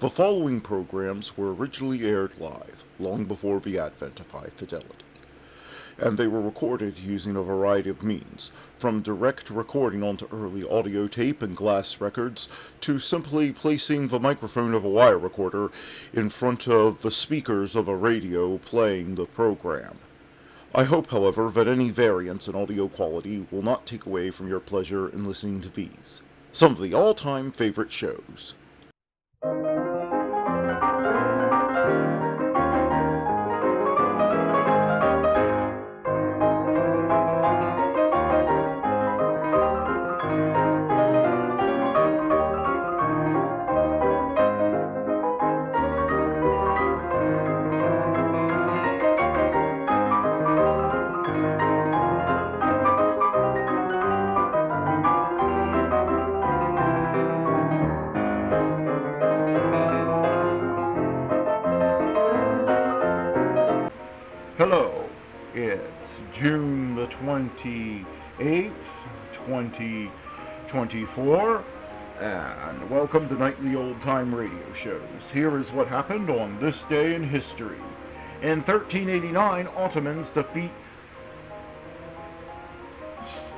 The following programs were originally aired live, long before the advent of high fidelity, and they were recorded using a variety of means, from direct recording onto early audio tape and glass records, to simply placing the microphone of a wire recorder in front of the speakers of a radio playing the program. I hope, however, that any variance in audio quality will not take away from your pleasure in listening to these, some of the all-time favorite shows. Hello, it's June the 28th, 2024, and welcome to Nightly Old Time Radio Shows. Here is what happened on this day in history. In 1389, Ottomans defeat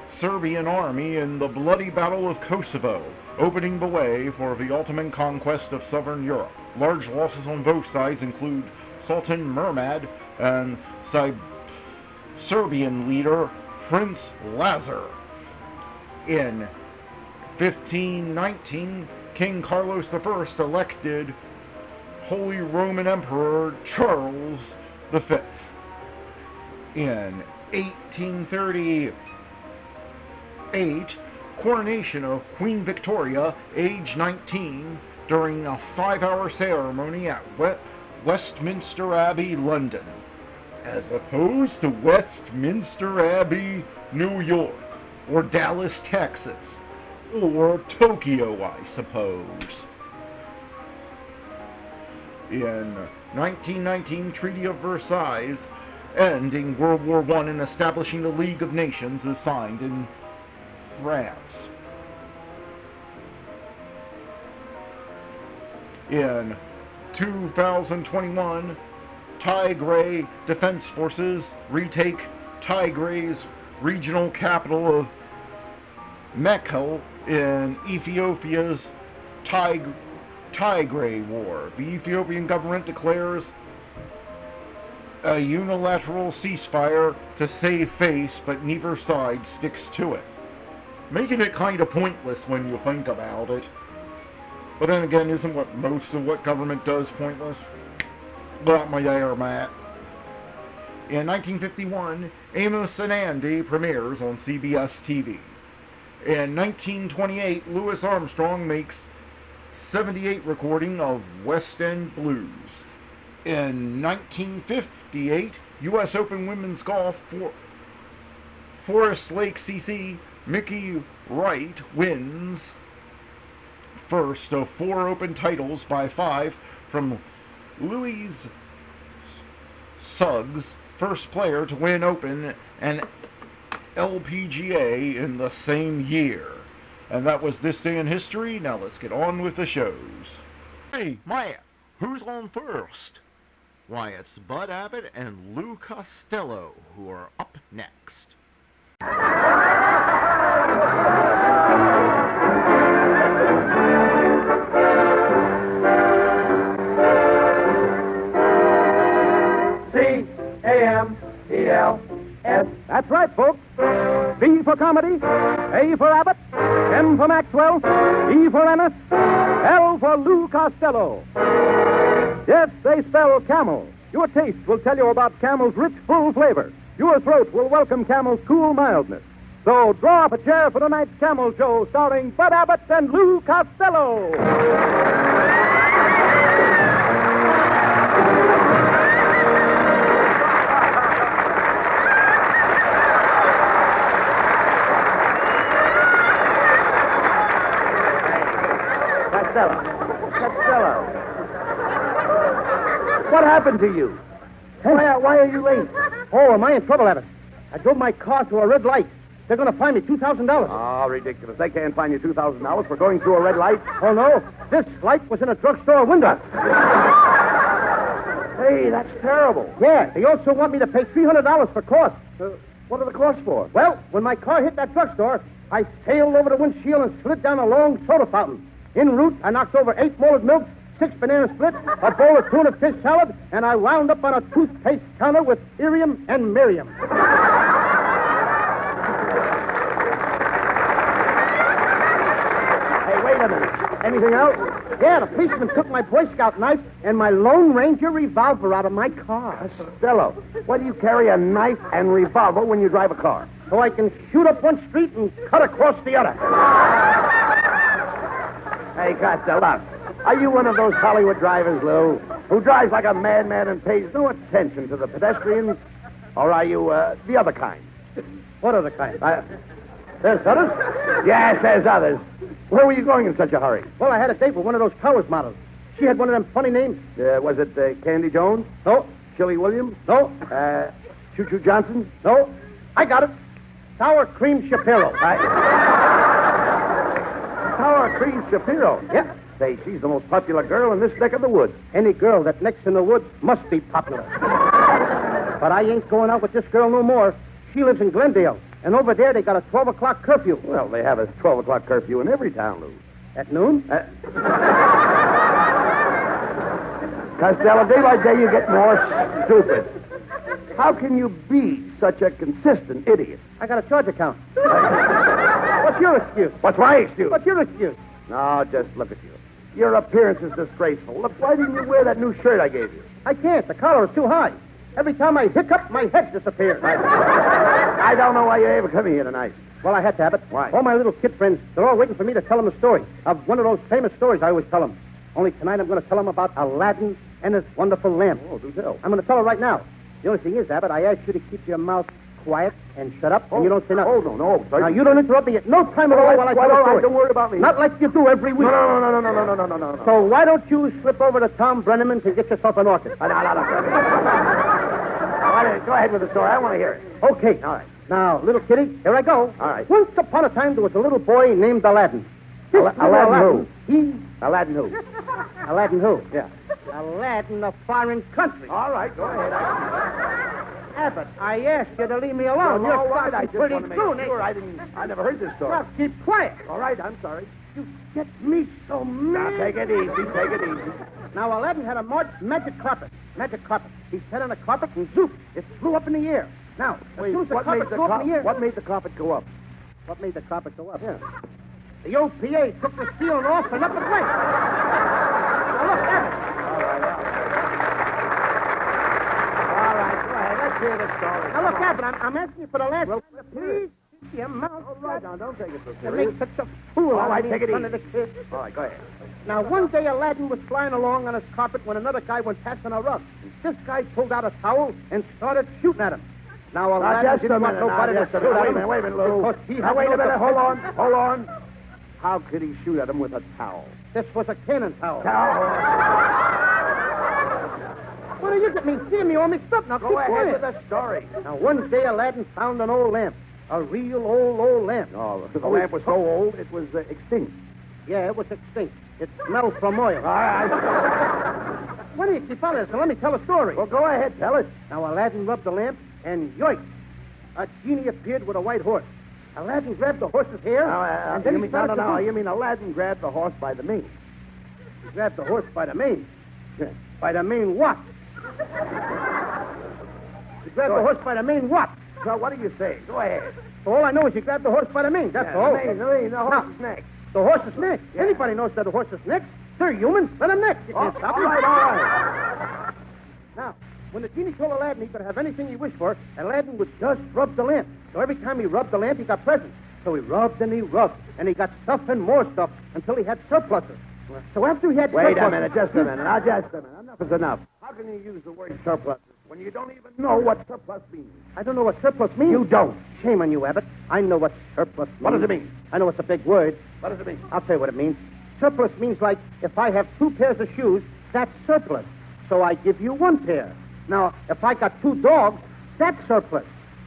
Serbian army in the bloody Battle of Kosovo, opening the way for the Ottoman conquest of southern Europe. Large losses on both sides include Sultan Mehmed and Serbian leader Prince Lazar. In 1519, King Carlos I elected Holy Roman Emperor Charles V. In 1838, coronation of Queen Victoria, age 19, during a 5-hour ceremony at Westminster Abbey, London, as opposed to Westminster Abbey, New York, or Dallas, Texas, or Tokyo, I suppose. In 1919, Treaty of Versailles, ending World War I and establishing the League of Nations, is signed in France. In 2021, Tigray Defense Forces retake Tigray's regional capital of Mekelle in Ethiopia's Tigray War. The Ethiopian government declares a unilateral ceasefire to save face, but neither side sticks to it, making it kind of pointless when you think about it. But then again, isn't what most of what government does pointless? Got my air, Matt. In 1951, Amos and Andy premieres on CBS TV. In 1928, Louis Armstrong makes 78 recording of West End Blues. In 1958, U.S. Open Women's Golf Forest Lake CC, Mickey Wright wins first of 4 Open titles by 5 from Louise Suggs, first player to win Open and LPGA in the same year. And that was this day in history. Now let's get on with the shows. Hey, Maya, who's on first? Why, it's Bud Abbott and Lou Costello who are up next. C-A-M-E-L-S. That's right, folks. B for comedy, A for Abbott, M for Maxwell, E for Ennis, L for Lou Costello. Yes, they spell camel. Your taste will tell you about camel's rich, full flavor. Your throat will welcome camel's cool mildness. So draw up a chair for tonight's Camel Show, starring Bud Abbott and Lou Costello. Costello. What happened to you? Why are you late? Oh, am I in trouble, Abbott? I drove my car to a red light. They're going to fine me $2,000. Oh, ridiculous. They can't fine you $2,000 for going through a red light. Oh, no. This light was in a drugstore window. Hey, that's terrible. Yeah, they also want me to pay $300 for costs. What are the costs for? Well, when my car hit that drugstore, I sailed over the windshield and slid down a long soda fountain. En route, I knocked over 8 malted milks, 6 banana splits, a bowl of tuna fish salad, and I wound up on a toothpaste counter with Irium and Miriam. Hey, wait a minute. Anything else? Yeah, the policeman took my Boy Scout knife and my Lone Ranger revolver out of my car. Costello, why do you carry a knife and revolver when you drive a car? So I can shoot up one street and cut across the other. Hey, Costello, are you one of those Hollywood drivers, Lou, who drives like a madman and pays no attention to the pedestrians? Or are you the other kind? What other kind? There's others? Yes, there's others. Where were you going in such a hurry? Well, I had a date with one of those Towers models. She had one of them funny names. Was it Candy Jones? No. Shirley Williams? No. Choo Choo Johnson? No. I got it. Sour Cream Shapiro. Sour Cream Shapiro? Yep. Say, she's the most popular girl in this neck of the woods. Any girl that next in the woods must be popular. But I ain't going out with this girl no more. She lives in Glendale. And over there, they got a 12 o'clock curfew. Well, they have a 12 o'clock curfew in every town, Lou. At noon? Costello, day by day you get more stupid. How can you be such a consistent idiot? I got a charge account. What's your excuse? What's my excuse? What's your excuse? No, just look at you. Your appearance is disgraceful. Look, why didn't you wear that new shirt I gave you? I can't. The collar is too high. Every time I hiccup, my head disappears. I don't know why you ever come here tonight. Well, I had to have it. Why? All my little kid friends, they're all waiting for me to tell them a story of one of those famous stories I always tell them. Only tonight I'm going to tell them about Aladdin and his wonderful lamp. Oh, do tell. I'm going to tell her right now. The only thing is, Abbott, I ask you to keep your mouth quiet and shut up, and you don't say nothing. Oh, no. Sorry. Now, you don't interrupt me at no time at all while I tell the story. Don't worry about me. Not like you do every week. No. So why don't you slip over to Tom Brenneman to get yourself an orchid? No. Go ahead with the story. I want to hear it. Okay. All right. Now, little kitty, here I go. All right. Once upon a time, there was a little boy named Aladdin. Aladdin who? Aladdin who? Aladdin who? Yeah. Aladdin of foreign country. All right, go ahead. Abbott, I asked you to leave me alone. All right, I just pretty want to make sure. I never heard this story. Well, keep quiet. All right, I'm sorry. You get me so Now, mad. take it easy. Now, Aladdin had a magic carpet. He sat on the carpet and zoop, it flew up in the air. Now, as soon as the carpet flew up in the air... What made the carpet go up? What made the carpet go up? Yeah. The OPA took the ceiling off and up it went. Now, look, Abbott. All right, go ahead. Let's hear the story. Now, look, Abbott, I'm asking you for the last time. Please keep your mouth All right, now, don't take it so You serious. make such a fool All out right, of me take in it front easy. of the kids. All right, go ahead. Now, one day Aladdin was flying along on his carpet when another guy went past on a rug. This guy pulled out a towel and started shooting at him. Now, Aladdin Just a didn't want minute. nobody to shoot at him. Wait a minute, Lou. Because he Now, had wait no a minute. defense. Hold on. How could he shoot at him with a towel? This was a cannon towel. Towel. What do you get me? See me all mixed up. Now, Go keep ahead quiet. with the story. Now, one day Aladdin found an old lamp. A real old lamp. Oh, the lamp was so old, it was extinct. Yeah, it was extinct. It smelled from oil. All right. Why do you keep on this? So let me tell a story. Well, go ahead. Tell it. Now, Aladdin rubbed the lamp, and yoink, a genie appeared with a white horse. Aladdin grabbed the horse's hair, and then he started to You mean Aladdin grabbed the horse by the mane? He grabbed the horse by the mane. By the mane what? He grabbed the horse by the mane what? So what do you say? Go ahead. All I know is he grabbed the horse by the mane. That's all. The horse's neck. The horse's neck. Yeah. Anybody knows that the horse's neck. They're human. Let him neck. You can't stop All him. right. Now, when the genie told Aladdin he could have anything he wished for, Aladdin would just rub the lamp. So every time he rubbed the lamp, he got presents. So he rubbed, and he got stuff and more stuff until he had surpluses. So after he had Wait surpluses... a minute, just a minute. Now, just a minute. Enough is enough. How can you use the word surplus when you don't even know what surplus means? I don't know what surplus means. You don't. Shame on you, Abbott. I know what surplus means. What does it mean? I know it's a big word. What does it mean? I'll tell you what it means. Surplus means like if I have 2 pairs of shoes, that's surplus. So I give you 1 pair. Now, if I got 2 dogs, that's surplus.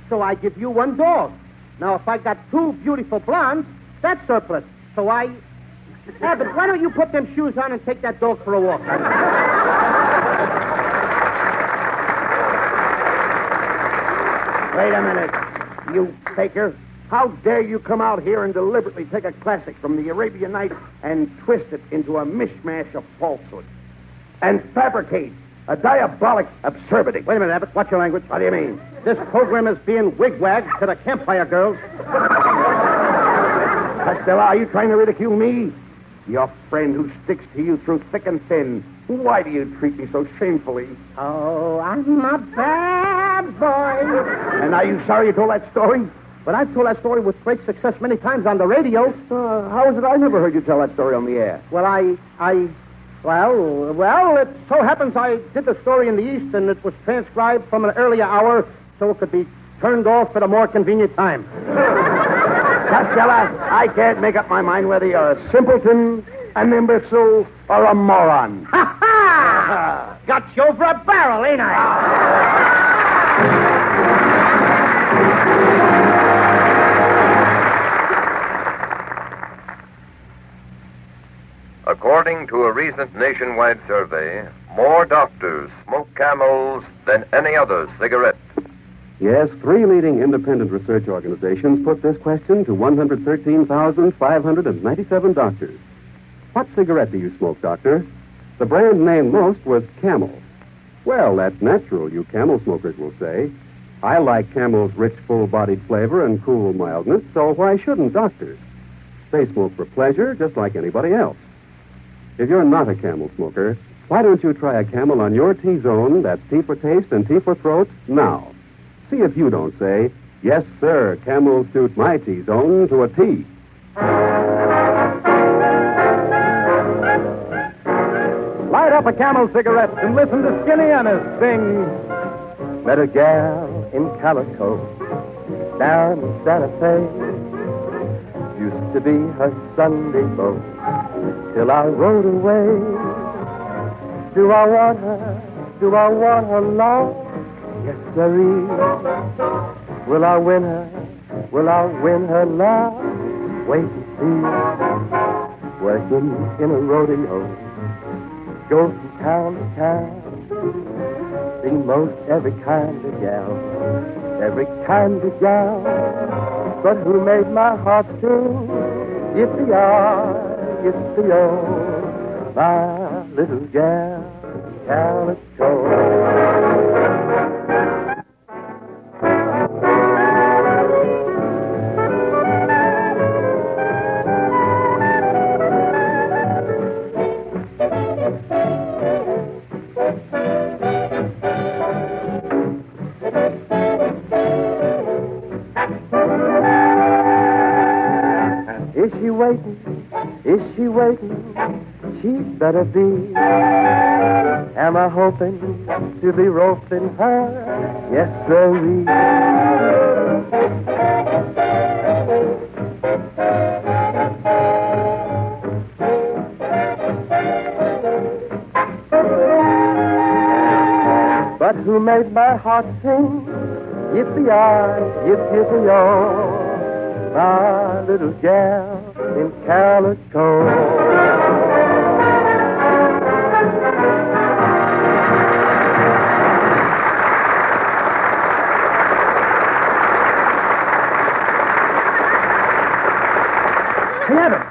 So I give you 1 dog. Now, if I got two beautiful blondes, that's surplus. So Abbott, why don't you put them shoes on and take that dog for a walk? Wait a minute, you faker. How dare you come out here and deliberately take a classic from the Arabian Nights and twist it into a mishmash of falsehood and fabricate a diabolic absurdity? Wait a minute, Abbott. Watch your language. What do you mean? This program is being wigwagged to the Campfire Girls. Costello, are you trying to ridicule me? Your friend who sticks to you through thick and thin. Why do you treat me so shamefully? Oh, I'm a bad boy. And are you sorry you told that story? But I've told that story with great success many times on the radio. How is it I never heard you tell that story on the air? Well, Well, it so happens I did the story in the East, and it was transcribed from an earlier hour so it could be turned off at a more convenient time. Costello, I can't make up my mind whether you're a simpleton, an imbecile, or a moron. Ha ha! Got you over a barrel, ain't I? According to a recent nationwide survey, more doctors smoke Camels than any other cigarette. Yes, 3 leading independent research organizations put this question to 113,597 doctors. What cigarette do you smoke, doctor? The brand named most was Camel. Well, that's natural, you Camel smokers will say. I like Camel's rich, full-bodied flavor and cool mildness, so why shouldn't doctors? They smoke for pleasure, just like anybody else. If you're not a Camel smoker, why don't you try a Camel on your T-zone, that's T for taste and T for throat, now? See if you don't say, yes, sir, Camels suit my T-zone to a T. Light up a Camel cigarette and listen to Skinny Ennis sing. Met a gal in calico down in Santa Fe. Used to be her Sunday boat till I rode away. Do I want her? Do I want her long? Yes, sirree. Will I win her? Will I win her love? Wait and see. Working in a rodeo, go from town to town. See most every kind of gal, every kind of gal. But who made my heart sing? Yippee-yi, yippee-yo, my little gal, Calico. Is she waiting? Is she waiting? She'd better be. Am I hoping to be roping her? Yes, sirree. But who made my heart sing? Yippee-yi, yippee-yo. My little gal in Calico.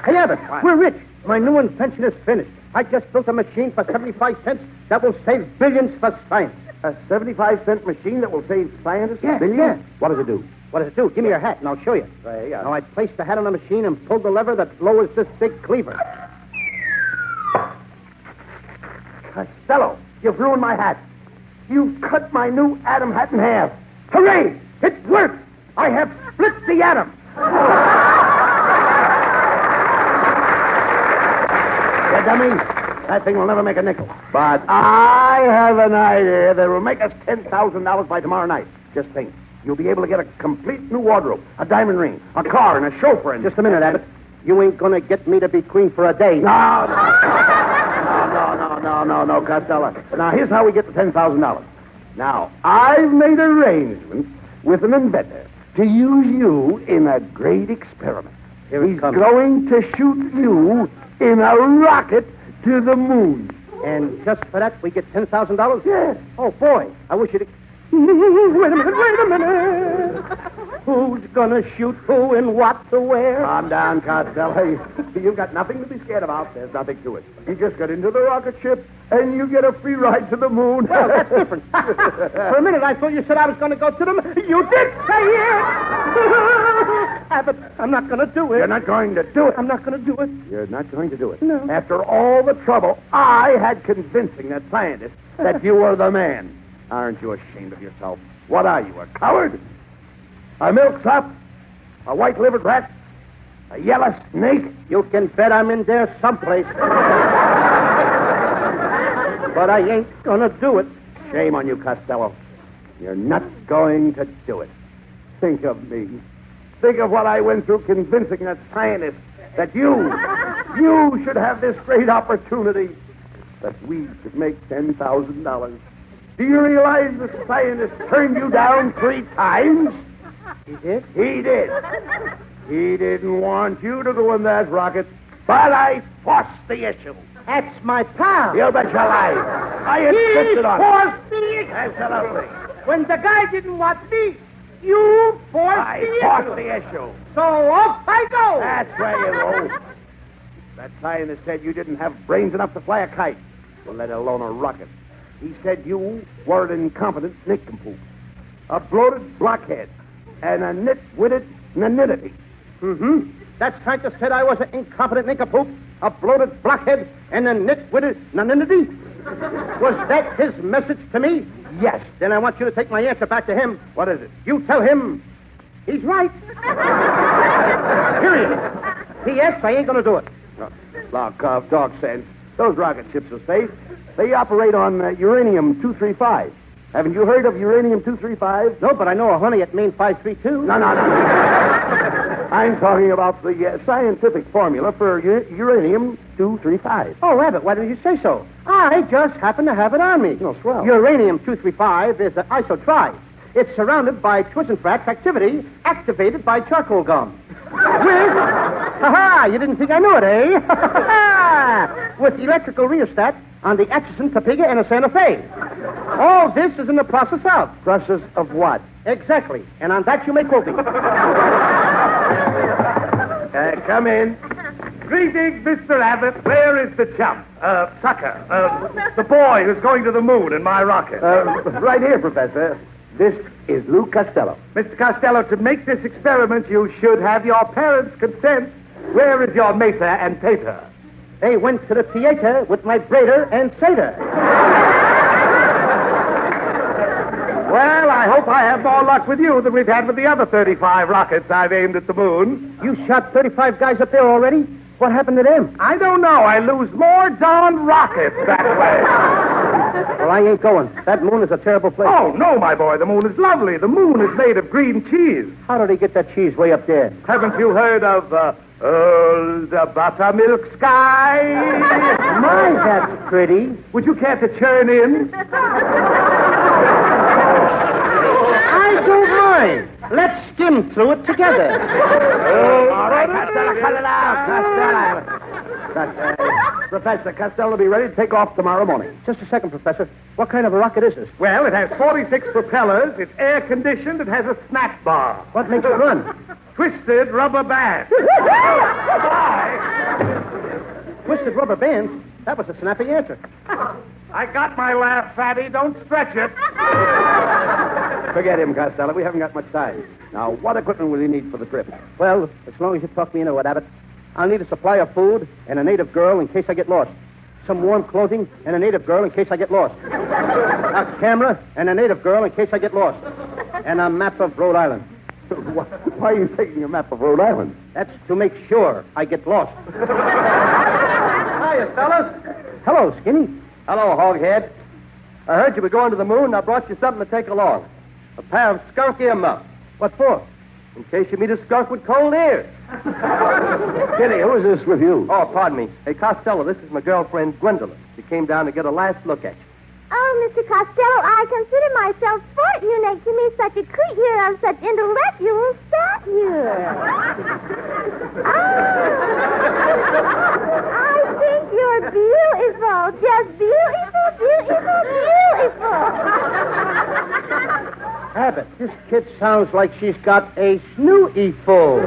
Hey, Abbott, we're rich. My new invention is finished. I just built a machine for 75 cents that will save billions for science. A 75-cent machine that will save scientists billions? Yeah. What does it do? What does it do? Give me your hat, and I'll show you. Now, I place the hat on the machine and pull the lever that lowers this big cleaver. Costello, you've ruined my hat. You've cut my new atom hat in half. Hooray! It worked! I have split the atom. You dummy. That thing will never make a nickel. But I have an idea that will make us $10,000 by tomorrow night. Just think. You'll be able to get a complete new wardrobe, a diamond ring, a car, and a chauffeur. And Just a minute, Abbott. You ain't gonna get me to be queen for a day. No, Costello. Now, here's how we get the $10,000. Now, I've made arrangements with an inventor to use you in a great experiment. Here it He's comes. going to shoot you in a rocket to the moon. And just for that, we get $10,000? Yes. Oh, boy. I wish you'd... Wait a minute. Who's gonna shoot who and what to where? Calm down, Costello. You've got nothing to be scared about. There's nothing to it. You just get into the rocket ship, and you get a free ride to the moon. Well, that's different. For a minute, I thought you said I was going to go to them. You did say it! Abbott, I'm not going to do it. You're not going to do it. I'm not going to do it. You're not going to do it. No. After all the trouble I had convincing that scientist that you were the man. Aren't you ashamed of yourself? What are you, a coward? A milksop? A white-livered rat? A yellow snake? You can bet I'm in there someplace. But I ain't going to do it. Shame on you, Costello. You're not going to do it. Think of me. Think of what I went through convincing that scientist that you should have this great opportunity, that we could make $10,000. Do you realize the scientist turned you down 3 times? He did? He did. He didn't want you to go in that rocket, but I forced the issue. That's my pal. You bet your life. I insisted on it. Forced the issue. Absolutely. When the guy didn't want me, you forced I the forced issue. the issue. So off I go. That's where you go. That scientist said you didn't have brains enough to fly a kite, let alone a rocket. He said you were an incompetent nincompoop, a bloated blockhead, and a nitwitted nanity. Mm-hmm. That scientist said I was an incompetent nincompoop, a bloated blockhead, and a nitwitted nanity. Was that his message to me? Yes. Then I want you to take my answer back to him. What is it? You tell him he's right. Period. P.S. I ain't going to do it. Look, dog sense. Those rocket ships are safe. They operate on uranium-235. Haven't you heard of uranium-235? No, but I know a honey at Main 532. No. I'm talking about the scientific formula for uranium-235. Oh, Abbott, why didn't you say so? I just happen to have it on me. Oh, swell. Uranium-235 is an isotri. It's surrounded by Twisenfrat's activity, activated by charcoal gum. Ha-ha, you didn't think I knew it, eh? With electrical rheostat on the Atchison, Topeka, and a Santa Fe. All this is in the process of. Process of what? Exactly. And on that you may quote me. Come in. Greetings, Mr. Abbott. Where is the chump? Sucker. The boy who's going to the moon in my rocket. Right here, Professor. This is Lou Costello. Mr. Costello, to make this experiment, you should have your parents' consent. Where is your mater and pater? They went to the theater with my braider and satyr. Well, I hope I have more luck with you than we've had with the other 35 rockets I've aimed at the moon. You shot 35 guys up there already? What happened to them? I don't know. I lose more darn rockets that way. Well, I ain't going. That moon is a terrible place. Oh, no, my boy. The moon is lovely. The moon is made of green cheese. How did he get that cheese way up there? Haven't you heard of the buttermilk sky? My, that's pretty. Would you care to churn in? I don't mind. Let's skim through it together. All right, Costello, cut it out. Costello. Professor Costello will be ready to take off tomorrow morning. Just a second, Professor. What kind of a rocket is this? Well, it has 46 propellers. It's air-conditioned. It has a snack bar. What makes it run? Twisted rubber band. Twisted rubber bands? That was a snappy answer. I got my laugh, fatty. Don't stretch it. Forget him, Costello. We haven't got much time. Now, what equipment will you need for the trip? Well, as long as you talk me into it, Abbott, I'll need a supply of food and a native girl in case I get lost. Some warm clothing and a native girl in case I get lost. A camera and a native girl in case I get lost. And a map of Rhode Island. Why are you taking a map of Rhode Island? That's to make sure I get lost. Hiya, fellas. Hello, Skinny. Hello, Hoghead. I heard you were going to the moon, and I brought you something to take along. A pair of skunk ear muffs. What for? In case you meet a skunk with cold ears. Kitty, who is this with you? Oh, pardon me. Hey, Costello, this is my girlfriend, Gwendolyn. She came down to get a last look at you. Oh, Mr. Costello, I consider myself fortunate to meet such a creature of such intellectual stature. I think you're beautiful. Just beautiful, beautiful, beautiful. Abbott, this kid sounds like she's got a snooty full.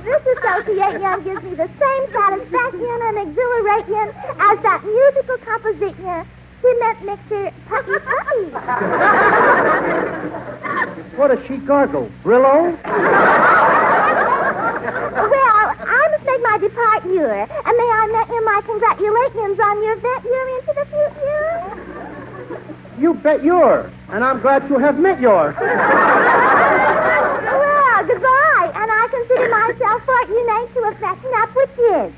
This association gives me the same satisfaction and exhilaration as that musical composition, cement mixer, puppy puppy. What does she gargle? Brillo? Well, I must make my departure, and may I make you my congratulations on your venture into the future? You bet you're, and I'm glad to have met yours. Well, goodbye, and I consider myself fortunate to have met an upward kid.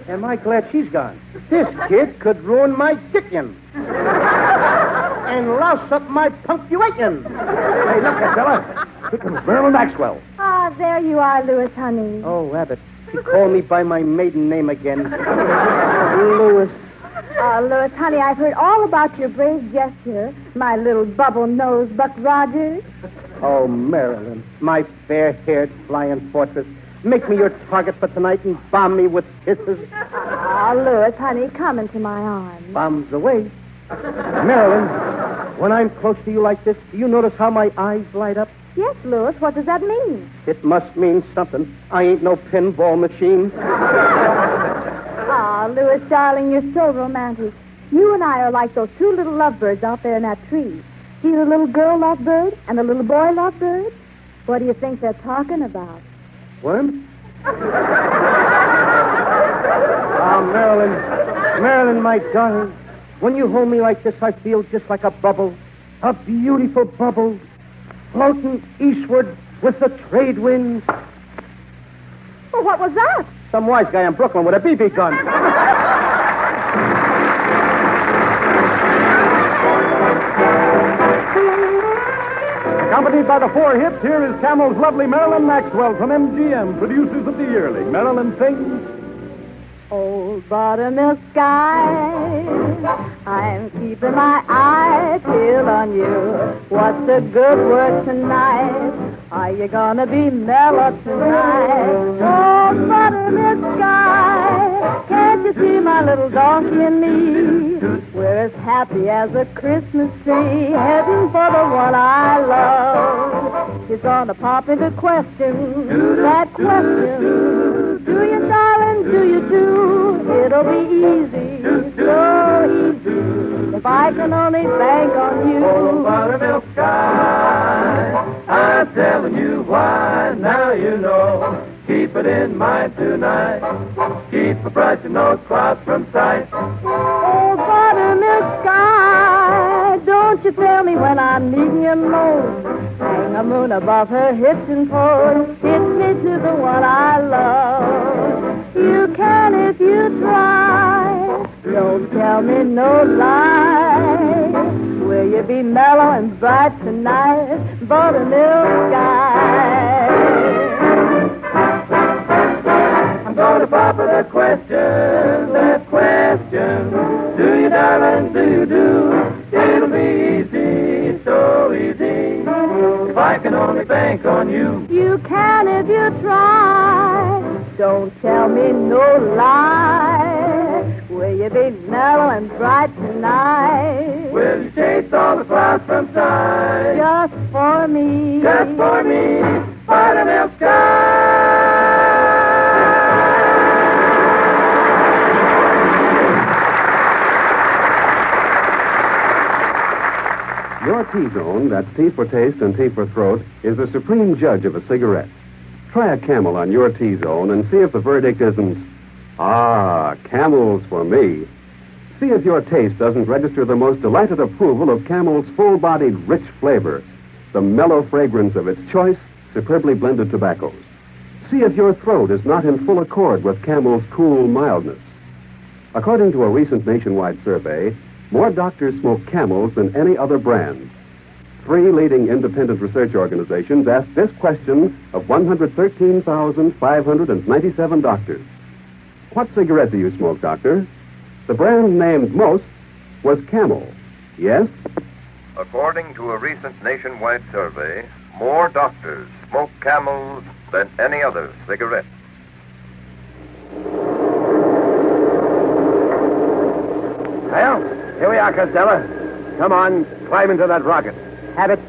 Am I glad she's gone? This kid could ruin my dickin'. And louse up my punctuation. Hey, look, fella. Here comes Marilyn Maxwell. Ah, there you are, Louis, honey. Oh, Abbott, she called me by my maiden name again. Louis. Oh, Louis, honey, I've heard all about your brave gesture, my little bubble-nosed Buck Rogers. Oh, Marilyn, my fair-haired flying fortress. Make me your target for tonight and bomb me with kisses. Oh, Louis, honey, come into my arms. Bombs away. Marilyn, when I'm close to you like this, do you notice how my eyes light up? Yes, Louis, what does that mean? It must mean something. I ain't no pinball machine. Ah, Louis, darling, you're so romantic. You and I are like those two little lovebirds out there in that tree. See the little girl lovebird and the little boy lovebird? What do you think they're talking about? Worms? Ah, Marilyn, my darling. When you hold me like this, I feel just like a bubble. A beautiful bubble. Floating eastward with the trade winds. Well, what was that? Some wise guy in Brooklyn with a BB gun. Accompanied by the four hits, here is Camel's lovely Marilyn Maxwell from MGM, producers of the yearling. Marilyn sings... Old buttermilk sky, I'm keeping my eye still on you. What's the good word tonight? Are you gonna be mellow tonight? Old buttermilk sky, can't you see my little donkey and me? We're as happy as a Christmas tree, heading for the one I love. She's gonna pop into question, that question. Do you, darling, do you do? It'll be easy, so easy, if I can only bank on you. Oh, buttermilk sky, I'm telling you why, now you know. Keep it in mind tonight, keep a bright and no clouds from sight. Oh, buttermilk sky, don't you fail me when I'm needing you most. Hang a moon above her hips and toes, hit me to the one I love. You can if you try. Don't tell me no lie. Will you be mellow and bright tonight, buttermilk sky? I'm gonna pop with a question, that question. Do you, darling, do you do? It'll be easy, so easy, if I can only bank on you. You can if you try. Don't tell me no lie. Will you be mellow and bright tonight? Will you chase all the clouds from sight? Just for me. Just for me, buttermilk sky. Your T-zone, that's T for taste and T for throat, is the supreme judge of a cigarette. Try a Camel on your T-zone and see if the verdict isn't, Camel's for me. See if your taste doesn't register the most delighted approval of Camel's full-bodied, rich flavor, the mellow fragrance of its choice, superbly blended tobaccos. See if your throat is not in full accord with Camel's cool mildness. According to a recent nationwide survey, more doctors smoke Camels than any other brand. 3 leading independent research organizations asked this question of 113,597 doctors. What cigarette do you smoke, doctor? The brand named most was Camel. Yes? According to a recent nationwide survey, more doctors smoke Camels than any other cigarette. Well, here we are, Costello. Come on, climb into that rocket. Abbott,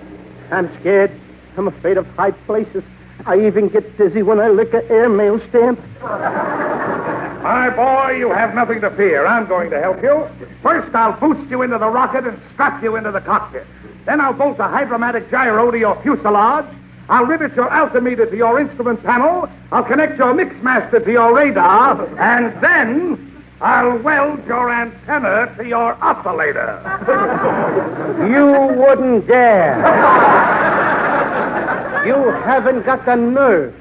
I'm scared. I'm afraid of high places. I even get dizzy when I lick an airmail stamp. My boy, you have nothing to fear. I'm going to help you. First, I'll boost you into the rocket and strap you into the cockpit. Then I'll bolt a hydromatic gyro to your fuselage. I'll rivet your altimeter to your instrument panel. I'll connect your mixmaster to your radar. And then I'll weld your antenna to your oscillator. You wouldn't dare. You haven't got the nerve.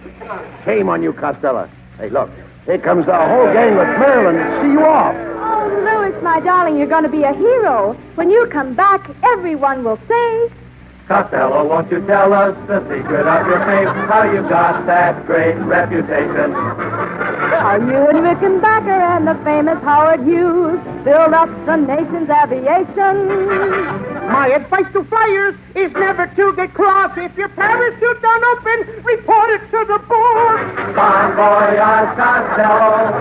Shame on you, Costello. Hey, look. Here comes the whole gang with Merlin to see you off. Oh, Louis, my darling, you're going to be a hero. When you come back, everyone will say... Costello, won't you tell us the secret of your fame? How you got that great reputation? How you and Rickenbacker and the famous Howard Hughes build up the nation's aviation. My advice to flyers is never to get cross. If your parachute don't open, report it to the board. Bon voyage, Costello,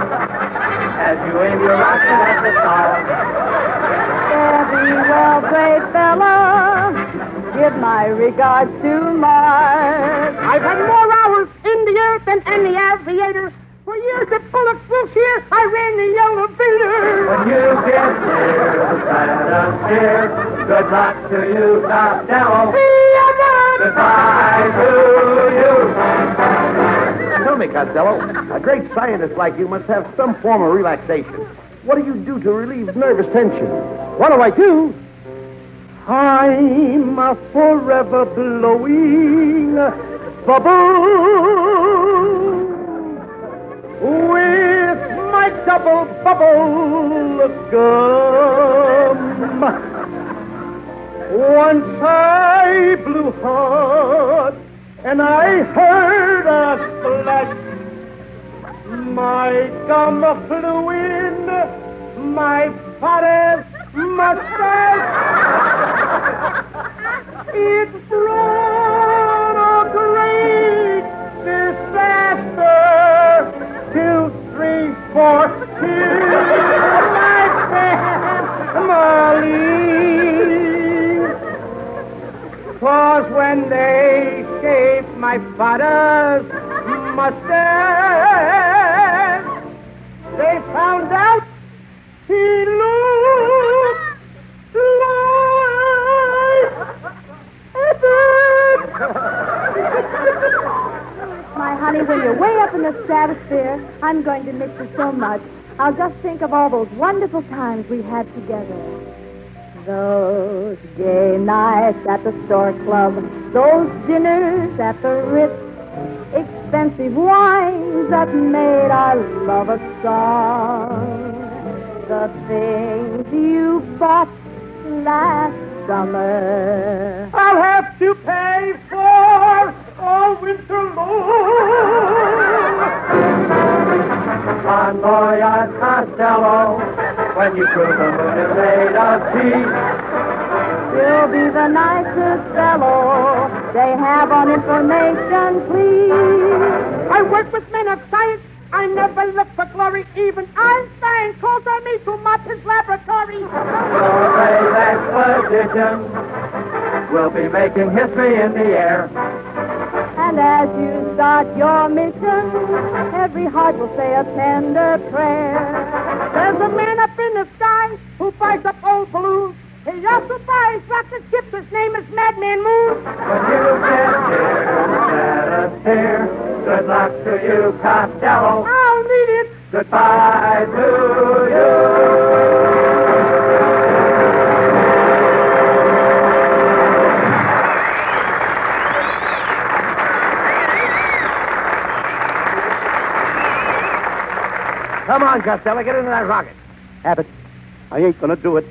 as you aim your rocket at the stars. Every well-bred fella, give my regards to Mars. I've had more hours in the earth than any aviator. For years at Bullock's Bush here, I ran the elevator. When you get near the side of here, good luck to you, Costello. Goodbye to you. Tell me, Costello, a great scientist like you must have some form of relaxation. What do you do to relieve nervous tension? What do I do? I'm a forever blowing bubble with my double bubble gum. Once I blew hard and I heard a splash. My gum flew in my father's mustache. It brought a great disaster. 2, 3, 4, my family. 'Cause when they shaved my father's mustache, they found out he looked like My honey, when you're way up in the stratosphere, I'm going to miss you so much. I'll just think of all those wonderful times we had together. Those gay nights at the Stork Club, those dinners at the Ritz, expensive wines that made our love a song. The things you bought last summer. I'll have to pay for all winter long. Bon voyage, Costello, when you prove the moon is made of tea. You'll be the nicest fellow they have on information, please. I work with men of science. I never look for glory. Even Einstein calls on me to mop his laboratory. Solar's expedition will be making history in the air. And as you start your mission, every heart will say a tender prayer. There's a man up in the sky who buys up old balloons. He also buys rocket ships. His name is Madman Moon. When you get here, let us hear. Good luck to you, Costello. I'll need it. Goodbye to you. Come on, Costello, get into that rocket. Abbott, I ain't gonna do it.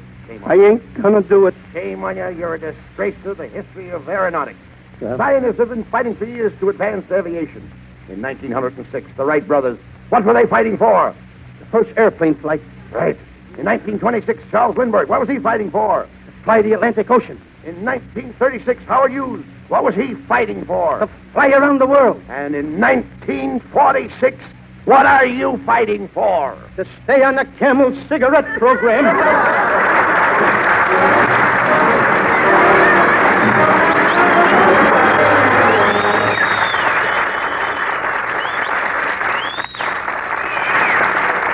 I ain't gonna do it. Shame on you. You're a disgrace to the history of aeronautics. Yeah. Scientists have been fighting for years to advance aviation. In 1906, the Wright brothers, what were they fighting for? The first airplane flight. Right. In 1926, Charles Lindbergh, what was he fighting for? To fly the Atlantic Ocean. In 1936, Howard Hughes, what was he fighting for? To fly around the world. And in 1946, what are you fighting for? To stay on the Camel cigarette program.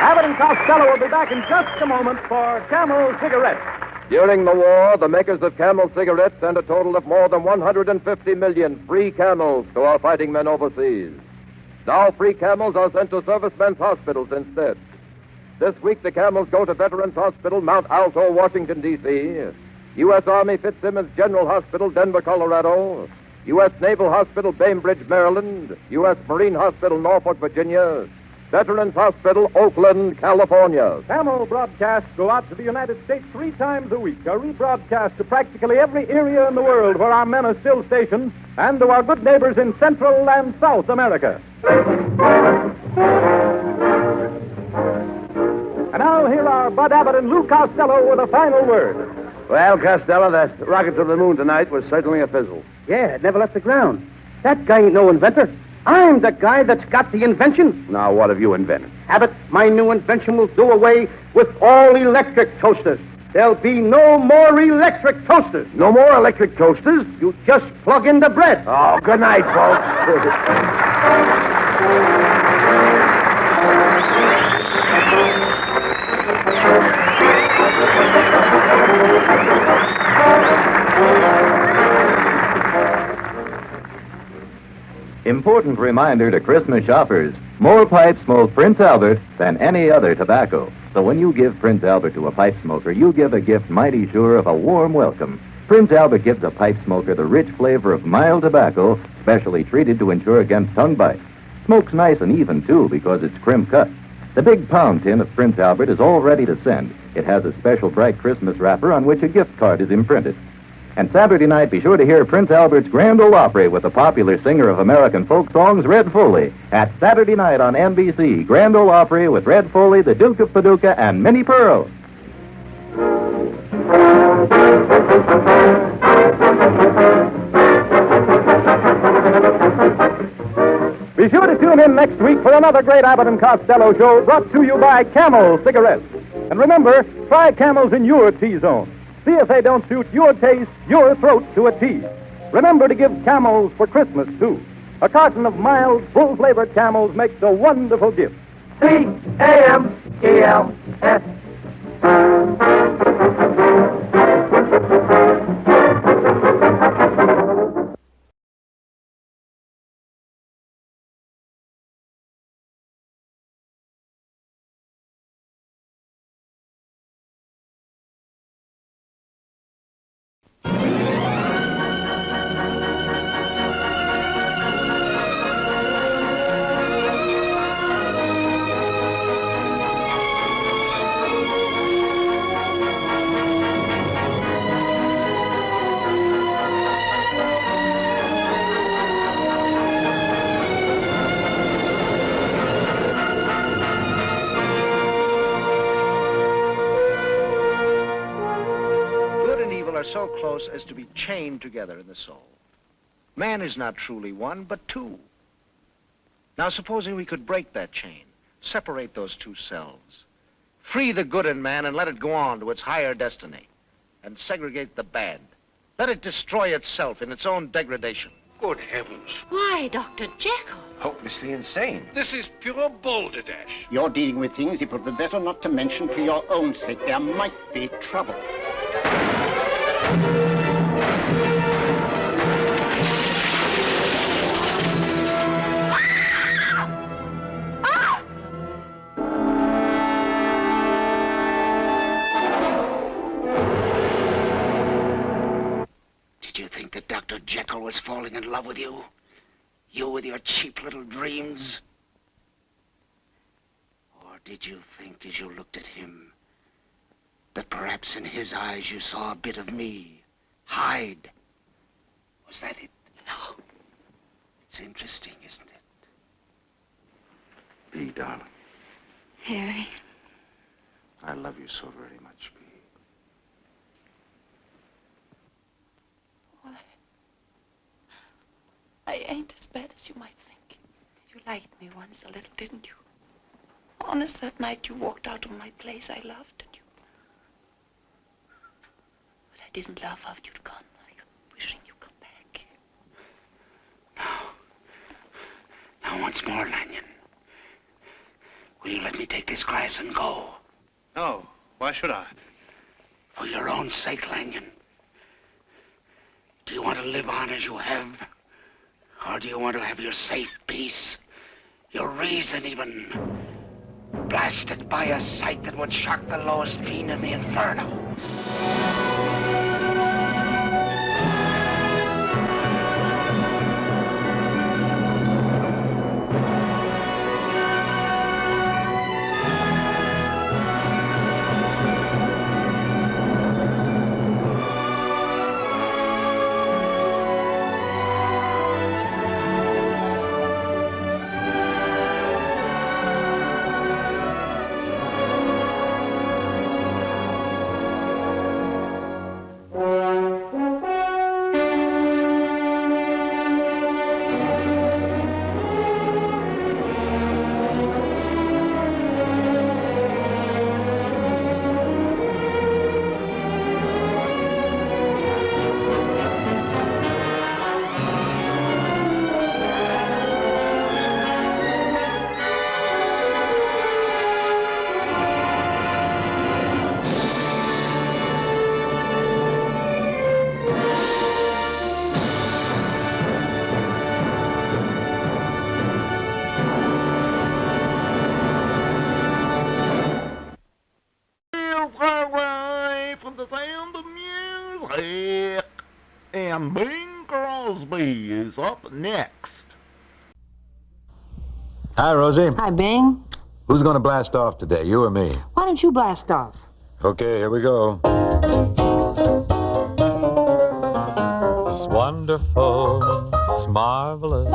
Abbott and Costello will be back in just a moment for Camel cigarettes. During the war, the makers of Camel cigarettes sent a total of more than 150 million free Camels to our fighting men overseas. Now free Camels are sent to servicemen's hospitals instead. This week, the Camels go to Veterans Hospital, Mount Alto, Washington, D.C., U.S. Army Fitzsimmons General Hospital, Denver, Colorado, U.S. Naval Hospital, Bainbridge, Maryland, U.S. Marine Hospital, Norfolk, Virginia, Veterans Hospital, Oakland, California. Camel broadcasts go out to the United States 3 times a week, a rebroadcast to practically every area in the world where our men are still stationed, and to our good neighbors in Central and South America. And now here are Bud Abbott and Lou Costello with a final word. Well, Costello, that rocket to the moon tonight was certainly a fizzle. Yeah, it never left the ground. That guy ain't no inventor. I'm the guy that's got the invention. Now, what have you invented? Abbott, my new invention will do away with all electric toasters. There'll be no more electric toasters. No more electric toasters? You just plug in the bread. Oh, good night, folks. Important reminder to Christmas shoppers, more pipe smoke Prince Albert than any other tobacco. So when you give Prince Albert to a pipe smoker, you give a gift mighty sure of a warm welcome. Prince Albert gives a pipe smoker the rich flavor of mild tobacco, specially treated to ensure against tongue bite. Smoke's nice and even, too, because it's crimp cut. The big pound tin of Prince Albert is all ready to send. It has a special bright Christmas wrapper on which a gift card is imprinted. And Saturday night, be sure to hear Prince Albert's Grand Ole Opry with the popular singer of American folk songs, Red Foley, at Saturday night on NBC. Grand Ole Opry with Red Foley, the Duke of Paducah, and Minnie Pearl. Be sure to tune in next week for another great Abbott and Costello show brought to you by Camel Cigarettes. And remember, try Camels in your T-zone. See if they don't suit your taste, your throat to a T. Remember to give Camels for Christmas, too. A carton of mild, full-flavored Camels makes a wonderful gift. C-A-M-E-L-S. Are so close as to be chained together in the soul. Man is not truly one, but two. Now, supposing we could break that chain, separate those two selves, free the good in man and let it go on to its higher destiny, and segregate the bad. Let it destroy itself in its own degradation. Good heavens. Why, Dr. Jekyll? Hopelessly insane. This is pure balderdash. You're dealing with things it would be better not to mention for your own sake. There might be trouble. Did you think that Dr. Jekyll was falling in love with you? You with your cheap little dreams? Or did you think as you looked at him that perhaps in his eyes you saw a bit of me? Hide. Was that it? No. It's interesting, isn't it? Be, darling. Harry, I love you so very much. Well, I ain't as bad as you might think. You liked me once a little, didn't you? Honest, that night you walked out of my place, I loved you. But I didn't love after you'd gone. I kept wishing you'd come back. Now, once more, Lanyon. Will you let me take this glass and go? No. Why should I? For your own sake, Lanyon. Do you want to live on as you have? Or do you want to have your safe peace, your reason even, blasted by a sight that would shock the lowest fiend in the inferno? And Bing Crosby is up next. Hi, Rosie. Hi, Bing. Who's going to blast off today, you or me? Why don't you blast off? Okay, here we go. It's wonderful, it's marvelous.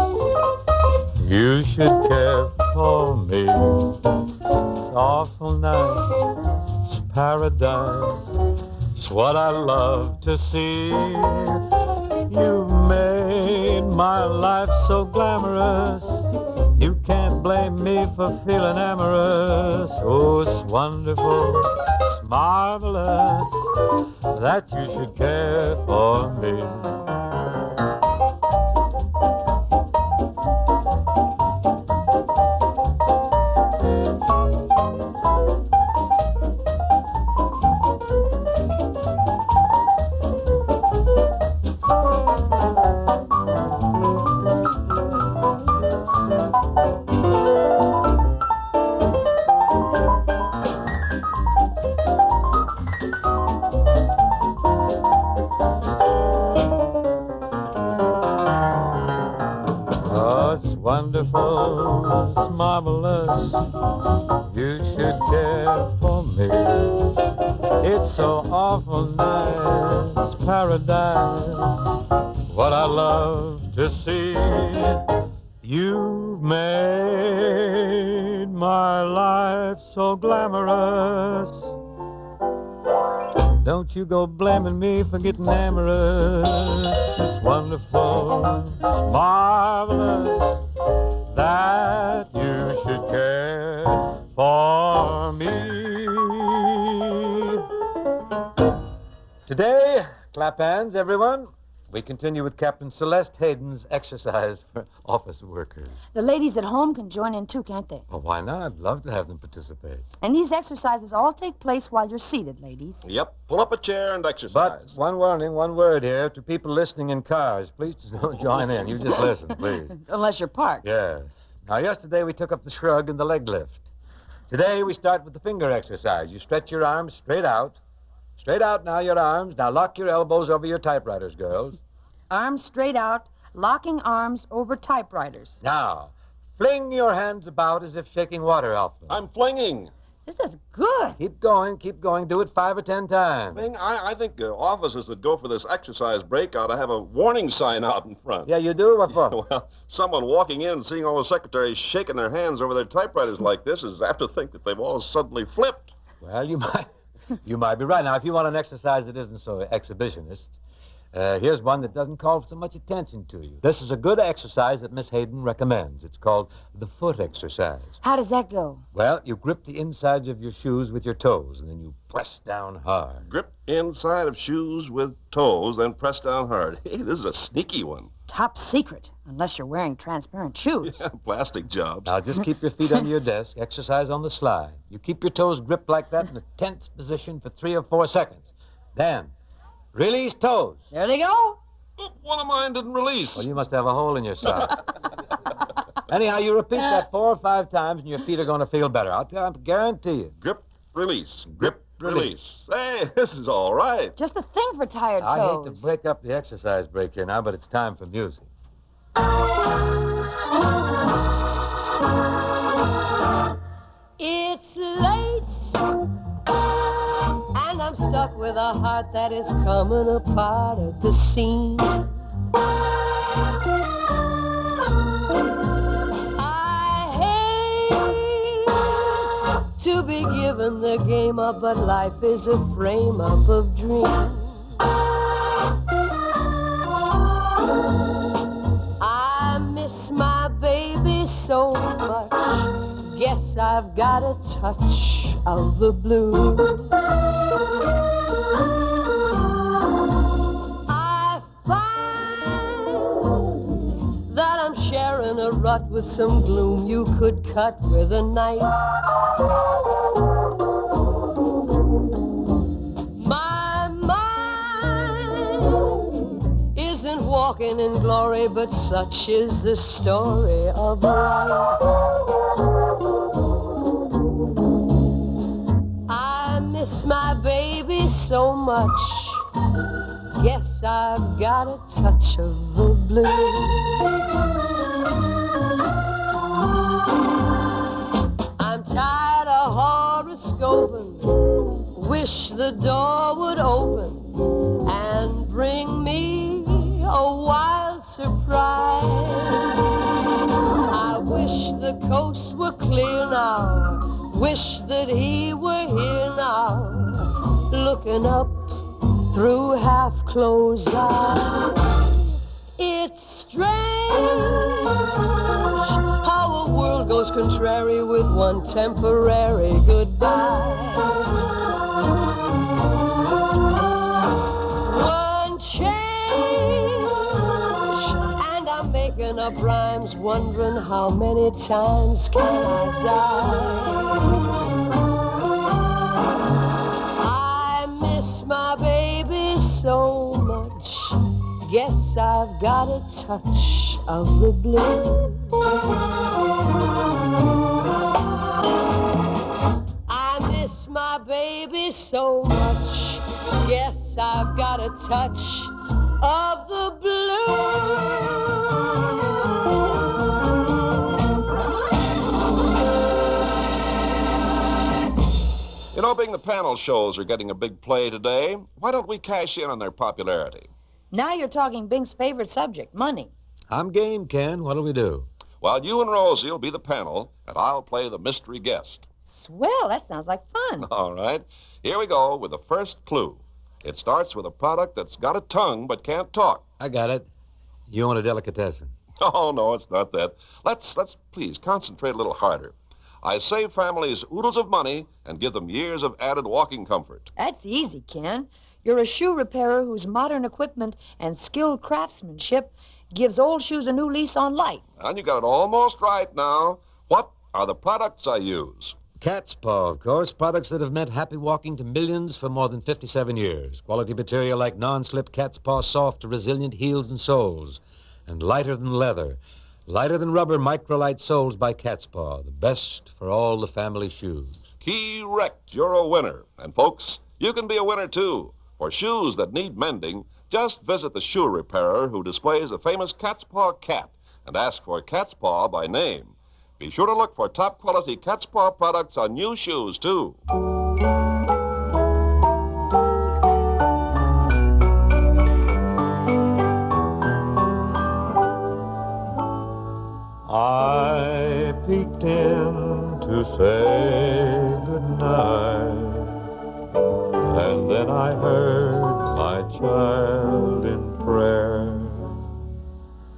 You should care for me. It's awful nice, it's paradise. It's what I love to see. You've made my life so glamorous. You can't blame me for feeling amorous. Oh, it's wonderful, it's marvelous that you should care for me. Wonderful, it's marvelous, you should care for me. It's so awful nice, paradise, what I love to see. You've made my life so glamorous. Don't you go blaming me for getting amorous. It's wonderful, it's marvelous that you should care for me. Today, clap hands, everyone. We continue with Captain Celeste Hayden's exercise for office workers. The ladies at home can join in too, can't they? Well, why not? I'd love to have them participate. And these exercises all take place while you're seated, ladies. Yep. Pull up a chair and exercise. But one warning, one word here to people listening in cars. Please don't join in. You just listen, please. Unless you're parked. Yes. Now, yesterday we took up the shrug and the leg lift. Today we start with the finger exercise. You stretch your arms straight out. Straight out now, your arms. Now lock your elbows over your typewriters, girls. Arms straight out, locking arms over typewriters. Now, fling your hands about as if shaking water off them. I'm flinging. This is good. Keep going, keep going. Do it 5 or 10 times. Bing, I think officers that go for this exercise break ought to have a warning sign out in front. Yeah, you do? What for? Well, someone walking in and seeing all the secretaries shaking their hands over their typewriters like this is apt to think that they've all suddenly flipped. Well, you might be right. Now, if you want an exercise that isn't so exhibitionist, here's one that doesn't call for so much attention to you. This is a good exercise that Miss Hayden recommends. It's called the foot exercise. How does that go? Well, you grip the insides of your shoes with your toes, and then you press down hard. Grip inside of shoes with toes, then press down hard. Hey, this is a sneaky one. Top secret, unless you're wearing transparent shoes. Yeah, plastic job. Now, just keep your feet under your desk. Exercise on the sly. You keep your toes gripped like that in a tense position for 3 or 4 seconds. Then, release toes. There they go. One of mine didn't release. Well, you must have a hole in your sock. Anyhow, you repeat that 4 or 5 times, and your feet are going to feel better. I guarantee you. Grip, release. Grip, release. Hey, this is all right. Just a thing for tired I toes. hate to break up the exercise break here now, but it's time for music. It's late, and I'm stuck with a heart that is coming apart at the seams. I hate to be given the game up, but life is a frame-up of dreams. I miss my baby so much. Guess I've got a touch of the blues. I find that I'm sharing a rut with some gloom you could cut with a knife. My mind isn't walking in glory, but such is the story of life. I miss my baby so much. Guess I've got a touch of the blues. I'm tired of horoscoping. Wish the door would open and bring me a wild surprise. I wish the coast were clear now. Wish that he were here now, looking up through half-closed eyes. It's strange how a world goes contrary with one temporary goodbye. One change, and I'm making up rhymes, wondering how many times can I die. I miss my baby so much. Guess I've got a touch of the blues. I miss my baby so much. Guess I've got a touch of the blues. You know, being the panel shows are getting a big play today, why don't we cash in on their popularity? Now you're talking Bing's favorite subject, money. I'm game, Ken. What'll we do? Well, you and Rosie will be the panel, and I'll play the mystery guest. Swell, that sounds like fun. All right. Here we go with the first clue. It starts with a product that's got a tongue but can't talk. I got it. You want a delicatessen? Oh, no, it's not that. Let's please concentrate a little harder. I save families oodles of money and give them years of added walking comfort. That's easy, Ken. You're a shoe repairer whose modern equipment and skilled craftsmanship gives old shoes a new lease on life. And you got it almost right now. What are the products I use? Cat's Paw, of course. Products that have meant happy walking to millions for more than 57 years. Quality material like non-slip Cat's Paw soft to resilient heels and soles. And lighter than leather. Lighter than rubber microlight soles by Cat's Paw. The best for all the family shoes. Correct. You're a winner. And folks, you can be a winner too. For shoes that need mending, just visit the shoe repairer who displays a famous Cat's Paw cat and ask for Cat's Paw by name. Be sure to look for top quality Cat's Paw products on new shoes too. I peeked in to say goodnight. Then I heard my child in prayer,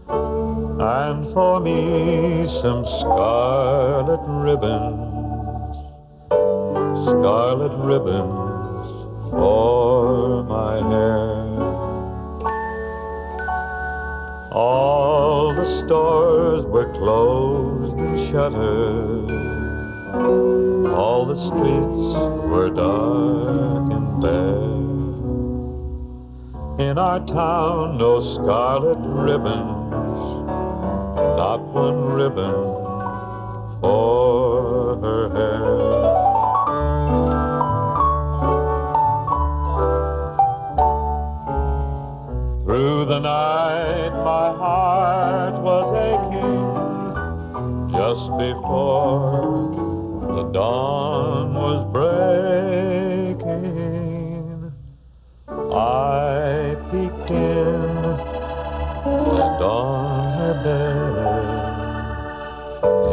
and for me some scarlet ribbons for my hair. All the stores were closed and shuttered, all the streets were dark and bare. In our town, no scarlet ribbons, not one ribbon for her hair. Through the night, my heart was aching just before the dawn was breaking. I peeked in and on her bed,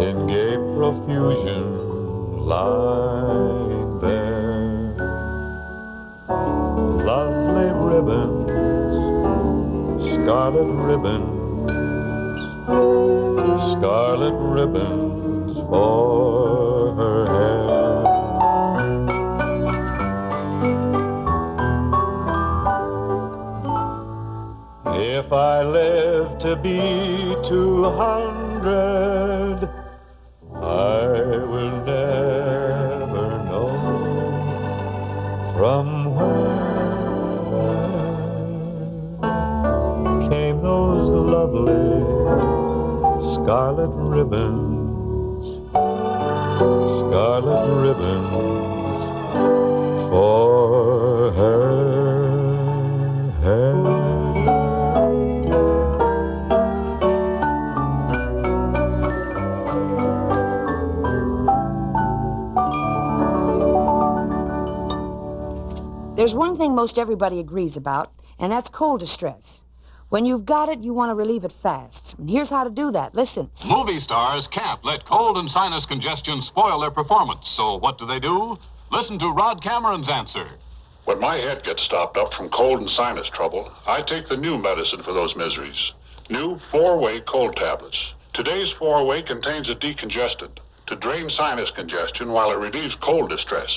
in gay profusion lying there, lovely ribbons, scarlet ribbons for her hair. If I live to be 200, I will never know from where came those lovely scarlet ribbons for her hair. There's one thing most everybody agrees about, and that's cold distress. When you've got it, you want to relieve it fast. And here's how to do that. Listen. Movie stars can't let cold and sinus congestion spoil their performance. So what do? Listen to Rod Cameron's answer. When my head gets stopped up from cold and sinus trouble, I take the new medicine for those miseries. New 4-way cold tablets. Today's 4-way contains a decongestant to drain sinus congestion while it relieves cold distress.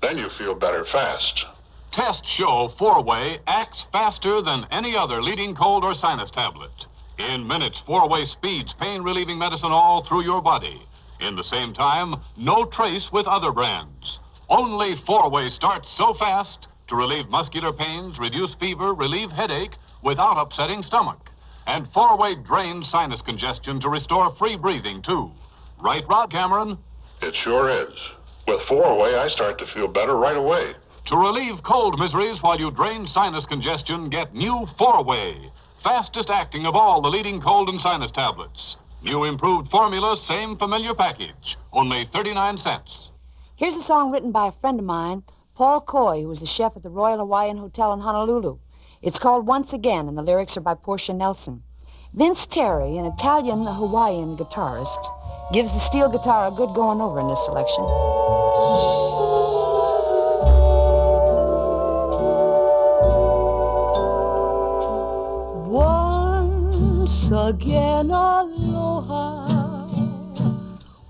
Then you feel better fast. Tests show 4-way acts faster than any other leading cold or sinus tablet. In minutes, 4-way speeds pain-relieving medicine all through your body. In the same time, no trace with other brands. Only 4-way starts so fast to relieve muscular pains, reduce fever, relieve headache without upsetting stomach. And 4-way drains sinus congestion to restore free breathing, too. Right, Rod Cameron? It sure is. With 4-way, I start to feel better right away. To relieve cold miseries while you drain sinus congestion, get new 4-way. Fastest acting of all the leading cold and sinus tablets. New improved formula, same familiar package. Only 39 cents. Here's a song written by a friend of mine, Paul Coy, who was the chef at the Royal Hawaiian Hotel in Honolulu. It's called Once Again, and the lyrics are by Portia Nelson. Vince Terry, an Italian-Hawaiian guitarist, gives the steel guitar a good going over in this selection. Once again, aloha,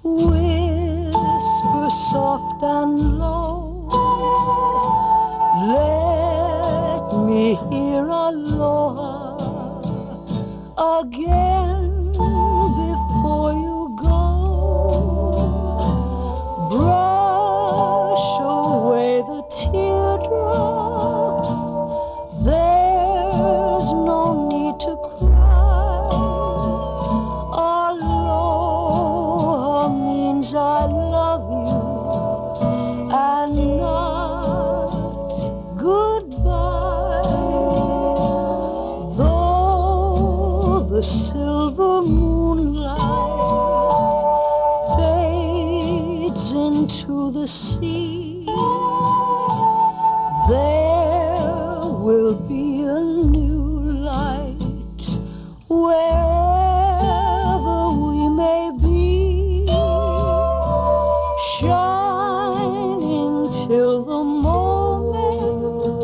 whisper soft and low. Let me hear aloha again before you go. Brush away the teardrops. There's no need to cry. Aloha means I love you and not goodbye. Though the silver moonlight fades into the sea, there will be a new light wherever we may be, shining till the moment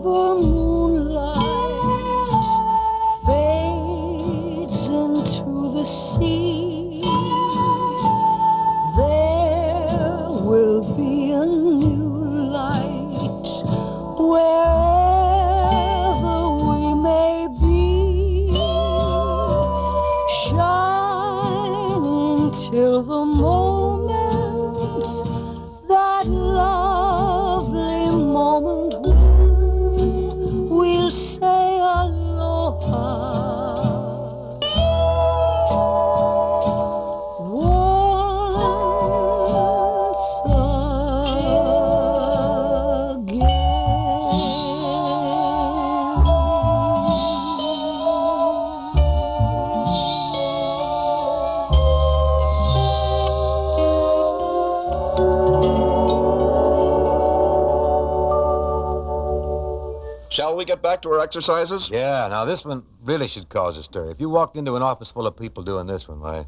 silver moonlight fades into the sea, there will be a new light wherever we may be, shining till the moment, that lovely moment we'll say aloha. Shall we get back to our exercises? Yeah, now this one really should cause a stir. If you walked into an office full of people doing this one, why,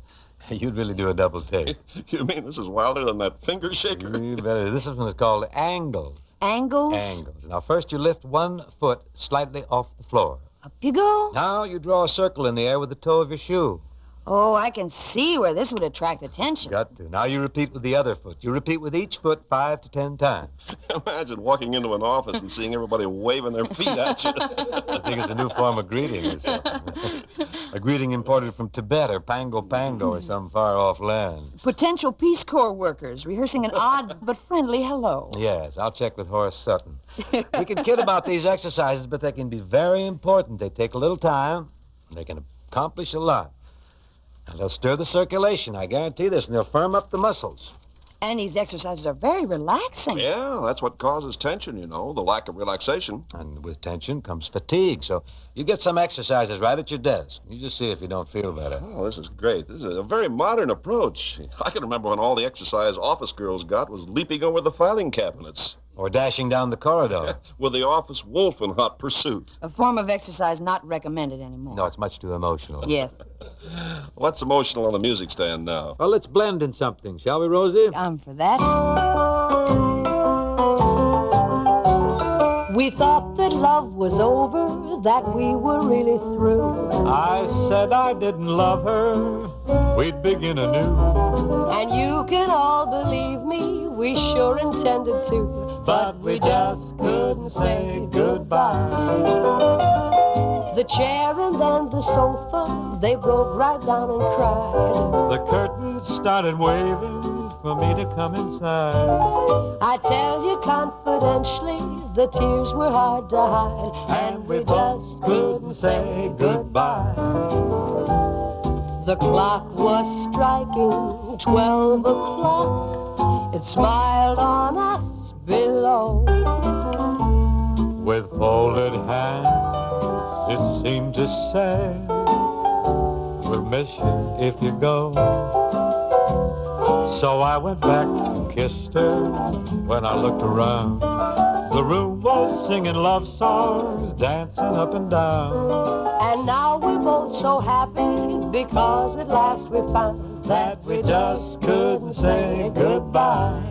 you'd really do a double take. You mean this is wilder than that finger shaker? You better. This one is called angles. Angles? Angles. Now, first you lift one foot slightly off the floor. Up you go. Now you draw a circle in the air with the toe of your shoe. Oh, I can see where this would attract attention. Got to. Now you repeat with the other foot. You repeat with each foot 5 to 10 times. Imagine walking into an office and seeing everybody waving their feet at you. I think it's a new form of greeting or something. A greeting imported from Tibet or Pango Pango or some far-off land. Potential Peace Corps workers rehearsing an odd but friendly hello. Yes, I'll check with Horace Sutton. We can kid about these exercises, but they can be very important. They take a little time, and they can accomplish a lot. And they'll stir the circulation, I guarantee this, and they'll firm up the muscles. And these exercises are very relaxing. Yeah, that's what causes tension, you know, the lack of relaxation. And with tension comes fatigue, so you get some exercises right at your desk. You just see if you don't feel better. Oh, this is great. This is a very modern approach. I can remember when all the exercise office girls got was leaping over the filing cabinets. Or dashing down the corridor. With the office wolf in hot pursuit. A form of exercise not recommended anymore. No, it's much too emotional. Yes. What's emotional on the music stand now? Well, let's blend in something, shall we, Rosie? I'm for that. We thought that love was over, that we were really through. I said I didn't love her, we'd begin anew. And you can all believe me, we sure intended to. But we just couldn't say goodbye. The chair and then the sofa, they broke right down and cried. The curtains started waving for me to come inside. I tell you confidentially, the tears were hard to hide. And we just couldn't say goodbye. The clock was striking 12 o'clock. It smiled on us below. With folded hands, it seemed to say, we'll miss you if you go. So I went back and kissed her. When I looked around, the room was singing love songs, dancing up and down. And now we're both so happy because at last we found that we just couldn't say goodbye.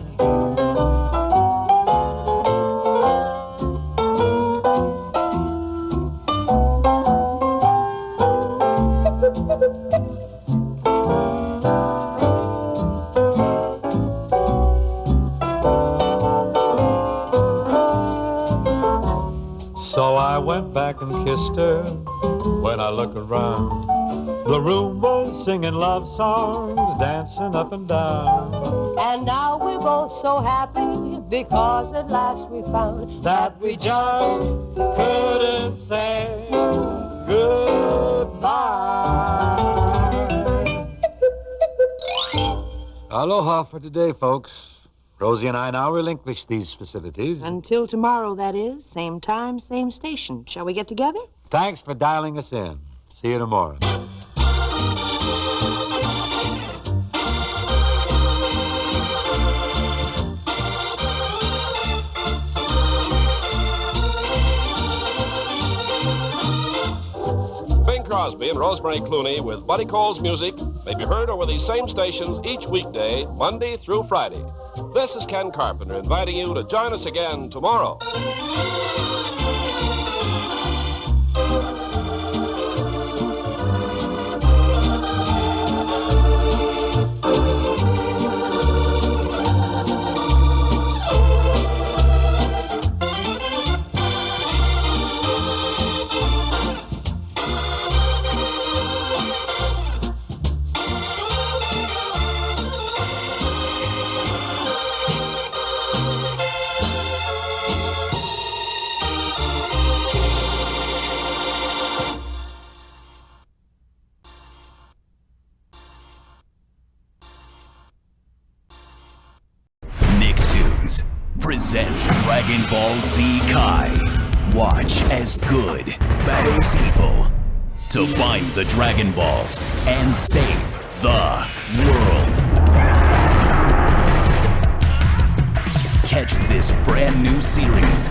So I went back and kissed her. When I look around, the room was singing love songs, dancing up and down. And now we're both so happy because at last we found that we just couldn't say goodbye. Aloha for today, folks. Rosie and I now relinquish these festivities. Until tomorrow, that is. Same time, same station. Shall we get together? Thanks for dialing us in. See you tomorrow. Bing Crosby and Rosemary Clooney with Buddy Cole's music may be heard over these same stations each weekday, Monday through Friday. This is Ken Carpenter inviting you to join us again tomorrow. presents Dragon Ball Z Kai. Watch as good battles evil to find the Dragon Balls and save the world. Catch this brand new series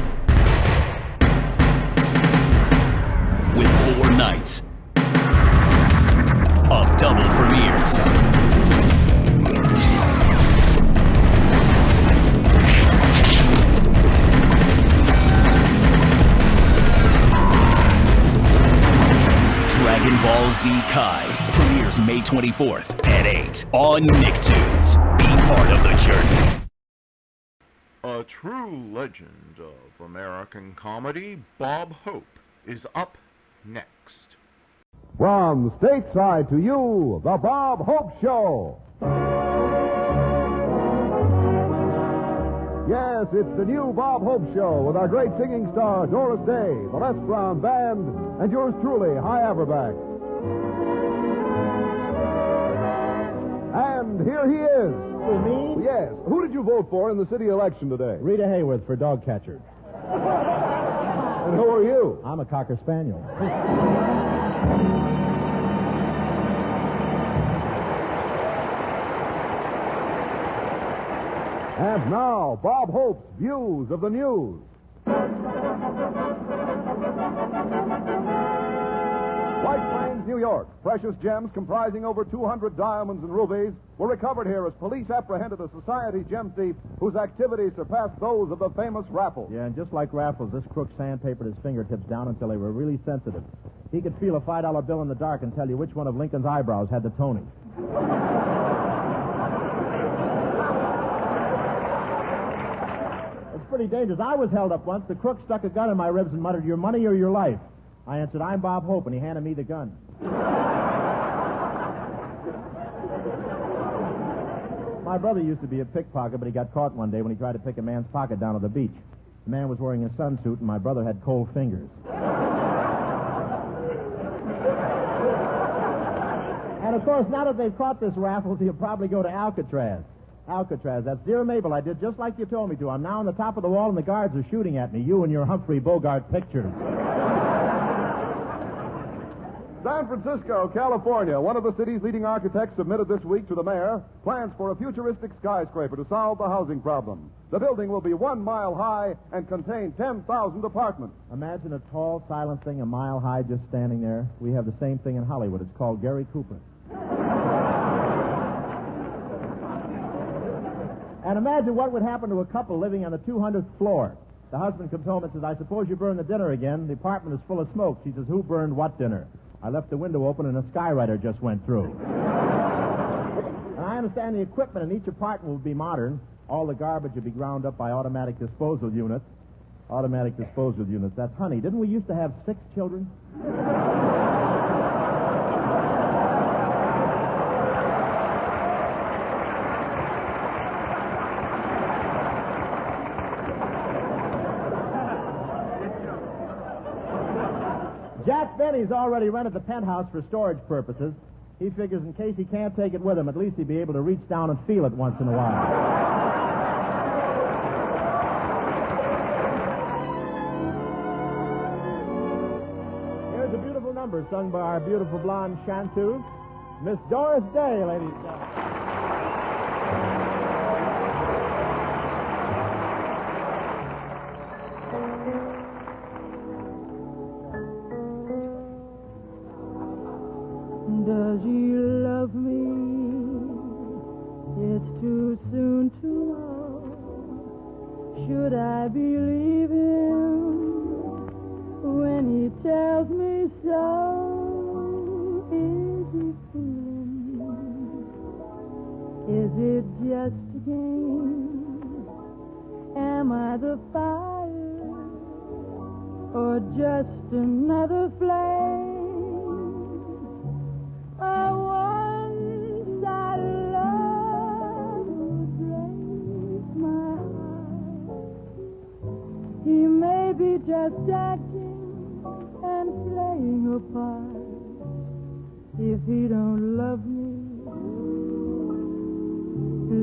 with 4 nights of double premieres. Dragon Ball Z Kai premieres May 24th at 8 on Nicktoons. Be part of the journey. A true legend of American comedy, Bob Hope, is up next. From stateside to you, The Bob Hope Show. Yes, it's the new Bob Hope Show with our great singing star, Doris Day, the Les Brown Band, and yours truly, High Averback. And here he is. For me? Yes. Who did you vote for in the city election today? Rita Hayworth for dog catcher. And who are you? I'm a Cocker Spaniel. And now, Bob Hope's Views of the News. White Plains, New York. Precious gems comprising over 200 diamonds and rubies were recovered here as police apprehended a society gem thief whose activities surpassed those of the famous Raffles. Yeah, and just like Raffles, this crook sandpapered his fingertips down until they were really sensitive. He could feel a $5 bill in the dark and tell you which one of Lincoln's eyebrows had the Tony. Pretty dangerous. I was held up once. The crook stuck a gun in my ribs and muttered, "Your money or your life?" I answered, "I'm Bob Hope," and he handed me the gun. My brother used to be a pickpocket, but he got caught one day when he tried to pick a man's pocket down at the beach. The man was wearing a sunsuit, and my brother had cold fingers. And, of course, now that they've caught this Raffles, he'll probably go to Alcatraz. Alcatraz. That's Dear Mabel. I did just like you told me to. I'm now on the top of the wall, and the guards are shooting at me. You and your Humphrey Bogart pictures. San Francisco, California. One of the city's leading architects submitted this week to the mayor plans for a futuristic skyscraper to solve the housing problem. The building will be 1 mile high and contain 10,000 apartments. Imagine a tall, silent thing a mile high just standing there. We have the same thing in Hollywood. It's called Gary Cooper. And imagine what would happen to a couple living on the 200th floor. The husband comes home and says, "I suppose you burned the dinner again. The apartment is full of smoke." She says, "Who burned what dinner?" "I left the window open and a skywriter just went through." And I understand the equipment in each apartment will be modern. All the garbage will be ground up by automatic disposal units. Automatic disposal units. That's honey. Didn't we used to have 6 children? Jack Benny's already rented the penthouse for storage purposes. He figures in case he can't take it with him, at least he'll be able to reach down and feel it once in a while. Here's a beautiful number sung by our beautiful blonde chanteuse, Miss Doris Day, ladies and gentlemen. Does he love me? It's too soon to know. Should I believe him when he tells me so? Is he fooling? Is it just a game? Am I the fire or just another flame? A one-sided love would break my heart. He may be just acting and playing a part. If he don't love me,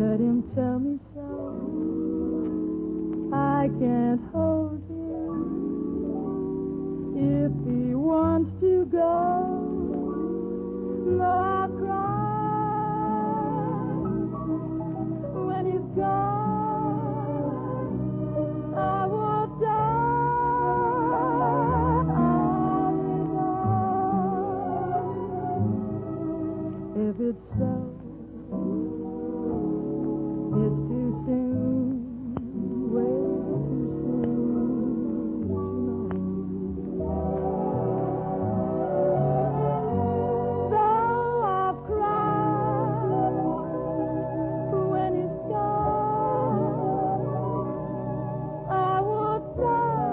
let him tell me so. I can't hold him. If he wants to go, no, I'll cry when he's gone. I will die. I'll live on. If it's so, it's too soon. Way too soon. Though I've cried when he's gone, I would die.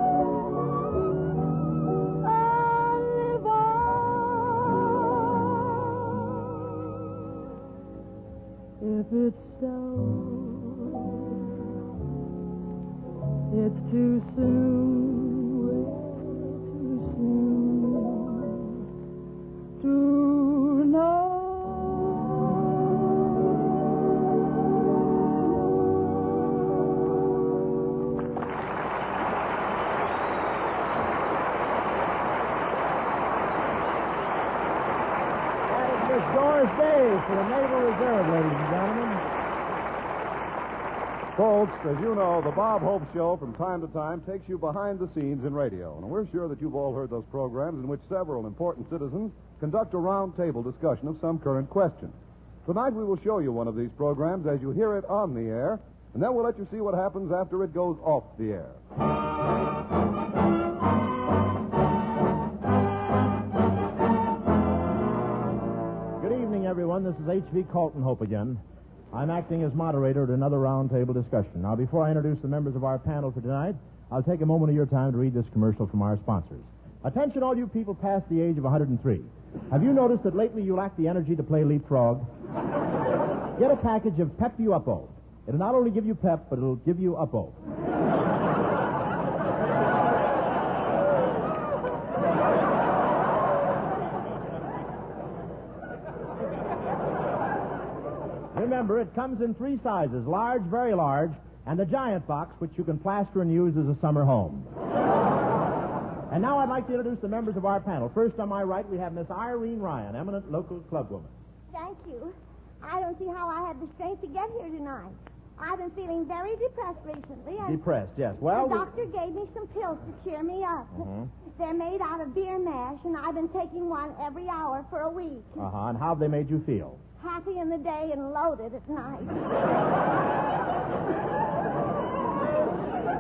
I'll live on. If it's so, it's too soon, way too soon to know. That is Miss Doris Day for the Naval Reserve, ladies and gentlemen. Folks, as you know, the Bob Hope Show from time to time takes you behind the scenes in radio. And we're sure that you've all heard those programs in which several important citizens conduct a round-table discussion of some current question. Tonight we will show you one of these programs as you hear it on the air, and then we'll let you see what happens after it goes off the air. Good evening, everyone. This is H.V. Colton Hope again. I'm acting as moderator at another roundtable discussion. Now, before I introduce the members of our panel for tonight, I'll take a moment of your time to read this commercial from our sponsors. Attention, all you people past the age of 103. Have you noticed that lately you lack the energy to play leapfrog? Get a package of Pep You Uppo. It'll not only give you pep, but it'll give you Uppo. Remember, it comes in 3 sizes, large, very large, and the giant box, which you can plaster and use as a summer home. And now I'd like to introduce the members of our panel. First, on my right, we have Miss Irene Ryan, eminent local clubwoman. Thank you. I don't see how I had the strength to get here tonight. I've been feeling very depressed recently. And Depressed, yes. Well, the doctor gave me some pills to cheer me up. They're made out of beer mash, and I've been taking one every hour for a week. And how have they made you feel? Happy in the day and loaded at night.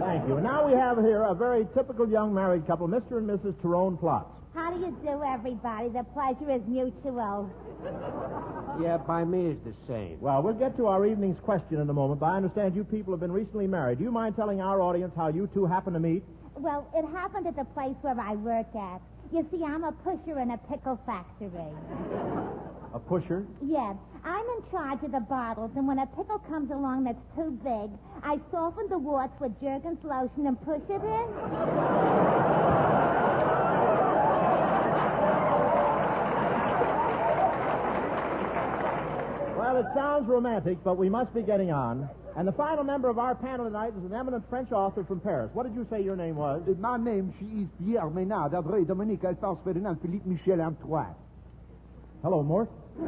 Thank you. And now we have here a very typical young married couple, Mr. and Mrs. Tyrone Plotz. How do you do, everybody? The pleasure is mutual. Yeah, by me is the same. Well, we'll get to our evening's question in a moment, but I understand you people have been recently married. Do you mind telling our audience how you two happened to meet? Well, it happened at the place where I work at. You see, I'm a pusher in a pickle factory. A pusher? Yes. I'm in charge of the bottles, and when a pickle comes along that's too big, I soften the warts with Jergens lotion and push it in. Well, it sounds romantic, but we must be getting on. And the final member of our panel tonight is an eminent French author from Paris. What did you say your name was? My name, she is Pierre Ménard, André Dominique Alphonse Ferdinand Philippe Michel Antoine. Hello, Mort. I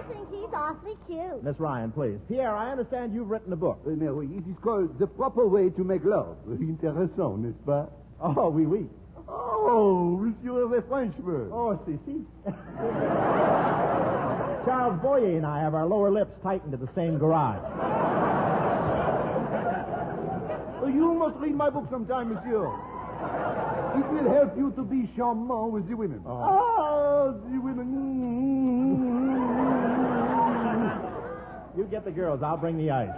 think he's awfully cute. Miss Ryan, please. Pierre, I understand you've written a book. Mais oui, it is called The Proper Way to Make Love. Intéressant, n'est-ce pas? Oh, oui, oui. Oh, monsieur the Frenchman. Oh, si. Charles Boyer and I have our lower lips tightened at the same garage. You must read my book sometime, monsieur. It will help you to be charmant with the women. The women. You get the girls. I'll bring the ice.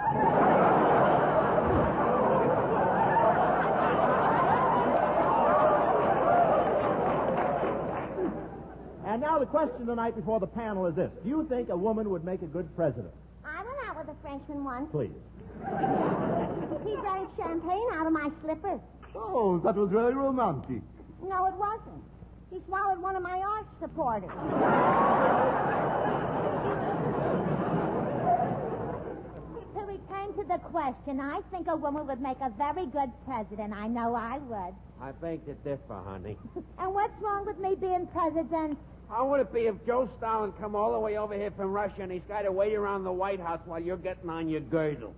And now the question tonight before the panel is this. Do you think a woman would make a good president? I went out with a Frenchman once. Please. He drank champagne out of my slippers. Oh, that was very romantic. No, it wasn't. He swallowed one of my arch supporters. Till we came to answer the question. I think a woman would make a very good president. I know I would. I beg to differ, honey. And what's wrong with me being president? How would it be if Joe Stalin come all the way over here from Russia and he's got to wait around the White House while you're getting on your girdle?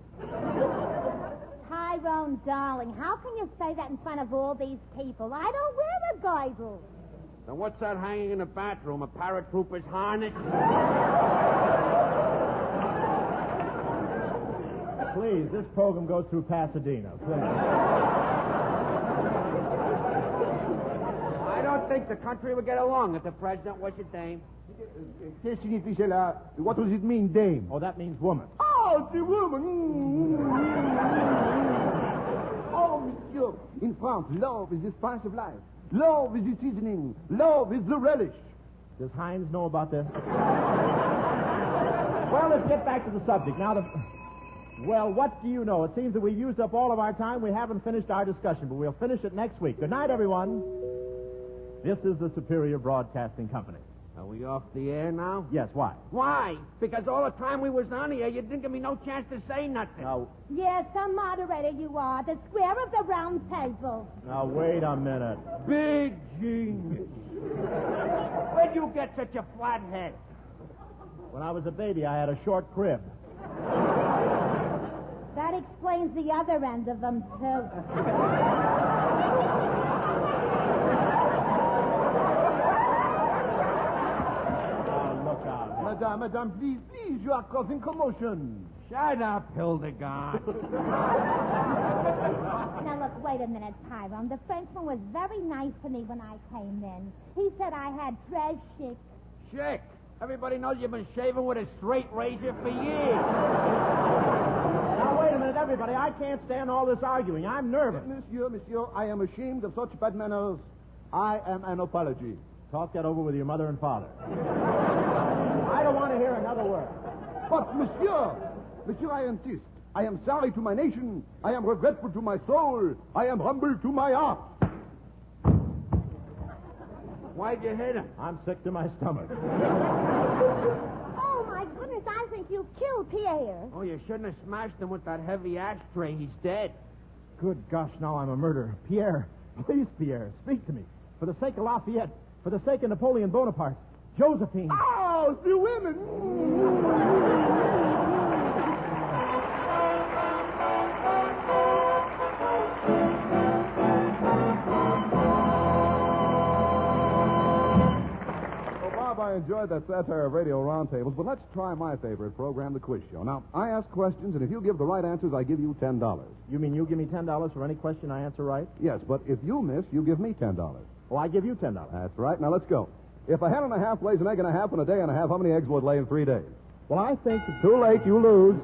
Tyrone, darling, how can you say that in front of all these people? I don't wear a girdle. Then what's that hanging in the bathroom? A paratrooper's harness? Please, this program goes through Pasadena. Please. I don't think the country would get along if the president was a dame. Qu'est-ce qui signifie cela? What does it mean, dame? Oh, that means woman. Oh, the woman. Oh, monsieur. In France, love is the spice of life. Love is the seasoning. Love is the relish. Does Hines know about this? Well, let's get back to the subject. Now, well, what do you know? It seems that we've used up all of our time. We haven't finished our discussion, but we'll finish it next week. Good night, everyone. This is the Superior Broadcasting Company. Are we off the air now? Yes, why? Why? Because all the time we was on here, you didn't give me no chance to say nothing. Now, Yes, some moderator you are. The square of the round table. now, wait a minute. Big genius. Where'd you get such a flat head? When I was a baby, I had a short crib. That explains the other end of them, too. Madame, please, you are causing commotion. Shut up, Hildegard. Now, look, wait a minute, Tyrone. The Frenchman was very nice to me when I came in. He said I had très chic. Chick. Everybody knows you've been shaving with a straight razor for years. Now, wait a minute, everybody. I can't stand all this arguing. I'm nervous. Monsieur, I am ashamed of such bad manners. I am an apology. Talk that over with your mother and father. I don't want to hear another word. But, monsieur, I insist. I am sorry to my nation. I am regretful to my soul. I am humble to my heart. Why'd you hit him? I'm sick to my stomach. Oh, my goodness, I think you killed Pierre. Oh, you shouldn't have smashed him with that heavy ashtray. He's dead. Good gosh, now I'm a murderer. Pierre, please, Pierre, speak to me. For the sake of Lafayette, for the sake of Napoleon Bonaparte, Josephine. Oh, the women! Bob, I enjoyed that satire of radio roundtables, but let's try my favorite program, the quiz show. Now, I ask questions, and if you give the right answers, I give you $10. You mean you give me $10 for any question I answer right? Yes, but if you miss, you give me $10. Oh, I give you $10. That's right. Now, let's go. If a hen and a half lays an egg and a half in a day and a half, how many eggs will it lay in 3 days? Well, I think... Too late, you lose.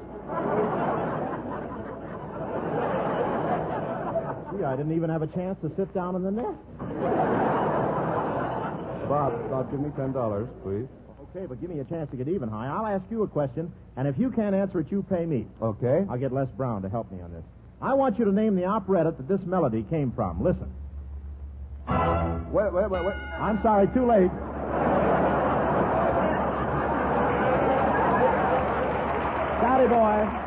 Gee, I didn't even have a chance to sit down in the nest. Bob, give me $10, please. Okay, but give me a chance to get even high. I'll ask you a question, and if you can't answer it, you pay me. Okay. I'll get Les Brown to help me on this. I want you to name the operetta that this melody came from. Listen. Wait. I'm sorry, too late. Howdy, boy.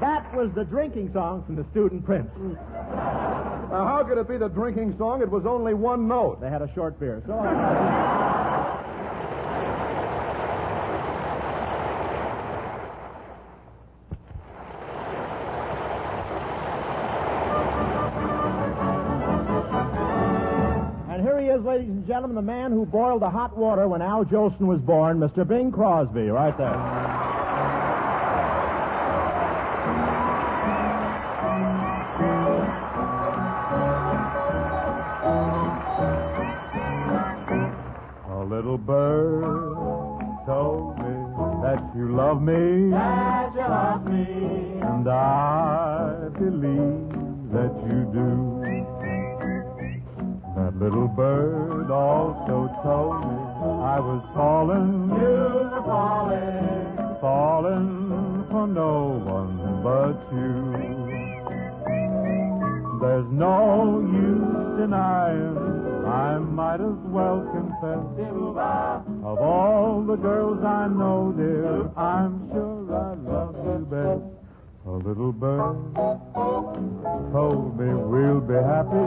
That was the drinking song from the Student Prince. Now, how could it be the drinking song? It was only one note. They had a short beer. So And here he is, ladies and gentlemen, the man who boiled the hot water when Al Jolson was born, Mr. Bing Crosby, right there. Little bird told me that you love me. That you love me. And I believe that you do. That little bird also told me I was falling. You were falling. Falling for no one but you. There's no use denying I might as well confess, of all the girls I know, dear, I'm sure I love you best. A little bird told me we'll be happy,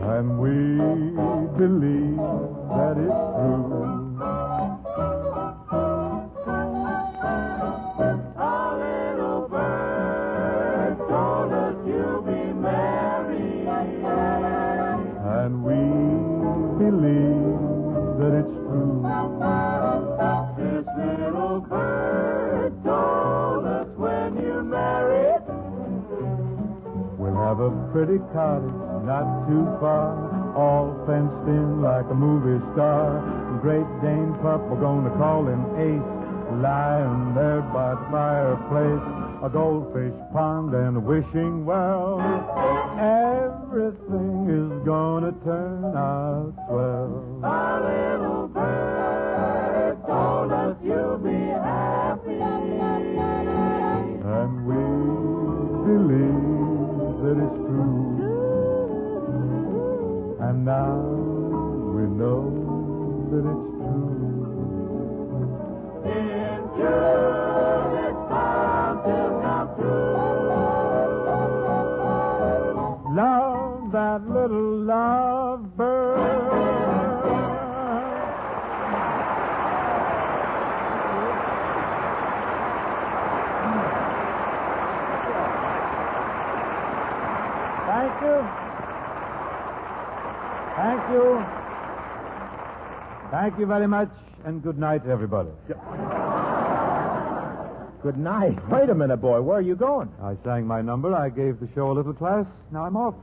and we believe that it's true. And we believe that it's true. This little bird told us when you're married, we'll have a pretty cottage not too far, all fenced in like a movie star. Great Dane pup, we're gonna call him Ace, lying there by the fireplace, a goldfish pond and a wishing well. Everything is gonna turn out swell. A little bird told us you'll be happy, and we believe that it's true. And now we know that it's true. In June it's bound to come true. Love that little lovebird. Thank you. Thank you. Thank you very much, and good night, everybody. Good night. Wait a minute, boy. Where are you going? I sang my number. I gave the show a little class. Now I'm off.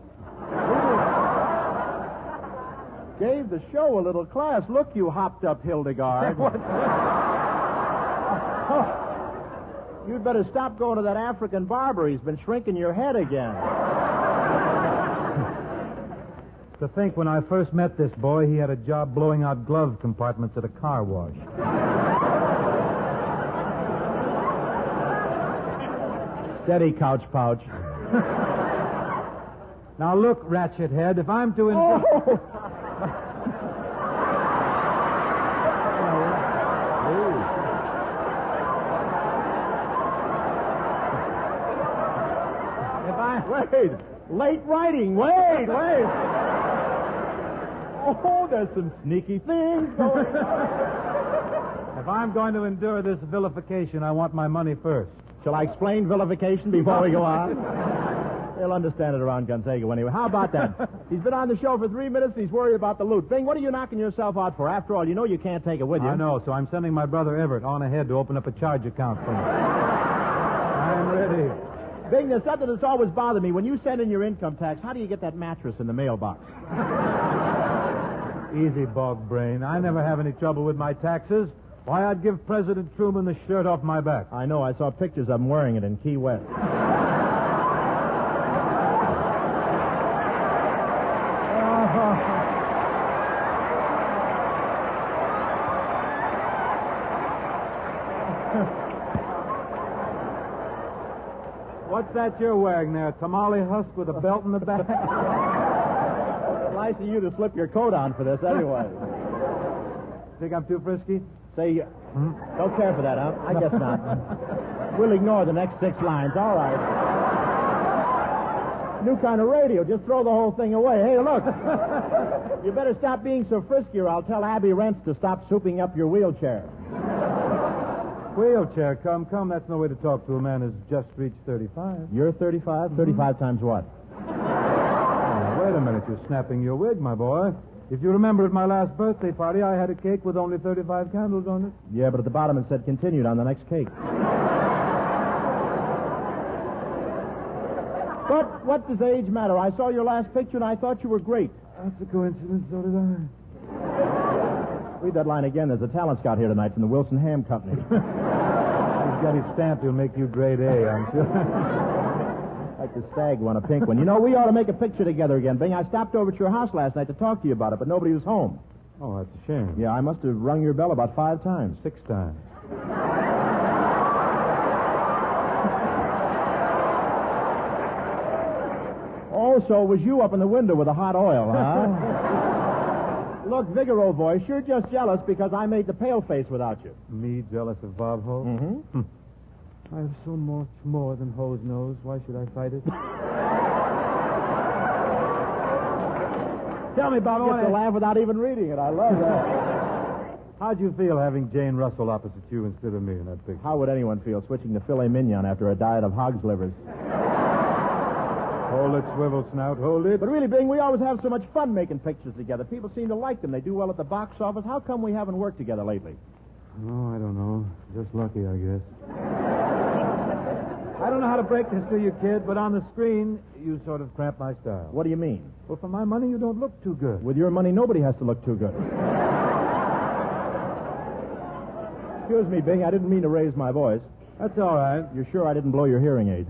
Gave the show a little class. Look, you hopped up Hildegard. You'd better stop going to that African barber. He's been shrinking your head again. To think when I first met this boy, he had a job blowing out glove compartments at a car wash. Steady, couch pouch. Now look, ratchet head, if I'm to... Wait. Late writing. Wait. Oh, there's some sneaky things going on. If I'm going to endure this vilification, I want my money first. Shall I explain vilification before we go on? They'll understand it around Gonzaga anyway. How about that? He's been on the show for 3 minutes and he's worried about the loot. Bing, what are you knocking yourself out for? After all, you know you can't take it with you. I know, so I'm sending my brother Everett on ahead to open up a charge account for me. I'm ready. Bing, there's something that's always bothered me. When you send in your income tax, how do you get that mattress in the mailbox? Easy, bog brain. I never have any trouble with my taxes. Why, I'd give President Truman the shirt off my back. I know. I saw pictures of him wearing it in Key West. What's that you're wearing there? Tamale husk with a belt in the back? It's nice of you to slip your coat on for this anyway. Think I'm too frisky? Say, don't care for that, huh? I guess not. We'll ignore the next 6 lines. All right. New kind of radio. Just throw the whole thing away. Hey, look. You better stop being so frisky or I'll tell Abby Rents to stop souping up your wheelchair. Wheelchair, come. That's no way to talk to a man who's just reached 35. You're 35? 35 times what? Oh, wait a minute. You're snapping your wig, my boy. If you remember at my last birthday party, I had a cake with only 35 candles on it. Yeah, but at the bottom it said continued on the next cake. But what does age matter? I saw your last picture and I thought you were great. That's a coincidence, so did I. Read that line again. There's a talent scout here tonight from the Wilson Ham Company. He's got his stamp. He'll make you grade A, I'm sure. Like the stag won a pink one. You know, we ought to make a picture together again, Bing. I stopped over at your house last night to talk to you about it, but nobody was home. Oh, that's a shame. Yeah, I must have rung your bell about 5 times. 6 times. Oh, Oh, so it was you up in the window with the hot oil, huh? Look, Vigor, old boy, you're just jealous because I made the pale face without you. Me jealous of Bob Hope? Mm-hmm. I have so much more than Ho's nose. Why should I fight it? Tell me, Bob, You get to laugh without even reading it. I love that. How'd you feel having Jane Russell opposite you instead of me in that picture? How would anyone feel switching to filet mignon after a diet of hog's livers? Hold it, swivel snout, hold it. But really, Bing, we always have so much fun making pictures together. People seem to like them. They do well at the box office. How come we haven't worked together lately? Oh, I don't know. Just lucky, I guess. I don't know how to break this to you, kid, but on the screen, you sort of cramp my style. What do you mean? Well, for my money, you don't look too good. With your money, nobody has to look too good. Excuse me, Bing. I didn't mean to raise my voice. That's all right. You're sure I didn't blow your hearing aid?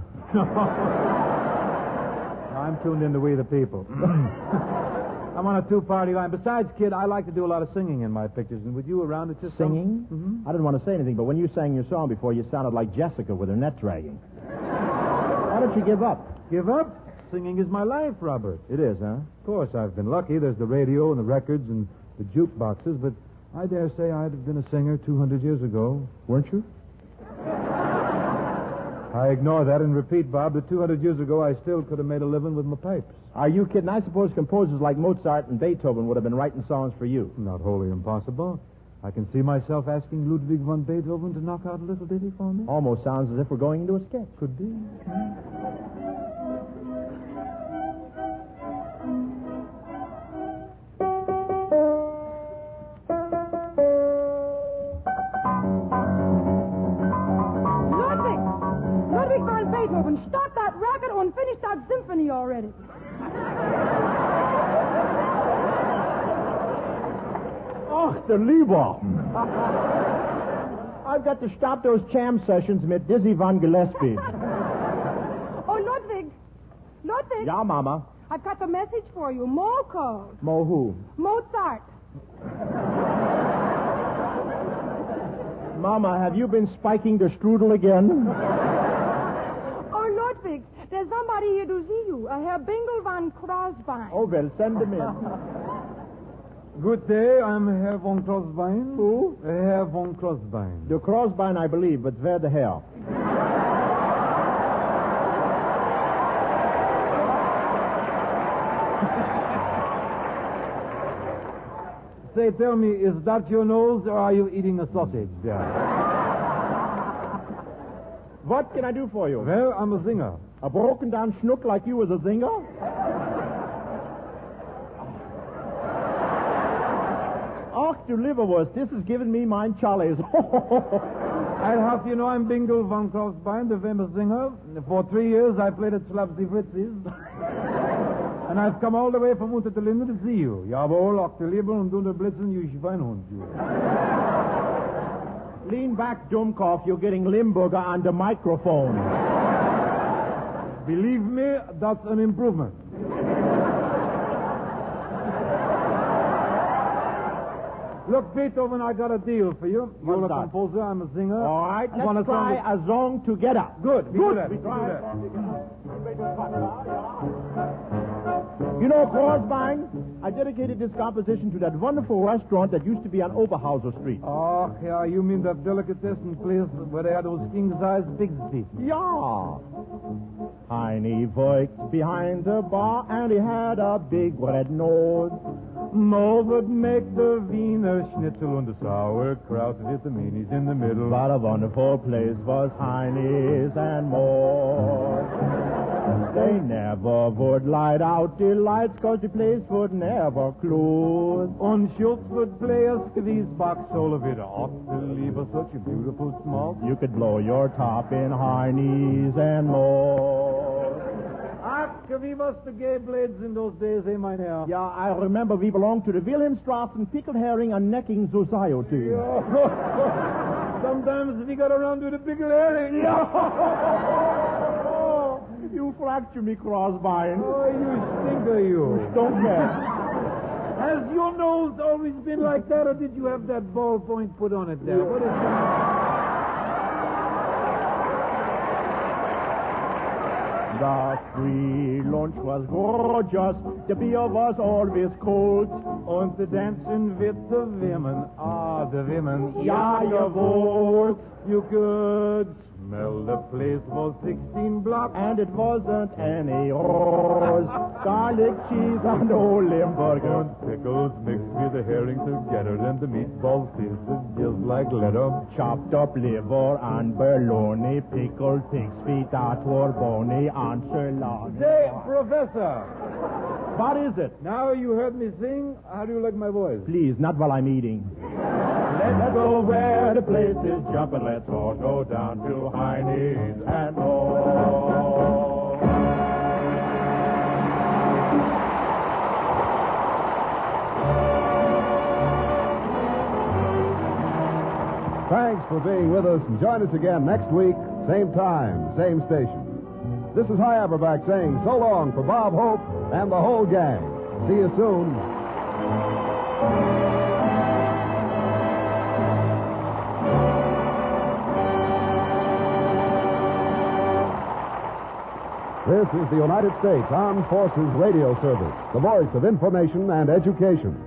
I'm tuned in to We the People. I'm on a two-party line. Besides, kid, I like to do a lot of singing in my pictures. And with you around, it's just Singing? Mm-hmm. I didn't want to say anything, but when you sang your song before, you sounded like Jessica with her net dragging. Why don't you give up? Give up? Singing is my life, Robert. It is, huh? Of course, I've been lucky. There's the radio and the records and the jukeboxes, but I dare say I'd have been a singer 200 years ago. Weren't you? I ignore that and repeat, Bob, that 200 years ago I still could have made a living with my pipes. Are you kidding? I suppose composers like Mozart and Beethoven would have been writing songs for you. Not wholly impossible. I can see myself asking Ludwig von Beethoven to knock out a little ditty for me. Almost sounds as if we're going into a sketch. Could be. Ludwig von Beethoven, stop that racket and finish that symphony already. Ach, der Lieber. I've got to stop those jam sessions mit Dizzy von Gillespie. Oh, Ludwig. Ludwig. Ja, Mama. I've got the message for you. Mo called. Mo who? Mozart. Mama, have you been spiking the strudel again? Oh, Ludwig, there's somebody here to see you. Herr Bingle von Crosby. Oh, well, send him in. Good day, I'm Herr von Crosby. Who? Herr von Crosby. The Crosby, I believe, but where the hell? Say, tell me, is that your nose or are you eating a sausage? What can I do for you? Well, I'm a singer. A broken down schnook like you is a singer? Ach, du Liverwurst, this is giving me mine Charlie's. I'll have you know I'm Bingle von Crosby, the famous singer. For 3 years I played at Slapsy Fritzies. And I've come all the way from Unter der Linde to see you. Jawohl, auch der Lieber und unter Blitzen, you Schweinhund, you. Lean back, Dummkopf. You're getting Limburger on the microphone. Believe me, that's an improvement. Look, Beethoven, I got a deal for you. You're a composer, I'm a singer. All right, let's try a song together. Good. Good. We try that. You know, Crosby, I dedicated this composition to that wonderful restaurant that used to be on Oberhauser Street. Oh, yeah, you mean that delicatessen place where they had those king-size pig's teeth? Yeah. Heine worked behind the bar and he had a big red nose. Mo would make the Wiener Schnitzel and the sauerkraut with the meanies in the middle. What a wonderful place was Heine's and more. They never would light out the lights, 'cause the place would never close. And Schultz would play a squeeze box solo with Octaliebe, such a beautiful small. You could blow your top in Heine's and more. Ach, wie was the gay blades in those days, eh, mein Herr? Yeah, I remember we belonged to the Wilhelmstrassen Pickled Herring and Necking Society. Sometimes we got around to the pickled herring. You fracture me, Crosby. Oh, you stinker, you. Don't care. Has your nose always been like that, or did you have that ballpoint put on it there? What is that? The free lunch was gorgeous. The beer was always cold. Und the dancing with the women. Ah, the women. Ja, jawohl. You could smell the place was 16 blocks. And it wasn't any horse. Garlic cheese and old Limburger. Pickles mixed with the herring together. And the meatballs tasted just like leather. Chopped up liver and bologna. Pickled pig's feet that were bony and sirloin. Say, Professor. What is it? Now you heard me sing. How do you like my voice? Please, not while I'm eating. Let's go where the place is jumping. Let's all go down to Heine's and all. Thanks for being with us, and join us again next week, same time, same station. This is High Aberback saying so long for Bob Hope and the whole gang. See you soon. This is the United States Armed Forces Radio Service, the voice of information and education.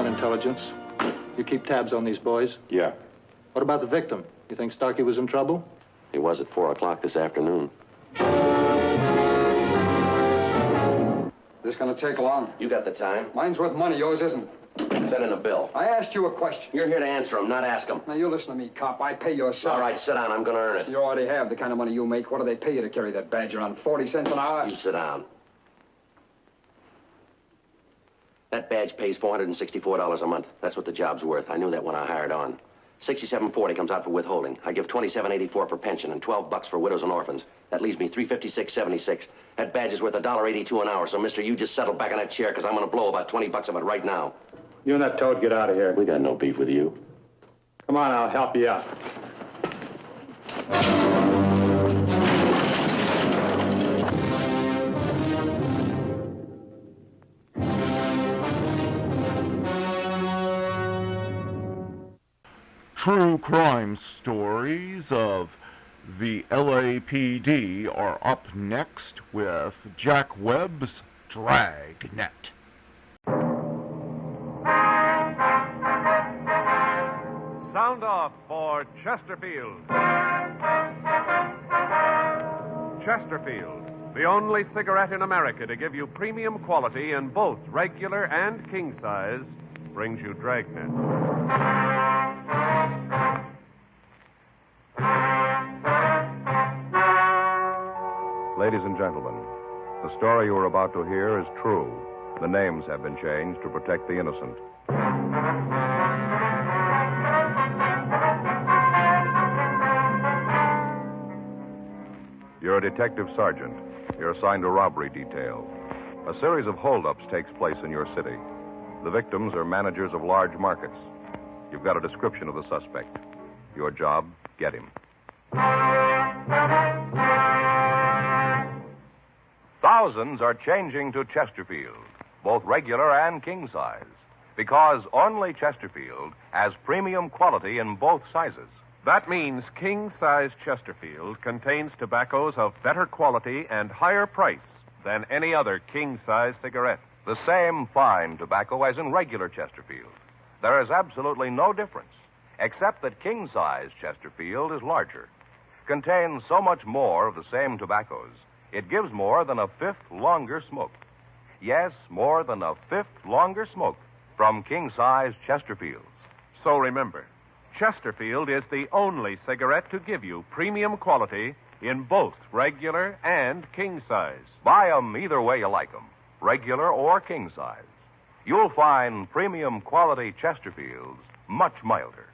Intelligence. You keep tabs on these boys? Yeah. What about the victim? You think Starkey was in trouble? He was at 4 o'clock this afternoon. This gonna take long? You got the time. Mine's worth money, yours isn't. Send in a bill. I asked you a question. You're here to answer them, not ask them. Now, you listen to me, cop. I pay your salary. All right, sit down. I'm gonna earn it. You already have the kind of money you make. What do they pay you to carry that badge around? 40 cents an hour? You sit down. That badge pays $464 a month. That's what the job's worth. I knew that when I hired on. $67.40 comes out for withholding. I give $27.84 for pension and $12 for widows and orphans. That leaves me $356.76. That badge is worth $1.82 an hour. So, mister, you just settle back in that chair, because I'm going to blow about $20 of it right now. You and that toad get out of here. We got no beef with you. Come on, I'll help you out. True crime stories of the LAPD are up next with Jack Webb's Dragnet. Sound off for Chesterfield. Chesterfield, the only cigarette in America to give you premium quality in both regular and king size, brings you Dragnet. Ladies and gentlemen, the story you are about to hear is true. The names have been changed to protect the innocent. You're a detective sergeant. You're assigned to robbery detail. A series of holdups takes place in your city. The victims are managers of large markets. You've got a description of the suspect. Your job, get him. thousands are changing to Chesterfield, both regular and king size, because only Chesterfield has premium quality in both sizes. That means king-size Chesterfield contains tobaccos of better quality and higher price than any other king-size cigarette. The same fine tobacco as in regular Chesterfield. There is absolutely no difference, except that king-size Chesterfield is larger, contains so much more of the same tobaccos, it gives more than a fifth longer smoke. Yes, more than a fifth longer smoke from king-size Chesterfields. So remember, Chesterfield is the only cigarette to give you premium quality in both regular and king size. Buy 'em either way you like 'em, regular or king size. You'll find premium quality Chesterfields much milder.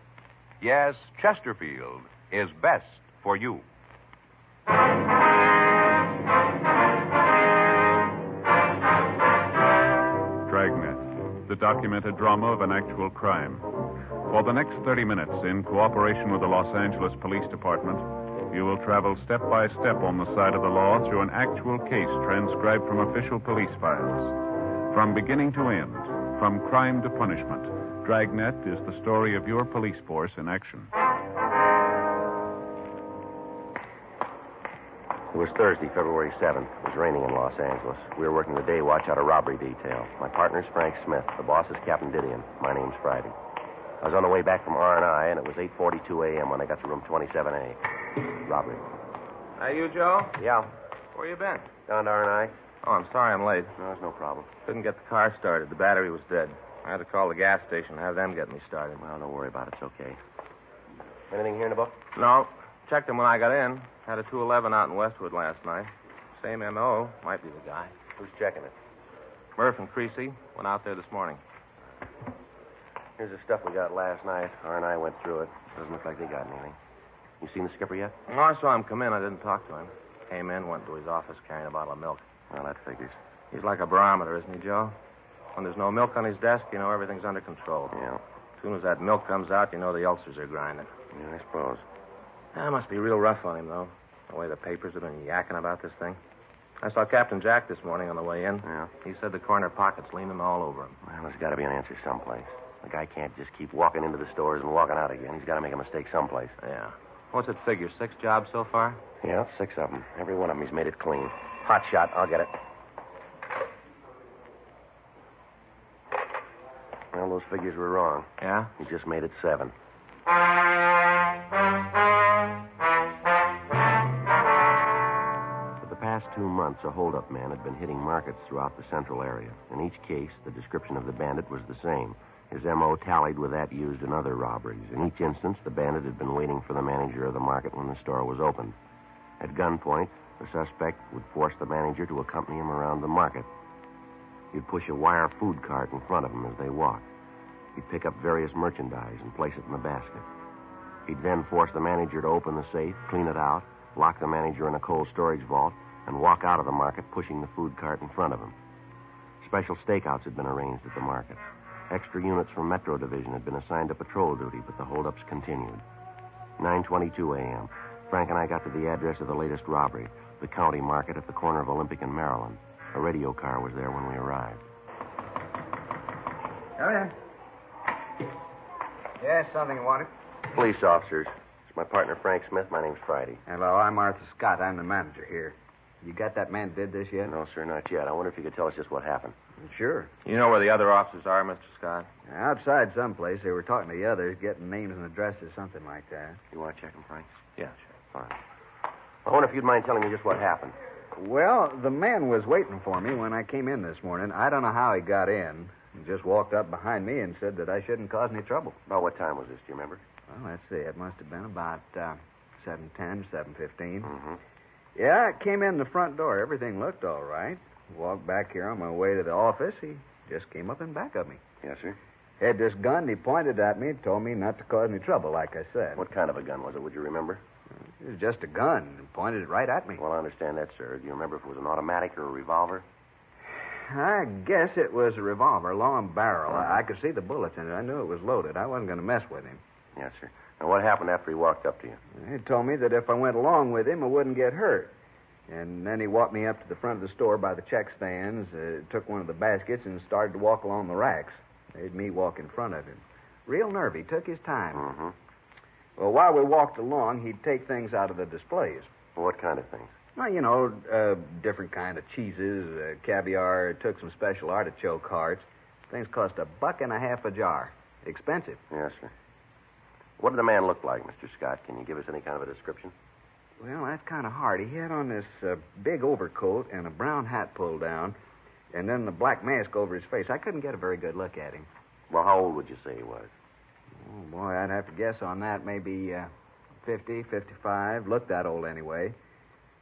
Yes, Chesterfield is best for you. Dragnet, the documented drama of an actual crime. For the next 30 minutes, in cooperation with the Los Angeles Police Department, you will travel step by step on the side of the law through an actual case transcribed from official police files. From beginning to end, from crime to punishment, Dragnet is the story of your police force in action. It was Thursday, February 7th. It was raining in Los Angeles. We were working the day watch out of robbery detail. My partner's Frank Smith. The boss is Captain Didion. My name's Friday. I was on the way back from R&I, and it was 8:42 a.m. when I got to room 27A. Robbery. Hey, you, Joe? Yeah. Where you been? Down to R&I. Oh, I'm sorry I'm late. No, it's no problem. Couldn't get the car started. The battery was dead. I had to call the gas station and have them get me started. Well, don't worry about it. It's okay. Anything here in the book? No. Checked him when I got in. Had a 211 out in Westwood last night. Same M.O. Might be the guy. Who's checking it? Murph and Creasy went out there this morning. Here's the stuff we got last night. R&I went through it. Doesn't look like they got anything. You seen the skipper yet? No, I saw him come in. I didn't talk to him. Came in, went to his office carrying a bottle of milk. Well, that figures. He's like a barometer, isn't he, Joe? When there's no milk on his desk, you know everything's under control. Yeah. As soon as that milk comes out, you know the ulcers are grinding. Yeah, I suppose. That must be real rough on him, though. The way the papers have been yakking about this thing. I saw Captain Jack this morning on the way in. Yeah. He said the corner pocket's leaning all over him. Well, there's got to be an answer someplace. The guy can't just keep walking into the stores and walking out again. He's got to make a mistake someplace. Yeah. What's it figure, 6 jobs so far? Yeah, 6 of them. Every one of them he's made it clean. Hot shot. I'll get it. Well, those figures were wrong. Yeah? He just made it 7. For the past 2 months, a holdup man had been hitting markets throughout the central area. In each case, the description of the bandit was the same. His M.O. tallied with that used in other robberies. In each instance, the bandit had been waiting for the manager of the market when the store was opened. At gunpoint, the suspect would force the manager to accompany him around the market. He'd push a wire food cart in front of him as they walked. He'd pick up various merchandise and place it in the basket. He'd then force the manager to open the safe, clean it out, lock the manager in a cold storage vault, and walk out of the market pushing the food cart in front of him. Special stakeouts had been arranged at the market. Extra units from Metro Division had been assigned to patrol duty, but the holdups continued. 9:22 a.m. Frank and I got to the address of the latest robbery, the county market at the corner of Olympic and Maryland. A radio car was there when we arrived. Come in. Yes, something you wanted? Police officers. It's my partner, Frank Smith. My name's Friday. Hello, I'm Arthur Scott. I'm the manager here. You got that man did this yet? No, sir, not yet. I wonder if you could tell us just what happened. Sure. You know where the other officers are, Mr. Scott? Outside someplace. They were talking to the others, getting names and addresses, something like that. You want to check them, Frank? Yeah, sure. Fine. I wonder if you'd mind telling me just what happened. Well, the man was waiting for me when I came in this morning. I don't know how he got in. He just walked up behind me and said that I shouldn't cause any trouble. About what time was this, do you remember? Well, let's see. It must have been about 7:10, 7:15. Mm-hmm. Yeah, I came in the front door. Everything looked all right. Walked back here on my way to the office. He just came up in back of me. Yes, sir. Had this gun. He pointed at me, told me not to cause any trouble, like I said. What kind of a gun was it, would you remember? It was just a gun. He pointed it right at me. Well, I understand that, sir. Do you remember if it was an automatic or a revolver? I guess it was a revolver, long barrel. I could see the bullets in it. I knew it was loaded. I wasn't going to mess with him. Yes, sir. Now, what happened after he walked up to you? He told me that if I went along with him, I wouldn't get hurt. And then he walked me up to the front of the store by the check stands, took one of the baskets, and started to walk along the racks. Made me walk in front of him. Real nervy. Took his time. Mm-hmm. Well, while we walked along, he'd take things out of the displays. What kind of things? Well, different kind of cheeses, caviar. Took some special artichoke hearts. Things cost $1.50 a jar. Expensive. Yes, sir. What did the man look like, Mr. Scott? Can you give us any kind of a description? Well, that's kind of hard. He had on this big overcoat and a brown hat pulled down, and then the black mask over his face. I couldn't get a very good look at him. Well, how old would you say he was? Oh, boy, I'd have to guess on that. Maybe 50, 55. Looked that old anyway.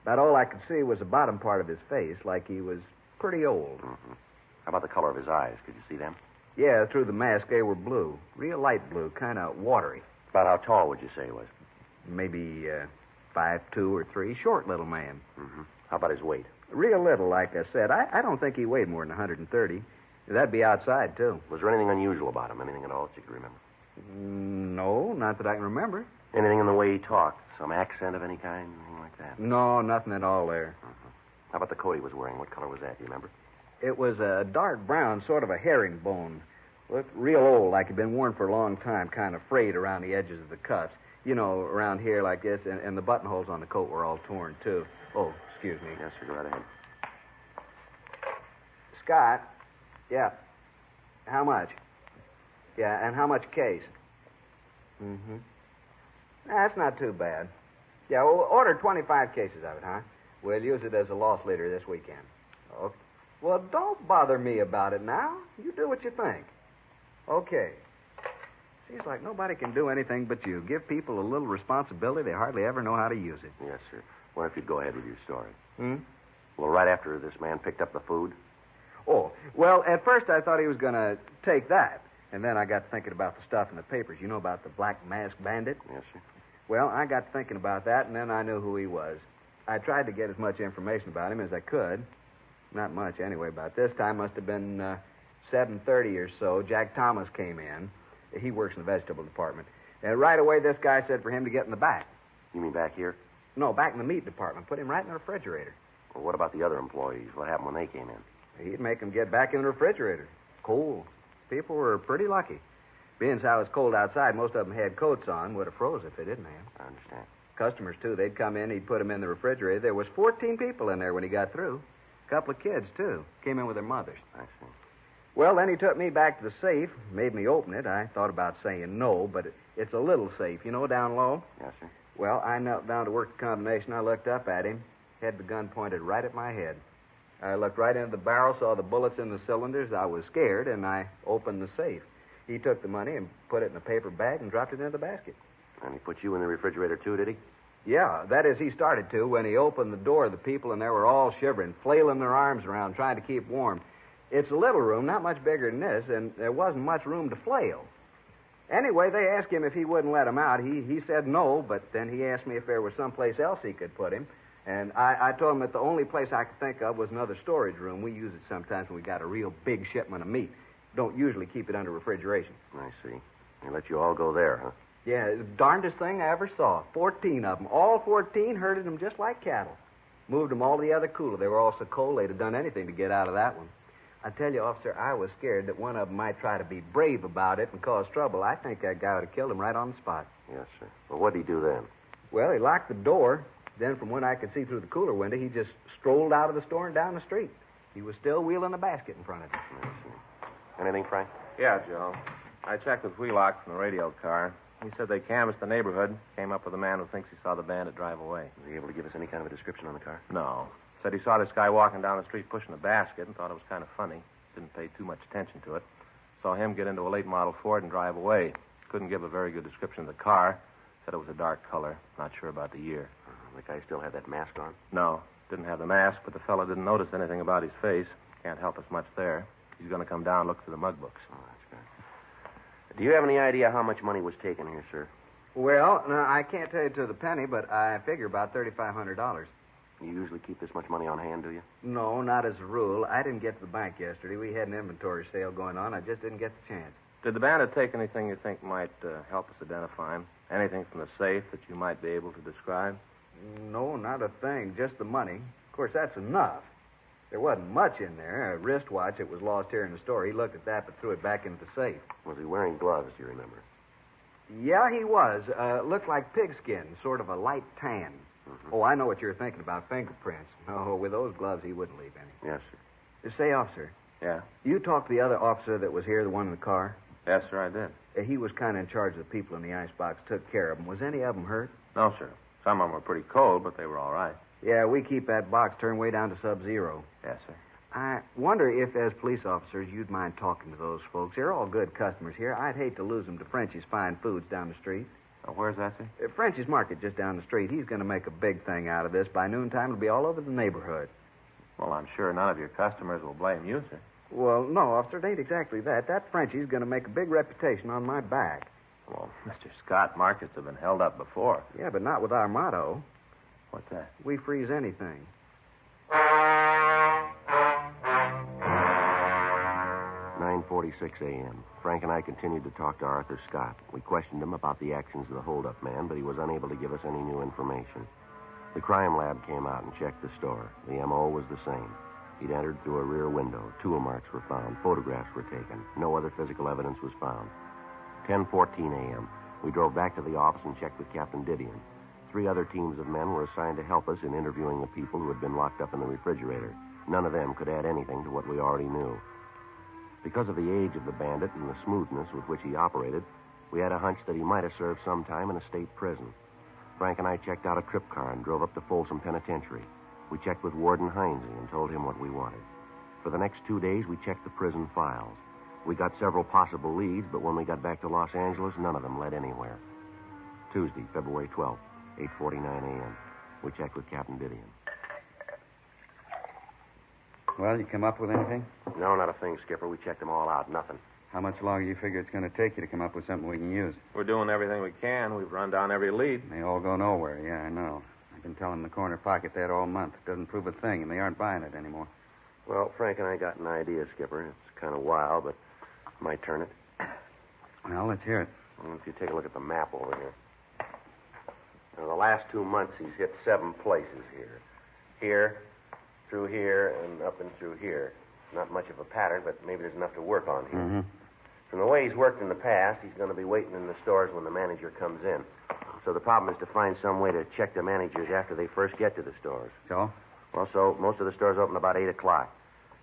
About all I could see was the bottom part of his face, like he was pretty old. Mm-hmm. How about the color of his eyes? Could you see them? Yeah, through the mask, they were blue. Real light blue, kind of watery. About how tall would you say he was? Maybe 5'2" or 3. Short little man. Mm-hmm. How about his weight? Real little, like I said. I don't think he weighed more than 130. That'd be outside, too. Was there anything unusual about him? Anything at all that you could remember? No, not that I can remember. Anything in the way he talked? Some accent of any kind? Anything like that? No, nothing at all there. Mm-hmm. How about the coat he was wearing? What color was that? Do you remember? It was a dark brown, sort of a herringbone. Looked real old, like it'd been worn for a long time, kind of frayed around the edges of the cuffs. You know, around here like this, and the buttonholes on the coat were all torn, too. Oh, excuse me. Yes, sir, go right ahead. Scott? Yeah. How much? Yeah, and how much a case? Mm-hmm. That's not too bad. Yeah, we'll order 25 cases of it, huh? We'll use it as a loss leader this weekend. Okay. Well, don't bother me about it now. You do what you think. Okay. Seems like nobody can do anything but you. Give people a little responsibility, they hardly ever know how to use it. Yes, sir. Well, if you'd go ahead with your story. Hmm? Well, right after this man picked up the food? Oh, well, at first I thought he was going to take that. And then I got thinking about the stuff in the papers. You know about the Black Mask Bandit? Yes, sir. Well, I got thinking about that, and then I knew who he was. I tried to get as much information about him as I could. Not much, anyway. About this time must have been 7:30 or so. Jack Thomas came in. He works in the vegetable department. And right away, this guy said for him to get in the back. You mean back here? No, back in the meat department. Put him right in the refrigerator. Well, what about the other employees? What happened when they came in? He'd make them get back in the refrigerator. Cold. People were pretty lucky. Being as how it was cold outside, most of them had coats on. Would have froze if they didn't have. I understand. Customers, too. They'd come in, he'd put them in the refrigerator. There was 14 people in there when he got through. A couple of kids, too. Came in with their mothers. I see. Well, then he took me back to the safe, made me open it. I thought about saying no, but it's a little safe, you know, down low. Yes, sir. Well, I knelt down to work the combination. I looked up at him, had the gun pointed right at my head. I looked right into the barrel, saw the bullets in the cylinders. I was scared, and I opened the safe. He took the money and put it in a paper bag and dropped it into the basket. And he put you in the refrigerator, too, did he? Yeah, that is, he started to. When he opened the door, the people in there were all shivering, flailing their arms around, trying to keep warm. It's a little room, not much bigger than this, and there wasn't much room to flail. Anyway, they asked him if he wouldn't let him out. He said no, but then he asked me if there was someplace else he could put him. And I told him that the only place I could think of was another storage room. We use it sometimes when we got a real big shipment of meat. Don't usually keep it under refrigeration. I see. They let you all go there, huh? Yeah, the darndest thing I ever saw. 14 of them. All 14 herded them just like cattle. Moved them all to the other cooler. They were all so cold they'd have done anything to get out of that one. I tell you, officer, I was scared that one of them might try to be brave about it and cause trouble. I think that guy would have killed him right on the spot. Yes, sir. Well, what did he do then? Well, he locked the door. Then, from what I could see through the cooler window, he just strolled out of the store and down the street. He was still wheeling a basket in front of him. I see. Anything, Frank? Yeah, Joe. I checked with Wheelock from the radio car. He said they canvassed the neighborhood, came up with a man who thinks he saw the bandit drive away. Was he able to give us any kind of a description on the car? No. Said he saw this guy walking down the street pushing a basket and thought it was kind of funny. Didn't pay too much attention to it. Saw him get into a late model Ford and drive away. Couldn't give a very good description of the car. Said it was a dark color. Not sure about the year. The guy still had that mask on? No. Didn't have the mask, but the fella didn't notice anything about his face. Can't help us much there. He's going to come down and look through the mug books. Oh, that's good. Do you have any idea how much money was taken here, sir? Well, no, I can't tell you to the penny, but I figure about $3,500. You usually keep this much money on hand, do you? No, not as a rule. I didn't get to the bank yesterday. We had an inventory sale going on. I just didn't get the chance. Did the bandit take anything you think might help us identify him? Anything from the safe that you might be able to describe? No, not a thing. Just the money. Of course, that's enough. There wasn't much in there. A wristwatch that was lost here in the store. He looked at that but threw it back into the safe. Was he wearing gloves, do you remember? Yeah, he was. Looked like pigskin, sort of a light tan. Mm-hmm. Oh, I know what you're thinking about, fingerprints. No, with those gloves, he wouldn't leave any. Yes, sir. Say, officer. Yeah? You talked to the other officer that was here, the one in the car? Yes, sir, I did. He was kind of in charge of the people in the icebox, took care of them. Was any of them hurt? No, sir. Some of them were pretty cold, but they were all right. Yeah, we keep that box turned way down to sub-zero. Yes, sir. I wonder if, as police officers, you'd mind talking to those folks. They're all good customers here. I'd hate to lose them to Frenchie's Fine Foods down the street. Where's that, sir? Frenchie's Market just down the street. He's going to make a big thing out of this. By noontime, it'll be all over the neighborhood. Well, I'm sure none of your customers will blame you, sir. Well, no, officer, it ain't exactly that. That Frenchie's going to make a big reputation on my back. Well, Mr. Scott, markets have been held up before. Yeah, but not with our motto. What's that? We freeze anything. 9:46 a.m. Frank and I continued to talk to Arthur Scott. We questioned him about the actions of the hold-up man, but he was unable to give us any new information. The crime lab came out and checked the store. The M.O. was the same. He'd entered through a rear window. Tool marks were found. Photographs were taken. No other physical evidence was found. 10:14 a.m. We drove back to the office and checked with Captain Didion. 3 other teams of men were assigned to help us in interviewing the people who had been locked up in the refrigerator. None of them could add anything to what we already knew. Because of the age of the bandit and the smoothness with which he operated, we had a hunch that he might have served some time in a state prison. Frank and I checked out a trip car and drove up to Folsom Penitentiary. We checked with Warden Heinze and told him what we wanted. For the next 2 days, we checked the prison files. We got several possible leads, but when we got back to Los Angeles, none of them led anywhere. Tuesday, February 12th, 8:49 a.m. We checked with Captain Didion. Well, you come up with anything? No, not a thing, Skipper. We checked them all out. Nothing. How much longer do you figure it's going to take you to come up with something we can use? We're doing everything we can. We've run down every lead. They all go nowhere. Yeah, I know. I've been telling the corner pocket that all month. It doesn't prove a thing, and they aren't buying it anymore. Well, Frank and I got an idea, Skipper. It's kind of wild, but might turn it. Well, let's hear it. Well, if you take a look at the map over here. Now, the last 2 months, he's hit 7 places here. Here, through here, and up and through here. Not much of a pattern, but maybe there's enough to work on here. Mm-hmm. From the way he's worked in the past, he's going to be waiting in the stores when the manager comes in. So the problem is to find some way to check the managers after they first get to the stores. So? Well, so most of the stores open about 8 o'clock.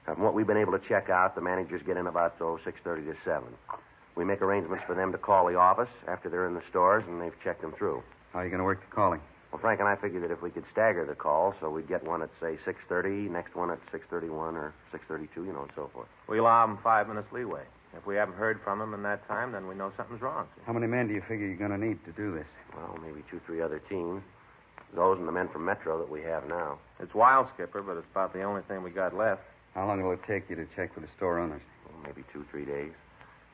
From what we've been able to check out, the managers get in about, 6:30 to 7. We make arrangements for them to call the office after they're in the stores, and they've checked them through. How are you going to work the calling? Well, Frank and I figured that if we could stagger the calls, so we'd get one at, say, 6:30, next one at 6:31 or 6:32, and so forth. We allow them 5 minutes leeway. If we haven't heard from them in that time, then we know something's wrong. See? How many men do you figure you're going to need to do this? Well, maybe 2, 3 other teams. Those and the men from Metro that we have now. It's wild, Skipper, but it's about the only thing we got left. How long will it take you to check with the store owners? Well, maybe 2, 3 days.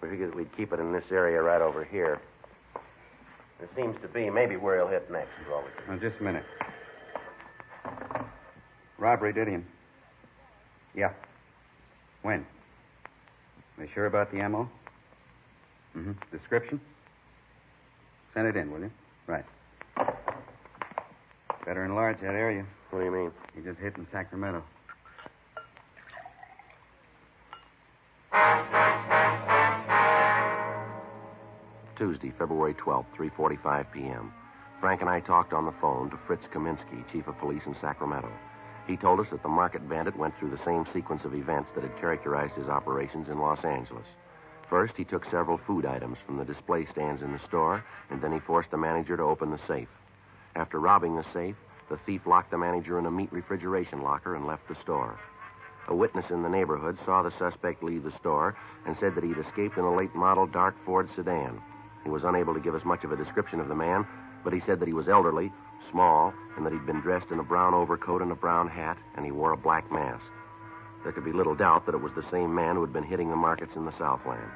We figured that we'd keep it in this area right over here. It seems to be maybe where he'll hit next. Is all we can. Now, just a minute. Robbery, Didion. Yeah. When? Are you sure about the ammo? Mm-hmm. Description? Send it in, will you? Right. Better enlarge that area. What do you mean? He just hit in Sacramento. Tuesday, February 12th, 3:45 p.m. Frank and I talked on the phone to Fritz Kaminsky, chief of police in Sacramento. He told us that the market bandit went through the same sequence of events that had characterized his operations in Los Angeles. First, he took several food items from the display stands in the store, and then he forced the manager to open the safe. After robbing the safe, the thief locked the manager in a meat refrigeration locker and left the store. A witness in the neighborhood saw the suspect leave the store and said that he'd escaped in a late-model dark Ford sedan. He was unable to give us much of a description of the man, but he said that he was elderly, small, and that he'd been dressed in a brown overcoat and a brown hat, and he wore a black mask. There could be little doubt that it was the same man who had been hitting the markets in the Southland.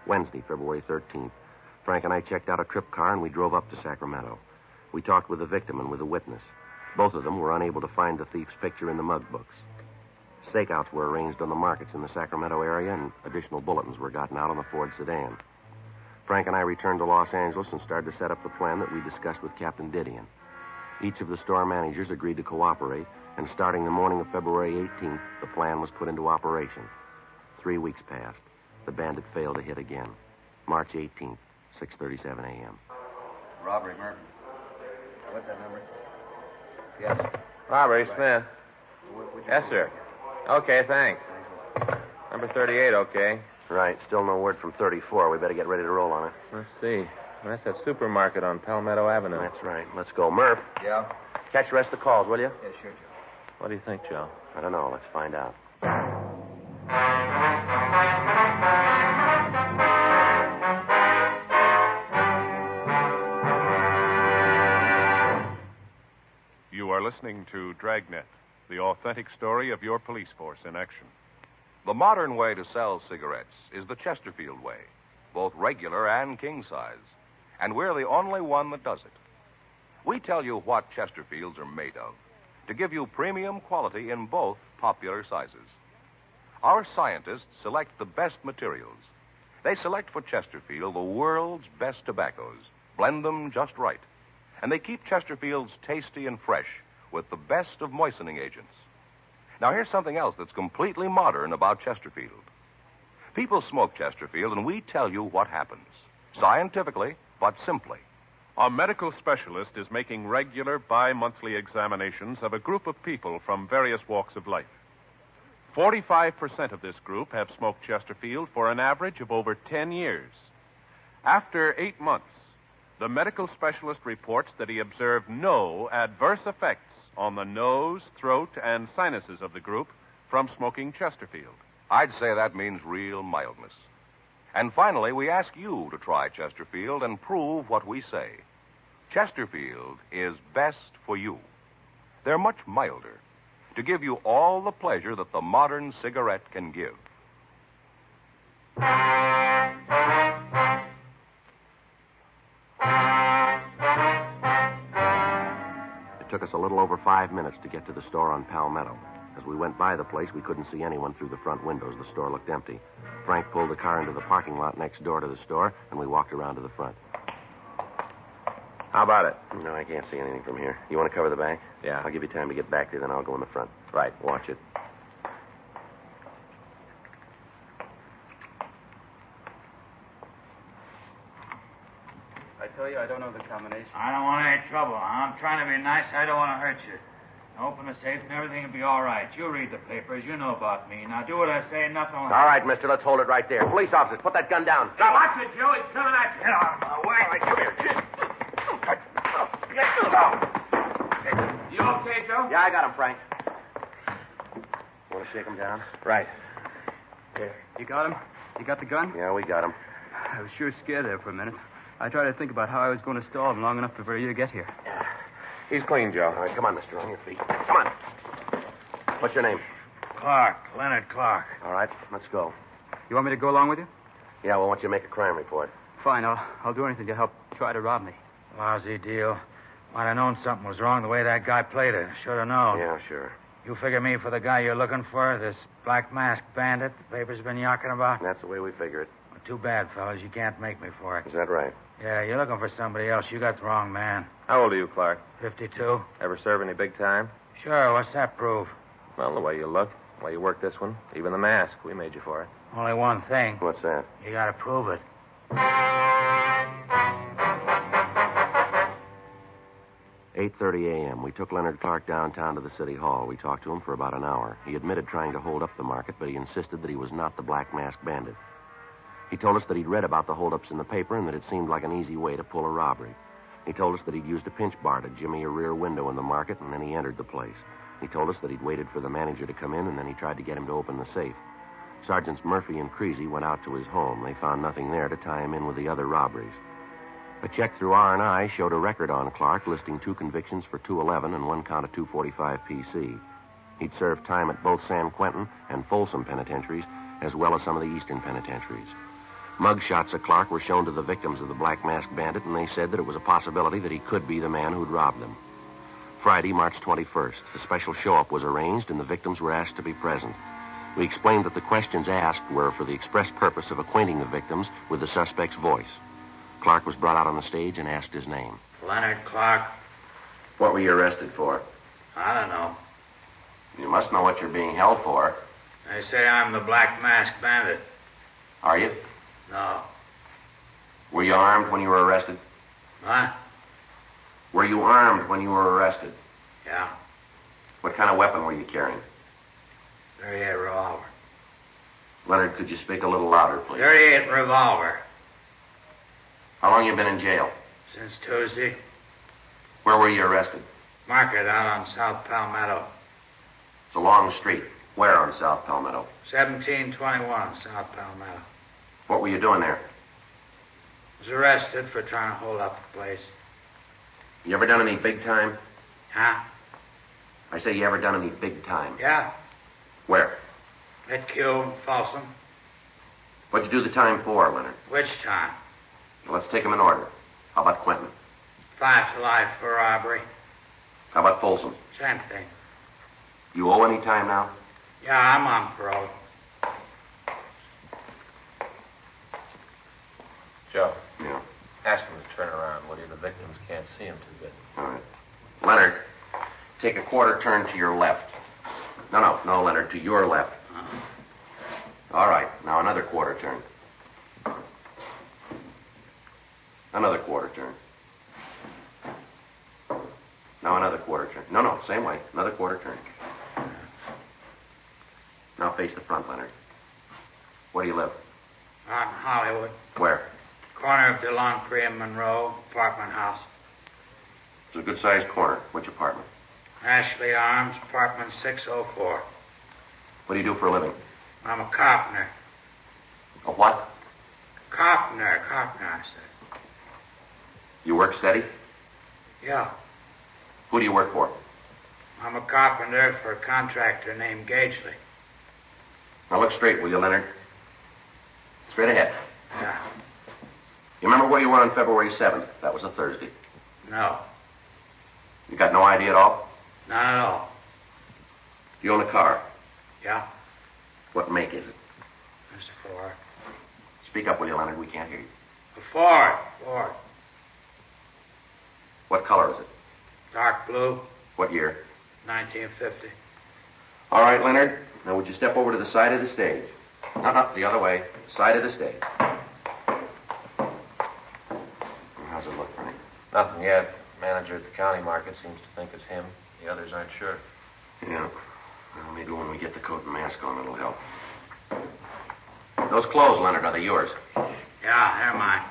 Wednesday, February 13th. Frank and I checked out a trip car, and we drove up to Sacramento. We talked with the victim and with the witness. Both of them were unable to find the thief's picture in the mug books. Stakeouts were arranged on the markets in the Sacramento area, and additional bulletins were gotten out on the Ford sedan. Frank and I returned to Los Angeles and started to set up the plan that we discussed with Captain Didion. Each of the store managers agreed to cooperate, and starting the morning of February 18th, the plan was put into operation. 3 weeks passed. The bandit failed to hit again. March 18th, 6:37 a.m. Robbery, Murphy. What's that number? Yes. Robbery, Smith. Yes, sir. Okay, thanks. Number 38, okay. Right. Still no word from 34. We better get ready to roll on it. Let's see. That's that supermarket on Palmetto Avenue. That's right. Let's go. Murph. Yeah? Catch the rest of the calls, will you? Yeah, sure, Joe. What do you think, Joe? I don't know. Let's find out. You are listening to Dragnet, the authentic story of your police force in action. The modern way to sell cigarettes is the Chesterfield way, both regular and king size. And we're the only one that does it. We tell you what Chesterfields are made of to give you premium quality in both popular sizes. Our scientists select the best materials. They select for Chesterfield the world's best tobaccos, blend them just right, and they keep Chesterfields tasty and fresh with the best of moistening agents. Now, here's something else that's completely modern about Chesterfield. People smoke Chesterfield, and we tell you what happens. Scientifically, but simply. A medical specialist is making regular bi-monthly examinations of a group of people from various walks of life. 45% of this group have smoked Chesterfield for an average of over 10 years. After 8 months, the medical specialist reports that he observed no adverse effects on the nose, throat, and sinuses of the group from smoking Chesterfield. I'd say that means real mildness. And finally, we ask you to try Chesterfield and prove what we say. Chesterfield is best for you. They're much milder, to give you all the pleasure that the modern cigarette can give. It took us a little over 5 minutes to get to the store on Palmetto. As we went by the place, we couldn't see anyone through the front windows. The store looked empty. Frank pulled the car into the parking lot next door to the store, and we walked around to the front. How about it? No, I can't see anything from here. You want to cover the back? Yeah. I'll give you time to get back there, then I'll go in the front. Right. Watch it. I tell you, I don't know the combination. I don't want any trouble. I'm trying to be nice. I don't want to hurt you. Open the safe and everything will be all right. You read the papers. You know about me. Now do what I say. Nothing will All right, mister. Let's hold it right there. Police officers, put that gun down. Now, watch it, Joe. He's coming at you. Get out of my way. All right, come here. You okay, Joe? Yeah, I got him, Frank. Want to shake him down? Right. Here. You got him? You got the gun? Yeah, we got him. I was sure scared there for a minute. I tried to think about how I was going to stall him long enough for you to get here. Yeah. He's clean, Joe. All right, come on, mister. On your feet. Come on. What's your name? Clark. Leonard Clark. All right, let's go. You want me to go along with you? Yeah, we want you to make a crime report. Fine. I'll do anything to help try to rob me. Lousy deal. Might have known something was wrong the way that guy played it. Should have known. Yeah, sure. You figure me for the guy you're looking for, this black masked bandit the paper's been yakking about? That's the way we figure it. Well, too bad, fellas. You can't make me for it. Is that right? Yeah, you're looking for somebody else. You got the wrong man. How old are you, Clark? 52. Ever serve any big time? Sure. What's that prove? Well, the way you look, the way you work this one, even the mask. We made you for it. Only one thing. What's that? You got to prove it. 8:30 a.m. We took Leonard Clark downtown to the city hall. We talked to him for about an hour. He admitted trying to hold up the market, but he insisted that he was not the black masked bandit. He told us that he'd read about the holdups in the paper and that it seemed like an easy way to pull a robbery. He told us that he'd used a pinch bar to jimmy a rear window in the market, and then he entered the place. He told us that he'd waited for the manager to come in, and then he tried to get him to open the safe. Sergeants Murphy and Creasy went out to his home. They found nothing there to tie him in with the other robberies. A check through R&I showed a record on Clark listing 2 convictions for 211 and 1 count of 245 PC. He'd served time at both San Quentin and Folsom penitentiaries, as well as some of the eastern penitentiaries. Mug shots of Clark were shown to the victims of the Black Masked Bandit, and they said that it was a possibility that he could be the man who'd robbed them. Friday, March 21st, a special show-up was arranged, and the victims were asked to be present. We explained that the questions asked were for the express purpose of acquainting the victims with the suspect's voice. Clark was brought out on the stage and asked his name. Leonard Clark. What were you arrested for? I don't know. You must know what you're being held for. They say I'm the Black Masked Bandit. Are you? No. Were you armed when you were arrested? What? Were you armed when you were arrested? Yeah. What kind of weapon were you carrying? 38 revolver. Leonard, could you speak a little louder, please? 38 revolver. How long you been in jail? Since Tuesday. Where were you arrested? Market out on South Palmetto. It's a long street. Where on South Palmetto? 1721 South Palmetto. What were you doing there? Was arrested for trying to hold up the place. You ever done any big time? Huh? I say, you ever done any big time? Yeah. Where? At Cube, Folsom. What'd you do the time for, Leonard? Which time? Well, let's take them in order. How about Quentin? 5 to life for robbery. How about Folsom? Same thing. You owe any time now? Yeah, I'm on parole. Joe. Yeah. Ask him to turn around, will you? The victims can't see him too good. All right. Leonard, take a quarter turn to your left. No, Leonard, to your left. All right. Now another quarter turn. Another quarter turn. Now another quarter turn. No, same way. Another quarter turn. Now face the front, Leonard. Where do you live? Out in Hollywood. Where? Corner of DeLongpre and Monroe, apartment house. It's a good-sized corner. Which apartment? Ashley Arms, apartment 604. What do you do for a living? I'm a carpenter. A what? Carpenter, I said. You work steady? Yeah. Who do you work for? I'm a carpenter for a contractor named Gagely. Now look straight, will you, Leonard? Straight ahead. Yeah. You remember where you were on February 7th? That was a Thursday. No. You got no idea at all? Not at all. You own a car? Yeah. What make is it? It's a Ford. Speak up, will you, Leonard? We can't hear you. A Ford. What color is it? Dark blue. What year? 1950. All right, Leonard. Now, would you step over to the side of the stage? No, the other way. Side of the stage. How's it look, Frank? Nothing yet. Manager at the county market seems to think it's him. The others aren't sure. Yeah. Well, maybe when we get the coat and mask on, it'll help. Those clothes, Leonard, are they yours? Yeah, they're mine.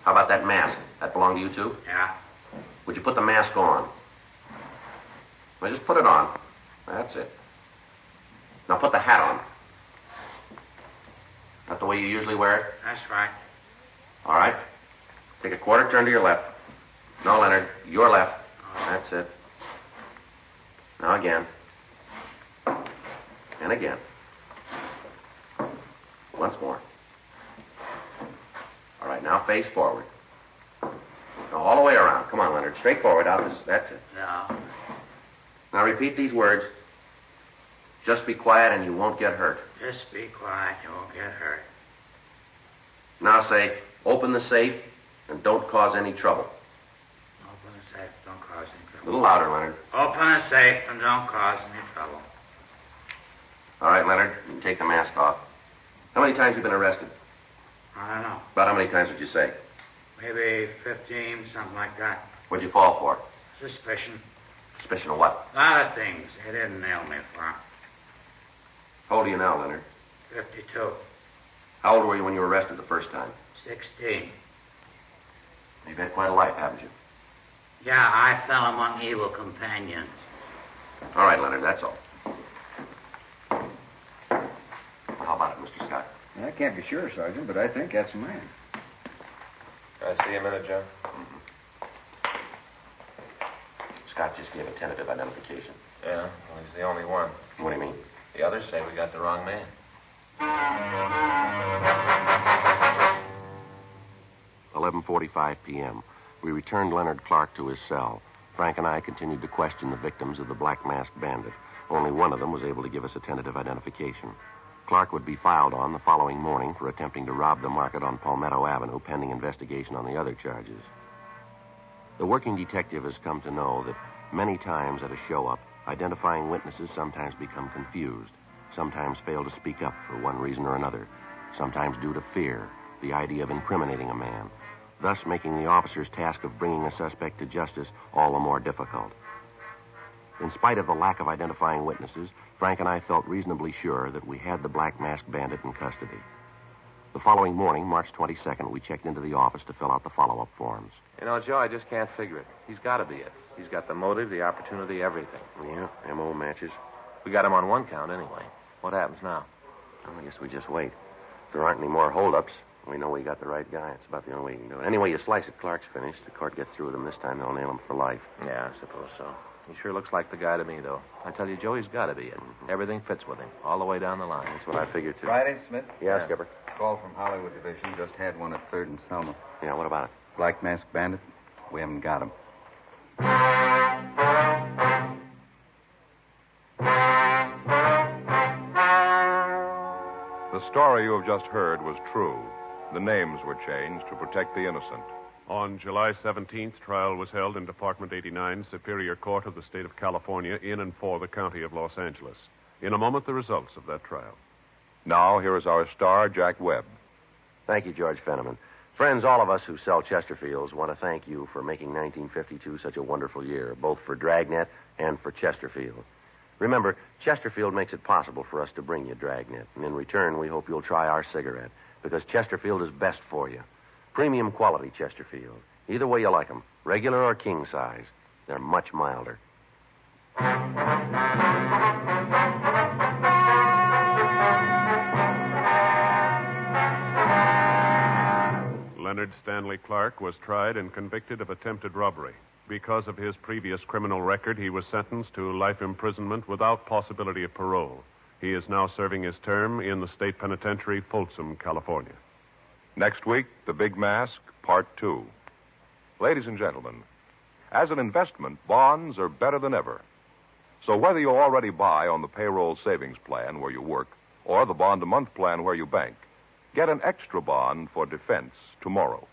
How about that mask? That belong to you, too? Yeah. Would you put the mask on? Well, just put it on. That's it. Now put the hat on. Not the way you usually wear it? That's right. All right. Take a quarter turn to your left. No, Leonard, your left. That's it. Now again. And again. Once more. All right, now face forward. Now all the way around. Come on, Leonard. Straight forward out this. That's it. Yeah. Now repeat these words. Just be quiet and you won't get hurt. Just be quiet. You won't get hurt. Now say, open the safe and don't cause any trouble. Open the safe. Don't cause any trouble. A little louder, Leonard. Open the safe and don't cause any trouble. All right, Leonard, you can take the mask off. How many times have you been arrested? I don't know. About how many times would you say? Maybe 15, something like that. What'd you fall for? Suspicion. Suspicion of what? A lot of things. They didn't nail me for. How old are you now, Leonard? 52. How old were you when you were arrested the first time? 16. You've had quite a life, haven't you? Yeah, I fell among evil companions. All right, Leonard, that's all. Well, how about it, Mr. Scott? I can't be sure, Sergeant, but I think that's a man. Can I see a minute, Joe? Mm-hmm. Scott just gave a tentative identification. Yeah, well, he's the only one. What do you mean? The others say we got the wrong man. 11:45 p.m. We returned Leonard Clark to his cell. Frank and I continued to question the victims of the Black Masked Bandit. Only one of them was able to give us a tentative identification. Clark would be filed on the following morning for attempting to rob the market on Palmetto Avenue, pending investigation on the other charges. The working detective has come to know that Many times at a show-up, identifying witnesses sometimes become confused, sometimes fail to speak up for one reason or another, sometimes due to fear, the idea of incriminating a man, thus making the officer's task of bringing a suspect to justice all the more difficult. In spite of the lack of identifying witnesses, Frank and I felt reasonably sure that we had the Black Masked Bandit in custody. The following morning, March 22nd, we checked into the office to fill out the follow-up forms. You know, Joe, I just can't figure it. He's got to be it. He's got the motive, the opportunity, everything. Yeah, M.O. matches. We got him on one count anyway. What happens now? Well, I guess we just wait. If there aren't any more holdups, we know we got the right guy. It's about the only way you can do it. Anyway, you slice it, Clark's finished. The court gets through with him this time, they'll nail him for life. Yeah, I suppose so. He sure looks like the guy to me, though. I tell you, Joe, he's got to be it. Mm-hmm. Everything fits with him, all the way down the line. That's what I figured, too. Friday, Smith? Yeah, Skipper. Call from Hollywood Division. Just had one at 3rd and Selma. Yeah, what about it? Black Masked Bandit. We haven't got him. The story you have just heard was true. The names were changed to protect the innocent. On July 17th, trial was held in Department 89, Superior Court of the State of California, in and for the County of Los Angeles. In a moment, the results of that trial. Now, here is our star, Jack Webb. Thank you, George Fenneman. Friends, all of us who sell Chesterfields want to thank you for making 1952 such a wonderful year, both for Dragnet and for Chesterfield. Remember, Chesterfield makes it possible for us to bring you Dragnet, and in return, we hope you'll try our cigarette, because Chesterfield is best for you. Premium quality Chesterfield. Either way you like them, regular or king size. They're much milder. Leonard Stanley Clark was tried and convicted of attempted robbery. Because of his previous criminal record, he was sentenced to life imprisonment without possibility of parole. He is now serving his term in the state penitentiary, Folsom, California. Next week, The Big Mask, Part 2. Ladies and gentlemen, as an investment, bonds are better than ever. So whether you already buy on the payroll savings plan where you work or the bond-a-month plan where you bank, get an extra bond for defense tomorrow.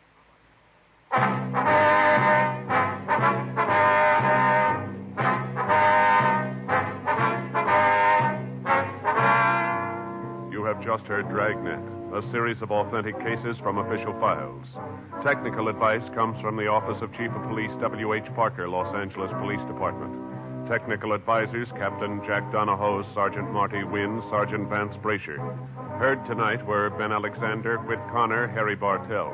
You have just heard Dragnet, a series of authentic cases from official files. Technical advice comes from the Office of Chief of Police W.H. Parker, Los Angeles Police Department. Technical advisors, Captain Jack Donahoe, Sergeant Marty Wynn, Sergeant Vance Brasher. Heard tonight were Ben Alexander, Whit Connor, Harry Bartell.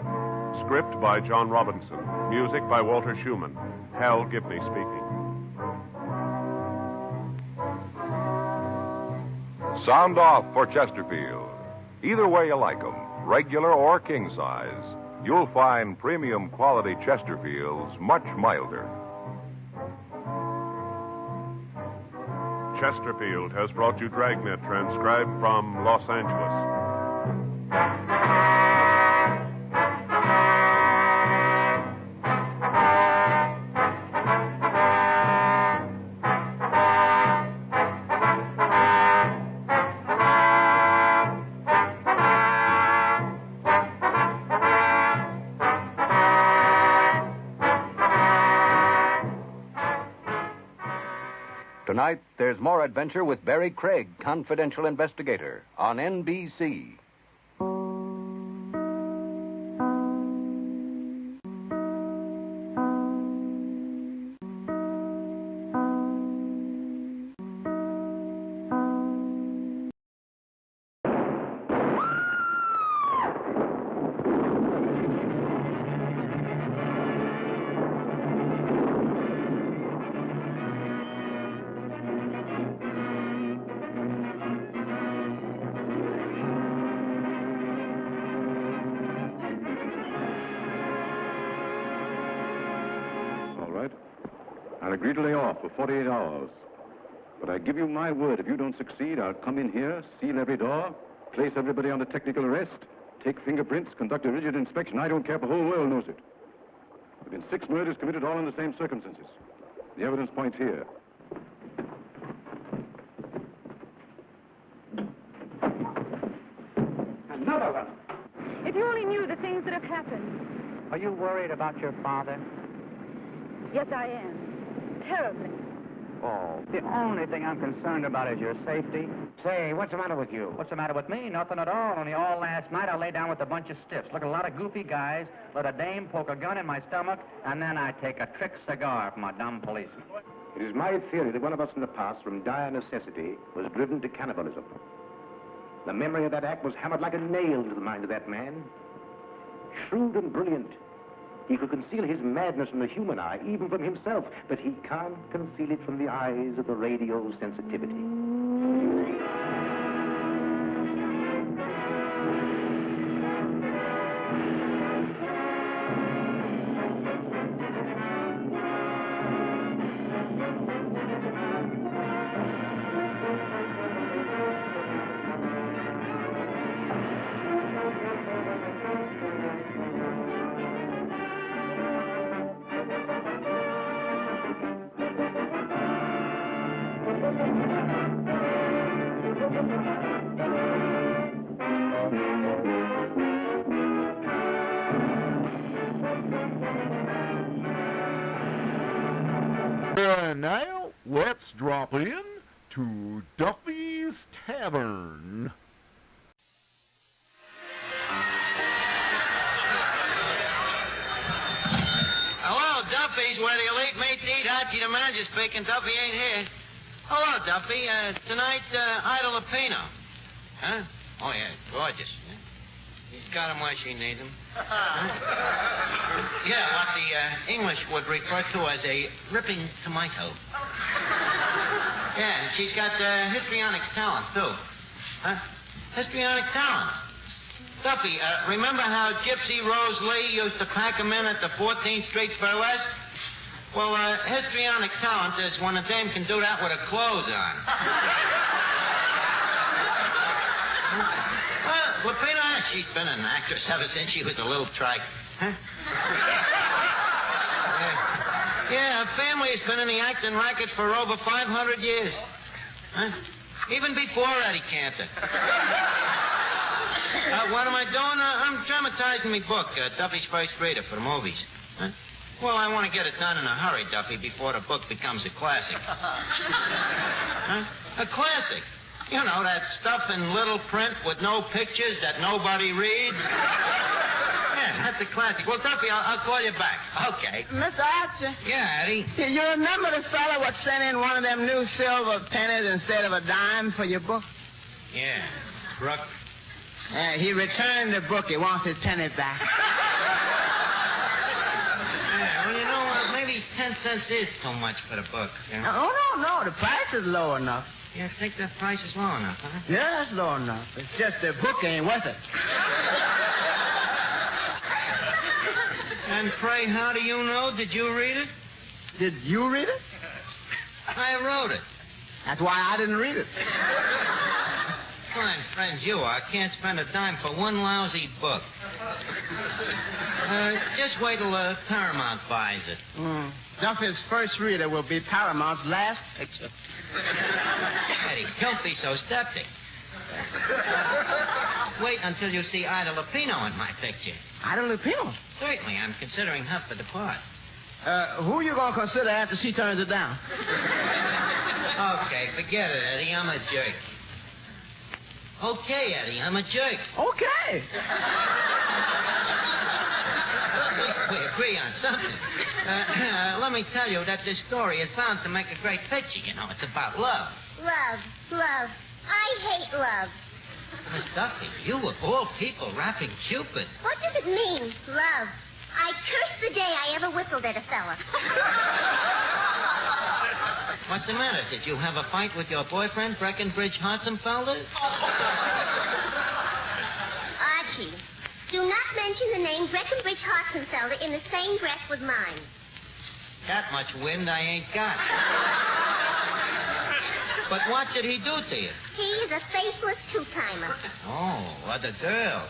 Script by John Robinson. Music by Walter Schumann. Hal Gibney speaking. Sound off for Chesterfield. Either way you like them, regular or king size, you'll find premium quality Chesterfields much milder. Chesterfield has brought you Dragnet, transcribed from Los Angeles. Tonight, there's more adventure with Barry Craig, confidential investigator, on NBC. I'll agree to lay off for 48 hours. But I give you my word, if you don't succeed, I'll come in here, seal every door, place everybody under technical arrest, take fingerprints, conduct a rigid inspection. I don't care if the whole world knows it. There have been 6 murders committed all in the same circumstances. The evidence points here. Another one. If you only knew the things that have happened. Are you worried about your father? Yes, I am. terribly. Oh, the only thing I'm concerned about is your safety. Say, what's the matter with you? What's the matter with me? Nothing at all. Only all last night I lay down with a bunch of stiffs. Look at a lot of goofy guys, let a dame poke a gun in my stomach, and then I take a trick cigar from a dumb policeman. It is my theory that one of us in the past, from dire necessity, was driven to cannibalism. The memory of that act was hammered like a nail into the mind of that man. Shrewd and brilliant. He could conceal his madness from the human eye, even from himself, but he can't conceal it from the eyes of the radio sensitivity. And now, let's drop in to Duffy's Tavern. Hello, Duffy's, where the elite meet to eat. Archie the manager speaking. Duffy ain't here. Hello, Duffy. Tonight, Ida Lupino. Huh? Oh, yeah, gorgeous. Yeah. He's got him where she needs him. Yeah, what the English would refer to as a ripping tomato. Yeah, and she's got histrionic talent, too. Huh? Histrionic talent. Duffy, remember how Gypsy Rose Lee used to pack him in at the 14th Street Burlesque? Well, histrionic talent is when a dame can do that with her clothes on. Well, Lupina, she's been an actress ever since she was a little trike. Huh? Yeah, her family has been in the acting racket for over 500 years. Huh? Even before Eddie Cantor. What am I doing? I'm dramatizing my book, Duffy's First Reader, for the movies. Huh? Well, I want to get it done in a hurry, Duffy, before the book becomes a classic. Huh? A classic. You know, that stuff in little print with no pictures that nobody reads. Yeah, that's a classic. Well, Duffy, I'll call you back. Okay. Mr. Archer? Yeah, Eddie? You remember the fellow what sent in one of them new silver pennies instead of a dime for your book? Yeah, Brooke. He returned the book. He wants his penny back. Yeah, well, you know, maybe 10 cents is too much for the book. You know? Oh, no. The price is low enough. You think the price is low enough, huh? Yeah, it's low enough. It's just the book ain't worth it. And pray, how do you know? Did you read it? Did you read it? I wrote it. That's why I didn't read it. Fine friends you are. Can't spend a dime for one lousy book. Just wait till Paramount buys it. Duffy's First Reader will be Paramount's last picture. Eddie, don't be so skeptic. Wait until you see Ida Lupino in my picture. Ida Lupino? Certainly, I'm considering her for the part. Who you gonna consider after she turns it down? Okay, forget it, Eddie. I'm a jerk. Okay, Eddie, I'm a jerk. Okay. At least we agree on something. Let me tell you that this story is bound to make a great picture. You know, it's about love. Love. I hate love. Miss Duffy, you of all people rapping Cupid. What does it mean, love? I curse the day I ever whistled at a fella. What's the matter? Did you have a fight with your boyfriend, Breckenbridge Hartzenfelder? Archie, do not mention the name Breckenbridge Hartzenfelder in the same breath with mine. That much wind I ain't got. But what did he do to you? He is a faithless two-timer. Oh, other girls,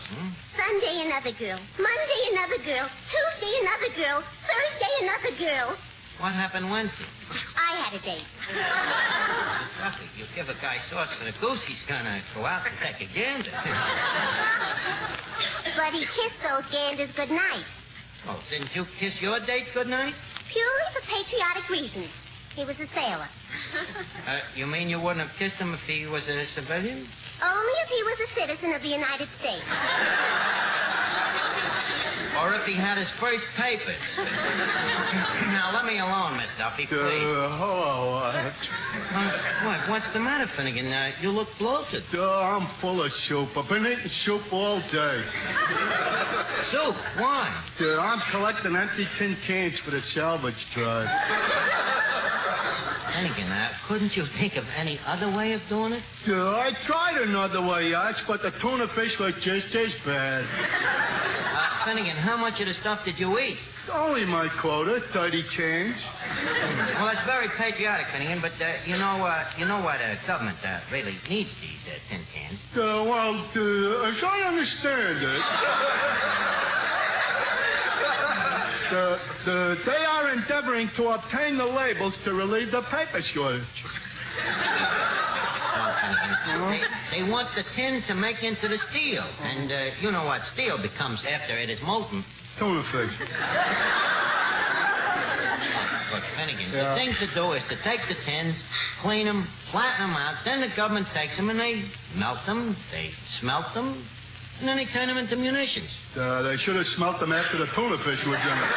Sunday, another girl. Monday, another girl. Tuesday, another girl. Thursday, another girl. What happened Wednesday? I had a date. Miss Duffy, you give a guy sauce for the goose, he's gonna go out and take a gander. But he kissed those ganders goodnight. Oh, didn't you kiss your date goodnight? Purely for patriotic reasons. He was a sailor. You mean you wouldn't have kissed him if he was a civilian? Only if he was a citizen of the United States. Or if he had his first papers. Now, let me alone, Miss Duffy, please. Hello. What? What's the matter, Finnegan? You look bloated. I'm full of soup. I've been eating soup all day. Soup? Why? I'm collecting empty tin cans for the salvage drive. Finnegan, couldn't you think of any other way of doing it? I tried another way, Arch, but the tuna fish was just as bad. Finnegan, how much of the stuff did you eat? Only my quota, 30 cans. Well, it's very patriotic, Finnegan, but you know why the government really needs these tin cans? As I understand it, they are endeavoring to obtain the labels to relieve the paper shortage. They want the tin to make into the steel. And you know what steel becomes after it is molten. Tuna fish. Look, Finnegan, the thing to do is to take the tins, clean them, flatten them out, then the government takes them and they melt them, they smelt them, and then they turn them into munitions. They should have smelt them after the tuna fish was in it.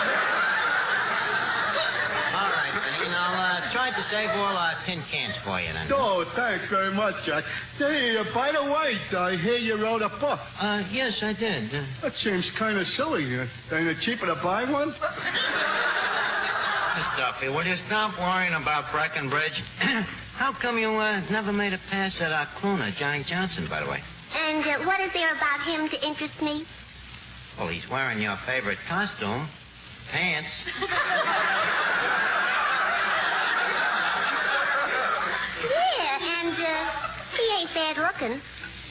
All right, Finnegan, I'll try to save all our tin cans for you then. Oh, thanks very much, Jack. Hey, by the way, I hear you wrote a book. Yes, I did. That seems kind of silly. Ain't it cheaper to buy one? Miss Duffy, will you stop worrying about Breckenridge? How come you never made a pass at our crooner, Johnny Johnson, by the way? And what is there about him to interest me? Well, he's wearing your favorite costume, pants. Yeah, and he ain't bad looking.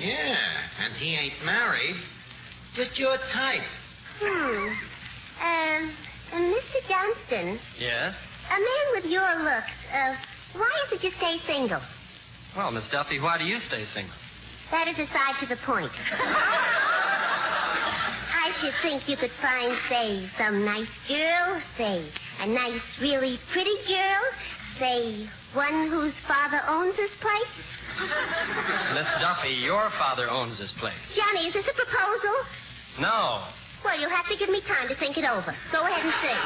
Yeah, and he ain't married. Just your type. Mr. Johnston. Yes? A man with your looks, why is it you stay single? Well, Miss Duffy, why do you stay single? That is aside to the point. I should think you could find, say, some nice girl, say, a nice, really pretty girl, say, one whose father owns this place. Miss Duffy, your father owns this place. Johnny, is this a proposal? No. Well, you'll have to give me time to think it over. Go ahead and sing.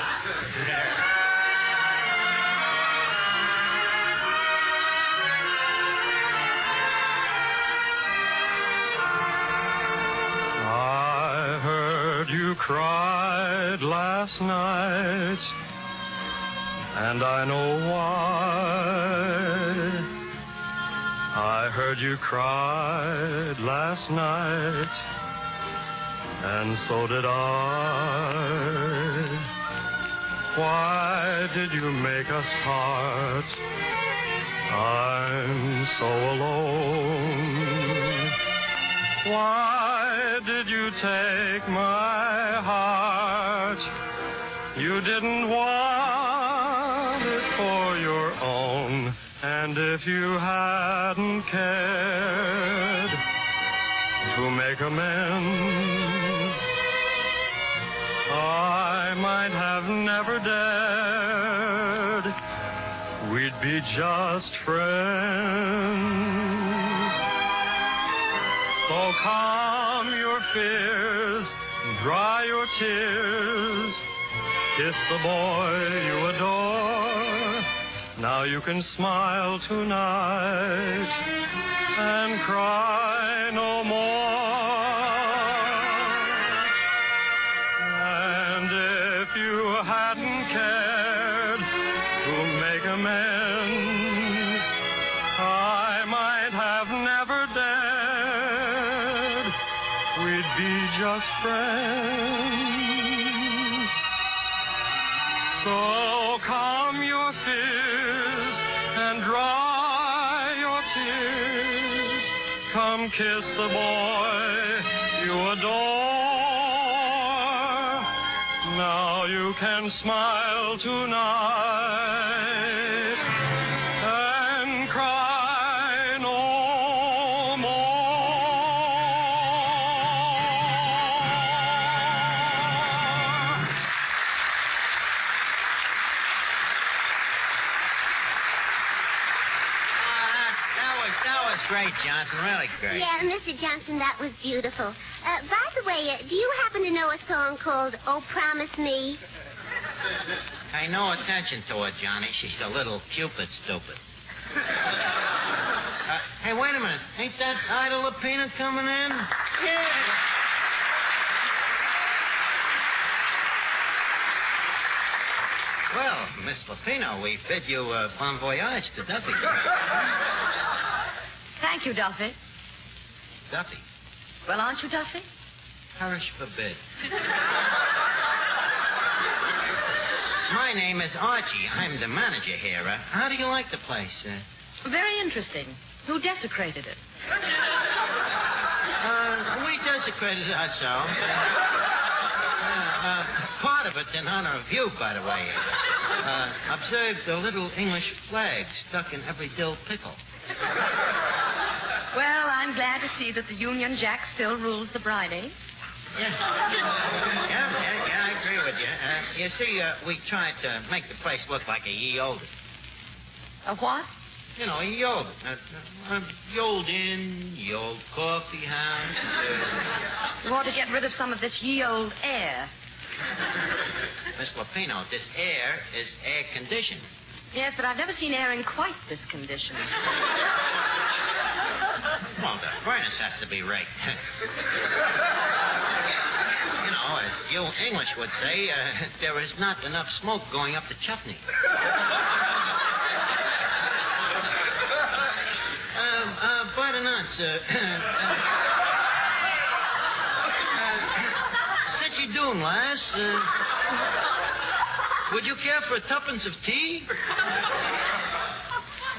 I heard you cried last night, and I know why. I heard you cried last night, and so did I. Why did you make us part? I'm so alone. Why did you take my heart? You didn't want it for your own. And if you hadn't cared to make amends, I might have never dared. We'd be just friends. So calm your fears, dry your tears, kiss the boy you adore. Now you can smile tonight and cry no more. And if you hadn't cared to make amends, I might have never dared. We'd be just friends. So calm your fears and dry your tears. Come kiss the boy you adore. Now you can smile tonight and cry no more. Great, Johnson. Really great. Yeah, Mr. Johnson, that was beautiful. By the way, do you happen to know a song called Oh, Promise Me? Pay no attention to her, Johnny. She's a little Cupid stupid. Hey, wait a minute. Ain't that Ida Lupina coming in? Yeah. Well, Miss Lupino, we bid you bon voyage to Duffy. Thank you, Duffy. Duffy? Well, aren't you Duffy? Perish forbid. My name is Archie. I'm the manager here. How do you like the place? Very interesting. Who desecrated it? We desecrated it ourselves. Part of it in honor of you, by the way. Observe the little English flag stuck in every dill pickle. Well, I'm glad to see that the Union Jack still rules the bride, eh? Yeah, I agree with you. You see, we tried to make the place look like a ye olde. A what? You know, a ye olde. Ye old inn, ye old coffee house. You ought to get rid of some of this ye old air. Miss Lupino, this air is air conditioned. Yes, but I've never seen air in quite this condition. Well, the furnace has to be raked. You know, as you English would say, there is not enough smoke going up the chutney. By the nuts, sit you doing, lass? Would you care for a tuppence of tea?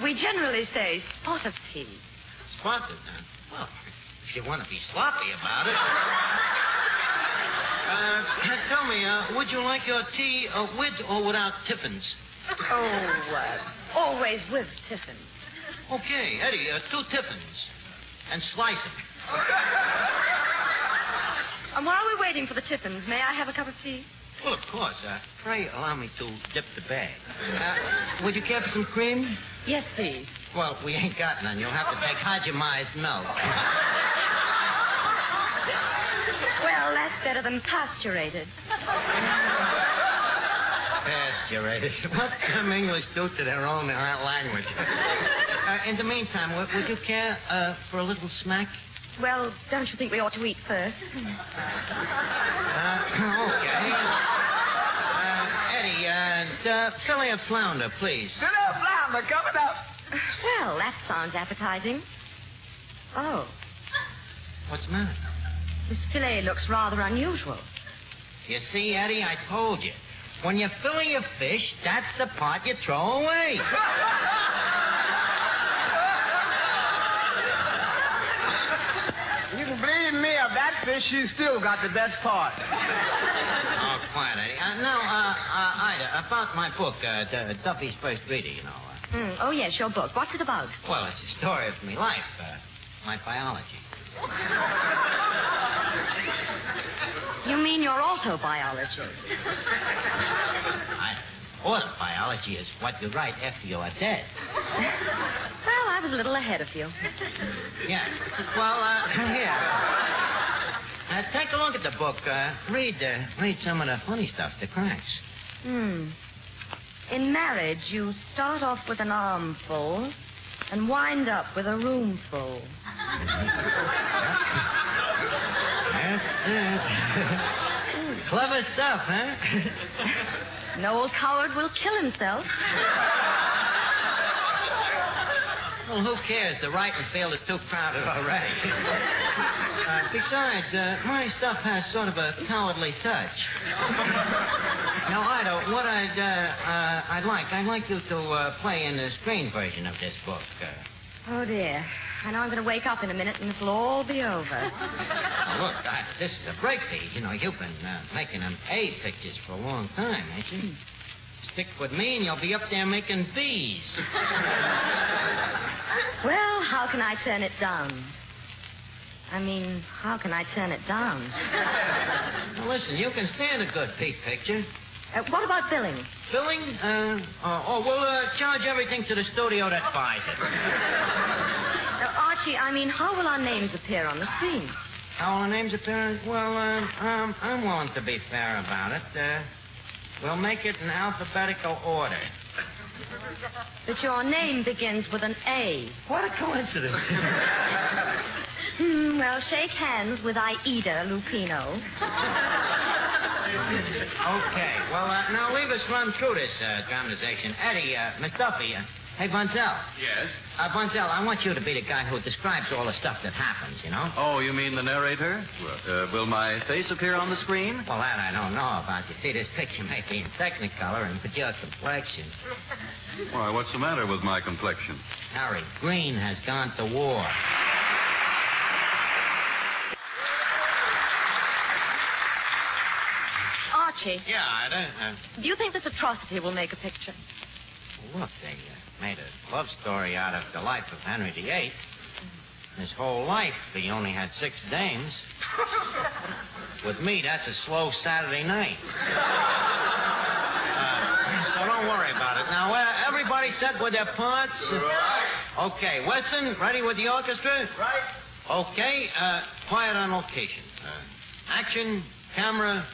We generally say spot of tea. Spotted? Well, if you want to be sloppy about it. Tell me, would you like your tea with or without tiffins? Oh, always with tiffin. Okay, Eddie, 2 tiffins. And slice them. And while we're waiting for the tiffins, may I have a cup of tea? Well, of course. Pray allow me to dip the bag. Would you care for some cream? Yes, please. Well, we ain't got none. You'll have to take Hajimized milk. Well, that's better than pasturated. Pasturated. What some English do to their own language? In the meantime, would you care for a little snack? Well, don't you think we ought to eat first? Okay. Eddie, fillet of flounder, please. Fillet of flounder coming up. Well, that sounds appetizing. Oh. What's the matter? This fillet looks rather unusual. You see, Eddie, I told you. When you fillet your fish, that's the part you throw away. You can believe me, of that fish, you still got the best part. Oh, quiet, Eddie. Now, Ida, about my book, Duffy's First Reader, you know. Oh, yes, your book. What's it about? Well, it's a story of my life, my biology. You mean your autobiology? Autobiology is what you write after you are dead. Well, I was a little ahead of you. Yeah. Well, here. Take a look at the book. Read some of the funny stuff, the cracks. In marriage, you start off with an armful and wind up with a roomful. Clever stuff, huh? No old coward will kill himself. Well, who cares? The writing field is too crowded already. Besides, my stuff has sort of a cowardly touch. Now, Ida, what I'd like you to play in the screen version of this book. Oh, dear. I know I'm going to wake up in a minute and this will all be over. Oh, look, this is a break piece. You know, you've been making them A pictures for a long time, ain't you? Stick with me and you'll be up there making B's. Well, how can I turn it down? I mean, how can I turn it down? Now, listen, you can stand a good Pete picture. What about billing? Billing? We'll charge everything to the studio that buys it. Archie, Archie, I mean, how will our names appear on the screen? How will our names appear? Well, I'm willing to be fair about it. We'll make it in alphabetical order. But your name begins with an A. What a coincidence. Well, shake hands with Aida Lupino. Okay. Well, now leave us run through this dramatization. Eddie, Miss Duffy, hey, Bunzel. Yes? Bunzel, I want you to be the guy who describes all the stuff that happens, you know? Oh, you mean the narrator? Will my face appear on the screen? Well, that I don't know about. You see, this picture may be in Technicolor, and with your complexion. Why, what's the matter with my complexion? Harry, Green has gone to war. Archie. Yeah, Ida. Do you think this atrocity will make a picture? Look, they made a love story out of the life of Henry VIII. His whole life, he only had 6 dames. With me, that's a slow Saturday night. So don't worry about it. Now, everybody set with their parts? Right. Okay, Weston, ready with the orchestra? Right. Okay, quiet on location. Action, camera,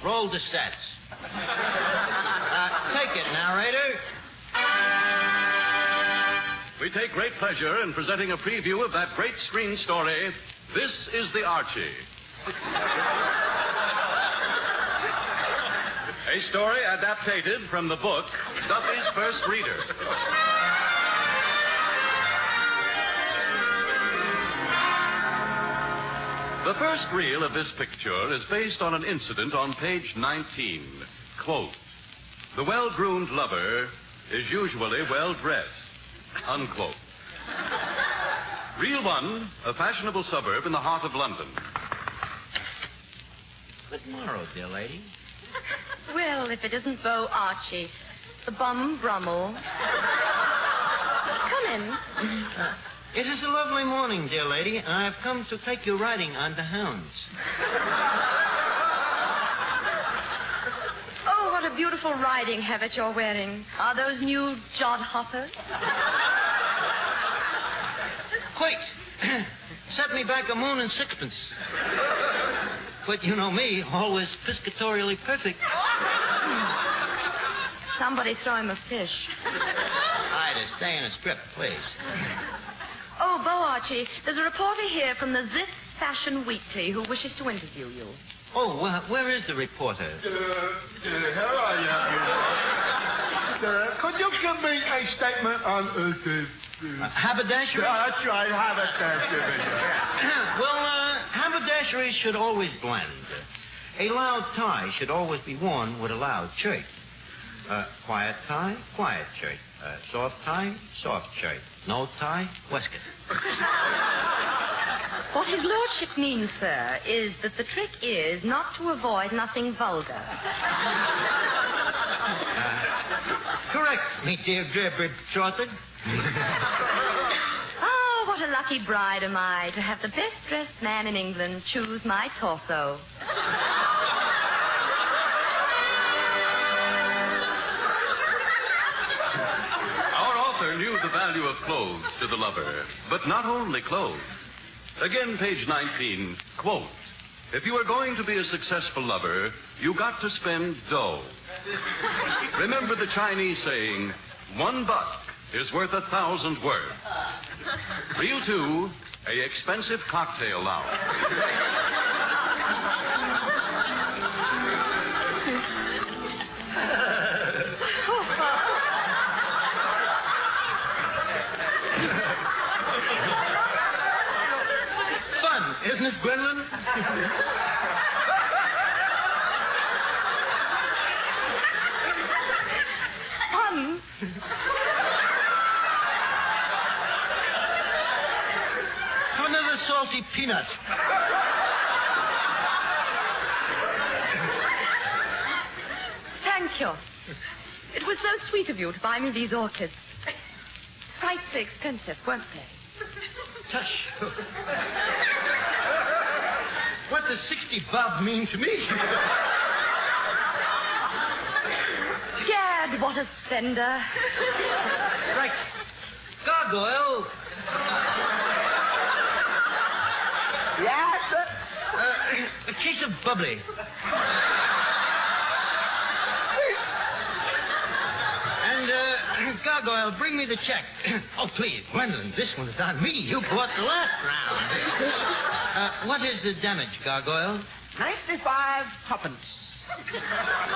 roll the sets. Take it, narrator. We take great pleasure in presenting a preview of that great screen story, This is the Archie. A story adapted from the book, Duffy's First Reader. The first reel of this picture is based on an incident on page 19. Quote, "The well-groomed lover is usually well-dressed." Unquote. Reel 1, a fashionable suburb in the heart of London. Good morrow, dear lady. Well, if it isn't Beau Archie, the bum Brummel. Come in. It is a lovely morning, dear lady, and I have come to take you riding on the hounds. Oh, what a beautiful riding habit you're wearing. Are those new jodhoppers? Quick! Set me back a moon and sixpence. But you know me, always piscatorially perfect. Somebody throw him a fish. Ida, stay in the script, please. Oh, Beau Archie, there's a reporter here from the Zits Fashion Weekly who wishes to interview you. Oh, where is the reporter? Here I am. Could you give me a statement on haberdashery? That's right, haberdashery. Well, haberdashery should always blend. A loud tie should always be worn with a loud shirt. Quiet tie, quiet shirt. Soft tie, soft shirt. No tie, waistcoat. What his lordship means, sir, is that the trick is not to avoid nothing vulgar. Correct, me dear Dreadbird Shorted. Oh, what a lucky bride am I to have the best-dressed man in England choose my torso. Our author knew the value of clothes to the lover, but not only clothes. Again, page 19, quote, "If you are going to be a successful lover, you got to spend dough. Remember the Chinese saying, 1 buck is worth 1,000 words." Reel 2, a expensive cocktail lounge. Fun, isn't it, Gwendolyn? Fun? Have another salty peanut. Thank you. It was so sweet of you to buy me these orchids. Frightfully expensive, weren't they? Tush. What does 60 bob mean to me? Gad, what a spender. Right. Gargoyle. Yes, sir. A case of bubbly. And, Gargoyle, bring me the check. Oh, please, Gwendolyn, this one's on me. You bought the last round. What is the damage, Gargoyle? 95 tuppence.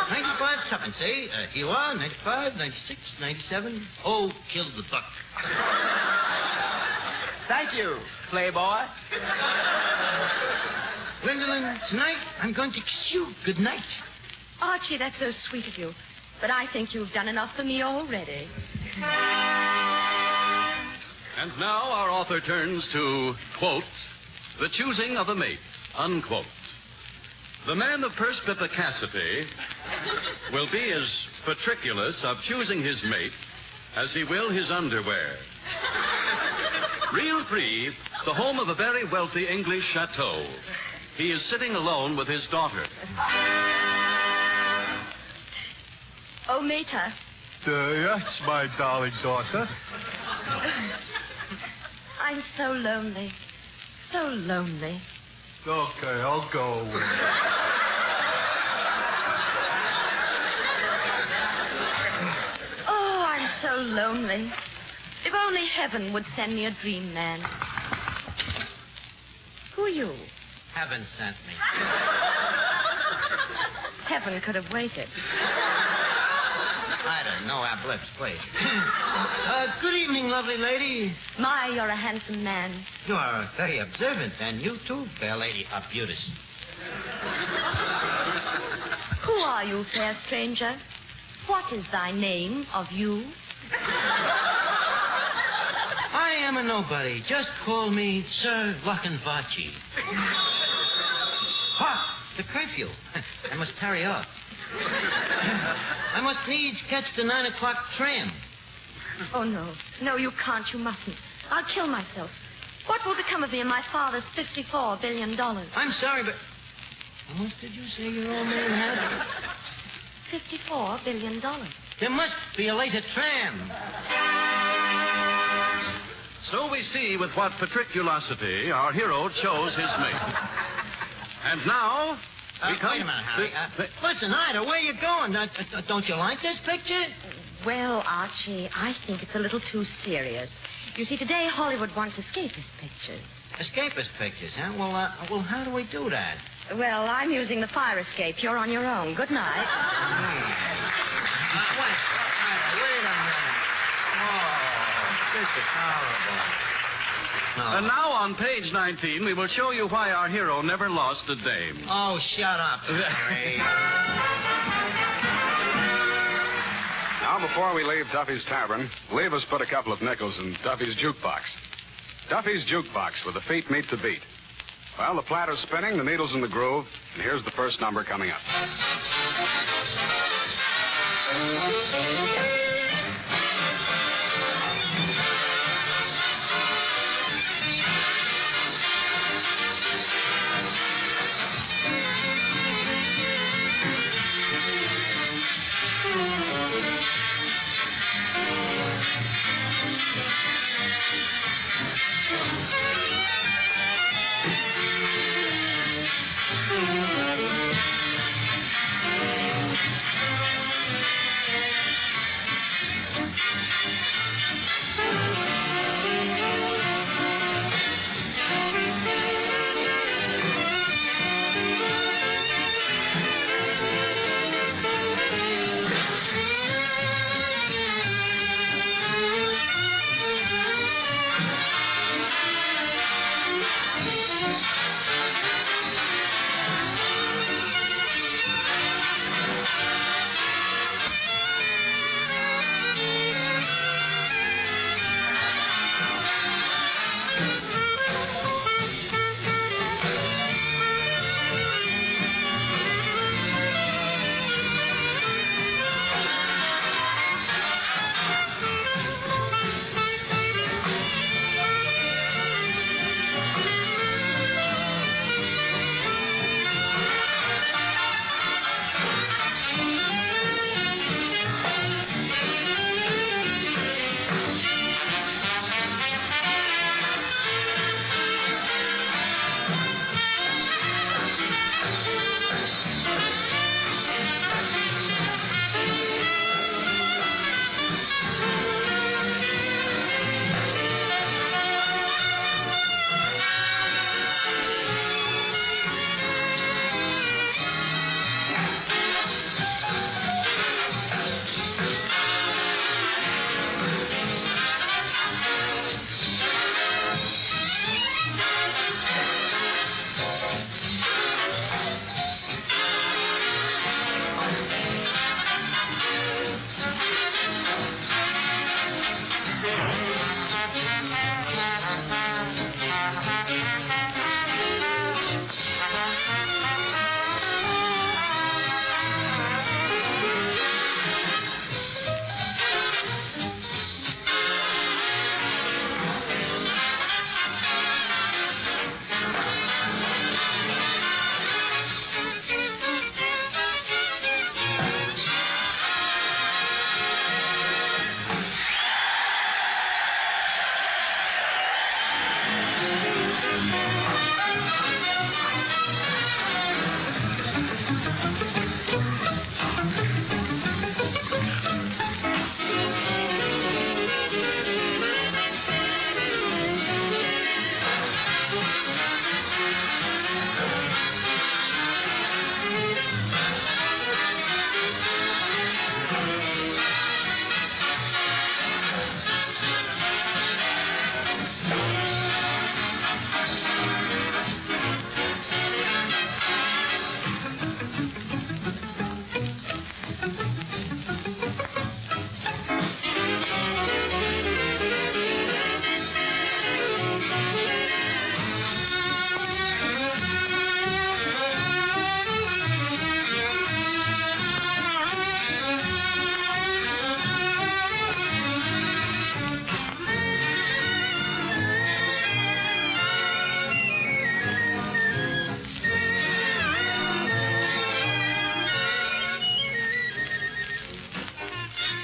95 tuppence, eh? Here you are, 95, 96, 97. Oh, kill the buck. Thank you, playboy. Gwendolyn, tonight I'm going to kiss you. Good night. Archie, that's so sweet of you. But I think you've done enough for me already. And now our author turns to, quote, the choosing of a mate, unquote. The man of perspicacity will be as patriculous of choosing his mate as he will his underwear. Real free, the home of a very wealthy English chateau. He is sitting alone with his daughter. Oh, Mater. Yes, my darling daughter. I'm so lonely. So lonely. Okay, I'll go. Oh, I'm so lonely. If only heaven would send me a dream man. Who are you? Heaven sent me. Heaven could have waited. Ida, no ablips, please. Good evening, lovely lady. My, you're a handsome man. You are very observant, and you too, fair lady, are beauteous. Who are you, fair stranger? What is thy name of you? I am a nobody. Just call me Sir Lockenvachi. What? The curfew. I must hurry up. I must needs catch the 9 o'clock tram. Oh, no. No, you can't. You mustn't. I'll kill myself. What will become of me and my father's $54 billion? I'm sorry, but... How much did you say your old man had? $54 billion. There must be a later tram. So we see with what patriculosity our hero chose his mate. And now... Wait a minute, Harry. Listen, Ida, where you going? Don't you like this picture? Well, Archie, I think it's a little too serious. You see, today Hollywood wants escapist pictures. Escapist pictures, huh? Well, how do we do that? Well, I'm using the fire escape. You're on your own. Good night. Wait a minute. Oh, this is horrible. No. And now on page 19, we will show you why our hero never lost a dame. Oh, shut up, Harry. Now, before we leave Duffy's Tavern, leave us put a couple of nickels in Duffy's jukebox. Duffy's jukebox, where the feet meet the beat. Well, the platter's spinning, the needle's in the groove, and here's the first number coming up.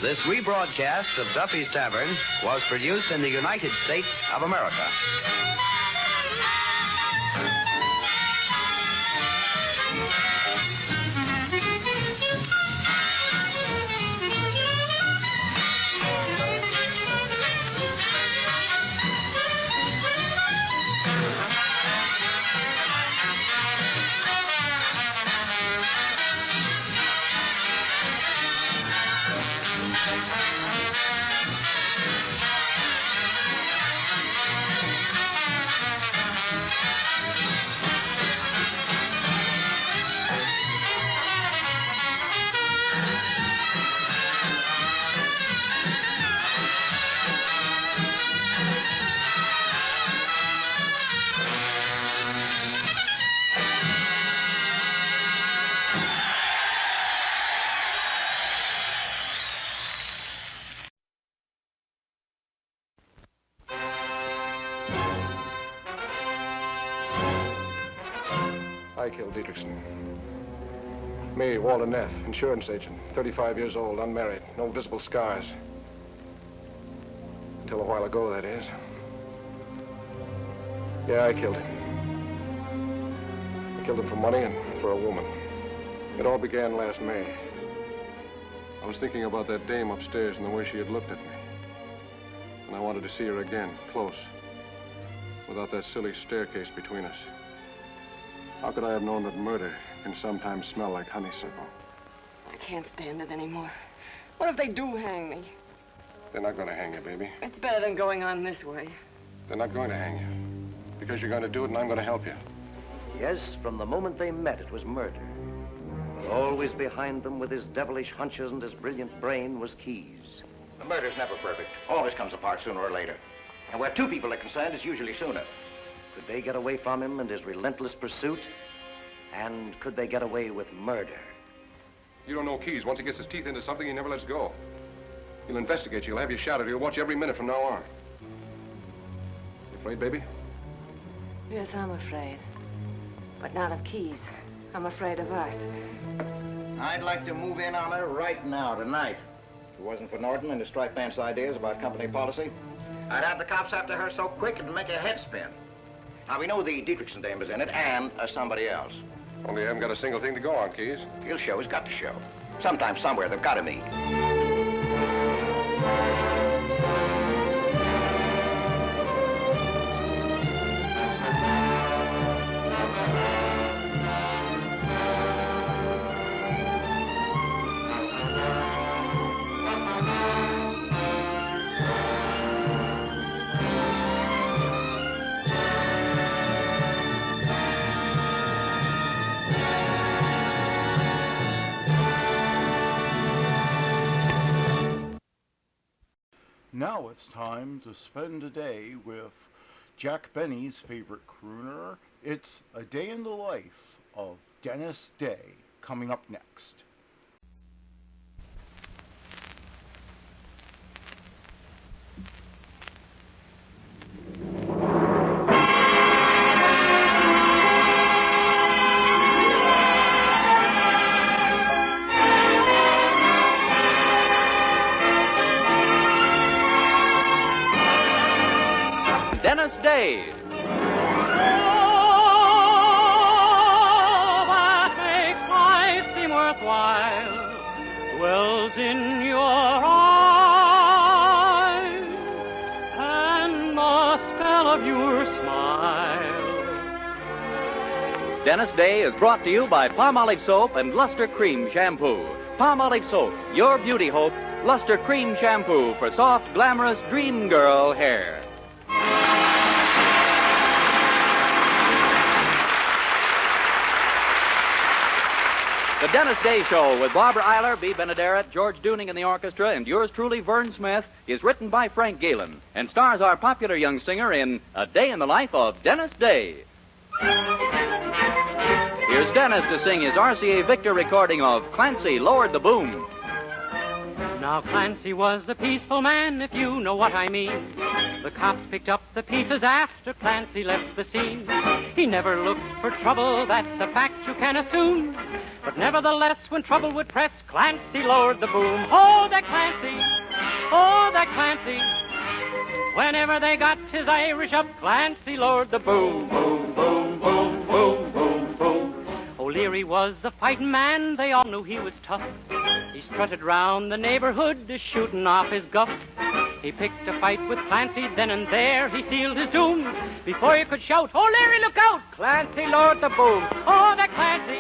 This rebroadcast of Duffy's Tavern was produced in the United States of America. I killed Dietrichson. Me, Walter Neff, insurance agent, 35 years old, unmarried, no visible scars. Until a while ago, that is. Yeah, I killed him. I killed him for money and for a woman. It all began last May. I was thinking about that dame upstairs and the way she had looked at me. And I wanted to see her again, close, without that silly staircase between us. How could I have known that murder can sometimes smell like honeysuckle? I can't stand it anymore. What if they do hang me? They're not going to hang you, baby. It's better than going on this way. They're not going to hang you. Because you're going to do it and I'm going to help you. Yes, from the moment they met, it was murder. But always behind them, with his devilish hunches and his brilliant brain, was Keyes. The murder's never perfect. Always comes apart sooner or later. And where two people are concerned, it's usually sooner. Could they get away from him and his relentless pursuit? And could they get away with murder? You don't know Keyes. Once he gets his teeth into something, he never lets go. He'll investigate you. He'll have you shadowed. He'll watch you every minute from now on. You afraid, baby? Yes, I'm afraid. But not of Keyes. I'm afraid of us. I'd like to move in on her right now, tonight. If it wasn't for Norton and his striped pants ideas about company policy, I'd have the cops after her so quick it'd make a head spin. Now, we know the Dietrichson dame is in it, and somebody else. Only you haven't got a single thing to go on, Keyes. He'll show. He's got to show. Sometime, somewhere, they've got to meet. Now it's time to spend a day with Jack Benny's favorite crooner. It's A Day in the Life of Denis Day, coming up next. Denis Day. Oh, that makes life seem worthwhile, dwells in your eyes, and the spell of your smile. Denis Day is brought to you by Palmolive Soap and Luster Cream Shampoo. Palmolive Soap, your beauty hope. Luster Cream Shampoo for soft, glamorous dream girl hair. The Denis Day Show with Barbara Eiler, Bea Benaderet, George Dooning in the orchestra, and yours truly, Vern Smith, is written by Frank Galen and stars our popular young singer in A Day in the Life of Denis Day. Here's Denis to sing his RCA Victor recording of Clancy Lowered the Boom. Now Clancy was a peaceful man, if you know what I mean. The cops picked up the pieces after Clancy left the scene. He never looked for trouble, that's a fact you can assume. But nevertheless, when trouble would press, Clancy lowered the boom. Oh, that Clancy! Oh, that Clancy! Whenever they got his Irish up, Clancy lowered the boom. Boom, boom, boom, boom, boom, boom. O'Leary was a fighting man, they all knew he was tough. He strutted round the neighborhood, shooting off his guff. He picked a fight with Clancy, then and there he sealed his doom. Before you could shout, O'Leary, look out! Clancy lowered the boom. Oh, that Clancy!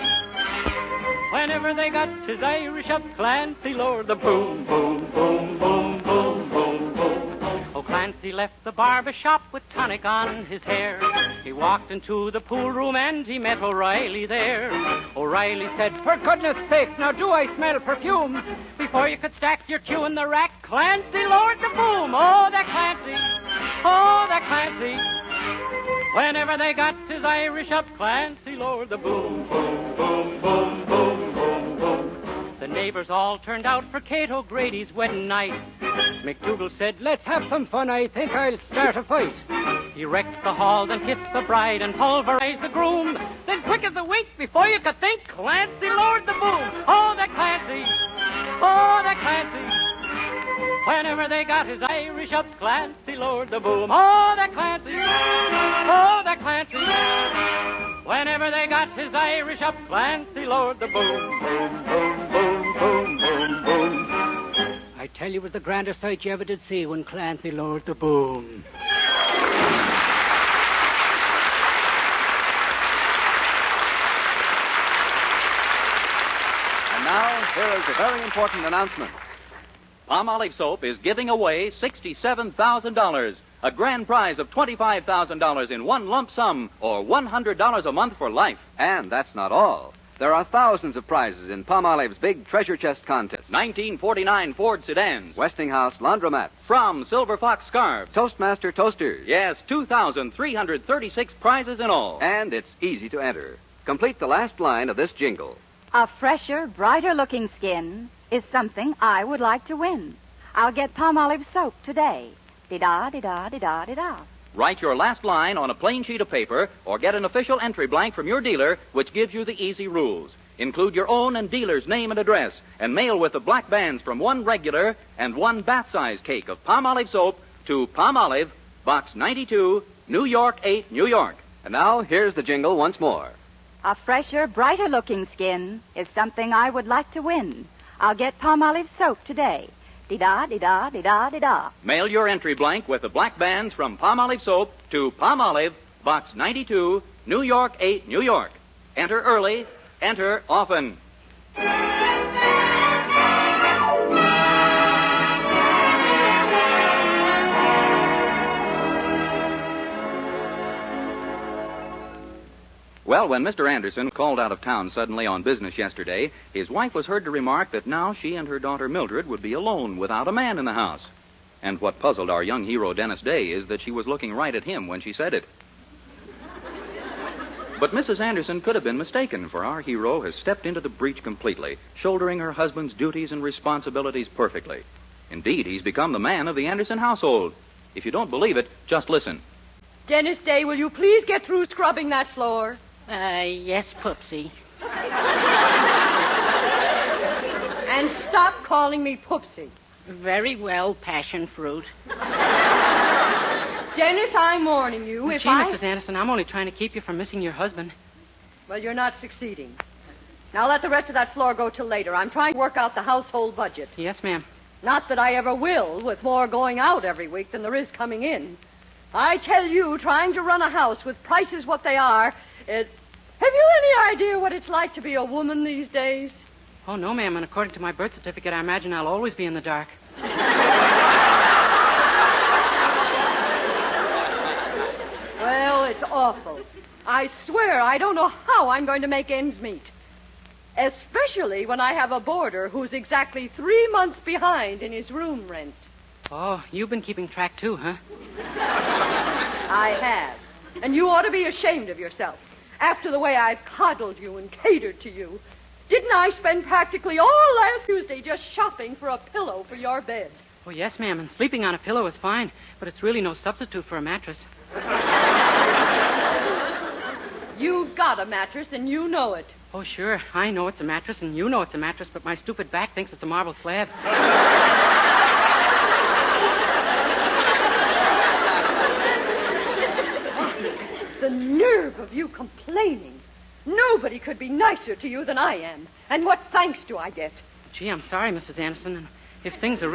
Whenever they got his Irish up, Clancy lowered the boom. Boom, boom, boom, boom, boom, boom. Oh, Clancy left the barber shop with tonic on his hair. He walked into the pool room and he met O'Reilly there. O'Reilly said, for goodness sake, now do I smell perfume? Before you could stack your cue in the rack, Clancy lowered the boom. Oh, that Clancy! Oh, that Clancy! Whenever they got his Irish up, Clancy lowered the boom. Boom, boom, boom, boom, boom, boom. The neighbors all turned out for Kate O'Grady's wedding night. McDougal said, let's have some fun, I think I'll start a fight. He wrecked the hall, then kissed the bride and pulverized the groom. Then quick as a wink, before you could think, Clancy lowered the boom. Oh, that Clancy! Oh, that Clancy! Whenever they got his Irish up, Clancy lowered the boom. Oh, that Clancy! Oh, that Clancy! Whenever they got his Irish up, Clancy lowered the boom. Boom, boom, boom, boom, boom, boom. I tell you, it was the grandest sight you ever did see when Clancy lowered the boom. And now, here is a very important announcement. Palmolive Soap is giving away $67,000, a grand prize of $25,000 in one lump sum, or $100 a month for life. And that's not all. There are thousands of prizes in Palmolive's big treasure chest contest. 1949 Ford sedans. Westinghouse laundromats. From Silver Fox scarves. Toastmaster toasters. Yes, 2,336 prizes in all. And it's easy to enter. Complete the last line of this jingle. A fresher, brighter-looking skin is something I would like to win. I'll get Palmolive soap today. Di-da, di-da, di-da, di-da. Write your last line on a plain sheet of paper or get an official entry blank from your dealer, which gives you the easy rules. Include your own and dealer's name and address, and mail with the black bands from one regular and one bath-size cake of Palmolive soap to Palmolive, Box 92, New York 8, New York. And now, here's the jingle once more. A fresher, brighter-looking skin is something I would like to win. I'll get Palmolive soap today. Di-da, di-da, di-da, di-da. Mail your entry blank with the black bands from Palmolive soap to Palmolive, Box 92, New York 8, New York. Enter early, enter often. Well, when Mr. Anderson called out of town suddenly on business yesterday, his wife was heard to remark that now she and her daughter Mildred would be alone without a man in the house. And what puzzled our young hero Denis Day is that she was looking right at him when she said it. But Mrs. Anderson could have been mistaken, for our hero has stepped into the breach completely, shouldering her husband's duties and responsibilities perfectly. Indeed, he's become the man of the Anderson household. If you don't believe it, just listen. Denis Day, will you please get through scrubbing that floor? Yes, Poopsie. And stop calling me Poopsie. Very well, passion fruit. Denis, I'm warning you. Gee, Mrs. Anderson, I'm only trying to keep you from missing your husband. Well, you're not succeeding. Now let the rest of that floor go till later. I'm trying to work out the household budget. Yes, ma'am. Not that I ever will, with more going out every week than there is coming in. I tell you, trying to run a house with prices what they are, have you any idea what it's like to be a woman these days? Oh, no, ma'am, and according to my birth certificate, I imagine I'll always be in the dark. Well, it's awful. I swear I don't know how I'm going to make ends meet. Especially when I have a boarder who's exactly 3 months behind in his room rent. Oh, you've been keeping track too, huh? I have. And you ought to be ashamed of yourself. After the way I've coddled you and catered to you. Didn't I spend practically all last Tuesday just shopping for a pillow for your bed? Oh, yes, ma'am, and sleeping on a pillow is fine, but it's really no substitute for a mattress. You've got a mattress, and you know it. Oh, sure, I know it's a mattress, and you know it's a mattress, but my stupid back thinks it's a marble slab. The nerve of you complaining. Nobody could be nicer to you than I am. And what thanks do I get? Gee, I'm sorry, Mrs. Anderson, and if they're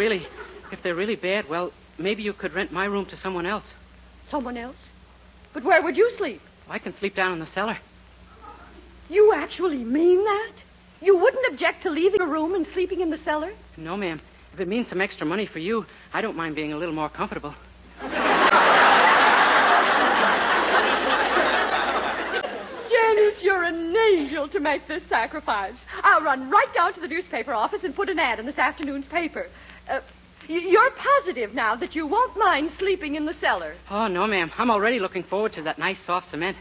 really bad, well, maybe you could rent my room to someone else. Someone else? But where would you sleep? I can sleep down in the cellar. You actually mean that? You wouldn't object to leaving a room and sleeping in the cellar? No, ma'am. If it means some extra money for you, I don't mind being a little more comfortable. Denis, you're an angel to make this sacrifice. I'll run right down to the newspaper office and put an ad in this afternoon's paper. You're positive now that you won't mind sleeping in the cellar? Oh, no, ma'am. I'm already looking forward to that nice, soft cement.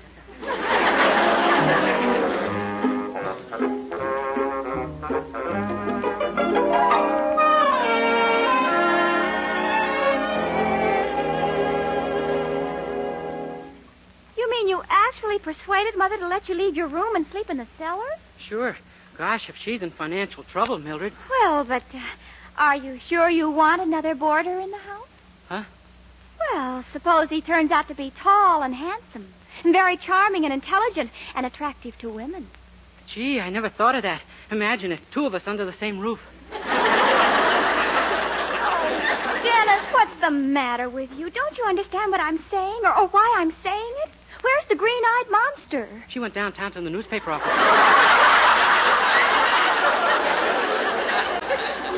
You mean you actually persuaded Mother to let you leave your room and sleep in the cellar? Sure. Gosh, if she's in financial trouble, Mildred. Well, but are you sure you want another boarder in the house? Huh? Well, suppose he turns out to be tall and handsome, and very charming and intelligent and attractive to women. Gee, I never thought of that. Imagine it, two of us under the same roof. Denis, what's the matter with you? Don't you understand what I'm saying or why I'm saying it? Where's the green-eyed monster? She went downtown to the newspaper office.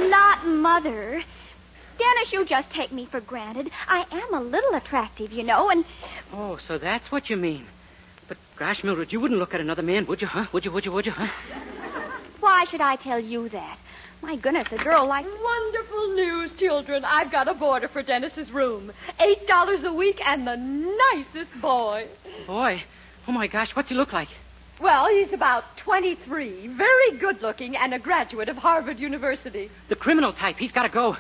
Not Mother. Denis, you just take me for granted. I am a little attractive, you know, and... Oh, so that's what you mean. But, gosh, Mildred, you wouldn't look at another man, would you, huh? Would you, huh? Why should I tell you that? My goodness, a girl like... Wonderful news, children. I've got a boarder for Dennis's room. $8 a week and the nicest boy. Boy? Oh, my gosh, what's he look like? Well, he's about 23, very good-looking, and a graduate of Harvard University. The criminal type. He's got to go.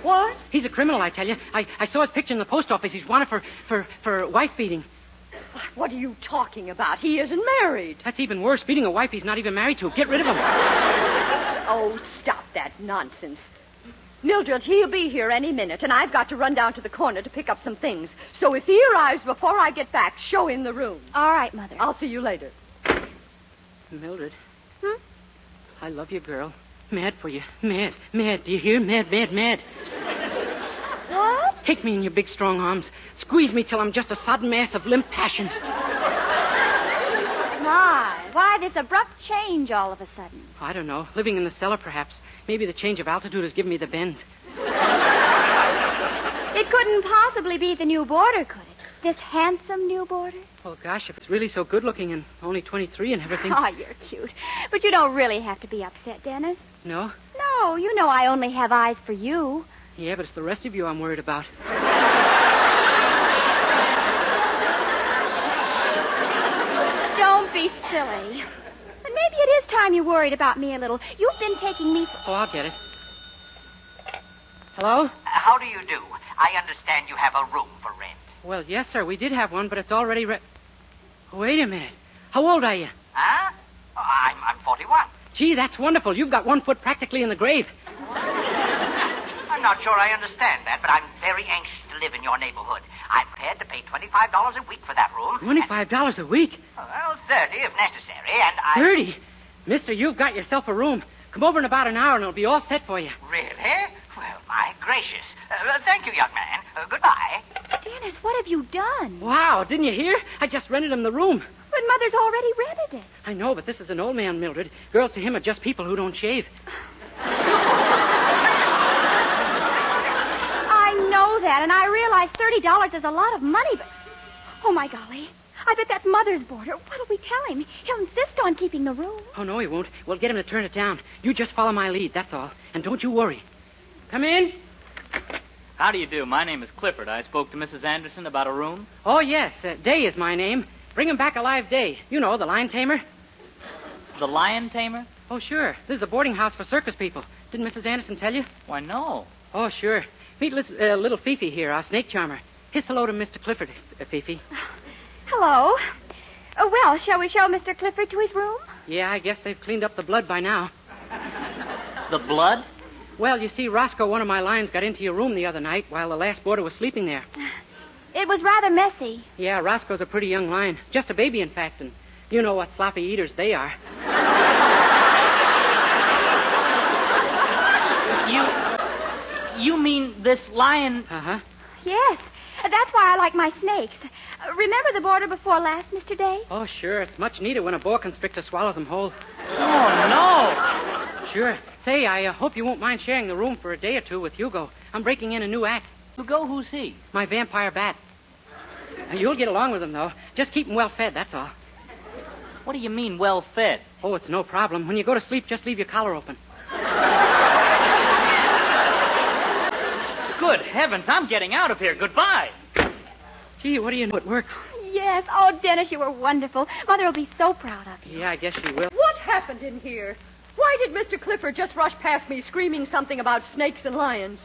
What? He's a criminal, I tell you. I saw his picture in the post office. He's wanted for wife-beating. What are you talking about? He isn't married. That's even worse. Beating a wife he's not even married to. Get rid of him. Oh, stop that nonsense. Mildred, he'll be here any minute, and I've got to run down to the corner to pick up some things. So if he arrives before I get back, show him the room. All right, Mother. I'll see you later. Mildred. I love you, girl. Mad for you. Mad. Do you hear? Mad. What? Take me in your big, strong arms. Squeeze me till I'm just a sodden mass of limp passion. My, why this abrupt change all of a sudden? I don't know. Living in the cellar, perhaps. Maybe the change of altitude has given me the bends. It couldn't possibly be the new boarder, could it? This handsome new boarder? Oh, gosh, if it's really so good-looking and only 23 and everything... Oh, you're cute. But you don't really have to be upset, Denis. No? No, you know I only have eyes for you. Yeah, but it's the rest of you I'm worried about. Don't be silly. But maybe it is time you worried about me a little. You've been taking me... Oh, I'll get it. Hello? How do you do? I understand you have a room for rent. Well, yes, sir, we did have one, but it's already Wait a minute. How old are you? Huh? Oh, I'm 41. Gee, that's wonderful. You've got 1 foot practically in the grave. I'm not sure I understand that, but I'm very anxious to live in your neighborhood. I'm prepared to pay $25 a week for that room. $25 a week? Well, 30 if necessary, and I... 30? Mister, you've got yourself a room. Come over in about an hour and it'll be all set for you. Really? Well, my gracious. Thank you, young man. Goodbye. Denis, what have you done? Wow, didn't you hear? I just rented him the room. But Mother's already rented it. I know, but this is an old man, Mildred. Girls to him are just people who don't shave. I know that, and I realize $30 is a lot of money, but... Oh, my golly. I bet that's Mother's boarder. What'll we tell him? He'll insist on keeping the room. Oh, no, he won't. We'll get him to turn it down. You just follow my lead, that's all. And don't you worry. Come in. How do you do? My name is Clifford. I spoke to Mrs. Anderson about a room. Oh, yes. Day is my name. Bring him back alive, Day. You know, the lion tamer. The lion tamer? Oh, sure. This is a boarding house for circus people. Didn't Mrs. Anderson tell you? Why, no. Oh, sure. Meet little Fifi here, our snake charmer. Hiss hello to Mr. Clifford, Fifi. Hello. Well, shall we show Mr. Clifford to his room? Yeah, I guess they've cleaned up the blood by now. The blood? Well, you see, Roscoe, one of my lions, got into your room the other night while the last boarder was sleeping there. It was rather messy. Yeah, Roscoe's a pretty young lion. Just a baby, in fact, and you know what sloppy eaters they are. You mean this lion... Uh-huh. Yes. That's why I like my snakes. Remember the boarder before last, Mr. Day? Oh, sure. It's much neater when a boa constrictor swallows them whole. Oh, no. Sure. Say, I hope you won't mind sharing the room for a day or two with Hugo. I'm breaking in a new act. Hugo? Who's he? My vampire bat. You'll get along with him, though. Just keep him well fed, that's all. What do you mean, well fed? Oh, it's no problem. When you go to sleep, just leave your collar open. Good heavens, I'm getting out of here. Goodbye. Gee, what do you know? It worked. Yes. Oh, Denis, you were wonderful. Mother will be so proud of you. Yeah, I guess she will. What happened in here? Why did Mr. Clifford just rush past me screaming something about snakes and lions?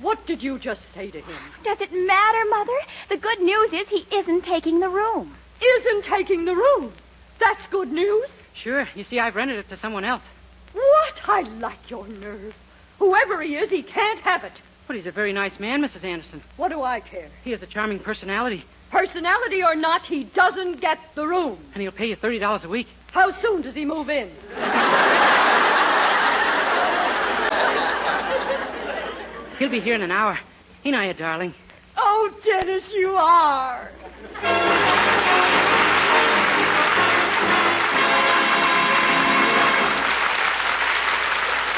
What did you just say to him? Does it matter, Mother? The good news is he isn't taking the room. Isn't taking the room? That's good news. Sure. You see, I've rented it to someone else. What? I like your nerve. Whoever he is, he can't have it. But he's a very nice man, Mrs. Anderson. What do I care? He has a charming personality. Personality or not, he doesn't get the room. And he'll pay you $30 a week. How soon does he move in? He'll be here in an hour. Ain't I a darling? Oh, Denis, you are.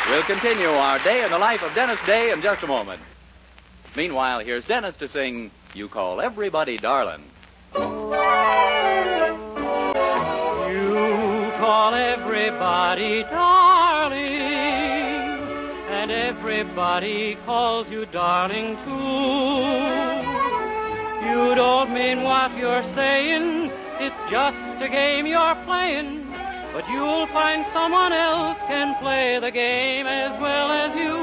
We'll continue our day in the life of Dennis Day in just a moment. Meanwhile, here's Dennis to sing You Call Everybody Darling. You call everybody darling, and everybody calls you darling too. You don't mean what you're saying, it's just a game you're playing. But you'll find someone else can play the game as well as you.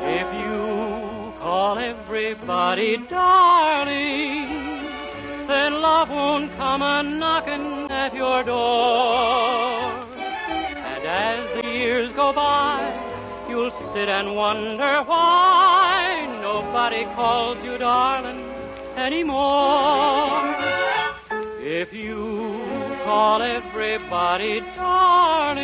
If you call everybody darling, then love won't come a-knocking at your door. And as the years go by, you'll sit and wonder why nobody calls you darling anymore. If you call everybody darling,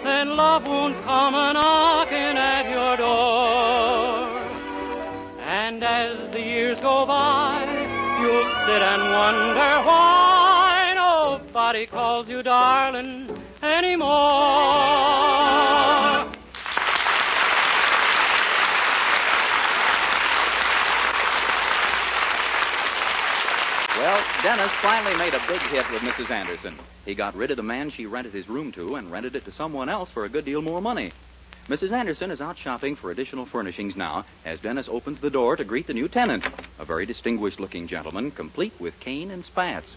then love won't come a-knocking at your door. And as the years go by, you'll sit and wonder why nobody calls you darling anymore. Well, Dennis finally made a big hit with Mrs. Anderson. He got rid of the man she rented his room to and rented it to someone else for a good deal more money. Mrs. Anderson is out shopping for additional furnishings now as Dennis opens the door to greet the new tenant, a very distinguished-looking gentleman, complete with cane and spats.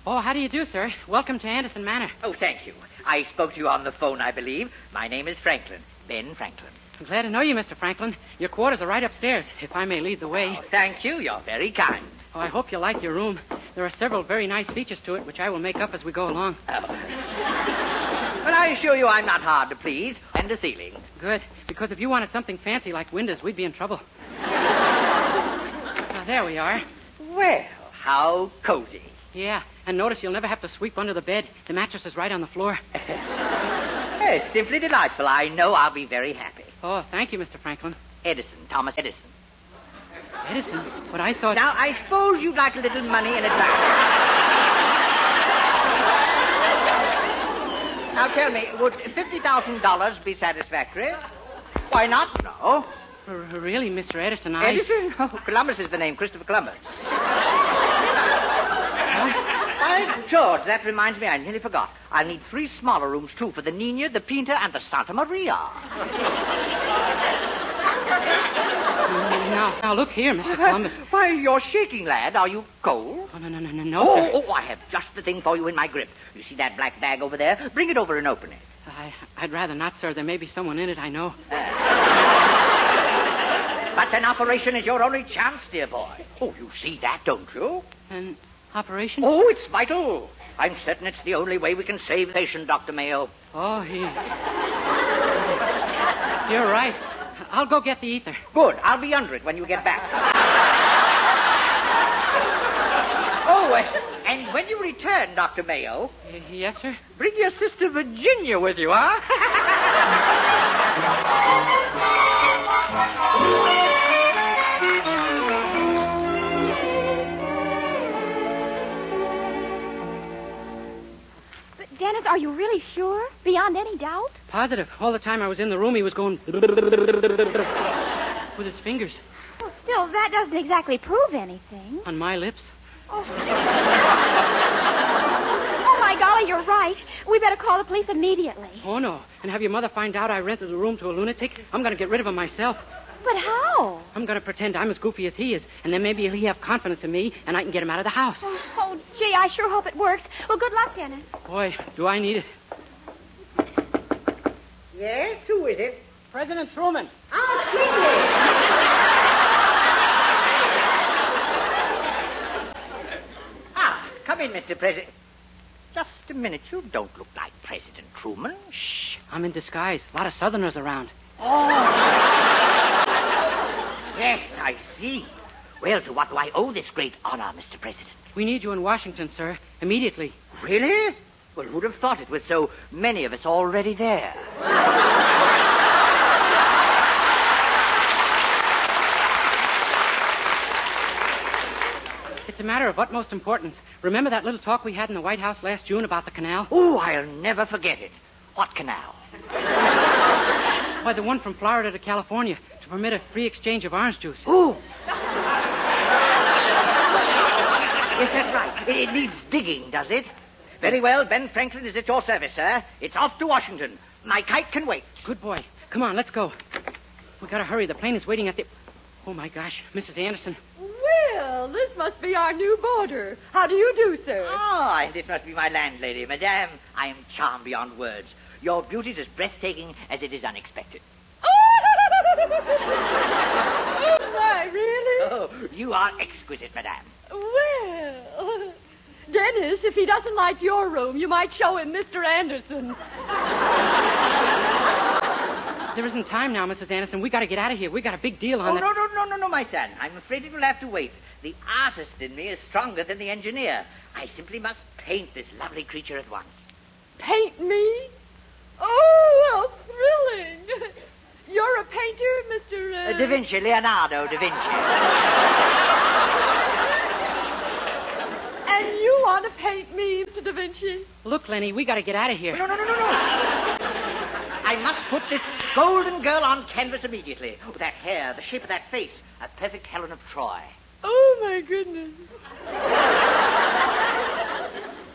Oh, how do you do, sir? Welcome to Anderson Manor. Oh, thank you. I spoke to you on the phone, I believe. My name is Franklin. Ben Franklin. I'm glad to know you, Mr. Franklin. Your quarters are right upstairs, if I may lead the way. Oh, thank you. You're very kind. Oh, I hope you like your room. There are several very nice features to it, which I will make up as we go along. Oh. But I assure you I'm not hard to please. And the ceiling. Good, because if you wanted something fancy like windows, we'd be in trouble. Now, there we are. Well, how cozy. Yeah, and notice you'll never have to sweep under the bed. The mattress is right on the floor. It's simply delightful. I know I'll be very happy. Oh, thank you, Mr. Franklin. Edison, Thomas Edison. Edison? But I thought... Now, I suppose you'd like a little money in advance. Now, tell me, would $50,000 be satisfactory? Why not? No. Really, Mr. Edison, Edison? Oh, Columbus is the name, Christopher Columbus. By George, that reminds me, I nearly forgot. I'll need 3 smaller rooms, too, for the Nina, the Pinta, and the Santa Maria. Now, look here, Mr. Columbus. Why, you're shaking, lad. Are you cold? Oh, no, sir. Oh, I have just the thing for you in my grip. You see that black bag over there? Bring it over and open it. I'd rather not, sir. There may be someone in it, I know. But an operation is your only chance, dear boy. Oh, you see that, don't you? An operation? Oh, it's vital. I'm certain it's the only way we can save the patient, Dr. Mayo. Oh, You're right. I'll go get the ether. Good. I'll be under it when you get back. Oh, and when you return, Dr. Mayo... Yes, sir? Bring your sister Virginia with you, huh? But, Dennis, are you really sure? Beyond any doubt? Positive. All the time I was in the room, he was going... with his fingers. Well, still, that doesn't exactly prove anything. On my lips. Oh, my golly, you're right. We better call the police immediately. Oh, no. And have your mother find out I rented the room to a lunatic? I'm going to get rid of him myself. But how? I'm going to pretend I'm as goofy as he is, and then maybe he'll have confidence in me, and I can get him out of the house. Oh, gee, I sure hope it works. Well, good luck, Dennis. Boy, do I need it. Yes? Who is it? President Truman. Oh, Truman! Come in, Mr. President. Just a minute. You don't look like President Truman. Shh. I'm in disguise. A lot of Southerners around. Oh. Yes, I see. Well, to what do I owe this great honor, Mr. President? We need you in Washington, sir. Immediately. Really? Well, who'd have thought it with so many of us already there? It's a matter of utmost importance. Remember that little talk we had in the White House last June about the canal? Oh, I'll never forget it. What canal? Why, the one from Florida to California to permit a free exchange of orange juice. Oh! Yes, that's right. It needs digging, does it? Very well, Ben Franklin is at your service, sir. It's off to Washington. My kite can wait. Good boy. Come on, let's go. We gotta hurry. The plane is waiting at the... Oh, my gosh. Mrs. Anderson. Well, this must be our new boarder. How do you do, sir? Ah, this must be my landlady. Madame, I am charmed beyond words. Your beauty is as breathtaking as it is unexpected. Oh, my, really? Oh, you are exquisite, madame. Well, Denis, if he doesn't like your room, you might show him Mr. Anderson. There isn't time now, Mrs. Anderson. We got to get out of here. We got a big deal on that. No, my son. I'm afraid it will have to wait. The artist in me is stronger than the engineer. I simply must paint this lovely creature at once. Paint me? Oh, how thrilling. You're a painter, Mr. Da Vinci, Leonardo da Vinci. And you want to paint me, Mr. da Vinci? Look, Lenny, we got to get out of here. No. I must put this golden girl on canvas immediately. Oh, that hair, the shape of that face. A perfect Helen of Troy. Oh, my goodness.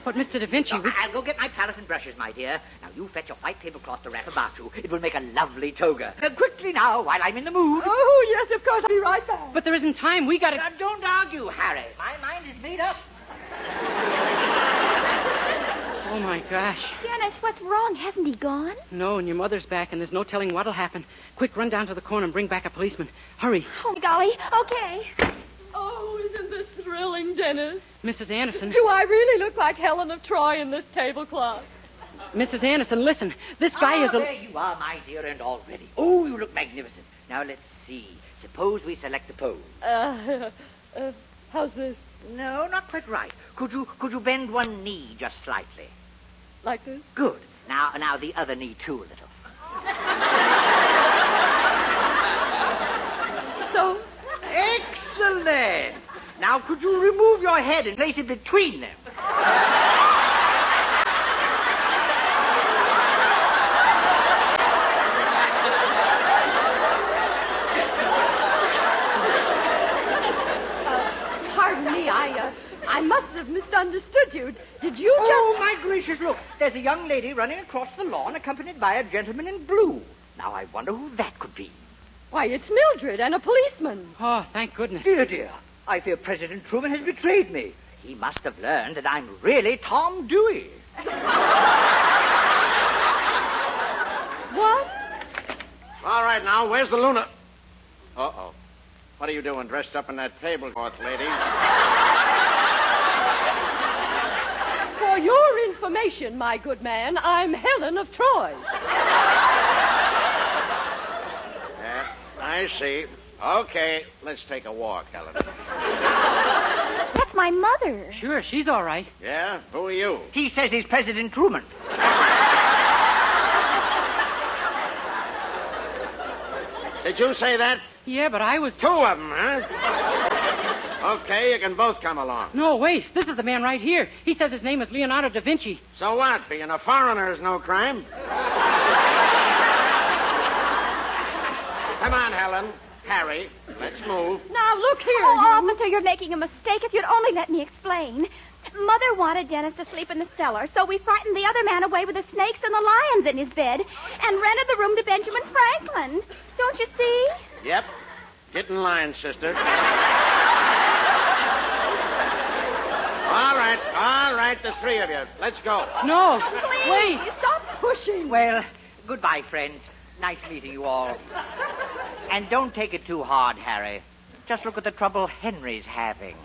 But, Mr. Da Vinci... I'll go get my palette and brushes, my dear. Now, you fetch a white tablecloth to wrap about you. It will make a lovely toga. Quickly now, while I'm in the mood. Oh, yes, of course. I'll be right back. But there isn't time. We got to... Don't argue, Harry. My mind is made up. Oh, my gosh. Dennis, what's wrong? Hasn't he gone? No, and your mother's back, and there's no telling what'll happen. Quick, run down to the corner and bring back a policeman. Hurry. Oh, golly. Okay. Oh, isn't this thrilling, Denis? Mrs. Anderson. Do I really look like Helen of Troy in this tablecloth? Mrs. Anderson, listen. This guy is a... there you are, my dear, and all ready. Oh, you look magnificent. Now, let's see. Suppose we select a pose. How's this? No, not quite right. Could you bend one knee just slightly? Like this? Good. Now the other knee, too, a little. So? Excellent. Now, could you remove your head and place it between them? Pardon me, I must have misunderstood you. Did you just... Oh, my gracious, look. There's a young lady running across the lawn accompanied by a gentleman in blue. Now, I wonder who that could be. Why, it's Mildred and a policeman. Oh, thank goodness. Dear, dear. I fear President Truman has betrayed me. He must have learned that I'm really Tom Dewey. What? All right, now, where's the Luna? Uh-oh. What are you doing dressed up in that tablecloth, lady? For your information, my good man, I'm Helen of Troy. Yeah, I see. Okay, let's take a walk, Helen. That's my mother. Sure, she's all right. Yeah? Who are you? He says he's President Truman. Did you say that? Yeah, but I was... Two of them, huh? Okay, you can both come along. No, wait. This is the man right here. He says his name is Leonardo da Vinci. So what? Being a foreigner is no crime. Come on, Helen. Harry, let's move. Now, look here. Oh, officer, you're making a mistake. If you'd only let me explain. Mother wanted Denis to sleep in the cellar, so we frightened the other man away with the snakes and the lions in his bed and rented the room to Benjamin Franklin. Don't you see? Yep. Get in line, sister. All right, the three of you. Let's go. No, Please, wait. Stop pushing. Well, goodbye, friends. Nice meeting you all. And don't take it too hard, Harry. Just look at the trouble Henry's having.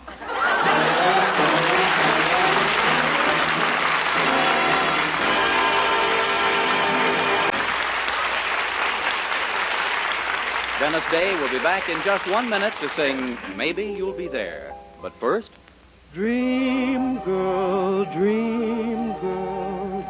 Dennis Day will be back in just 1 minute to sing Maybe You'll Be There. But first... Dream girl,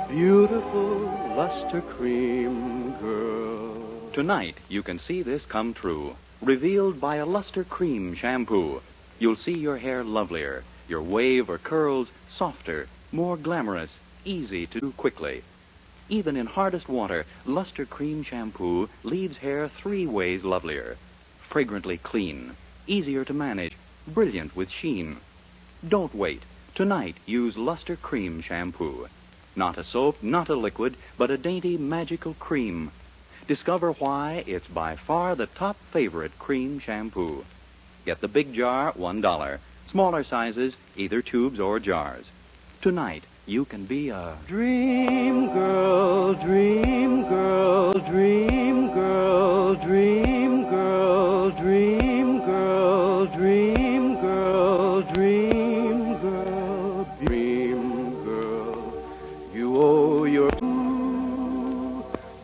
beautiful luster cream girl. Tonight, you can see this come true. Revealed by a luster cream shampoo. You'll see your hair lovelier, your wave or curls softer, more glamorous, easy to do quickly. Even in hardest water, luster cream shampoo leaves hair 3 ways lovelier. Fragrantly clean, easier to manage, brilliant with sheen. Don't wait. Tonight, use luster cream shampoo. Not a soap, not a liquid, but a dainty, magical cream. Discover why it's by far the top favorite cream shampoo. Get the big jar, $1. Smaller sizes, either tubes or jars. Tonight, you can be a Dream girl, dream girl, dream girl, dream girl, dream girl, dream girl, dream girl, dream girl. You owe your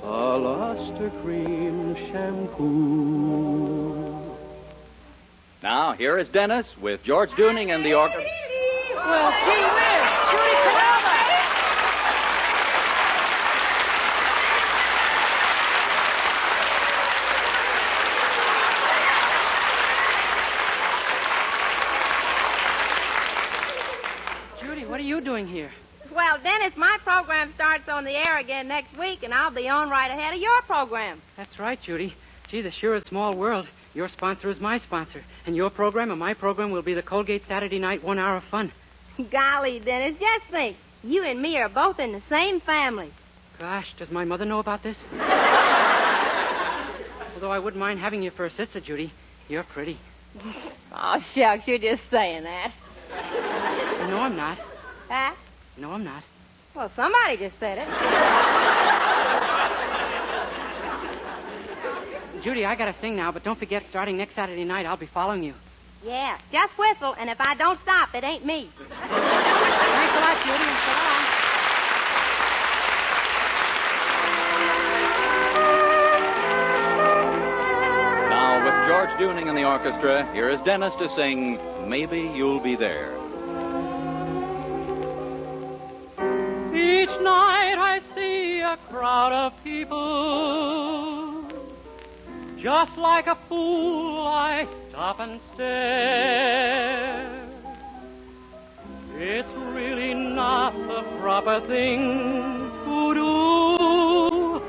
a luster cream shampoo. Now, here is Denis with George Dooning and the orchestra. Well, gee whiz, Judy Caramba. Judy, what are you doing here? Well, Dennis, my program starts on the air again next week, and I'll be on right ahead of your program. That's right, Judy. Gee, this sure is a small world. Your sponsor is my sponsor, and your program and my program will be the Colgate Saturday Night 1 Hour of Fun. Golly, Dennis, just think. You and me are both in the same family. Gosh, does my mother know about this? Although I wouldn't mind having you for a sister, Judy. You're pretty. Oh, shucks, you're just saying that. No, I'm not. Huh? No, I'm not. Well, somebody just said it. Judy, I gotta sing now, but don't forget, starting next Saturday night, I'll be following you. Yeah, just whistle, and if I don't stop, it ain't me. Thanks a lot, Judy, and so long. Now, with George Dooning and the orchestra, here is Denis to sing Maybe You'll Be There. Each night I see a crowd of people. Just like a fool, I stop and stare. It's really not the proper thing to do,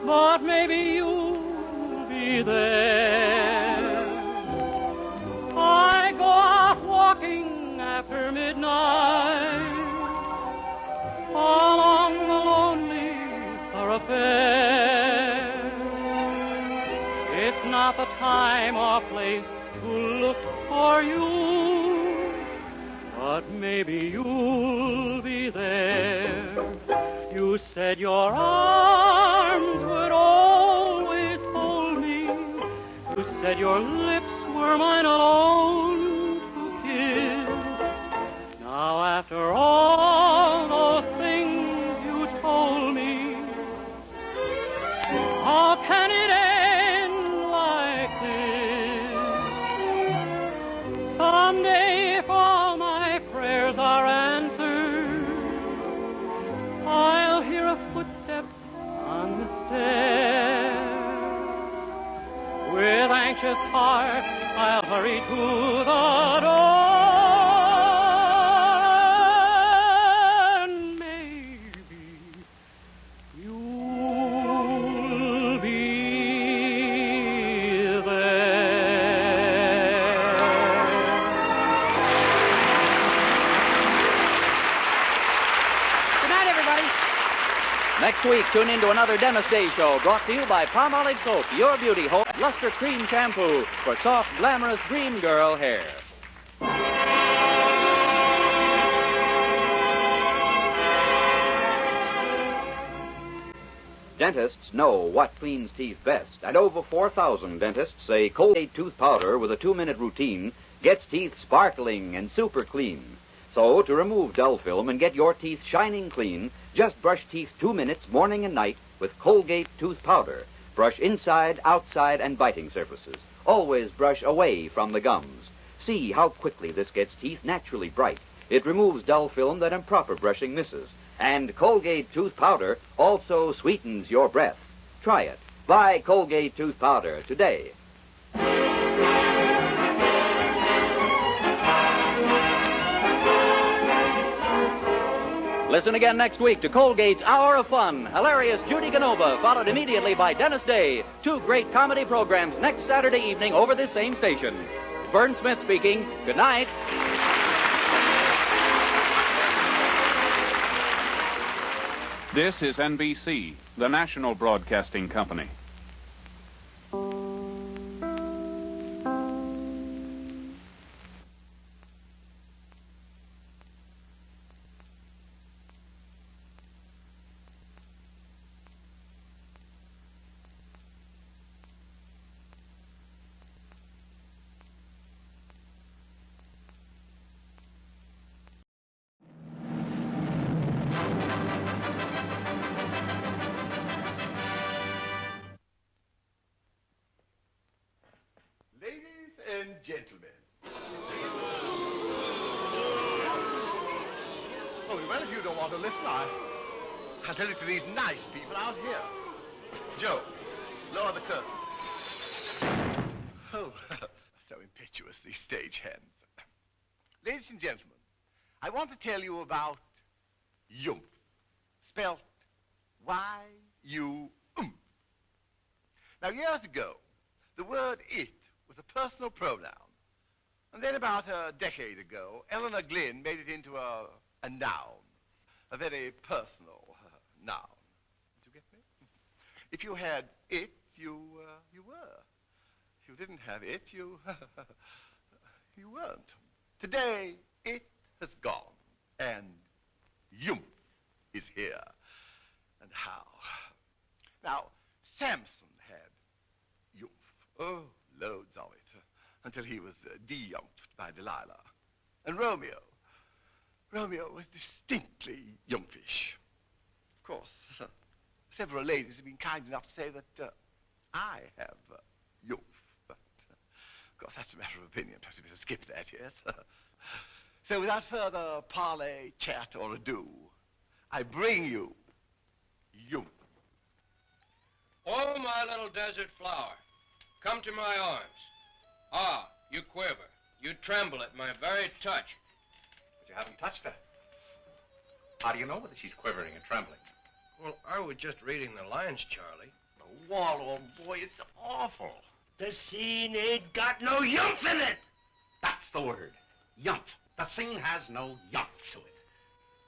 but maybe you'll be there. I go out walking after midnight along the lonely thoroughfare. It's not the time or place to look for you. But maybe you'll be there. You said your arms would always hold me. You said your lips were mine alone to kiss. Now after all those things you told me, how can it end like this? Someday if all my prayers are answered, I'll hear a footstep on the stair. With anxious heart, I'll hurry to the door. And maybe you'll be there. Good night, everybody. Next week, tune in to another Denis Day Show brought to you by Palmolive Soap, Your Beauty Hope, Luster Cream Shampoo for soft, glamorous dream girl hair. Dentists know what cleans teeth best, and over 4,000 dentists say Colgate tooth powder with a 2-minute routine gets teeth sparkling and super clean. So, to remove dull film and get your teeth shining clean, just brush teeth 2 minutes morning and night with Colgate tooth powder. Brush inside, outside, and biting surfaces. Always brush away from the gums. See how quickly this gets teeth naturally bright. It removes dull film that improper brushing misses. And Colgate tooth powder also sweetens your breath. Try it. Buy Colgate tooth powder today. Listen again next week to Colgate's Hour of Fun. Hilarious Judy Canova, followed immediately by Denis Day. 2 great comedy programs next Saturday evening over this same station. Vern Smith speaking. Good night. This is NBC, the national broadcasting company. And gentlemen. Oh, well, if you don't want to listen, I'll tell it to these nice people out here. Joe, lower the curtain. Oh, so impetuous, these stagehands. Ladies and gentlemen, I want to tell you about Yumph, spelt Y-U-M. Now, years ago, the word it was a personal pronoun. And then about a decade ago, Eleanor Glynn made it into a noun, a very personal noun. Did you get me? If you had it, you were. If you didn't have it, you weren't. Today, it has gone, and Yumph is here. And how? Now, Samson had Yumph. Oh, loads of it, until he was de-yumphed by Delilah. And Romeo was distinctly yumpish. Of course, several ladies have been kind enough to say that I have yumph, but of course that's a matter of opinion. Perhaps we better skip that, yes? So without further parley, chat, or ado, I bring you Yumph. Oh, my little desert flower, come to my arms. Ah, you quiver. You tremble at my very touch. But you haven't touched her. How do you know whether she's quivering and trembling? Well, I was just reading the lines, Charlie. Oh, Walt, old boy, it's awful. The scene ain't got no yumph in it. That's the word. Yumph. The scene has no yumph to it.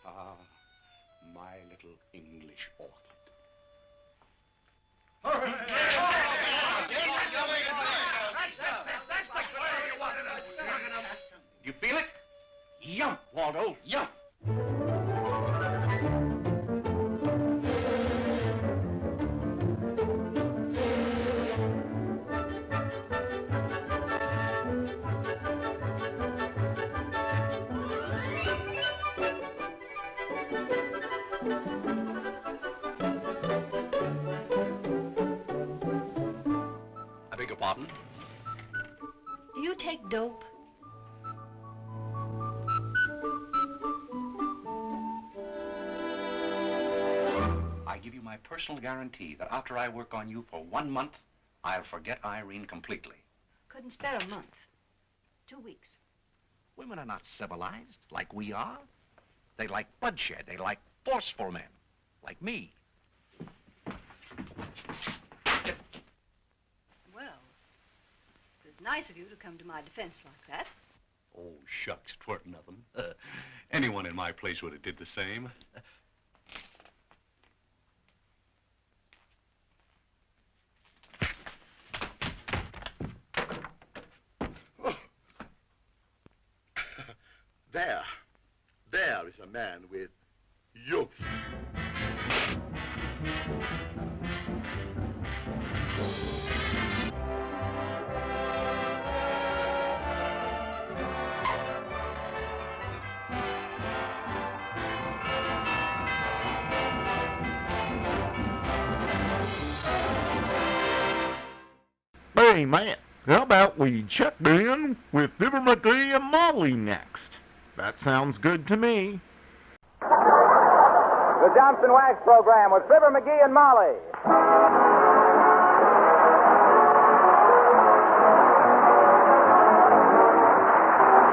Ah, my little English orchid. Yump, Waldo, yump. I beg your pardon? Do you take dope? I give you my personal guarantee that after I work on you for 1 month, I'll forget Irene completely. Couldn't spare a month. 2 weeks. Women are not civilized like we are. They like bloodshed. They like forceful men, like me. Well, it was nice of you to come to my defense like that. Oh, shucks, 'tweren't nothing. Anyone in my place would have did the same. There is a man with youth. Hey, man, how about we check in with Fibber, Magee, and Molly next? That sounds good to me. The Johnson Wax program with Fibber, Magee, and Molly.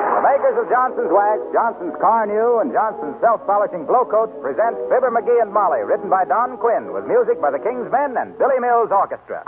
The makers of Johnson's Wax, Johnson's Car New, and Johnson's self-polishing glow coats present Fibber, Magee, and Molly, written by Don Quinn, with music by the King's Men and Billy Mills Orchestra.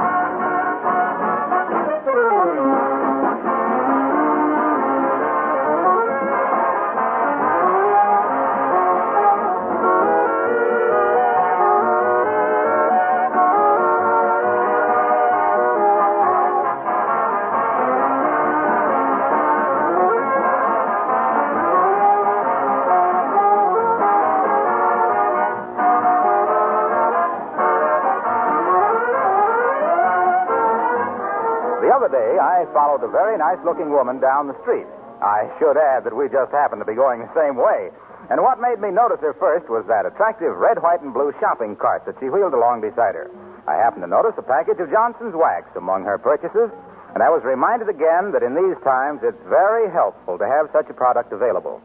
I followed a very nice-looking woman down the street. I should add that we just happened to be going the same way. And what made me notice her first was that attractive red, white, and blue shopping cart that she wheeled along beside her. I happened to notice a package of Johnson's Wax among her purchases, and I was reminded again that in these times it's very helpful to have such a product available.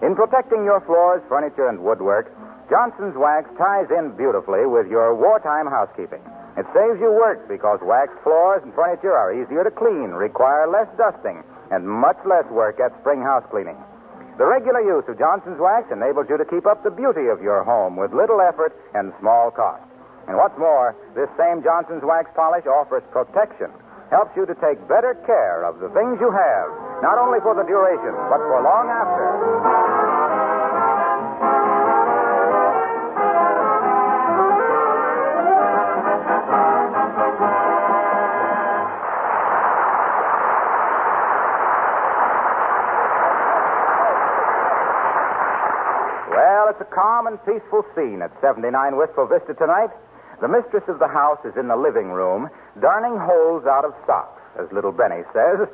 In protecting your floors, furniture, and woodwork, Johnson's Wax ties in beautifully with your wartime housekeeping. It saves you work because waxed floors and furniture are easier to clean, require less dusting, and much less work at spring house cleaning. The regular use of Johnson's Wax enables you to keep up the beauty of your home with little effort and small cost. And what's more, this same Johnson's Wax polish offers protection, helps you to take better care of the things you have, not only for the duration, but for long after. It's a calm and peaceful scene at 79 Wistful Vista tonight. The mistress of the house is in the living room, darning holes out of socks, as little Benny says.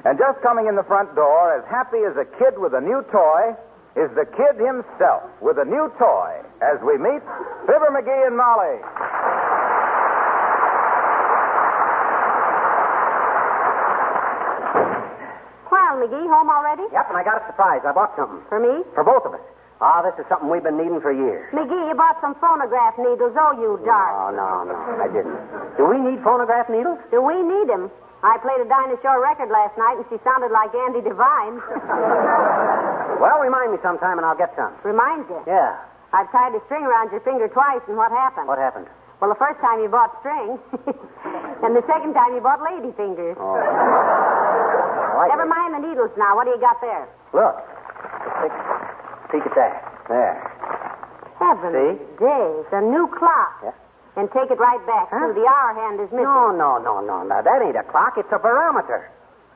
And just coming in the front door, as happy as a kid with a new toy, is the kid himself with a new toy, as we meet Fibber, Magee, and Molly. Well, Magee, home already? Yep, and I got a surprise. I bought something. For me? For both of us. This is something we've been needing for years. Magee, you bought some phonograph needles. Oh, you dark. No, I didn't. Do we need phonograph needles? Do we need them? I played a Dinah Shore record last night, and she sounded like Andy Devine. Well, remind me sometime, and I'll get some. Remind you? Yeah. I've tied a string around your finger twice, and what happened? What happened? Well, the first time you bought string, and the second time you bought lady fingers. Oh. Never mind the needles now. What do you got there? Look. Peek at that. There. Heavenly days. A new clock. Yeah. And take it right back, too. The hour hand is missing. No. Now, that ain't a clock. It's a barometer.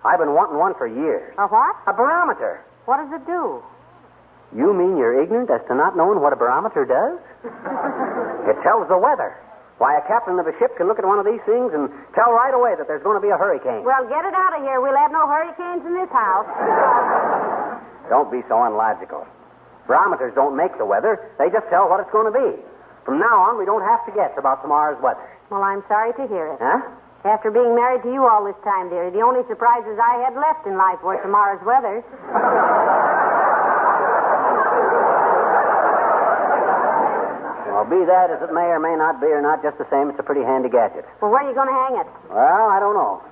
I've been wanting one for years. A what? A barometer. What does it do? You mean you're ignorant as to not knowing what a barometer does? It tells the weather. Why, a captain of a ship can look at one of these things and tell right away that there's going to be a hurricane. Well, get it out of here. We'll have no hurricanes in this house. Don't be so unlogical. Barometers don't make the weather. They just tell what it's going to be. From now on, we don't have to guess about tomorrow's weather. Well, I'm sorry to hear it. Huh? After being married to you all this time, dearie, the only surprises I had left in life were tomorrow's weather. Well, be that as it may or may not be or not, just the same, it's a pretty handy gadget. Well, where are you going to hang it? Well, I don't know.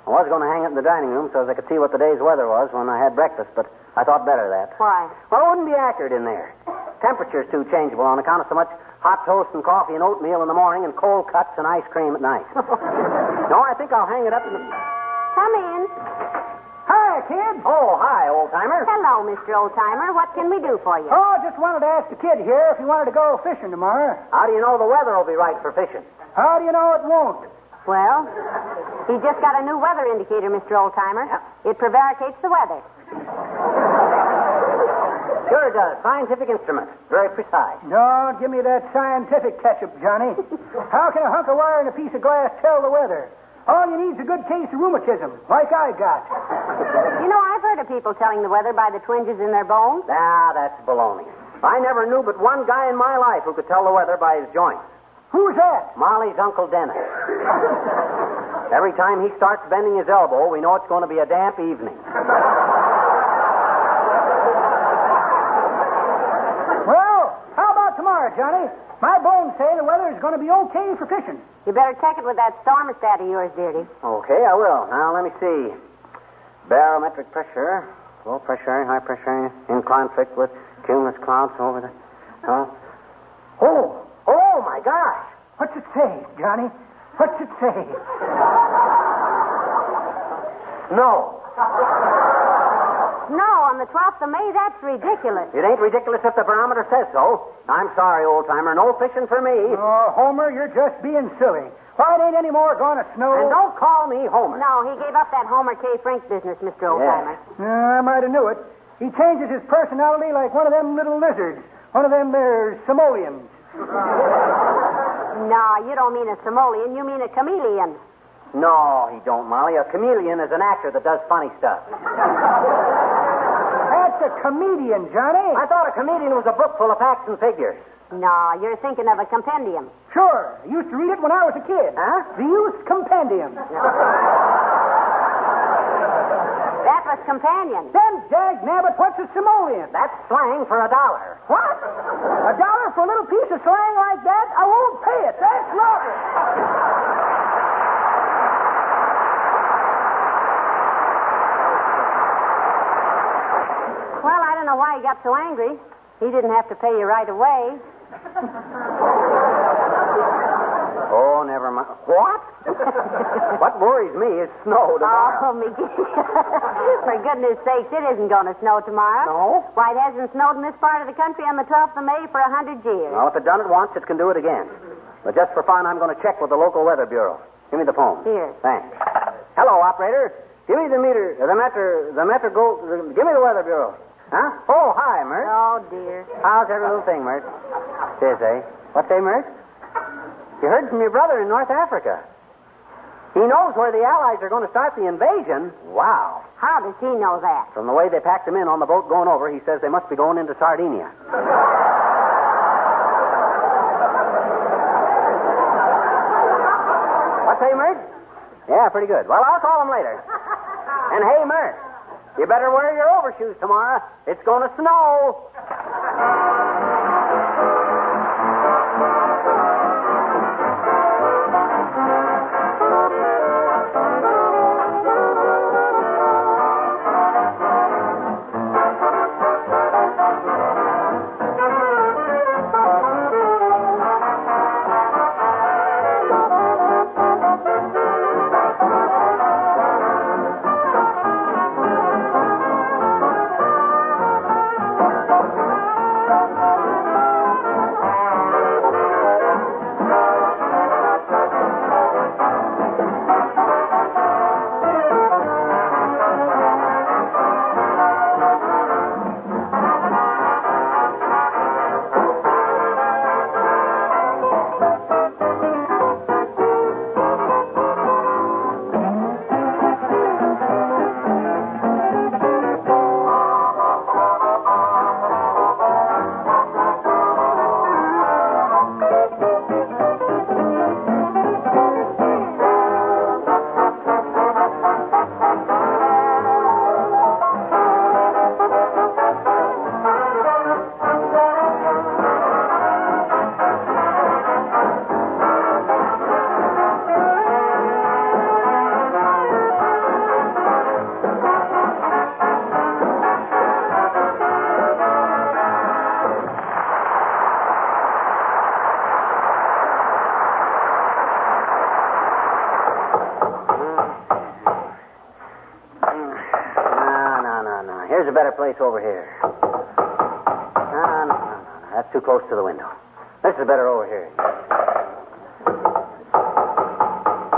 I was going to hang it in the dining room so as I could see what the day's weather was when I had breakfast, but I thought better of that. Why? Well, it wouldn't be accurate in there. Temperature's too changeable on account of so much hot toast and coffee and oatmeal in the morning and cold cuts and ice cream at night. No, I think I'll hang it up in the... Come in. Hi, kid. Oh, hi, old-timer. Hello, Mr. Old-Timer. What can we do for you? Oh, just wanted to ask the kid here if he wanted to go fishing tomorrow. How do you know the weather will be right for fishing? How do you know it won't? Well, he just got a new weather indicator, Mr. Old-Timer. It prevaricates the weather. Sure it does. Scientific instrument. Very precise. Don't give me that scientific ketchup, Johnny. How can a hunk of wire and a piece of glass tell the weather? All you need is a good case of rheumatism, like I got. You know, I've heard of people telling the weather by the twinges in their bones. Ah, that's baloney. I never knew but one guy in my life who could tell the weather by his joints. Who's that? Molly's Uncle Denis. Every time he starts bending his elbow, we know it's going to be a damp evening. Well, how about tomorrow, Johnny? My bones say the weather is going to be okay for fishing. You better check it with that thermostat of yours, dearie. Okay, I will. Now, let me see. Barometric pressure, low pressure, high pressure, in conflict with cumulus clouds over the... Oh, my gosh. What's it say, Johnny? What's it say? No. No, on the 12th of May, that's ridiculous. It ain't ridiculous if the barometer says so. I'm sorry, old-timer. No fishing for me. Oh, Homer, you're just being silly. Why, it ain't any more going to snow. And don't call me Homer. No, he gave up that Homer K. Frink business, Mr. Old-Timer. I might have knew it. He changes his personality like one of them little lizards. One of them there simoleons. No, you don't mean a simoleon. You mean a chameleon. No, he don't, Molly. A chameleon is an actor that does funny stuff. That's a comedian, Johnny. I thought a comedian was a book full of facts and figures. No, you're thinking of a compendium. Sure. I used to read it when I was a kid. Huh? The Youth Compendium. That was companion. Then, Dagnabbit, what's a simoleon? That's slang for $1. What? $1 for a little piece of slang like that? I won't pay it. That's not... Well, I don't know why he got so angry. He didn't have to pay you right away. Oh, never mind. What? What worries me is snow tomorrow. Oh, Magee. For goodness sakes, it isn't going to snow tomorrow. No? Why, it hasn't snowed in this part of the country on the 12th of May for 100 years. Well, if it done it once, it can do it again. But just for fun, I'm going to check with the local weather bureau. Give me the phone. Here. Thanks. Hello, operator. Give me the meter, give me the weather bureau. Huh? Oh, hi, Mert. Oh, dear. How's every little thing, Mert? Says, eh? What say, Mert? You heard from your brother in North Africa. He knows where the Allies are going to start the invasion. Wow. How does he know that? From the way they packed him in on the boat going over, he says they must be going into Sardinia. What say, Mert? Yeah, pretty good. Well, I'll call him later. And hey, Mert, you better wear your overshoes tomorrow. It's going to snow. place over here. No. That's too close to the window. This is better over here.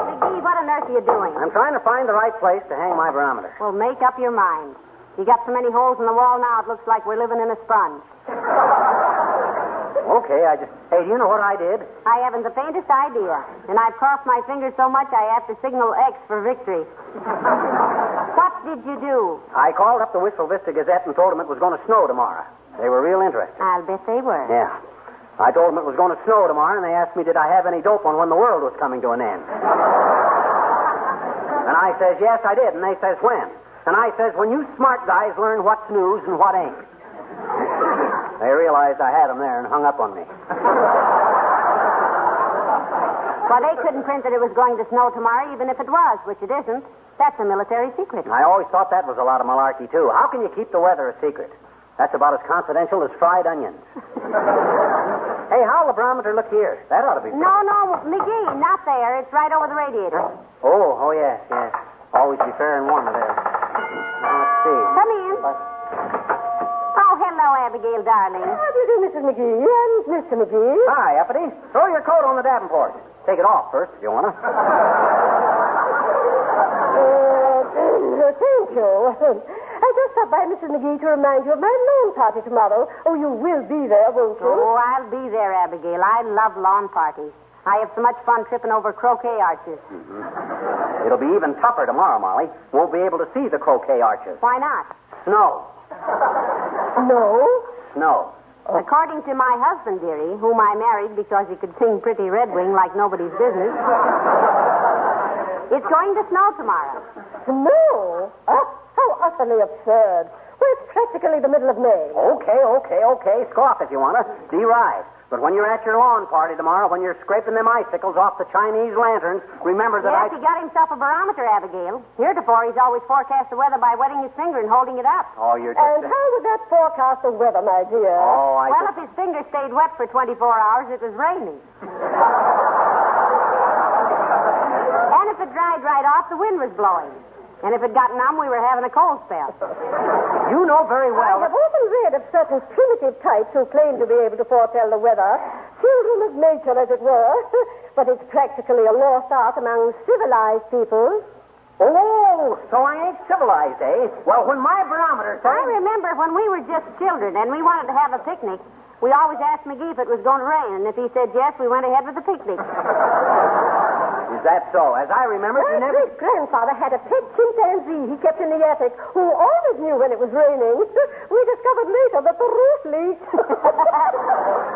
McGee, what on earth are you doing? I'm trying to find the right place to hang my barometer. Well, make up your mind. You got so many holes in the wall now, it looks like we're living in a sponge. Okay, Hey, do you know what I did? I haven't the faintest idea. And I've crossed my fingers so much I have to signal X for victory. What did you do? I called up the Wistful Vista Gazette and told them it was going to snow tomorrow. They were real interested. I'll bet they were. Yeah. I told them it was going to snow tomorrow, and they asked me did I have any dope on when the world was coming to an end. And I says, yes, I did. And they says, when? And I says, when you smart guys learn what's news and what ain't. They realized I had them there and hung up on me. Well, they couldn't print that it was going to snow tomorrow, even if it was, which it isn't. That's a military secret. I always thought that was a lot of malarkey, too. How can you keep the weather a secret? That's about as confidential as fried onions. Hey, how'll the barometer look here? That ought to be... No, McGee, not there. It's right over the radiator. Oh, yes. Always be fair and warm there. Now, let's see. Come in. Oh, hello, Abigail, darling. How do you do, Mrs. McGee and Mr. McGee? Hi, Uppity. Throw your coat on the davenport. Take it off first, if you want to. Thank you. I just stopped by, Mrs. McGee, to remind you of my lawn party tomorrow. Oh, you will be there, won't you? Oh, I'll be there, Abigail. I love lawn parties. I have so much fun tripping over croquet arches. Mm-hmm. It'll be even tougher tomorrow, Molly. Won't be able to see the croquet arches. Why not? Snow. No? Snow. According to my husband, dearie, whom I married because he could sing Pretty Red Wing like nobody's business, it's going to snow tomorrow. Snow? Oh, how utterly absurd. Well, it's practically the middle of May. Okay. Scoff if you want to. Be right. But when you're at your lawn party tomorrow, when you're scraping them icicles off the Chinese lanterns, remember that Yes, he got himself a barometer, Abigail. Heretofore, he's always forecast the weather by wetting his finger and holding it up. Oh, you're just... And how would that forecast the weather, my dear? Well, if his finger stayed wet for 24 hours, it was raining. And if it dried right off, the wind was blowing. And if it got numb, we were having a cold spell. You know very well... I have often read of certain primitive types who claim to be able to foretell the weather. Children of nature, as it were. But it's practically a lost art among civilized people. Oh, so I ain't civilized, eh? Well, when my barometer said... I remember when we were just children and we wanted to have a picnic, we always asked McGee if it was going to rain. And if he said yes, we went ahead with the picnic. Is that so? As I remember, My great-grandfather had a pet chimpanzee he kept in the attic who always knew when it was raining. We discovered later that the roof leaked.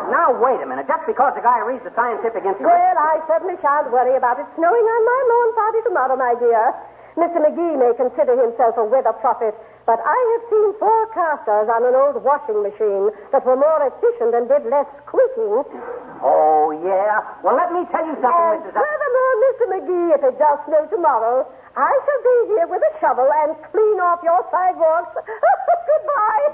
Now, wait a minute. Just because a guy reads the scientific information... Well, I certainly shan't worry about it snowing on my lawn party tomorrow, my dear. Mr. McGee may consider himself a weather prophet, but I have seen forecasters on an old washing machine that were more efficient and did less squeaking. Oh, yeah? Well, let me tell you something, Mrs. Furthermore, Mr. McGee, if it does snow tomorrow, I shall be here with a shovel and clean off your sidewalks. Goodbye.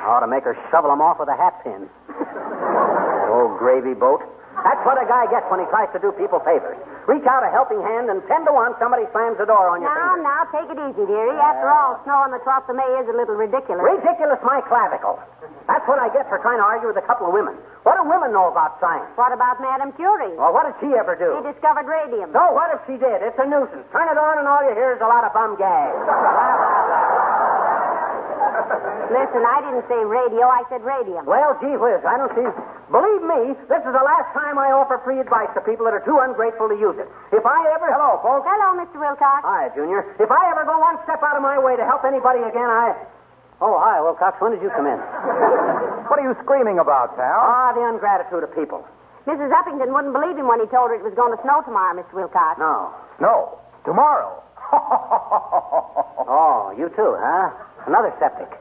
I ought to make her shovel them off with a hat pin. That old gravy boat. That's what a guy gets when he tries to do people favors. Reach out a helping hand, and 10 to 1, somebody slams the door on your finger. Now, take it easy, dearie. After all, snow on the 12th of May is a little ridiculous. Ridiculous, my clavicle. That's what I get for trying to argue with a couple of women. What do women know about science? What about Madame Curie? Well, what did she ever do? She discovered radium. So what if she did? It's a nuisance. Turn it on, and all you hear is a lot of bum gags. Listen, I didn't say radio, I said radium. Well, gee whiz, I don't see... Believe me, this is the last time I offer free advice to people that are too ungrateful to use it. If I ever... Hello, folks. Hello, Mr. Wilcox. Hi, Junior. If I ever go one step out of my way to help anybody again, Oh, hi, Wilcox. When did you come in? What are you screaming about, pal? Ah, the ingratitude of people. Mrs. Uppington wouldn't believe him when he told her it was going to snow tomorrow, Mr. Wilcox. No, tomorrow. Oh, you too, huh? Another septic.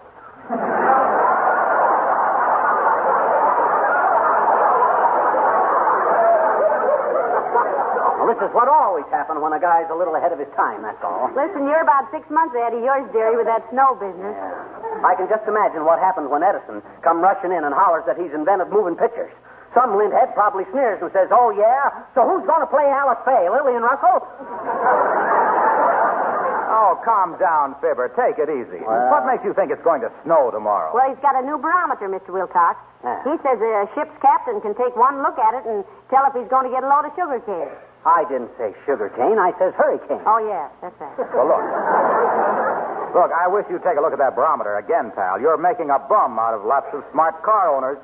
Well, this is what always happens when a guy's a little ahead of his time, that's all. Listen, you're about 6 months ahead of yours, dearie, with that snow business. Yeah. I can just imagine what happens when Edison come rushing in and hollers that he's invented moving pictures. Some linthead probably sneers and says, oh, yeah? So who's going to play Alice Faye, Lillian Russell? Oh, calm down, Fibber. Take it easy. What makes you think it's going to snow tomorrow? Well, he's got a new barometer, Mr. Wilcox. He says a ship's captain can take one look at it and tell if he's going to get a load of sugar cane. I didn't say sugar cane. I says hurricane. Oh, yeah, that's right. Well, look. Look, I wish you'd take a look at that barometer again, pal. You're making a bum out of lots of smart car owners.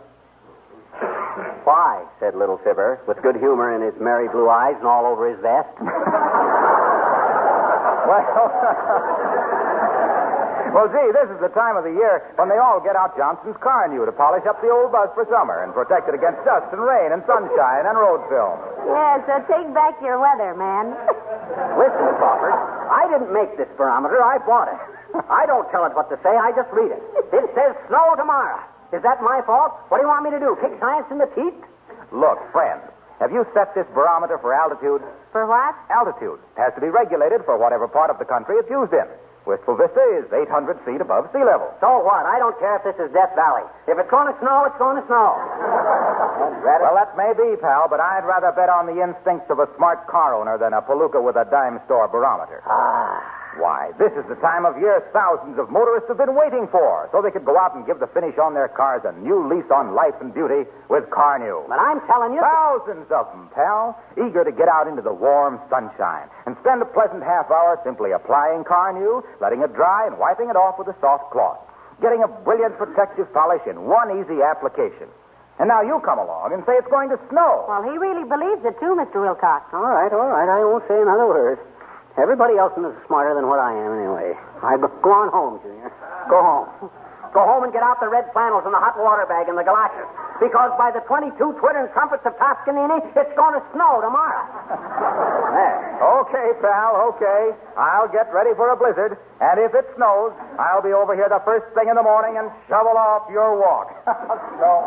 Why? Said little Fibber, with good humor in his merry blue eyes and all over his vest. Well, gee, this is the time of the year when they all get out Johnson's car new to polish up the old bus for summer and protect it against dust and rain and sunshine and road film. Yeah, so take back your weather, man. Listen, Crawford, I didn't make this barometer. I bought it. I don't tell it what to say. I just read it. It says snow tomorrow. Is that my fault? What do you want me to do, kick science in the teeth? Look, friend, have you set this barometer for altitude? For what? Altitude. It has to be regulated for whatever part of the country it's used in. Wistful Vista is 800 feet above sea level. So what? I don't care if this is Death Valley. If it's going to snow, it's going to snow. Well, that may be, pal, but I'd rather bet on the instincts of a smart car owner than a palooka with a dime store barometer. Why, this is the time of year thousands of motorists have been waiting for, so they could go out and give the finish on their cars a new lease on life and beauty with Car New. But I'm telling you... Thousands of them, pal, eager to get out into the warm sunshine and spend a pleasant half hour simply applying Car New, letting it dry, and wiping it off with a soft cloth, getting a brilliant protective polish in one easy application. And now you come along and say it's going to snow. Well, he really believes it, too, Mr. Wilcox. All right. I won't say another word. Everybody else is smarter than what I am, anyway. Go on home, Junior. Go home. Go home and get out the red flannels and the hot water bag and the galoshes. Because by the 22 twittering trumpets of Toscanini, it's going to snow tomorrow. There. Okay, pal, okay. I'll get ready for a blizzard. And if it snows, I'll be over here the first thing in the morning and shovel off your walk. Snow.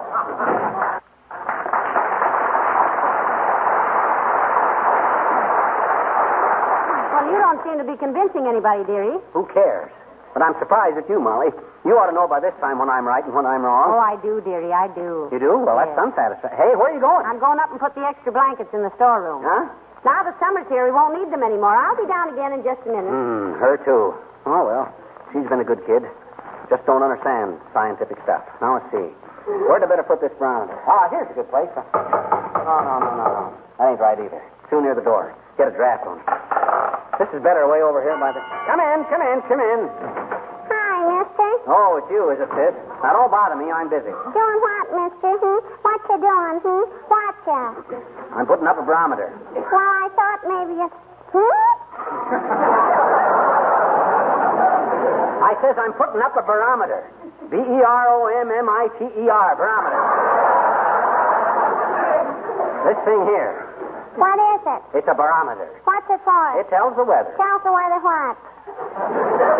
You don't seem to be convincing anybody, dearie. Who cares? But I'm surprised at you, Molly. You ought to know by this time when I'm right and when I'm wrong. Oh, I do, dearie, I do. You do? Well, that's unsatisfactory. Hey, where are you going? I'm going up and put the extra blankets in the storeroom. Huh? Now the summer's here, we won't need them anymore. I'll be down again in just a minute. Her too. Oh, well, she's been a good kid. Just don't understand scientific stuff. Now, let's see. Where'd I better put this barometer? Ah, here's a good place. No. That ain't right either. Too near the door. Get a draft on it. This is better way over here by the... Come in. Hi, mister. Oh, it's you, is it, Sid? Now, don't bother me. I'm busy. Doing what, mister? What you doing, What I'm putting up a barometer. Well, I thought maybe you... I says I'm putting up a barometer. B-E-R-O-M-M-I-T-E-R, barometer. This thing here. What is it? It's a barometer. What's it for? It tells the weather. Tells the weather what?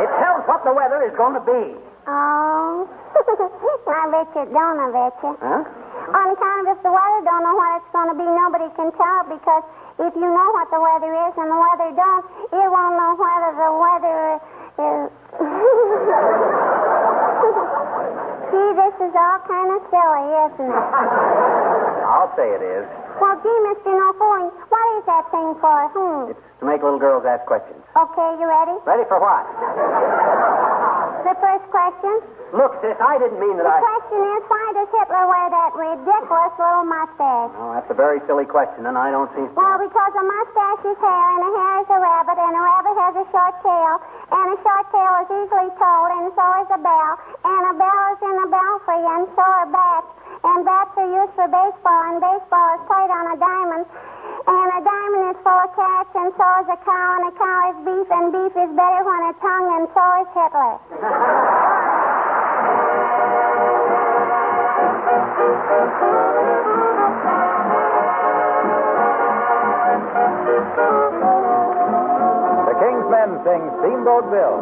It tells what the weather is going to be. Oh. I bet you it don't, I bet you. Huh? On account of if the weather don't know what it's going to be, nobody can tell, because if you know what the weather is and the weather don't, it won't know whether the weather is... Gee, this is all kind of silly, isn't it? I'll say it is. Well, gee, Mr. No Fooling, what is that thing for? It's to make little girls ask questions. Okay, you ready? Ready for what? The first question. Look, sis, I didn't mean that The question is, why does Hitler wear that ridiculous little mustache? Oh, that's a very silly question, and I don't see... Well, because a mustache is hair, and a hair is a rabbit, and a rabbit has a short tail, and a short tail is easily told, and so is a bell, and a bell is in a belfry, and so are bats, and bats are used for baseball, and baseball is played on a diamond, and a diamond is full of cats, and so is a cow, and a cow is beef, and beef is better when it's hung, and so is Hitler. The King's Men sing Steamboat Bill.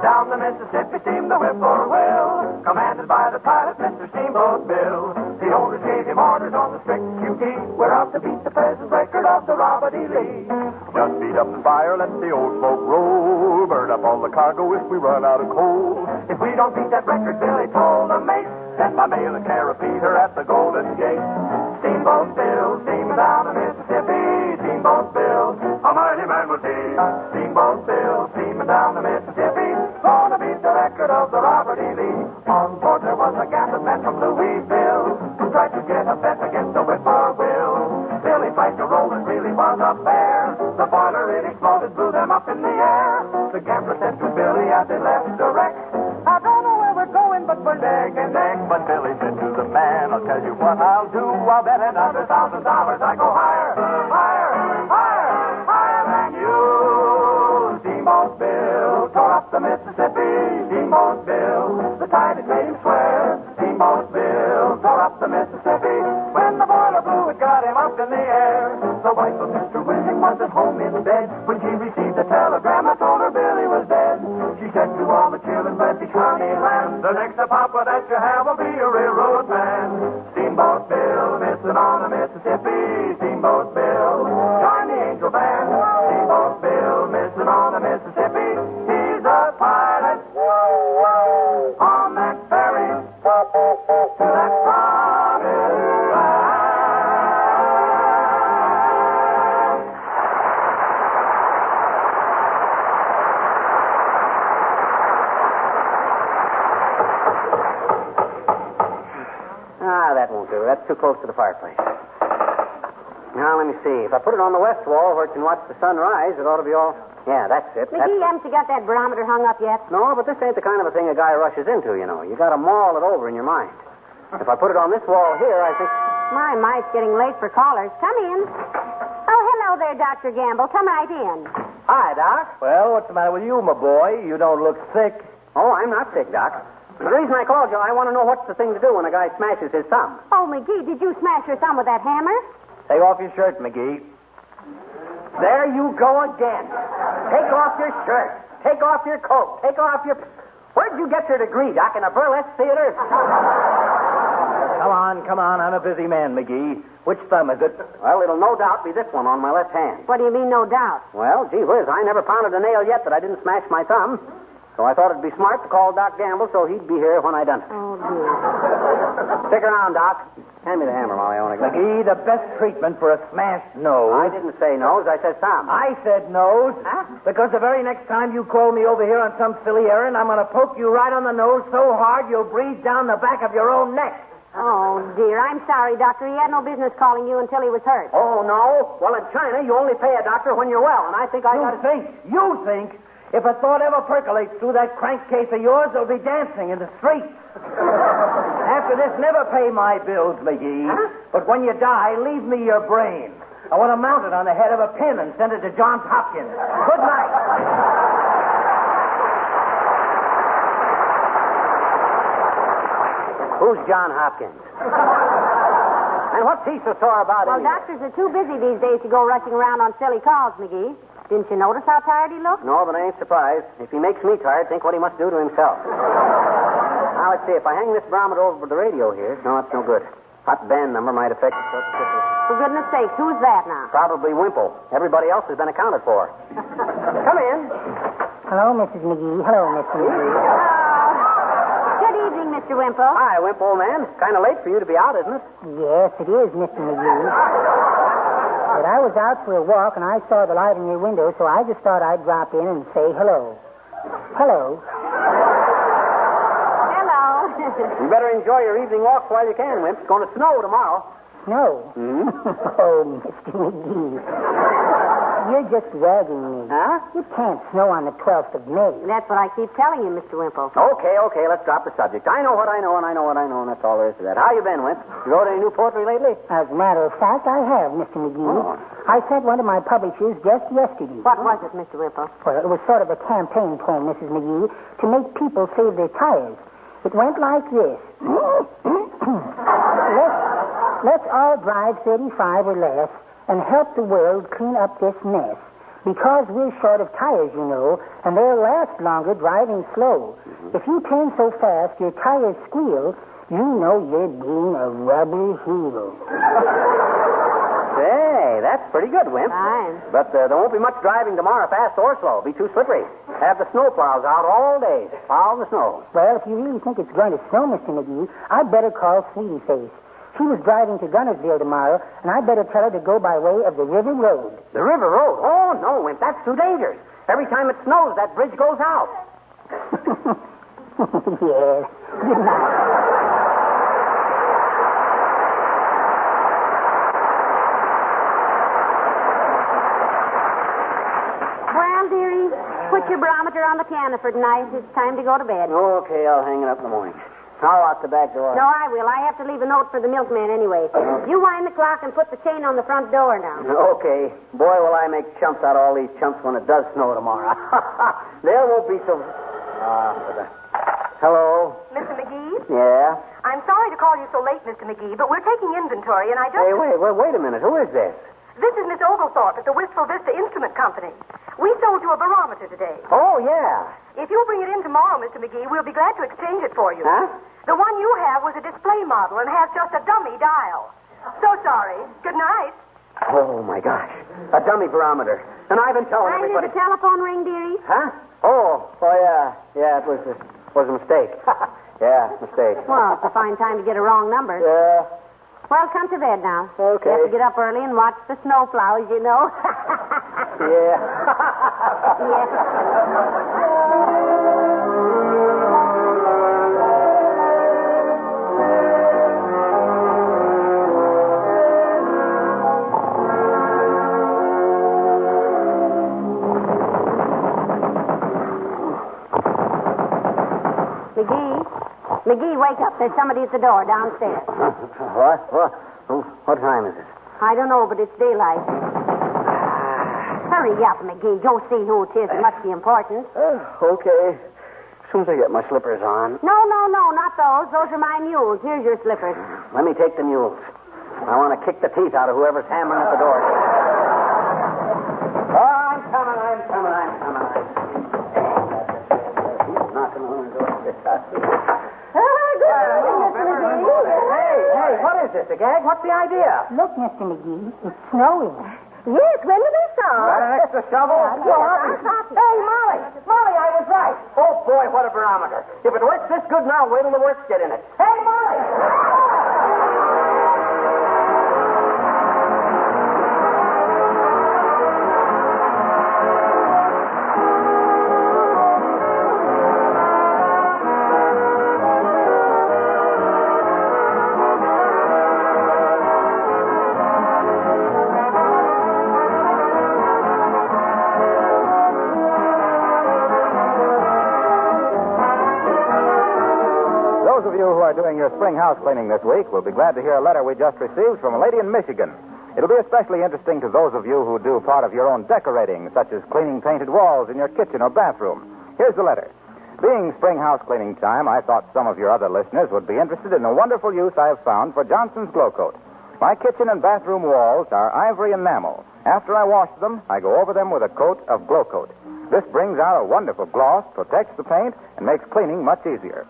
Down the Mississippi steamed the whippoorwill, commanded by the pilot, Mr. Steamboat Bill. The owners gave him orders on the strict QT. We're out to beat the present record of the Robert E. Lee. Just beat up the fire, let the old smoke roll. Burn up all the cargo if we run out of coal. If we don't beat that record, Billy told the mate, Send my mail and carry Peter at the Golden Gate. Steamboat Bill, steaming down the Mississippi. Steamboat Bill, a mighty man was he. Steamboat Bill, steaming down the Mississippi. Gonna beat the record of the Robert E. Lee. On board there was a gambling man from Louisville who tried to get a bet against the whippoorwill. Billy fight to roll, it really was a bear. The boiler it exploded, blew them up in the air. The gambler said to Billy as they left the wreck, I don't know where we're going, but we're neck and neck. But Billy said to the man, I'll tell you what I'll do. I'll bet $100,000 I go higher, higher, higher, higher than you. Steamboat Bill tore up the Mississippi. Steamboat Bill, the tide had made him swear. Steamboat Bill tore up the Mississippi. When the boiler blew, it got him up in the air. The wife of Mr. William was at home in bed when she received a telegram that told her Billy was dead. She said to all the children, British honey land, the next papa that you have will be a railroad man. Steamboat Bill, missing on the Mississippi. Steamboat Bill, join the Angel Band. Steamboat Bill, missing on the Mississippi. He's a pilot on that ferry to that promised land. That won't do. That's too close to the fireplace. Now, let me see. If I put it on the west wall where it can watch the sun rise, it ought to be all... Yeah, that's it. McGee, haven't you got that barometer hung up yet? No, but this ain't the kind of a thing a guy rushes into, you know. You got to mull it over in your mind. If I put it on this wall here, I think... My, it's getting late for callers. Come in. Oh, hello there, Dr. Gamble. Come right in. Hi, Doc. Well, what's the matter with you, my boy? You don't look sick. Oh, I'm not sick, Doc. The reason I called you, I want to know what's the thing to do when a guy smashes his thumb. Oh, McGee, did you smash your thumb with that hammer? Take off your shirt, McGee. There you go again. Take off your shirt. Take off your coat. Take off your... Where'd you get your degree, Doc? In a burlesque theater? Come on. I'm a busy man, McGee. Which thumb is it? Well, it'll no doubt be this one on my left hand. What do you mean, no doubt? Well, gee whiz, I never pounded a nail yet that I didn't smash my thumb. So I thought it'd be smart to call Doc Gamble so he'd be here when I done it. Oh, dear. Stick around, Doc. Hand me the hammer, Molly. I want to go. McGee, the best treatment for a smashed nose. I didn't say nose. I said thumb. I said nose. Huh? Because the very next time you call me over here on some silly errand, I'm going to poke you right on the nose so hard you'll breathe down the back of your own neck. Oh, dear. I'm sorry, Doctor. He had no business calling you until he was hurt. Oh, no? Well, in China, you only pay a doctor when you're well, and I think I got to... You think? If a thought ever percolates through that crankcase of yours, they'll be dancing in the streets. After this, never pay my bills, McGee. Huh? But when you die, leave me your brain. I want to mount it on the head of a pin and send it to Johns Hopkins. Good night. Who's John Hopkins? And what's he so sore about? Well, doctors are too busy these days to go rushing around on silly calls, McGee. Didn't you notice how tired he looked? No, but I ain't surprised. If he makes me tired, think what he must do to himself. Now, let's see. If I hang this barometer over the radio here... No, that's no good. Hot band number might affect it. For goodness sake, who's that now? Probably Wimple. Everybody else has been accounted for. Come in. Hello, Mrs. McGee. Hello, Mr. McGee. Good evening, Mr. Wimple. Hi, Wimple, old man. Kind of late for you to be out, isn't it? Yes, it is, Mr. McGee. But I was out for a walk, and I saw the light in your window, so I just thought I'd drop in and say hello. Hello. Hello. You better enjoy your evening walk while you can, Wimp. It's going to snow tomorrow. Snow? Hmm? Oh, Mr. McGee. You're just ragging me. Huh? It can't snow on the 12th of May. That's what I keep telling you, Mr. Wimple. Okay, let's drop the subject. I know what I know, and I know what I know, and that's all there is to that. How you been, Wimp? You wrote any new poetry lately? As a matter of fact, I have, Mr. McGee. Oh. I sent one to my publishers just yesterday. What was it, Mr. Wimple? Well, it was sort of a campaign poem, Mrs. McGee, to make people save their tires. It went like this. Let's all drive 35 or less and help the world clean up this mess. Because we're short of tires, you know, and they'll last longer driving slow. Mm-hmm. If you turn so fast your tires squeal, you know you're being a rubber hero. Say, that's pretty good, Wimp. Fine. But there won't be much driving tomorrow, fast or slow. Be too slippery. Have the snowplows out all day, plow the snow. Well, if you really think it's going to snow, Mr. McGee, I'd better call Sweetie Face. She was driving to Gunnersville tomorrow, and I'd better tell her to go by way of the River Road. The River Road? Oh, no, Wimp, that's too dangerous. Every time it snows, that bridge goes out. Yes. Good night. Well, dearie, put your barometer on the piano for tonight. It's time to go to bed. Okay, I'll hang it up in the morning. I'll lock the back door. No, I will. I have to leave a note for the milkman anyway. You wind the clock and put the chain on the front door now. Okay. Boy, will I make chumps out of all these chumps when it does snow tomorrow. There won't be so... Hello? Mr. McGee? Yeah? I'm sorry to call you so late, Mr. McGee, but we're taking inventory, and I just... Hey, wait a minute. Who is this? This is Miss Oglethorpe at the Wistful Vista Instrument Company. We sold you a barometer today. Oh, yeah. If you'll bring it in tomorrow, Mr. McGee, we'll be glad to exchange it for you. Huh? The one you have was a display model and has just a dummy dial. So sorry. Good night. Oh, my gosh. A dummy barometer. And I've been telling Did everybody... the telephone ring, dearie? Huh? Oh, yeah. Yeah, it was a mistake. Yeah, mistake. Well, it's a fine time to get a wrong number. Yeah. Well, come to bed now. Okay. You have to get up early and watch the snow plows, you know. Yeah. McGee, wake up. There's somebody at the door downstairs. What? What time is it? I don't know, but it's daylight. Hurry up, McGee. Go see who it is. It must be important. Okay. As soon as I get my slippers on. No, not those. Those are my mules. Here's your slippers. Let me take the mules. I want to kick the teeth out of whoever's hammering at the door. Oh, I'm coming. He's knocking on the door. Hey, what is this, a gag? What's the idea? Look, Mr. McGee, it's snowing. Yes, when did they start? Got an extra shovel? Hey, Molly, I was right. Oh, boy, what a barometer. If it works this good now, wait till the works get in it. Hey, Molly! Those of you who are doing your spring house cleaning this week will be glad to hear a letter we just received from a lady in Michigan. It'll be especially interesting to those of you who do part of your own decorating, such as cleaning painted walls in your kitchen or bathroom. Here's the letter. Being spring house cleaning time, I thought some of your other listeners would be interested in the wonderful use I have found for Johnson's Glow Coat. My kitchen and bathroom walls are ivory enamel. After I wash them, I go over them with a coat of Glow Coat. This brings out a wonderful gloss, protects the paint, and makes cleaning much easier.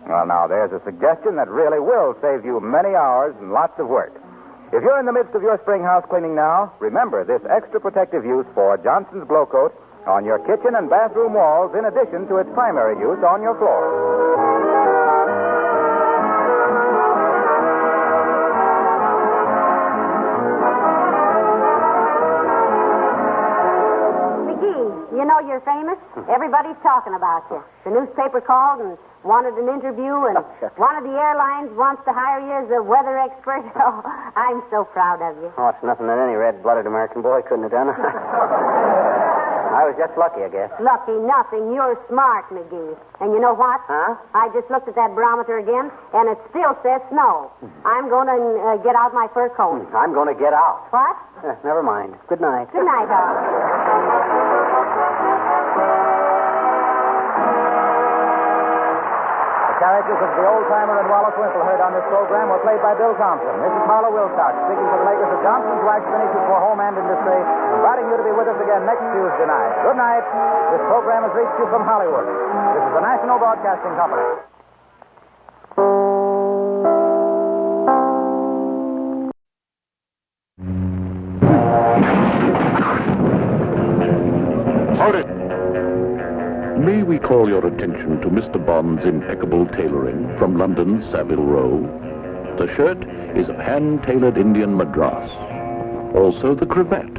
Well, now, there's a suggestion that really will save you many hours and lots of work. If you're in the midst of your spring house cleaning now, remember this extra protective use for Johnson's Glow Coat on your kitchen and bathroom walls in addition to its primary use on your floor. You know you're famous. Everybody's talking about you. The newspaper called and wanted an interview, and one of the airlines wants to hire you as a weather expert. Oh, I'm so proud of you. Oh, it's nothing that any red-blooded American boy couldn't have done. I was just lucky, I guess. Lucky nothing. You're smart, McGee. And you know what? Huh? I just looked at that barometer again, and it still says snow. I'm going to get out my fur coat. I'm going to get out. What? Never mind. Good night. Good night, Al. The characters of the old-timer and Wallace Wimple heard on this program were played by Bill Thompson. This is Harlow Wilcox, speaking for the makers of Johnson's Wax Finishes for Home and Industry, inviting you to be with us again next Tuesday night. Good night. This program has reached you from Hollywood. This is the National Broadcasting Company. Hold it. we call your attention to Mr. Bond's impeccable tailoring from London's Savile Row? The shirt is of hand-tailored Indian madras. Also the cravat,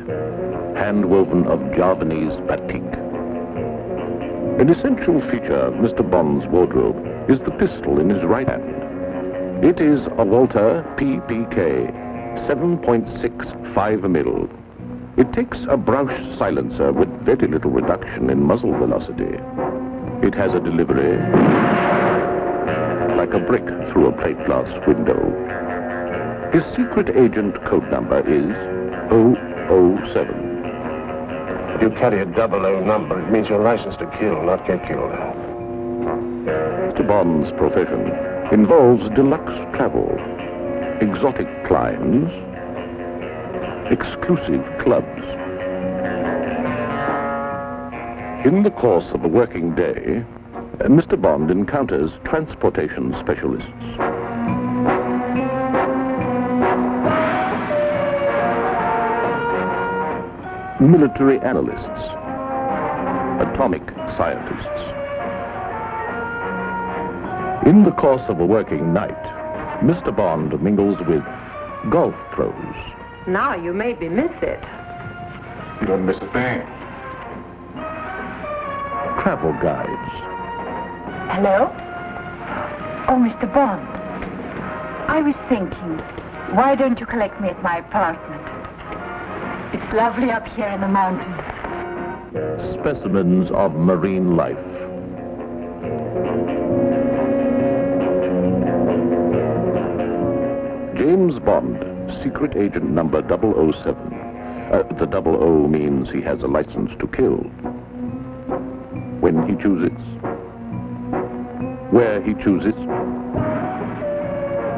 hand-woven of Javanese batik. An essential feature of Mr. Bond's wardrobe is the pistol in his right hand. It is a Walter PPK 7.65 mil. It takes a Brausch silencer with very little reduction in muzzle velocity. It has a delivery like a brick through a plate glass window. His secret agent code number is 007. If you carry a 00 number, it means you're licensed to kill, not get killed. Mr. Bond's profession involves deluxe travel, exotic climbs, exclusive clubs. In the course of a working day, Mr. Bond encounters transportation specialists. Military analysts, atomic scientists. In the course of a working night, Mr. Bond mingles with golf pros. Now you maybe miss it. You don't miss a thing. Travel guides. Hello? Oh, Mr. Bond. I was thinking, why don't you collect me at my apartment? It's lovely up here in the mountains. Specimens of marine life. James Bond, secret agent number 007. The 00 means he has a license to kill. When he chooses. Where he chooses.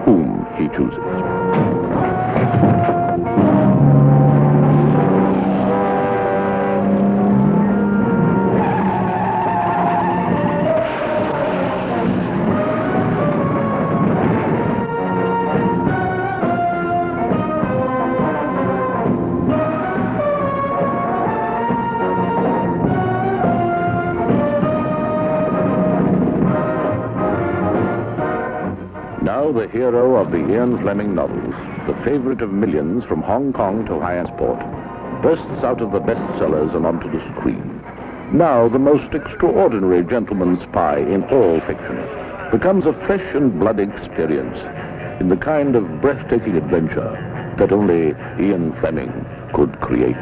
Whom he chooses. The hero of the Ian Fleming novels, the favorite of millions from Hong Kong to Hyannisport, bursts out of the bestsellers and onto the screen. Now the most extraordinary gentleman spy in all fiction becomes a flesh and blood experience in the kind of breathtaking adventure that only Ian Fleming could create.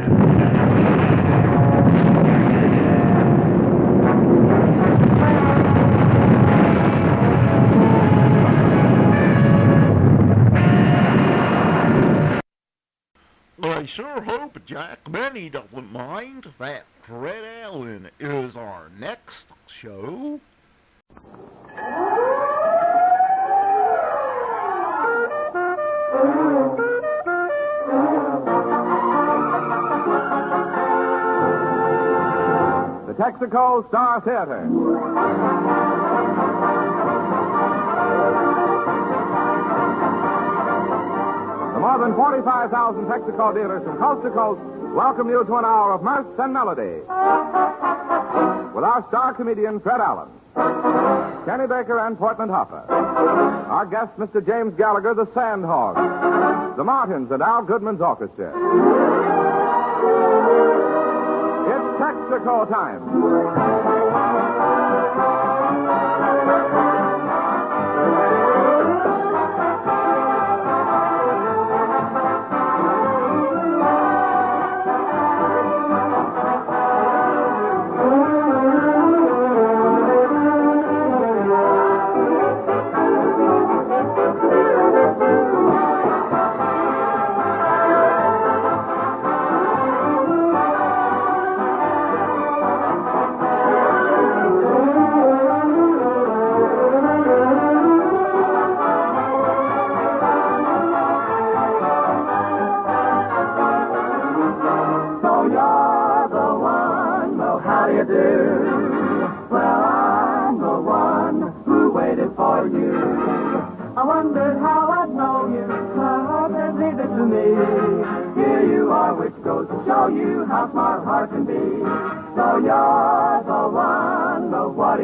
I sure hope Jack Benny doesn't mind that Fred Allen is our next show. The Texaco Star Theater. More than 45,000 Texaco dealers from coast to coast welcome you to an hour of mirth and melody. With our star comedian, Fred Allen, Kenny Baker, and Portland Hoffa. Our guest, Mr. James Gallagher, the Sandhog, the Martins, and Al Goodman's orchestra. It's Texaco time. How smart heart can be. So you're the one, the one.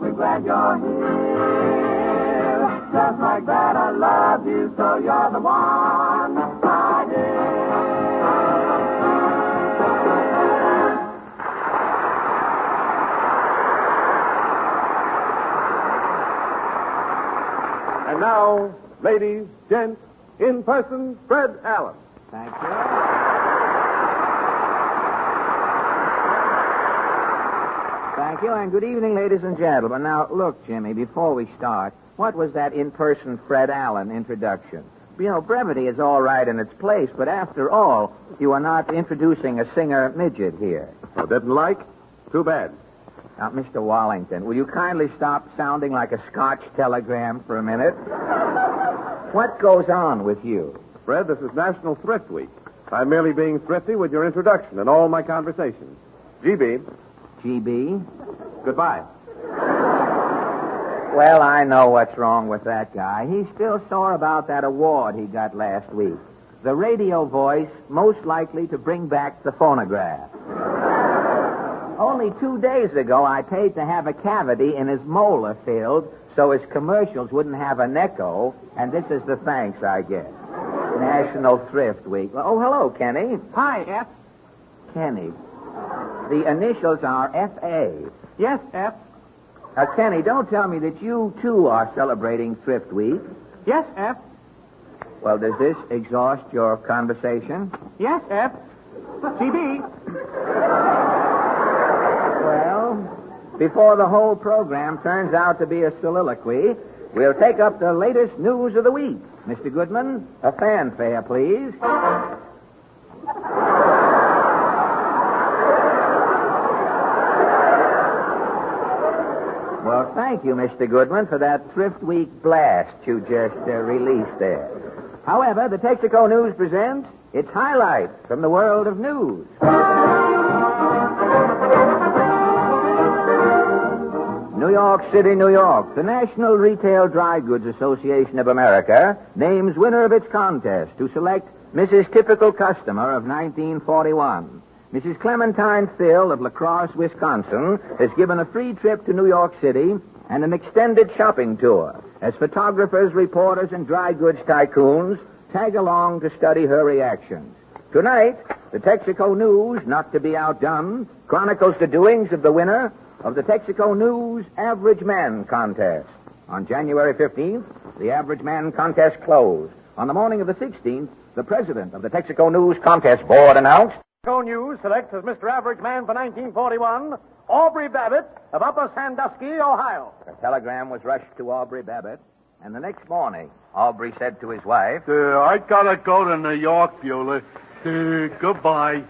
awfully glad you're here. Just like that, I love you, so you're the one, my dear. And now, ladies, gents, in person, Fred Allen. Thank you. Thank you, and good evening, ladies and gentlemen. Now, look, Jimmy, before we start, what was that in-person Fred Allen introduction? You know, brevity is all right in its place, but after all, you are not introducing a singer midget here. Oh, didn't like? Too bad. Now, Mr. Wallington, will you kindly stop sounding like a Scotch telegram for a minute? What goes on with you? Fred, this is National Thrift Week. I'm merely being thrifty with your introduction and all my conversations. GB. GB? Goodbye. Well, I know what's wrong with that guy. He's still sore about that award he got last week. The radio voice most likely to bring back the phonograph. Only 2 days ago, I paid to have a cavity in his molar filled so his commercials wouldn't have an echo, and this is the thanks I get. National Thrift Week. Oh, hello, Kenny. Hi, F. Kenny. The initials are F.A. Yes, F. Now, Kenny, don't tell me that you, too, are celebrating Thrift Week. Yes, F. Well, does this exhaust your conversation? Yes, F. CB. Well, before the whole program turns out to be a soliloquy, we'll take up the latest news of the week. Mr. Goodman, a fanfare, please. Well, thank you, Mr. Goodman, for that Thrift Week blast you just released there. However, the Texaco News presents its highlights from the world of news. New York City, New York. The National Retail Dry Goods Association of America names winner of its contest to select Mrs. Typical Customer of 1941. Mrs. Clementine Thill of La Crosse, Wisconsin, has given a free trip to New York City and an extended shopping tour as photographers, reporters, and dry goods tycoons tag along to study her reactions. Tonight, the Texaco News, not to be outdone, chronicles the doings of the winner of the Texaco News Average Man Contest. On January 15th, the Average Man Contest closed. On the morning of the 16th, the president of the Texaco News Contest Board announced, Texaco News selects as Mr. Average Man for 1941, Aubrey Babbitt of Upper Sandusky, Ohio. A telegram was rushed to Aubrey Babbitt, and the next morning, Aubrey said to his wife, I gotta go to New York, Beulah. Goodbye.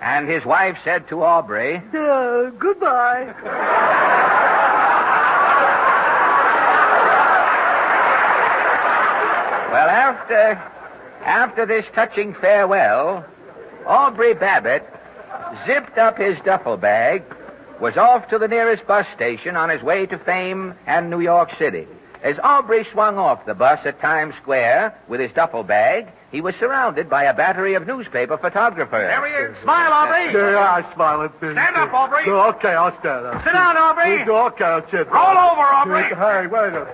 And his wife said to Aubrey, Goodbye. Well, after this touching farewell, Aubrey Babbitt zipped up his duffel bag, was off to the nearest bus station on his way to fame and New York City. As Aubrey swung off the bus at Times Square with his duffel bag, he was surrounded by a battery of newspaper photographers. There he is. Smile, Aubrey. Yeah, I smile at this. Stand up, Aubrey. Okay, I'll stand up. Sit down, Aubrey. Okay, I'll sit down. Roll over, Aubrey. Hey, wait up.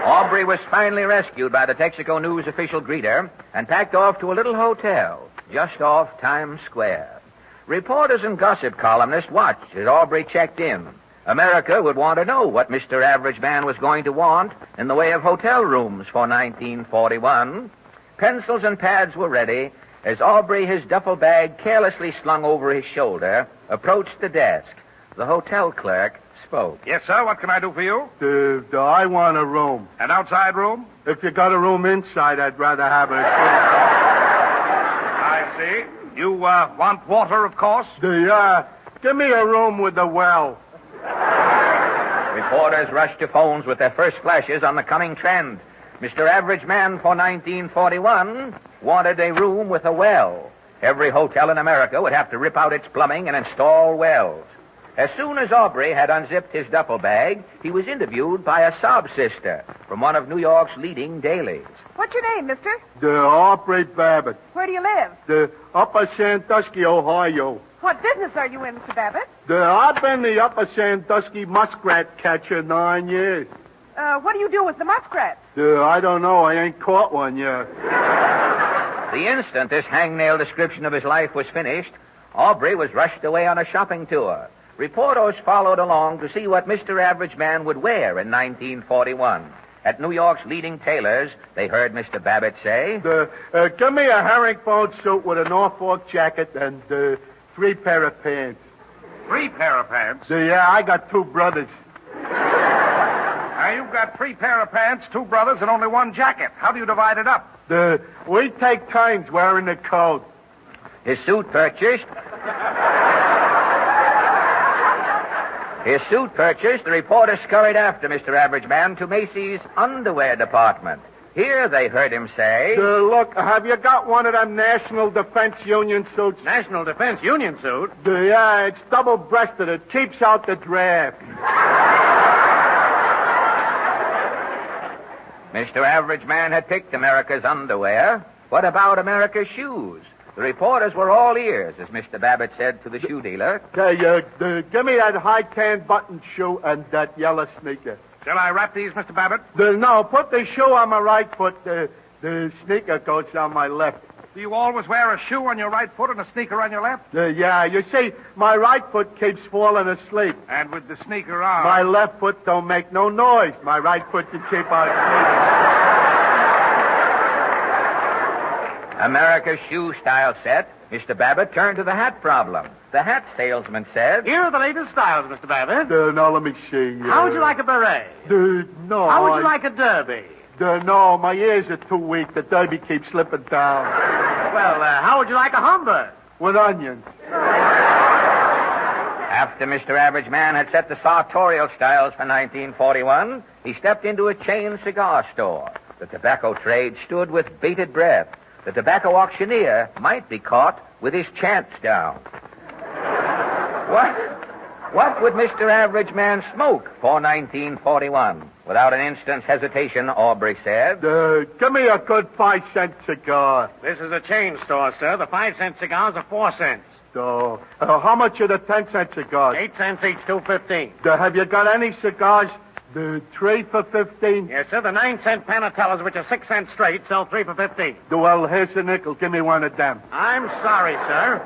Aubrey was finally rescued by the Texaco News official greeter and packed off to a little hotel just off Times Square. Reporters and gossip columnists watched as Aubrey checked in. America would want to know what Mr. Average Man was going to want in the way of hotel rooms for 1941. Pencils and pads were ready as Aubrey, his duffel bag carelessly slung over his shoulder, approached the desk. The hotel clerk spoke. Yes, sir. What can I do for you? I want a room. An outside room? If you got a room inside, I'd rather have it. I see. You want water, of course? Give me a room with a well. Reporters rushed to phones with their first flashes on the coming trend. Mr. Average Man for 1941 wanted a room with a well. Every hotel in America would have to rip out its plumbing and install wells. As soon as Aubrey had unzipped his duffel bag, he was interviewed by a sob sister from one of New York's leading dailies. What's your name, mister? The Aubrey Babbitt. Where do you live? The Upper Sandusky, Ohio. What business are you in, Mr. Babbitt? I've been the Upper Sandusky muskrat catcher 9 years. What do you do with the muskrats? I don't know. I ain't caught one yet. The instant this hangnail description of his life was finished, Aubrey was rushed away on a shopping tour. Reporters followed along to see what Mr. Average Man would wear in 1941. At New York's leading tailors, they heard Mr. Babbitt say, give me a herringbone suit with a Norfolk jacket and 3 pair of pants. 3 pair of pants? Yeah, I got 2 brothers. Now, you've got 3 pair of pants, 2 brothers, and only 1 jacket. How do you divide it up? We take turns wearing the coat. His suit purchased, the reporter scurried after Mr. Average Man to Macy's underwear department. Here they heard him say, look, have you got one of them National Defense Union suits? National Defense Union suit? Yeah, it's double-breasted. It keeps out the draft. Mr. Average Man had picked America's underwear. What about America's shoes? The reporters were all ears, as Mr. Babbitt said to the shoe dealer. Okay, give me that high tan button shoe and that yellow sneaker. Shall I wrap these, Mr. Babbitt? No, put the shoe on my right foot. The sneaker goes on my left. Do you always wear a shoe on your right foot and a sneaker on your left? Yeah, you see, my right foot keeps falling asleep. And with the sneaker on? My left foot don't make no noise. My right foot can keep on sleeping. America's shoe style set, Mr. Babbitt turned to the hat problem. The hat salesman said, Here are the latest styles, Mr. Babbitt. Now, let me see. How would you like a beret? No. How would you like a derby? No, my ears are too weak. The derby keeps slipping down. Well, how would you like a Humber? With onions. After Mr. Average Man had set the sartorial styles for 1941, he stepped into a chain cigar store. The tobacco trade stood with bated breath. The tobacco auctioneer might be caught with his chants down. What would Mr. Average Man smoke for 1941? Without an instant's hesitation, Aubrey said, give me a good 5-cent cigar. This is a chain store, sir. The 5-cent cigars are 4 cents. How much are the 10-cent cigars? 8 cents each, 2.15. Have you got any cigars? The 3 for 15? Yes, sir. The 9-cent Panatellas, which are 6 cents straight, sell 3 for 15. Well, here's a nickel. Give me one of them. I'm sorry, sir.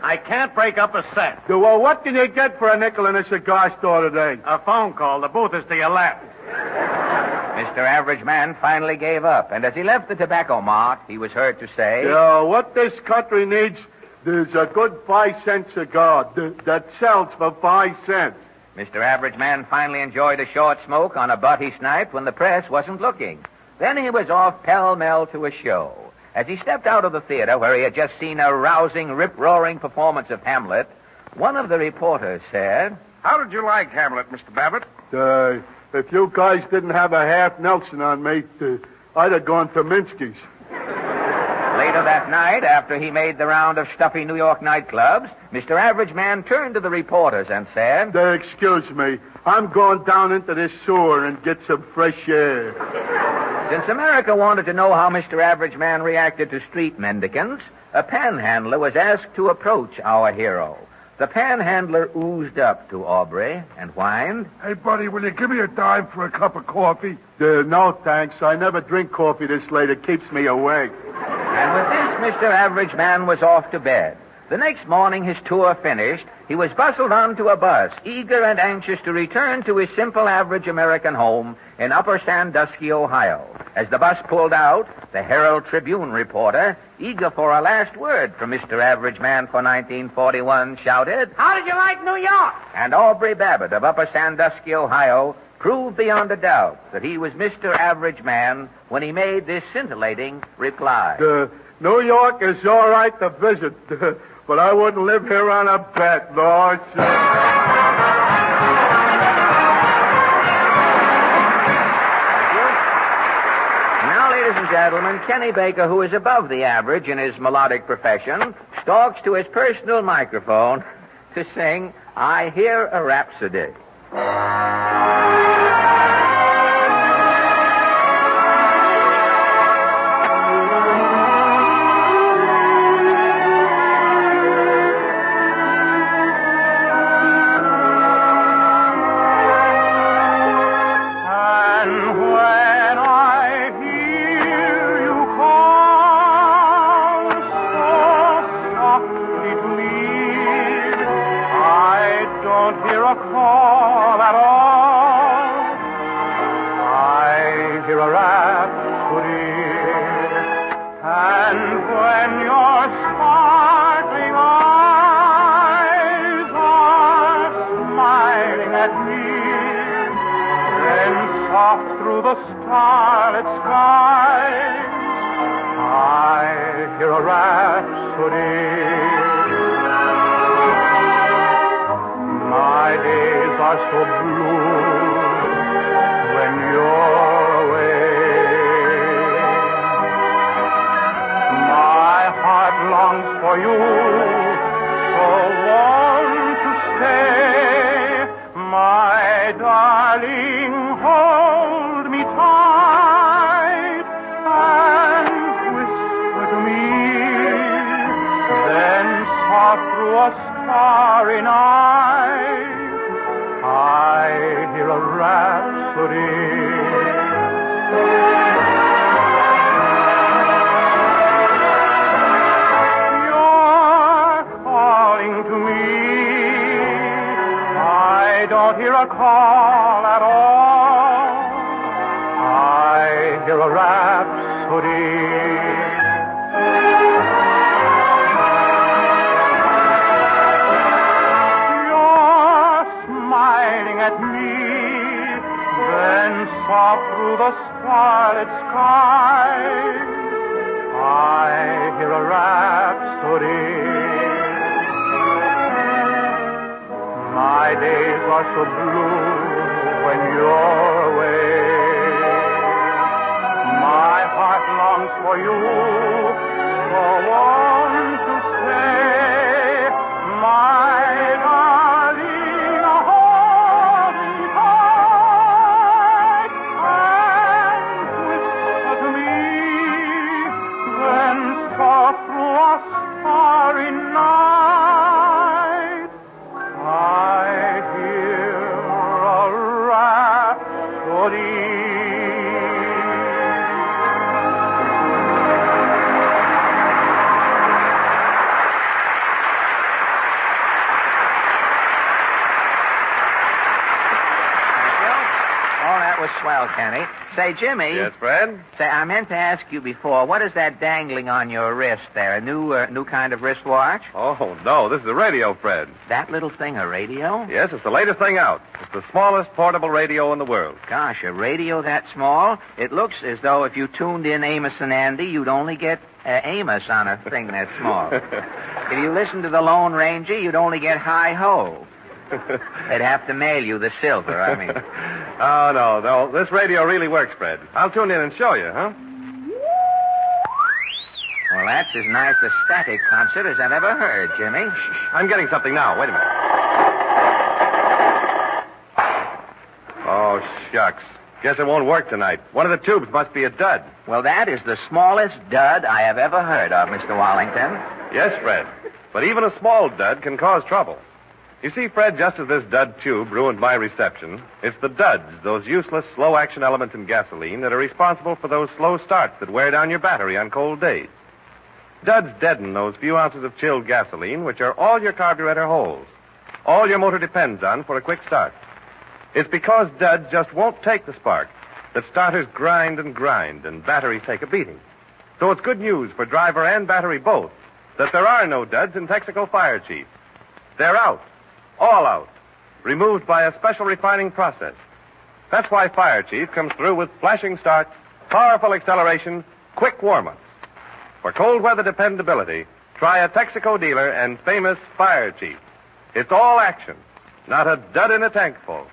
I can't break up a set. Well, what can you get for a nickel in a cigar store today? A phone call. The booth is to your left. Mr. Average Man finally gave up, and as he left the tobacco mart, he was heard to say, what this country needs is a good 5-cent cigar that sells for 5 cents. Mr. Average Man finally enjoyed a short smoke on a butt he sniped when the press wasn't looking. Then he was off pell-mell to a show. As he stepped out of the theater where he had just seen a rousing, rip-roaring performance of Hamlet, one of the reporters said, How did you like Hamlet, Mr. Babbitt? If you guys didn't have a half Nelson on me, I'd have gone to Minsky's. Later that night, after he made the round of stuffy New York nightclubs, Mr. Average Man turned to the reporters and said, Excuse me, I'm going down into this sewer and get some fresh air. Since America wanted to know how Mr. Average Man reacted to street mendicants, a panhandler was asked to approach our hero. The panhandler oozed up to Aubrey and whined, Hey, buddy, will you give me a dime for a cup of coffee? No, thanks. I never drink coffee this late. It keeps me awake. And with this, Mr. Average Man was off to bed. The next morning, his tour finished, he was bustled onto a bus, eager and anxious to return to his simple average American home in Upper Sandusky, Ohio. As the bus pulled out, the Herald Tribune reporter, eager for a last word from Mr. Average Man for 1941, shouted, How did you like New York? And Aubrey Babbitt of Upper Sandusky, Ohio, proved beyond a doubt that he was Mr. Average Man when he made this scintillating reply. New York is all right to visit, but I wouldn't live here on a bet, no, sir. Ladies and gentlemen, Kenny Baker, who is above the average in his melodic profession, stalks to his personal microphone to sing I hear a rhapsody. Swell, Kenny. Say, Jimmy. Yes, Fred? Say, I meant to ask you before, what is that dangling on your wrist there? A new kind of wristwatch? Oh, no, this is a radio, Fred. That little thing, a radio? Yes, it's the latest thing out. It's the smallest portable radio in the world. Gosh, a radio that small? It looks as though if you tuned in Amos and Andy, you'd only get Amos on a thing that small. If you listened to the Lone Ranger, you'd only get Hi-Ho. They'd have to mail you the silver, I mean. Oh, no. This radio really works, Fred. I'll tune in and show you, huh? Well, that's as nice a static concert as I've ever heard, Jimmy. I'm getting something now. Wait a minute. Oh, shucks. Guess it won't work tonight. One of the tubes must be a dud. Well, that is the smallest dud I have ever heard of, Mr. Wallington. Yes, Fred. But even a small dud can cause trouble. You see, Fred, just as this dud tube ruined my reception, it's the duds, those useless slow-action elements in gasoline, that are responsible for those slow starts that wear down your battery on cold days. Duds deaden those few ounces of chilled gasoline, which are all your carburetor holds, all your motor depends on for a quick start. It's because duds just won't take the spark that starters grind and batteries take a beating. So it's good news for driver and battery both that there are no duds in Texaco Fire Chief. They're out. All out. Removed by a special refining process. That's why Fire Chief comes through with flashing starts, powerful acceleration, quick warm-ups. For cold weather dependability, try a Texaco dealer and famous Fire Chief. It's all action, not a dud in a tank full.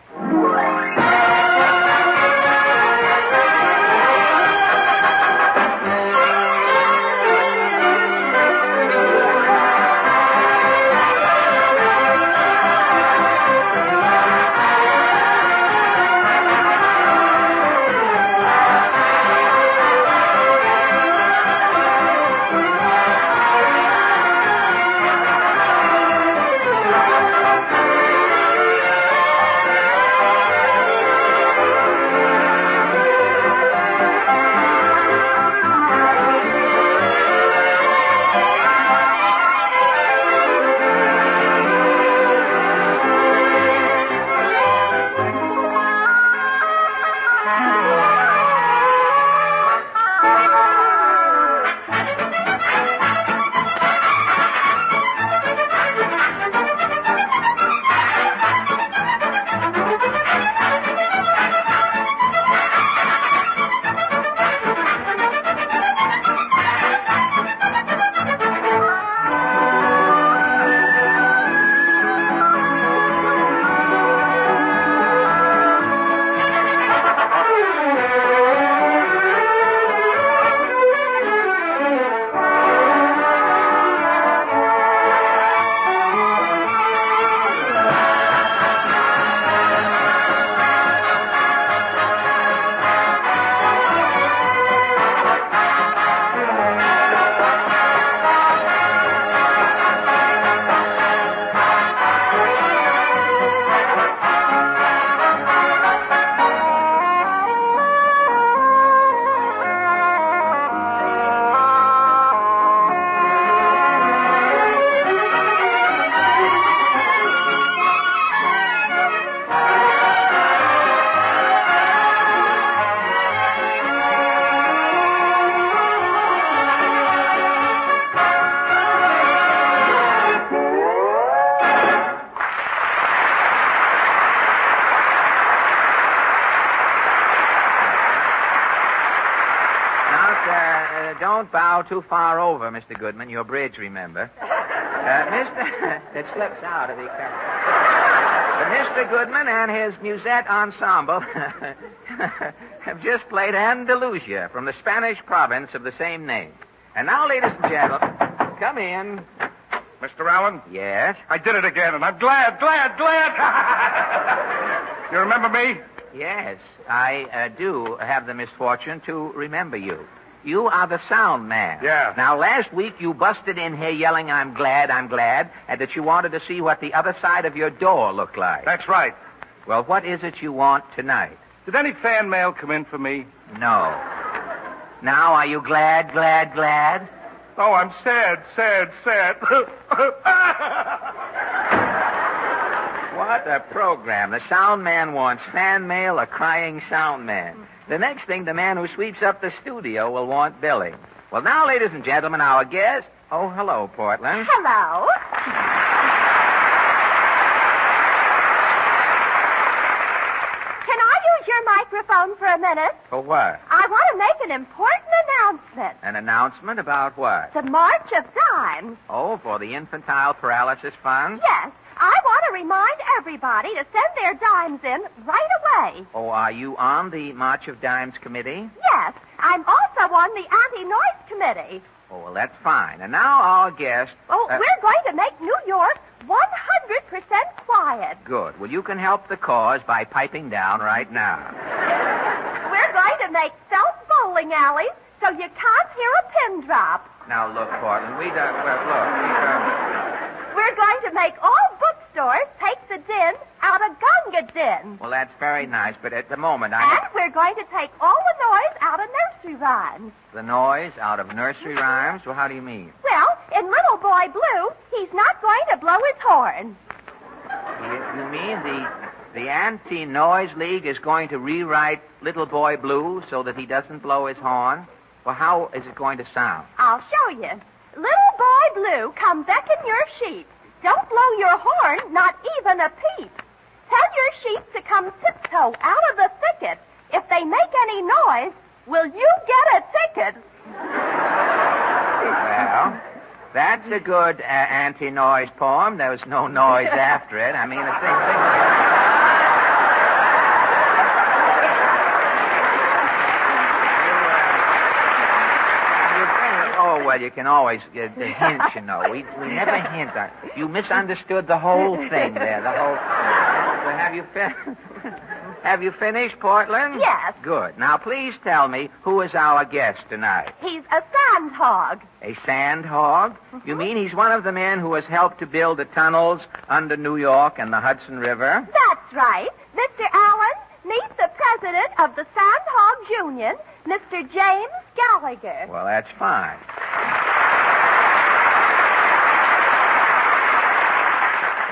don't bow too far over, Mr. Goodman. Your bridge, remember. It slips out if he comes. Mr. Goodman and his musette ensemble have just played Andalusia from the Spanish province of the same name. And now, ladies and gentlemen, come in. Mr. Allen? Yes? I did it again, and I'm glad. You remember me? Yes, I do have the misfortune to remember you. You are the sound man. Yeah. Now, last week you busted in here yelling, I'm glad, and that you wanted to see what the other side of your door looked like. That's right. Well, what is it you want tonight? Did any fan mail come in for me? No. Now, are you glad? Oh, I'm sad. What a program. The sound man wants fan mail, a crying sound man. The next thing, the man who sweeps up the studio will want billing. Well, now, ladies and gentlemen, our guest... Oh, hello, Portland. Hello. Can I use your microphone for a minute? For what? I want to make an important announcement. An announcement about what? The March of Dimes. Oh, for the Infantile Paralysis Fund? Yes. I want to remind everybody to send their dimes in right away. Oh, are you on the March of Dimes committee? Yes. I'm also on the anti-noise committee. Oh, well, that's fine. And now our guest... We're going to make New York 100% quiet. Good. Well, you can help the cause by piping down right now. We're going to make stealth bowling alleys so you can't hear a pin drop. Now, look, Portland, We're going to make all bookstores take the din out of Gunga Din. Well, that's very nice, but at the moment And we're going to take all the noise out of nursery rhymes. The noise out of nursery rhymes? Well, how do you mean? Well, in Little Boy Blue, he's not going to blow his horn. You mean the Anti-Noise League is going to rewrite Little Boy Blue so that he doesn't blow his horn? Well, how is it going to sound? I'll show you. Little Boy Blue, come beck in your sheep. Don't blow your horn, not even a peep. Tell your sheep to come tiptoe out of the thicket. If they make any noise, will you get a ticket? Well, that's a good anti-noise poem. There was no noise after it. I mean, the thing... Oh, well, you can always the hint, you know. We never hint. You misunderstood the whole thing there. So have you finished, Portland? Yes. Good. Now, please tell me, who is our guest tonight? He's a sandhog. A sandhog? You mean he's one of the men who has helped to build the tunnels under New York and the Hudson River? That's right. Mr. Allen, meet the president of the Sandhogs Union, Mr. James Gallagher. Well, that's fine.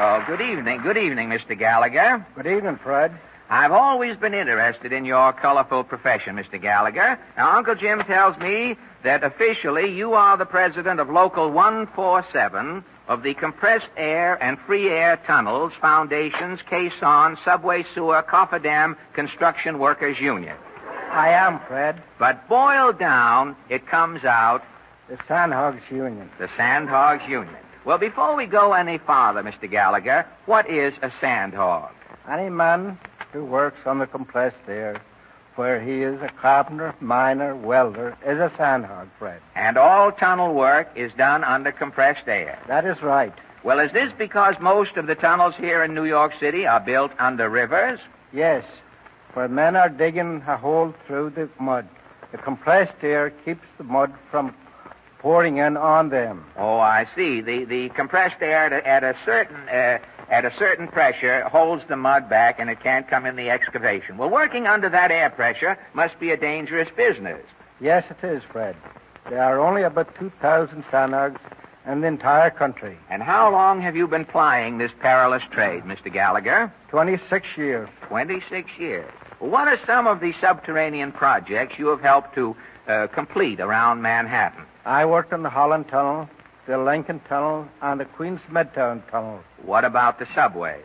Oh, good evening. Good evening, Mr. Gallagher. Good evening, Fred. I've always been interested in your colorful profession, Mr. Gallagher. Now, Uncle Jim tells me that officially you are the president of Local 147 of the Compressed Air and Free Air Tunnels, Foundations, Caisson, Subway Sewer, Cofferdam Construction Workers Union. I am, Fred. But boiled down, it comes out... The Sandhogs Union. The Sandhogs Union. Well, before we go any farther, Mr. Gallagher, what is a sandhog? Any man who works on the compressed air, where he is a carpenter, miner, welder, is a sandhog, Fred. And all tunnel work is done under compressed air. That is right. Well, is this because most of the tunnels here in New York City are built under rivers? Yes, where men are digging a hole through the mud. The compressed air keeps the mud from pouring in on them. Oh, I see. The compressed air at a certain pressure holds the mud back and it can't come in the excavation. Well, working under that air pressure must be a dangerous business. Yes, it is, Fred. There are only about 2,000 sandhogs in the entire country. And how long have you been plying this perilous trade, Mr. Gallagher? 26 years. 26 years. Well, what are some of the subterranean projects you have helped to complete around Manhattan? I worked on the Holland Tunnel, the Lincoln Tunnel, and the Queens Midtown Tunnel. What about the subways?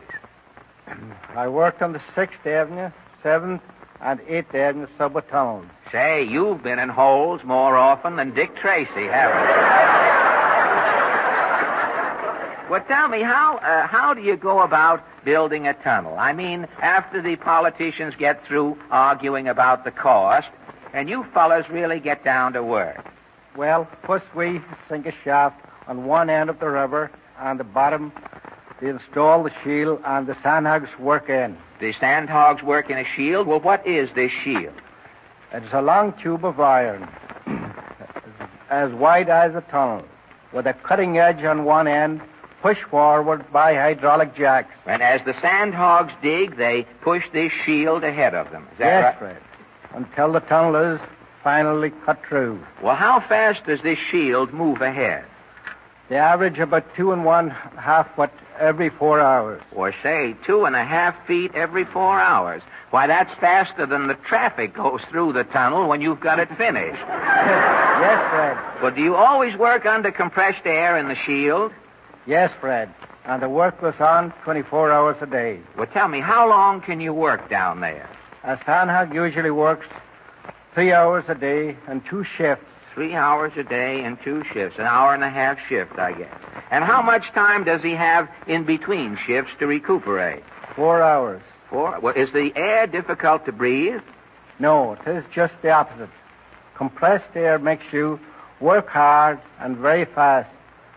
I worked on the 6th Avenue, 7th, and 8th Avenue subway tunnels. Say, you've been in holes more often than Dick Tracy, haven't you? Well, tell me, how do you go about building a tunnel? I mean, after the politicians get through arguing about the cost, and you fellas really get down to work. Well, first we sink a shaft on one end of the river, and the bottom we install the shield, and the sandhogs work in. The sandhogs work in a shield? Well, what is this shield? It's a long tube of iron, as wide as a tunnel, with a cutting edge on one end, pushed forward by hydraulic jacks. And as the sandhogs dig, they push this shield ahead of them. Is that yes, right? Fred. Until the tunnel is finally cut through. Well, how fast does this shield move ahead? They average about 2 1/2 foot every 4 hours. Or say 2.5 feet every 4 hours. Why, that's faster than the traffic goes through the tunnel when you've got it finished. Yes, Fred. Well, do you always work under compressed air in the shield? Yes, Fred. And the work goes on 24 hours a day. Well, tell me, how long can you work down there? A sandhog usually works 3 hours a day and 2 shifts. 3 hours a day and 2 shifts. An hour-and-a-half shift, I guess. And how much time does he have in between shifts to recuperate? 4 hours. 4? Well, is the air difficult to breathe? No, it is just the opposite. Compressed air makes you work hard and very fast,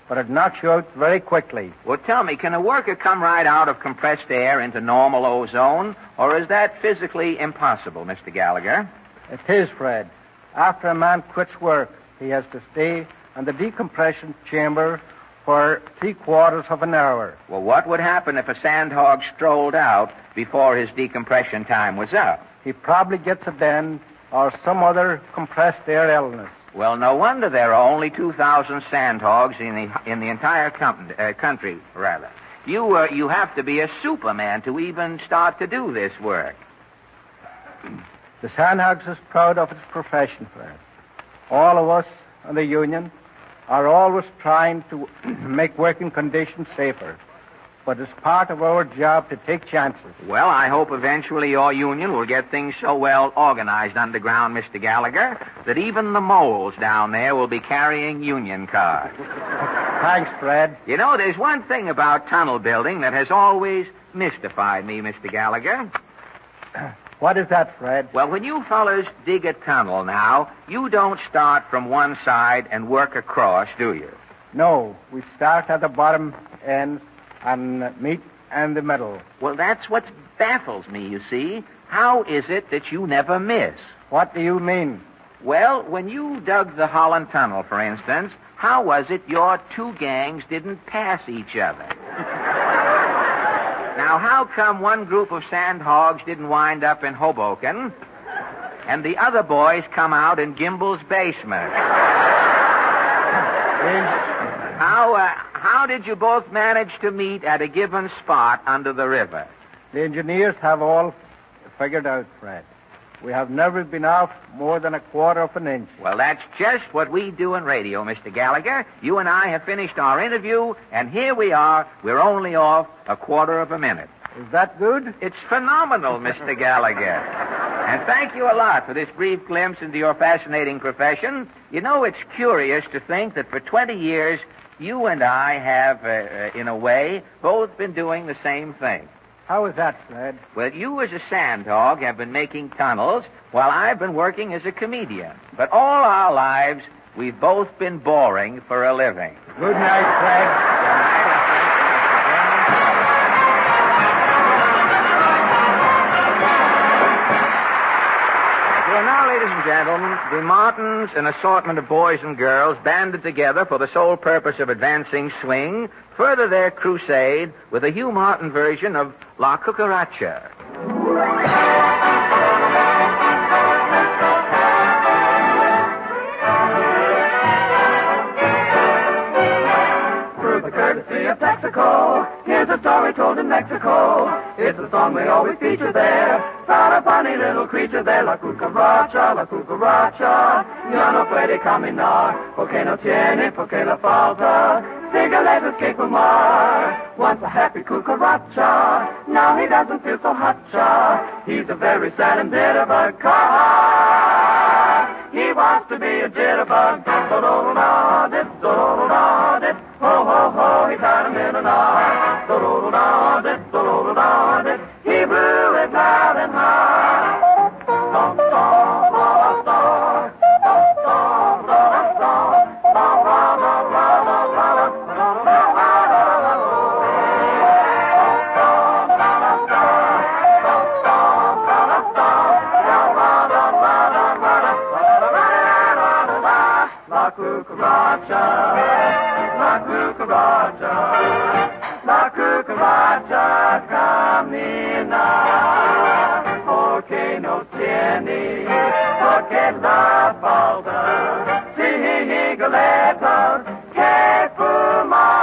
but it knocks you out very quickly. Well, tell me, can a worker come right out of compressed air into normal ozone, or is that physically impossible, Mr. Gallagher? It is, Fred. After a man quits work, he has to stay in the decompression chamber for 3/4 of an hour. Well, what would happen if a sandhog strolled out before his decompression time was up? He probably gets a bend or some other compressed air illness. Well, no wonder there are only 2,000 sandhogs in the entire country, rather. You have to be a superman to even start to do this work. The sandhogs is proud of its profession, Fred. All of us in the union are always trying to make working conditions safer. But it's part of our job to take chances. Well, I hope eventually your union will get things so well organized underground, Mr. Gallagher, that even the moles down there will be carrying union cards. Thanks, Fred. You know, there's one thing about tunnel building that has always mystified me, Mr. Gallagher. What is that, Fred? Well, when you fellas dig a tunnel now, you don't start from one side and work across, do you? No, we start at the bottom end and meet in the middle. Well, that's what baffles me, you see. How is it that you never miss? What do you mean? Well, when you dug the Holland Tunnel, for instance, how was it your two gangs didn't pass each other? Now, how come one group of sandhogs didn't wind up in Hoboken and the other boys come out in Gimbel's basement? How did you both manage to meet at a given spot under the river? The engineers have all figured out, Fred. We have never been off more than 1/4 of an inch. Well, that's just what we do in radio, Mr. Gallagher. You and I have finished our interview, and here we are. We're only off 1/4 of a minute. Is that good? It's phenomenal, Mr. Gallagher. And thank you a lot for this brief glimpse into your fascinating profession. You know, it's curious to think that for 20 years, you and I have, in a way, both been doing the same thing. How is that, Fred? Well, you as a sandhog have been making tunnels while I've been working as a comedian. But all our lives, we've both been boring for a living. Good night, Fred. Well, now, ladies and gentlemen, the Martins, an assortment of boys and girls banded together for the sole purpose of advancing swing, further their crusade with a Hugh Martin version of La Cucaracha. Through the courtesy of Texaco, here's a story told in Mexico. It's a song we always feature there. Found a funny little creature there, la cucaracha, la cucaracha. Ya no puede caminar, porque no tiene, porque le falta. Cigarettes escape from mar. Once a happy cucaracha, now he doesn't feel so hotcha. He's a very sad and bit of a car. wants to be a jitterbug. Do-do-do-da-dit, do-do-do-da-dit. Ho, ho, ho, he got him in a knot. Do-do-do-da-dit, do-do-do-da-dit. He blew it loud and high. Stomp, stomp, stomp, stomp, stomp, stomp, stomp, stomp, stomp, La cucaracha, la cucaracha, la cucaracha camina, porque no tiene lo que la falta, cigarretas que fumar.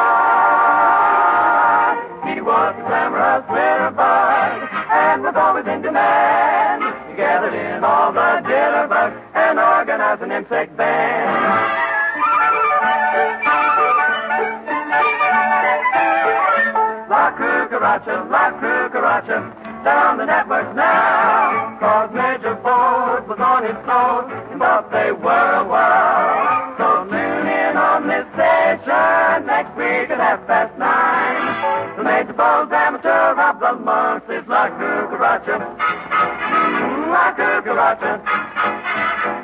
He was a glamorous jitterbug and was always in demand. He gathered in all the jitterbugs and organized an insect band. La cucaracha, down the networks now. 'Cause Major Ford was on his toes, but they were wild. So tune in on this station next week at 9:30. The Major Ford's amateur of the month is La Cucaracha. La Cucaracha.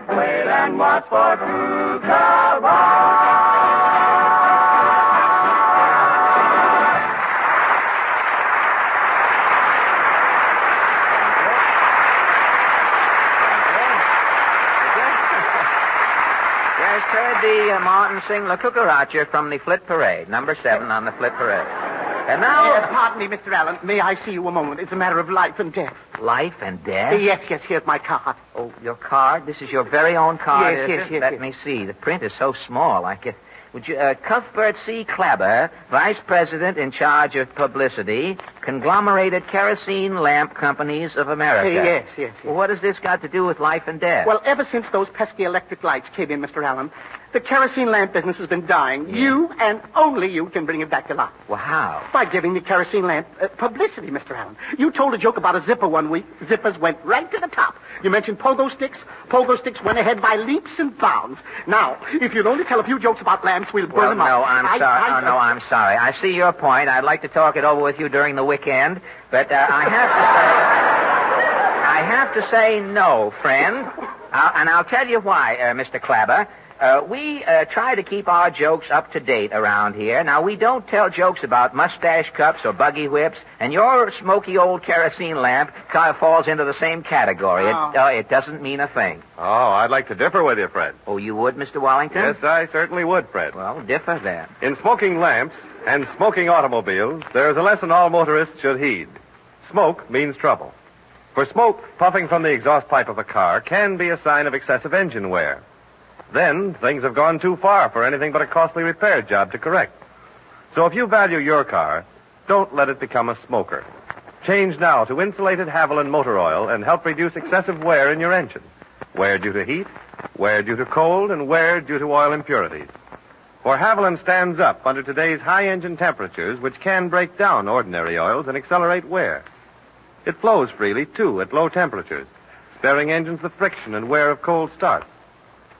Wait and watch for Cucaracha. Heard the Martin sing La Cucaracha from the Flit Parade, number 7 on the Flit Parade. And now... pardon me, Mr. Allen. May I see you a moment? It's a matter of life and death. Life and death? Yes, here's my card. Oh, your card? This is your very own card, Yes. Let me see. The print is so small. Would you... Cuthbert C. Clabber, Vice President in charge of publicity, Conglomerated Kerosene Lamp Companies of America. Yes. Well, what has this got to do with life and death? Well, ever since those pesky electric lights came in, Mr. Allen, the kerosene lamp business has been dying. Yeah. You and only you can bring it back to life. Well, how? By giving the kerosene lamp publicity, Mr. Allen. You told a joke about a zipper one week. Zippers went right to the top. You mentioned pogo sticks. Pogo sticks went ahead by leaps and bounds. Now, if you'd only tell a few jokes about lamps, we'll burn them up. No, I'm sorry. I'm sorry. I see your point. I'd like to talk it over with you during the weekend, but I have to say no, friend. And I'll tell you why, Mr. Clabber. We try to keep our jokes up to date around here. Now, we don't tell jokes about mustache cups or buggy whips, and your smoky old kerosene lamp kind of falls into the same category. It doesn't mean a thing. Oh, I'd like to differ with you, Fred. Oh, you would, Mr. Wallington? Yes, I certainly would, Fred. Well, differ then. In smoking lamps and smoking automobiles, there is a lesson all motorists should heed. Smoke means trouble. For smoke puffing from the exhaust pipe of a car can be a sign of excessive engine wear. Then things have gone too far for anything but a costly repair job to correct. So if you value your car, don't let it become a smoker. Change now to insulated Haviland motor oil and help reduce excessive wear in your engine. Wear due to heat, wear due to cold, and wear due to oil impurities. For Haviland stands up under today's high engine temperatures, which can break down ordinary oils and accelerate wear. It flows freely, too, at low temperatures, sparing engines the friction and wear of cold starts.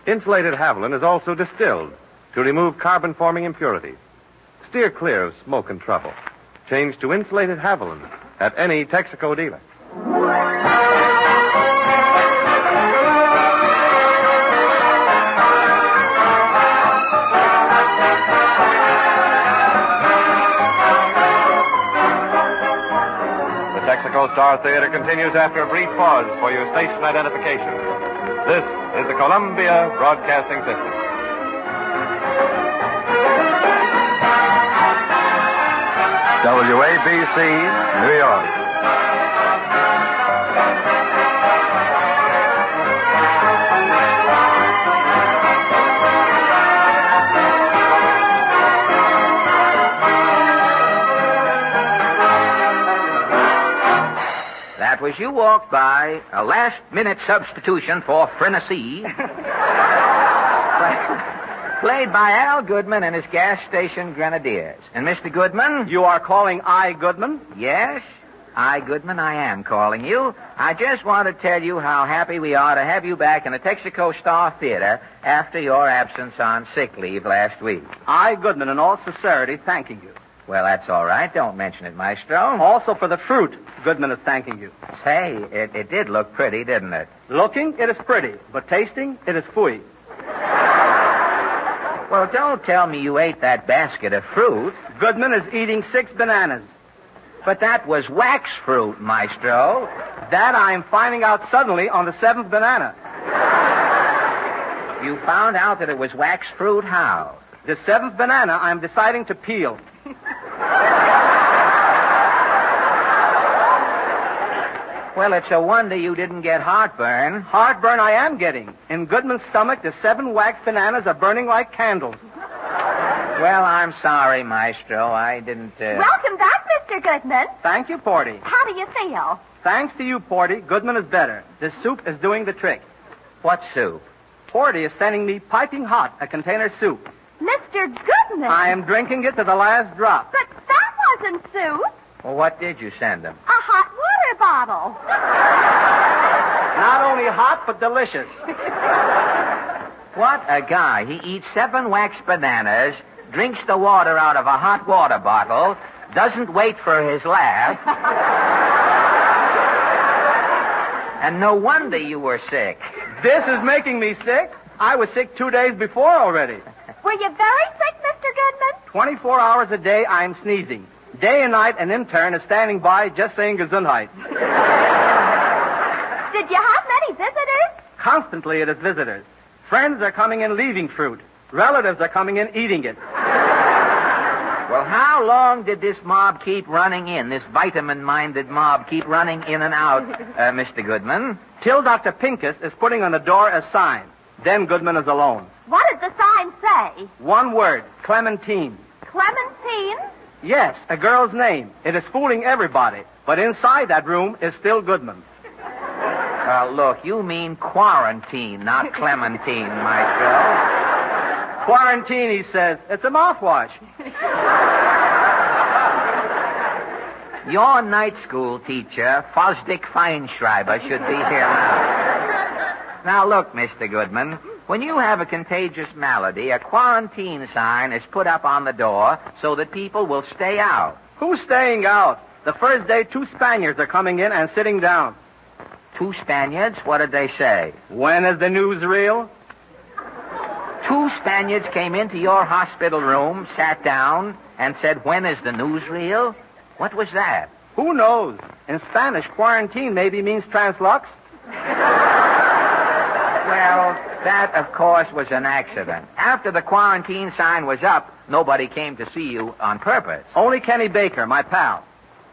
Insulated Haviland is also distilled to remove carbon-forming impurities. Steer clear of smoke and trouble. Change to insulated Haviland at any Texaco dealer. The Texaco Star Theater continues after a brief pause for your station identification. This is the Columbia Broadcasting System. WABC, New York. That was You Walked By, a last-minute substitution for Frenesy. Played by Al Goodman and his gas station Grenadiers. And Mr. Goodman? You are calling I Goodman? Yes. I, Goodman, I am calling you. I just want to tell you how happy we are to have you back in the Texaco Star Theater after your absence on sick leave last week. I, Goodman, in all sincerity, thanking you. Well, that's all right. Don't mention it, Maestro. Also for the fruit, Goodman is thanking you. Say, it did look pretty, didn't it? Looking, it is pretty, but tasting, it is fooey. Well, don't tell me you ate that basket of fruit. Goodman is eating 6 bananas. But that was wax fruit, Maestro. That I'm finding out suddenly on the 7th banana. You found out that it was wax fruit how? The 7th banana I'm deciding to peel. Well, it's a wonder you didn't get heartburn. Heartburn I am getting. In Goodman's stomach, the 7 wax bananas are burning like candles. Well, I'm sorry, Maestro. I didn't, Welcome back, Mr. Goodman. Thank you, Porty. How do you feel? Thanks to you, Porty, Goodman is better. This soup is doing the trick. What soup? Porty is sending me piping hot a container soup. Mr. Goodman. I am drinking it to the last drop. But that wasn't soup. Well, what did you send him? A hot water bottle. Not only hot, but delicious. What a guy. He eats 7 wax bananas, drinks the water out of a hot water bottle, doesn't wait for his laugh. And no wonder you were sick. This is making me sick. I was sick 2 days before already. Were you very sick, Mr. Goodman? 24 hours a day, I'm sneezing. Day and night, an intern is standing by just saying Gesundheit. Did you have many visitors? Constantly it is visitors. Friends are coming in leaving fruit. Relatives are coming in eating it. Well, how long did this mob keep running in, this vitamin-minded mob keep running in and out, Mr. Goodman? Till Dr. Pincus is putting on the door a sign. Then Goodman is alone. What did the sign say? One word, Clementine. Clementine? Yes, a girl's name. It is fooling everybody. But inside that room is still Goodman. Look, you mean quarantine, not Clementine, Maestro. Quarantine, he says. It's a mouthwash. Your night school teacher, Fosdick Feinschreiber, should be here now. Now, look, Mr. Goodman, when you have a contagious malady, a quarantine sign is put up on the door so that people will stay out. Who's staying out? The first day, 2 Spaniards are coming in and sitting down. 2 Spaniards? What did they say? When is the news real? 2 Spaniards came into your hospital room, sat down, and said, when is the news real? What was that? Who knows? In Spanish, quarantine maybe means translux. Well, that, of course, was an accident. After the quarantine sign was up, nobody came to see you on purpose. Only Kenny Baker, my pal.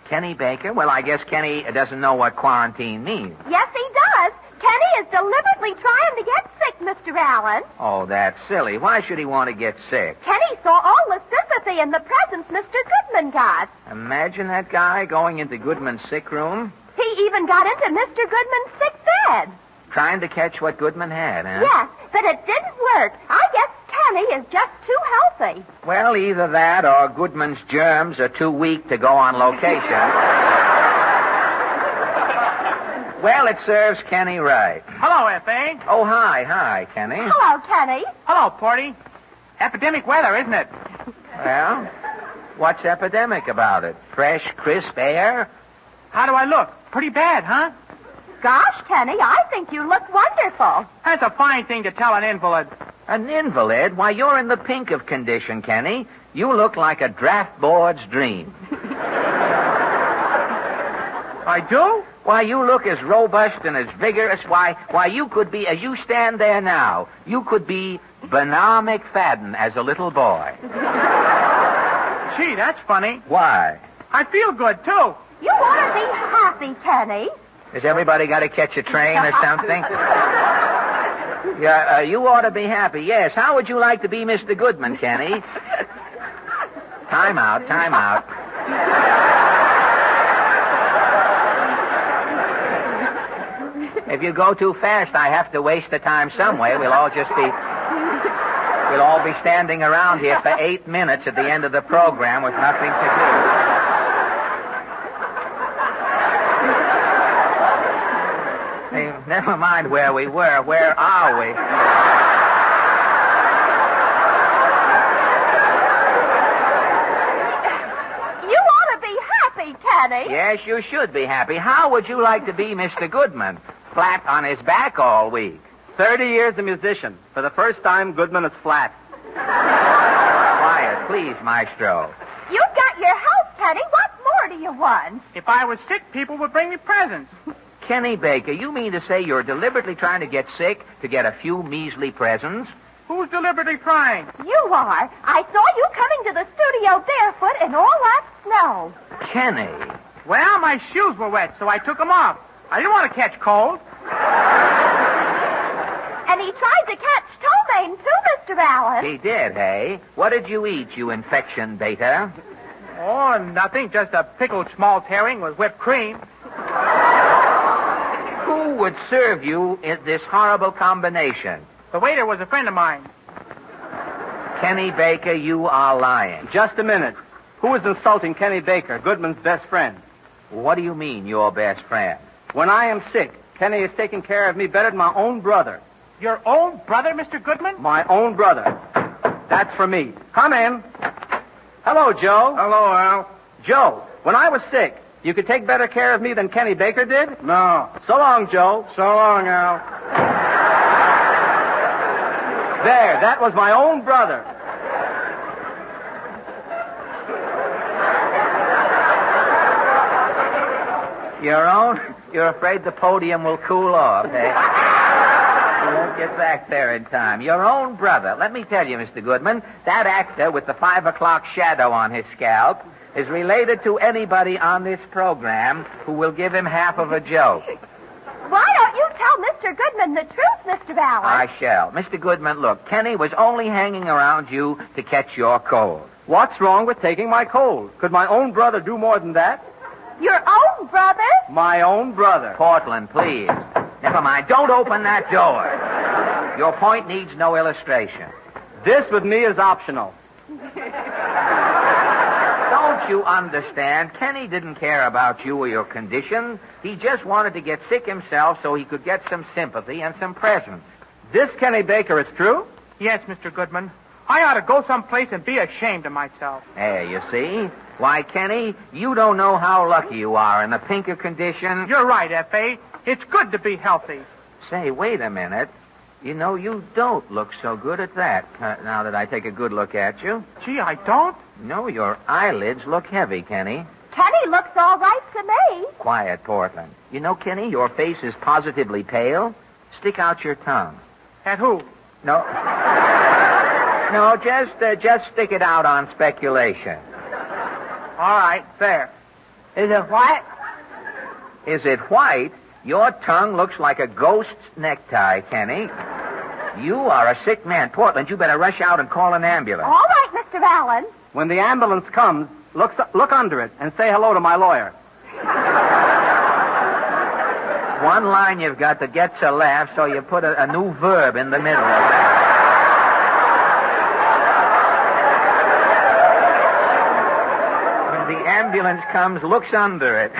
Kenny Baker? Well, I guess Kenny doesn't know what quarantine means. Yes, he does. Kenny is deliberately trying to get sick, Mr. Allen. Oh, that's silly. Why should he want to get sick? Kenny saw all the sympathy and the presents Mr. Goodman got. Imagine that guy going into Goodman's sick room. He even got into Mr. Goodman's sick bed. Trying to catch what Goodman had, huh? Yes, but it didn't work. I guess Kenny is just too healthy. Well, either that or Goodman's germs are too weak to go on location. Well, it serves Kenny right. Hello, F.A. Oh, hi, Kenny. Hello, Kenny. Hello, Porty. Epidemic weather, isn't it? Well, what's epidemic about it? Fresh, crisp air? How do I look? Pretty bad, huh? Gosh, Kenny, I think you look wonderful. That's a fine thing to tell an invalid. An invalid? Why, you're in the pink of condition, Kenny. You look like a draft board's dream. I do? Why, you look as robust and as vigorous. Why, you could be, as you stand there now, you could be Benar McFadden as a little boy. Gee, that's funny. Why? I feel good, too. You ought to be happy, Kenny. Has everybody got to catch a train or something? Yeah, you ought to be happy, yes. How would you like to be Mr. Goodman, Kenny? Time out. If you go too fast, I have to waste the time some way. We'll all be standing around here for 8 minutes at the end of the program with nothing to do. Never mind where we were. Where are we? You ought to be happy, Kenny. Yes, you should be happy. How would you like to be Mr. Goodman? Flat on his back all week. 30 years a musician. For the first time, Goodman is flat. Quiet, please, Maestro. You've got your health, Kenny. What more do you want? If I was sick, people would bring me presents. Kenny Baker, you mean to say you're deliberately trying to get sick to get a few measly presents? Who's deliberately trying? You are. I saw you coming to the studio barefoot in all that snow. Kenny. Well, my shoes were wet, so I took them off. I didn't want to catch cold. And he tried to catch ptomaine, too, Mr. Allen. He did, hey? What did you eat, you infection beta? Oh, nothing. Just a pickled small herring with whipped cream. Who would serve you in this horrible combination? The waiter was a friend of mine. Kenny Baker, you are lying. Just a minute. Who is insulting Kenny Baker, Goodman's best friend? What do you mean, your best friend? When I am sick, Kenny is taking care of me better than my own brother. Your own brother, Mr. Goodman? My own brother. That's for me. Come in. Hello, Joe. Hello, Al. Joe, when I was sick, you could take better care of me than Kenny Baker did? No. So long, Joe. So long, Al. There, that was my own brother. Your own? You're afraid the podium will cool off, eh? You won't get back there in time. Your own brother. Let me tell you, Mr. Goodman, that actor with the 5 o'clock shadow on his scalp is related to anybody on this program who will give him half of a joke. Why don't you tell Mr. Goodman the truth, Mr. Allen? I shall. Mr. Goodman, look, Kenny was only hanging around you to catch your cold. What's wrong with taking my cold? Could my own brother do more than that? Your own brother? My own brother. Portland, please. Never mind. Don't open that door. Your point needs no illustration. This with me is optional. Don't you understand? Kenny didn't care about you or your condition. He just wanted to get sick himself so he could get some sympathy and some presents. This Kenny Baker is true? Yes, Mr. Goodman. I ought to go someplace and be ashamed of myself. There, you see? Why, Kenny, you don't know how lucky you are in the pinker condition. You're right, F.A. It's good to be healthy. Say, wait a minute. You know, you don't look so good at that, now that I take a good look at you. Gee, I don't? No, your eyelids look heavy, Kenny. Kenny looks all right to me. Quiet, Portland. You know, Kenny, your face is positively pale. Stick out your tongue. At who? No. No, just stick it out on speculation. All right, there. Is it white? Is it white? Your tongue looks like a ghost's necktie, Kenny. You are a sick man. Portland, you better rush out and call an ambulance. All right, Mr. Allen. When the ambulance comes, look under it and say hello to my lawyer. One line you've got that gets a laugh, so you put a new verb in the middle of that. When the ambulance comes, looks under it.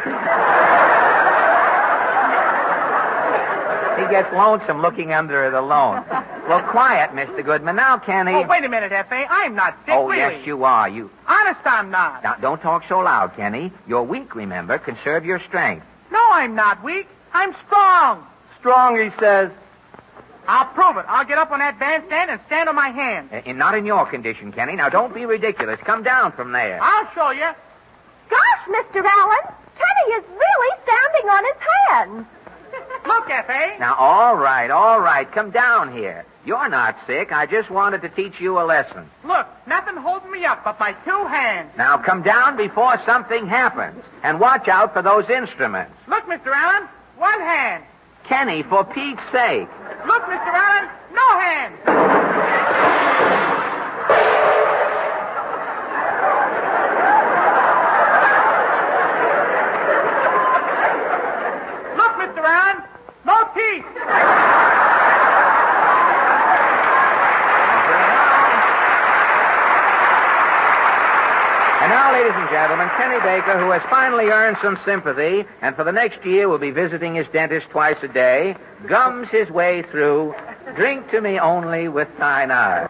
He gets lonesome looking under it alone. Well, quiet, Mr. Goodman. Now, Kenny. Oh, wait a minute, F.A. I'm not sick, Oh, really. yes, you are. Honest, I'm not. Now, don't talk so loud, Kenny. You're weak, remember. Conserve your strength. No, I'm not weak. I'm strong. Strong, he says. I'll prove it. I'll get up on that bandstand and stand on my hands. Not in your condition, Kenny. Now, don't be ridiculous. Come down from there. I'll show you. Gosh, Mr. Allen, Kenny is really standing on his hands. Look, F.A. Now, all right. Come down here. You're not sick. I just wanted to teach you a lesson. Look, nothing holding me up but my 2 hands. Now, come down before something happens. And watch out for those instruments. Look, Mr. Allen, 1 hand. Kenny, for Pete's sake. Look, Mr. Allen, no hands. Look, Mr. Allen, no teeth. And now, ladies Ladies and gentlemen, Kenny Baker, who has finally earned some sympathy and for the next year will be visiting his dentist twice a day, gums his way through Drink to Me Only with Thine Eyes.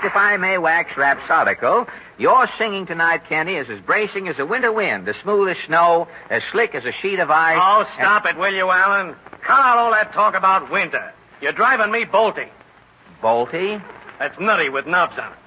If I may wax rhapsodical, your singing tonight, Kenny, is as bracing as a winter wind, as smooth as snow, as slick as a sheet of ice. Oh, stop it, will you, Alan? Cut out all that talk about winter. You're driving me bolty. Bolty? That's nutty with knobs on it.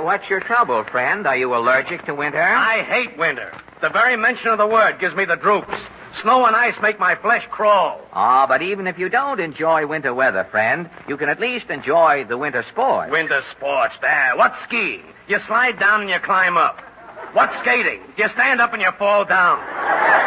What's your trouble, friend? Are you allergic to winter? I hate winter. The very mention of the word gives me the droops. Snow and ice make my flesh crawl. Ah, but even if you don't enjoy winter weather, friend, you can at least enjoy the winter sports. Winter sports? There. What's skiing? You slide down and you climb up. What's skating? You stand up and you fall down.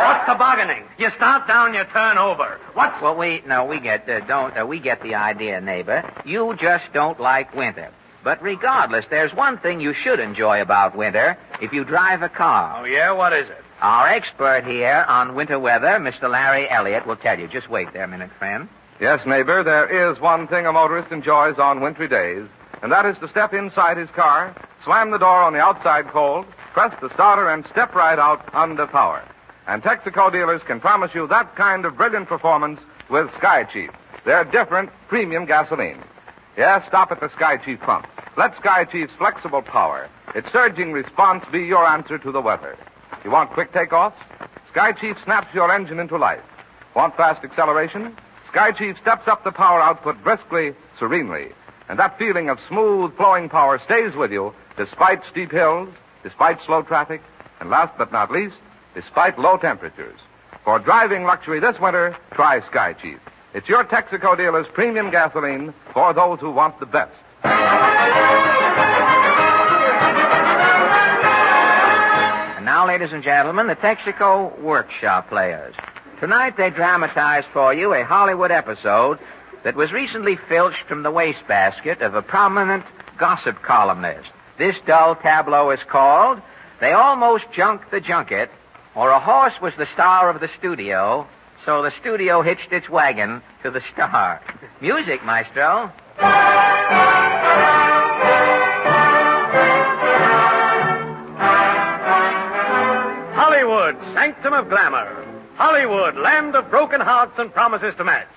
What's tobogganing? You start down, you turn over. What's... Well, we get the idea, neighbor. You just don't like winter. But regardless, there's one thing you should enjoy about winter if you drive a car. Oh, yeah? What is it? Our expert here on winter weather, Mr. Larry Elliott, will tell you. Just wait there a minute, friend. Yes, neighbor, there is one thing a motorist enjoys on wintry days, and that is to step inside his car, slam the door on the outside cold, press the starter, and step right out under power. And Texaco dealers can promise you that kind of brilliant performance with Sky Chief, their different premium gasoline. Yes, stop at the Sky Chief pump. Let Sky Chief's flexible power, its surging response, be your answer to the weather. You want quick takeoffs? Sky Chief snaps your engine into life. Want fast acceleration? Sky Chief steps up the power output briskly, serenely. And that feeling of smooth flowing power stays with you despite steep hills, despite slow traffic, and last but not least, despite low temperatures. For driving luxury this winter, try Sky Chief. It's your Texaco dealer's premium gasoline for those who want the best. And now, ladies and gentlemen, the Texaco Workshop Players. Tonight they dramatize for you a Hollywood episode that was recently filched from the wastebasket of a prominent gossip columnist. This dull tableau is called They Almost Junked the Junket, or A Horse Was the Star of the Studio, so the studio hitched its wagon to the star. Music, maestro. Hollywood, sanctum of glamour. Hollywood, land of broken hearts and promises to match.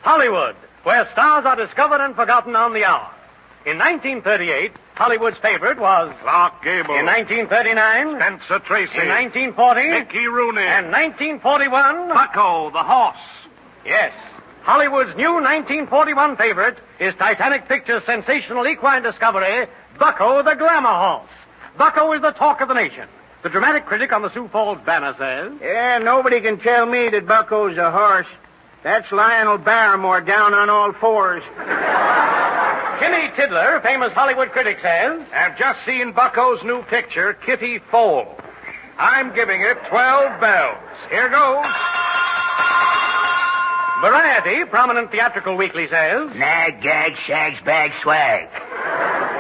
Hollywood, where stars are discovered and forgotten on the hour. In 1938, Hollywood's favorite was Clark Gable. In 1939, Spencer Tracy. In 1940, Mickey Rooney. And 1941, Bucko, the horse. Yes, Hollywood's new 1941 favorite is Titanic Pictures' sensational equine discovery, Bucko, the glamour horse. Bucko is the talk of the nation. The dramatic critic on the Sioux Falls Banner says, Yeah, nobody can tell me that Bucko's a horse. That's Lionel Barrymore down on all fours. Timmy Tiddler, famous Hollywood critic, says, I've just seen Bucko's new picture, Kitty Foal. I'm giving it 12 bells. Here goes. Variety, prominent theatrical weekly, says, Nag, gag, shags, bag, swag.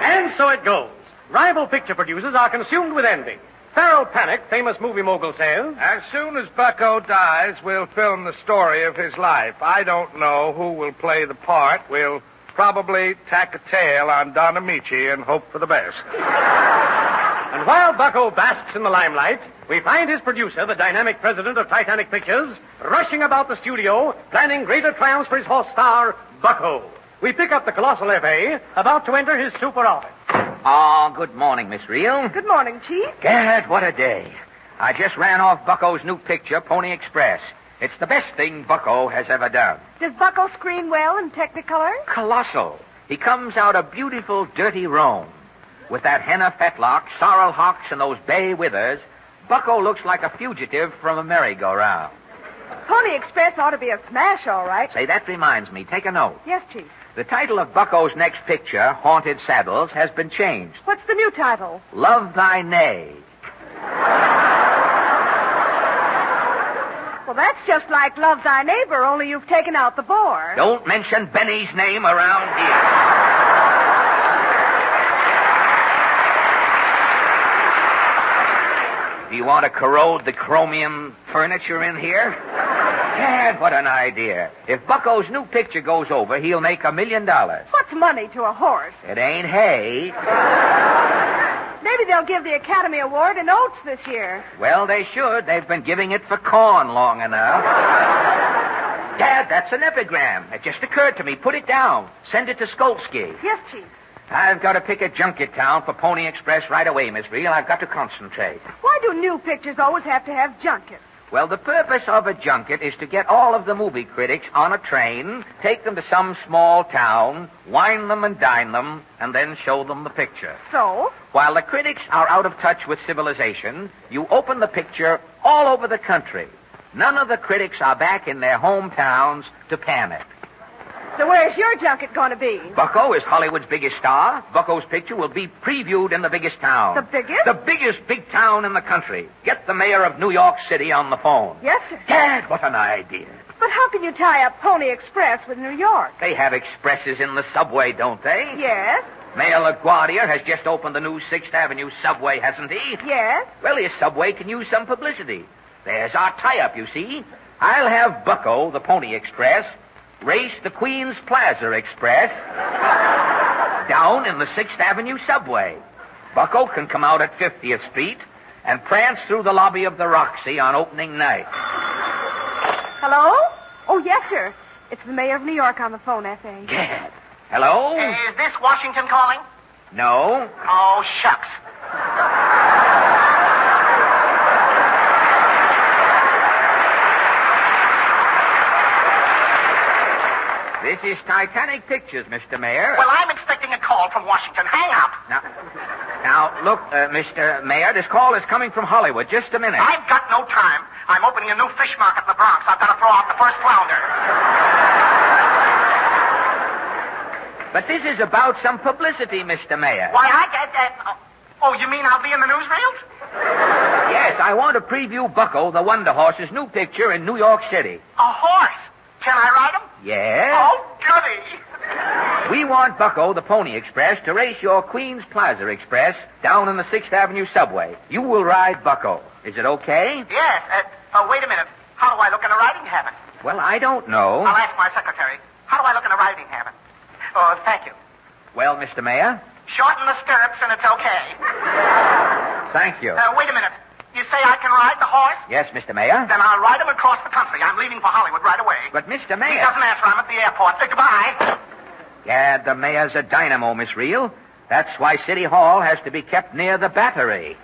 And so it goes. Rival picture producers are consumed with envy. Farrell Panic, famous movie mogul, says, As soon as Bucko dies, we'll film the story of his life. I don't know who will play the part. We'll probably tack a tail on Don Amici and hope for the best. And while Bucko basks in the limelight, we find his producer, the dynamic president of Titanic Pictures, rushing about the studio, planning greater triumphs for his horse star, Bucko. We pick up the colossal F.A., about to enter his super office. Oh, good morning, Miss Reel. Good morning, Chief. Gad, what a day. I just ran off Bucko's new picture, Pony Express. It's the best thing Bucko has ever done. Does Bucko screen well in Technicolor? Colossal. He comes out a beautiful, dirty roan. With that henna fetlock, sorrel hocks, and those bay withers, Bucko looks like a fugitive from a merry-go-round. Pony Express ought to be a smash, all right. Say, that reminds me. Take a note. Yes, Chief. The title of Bucko's next picture, Haunted Saddles, has been changed. What's the new title? Love Thy Neigh. Well, that's just like Love Thy Neighbor, only you've taken out the bore. Don't mention Benny's name around here. Do you want to corrode the chromium furniture in here? Gad, what an idea. If Bucko's new picture goes over, he'll make $1 million. What's money to a horse? It ain't hay. Maybe they'll give the Academy Award in oats this year. Well, they should. They've been giving it for corn long enough. Dad, that's an epigram. It just occurred to me. Put it down. Send it to Skolsky. Yes, Chief. I've got to pick a junket town for Pony Express right away, Miss Reel. I've got to concentrate. Why do new pictures always have to have junkets? Well, the purpose of a junket is to get all of the movie critics on a train, take them to some small town, wine them and dine them, and then show them the picture. So? While the critics are out of touch with civilization, you open the picture all over the country. None of the critics are back in their hometowns to panic. So where's your junket going to be? Bucko is Hollywood's biggest star. Bucko's picture will be previewed in the biggest town. The biggest? The biggest big town in the country. Get the mayor of New York City on the phone. Yes, sir. Dad, what an idea. But how can you tie up Pony Express with New York? They have expresses in the subway, don't they? Yes. Mayor LaGuardia has just opened the new 6th Avenue subway, hasn't he? Yes. Well, his subway can use some publicity. There's our tie-up, you see. I'll have Bucko, the Pony Express, race the Queens Plaza Express down in the 6th Avenue subway. Bucko can come out at 50th Street and prance through the lobby of the Roxy on opening night. Hello? Oh, yes, sir. It's the mayor of New York on the phone, F.A. Gad. Hello? Is this Washington calling? No. Oh, shucks. This is Titanic Pictures, Mr. Mayor. Well, I'm expecting a call from Washington. Hang up. Now, look, Mr. Mayor, this call is coming from Hollywood. Just a minute. I've got no time. I'm opening a new fish market in the Bronx. I've got to throw out the first flounder. But this is about some publicity, Mr. Mayor. Why, oh, you mean I'll be in the newsreels? Yes, I want to preview Bucko, the Wonder Horse's new picture in New York City. A horse? Can I ride him? Yes? Oh, goody. We want Bucko, the Pony Express, to race your Queens Plaza Express down in the 6th Avenue subway. You will ride Bucko. Is it okay? Yes. Wait a minute. How do I look in a riding habit? Well, I don't know. I'll ask my secretary. How do I look in a riding habit? Oh, thank you. Well, Mr. Mayor? Shorten the stirrups and it's okay. Thank you. Wait a minute. You say I can ride the horse? Yes, Mr. Mayor? Then I'll ride him across the country. I'm leaving for Hollywood right away. But, Mr. Mayor... He doesn't answer. I'm at the airport. Goodbye. Yeah, the mayor's a dynamo, Miss Reel. That's why City Hall has to be kept near the Battery.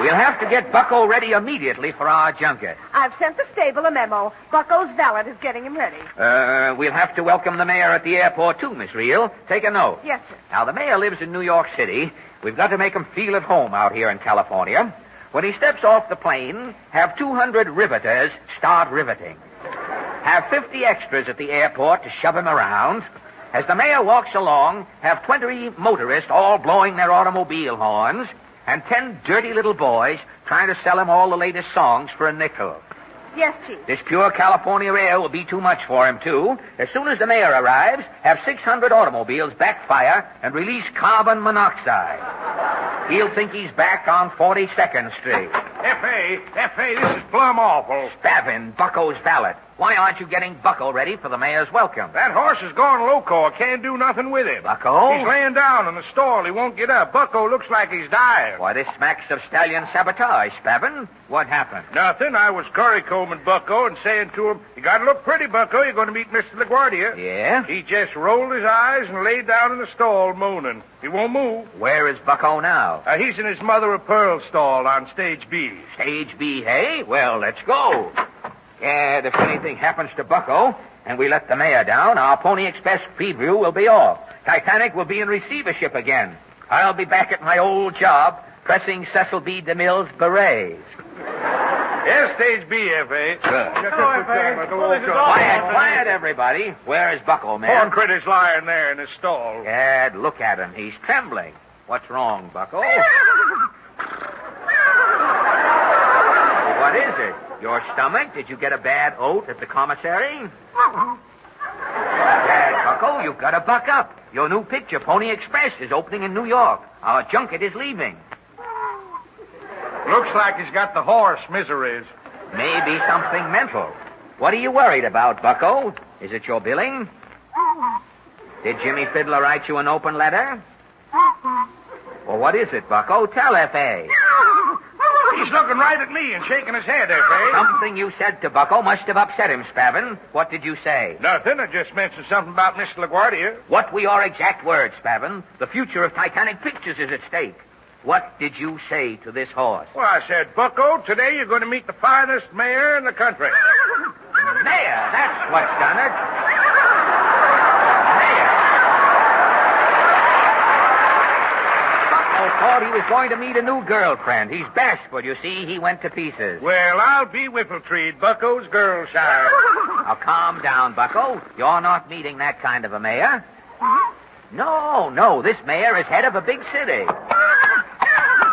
We'll have to get Bucko ready immediately for our junket. I've sent the stable a memo. Bucko's valet is getting him ready. We'll have to welcome the mayor at the airport, too, Miss Reel. Take a note. Yes, sir. Now, the mayor lives in New York City. We've got to make him feel at home out here in California. When he steps off the plane, have 200 riveters start riveting. Have 50 extras at the airport to shove him around. As the mayor walks along, have 20 motorists all blowing their automobile horns, and 10 dirty little boys trying to sell him all the latest songs for a nickel. Yes, Chief. This pure California air will be too much for him, too. As soon as the mayor arrives, have 600 automobiles backfire and release carbon monoxide. He'll think he's back on 42nd Street. F.A., this is plumb awful. Spavin, Bucko's valet. Why aren't you getting Bucko ready for the mayor's welcome? That horse is gone loco. I can't do nothing with him. Bucko? He's laying down in the stall. He won't get up. Bucko looks like he's dying. Why, this smacks of stallion sabotage, Spavin. What happened? Nothing. I was currycombing Bucko and saying to him, "You gotta look pretty, Bucko. You're going to meet Mr. LaGuardia." Yeah? He just rolled his eyes and laid down in the stall mooning. He won't move. Where is Bucko now? He's in his mother-of-pearl stall on stage B. Stage B, hey? Well, let's go. And if anything happens to Bucko and we let the mayor down, our Pony Express preview will be off. Titanic will be in receivership again. I'll be back at my old job pressing Cecil B. DeMille's berets. Yes, stage B, F.A. Quiet, everybody. Where is Bucko, man? Poor critter's lying there in his stall. Gad, look at him. He's trembling. What's wrong, Bucko? What is it? Your stomach? Did you get a bad oat at the commissary? Gad, Bucko, you've got to buck up. Your new picture, Pony Express, is opening in New York. Our junket is leaving. Looks like he's got the horse miseries. Maybe something mental. What are you worried about, Bucko? Is it your billing? Did Jimmy Fiddler write you an open letter? Well, what is it, Bucko? Tell F.A. He's looking right at me and shaking his head, F.A. Something you said to Bucko must have upset him, Spavin. What did you say? Nothing. I just mentioned something about Mr. LaGuardia. What were your exact words, Spavin? The future of Titanic Pictures is at stake. What did you say to this horse? Well, I said, Bucko, today you're going to meet the finest mayor in the country. Mayor, that's what's done it. Mayor. Bucko thought he was going to meet a new girlfriend. He's bashful, you see. He went to pieces. Well, I'll be Whippletreed, Bucko's girl child. Now, calm down, Bucko. You're not meeting that kind of a mayor. No. This mayor is head of a big city.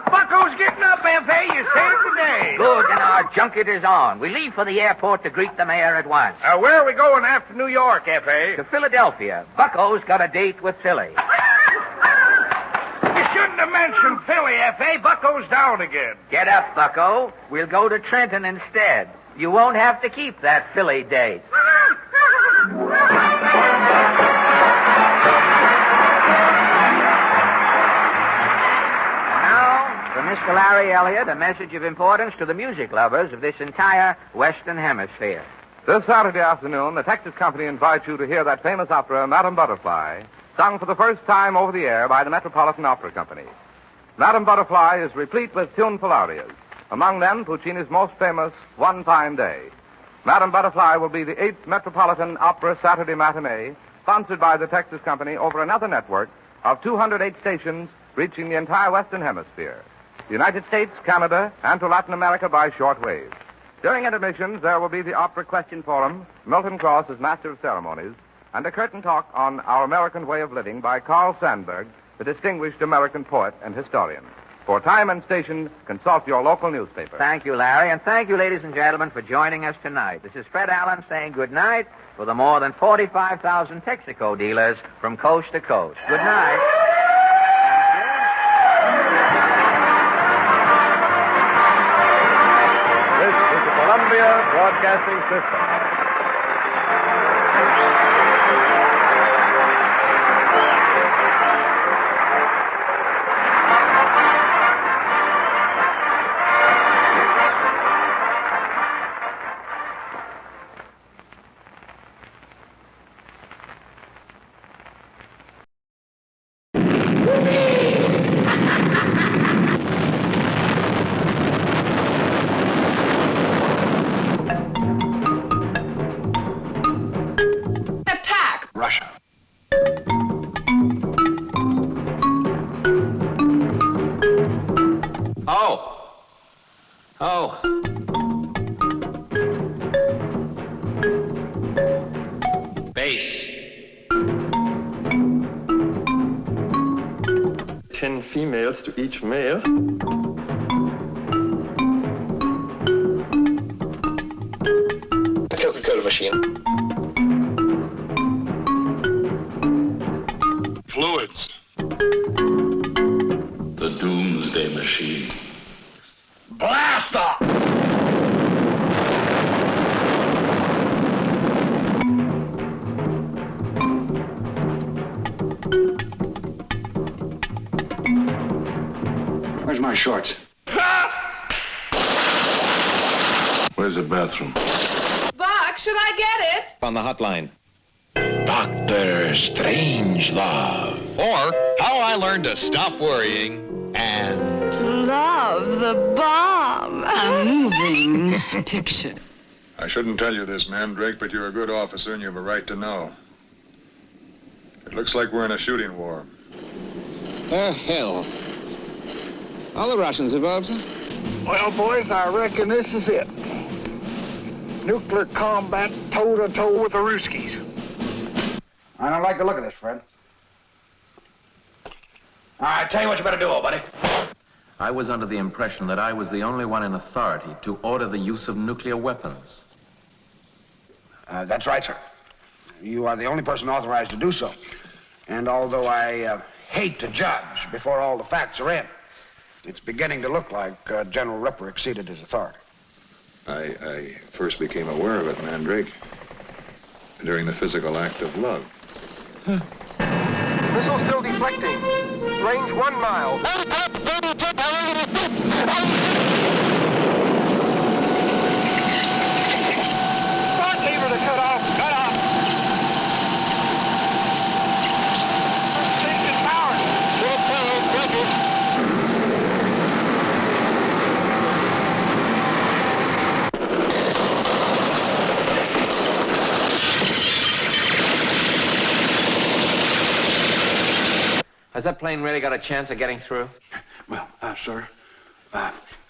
Bucko's getting up, F.A. You saved the day. Good, and our junket is on. We leave for the airport to greet the mayor at once. Where are we going after New York, F.A.? To Philadelphia. Bucko's got a date with Philly. You shouldn't have mentioned Philly, F.A. Bucko's down again. Get up, Bucko. We'll go to Trenton instead. You won't have to keep that Philly date. For Mr. Larry Elliott, a message of importance to the music lovers of this entire Western Hemisphere. This Saturday afternoon, the Texas Company invites you to hear that famous opera, Madame Butterfly, sung for the first time over the air by the Metropolitan Opera Company. Madame Butterfly is replete with tuneful arias, among them Puccini's most famous One Fine Day. Madame Butterfly will be the 8th Metropolitan Opera Saturday matinee, sponsored by the Texas Company over another network of 208 stations reaching the entire Western Hemisphere. The United States, Canada, and to Latin America by shortwave. During intermissions, there will be the Opera Question Forum, Milton Cross as Master of Ceremonies, and a curtain talk on Our American Way of Living by Carl Sandburg, the distinguished American poet and historian. For time and station, consult your local newspaper. Thank you, Larry, and thank you, ladies and gentlemen, for joining us tonight. This is Fred Allen saying good night for the more than 45,000 Texaco dealers from coast to coast. Good night. This is the Columbia Broadcasting System. Russia. Oh. Base. 10 females to each male. The Coca-Cola machine. Fluids. The Doomsday Machine. Blast off! Where's my shorts? Where's the bathroom? Buck, should I get it? On the hotline. Dr. Strangelove. Or How I Learned to Stop Worrying and Love the bomb. A moving picture. I shouldn't tell you this, Mandrake, but you're a good officer and you have a right to know. It looks like we're in a shooting war. hell. All the Russians involved, sir? Well, boys, I reckon this is it. Nuclear combat toe-to-toe with the Ruskies. I don't like the look of this, Fred. I tell you what you better do, old buddy. I was under the impression that I was the only one in authority to order the use of nuclear weapons. That's right, sir. You are the only person authorized to do so. And although I hate to judge before all the facts are in, it's beginning to look like General Ripper exceeded his authority. I first became aware of it, Mandrake, during the physical act of love. Missile still deflecting. Range 1 mile. Start lever to cut off. Cut off. Station power. Has that plane really got a chance of getting through? Well, sir,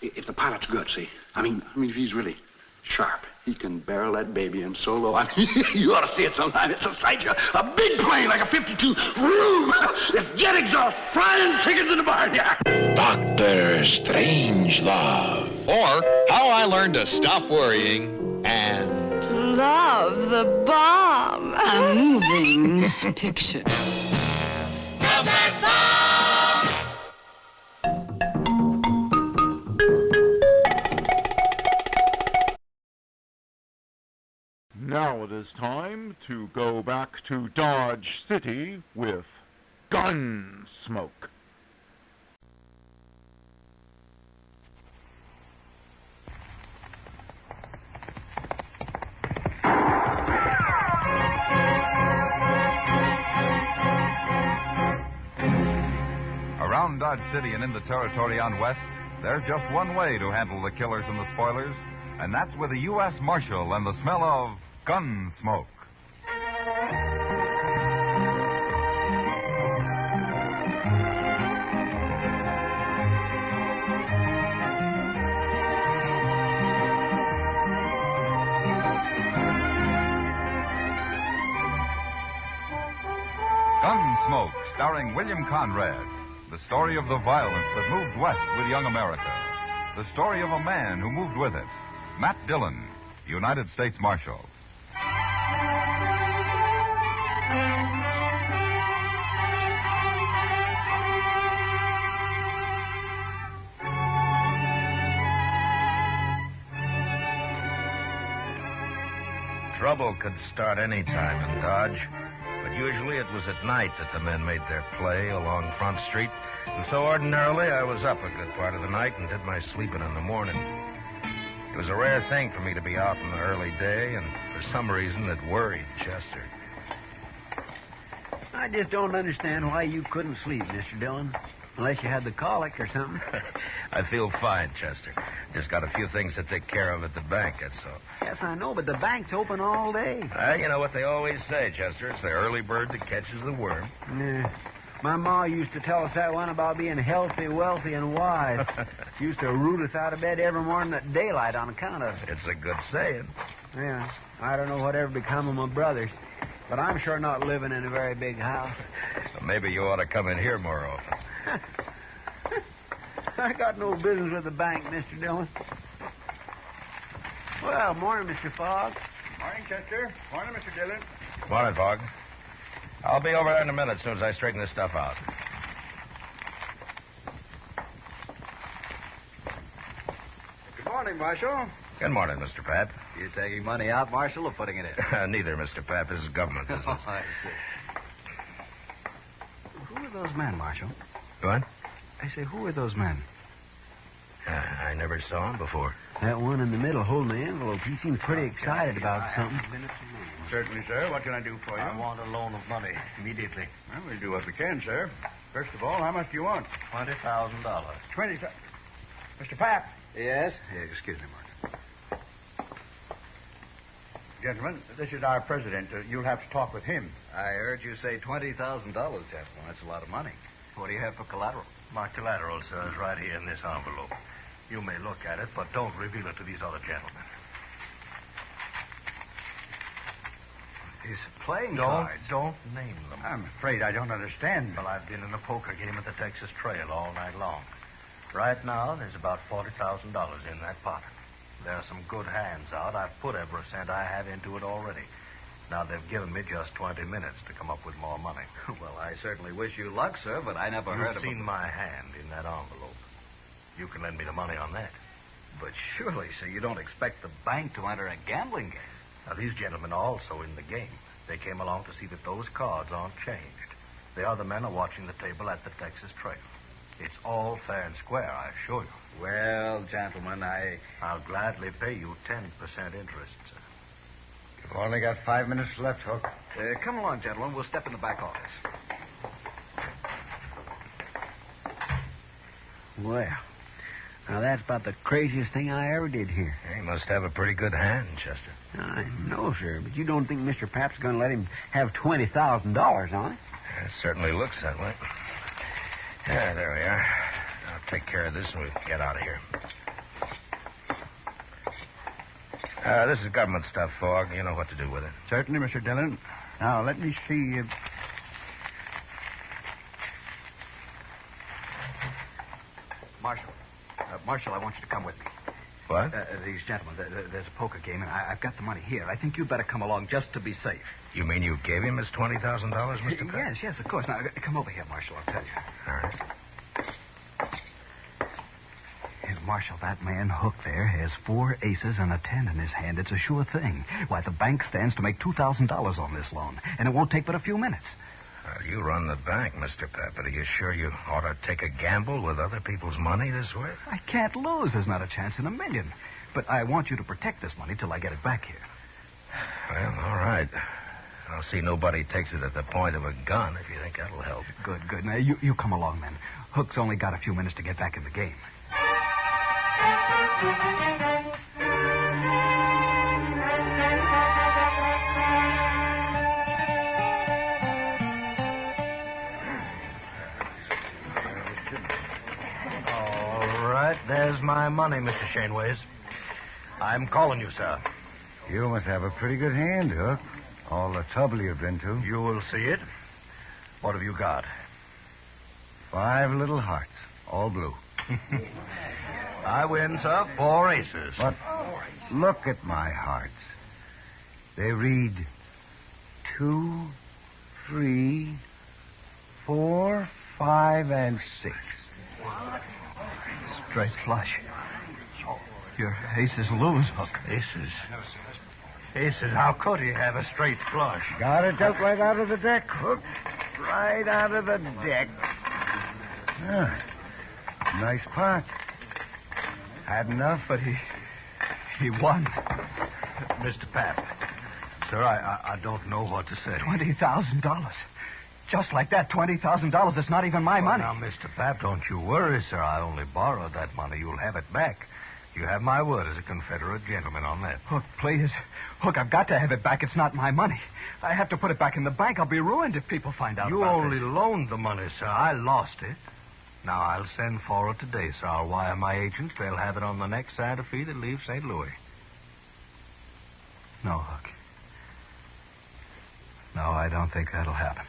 if the pilot's good, see? I mean, if he's really sharp, he can barrel that baby in so low. I mean, you ought to see it sometime. It's a sight. A big plane like a 52. Vroom! It's jet exhaust frying chickens in the barnyard. Dr. Strangelove. Or How I Learned to Stop Worrying and Love the bomb. A moving picture. Now it is time to go back to Dodge City with Gunsmoke. Around Dodge City and in the territory on West, there's just one way to handle the killers and the spoilers, and that's with a U.S. Marshal and the smell of Gunsmoke. Gunsmoke, starring William Conrad. The story of the violence that moved west with young America. The story of a man who moved with it. Matt Dillon, United States Marshal. Trouble could start any time in Dodge, but usually it was at night that the men made their play along Front Street, and so ordinarily I was up a good part of the night and did my sleeping in the morning. It was a rare thing for me to be out in the early day, and for some reason it worried Chester. I just don't understand why you couldn't sleep, Mr. Dillon. Unless you had the colic or something. I feel fine, Chester. Just got a few things to take care of at the bank, that's all. Yes, I know, but the bank's open all day. You know what they always say, Chester. It's the early bird that catches the worm. Yeah. My ma used to tell us that one about being healthy, wealthy, and wise. She used to root us out of bed every morning at daylight on account of it. It's a good saying. Yeah. I don't know whatever become of my brothers, but I'm sure not living in a very big house. Well, maybe you ought to come in here more often. I got no business with the bank, Mr. Dillon. Well, morning, Mr. Fogg. Morning, Chester. Morning, Mr. Dillon. Morning, Fogg. I'll be over there in a minute as soon as I straighten this stuff out. Good morning, Marshal. Good morning, Mr. Pap. You taking money out, Marshal, or putting it in? Neither, Mr. Pap. This is government business. I see. Who are those men, Marshal? What? I say, who are those men? I never saw him before. That one in the middle holding the envelope. He seemed pretty excited about something. Certainly, sir. What can I do for you? I want a loan of money immediately. Well, we'll do what we can, sir. First of all, how much do you want? $20,000. 20. Mr. Pap. Yes? Excuse me, Mark. Gentlemen, this is our president. You'll have to talk with him. I heard you say $20,000, gentlemen. That's a lot of money. What do you have for collateral? My collateral, sir, is right here in this envelope. You may look at it, but don't reveal it to these other gentlemen. It's playing cards. Don't name them. I'm afraid I don't understand. Well, I've been in a poker game at the Texas Trail all night long. Right now, there's about $40,000 in that pot. There are some good hands out. I've put every cent I have into it already. Now, they've given me just 20 minutes to come up with more money. Well, I certainly wish you luck, sir, but I never heard of You've seen my hand in that envelope. You can lend me the money on that. But surely, sir, you don't expect the bank to enter a gambling game. Now, these gentlemen are also in the game. They came along to see that those cards aren't changed. The other men are watching the table at the Texas Trail. It's all fair and square, I assure you. Well, gentlemen, I'll gladly pay you 10% interest, sir. You've only got 5 minutes left, Hook. Come along, gentlemen. We'll step in the back office. Well, now that's about the craziest thing I ever did here. He must have a pretty good hand, Chester. I know, sir, but you don't think Mr. Pap's going to let him have $20,000 on it? It certainly looks that way. Yeah, there we are. I'll take care of this and we'll get out of here. This is government stuff, Fogg. You know what to do with it. Certainly, Mr. Dillon. Now, let me see. Marshal, I want you to come with me. What? These gentlemen, there's a poker game, and I've got the money here. I think you'd better come along just to be safe. You mean you gave him his $20,000, Mr. Peck? Yes, of course. Now, come over here, Marshal, I'll tell you. All right. Marshal, that man Hook there has 4 aces and a 10 in his hand. It's a sure thing. Why, the bank stands to make $2,000 on this loan, and it won't take but a few minutes. Well, you run the bank, Mr. Pep, but are you sure you ought to take a gamble with other people's money this way? I can't lose. There's not a chance in a million. But I want you to protect this money till I get it back here. Well, all right. I'll see nobody takes it at the point of a gun if you think that'll help. Good. Now, you come along, then. Hook's only got a few minutes to get back in the game. All right, there's my money, Mr. Shaneways. I'm calling you, sir. You must have a pretty good hand, Hook. All the trouble you've been to. You will see it. What have you got? 5 little hearts, all blue. I win, sir. 4 aces. But look at my hearts. They read 2, 3, 4, 5, and 6. Straight flush. Your aces lose, Hook. Aces? Aces? How could he have a straight flush? Got it dealt right out of the deck, Hook. Right out of the deck. Ah, nice pot. Had enough, but he won. Mr. Pap, sir, I don't know what to say. $20,000. Just like that, $20,000. It's not even my money. Now, Mr. Pap, don't you worry, sir. I only borrowed that money. You'll have it back. You have my word as a Confederate gentleman on that. Hook, please. Hook, I've got to have it back. It's not my money. I have to put it back in the bank. I'll be ruined if people find out You about only this. loaned the money, sir. I lost it. Now, I'll send for it today, sir. I'll wire my agents. They'll have it on the next Santa Fe that leaves St. Louis. No, Hook. No, I don't think that'll happen.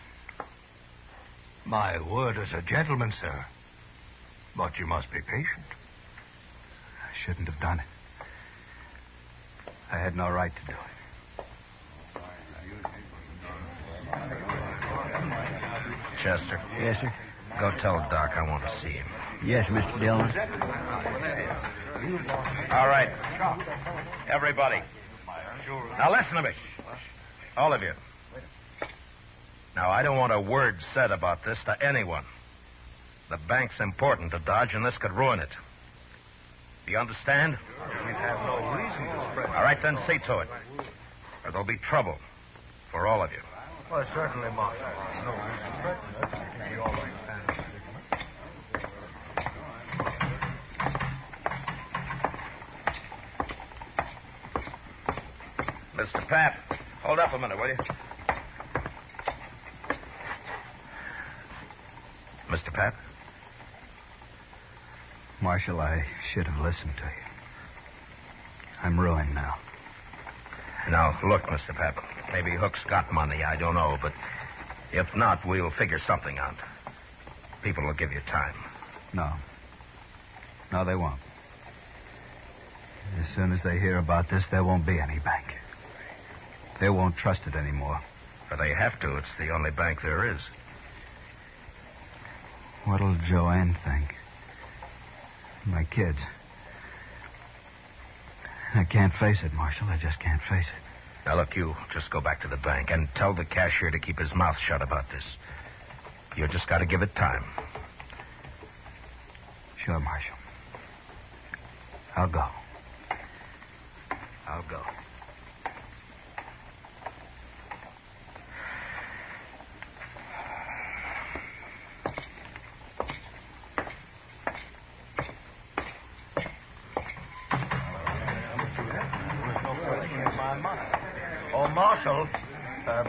My word as a gentleman, sir. But you must be patient. I shouldn't have done it. I had no right to do it. Chester. Yes, sir. Go tell Doc I want to see him. Yes, Mr. Dillon. All right. Everybody. Now listen to me. All of you. Now, I don't want a word said about this to anyone. The bank's important to Dodge, and this could ruin it. Do you understand? We have no reason to spread. All right, then see to it. Or there'll be trouble for all of you. Well, certainly, Mark. No reason to spread. You all understand the predicament. Mr. Pap, hold up a minute, will you? Mr. Pap? Marshal, I should have listened to you. I'm ruined now. Now, look, Mr. Pap. Maybe Hook's got money, I don't know, but if not, we'll figure something out. People will give you time. No. No, they won't. As soon as they hear about this, there won't be any bank. They won't trust it anymore. But they have to. It's the only bank there is. What'll Joanne think? My kids. I can't face it, Marshal. I just can't face it. Now, look, you just go back to the bank and tell the cashier to keep his mouth shut about this. You just got to give it time. Sure, Marshal. I'll go. I'll go.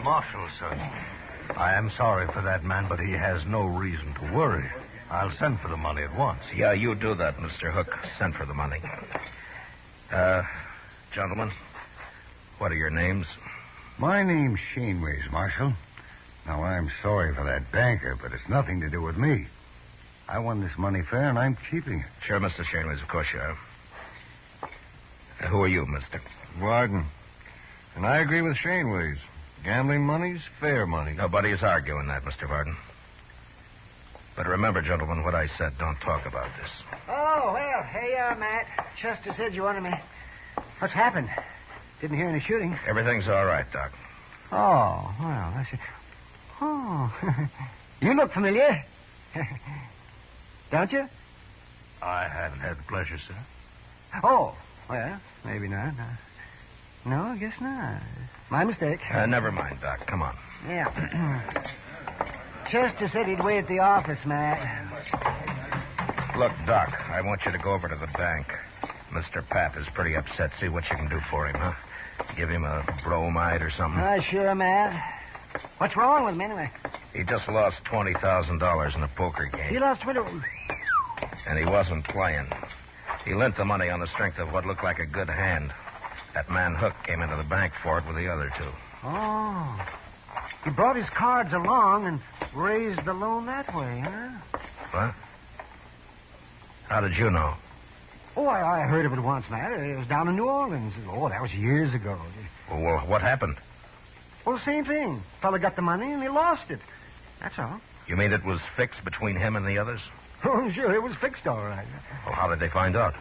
Marshal, sir. I am sorry for that man, but he has no reason to worry. I'll send for the money at once. Yeah, you do that, Mr. Hook. Send for the money. Gentlemen, what are your names? My name's Shaneways, Marshal. Now, I'm sorry for that banker, but it's nothing to do with me. I won this money fair, and I'm keeping it. Sure, Mr. Shaneways, of course you are. Who are you, mister? Warden. And I agree with Shaneways. Gambling money's fair money. Nobody's arguing that, Mr. Varden. But remember, gentlemen, what I said. Don't talk about this. Oh, well, here you are, Matt. Chester said you wanted me. What's happened? Didn't hear any shooting. Everything's all right, Doc. Oh, well, that's it. Oh, you look familiar. Don't you? I haven't had the pleasure, sir. Oh, well, maybe not. No, I guess not. My mistake. Never mind, Doc. Come on. Yeah. Chester said he'd wait at the office, Matt. Look, Doc, I want you to go over to the bank. Mr. Pap is pretty upset. See what you can do for him, huh? Give him a bromide or something. Sure, Matt. What's wrong with him, anyway? He just lost $20,000 in a poker game. He lost 20... And he wasn't playing. He lent the money on the strength of what looked like a good hand. That man Hook came into the bank for it with the other two. Oh. He brought his cards along, and raised the loan that way, huh? What? How did you know? Oh, I heard of it once, Matt. It was down in New Orleans. Oh, that was years ago. Well, what happened? Well, same thing. Fella got the money and he lost it. That's all. You mean it was fixed between him and the others? Oh, sure, it was fixed all right. Well, how did they find out?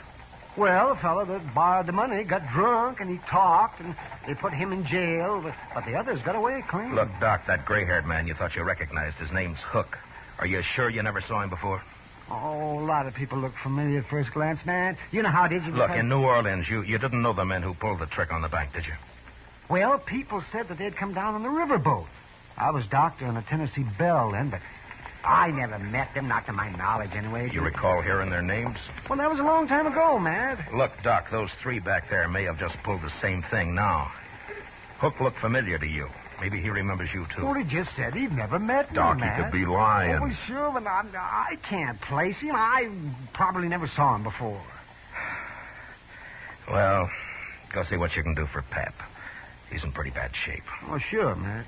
Well, the fella that borrowed the money got drunk and he talked and they put him in jail, but the others got away clean. Look, Doc, that gray-haired man you thought you recognized, his name's Hook. Are you sure you never saw him before? Oh, a lot of people look familiar at first glance, man. You know how did you... Look, in New Orleans, you didn't know the men who pulled the trick on the bank, did you? Well, people said that they'd come down on the riverboat. I was doctor on the Tennessee Belle then, but I never met them, not to my knowledge anyway. You recall hearing their names? Well, that was a long time ago, Matt. Look, Doc, those three back there may have just pulled the same thing now. Hook looked familiar to you. Maybe he remembers you, too. Well, he just said he'd never met Doc, me, he Matt. could be lying. Oh, sure, but I can't place him. I probably never saw him before. Well, go see what you can do for Pap. He's in pretty bad shape. Oh, sure, Matt.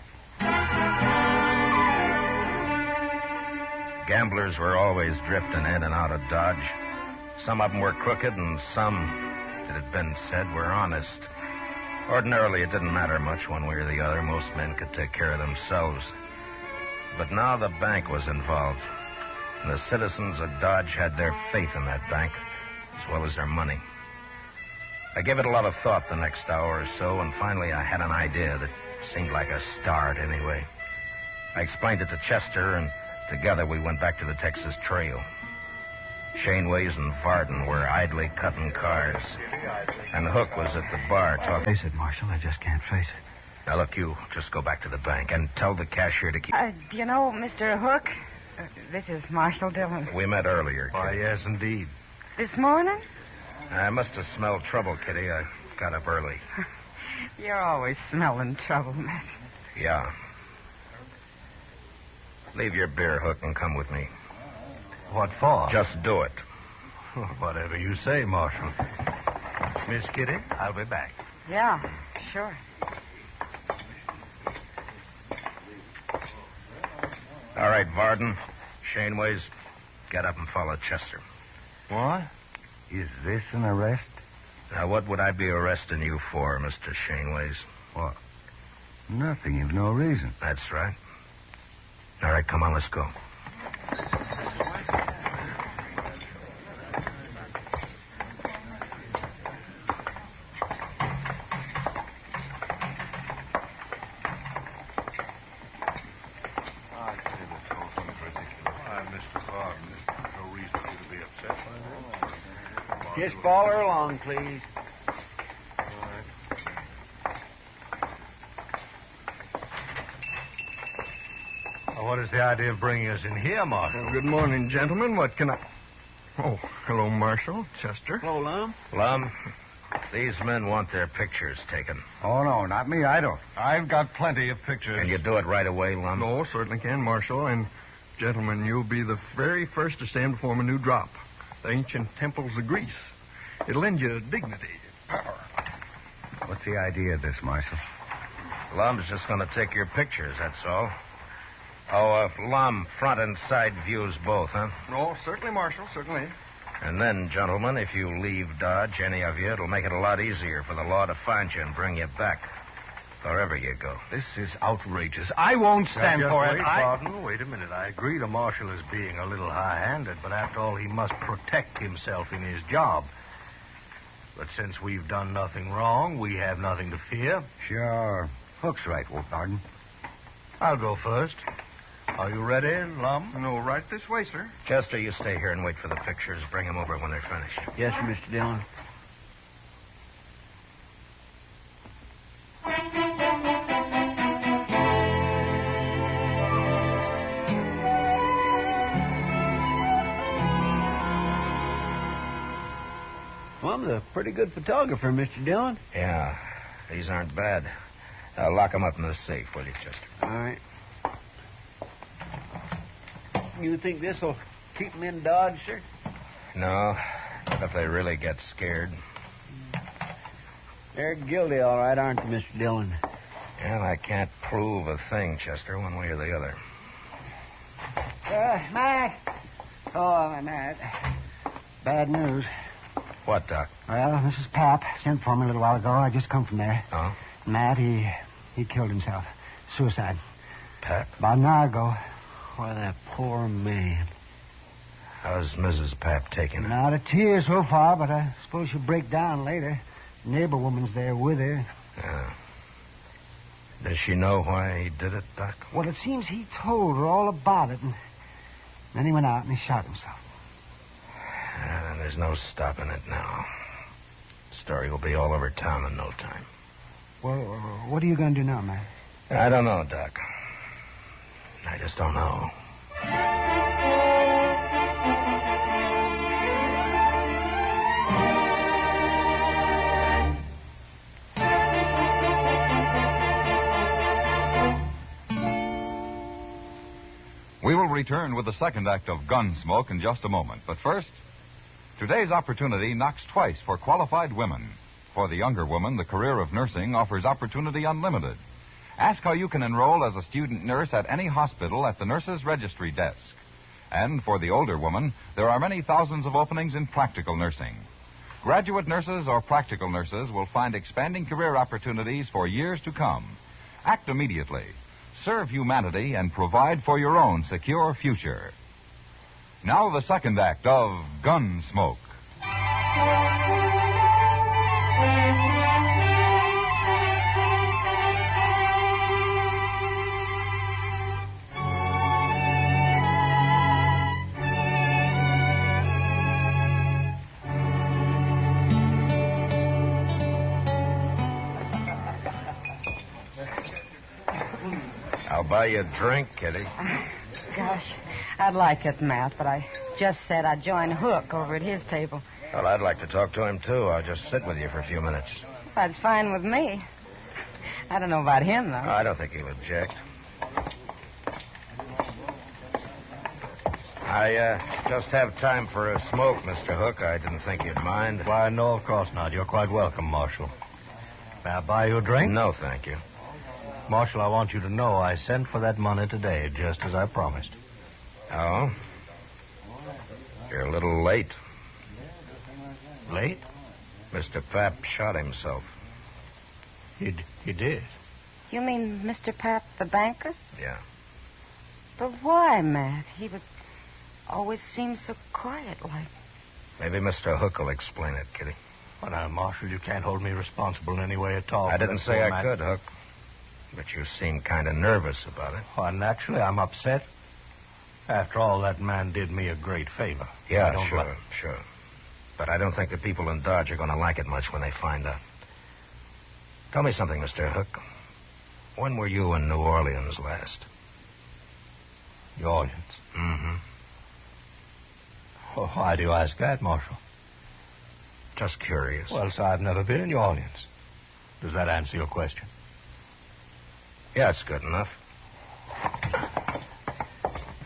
Gamblers were always drifting in and out of Dodge. Some of them were crooked, and some, it had been said, were honest. Ordinarily, it didn't matter much one way or the other. Most men could take care of themselves. But now the bank was involved, and the citizens of Dodge had their faith in that bank, as well as their money. I gave it a lot of thought the next hour or so, and finally I had an idea that seemed like a start anyway. I explained it to Chester, and together we went back to the Texas Trail. Shaneways and Varden were idly cutting cars, and Hook was at the bar talking. Face it, Marshal, I just can't face it. Now, look, you just go back to the bank and tell the cashier to keep... Do you know Mr. Hook? This is Marshal Dillon. We met earlier. Why, yes, indeed. This morning? I must have smelled trouble, Kitty. I got up early. You're always smelling trouble, Matt. Yeah. Leave your beer, Hook, and come with me. What for? Just do it. Whatever you say, Marshal. Miss Kitty, I'll be back. Yeah, sure. All right, Varden. Shaneways, get up and follow Chester. What? Is this an arrest? Now, what would I be arresting you for, Mr. Shaneways? What? Nothing. You've no reason. That's right. All right, come on, let's go. Just follow her along, please. What is the idea of bringing us in here, Marshal? Good morning, gentlemen. What can I... Oh, hello, Marshal. Chester. Hello, Lum. Lum, these men want their pictures taken. Oh, no, not me. I don't. I've got plenty of pictures. Can you do it right away, Lum? No, certainly can, Marshal. And, gentlemen, you'll be the very first to stand before my new drop. The ancient temples of Greece. It'll lend you dignity, power. What's the idea of this, Marshal? Lum's just going to take your pictures, that's all. Oh, Lum, front and side views both, huh? No, certainly, Marshal, certainly. And then, gentlemen, if you leave Dodge, any of you, it'll make it a lot easier for the law to find you and bring you back. Wherever you go. This is outrageous. I won't stand for it. Pardon. Wait a minute. I agree the Marshal is being a little high-handed, but after all, he must protect himself in his job. But since we've done nothing wrong, we have nothing to fear. Sure. Hook's right, Varden. I'll go first. Are you ready, Lum? No, right this way, sir. Chester, you stay here and wait for the pictures. Bring them over when they're finished. Yes, sir, Mr. Dillon. Well, I'm a pretty good photographer, Mr. Dillon. Yeah, these aren't bad. Lock them up in the safe, will you, Chester? All right. You think this will keep them in Dodge, sir? No, not if they really get scared. They're guilty, all right, aren't they, Mr. Dillon? And I can't prove a thing, Chester, one way or the other. Matt. Oh, Matt. Bad news. What, Doc? Well, Mrs. Pap sent for me a little while ago. I just come from there. Oh? Matt, he killed himself. Suicide. Pap? About an hour ago. Why, that poor man. How's Mrs. Pap taking it? Not a tear so far, but I suppose she'll break down later. The neighbor woman's there with her. Yeah. Does she know why he did it, Doc? Well, it seems he told her all about it, and then he went out and he shot himself. There's no stopping it now. The story will be all over town in no time. Well, what are you going to do now, Matt? I don't know, Doc. I just don't know. We will return with the second act of Gunsmoke in just a moment. But first, today's opportunity knocks twice for qualified women. For the younger woman, the career of nursing offers opportunity unlimited. Ask how you can enroll as a student nurse at any hospital at the nurse's registry desk. And for the older woman, there are many thousands of openings in practical nursing. Graduate nurses or practical nurses will find expanding career opportunities for years to come. Act immediately. Serve humanity and provide for your own secure future. Now the second act of Gunsmoke. I'll buy you a drink, Kitty. Gosh, I'd like it, Matt, but I just said I'd join Hook over at his table. Well, I'd like to talk to him, too. I'll just sit with you for a few minutes. That's fine with me. I don't know about him, though. I don't think he'll object. I just have time for a smoke, Mr. Hook. I didn't think you'd mind. Why, no, of course not. You're quite welcome, Marshal. May I buy you a drink? No, thank you. Marshal, I want you to know I sent for that money today, just as I promised. Oh? You're a little late. Late? Mr. Pap shot himself. He did? You mean Mr. Pap, the banker? Yeah. But why, Matt? He was always seemed so quiet-like. Maybe Mr. Hook will explain it, Kitty. Well, now, Marshal, you can't hold me responsible in any way at all. I didn't say I could, Hook. But you seem kind of nervous about it. Well, naturally, I'm upset. After all, that man did me a great favor. Yeah, sure. But I don't think the people in Dodge are going to like it much when they find out. Tell me something, Mr. Hook. When were you in New Orleans last? New Orleans? Mm-hmm. Well, why do you ask that, Marshal? Just curious. Well, sir, I've never been in New Orleans. Does that answer your question? Yeah, it's good enough.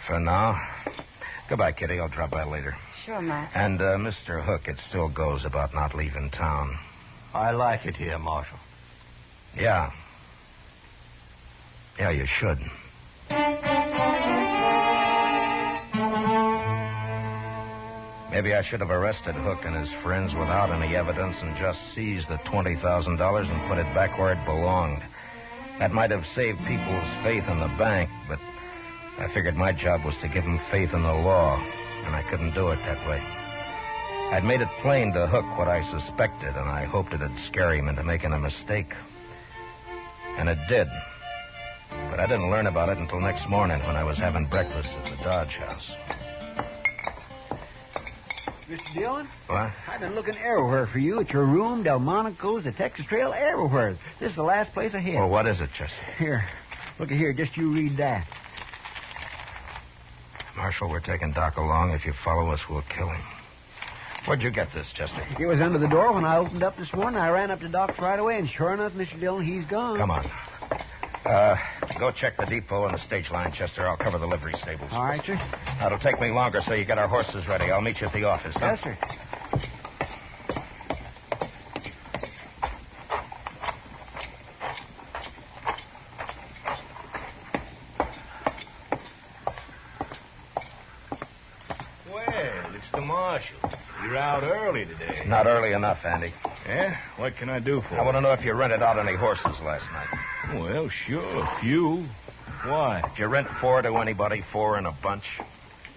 For now. Goodbye, Kitty. I'll drop by later. Sure, Matt. And, Mr. Hook, it still goes about not leaving town. I like it here, Marshal. Yeah. Yeah, you should. Maybe I should have arrested Hook and his friends without any evidence and just seized the $20,000 and put it back where it belonged. That might have saved people's faith in the bank, but I figured my job was to give them faith in the law, and I couldn't do it that way. I'd made it plain to Hook what I suspected, and I hoped it'd scare him into making a mistake. And it did. But I didn't learn about it until next morning when I was having breakfast at the Dodge house. Mr. Dillon? What? I've been looking everywhere for you, at your room, Delmonico's, the Texas Trail, everywhere. This is the last place I hit. Well, what is it, Chester? Here, look at here. Just you read that. Marshal, we're taking Doc along. If you follow us, we'll kill him. Where'd you get this, Chester? It was under the door when I opened up this morning. I ran up to Doc's right away, and sure enough, Mr. Dillon, he's gone. Come on. Go check the depot and the stage line, Chester. I'll cover the livery stables. All right, sir. That'll take me longer, so you get our horses ready. I'll meet you at the office, huh? Yes, sir. Marshal. You're out early today. Not early enough, Andy. Yeah? What can I do for you? I want to know if you rented out any horses last night. Well, sure, a few. Why? Did you rent 4 to anybody, 4 in a bunch?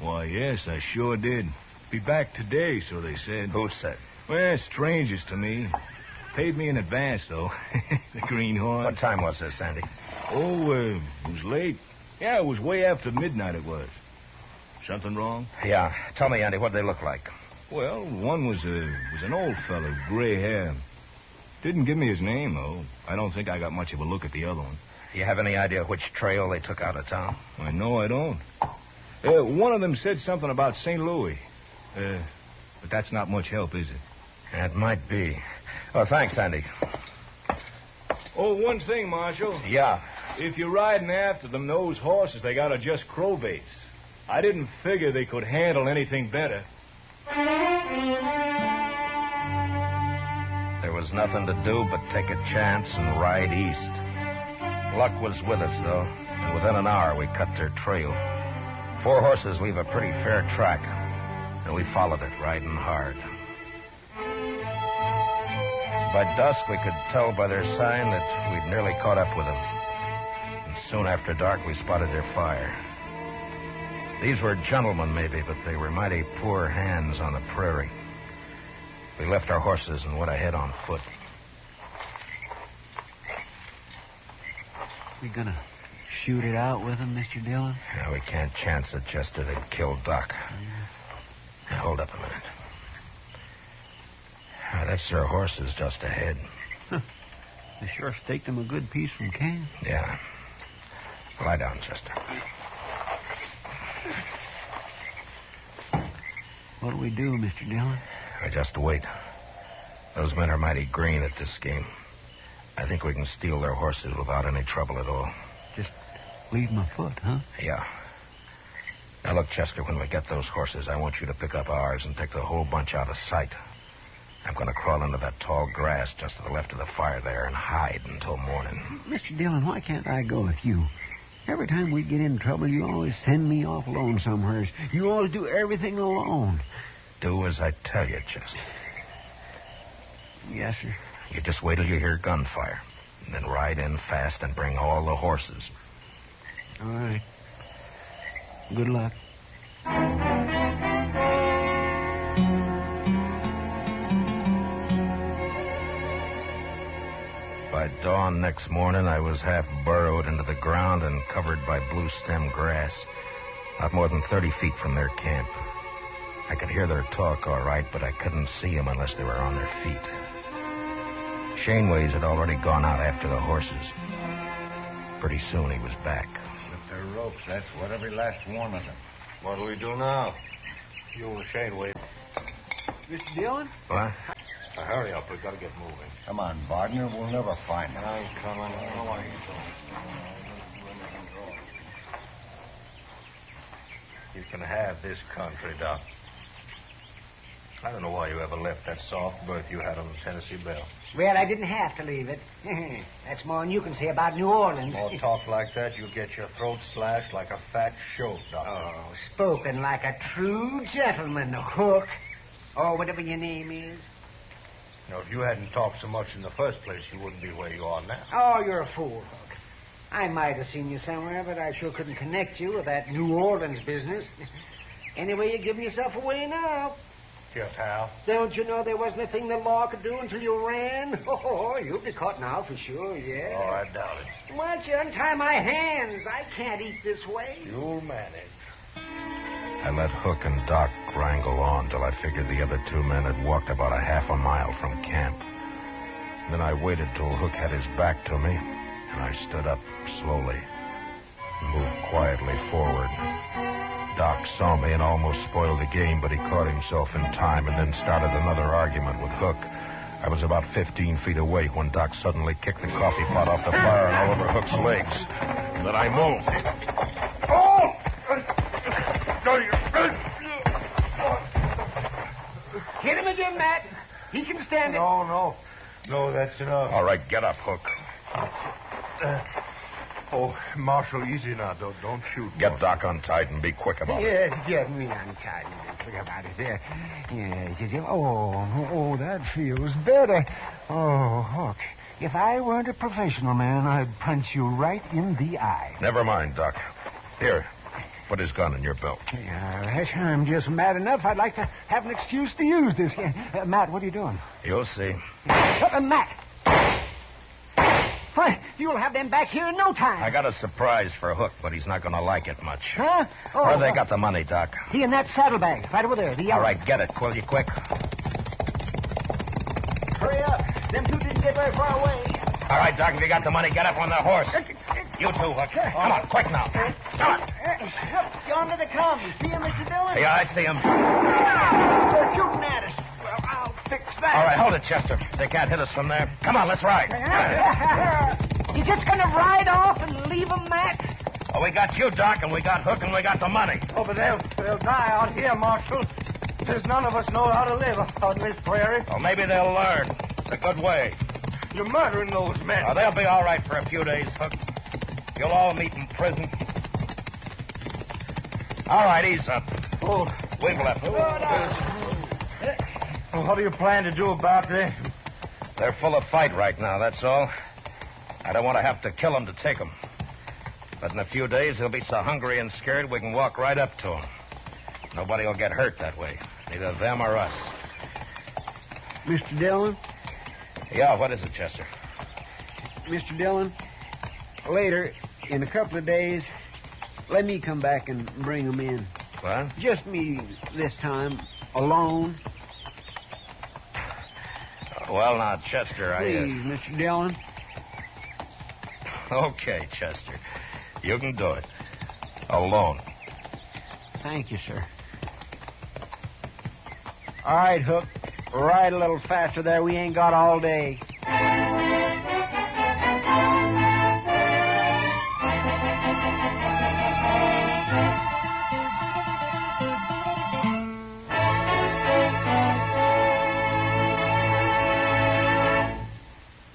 Why, yes, I sure did. Be back today, so they said. Who said? Well, strangers to me. Paid me in advance, though. The Green Hornet. What time was this, Andy? Oh, it was late. Yeah, it was way after midnight it was. Something wrong? Yeah. Tell me, Andy, what'd they look like? Well, one was an old fellow, gray hair. Didn't give me his name, though. I don't think I got much of a look at the other one. Do you have any idea which trail they took out of town? I know I don't. One of them said something about St. Louis. But that's not much help, is it? It might be. Oh, thanks, Andy. Oh, one thing, Marshal. Yeah. If you're riding after them, those horses, they got are just crowbaits. I didn't figure they could handle anything better. There was nothing to do but take a chance and ride east. Luck was with us, though, and within an hour we cut their trail. 4 horses leave a pretty fair track, and we followed it, riding hard. By dusk, we could tell by their sign that we'd nearly caught up with them. And soon after dark, we spotted their fire. These were gentlemen, maybe, but they were mighty poor hands on the prairie. We left our horses and went ahead on foot. We gonna shoot it out with them, Mr. Dillon? Yeah, we can't chance it, Chester. They'd kill Doc. Now, hold up a minute. That's their horses just ahead. Huh. They sure staked them a good piece from camp. Yeah. Lie down, Chester. What do we do, Mr. Dillon? We just wait. Those men are mighty green at this game. I think we can steal their horses without any trouble at all. Just leave them afoot, huh? Yeah. Now, look, Chester, when we get those horses, I want you to pick up ours and take the whole bunch out of sight. I'm going to crawl into that tall grass just to the left of the fire there and hide until morning. Mr. Dillon, why can't I go with you? Every time we get in trouble, you always send me off alone somewhere. You always do everything alone. Do as I tell you, Chester. Yes, sir. You just wait till you hear gunfire, and then ride in fast and bring all the horses. All right. Good luck. By dawn next morning, I was half burrowed into the ground and covered by blue stem grass, not more than 30 feet from their camp. I could hear their talk all right, but I couldn't see them unless they were on their feet. Shaneways had already gone out after the horses. Pretty soon he was back. With their ropes, that's what every last one of them. What do we do now? You and Shaneway. Mr. Dillon? What? Now, hurry up. We've got to get moving. Come on, Wagner. We'll never find them. I'm coming. I don't know why he's doing. You can have this country, Doc. I don't know why you ever left that soft berth you had on the Tennessee Belle. Well, I didn't have to leave it. That's more than you can say about New Orleans. More talk like that, you'll get your throat slashed like a fat shoat, Doc. Oh, spoken like a true gentleman, Hook. Or whatever your name is. Now, if you hadn't talked so much in the first place, you wouldn't be where you are now. Oh, you're a fool, Hook. I might have seen you somewhere, but I sure couldn't connect you with that New Orleans business. Anyway, you're giving yourself away now. Just how? Don't you know there wasn't a thing the law could do until you ran? Oh, you'll be caught now for sure, yeah. Oh, I doubt it. Why don't you untie my hands? I can't eat this way. You'll manage. I let Hook and Doc wrangle on till I figured the other 2 men had walked about a half a mile from camp. Then I waited till Hook had his back to me, and I stood up slowly and moved quietly forward. Doc saw me and almost spoiled the game, but he caught himself in time and then started another argument with Hook. I was about 15 feet away when Doc suddenly kicked the coffee pot off the fire and all over Hook's legs. Then I moved. Oh! Hit him again, Matt. He can stand it. No, that's enough. All right, get up, Hook. Oh, Marshal, easy now. Don't shoot. Get Doc untied and be quick about it. Yes, get me untied. Forget about it there. Yes. Oh, that feels better. Oh, Hook, if I weren't a professional man, I'd punch you right in the eye. Never mind, Doc. Here, put his gun in your belt. I'm just mad enough. I'd like to have an excuse to use this. Matt, what are you doing? You'll see. Matt! Why, you'll have them back here in no time. I got a surprise for Hook, but he's not going to like it much. Huh? Oh, Where they got the money, Doc? He in that saddlebag, right over there. The yellow. All right, get it, will you, quick? Hurry up. Them two didn't get very far away. All right, Doc, if you got the money, get up on the horse. You too, Hook. Come on, quick now. Come on. Yonder they come. You see him, Mr. Dillon? Yeah, I see him. They're shooting at us. Well, I'll fix that. All right, hold it, Chester. They can't hit us from there. Come on, let's ride. You just going to ride off and leave them, Matt? Well, we got you, Doc, and we got Hook, and we got the money. Oh, but they'll die out here, Marshal. There's none of us know how to live on this prairie. Well, maybe they'll learn. It's a good way. You're murdering those men. Oh, they'll be all right for a few days, Hook. You'll all meet in prison. All right, ease up. Oh, We've left. Well, what do you plan to do about this? They're full of fight right now, that's all. I don't want to have to kill them to take them. But in a few days, they'll be so hungry and scared we can walk right up to them. Nobody will get hurt that way. Neither them or us. Mr. Dillon? Yeah, what is it, Chester? Mr. Dillon, later, in a couple of days, let me come back and bring them in. What? Just me this time, alone. Well, now, Chester, Please, Mr. Dillon. Okay, Chester. You can do it. Alone. Thank you, sir. All right, Hook. Ride a little faster there. We ain't got all day.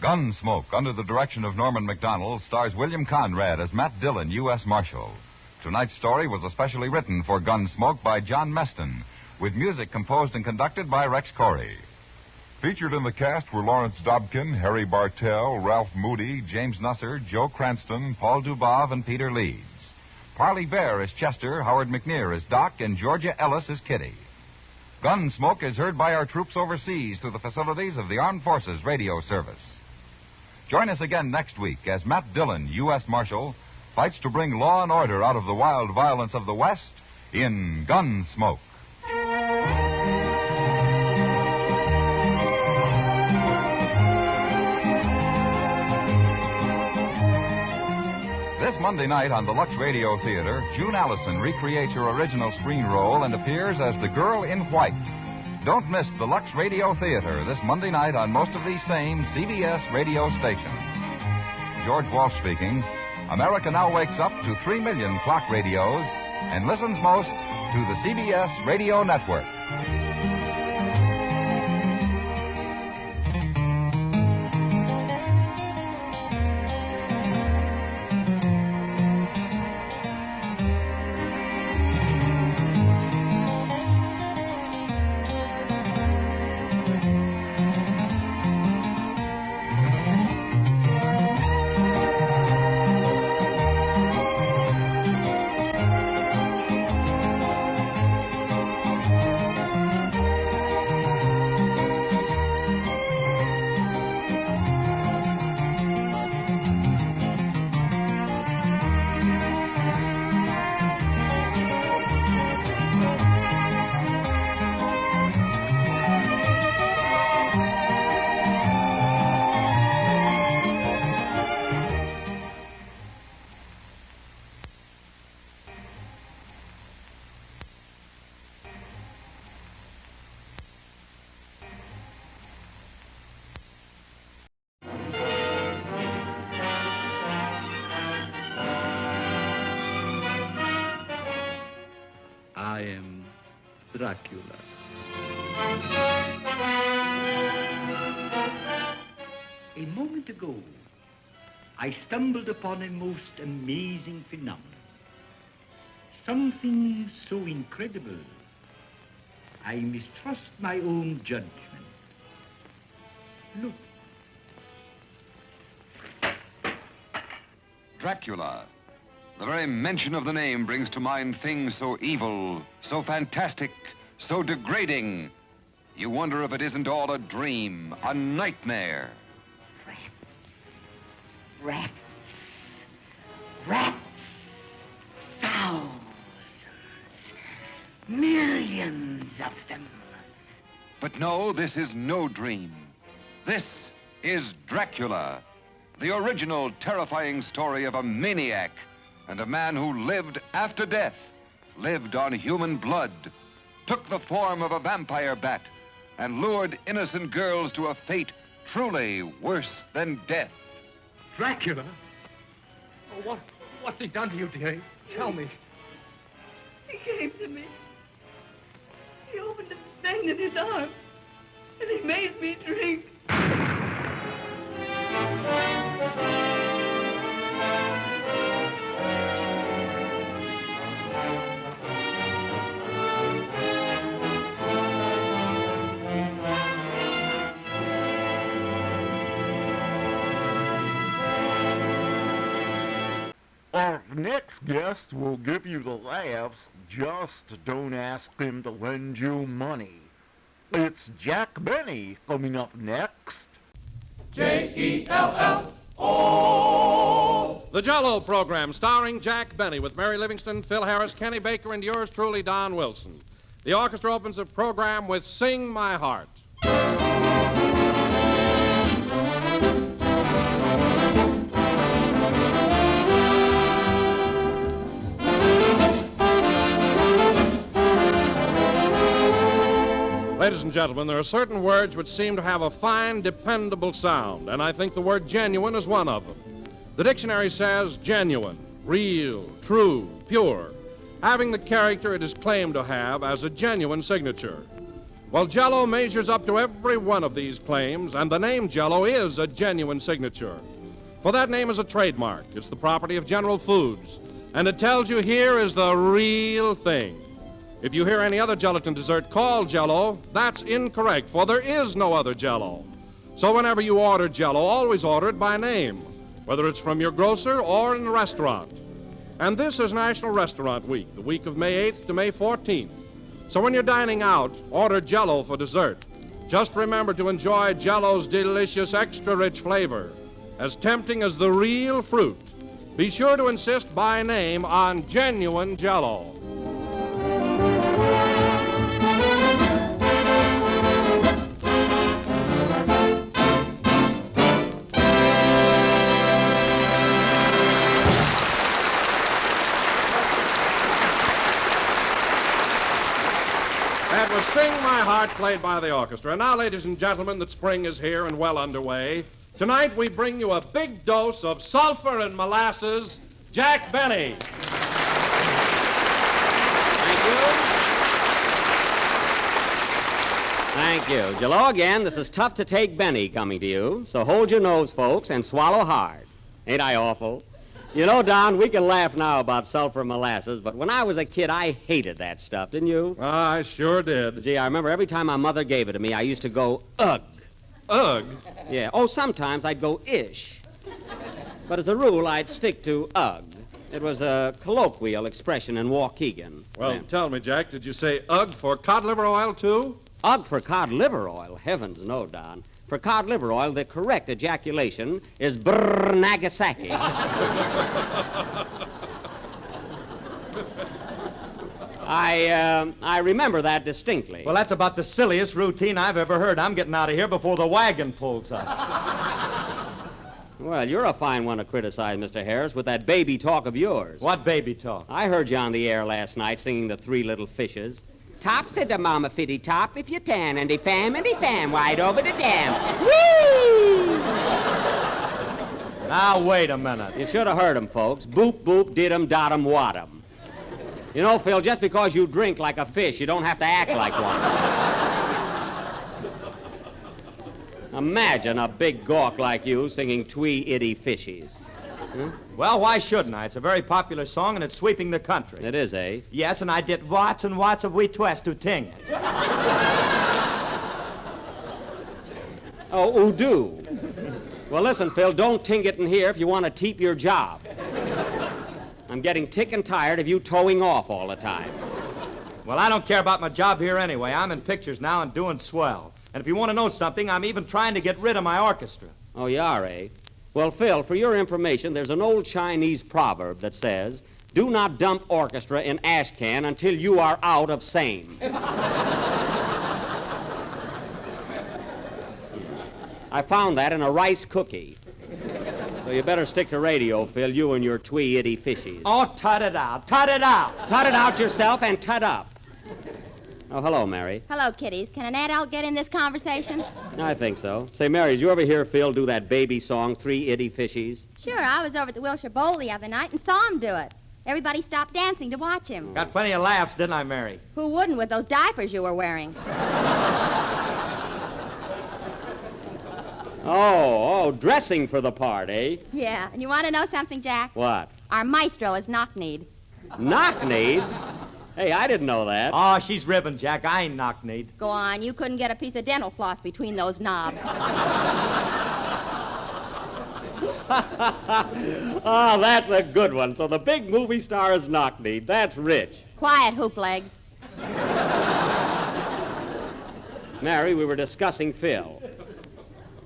Gunsmoke, under the direction of Norman MacDonald, stars William Conrad as Matt Dillon, U.S. Marshal. Tonight's story was especially written for Gunsmoke by John Meston, with music composed and conducted by Rex Corey. Featured in the cast were Lawrence Dobkin, Harry Bartell, Ralph Moody, James Nusser, Joe Cranston, Paul Dubov, and Peter Leeds. Parley Bear is Chester, Howard McNear is Doc, and Georgia Ellis is Kitty. Gunsmoke is heard by our troops overseas through the facilities of the Armed Forces Radio Service. Join us again next week as Matt Dillon, U.S. Marshal, fights to bring law and order out of the wild violence of the West in Gunsmoke. This Monday night on the Lux Radio Theater, June Allison recreates her original screen role and appears as the Girl in White. Don't miss the Lux Radio Theater this Monday night on most of these same CBS radio stations. George Walsh speaking. America now wakes up to 3 million clock radios and listens most to the CBS Radio Network. I am Dracula. A moment ago, I stumbled upon a most amazing phenomenon. Something so incredible, I mistrust my own judgment. Look. Dracula. The very mention of the name brings to mind things so evil, so fantastic, so degrading. You wonder if it isn't all a dream, a nightmare. Rats. Rats. Thousands. Millions of them. But no, this is no dream. This is Dracula, the original terrifying story of a maniac and a man who lived after death, lived on human blood, took the form of a vampire bat, and lured innocent girls to a fate truly worse than death. Dracula? Oh, what's he done to you, dearie? Tell me. He came to me. He opened the thing in his arm, and he made me drink. Our next guest will give you the laughs, just don't ask him to lend you money. It's Jack Benny coming up next. J-E-L-L-O. The Jell-O program starring Jack Benny with Mary Livingston, Phil Harris, Kenny Baker, and yours truly, Don Wilson. The orchestra opens the program with Sing My Heart. Ladies and gentlemen, there are certain words which seem to have a fine, dependable sound, and I think the word genuine is one of them. The dictionary says genuine, real, true, pure, having the character it is claimed to have as a genuine signature. Well, Jell-O measures up to every one of these claims, and the name Jell-O is a genuine signature. For that name is a trademark. It's the property of General Foods, and it tells you here is the real thing. If you hear any other gelatin dessert called Jell-O, that's incorrect, for there is no other Jell-O. So whenever you order Jell-O, always order it by name, whether it's from your grocer or in a restaurant. And this is National Restaurant Week, the week of May 8th to May 14th. So when you're dining out, order Jell-O for dessert. Just remember to enjoy Jell-O's delicious, extra-rich flavor, as tempting as the real fruit. Be sure to insist by name on genuine Jell-O. That was Sing My Heart, played by the orchestra. And now, ladies and gentlemen, that spring is here and well underway. Tonight we bring you a big dose of sulfur and molasses, Jack Benny. Thank you. Jell-O again. This is Tough to Take Benny coming to you. So hold your nose, folks, and swallow hard. Ain't I awful? You know, Don, we can laugh now about sulfur and molasses, but when I was a kid, I hated that stuff, didn't you? I sure did. Gee, I remember every time my mother gave it to me, I used to go, ugh. Ugh? Yeah. Oh, sometimes I'd go, ish. But as a rule, I'd stick to ugh. It was a colloquial expression in Waukegan. Well, tell me, Jack, did you say ugh for cod liver oil, too? Ugh for cod liver oil? Heavens, no, Don. For cod liver oil, the correct ejaculation is brrr Nagasaki. I remember that distinctly. Well, that's about the silliest routine I've ever heard. I'm getting out of here before the wagon pulls up. Well, you're a fine one to criticize, Mr. Harris, with that baby talk of yours. What baby talk? I heard you on the air last night singing the Three Little Fishes. Top to the mama fitty top if you tan, and the fam right over the dam. Whee! Now, wait a minute. You should have heard him, folks. Boop, boop, did 'em, dot 'em, wat 'em. You know, Phil, just because you drink like a fish, you don't have to act like one. Imagine a big gawk like you singing Twee Itty Fishies. Huh? Well, why shouldn't I? It's a very popular song, and it's sweeping the country. It is, eh? Yes, and I did lots and lots of wee twist to ting it. Oh, do. Well, listen, Phil, don't ting it in here if you want to keep your job. I'm getting tick and tired of you towing off all the time. Well, I don't care about my job here anyway. I'm in pictures now and doing swell. And if you want to know something, I'm even trying to get rid of my orchestra. Oh, you are, eh? Well, Phil, for your information, there's an old Chinese proverb that says, do not dump orchestra in ash can until you are out of same. I found that in a rice cookie. So you better stick to radio, Phil, you and your Twee Itty Fishies. Oh, tut it out. Tut it out. Tut it out yourself and tut up. Oh, hello, Mary. Hello, kiddies. Can an adult get in this conversation? I think so. Say, Mary, did you ever hear Phil do that baby song, Three Itty Fishies? Sure, I was over at the Wilshire Bowl the other night and saw him do it. Everybody stopped dancing to watch him. Got plenty of laughs, didn't I, Mary? Who wouldn't with those diapers you were wearing? Oh, dressing for the part, eh? Yeah, and you want to know something, Jack? What? Our maestro is knock-kneed. Knock-kneed? Hey, I didn't know that. Oh, she's ribbon, Jack. I ain't knock-kneed. Go on, you couldn't get a piece of dental floss between those knobs. Oh, that's a good one. So the big movie star is knock-kneed. That's rich. Quiet, hoop legs. Mary, we were discussing Phil.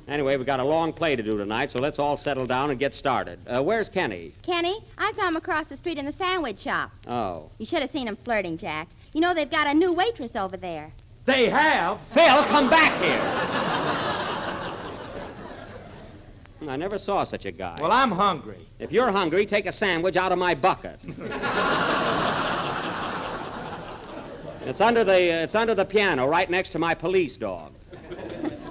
Anyway, we got a long play to do tonight, so let's all settle down and get started. Where's Kenny? Kenny? I saw him across the street in the sandwich shop. Oh. You should have seen him flirting, Jack. You know, they've got a new waitress over there. They have? Phil, come back here. I never saw such a guy. Well, I'm hungry. If you're hungry, take a sandwich out of my bucket. It's under the piano right next to my police dog.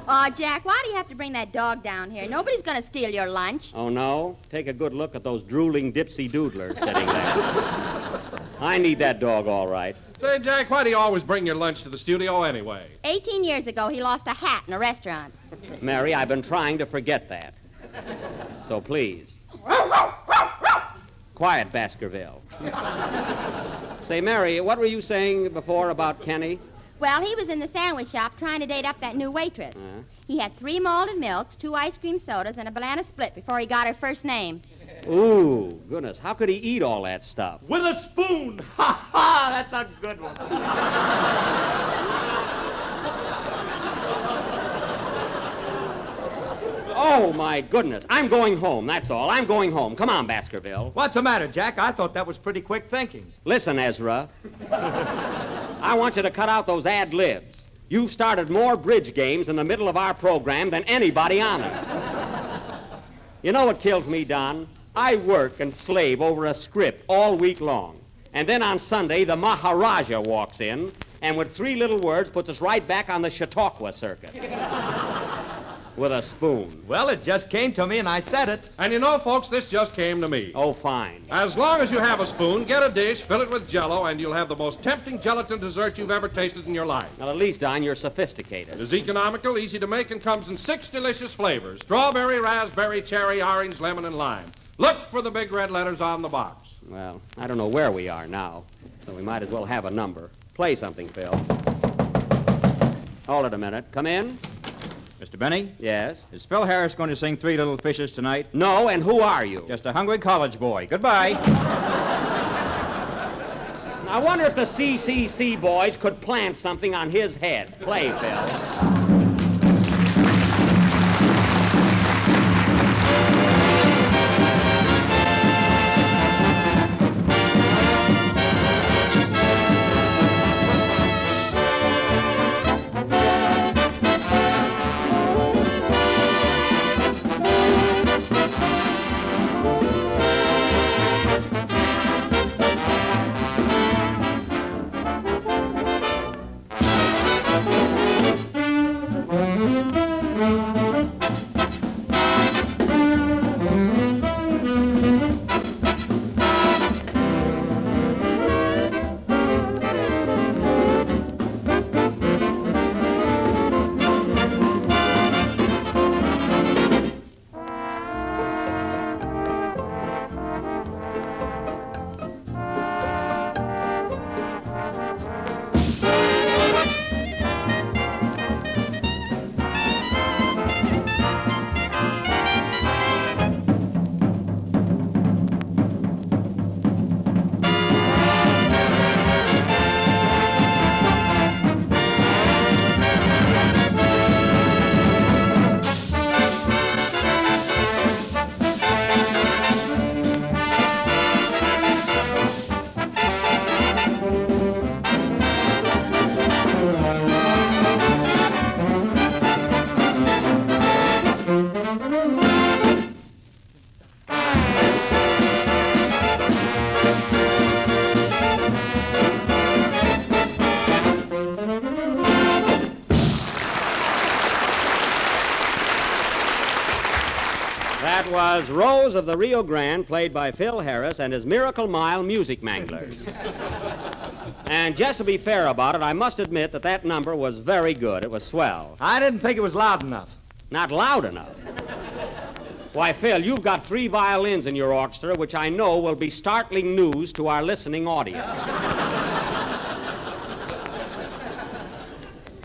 Aw, Jack, why do you have to bring that dog down here? Nobody's going to steal your lunch. Oh, no? Take a good look at those drooling dipsy doodlers sitting there. I need that dog, all right. Say, Jack, why do you always bring your lunch to the studio anyway? 18 years ago, he lost a hat in a restaurant. Mary, I've been trying to forget that. So please. Quiet, Baskerville. Say, Mary, what were you saying before about Kenny? Well, he was in the sandwich shop trying to date up that new waitress. He had 3 malted milks, 2 ice cream sodas, and a banana split before he got her first name. Ooh, goodness, how could he eat all that stuff? With a spoon! Ha ha! That's a good one. Oh, my goodness. I'm going home, that's all. I'm going home. Come on, Baskerville. What's the matter, Jack? I thought that was pretty quick thinking. Listen, Ezra. I want you to cut out those ad-libs. You've started more bridge games in the middle of our program than anybody on it. You know what kills me, Don? I work and slave over a script all week long. And then on Sunday, the Maharaja walks in and with 3 little words puts us right back on the Chautauqua circuit. With a spoon. Well, it just came to me and I said it. And you know, folks, this just came to me. Oh, fine. As long as you have a spoon, get a dish, fill it with Jell-O, and you'll have the most tempting gelatin dessert you've ever tasted in your life. Well, at least, Don, you're sophisticated. It is economical, easy to make, and comes in 6 delicious flavors. Strawberry, raspberry, cherry, orange, lemon, and lime. Look for the big red letters on the box. Well, I don't know where we are now, so we might as well have a number. Play something, Phil. Hold it a minute. Come in. Mr. Benny? Yes? Is Phil Harris going to sing 3 Little Fishes tonight? No, and who are you? Just a hungry college boy. Goodbye. I wonder if the CCC boys could plant something on his head. Play, Phil. was Rose of the Rio Grande, played by Phil Harris and his Miracle Mile Music Manglers. And just to be fair about it, I must admit that number was very good. It was swell. I didn't think it was loud enough. Not loud enough? Why, Phil, you've got 3 violins in your orchestra, which I know will be startling news to our listening audience.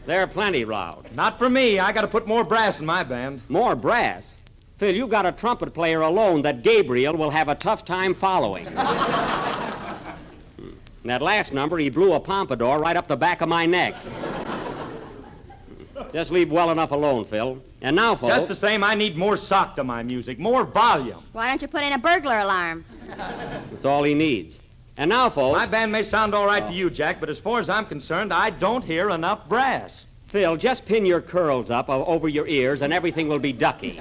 They're plenty loud. Not for me. I got to put more brass in my band. More brass? Phil, you've got a trumpet player alone that Gabriel will have a tough time following. That last number, he blew a pompadour right up the back of my neck. Just leave well enough alone, Phil. And now, folks... Just the same, I need more sock to my music, more volume. Why don't you put in a burglar alarm? That's all he needs. And now, folks... My band may sound all right to you, Jack, but as far as I'm concerned, I don't hear enough brass. Phil, just pin your curls up over your ears and everything will be ducky.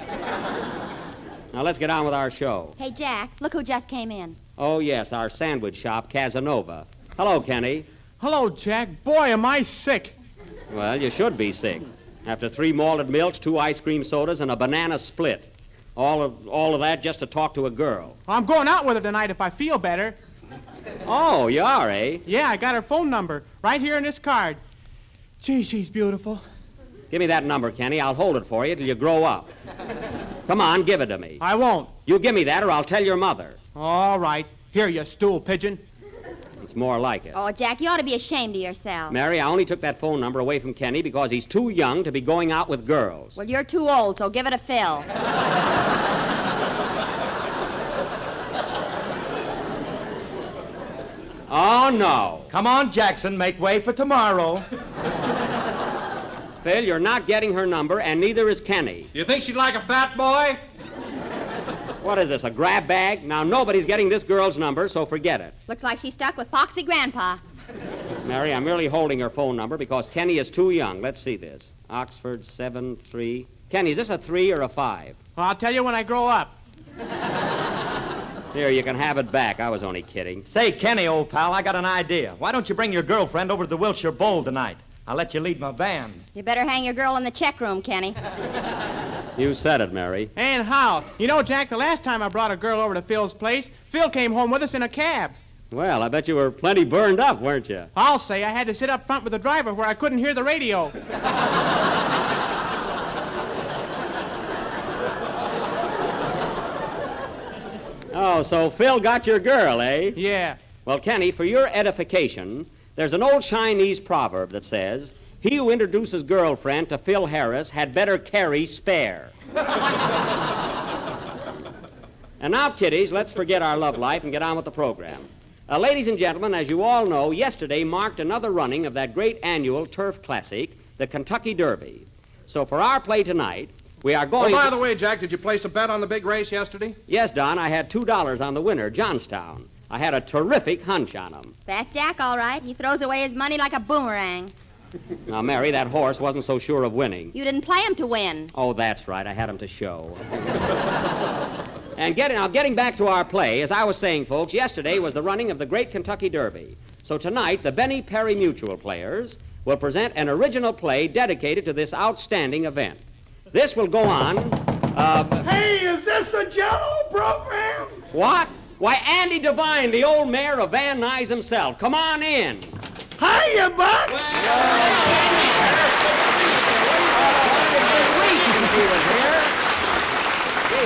Now, let's get on with our show. Hey, Jack, look who just came in. Oh, yes, our sandwich shop, Casanova. Hello, Kenny. Hello, Jack. Boy, am I sick. Well, you should be sick. After 3 malted milks, 2 ice cream sodas, and a banana split. All of that just to talk to a girl. I'm going out with her tonight if I feel better. Oh, you are, eh? Yeah, I got her phone number right here in this card. Gee, she's beautiful. Give me that number, Kenny. I'll hold it for you till you grow up. Come on, give it to me. I won't. You give me that or I'll tell your mother. All right. Here, you stool pigeon. It's more like it. Oh, Jack, you ought to be ashamed of yourself. Mary, I only took that phone number away from Kenny because he's too young to be going out with girls. Well, you're too old, so give it a Phil. Oh, no. Come on, Jackson, make way for tomorrow. Phil, you're not getting her number, and neither is Kenny. You think she'd like a fat boy? What is this, a grab bag? Now, nobody's getting this girl's number, so forget it. Looks like she's stuck with Foxy Grandpa. Mary, I'm merely holding her phone number because Kenny is too young. Let's see this. Oxford 73. Kenny, is this a 3 or a 5? Well, I'll tell you when I grow up. Here, you can have it back. I was only kidding. Say, Kenny, old pal, I got an idea. Why don't you bring your girlfriend over to the Wilshire Bowl tonight? I'll let you lead my band. You better hang your girl in the check room, Kenny. You said it, Mary. And how? You know, Jack, the last time I brought a girl over to Phil's place, Phil came home with us in a cab. Well, I bet you were plenty burned up, weren't you? I'll say I had to sit up front with the driver where I couldn't hear the radio. Oh, so Phil got your girl, eh? Yeah. Well, Kenny, for your edification, there's an old Chinese proverb that says, he who introduces girlfriend to Phil Harris had better carry spare. And now, kiddies, let's forget our love life and get on with the program. Ladies and gentlemen, as you all know, yesterday marked another running of that great annual turf classic, the Kentucky Derby. So for our play tonight, we are going... Oh, by the way, Jack, did you place a bet on the big race yesterday? Yes, Don, I had $2 on the winner, Johnstown. I had a terrific hunch on him. That's Jack, all right. He throws away his money like a boomerang. Now, Mary, that horse wasn't so sure of winning. You didn't play him to win. Oh, that's right. I had him to show. And getting back to our play, as I was saying, folks, yesterday was the running of the great Kentucky Derby. So tonight, the Benny Perry Mutual Players will present an original play dedicated to this outstanding event. This will go on... Hey, is this a Jell-O program? What? Why, Andy Devine, the old mayor of Van Nuys himself. Come on in. Hiya, Buck! Gee,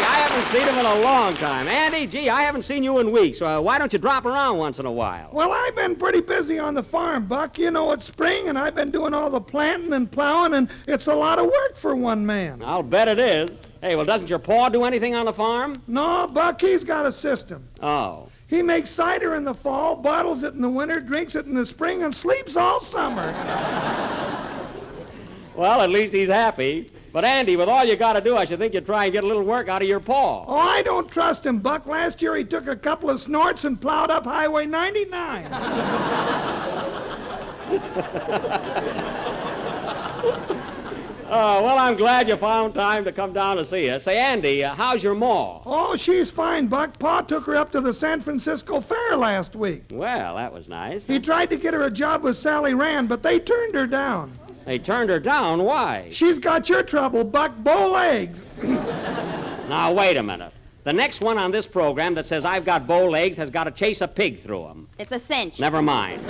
I haven't seen him in a long time. Andy, gee, I haven't seen you in weeks. Why don't you drop around once in a while? Well, I've been pretty busy on the farm, Buck. You know, it's spring, and I've been doing all the planting and plowing, and it's a lot of work for one man. I'll bet it is. Hey, well, doesn't your pa do anything on the farm? No, Buck, he's got a system. Oh. He makes cider in the fall, bottles it in the winter, drinks it in the spring, and sleeps all summer. Well, at least he's happy. But, Andy, with all you got to do, I should think you'd try and get a little work out of your pa. Oh, I don't trust him, Buck. Last year he took a couple of snorts and plowed up Highway 99. Oh, well, I'm glad you found time to come down to see us. Say, Andy, how's your ma? Oh, she's fine, Buck. Pa took her up to the San Francisco Fair last week. Well, that was nice. He tried to get her a job with Sally Rand, but they turned her down. They turned her down? Why? She's got your trouble, Buck. Bow legs. Now, wait a minute. The next one on this program that says I've got bow legs has got to chase a pig through them. It's a cinch. Never mind.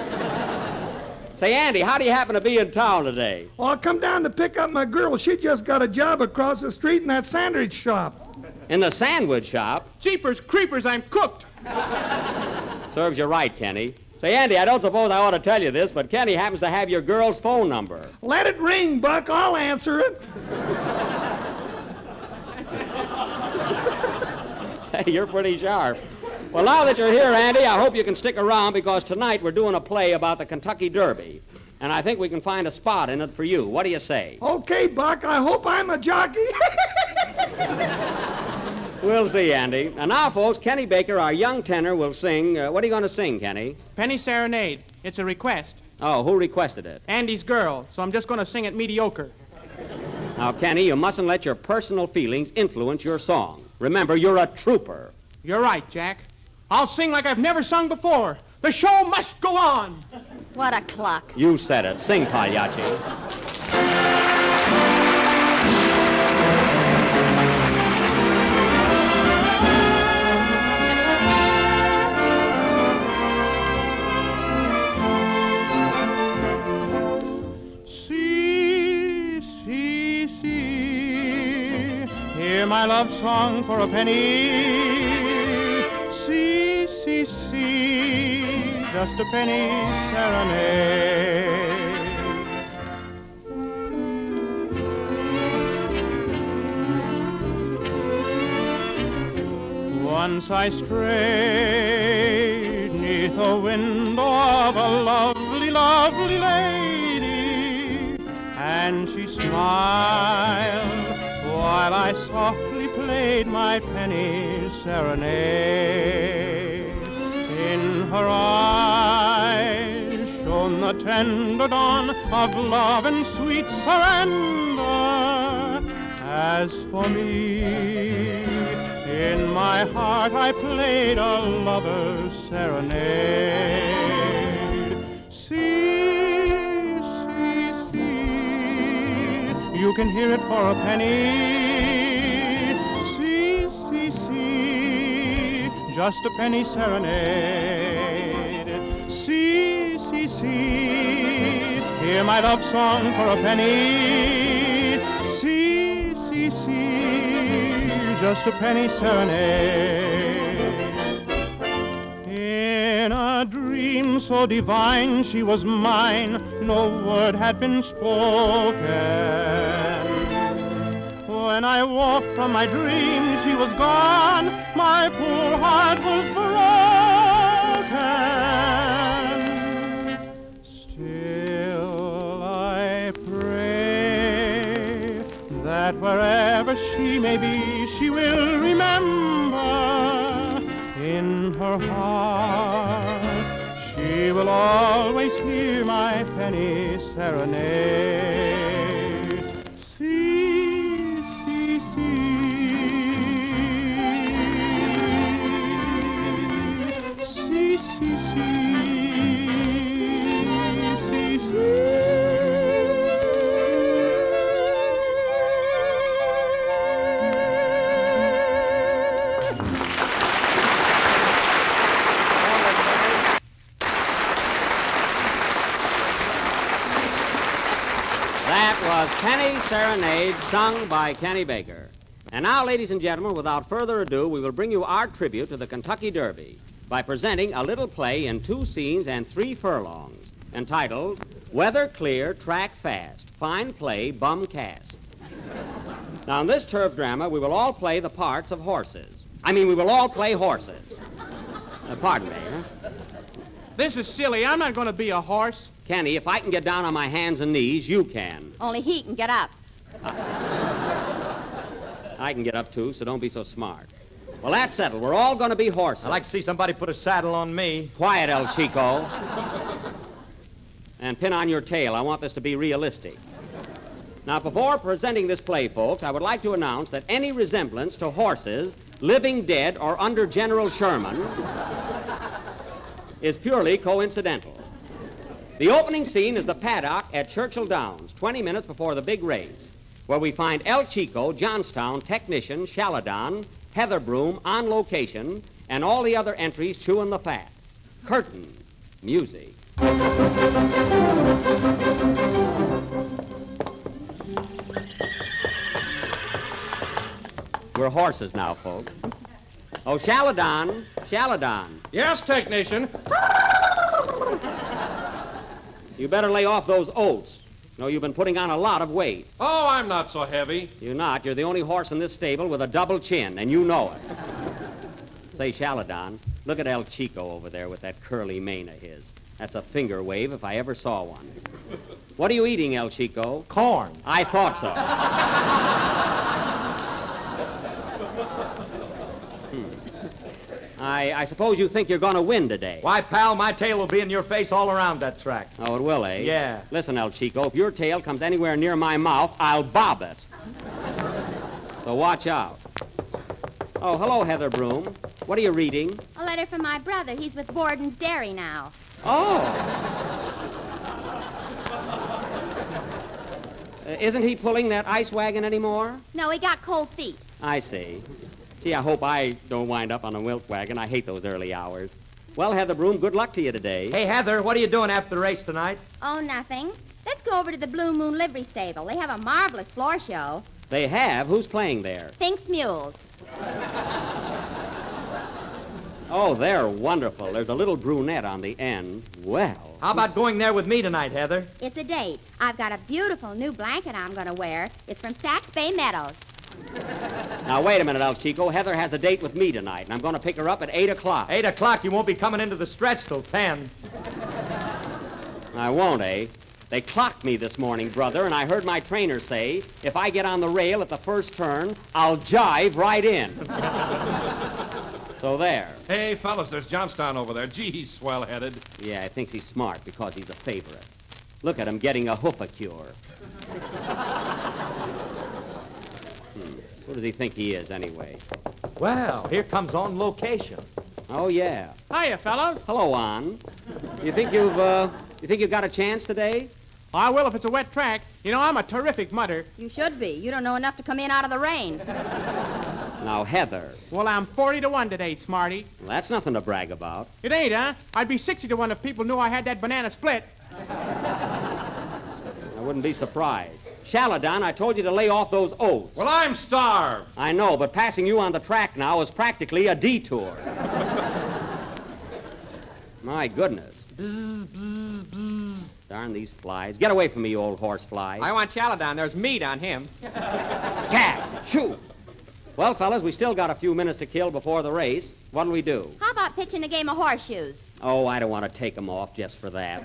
Say, Andy, how do you happen to be in town today? Well, I come down to pick up my girl. She just got a job across the street in that sandwich shop. In the sandwich shop? Jeepers creepers, I'm cooked. Serves you right, Kenny. Say, Andy, I don't suppose I ought to tell you this, but Kenny happens to have your girl's phone number. Let it ring, Buck. I'll answer it. Hey, you're pretty sharp. Well, now that you're here, Andy, I hope you can stick around because tonight we're doing a play about the Kentucky Derby. And I think we can find a spot in it for you. What do you say? Okay, Buck. I hope I'm a jockey. We'll see, Andy. And now, folks, Kenny Baker, our young tenor, will sing. What are you going to sing, Kenny? Penny Serenade. It's a request. Oh, who requested it? Andy's girl, so I'm just going to sing it mediocre. Now, Kenny, you mustn't let your personal feelings influence your song. Remember, you're a trooper. You're right, Jack. I'll sing like I've never sung before. The show must go on. What a cluck. You said it. Sing, Pagliacci. Hear my love song for a penny. See, see, see, just a penny serenade. Once I strayed neath the window of a lovely, lovely lady, and she smiled while I softly played my penny serenade. In her eyes shone the tender dawn of love and sweet surrender. As for me, in my heart I played a lover's serenade. See, see, see, you can hear it for a penny. See, see, see, just a penny serenade. See, see, see, hear my love song for a penny. See, see, see, just a penny serenade. In a dream so divine she was mine, no word had been spoken. When I woke from my dream, she was gone. My poor heart was broken. Still I pray that wherever she may be, she will remember in her heart. She will always hear my penny serenade. Penny Serenade, sung by Kenny Baker. And now, ladies and gentlemen, without further ado, we will bring you our tribute to the Kentucky Derby by presenting a little play in 2 scenes and 3 furlongs, entitled Weather Clear, Track Fast, Fine Play, Bum Cast. Now, in this turf drama, we will all play the parts of horses. We will all play horses. Pardon me, huh? This is silly. I'm not going to be a horse. Kenny, if I can get down on my hands and knees, you can. Only he can get up. I can get up, too, so don't be so smart. Well, that's settled. We're all going to be horses. I'd like to see somebody put a saddle on me. Quiet, El Chico. And pin on your tail. I want this to be realistic. Now, before presenting this play, folks, I would like to announce that any resemblance to horses, living dead or under General Sherman, is purely coincidental. The opening scene is the paddock at Churchill Downs, 20 minutes before the big race, where we find El Chico, Johnstown technician Shaladon, Heather Broom on location, and all the other entries chewing the fat. Curtain. Music. We're horses now, folks. Oh, Shaladon. Yes, technician. You better lay off those oats. No, you've been putting on a lot of weight. Oh, I'm not so heavy. You're not. You're the only horse in this stable with a double chin, and you know it. Say, Shaladon, look at El Chico over there with that curly mane of his. That's a finger wave if I ever saw one. What are you eating, El Chico? Corn. I thought so. I suppose you think you're going to win today. Why, pal, my tail will be in your face all around that track. Oh, it will, eh? Yeah. Listen, El Chico, if your tail comes anywhere near my mouth, I'll bob it. So watch out. Oh, hello, Heather Broom. What are you reading? A letter from my brother. He's with Borden's Dairy now. Oh. Isn't he pulling that ice wagon anymore? No, he got cold feet. I see. Gee, I hope I don't wind up on a milk wagon. I hate those early hours. Well, Heather Broom, good luck to you today. Hey, Heather, what are you doing after the race tonight? Oh, nothing. Let's go over to the Blue Moon Livery Stable. They have a marvelous floor show. They have? Who's playing there? Fink's Mules. Oh, they're wonderful. There's a little brunette on the end. Well. How about going there with me tonight, Heather? It's a date. I've got a beautiful new blanket I'm going to wear. It's from Sax Bay Meadows. Now, wait a minute, El Chico. Heather has a date with me tonight, and I'm going to pick her up at 8 o'clock. 8 o'clock? You won't be coming into the stretch till 10. I won't, eh? They clocked me this morning, brother, and I heard my trainer say, if I get on the rail at the first turn, I'll jive right in. So there. Hey, fellas, there's Johnstown over there. Gee, he's swell-headed. Yeah, I think he's smart because he's a favorite. Look at him getting a hoofacure. Who does he think he is, anyway? Well, here comes On Location. Oh, yeah. Hiya, fellas. Hello, On. You think you've got a chance today? I will if it's a wet track. You know, I'm a terrific mudder. You should be. You don't know enough to come in out of the rain. Now, Heather. Well, I'm 40-1 today, Smarty. Well, that's nothing to brag about. It ain't, huh? I'd be 60-1 if people knew I had that banana split. I wouldn't be surprised. Shaladon, I told you to lay off those oats. Well, I'm starved. I know, but passing you on the track now is practically a detour. My goodness. Bzz, bzz, bzz. Darn these flies. Get away from me, you old horse fly. I want Shaladon. There's meat on him. Scat! Shoot! Well, fellas, we still got a few minutes to kill before the race. What'll we do? How about pitching a game of horseshoes? Oh, I don't want to take them off just for that.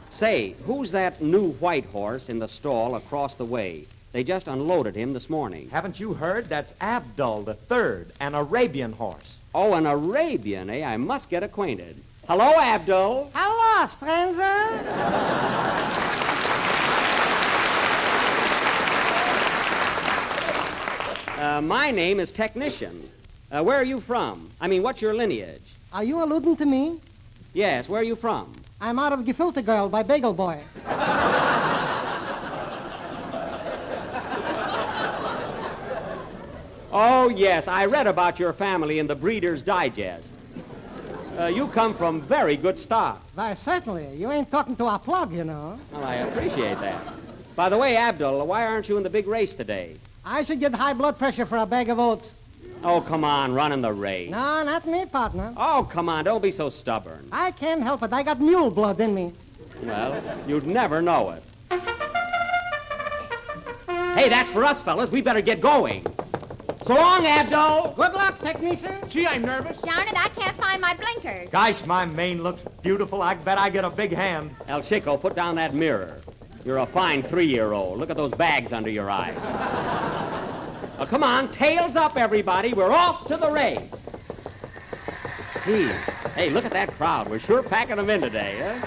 Say, who's that new white horse in the stall across the way? They just unloaded him this morning. Haven't you heard? That's Abdul III, an Arabian horse. Oh, an Arabian, eh? I must get acquainted. Hello, Abdul. Hello, stranger. My name is Technician. Where are you from? I mean, what's your lineage? Are you alluding to me? Yes, where are you from? I'm out of Gefilte Girl by Bagel Boy. Oh, yes, I read about your family in the Breeder's Digest. You come from very good stock. Why, certainly. You ain't talking to our plug, you know. Well, I appreciate that. By the way, Abdul, why aren't you in the big race today? I should get high blood pressure for a bag of oats. Oh, come on, run in the race. No, not me, partner. Oh, come on, don't be so stubborn. I can't help it. I got mule blood in me. Well, you'd never know it. Hey, that's for us, fellas. We better get going. So long, Abdul. Good luck, technician. Gee, I'm nervous. Darn it, I can't find my blinkers. Gosh, my mane looks beautiful. I bet I get a big hand. El Chico, put down that mirror. You're a fine 3-year-old. Look at those bags under your eyes. Well, come on, tails up, everybody. We're off to the race. Gee, hey, look at that crowd. We're sure packing them in today, huh?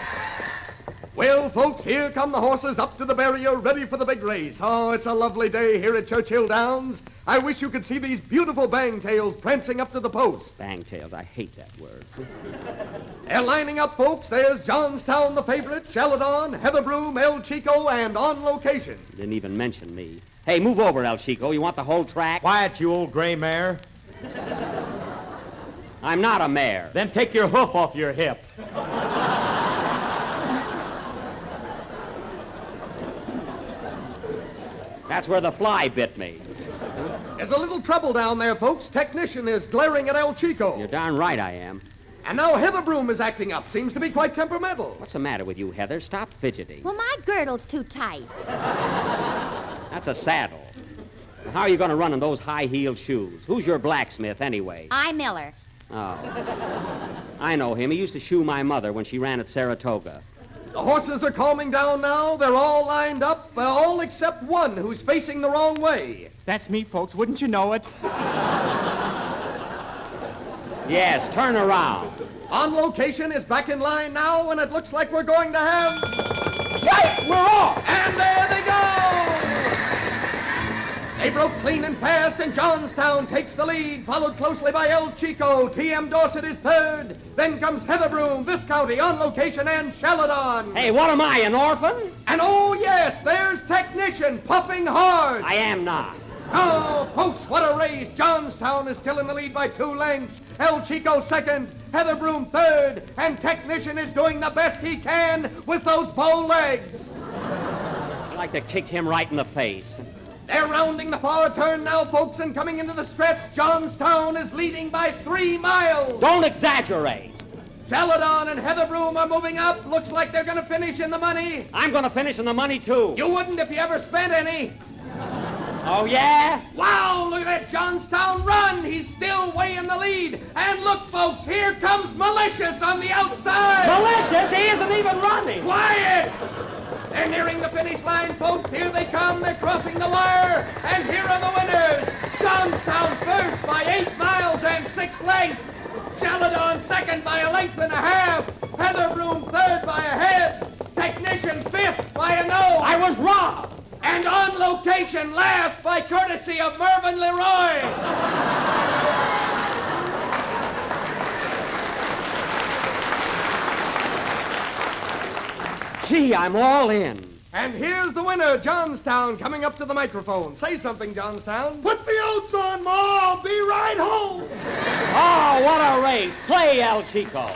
Well, folks, here come the horses up to the barrier, ready for the big race. Oh, it's a lovely day here at Churchill Downs. I wish you could see these beautiful bangtails prancing up to the post. Bangtails, I hate that word. They're lining up, folks. There's Johnstown, the favorite, Celadon, Heatherbroom, El Chico, and On Location. Didn't even mention me. Hey, move over, El Chico. You want the whole track? Quiet, you old gray mare. I'm not a mare. Then take your hoof off your hip. That's where the fly bit me. There's a little trouble down there, folks. Technician is glaring at El Chico. You're darn right I am. And now Heatherbroom is acting up. Seems to be quite temperamental. What's the matter with you, Heather? Stop fidgeting. Well, my girdle's too tight. That's a saddle. How are you going to run in those high-heeled shoes? Who's your blacksmith, anyway? I Miller. Oh. I know him. He used to shoe my mother when she ran at Saratoga. The horses are calming down now. They're all lined up, all except one who's facing the wrong way. That's me, folks. Wouldn't you know it? Yes, turn around. On Location is back in line now, and it looks like we're going to have... Right, we're off! And there they go! They broke clean and fast, and Johnstown takes the lead, followed closely by El Chico. T.M. Dorset is third. Then comes Heatherbroom, Viscounty, On Location, and Celadon. Hey, what am I, an orphan? And oh, yes, there's Technician, puffing hard. I am not. Oh, folks, what a race. Johnstown is still in the lead by 2 lengths. El Chico second, Heatherbroom third, and Technician is doing the best he can with those bow legs. I'd like to kick him right in the face. They're rounding the far turn now, folks, and coming into the stretch. Johnstown is leading by 3 miles. Don't exaggerate. Celadon and Heatherbroom are moving up. Looks like they're going to finish in the money. I'm going to finish in the money, too. You wouldn't if you ever spent any. Oh, yeah? Wow, look at that Johnstown run. He's still way in the lead. And look, folks, here comes Malicious on the outside. Malicious? He isn't even running. Quiet! They're nearing the finish line, folks. Here they come. They're crossing the wire. And here are the winners. Johnstown first by 8 miles and 6 lengths. Celadon second by a length and a half. Heatherbroom third by a head. Technician fifth by a nose. I was robbed. And On Location last by courtesy of Mervyn Leroy. Gee, I'm all in. And here's the winner, Johnstown, coming up to the microphone. Say something, Johnstown. Put the oats on, Ma. I'll be right home. Oh, what a race. Play, El Chico.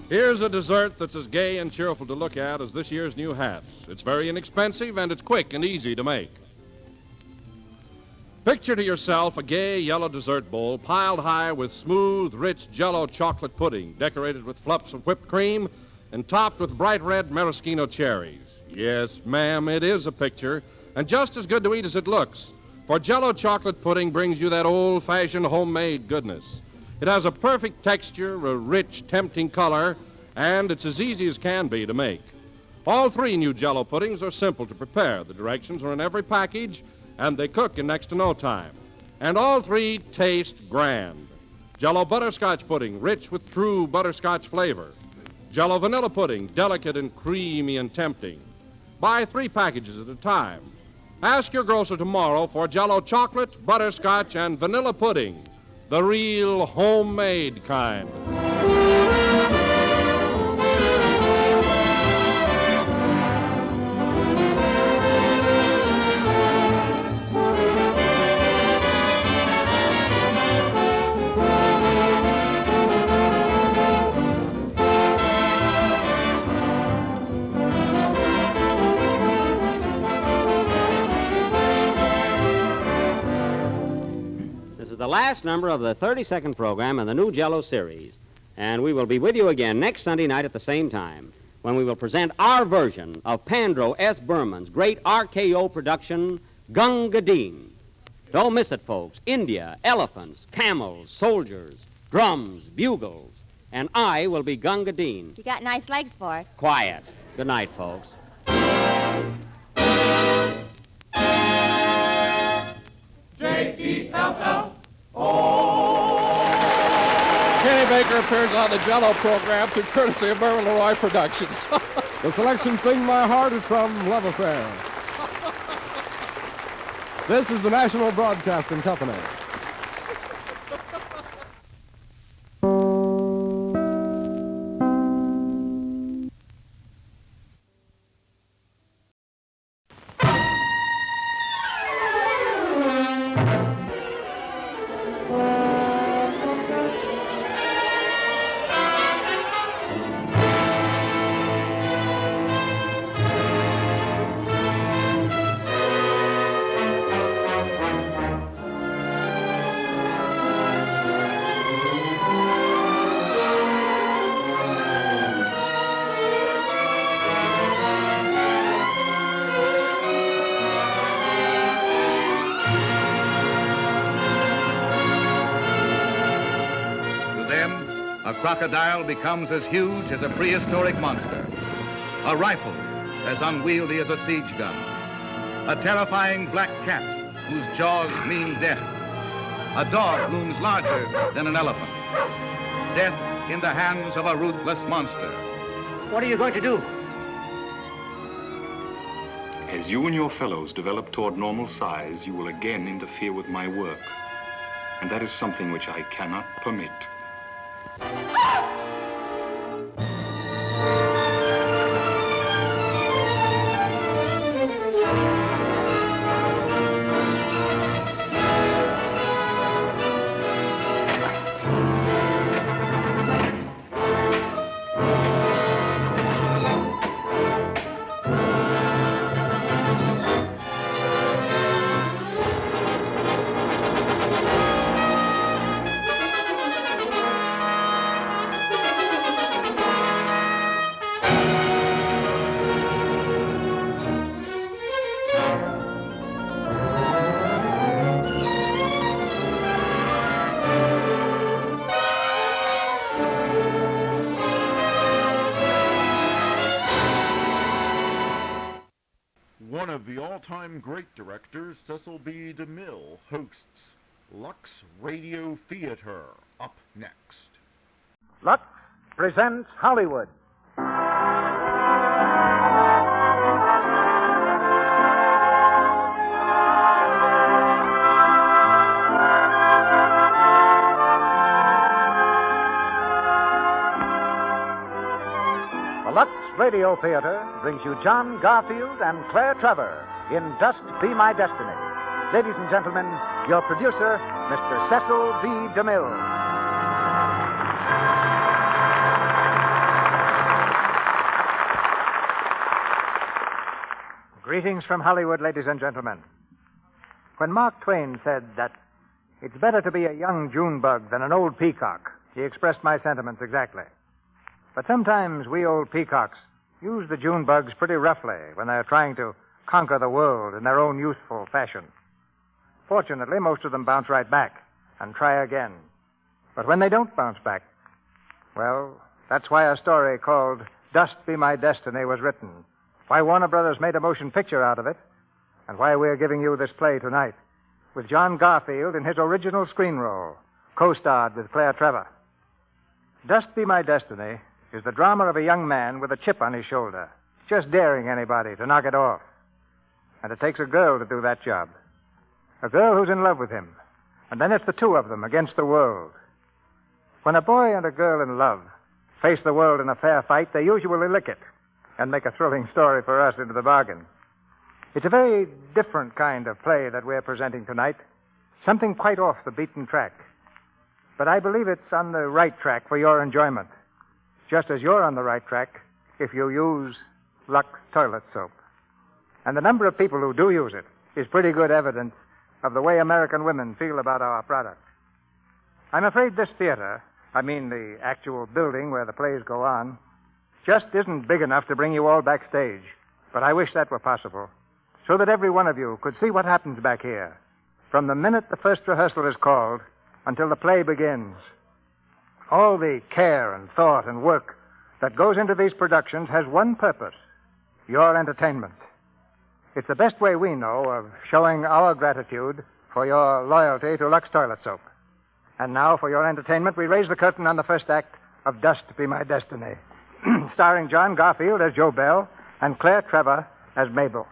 Here's a dessert that's as gay and cheerful to look at as this year's new hats. It's very inexpensive, and it's quick and easy to make. Picture to yourself a gay yellow dessert bowl piled high with smooth, rich Jell-O chocolate pudding, decorated with fluffs of whipped cream and topped with bright red maraschino cherries. Yes, ma'am, it is a picture, and just as good to eat as it looks. For Jell-O chocolate pudding brings you that old-fashioned homemade goodness. It has a perfect texture, a rich, tempting color, and it's as easy as can be to make. All 3 new Jell-O puddings are simple to prepare. The directions are in every package, and they cook in next to no time. And all 3 taste grand. Jell-O butterscotch pudding, rich with true butterscotch flavor. Jell-O vanilla pudding, delicate and creamy and tempting. Buy 3 packages at a time. Ask your grocer tomorrow for Jell-O chocolate, butterscotch, and vanilla pudding. The real homemade kind. The last number of the 32nd program in the new Jell-O series. And we will be with you again next Sunday night at the same time when we will present our version of Pandro S. Berman's great RKO production, Gunga Din. Don't miss it, folks. India, elephants, camels, soldiers, drums, bugles, and I will be Gunga Din. You got nice legs for it. Quiet. Good night, folks. Kenny Baker appears on the Jello program through courtesy of Mervyn LeRoy Productions. The selection Sing My Heart is from Love Affair. This is the National Broadcasting Company. A crocodile becomes as huge as a prehistoric monster. A rifle as unwieldy as a siege gun. A terrifying black cat whose jaws mean death. A dog looms larger than an elephant. Death in the hands of a ruthless monster. What are you going to do? As you and your fellows develop toward normal size, you will again interfere with my work. And that is something which I cannot permit. One of the all-time great directors, Cecil B. DeMille, hosts Lux Radio Theater. Up next. Lux presents Hollywood. The Lux Radio Theater brings you John Garfield and Claire Trevor in Dust Be My Destiny. Ladies and gentlemen, your producer, Mr. Cecil B. DeMille. Greetings from Hollywood, ladies and gentlemen. When Mark Twain said that it's better to be a young June bug than an old peacock, he expressed my sentiments exactly. But sometimes we old peacocks use the June bugs pretty roughly when they're trying to conquer the world in their own useful fashion. Fortunately, most of them bounce right back and try again. But when they don't bounce back, well, that's why a story called Dust Be My Destiny was written, why Warner Brothers made a motion picture out of it, and why we're giving you this play tonight with John Garfield in his original screen role, co-starred with Claire Trevor. Dust Be My Destiny is the drama of a young man with a chip on his shoulder, just daring anybody to knock it off. And it takes a girl to do that job. A girl who's in love with him. And then it's the two of them against the world. When a boy and a girl in love face the world in a fair fight, they usually lick it and make a thrilling story for us into the bargain. It's a very different kind of play that we're presenting tonight, something quite off the beaten track. But I believe it's on the right track for your enjoyment, just as you're on the right track if you use Lux toilet soap. And the number of people who do use it is pretty good evidence of the way American women feel about our product. I'm afraid this theater, I mean the actual building where the plays go on, just isn't big enough to bring you all backstage. But I wish that were possible, so that every one of you could see what happens back here, from the minute the first rehearsal is called until the play begins. All the care and thought and work that goes into these productions has one purpose: your entertainment. It's the best way we know of showing our gratitude for your loyalty to Lux Toilet Soap. And now, for your entertainment, we raise the curtain on the first act of Dust Be My Destiny, starring John Garfield as Joe Bell and Claire Trevor as Mabel.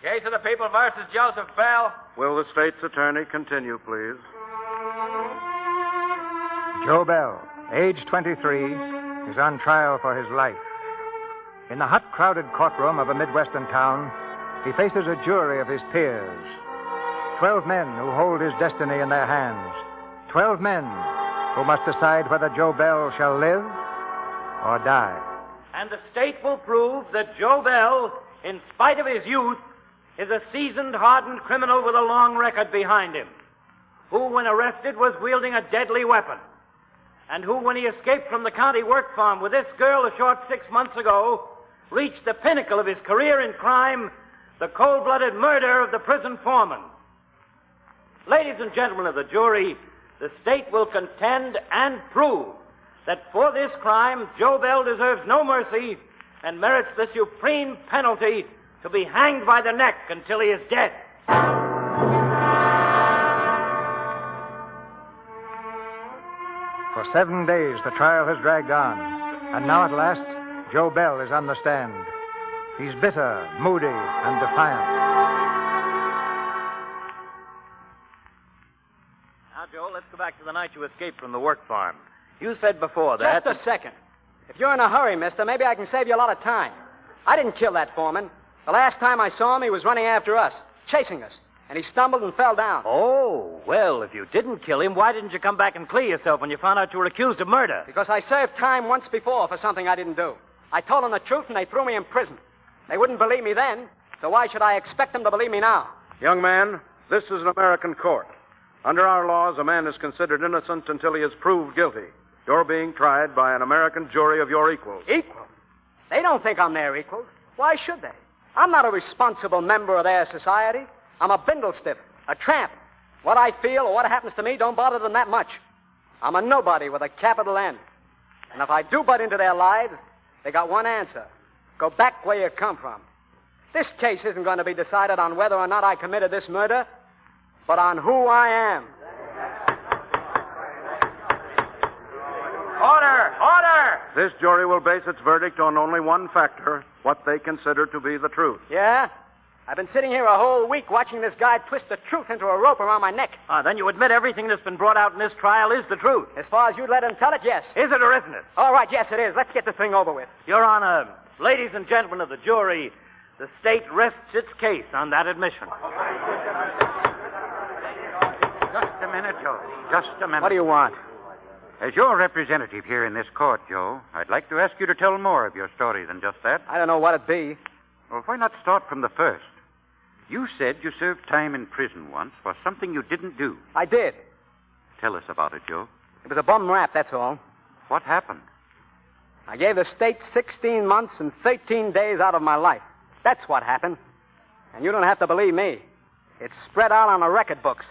Case of the People versus Joseph Bell. Will the state's attorney continue, please? Joe Bell, age 23, is on trial for his life. In the hot, crowded courtroom of a Midwestern town, he faces a jury of his peers. 12 men who hold his destiny in their hands. 12 men who must decide whether Joe Bell shall live or die. And the state will prove that Joe Bell, in spite of his youth, is a seasoned, hardened criminal with a long record behind him, who, when arrested, was wielding a deadly weapon, and who, when he escaped from the county work farm with this girl a short 6 months ago, reached the pinnacle of his career in crime, the cold-blooded murder of the prison foreman. Ladies and gentlemen of the jury, the state will contend and prove that for this crime, Joe Bell deserves no mercy and merits the supreme penalty to be hanged by the neck until he is dead. For 7 days, the trial has dragged on. And now, at last, Joe Bell is on the stand. He's bitter, moody, and defiant. Now, Joe, let's go back to the night you escaped from the work farm. You said before that... Just a second. If you're in a hurry, mister, maybe I can save you a lot of time. I didn't kill that foreman. The last time I saw him, he was running after us, chasing us, and he stumbled and fell down. Oh, well, if you didn't kill him, why didn't you come back and clear yourself when you found out you were accused of murder? Because I served time once before for something I didn't do. I told them the truth, and they threw me in prison. They wouldn't believe me then, so why should I expect them to believe me now? Young man, this is an American court. Under our laws, a man is considered innocent until he is proved guilty. You're being tried by an American jury of your equals. Equals? They don't think I'm their equals. Why should they? I'm not a responsible member of their society. I'm a bindlestiff, a tramp. What I feel or what happens to me don't bother them that much. I'm a nobody with a capital N. And if I do butt into their lives, they got one answer. Go back where you come from. This case isn't going to be decided on whether or not I committed this murder, but on who I am. Order! Order! This jury will base its verdict on only one factor, what they consider to be the truth. Yeah? I've been sitting here a whole week watching this guy twist the truth into a rope around my neck. Then you admit everything that's been brought out in this trial is the truth. As far as you'd let him tell it, yes. Is it or isn't it? All right, yes, it is. Let's get this thing over with. Your Honor, ladies and gentlemen of the jury, the state rests its case on that admission. Just a minute, Joe. Just a minute. What do you want? As your representative here in this court, Joe, I'd like to ask you to tell more of your story than just that. I don't know what it'd be. Well, why not start from the first? You said you served time in prison once for something you didn't do. I did. Tell us about it, Joe. It was a bum rap, that's all. What happened? I gave the state 16 months and 13 days out of my life. That's what happened. And you don't have to believe me. It's spread out on the record books.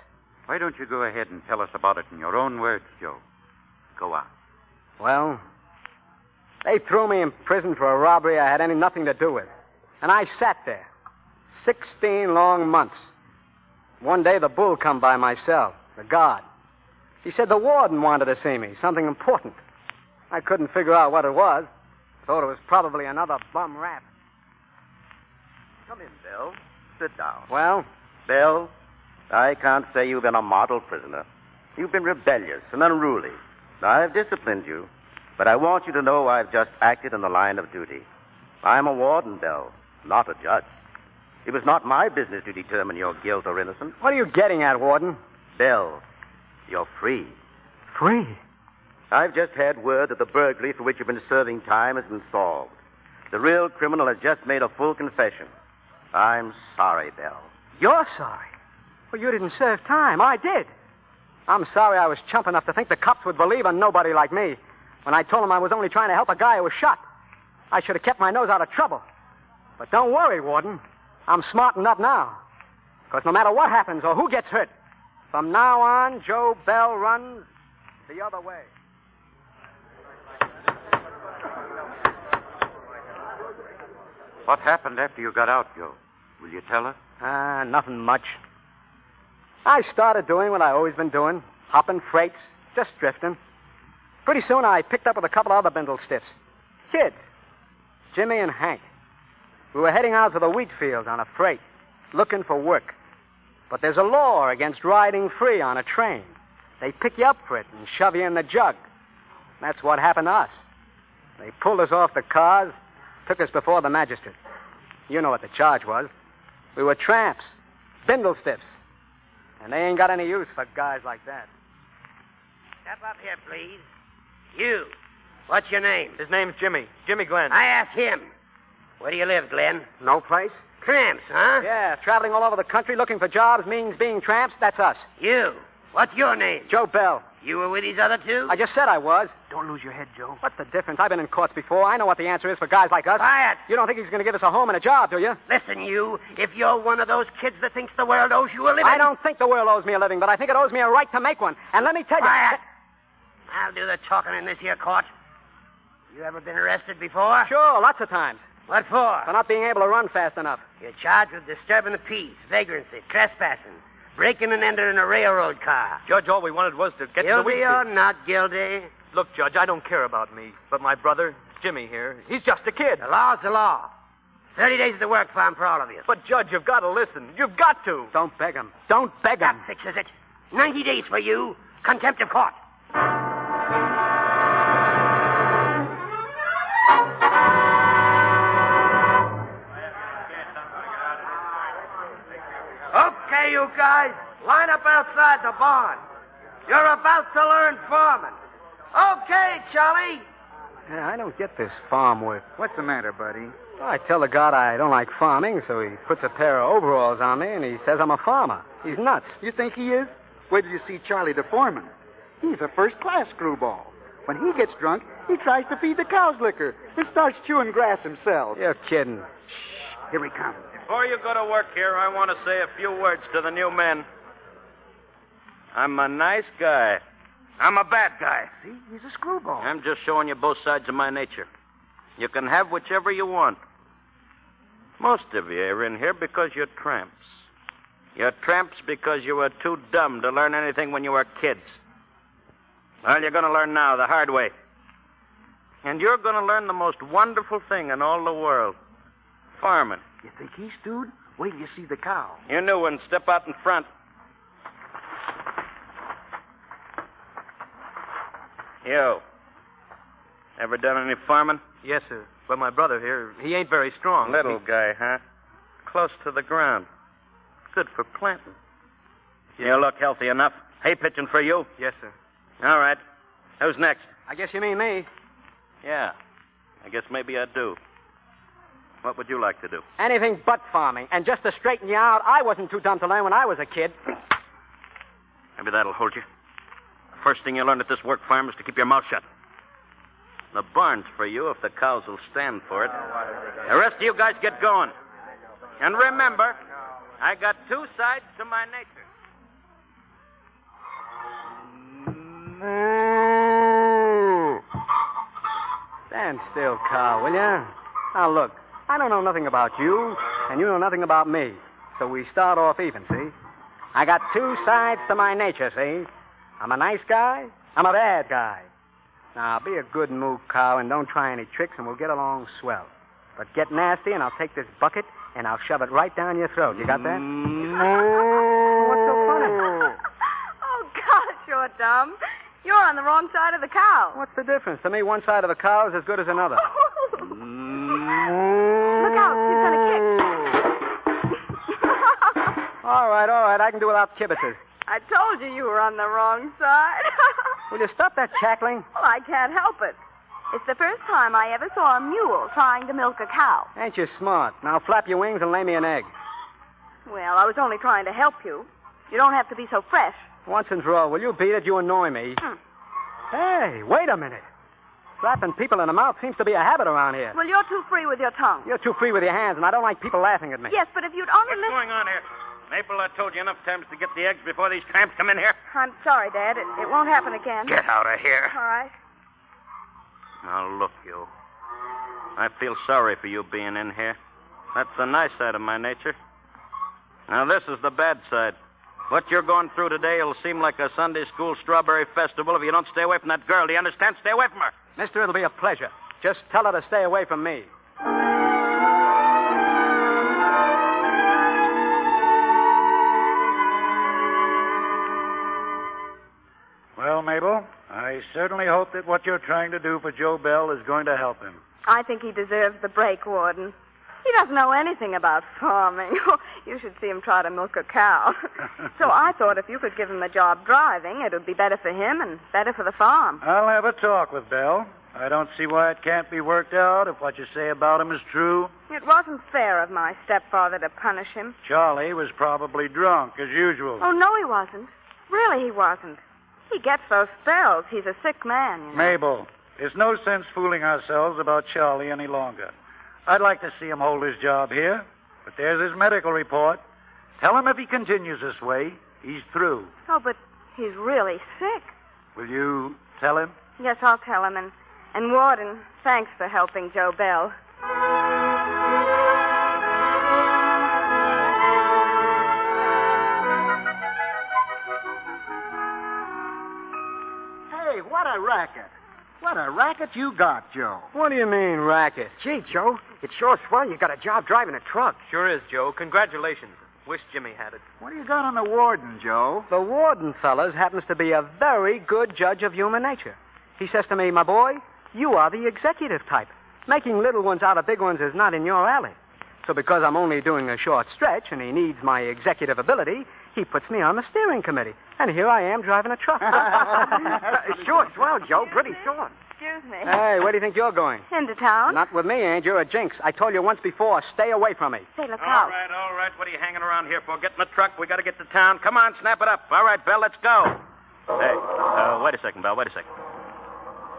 Why don't you go ahead and tell us about it in your own words, Joe? Go on. Well, they threw me in prison for a robbery I had nothing to do with. And I sat there 16 long months. One day the bull come by my cell, the guard. He said the warden wanted to see me, something important. I couldn't figure out what it was. Thought it was probably another bum rap. Come in, Bell. Sit down. Well? Bell, I can't say you've been a model prisoner. You've been rebellious and unruly. I've disciplined you, but I want you to know I've just acted in the line of duty. I'm a warden, Bell, not a judge. It was not my business to determine your guilt or innocence. What are you getting at, Warden? Bell, you're free. Free? I've just had word that the burglary for which you've been serving time has been solved. The real criminal has just made a full confession. I'm sorry, Bell. You're sorry? Well, you didn't serve time. I did. I'm sorry I was chump enough to think the cops would believe a nobody like me. when I told him I was only trying to help a guy who was shot. I should have kept my nose out of trouble. But don't worry, Warden. I'm smart enough now. Because no matter what happens or who gets hurt, from now on, Joe Bell runs the other way. What happened after you got out, Joe? Will you tell us? Nothing much. I started doing what I always been doing, hopping freights, just drifting. Pretty soon I picked up with a couple other bindle stiffs. Kids. Jimmy and Hank. We were heading out to the wheat fields on a freight, looking for work. But there's a law against riding free on a train. They pick you up for it and shove you in the jug. That's what happened to us. They pulled us off the cars, took us before the magistrate. You know what the charge was. We were tramps, bindle stiffs. And they ain't got any use for guys like that. Step up here, please. You. What's your name? His name's Jimmy. Jimmy Glenn. I asked him. Where do you live, Glenn? No place? Tramps, huh? Yeah, traveling all over the country looking for jobs means being tramps. That's us. You. What's your name? Joe Bell. You were with these other two? I just said I was. Don't lose your head, Joe. What's the difference? I've been in courts before. I know what the answer is for guys like us. Quiet. You don't think he's going to give us a home and a job, do you? Listen, you. If you're one of those kids that thinks the world owes you a living... I don't think the world owes me a living, but I think it owes me a right to make one. And let me tell you... Quiet. I'll do the talking in this here court. You ever been arrested before? Sure, lots of times. What for? For not being able to run fast enough. You're charged with disturbing the peace, vagrancy, trespassing, breaking and entering a railroad car. Judge, all we wanted was to get to the wheat Guilty or field. not guilty? Look, Judge, I don't care about me, but my brother, Jimmy here, he's just a kid. The law's the law. 30 days of the work farm for all of you. But, Judge, you've got to listen. You've got to. Don't beg him. Don't beg him. That fixes it. 90 days for you. Contempt of court. Okay, you guys, line up outside the barn. You're about to learn farming. Okay, Charlie. Yeah, I don't get this farm work. What's the matter, buddy? I tell the God I don't like farming, so he puts a pair of overalls on me and he says I'm a farmer. He's nuts. You think he is? Wait till you see Charlie the foreman. He's a first-class screwball. When he gets drunk, he tries to feed the cows liquor and starts chewing grass himself. You're kidding. Shh, here he comes. Before you go to work here, I want to say a few words to the new men. I'm a nice guy. I'm a bad guy. See, he's a screwball. I'm just showing you both sides of my nature. You can have whichever you want. Most of you are in here because you're tramps. You're tramps because you were too dumb to learn anything when you were kids. Well, you're going to learn now the hard way. And you're going to learn the most wonderful thing in all the world. Farming. You think he's stewed? Wait till you see the cow. You new ones, step out in front. You. Ever done any farming? Yes, sir. But my brother here, he ain't very strong. Little guy, huh? Close to the ground. Good for planting. You look healthy enough. Hay pitching for you? Yes, sir. All right. Who's next? I guess you mean me. Yeah. I guess maybe I do. What would you like to do? Anything but farming. And just to straighten you out, I wasn't too dumb to learn when I was a kid. Maybe that'll hold you. The first thing you learn at this work farm is to keep your mouth shut. The barn's for you if the cows will stand for it. The rest of you guys get going. And remember, I got two sides to my nature. Stand still, cow, will you? Now, look, I don't know nothing about you, and you know nothing about me. So we start off even, see? I got two sides to my nature, see? I'm a nice guy, I'm a bad guy. Now, be a good moo cow and don't try any tricks, and we'll get along swell. But get nasty, and I'll take this bucket, and I'll shove it right down your throat. You got that? What's so funny? Oh, gosh, you're dumb. You're on the wrong side of the cow. What's the difference? To me, one side of the cow is as good as another. Look out, he's going to kick. All right, I can do without kibitzes. I told you were on the wrong side. Will you stop that cackling? Well, I can't help it. It's the first time I ever saw a mule trying to milk a cow. Ain't you smart? Now flap your wings and lay me an egg. Well, I was only trying to help you. You don't have to be so fresh. Once and for all, will you beat it? You annoy me. Hey, wait a minute. Slapping people in the mouth seems to be a habit around here. Well, you're too free with your tongue. You're too free with your hands, and I don't like people laughing at me. Yes, but if you'd only What's going on here? Maple, I told you enough times to get the eggs before these tramps come in here. I'm sorry, Dad. It won't happen again. Get out of here. All right. Now, look, you. I feel sorry for you being in here. That's the nice side of my nature. Now, this is the bad side. What you're going through today will seem like a Sunday school strawberry festival if you don't stay away from that girl. Do you understand? Stay away from her. Mister, it'll be a pleasure. Just tell her to stay away from me. Well, Mabel, I certainly hope that what you're trying to do for Joe Bell is going to help him. I think he deserves the break, Warden. He doesn't know anything about farming. You should see him try to milk a cow. So I thought if you could give him a job driving, it would be better for him and better for the farm. I'll have a talk with Bell. I don't see why it can't be worked out if what you say about him is true. It wasn't fair of my stepfather to punish him. Charlie was probably drunk, as usual. Oh, no, he wasn't. Really, he wasn't. He gets those spells. He's a sick man, you know. Mabel, there's no sense fooling ourselves about Charlie any longer. I'd like to see him hold his job here, but there's his medical report. Tell him if he continues this way, he's through. Oh, but he's really sick. Will you tell him? Yes, I'll tell him. And Warden, thanks for helping Joe Bell. Hey, what a racket. What a racket you got, Joe. What do you mean, racket? Gee, Joe, it's sure swell you got a job driving a truck. Sure is, Joe. Congratulations. Wish Jimmy had it. What do you got on the warden, Joe? The warden, fellas, happens to be a very good judge of human nature. He says to me, my boy, you are the executive type. Making little ones out of big ones is not in your alley. So because I'm only doing a short stretch and he needs my executive ability, he puts me on the steering committee. And here I am driving a truck. Sure swell, Joe. Pretty sure. Excuse me. Hey, where do you think you're going? Into town? Not with me, Aunt. You're a jinx. I told you once before, stay away from me. Say, look All out. right. What are you hanging around here for? Get in the truck. We got to get to town. Come on, snap it up. All right, Bell, let's go. Hey, wait a second, Bell. Wait a second.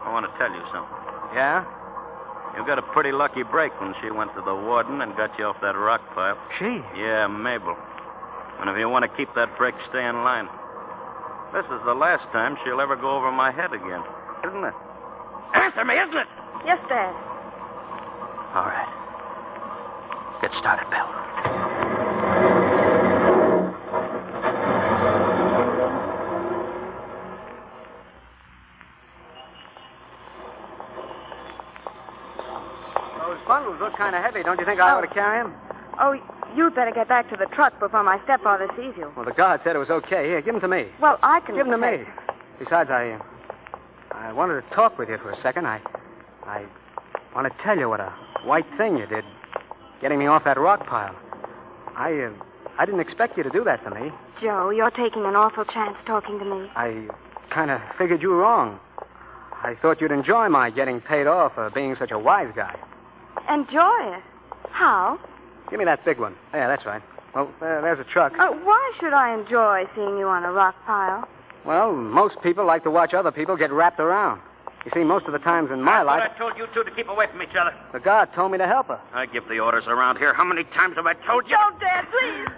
I want to tell you something. Yeah? You got a pretty lucky break when she went to the warden and got you off that rock pile. She? Yeah, Mabel. And if you want to keep that break, stay in line. This is the last time she'll ever go over my head again, isn't it? Answer me, isn't it? Yes, Dad. All right. Get started, Bell. Those bundles look kind of heavy. Don't you think I ought to carry them? Oh, you'd better get back to the truck before my stepfather sees you. Well, the guard said it was okay. Here, give them to me. Well, I can... Give them to me. Besides, I wanted to talk with you for a second. I want to tell you what a white thing you did, getting me off that rock pile. I didn't expect you to do that to me. Joe, you're taking an awful chance talking to me. I kind of figured you wrong. I thought you'd enjoy my getting paid off for being such a wise guy. Enjoy it? How? Give me that big one. Yeah, that's right. Well, there's a truck. Why should I enjoy seeing you on a rock pile? Well, most people like to watch other people get wrapped around. You see, most of the times in my life... I told you two to keep away from each other. The guard told me to help her. I give the orders around here. How many times have I told you? Don't, Dad, please.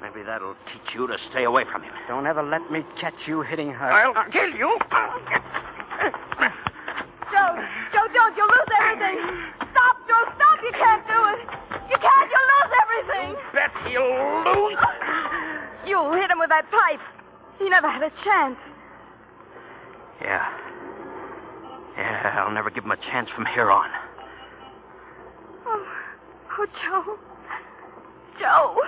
Maybe that'll teach you to stay away from him. Don't ever let me catch you hitting her. I'll kill you. Joe, don't. You'll lose everything. Stop, Joe, stop. You can't do it. You can't. You'll lose everything. Bet you'll lose. You'll hit him with that pipe. He never had a chance. Yeah, I'll never give him a chance from here on. Oh, Joe. Joe.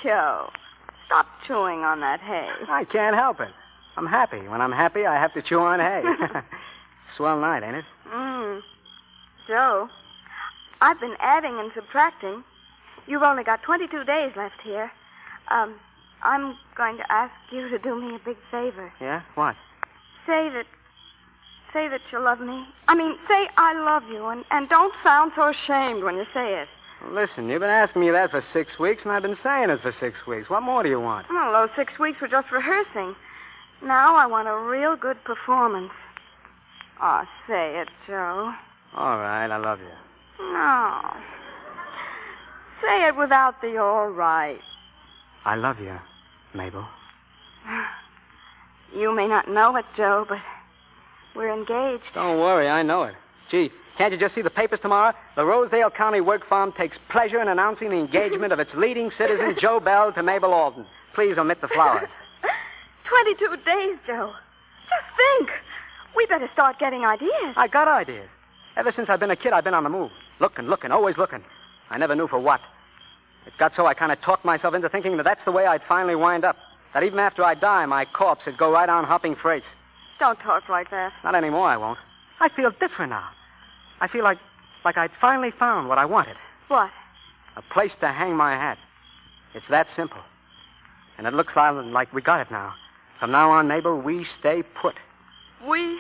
Joe, stop chewing on that hay. I can't help it. I'm happy. When I'm happy, I have to chew on hay. Swell night, ain't it? Joe, I've been adding and subtracting. You've only got 22 days left here. I'm going to ask you to do me a big favor. Yeah? What? Say say that you love me. Say I love you, and don't sound so ashamed when you say it. Listen, you've been asking me that for 6 weeks, and I've been saying it for 6 weeks. What more do you want? Well, those 6 weeks were just rehearsing. Now I want a real good performance. Oh, say it, Joe. All right, I love you. No. Say it without the all right. I love you, Mabel. You may not know it, Joe, but we're engaged. Don't worry, I know it. Gee, can't you just see the papers tomorrow? The Rosedale County Work Farm takes pleasure in announcing the engagement of its leading citizen, Joe Bell, to Mabel Alden. Please omit the flowers. 22 days, Joe. Just think. We better start getting ideas. I got ideas. Ever since I've been a kid, I've been on the move. Looking, always looking. I never knew for what. It got so I kind of talked myself into thinking that that's the way I'd finally wind up. That even after I die, my corpse would go right on hopping freights. Don't talk like that. Not anymore, I won't. I feel different now. I feel like I'd finally found what I wanted. What? A place to hang my hat. It's that simple. And it looks like we got it now. From now on, Mabel, we stay put. We?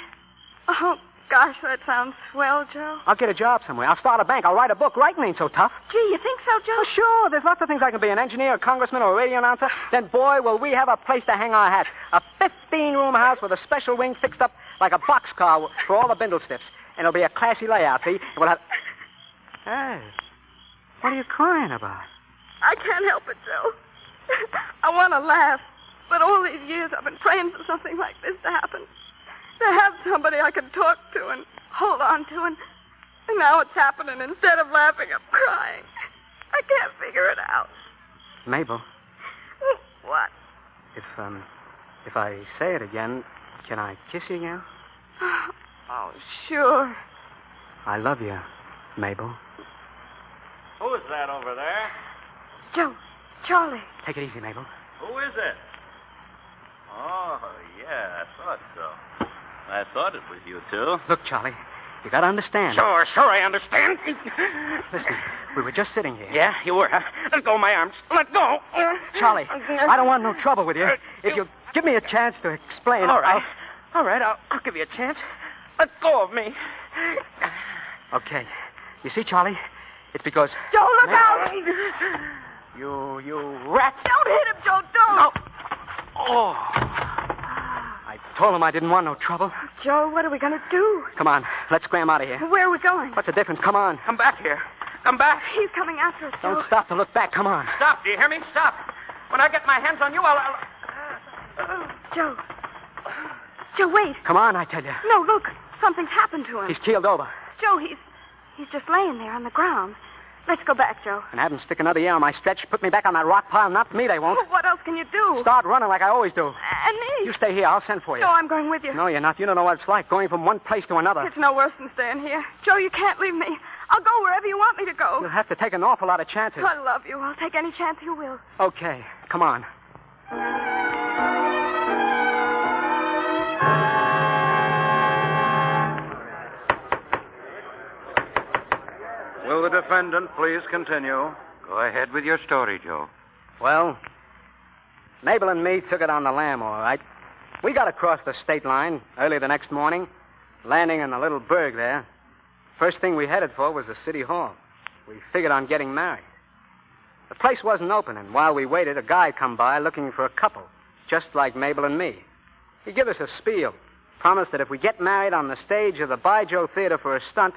Oh, gosh, that sounds swell, Joe. I'll get a job somewhere. I'll start a bank. I'll write a book. Writing ain't so tough. Gee, you think so, Joe? Oh, sure. There's lots of things I can be. An engineer, a congressman, or a radio announcer. Then, boy, will we have a place to hang our hats. A 15-room house with a special wing fixed up like a boxcar for all the bindle stiffs. And it'll be a classy layout, see? And we'll have... Hey, what are you crying about? I can't help it, Joe. I want to laugh. But all these years I've been praying for something like this to happen. To have somebody I can talk to and hold on to. And now it's happening. Instead of laughing, I'm crying. I can't figure it out. Mabel. What? If I say it again, can I kiss you again? Oh, sure. I love you, Mabel. Who's that over there? Joe. Charlie. Take it easy, Mabel. Who is it? Oh, yeah, I thought so. I thought it was you two. Look, Charlie, you gotta understand. Sure, I understand. Listen, we were just sitting here. Yeah, you were, huh? Let go of my arms. Let go. Charlie, I don't want no trouble with you. If you give me a chance to explain... All right, I'll give you a chance. Let go of me. Okay. You see, Charlie, it's because... Joe, look out! You rat. Don't hit him, Joe, don't. No. Oh. I told him I didn't want no trouble. Joe, what are we going to do? Come on, let's scram out of here. Where are we going? What's the difference? Come on. Come back here. Come back. He's coming after us, Joe. Don't stop to look back. Come on. Stop, do you hear me? Stop. When I get my hands on you, I'll... Joe. Joe, wait. Come on, I tell you. No, look. Something's happened to him. He's keeled over. Joe, he's just laying there on the ground. Let's go back, Joe. And have them stick another ear on my stretch, put me back on that rock pile. Not me, they won't. Well, what else can you do? Start running like I always do. And me? You stay here. I'll send for you. No, I'm going with you. No, you're not. You don't know what it's like, going from one place to another. It's no worse than staying here. Joe, you can't leave me. I'll go wherever you want me to go. You'll have to take an awful lot of chances. I love you. I'll take any chance you will. Okay. Come on. Will the defendant please continue? Go ahead with your story, Joe. Well, Mabel and me took it on the lam, all right. We got across the state line early the next morning, landing in a little burg there. First thing we headed for was the city hall. We figured on getting married. The place wasn't open, and while we waited, a guy come by looking for a couple, just like Mabel and me. He give us a spiel, promised that if we get married on the stage of the Joe Theater for a stunt,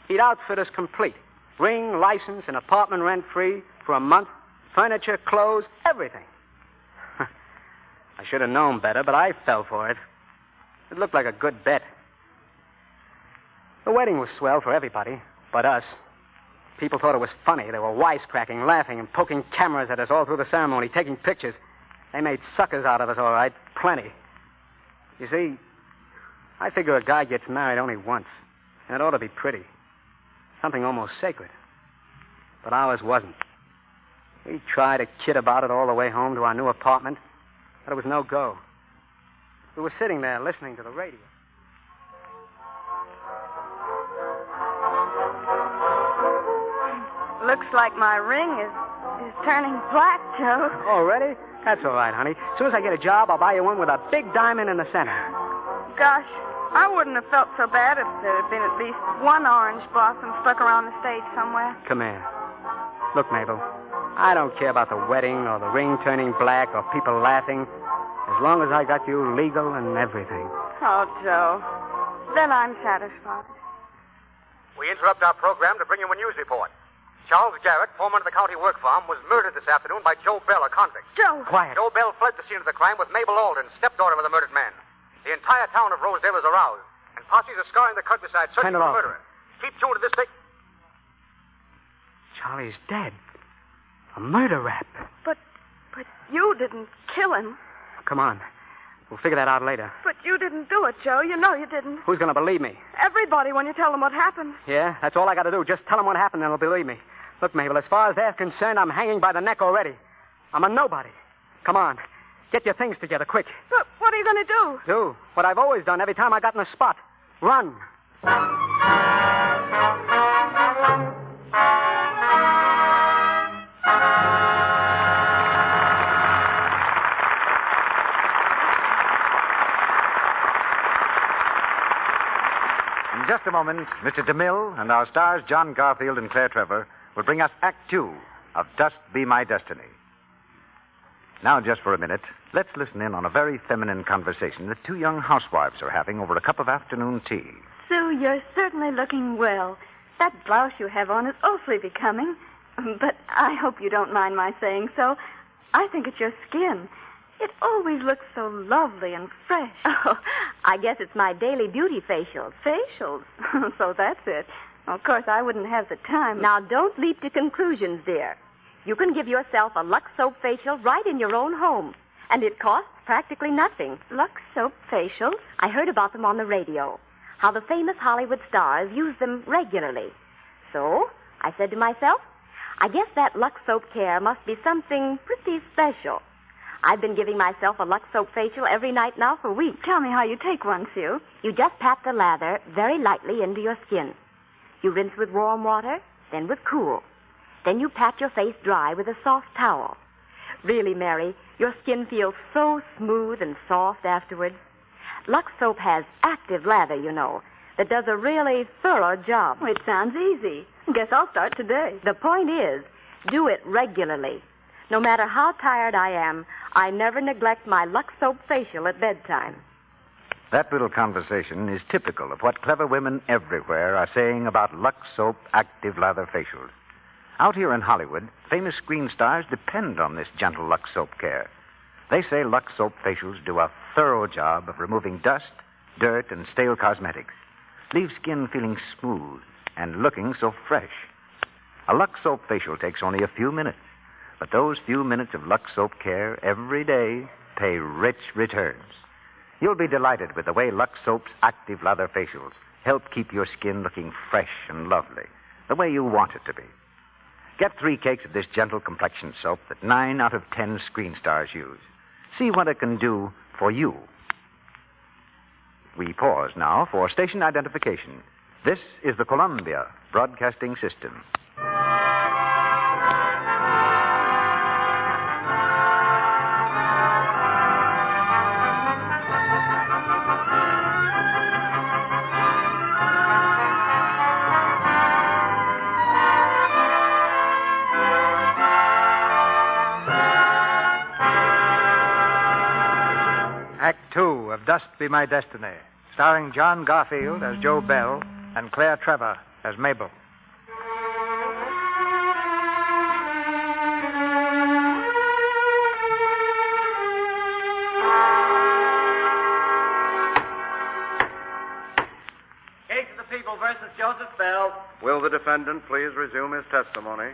he'd outfit us complete. Ring, license, and apartment rent-free for a month, furniture, clothes, everything. I should have known better, but I fell for it. It looked like a good bet. The wedding was swell for everybody, but us. People thought it was funny. They were wisecracking, laughing, and poking cameras at us all through the ceremony, taking pictures. They made suckers out of us, all right. Plenty. You see, I figure a guy gets married only once, and it ought to be pretty. Something almost sacred. But ours wasn't. We tried to kid about it all the way home to our new apartment, but it was no go. We were sitting there listening to the radio. Looks like my ring is turning black, Joe. Already? That's all right, honey. As soon as I get a job, I'll buy you one with a big diamond in the center. Gosh, I wouldn't have felt so bad if there had been at least one orange blossom stuck around the stage somewhere. Come here. Look, Mabel, I don't care about the wedding or the ring turning black or people laughing, as long as I got you legal and everything. Oh, Joe. Then I'm satisfied. We interrupt our program to bring you a news report. Charles Garrett, foreman of the county work farm, was murdered this afternoon by Joe Bell, a convict. Joe! Quiet. Joe Bell fled the scene of the crime with Mabel Alden, stepdaughter of the murdered man. The entire town of Rosedale is aroused, and posses are scouring the countryside searching Turn it for off. the murderer. Keep tuned to this thing. Charlie's dead. A murder rap. But you didn't kill him. Come on. We'll figure that out later. But you didn't do it, Joe. You know you didn't. Who's going to believe me? Everybody when you tell them what happened. Yeah, that's all I got to do. Just tell them what happened and they'll believe me. Look, Mabel, as far as they're concerned, I'm hanging by the neck already. I'm a nobody. Come on. Get your things together, quick. But what are you going to do? Do what I've always done every time I got in a spot. Run. In just a moment, Mr. DeMille and our stars, John Garfield and Claire Trevor, will bring us Act 2 of Dust Be My Destiny. Now, just for a minute, let's listen in on a very feminine conversation that two young housewives are having over a cup of afternoon tea. Sue, you're certainly looking well. That blouse you have on is awfully becoming. But I hope you don't mind my saying so. I think it's your skin. It always looks so lovely and fresh. Oh, I guess it's my daily beauty facials. Facials? So that's it. Of course, I wouldn't have the time. Now, don't leap to conclusions, dear. You can give yourself a Lux Soap facial right in your own home. And it costs practically nothing. Lux Soap facials? I heard about them on the radio. How the famous Hollywood stars use them regularly. So, I said to myself, I guess that Lux Soap care must be something pretty special. I've been giving myself a Lux Soap facial every night now for weeks. Tell me how you take one, Sue. You just pat the lather very lightly into your skin. You rinse with warm water, then with cool. Then you pat your face dry with a soft towel. Really, Mary, your skin feels so smooth and soft afterwards. Lux Soap has active lather, you know, that does a really thorough job. It sounds easy. Guess I'll start today. The point is, do it regularly. No matter how tired I am, I never neglect my Lux Soap facial at bedtime. That little conversation is typical of what clever women everywhere are saying about Lux Soap active lather facials. Out here in Hollywood, famous screen stars depend on this gentle Lux Soap care. They say Lux Soap facials do a thorough job of removing dust, dirt, and stale cosmetics. Leave skin feeling smooth and looking so fresh. A Lux Soap facial takes only a few minutes, but those few minutes of Lux Soap care every day pay rich returns. You'll be delighted with the way Lux Soap's active lather facials help keep your skin looking fresh and lovely, the way you want it to be. Get 3 cakes of this gentle complexion soap that 9 out of 10 screen stars use. See what it can do for you. We pause now for station identification. This is the Columbia Broadcasting System. Act 2 of Dust Be My Destiny, starring John Garfield as Joe Bell and Claire Trevor as Mabel. Case of the People versus Joseph Bell. Will the defendant please resume his testimony?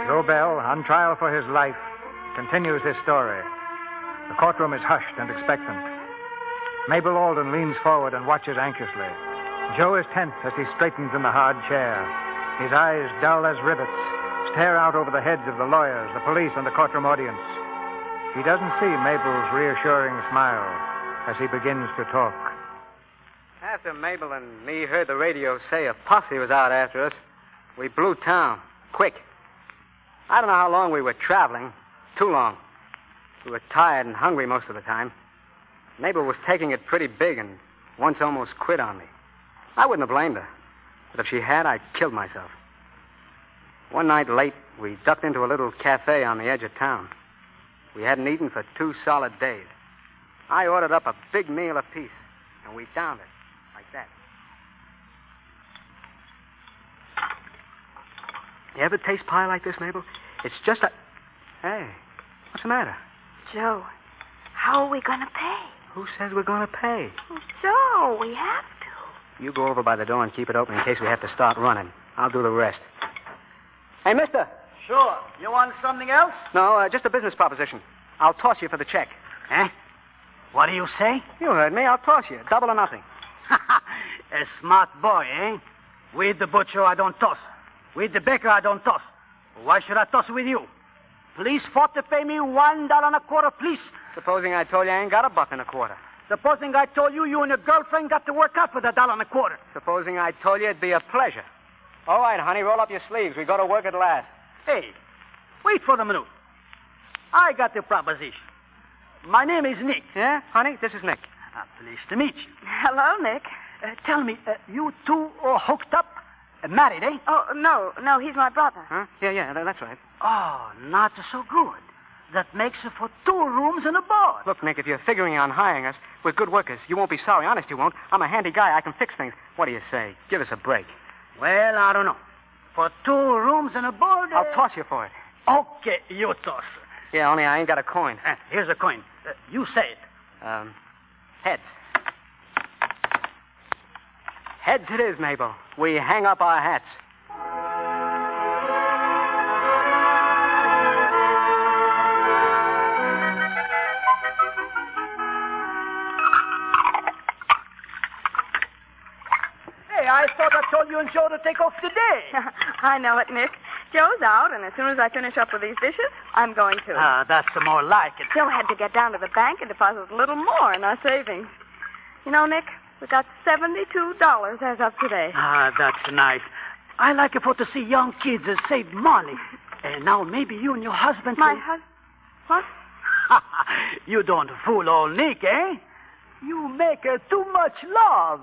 Joe Bell, on trial for his life, continues his story. The courtroom is hushed and expectant. Mabel Alden leans forward and watches anxiously. Joe is tense as he straightens in the hard chair. His eyes, dull as rivets, stare out over the heads of the lawyers, the police, and the courtroom audience. He doesn't see Mabel's reassuring smile as he begins to talk. After Mabel and me heard the radio say a posse was out after us, we blew town, quick. I don't know how long we were traveling. Too long. We were tired and hungry most of the time. Mabel was taking it pretty big and once almost quit on me. I wouldn't have blamed her. But if she had, I'd killed myself. One night late, we ducked into a little cafe on the edge of town. We hadn't eaten for 2 solid days. I ordered up a big meal apiece, and we downed it like that. You ever taste pie like this, Mabel? It's just a... Hey, what's the matter? Joe, how are we going to pay? Who says we're going to pay? Oh, Joe, we have to. You go over by the door and keep it open in case we have to start running. I'll do the rest. Hey, mister. Sure. You want something else? No, just a business proposition. I'll toss you for the check. Huh? What do you say? You heard me. I'll toss you. Double or nothing. A smart boy, eh? With the butcher, I don't toss. With the baker, I don't toss. Why should I toss with you? Police fought to pay me $1.25, please. Supposing I told you I ain't got $1.25. Supposing I told you and your girlfriend got to work out for the $1.25. Supposing I told you it'd be a pleasure. All right, honey, roll up your sleeves. We go to work at last. Hey, wait for a minute. I got the proposition. My name is Nick. Yeah, honey, this is Nick. Pleased to meet you. Hello, Nick. Tell me, you two are hooked up? Married, eh? Oh, no, he's my brother. Huh? Yeah, that's right. Oh, not so good. That makes it for 2 rooms and a board. Look, Nick, if you're figuring on hiring us, we're good workers. You won't be sorry. Honest, you won't. I'm a handy guy. I can fix things. What do you say? Give us a break. Well, I don't know. For 2 rooms and a board... I'll toss you for it. Okay, you toss. Yeah, only I ain't got a coin. Here's a coin. You say it. Heads. Heads it is, Mabel. We hang up our hats. Hey, I thought I told you and Joe to take off today. I know it, Nick. Joe's out, and as soon as I finish up with these dishes, I'm going to. That's more like it. Joe had to get down to the bank and deposit a little more in our savings. You know, Nick, we got $72 as of today. That's nice. I like it for to see young kids save money. And now maybe you and your husband... My husband? What? You don't fool old Nick, eh? You make too much love.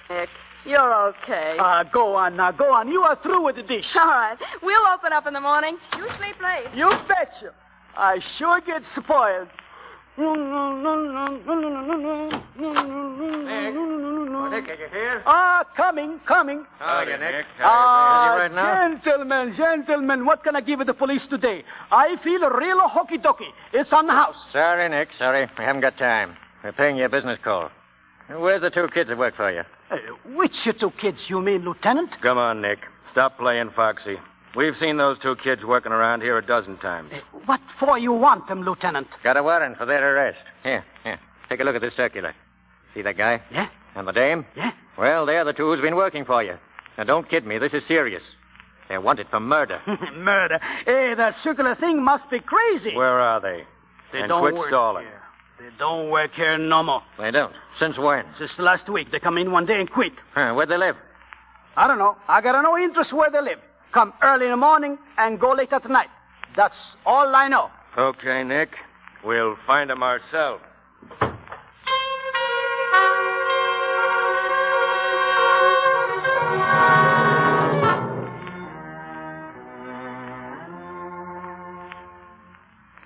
Nick, you're okay. Go on now, go on. You are through with the dish. All right. We'll open up in the morning. You sleep late. You betcha. I sure get spoiled. Nick, are you here? Coming. Howdy, Nick. Are you busy right now? Gentlemen, what can I give the police today? I feel real hokey-dokey. It's on the house. Sorry, Nick, sorry. We haven't got time. We're paying you a business call. Where's the 2 kids that work for you? Which 2 kids, you mean, Lieutenant? Come on, Nick. Stop playing foxy. We've seen those 2 kids working around here a dozen times. What for you want them, Lieutenant? Got a warrant for their arrest. Here. Take a look at this circular. See that guy? Yeah. And the dame? Yeah. Well, they're the 2 who's been working for you. Now, don't kid me. This is serious. They're wanted for murder. Murder? Hey, that circular thing must be crazy. Where are they? They and don't quit work stalling. here. They don't work here no more. They don't? Since when? Since last week. They come in one day and quit. Where'd they live? I don't know. I got no interest where they live. Come early in the morning and go late at night. That's all I know. Okay, Nick. We'll find them ourselves.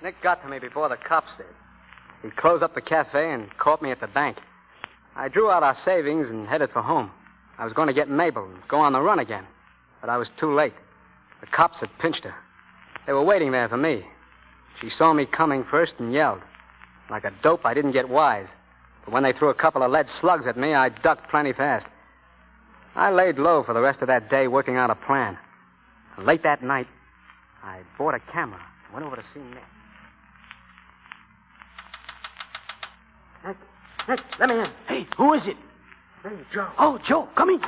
Nick got to me before the cops did. He closed up the cafe and caught me at the bank. I drew out our savings and headed for home. I was going to get Mabel and go on the run again. But I was too late. The cops had pinched her. They were waiting there for me. She saw me coming first and yelled. Like a dope, I didn't get wise. But when they threw a couple of lead slugs at me, I ducked plenty fast. I laid low for the rest of that day working out a plan. And late that night, I bought a camera and went over to see Nick. Nick, let me in. Hey, who is it? Hey, Joe. Oh, Joe, come in.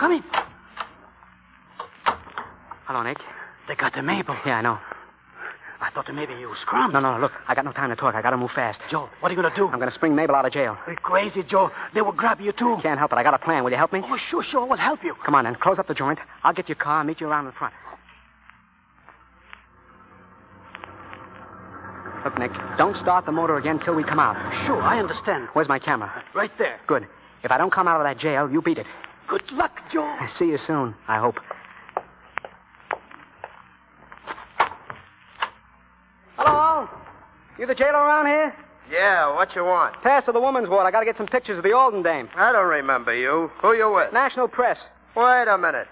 Hello, Nick. They got the Mabel. Yeah, I know. I thought maybe you scrummed. No, look, I got no time to talk. I got to move fast. Joe, what are you going to do? I'm going to spring Mabel out of jail. You're crazy, Joe. They will grab you, too. Can't help it. I got a plan. Will you help me? Oh, sure. We'll help you. Come on, then. Close up the joint. I'll get your car and meet you around in front. Look, Nick, don't start the motor again till we come out. Sure, I understand. Where's my camera? Right there. Good. If I don't come out of that jail, you beat it. Good luck, Joe. See you soon, I hope. Hello? You the jailer around here? Yeah, what you want? Pass of the woman's ward. I got to get some pictures of the Alden dame. I don't remember you. Who you with? National Press. Wait a minute.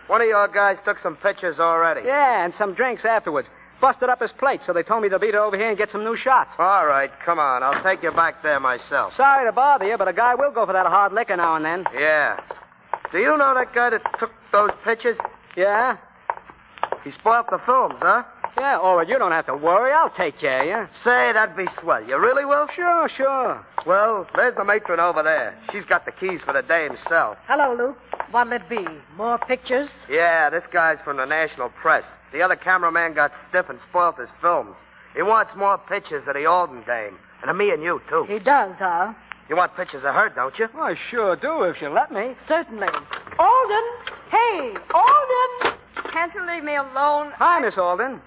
One of your guys took some pictures already. Yeah, and some drinks afterwards. Busted up his plate, so they told me to beat it over here and get some new shots. All right, come on. I'll take you back there myself. Sorry to bother you, but a guy will go for that hard liquor now and then. Yeah. Do you know that guy that took those pictures? Yeah? He spoiled the films, huh? Yeah, all right, you don't have to worry. I'll take care of you. Say, that'd be swell. You really will? Sure. Well, there's the matron over there. She's got the keys for the dame's cell. Hello, Luke. What'll it be? More pictures? Yeah, this guy's from the National Press. The other cameraman got stiff and spoiled his films. He wants more pictures of the Alden dame. And of me and you, too. He does, huh? You want pictures of her, don't you? I sure do, if you let me. Certainly. Alden! Hey, Alden! Can't you leave me alone? Hi, Miss Alden.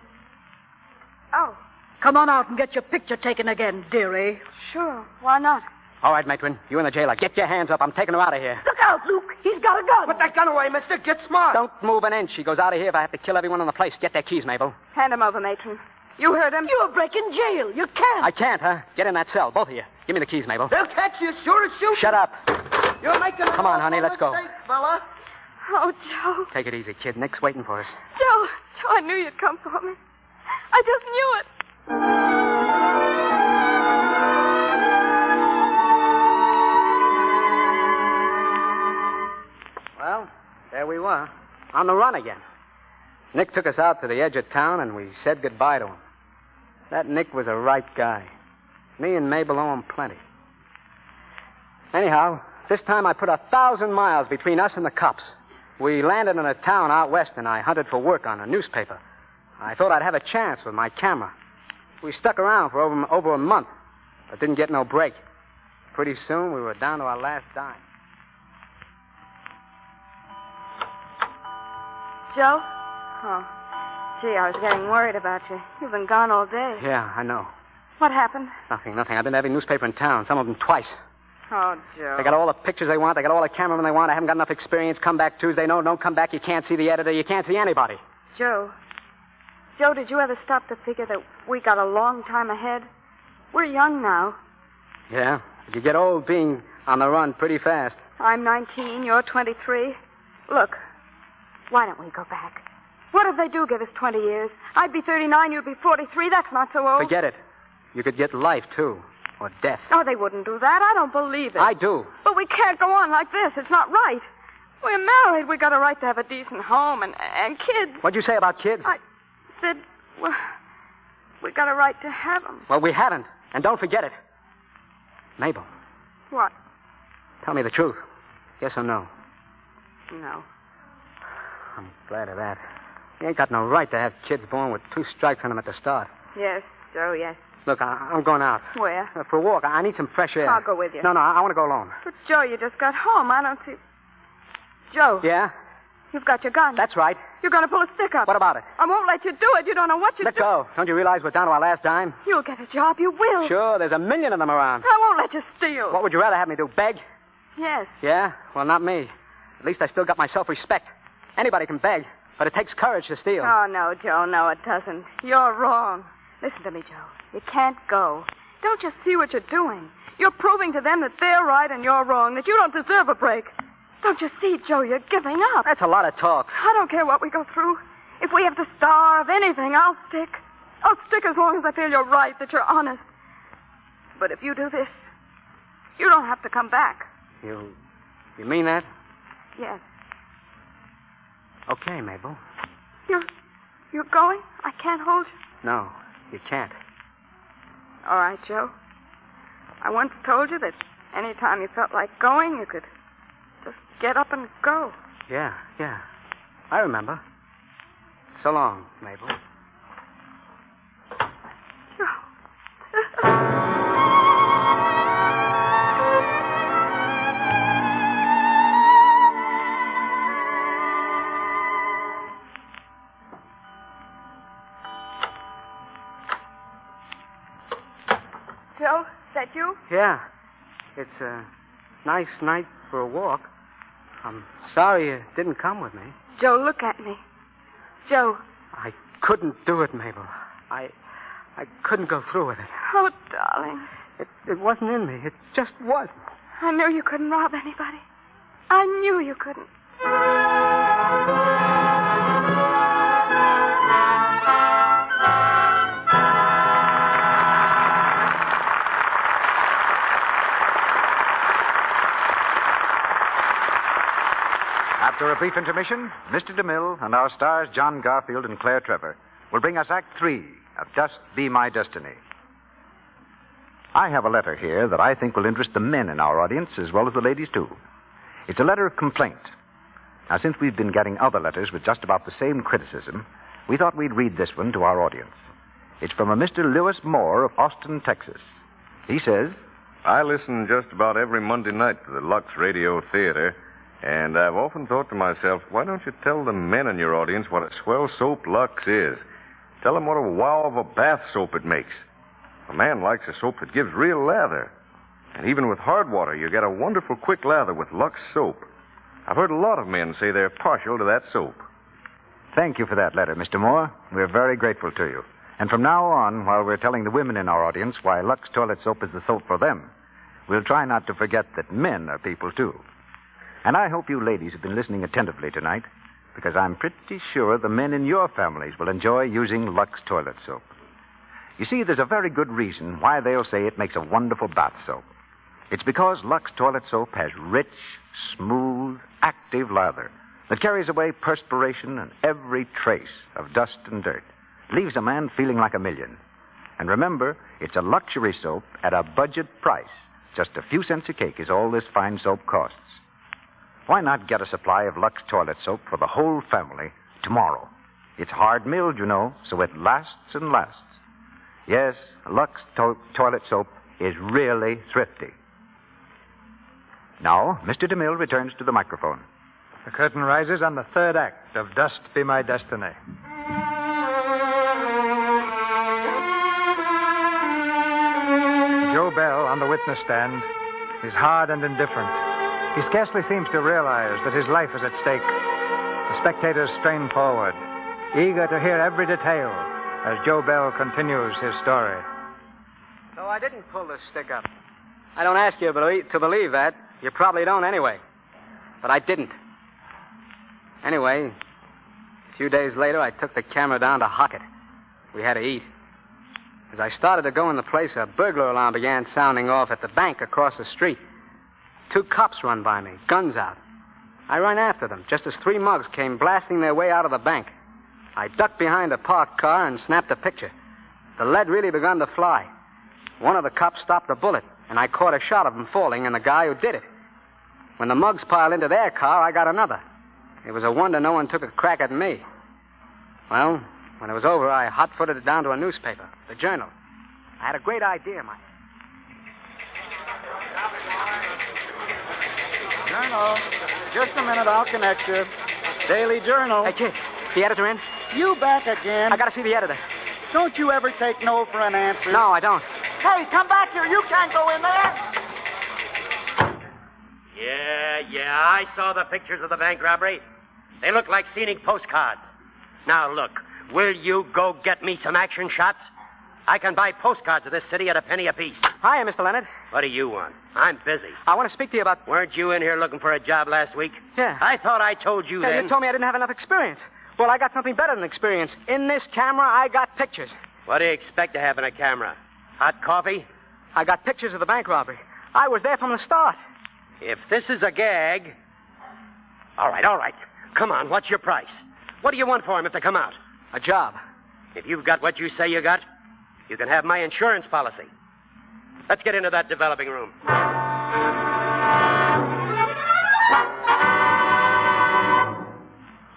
Oh, Come on out and get your picture taken again, dearie. sure. Why not? All right, matron. You and the jailer. Get your hands up. I'm taking her out of here. Look out, Luke. He's got a gun. Put that gun away, mister. Get smart. Don't move an inch. She goes out of here if I have to kill everyone in the place. Get their keys, Mabel. Hand him over, matron. You heard him. You're breaking jail. You can't. I can't, huh? Get in that cell, both of you. Give me the keys, Mabel. They'll catch you sure as shoot. Shut up. You're making a Come on, honey, let's go. mistake, fella. Oh, Joe. Take it easy, kid. Nick's waiting for us. Joe, I knew you'd come for me. I just knew it. Well, there we were. On the run again. Nick took us out to the edge of town, and we said goodbye to him. That Nick was a right guy. Me and Mabel owe him plenty. Anyhow, this time I put 1,000 miles between us and the cops. We landed in a town out west, and I hunted for work on a newspaper. I thought I'd have a chance with my camera. We stuck around for over a month, but didn't get no break. Pretty soon, we were down to our last dime. Joe? Oh. Gee, I was getting worried about you. You've been gone all day. Yeah, I know. What happened? Nothing. I've been to every newspaper in town, some of them twice. Oh, Joe. They got all the pictures they want. They got all the cameramen they want. I haven't got enough experience. Come back Tuesday. No, don't come back. You can't see the editor. You can't see anybody. Joe, did you ever stop to figure that we got a long time ahead? We're young now. Yeah, but you get old being on the run pretty fast. I'm 19, you're 23. Look, why don't we go back? What if they do give us 20 years? I'd be 39, you'd be 43. That's not so old. Forget it. You could get life, too. Or death. Oh, they wouldn't do that. I don't believe it. I do. But we can't go on like this. It's not right. We're married. We got a right to have a decent home and kids. What'd you say about kids? I said, well, we got a right to have them. Well, we haven't. And don't forget it. Mabel, What? tell me the truth. Yes or no? No. I'm glad of that. You ain't got no right to have kids born with 2 strikes on them at the start. Yes, Joe, yes. Look, I'm going out. Where? For a walk. I need some fresh air. I'll go with you. No, I want to go alone. But, Joe, you just got home. I don't see... Joe. Yeah? You've got your gun. That's right. You're going to pull a stick up. What about it? I won't let you do it. You don't know what you're Let doing. go. Don't you realize we're down to our last dime? You'll get a job. You will. Sure, there's 1 million of them around. I won't let you steal. What would you rather have me do, beg? Yes. Yeah? Well, not me. At least I still got my self-respect. Anybody can beg, but it takes courage to steal. Oh, no, Joe. No, it doesn't. You're wrong. Listen to me, Joe. You can't go. Don't you see what you're doing? You're proving to them that they're right and you're wrong, that you don't deserve a break. Don't you see, Joe, you're giving up. That's a lot of talk. I don't care what we go through. If we have to starve, anything, I'll stick. I'll stick as long as I feel you're right, that you're honest. But if you do this, you don't have to come back. You mean that? Yes. Okay, Mabel. You're going? I can't hold you. No, you can't. All right, Joe. I once told you that any time you felt like going, you could just get up and go. Yeah. I remember. So long, Mabel. Yeah. It's a nice night for a walk. I'm sorry you didn't come with me. Joe, look at me. Joe. I couldn't do it, Mabel. I couldn't go through with it. Oh, darling. It wasn't in me. It just wasn't. I knew you couldn't rob anybody. I knew you couldn't. After a brief intermission, Mr. DeMille and our stars John Garfield and Claire Trevor will bring us Act 3 of Just Be My Destiny. I have a letter here that I think will interest the men in our audience as well as the ladies, too. It's a letter of complaint. Now, since we've been getting other letters with just about the same criticism, we thought we'd read this one to our audience. It's from a Mr. Lewis Moore of Austin, Texas. He says, I listen just about every Monday night to the Lux Radio Theater, and I've often thought to myself, why don't you tell the men in your audience what a swell soap Lux is? Tell them what a wow of a bath soap it makes. A man likes a soap that gives real lather. And even with hard water, you get a wonderful quick lather with Lux soap. I've heard a lot of men say they're partial to that soap. Thank you for that letter, Mr. Moore. We're very grateful to you. And from now on, while we're telling the women in our audience why Lux toilet soap is the soap for them, we'll try not to forget that men are people, too. And I hope you ladies have been listening attentively tonight, because I'm pretty sure the men in your families will enjoy using Lux toilet soap. You see, there's a very good reason why they'll say it makes a wonderful bath soap. It's because Lux toilet soap has rich, smooth, active lather that carries away perspiration and every trace of dust and dirt. Leaves a man feeling like a million. And remember, it's a luxury soap at a budget price. Just a few cents a cake is all this fine soap costs. Why not get a supply of Lux toilet soap for the whole family tomorrow? It's hard milled, you know, so it lasts and lasts. Yes, Lux toilet soap is really thrifty. Now, Mr. DeMille returns to the microphone. The curtain rises on the third act of Just Be My Destiny. Joe Bell on the witness stand is hard and indifferent. He scarcely seems to realize that his life is at stake. The spectators strain forward, eager to hear every detail as Joe Bell continues his story. So I didn't pull the stick up. I don't ask you to believe that. You probably don't anyway. But I didn't. Anyway, a few days later, I took the camera down to Hockett. We had to eat. As I started to go in the place, a burglar alarm began sounding off at the bank across the street. 2 cops run by me, guns out. I ran after them, just as 3 mugs came blasting their way out of the bank. I ducked behind a parked car and snapped a picture. The lead really begun to fly. One of the cops stopped a bullet, and I caught a shot of him falling and the guy who did it. When the mugs piled into their car, I got another. It was a wonder no one took a crack at me. Well, when it was over, I hot-footed it down to a newspaper, the Journal. I had a great idea, Mike. Journal. Just a minute, I'll connect you. Daily Journal. Hey, kid, the editor in? You back again? I gotta see the editor. Don't you ever take no for an answer? No, I don't. Hey, come back here. You can't go in there. Yeah, I saw the pictures of the bank robbery. They look like scenic postcards. Now, look, will you go get me some action shots? I can buy postcards of this city at a penny apiece. Hiya, Mr. Leonard. What do you want? I'm busy. I want to speak to you about... Weren't you in here looking for a job last week? Yeah. I thought I told you then. You told me I didn't have enough experience. Well, I got something better than experience. In this camera, I got pictures. What do you expect to have in a camera? Hot coffee? I got pictures of the bank robbery. I was there from the start. If this is a gag... All right. Come on, what's your price? What do you want for him if they come out? A job. If you've got what you say you got, you can have my insurance policy. Let's get into that developing room.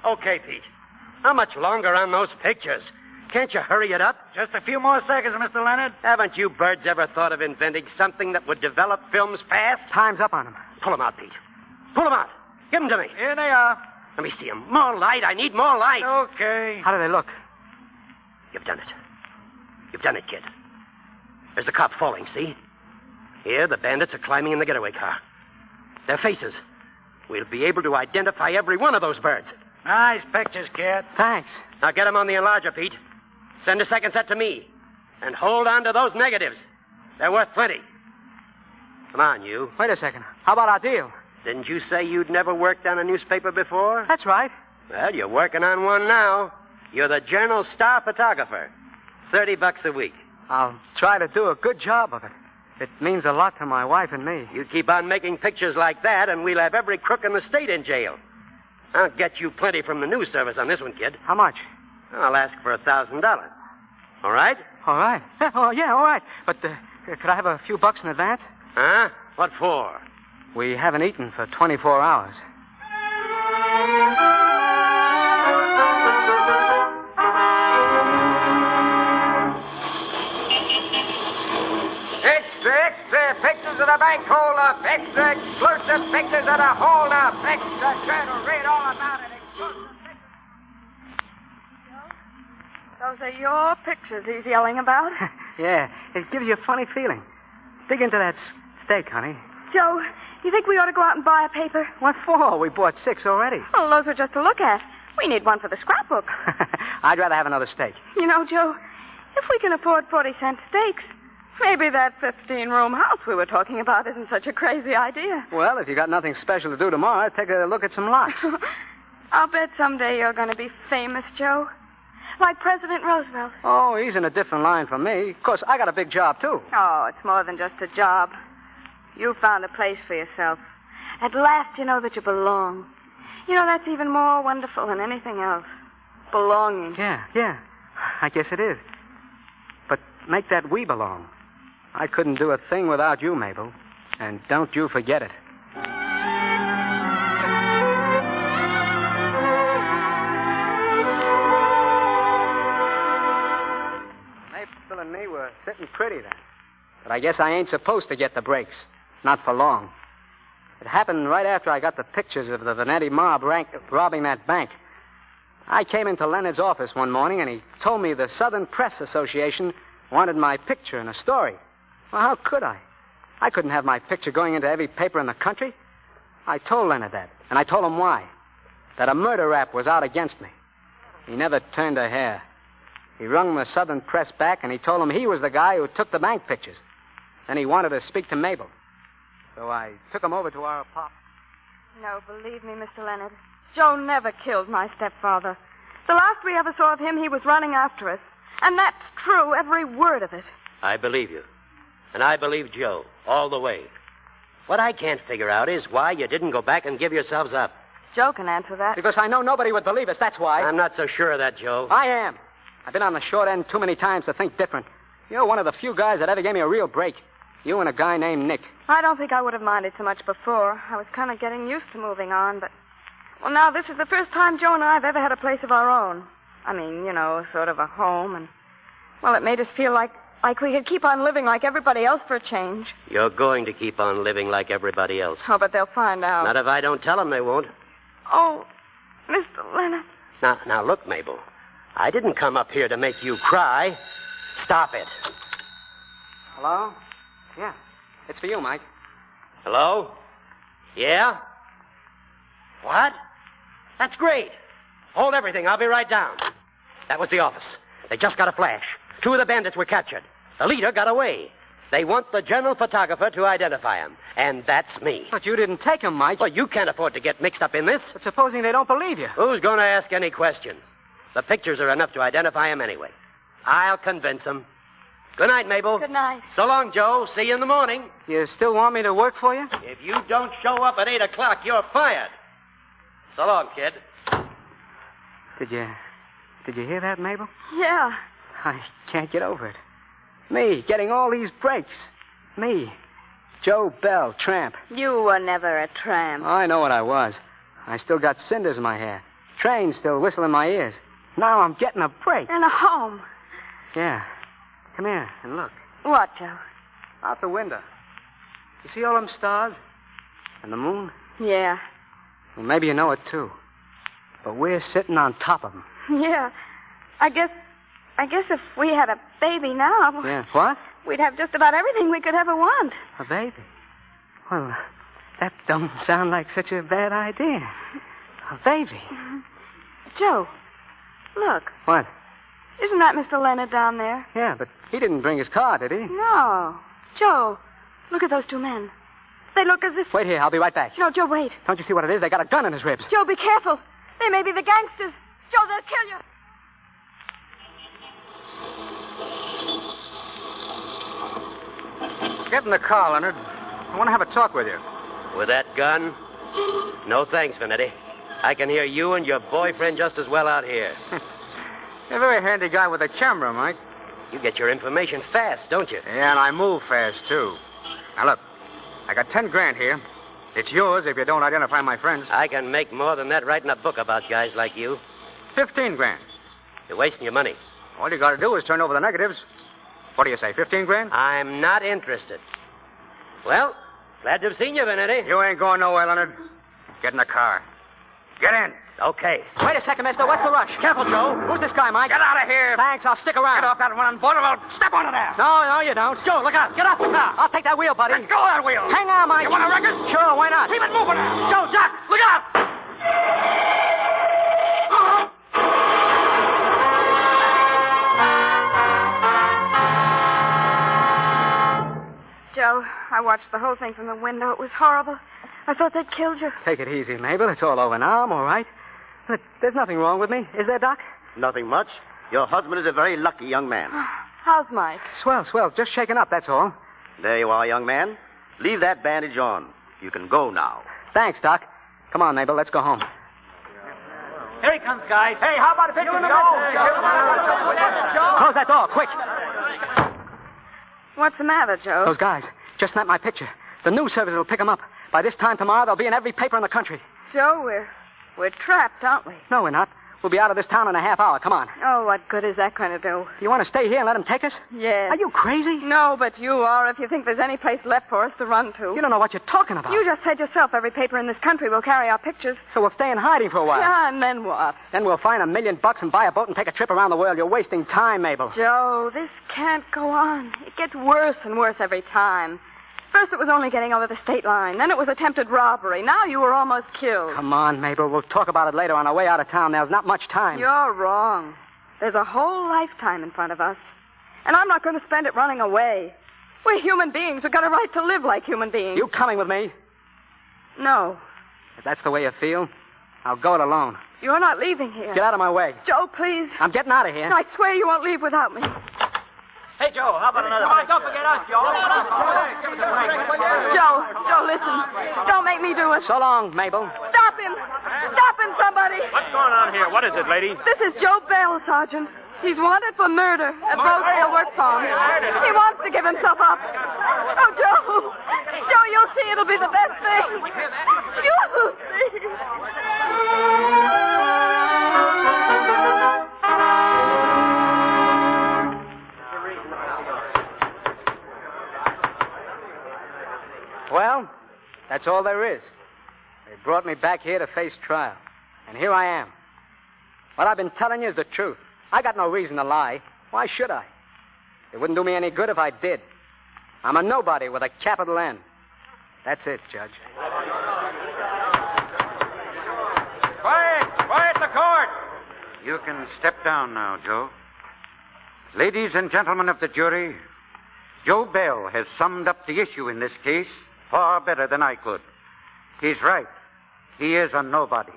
Okay, Pete. How much longer on those pictures? Can't you hurry it up? Just a few more seconds, Mr. Leonard. Haven't you birds ever thought of inventing something that would develop films fast? Time's up on them. Pull them out, Pete. Pull them out. Give them to me. Here they are. Let me see them. More light. I need more light. Okay. How do they look? You've done it. You've done it, kid. There's the cop falling, see? Here, the bandits are climbing in the getaway car. Their faces. We'll be able to identify every one of those birds. Nice pictures, kid. Thanks. Now get them on the enlarger, Pete. Send a second set to me. And hold on to those negatives. They're worth plenty. Come on, you. Wait a second. How about our deal? Didn't you say you'd never worked on a newspaper before? That's right. Well, you're working on one now. You're the Journal's star photographer. $30 a week. I'll try to do a good job of it. It means a lot to my wife and me. You keep on making pictures like that, and we'll have every crook in the state in jail. I'll get you plenty from the news service on this one, kid. How much? I'll ask for $1,000. All right? All right. Oh, yeah, all right. But could I have a few bucks in advance? Huh? What for? We haven't eaten for 24 hours. Extra pictures of the bank hold-up. Extra exclusive pictures of the hold-up. Extra journal. Read all about it. Exclusive pictures. Those are your pictures he's yelling about. Yeah, it gives you a funny feeling. Dig into that steak, honey. Joe, you think we ought to go out and buy a paper? What for? We bought 6 already. Well, those are just to look at. We need one for the scrapbook. I'd rather have another steak. You know, Joe, if we can afford 40-cent steaks, maybe that 15-room house we were talking about isn't such a crazy idea. Well, if you got nothing special to do tomorrow, take a look at some lots. I'll bet someday you're going to be famous, Joe. Like President Roosevelt. Oh, he's in a different line from me. Of course, I got a big job, too. Oh, it's more than just a job. You found a place for yourself. At last you know that you belong. You know, that's even more wonderful than anything else. Belonging. Yeah. I guess it is. But make that we belong. I couldn't do a thing without you, Mabel. And don't you forget it. Mabel and me were sitting pretty then. But I guess I ain't supposed to get the breaks. Not for long. It happened right after I got the pictures of the Venetti mob robbing that bank. I came into Leonard's office one morning, and he told me the Southern Press Association wanted my picture in a story. Well, how could I? I couldn't have my picture going into every paper in the country. I told Leonard that, and I told him why. That a murder rap was out against me. He never turned a hair. He rung the Southern Press back, and he told him he was the guy who took the bank pictures. Then he wanted to speak to Mabel. So I took him over to our apartment. No, believe me, Mr. Leonard. Joe never killed my stepfather. The last we ever saw of him, he was running after us. And that's true, every word of it. I believe you. And I believe Joe, all the way. What I can't figure out is why you didn't go back and give yourselves up. Joe can answer that. Because I know nobody would believe us, that's why. I'm not so sure of that, Joe. I am. I've been on the short end too many times to think different. You're one of the few guys that ever gave me a real break. You and a guy named Nick. I don't think I would have minded so much before. I was kind of getting used to moving on, but... Well, now, this is the first time Joe and I have ever had a place of our own. I mean, you know, sort of a home, and... Well, it made us feel like we could keep on living like everybody else for a change. You're going to keep on living like everybody else. Oh, but they'll find out. Not if I don't tell them they won't. Oh, Mr. Leonard. Now, look, Mabel. I didn't come up here to make you cry. Stop it. Hello? Yeah. It's for you, Mike. Hello? Yeah? What? That's great. Hold everything. I'll be right down. That was the office. They just got a flash. 2 of the bandits were captured. The leader got away. They want the journal photographer to identify him. And that's me. But you didn't take him, Mike. Well, you can't afford to get mixed up in this. But supposing they don't believe you? Who's going to ask any questions? The pictures are enough to identify him anyway. I'll convince them. Good night, Mabel. Good night. So long, Joe. See you in the morning. You still want me to work for you? If you don't show up at 8 o'clock, you're fired. So long, kid. Did you hear that, Mabel? Yeah. I can't get over it. Me, getting all these breaks. Me, Joe Bell, tramp. You were never a tramp. I know what I was. I still got cinders in my hair. Trains still whistle in my ears. Now I'm getting a break. In a home. Yeah. Come here and look. What, Joe? Out the window. You see all them stars? And the moon? Yeah. Well, maybe you know it, too. But we're sitting on top of them. Yeah. I guess if we had a baby now... Yeah, what? we'd have just about everything we could ever want. A baby? Well, that don't sound like such a bad idea. A baby? Joe, look. What? Isn't that Mr. Leonard down there? Yeah, but he didn't bring his car, did he? No. Joe, look at those two men. They look as if... Wait here, I'll be right back. No, Joe, wait. Don't you see what it is? They got a gun in his ribs. Joe, be careful. They may be the gangsters. Joe, they'll kill you. Get in the car, Leonard. I want to have a talk with you. With that gun? No thanks, Vanetti. I can hear you and your boyfriend just as well out here. You're a very handy guy with a camera, Mike. You get your information fast, don't you? Yeah, and I move fast, too. Now, look. I got 10 grand here. It's yours if you don't identify my friends. I can make more than that writing a book about guys like you. 15 grand. You're wasting your money. All you got to do is turn over the negatives. What do you say, 15 grand? I'm not interested. Well, glad to have seen you, Vanetti. You ain't going nowhere, Leonard. Get in the car. Get in. Okay. Wait a second, mister. What's the rush? Careful, Joe. Who's this guy, Mike? Get out of here. Thanks. I'll stick around. Get off that running board or I'll step on it there. No, you don't. Joe, look out. Get off the car. I'll take that wheel, buddy. Let go of that wheel. Hang on, Mike. You want a record? Sure, why not? Keep it moving now. Joe, duck. Look out. Joe, I watched the whole thing from the window. It was horrible. I thought they'd killed you. Take it easy, Mabel. It's all over now. I'm all right. Look, there's nothing wrong with me. Is there, Doc? Nothing much. Your husband is a very lucky young man. How's Mike? Swell. Just shaking up, that's all. There you are, young man. Leave that bandage on. You can go now. Thanks, Doc. Come on, Mabel. Let's go home. Here he comes, guys. Hey, how about a picture, Joe? Close that door, quick. What's the matter, Joe? Those guys just snapped my picture. The news service will pick them up. By this time tomorrow, they'll be in every paper in the country. Joe, we're trapped, aren't we? No, we're not. We'll be out of this town in a half hour. Come on. Oh, what good is that going to do? You want to stay here and let them take us? Yes. Are you crazy? No, but you are if you think there's any place left for us to run to. You don't know what you're talking about. You just said yourself every paper in this country will carry our pictures. So we'll stay in hiding for a while. Yeah, and then what? Then we'll find $1 million and buy a boat and take a trip around the world. You're wasting time, Mabel. Joe, this can't go on. It gets worse and worse every time. First it was only getting over the state line. Then it was attempted robbery. Now you were almost killed. Come on, Mabel. We'll talk about it later on our way out of town. There's not much time. You're wrong. There's a whole lifetime in front of us. And I'm not going to spend it running away. We're human beings. We've got a right to live like human beings. You coming with me? No. If that's the way you feel, I'll go it alone. You're not leaving here. Get out of my way. Joe, please. I'm getting out of here. I swear you won't leave without me. Hey, Joe, how about another? Don't forget us, Joe. Joe, listen. Don't make me do it. So long, Mabel. Stop him. Stop him, somebody. What's going on here? What is it, lady? This is Joe Bell, Sergeant. He's wanted for murder at Rosedale Work Farm. He wants to give himself up. Oh, Joe. Joe, you'll see it'll be the best thing. You'll see. Well, that's all there is. They brought me back here to face trial. And here I am. What I've been telling you is the truth. I got no reason to lie. Why should I? It wouldn't do me any good if I did. I'm a nobody with a capital N. That's it, Judge. Quiet the court. You can step down now, Joe. Ladies and gentlemen of the jury, Joe Bell has summed up the issue in this case far better than I could. He's right. He is a nobody.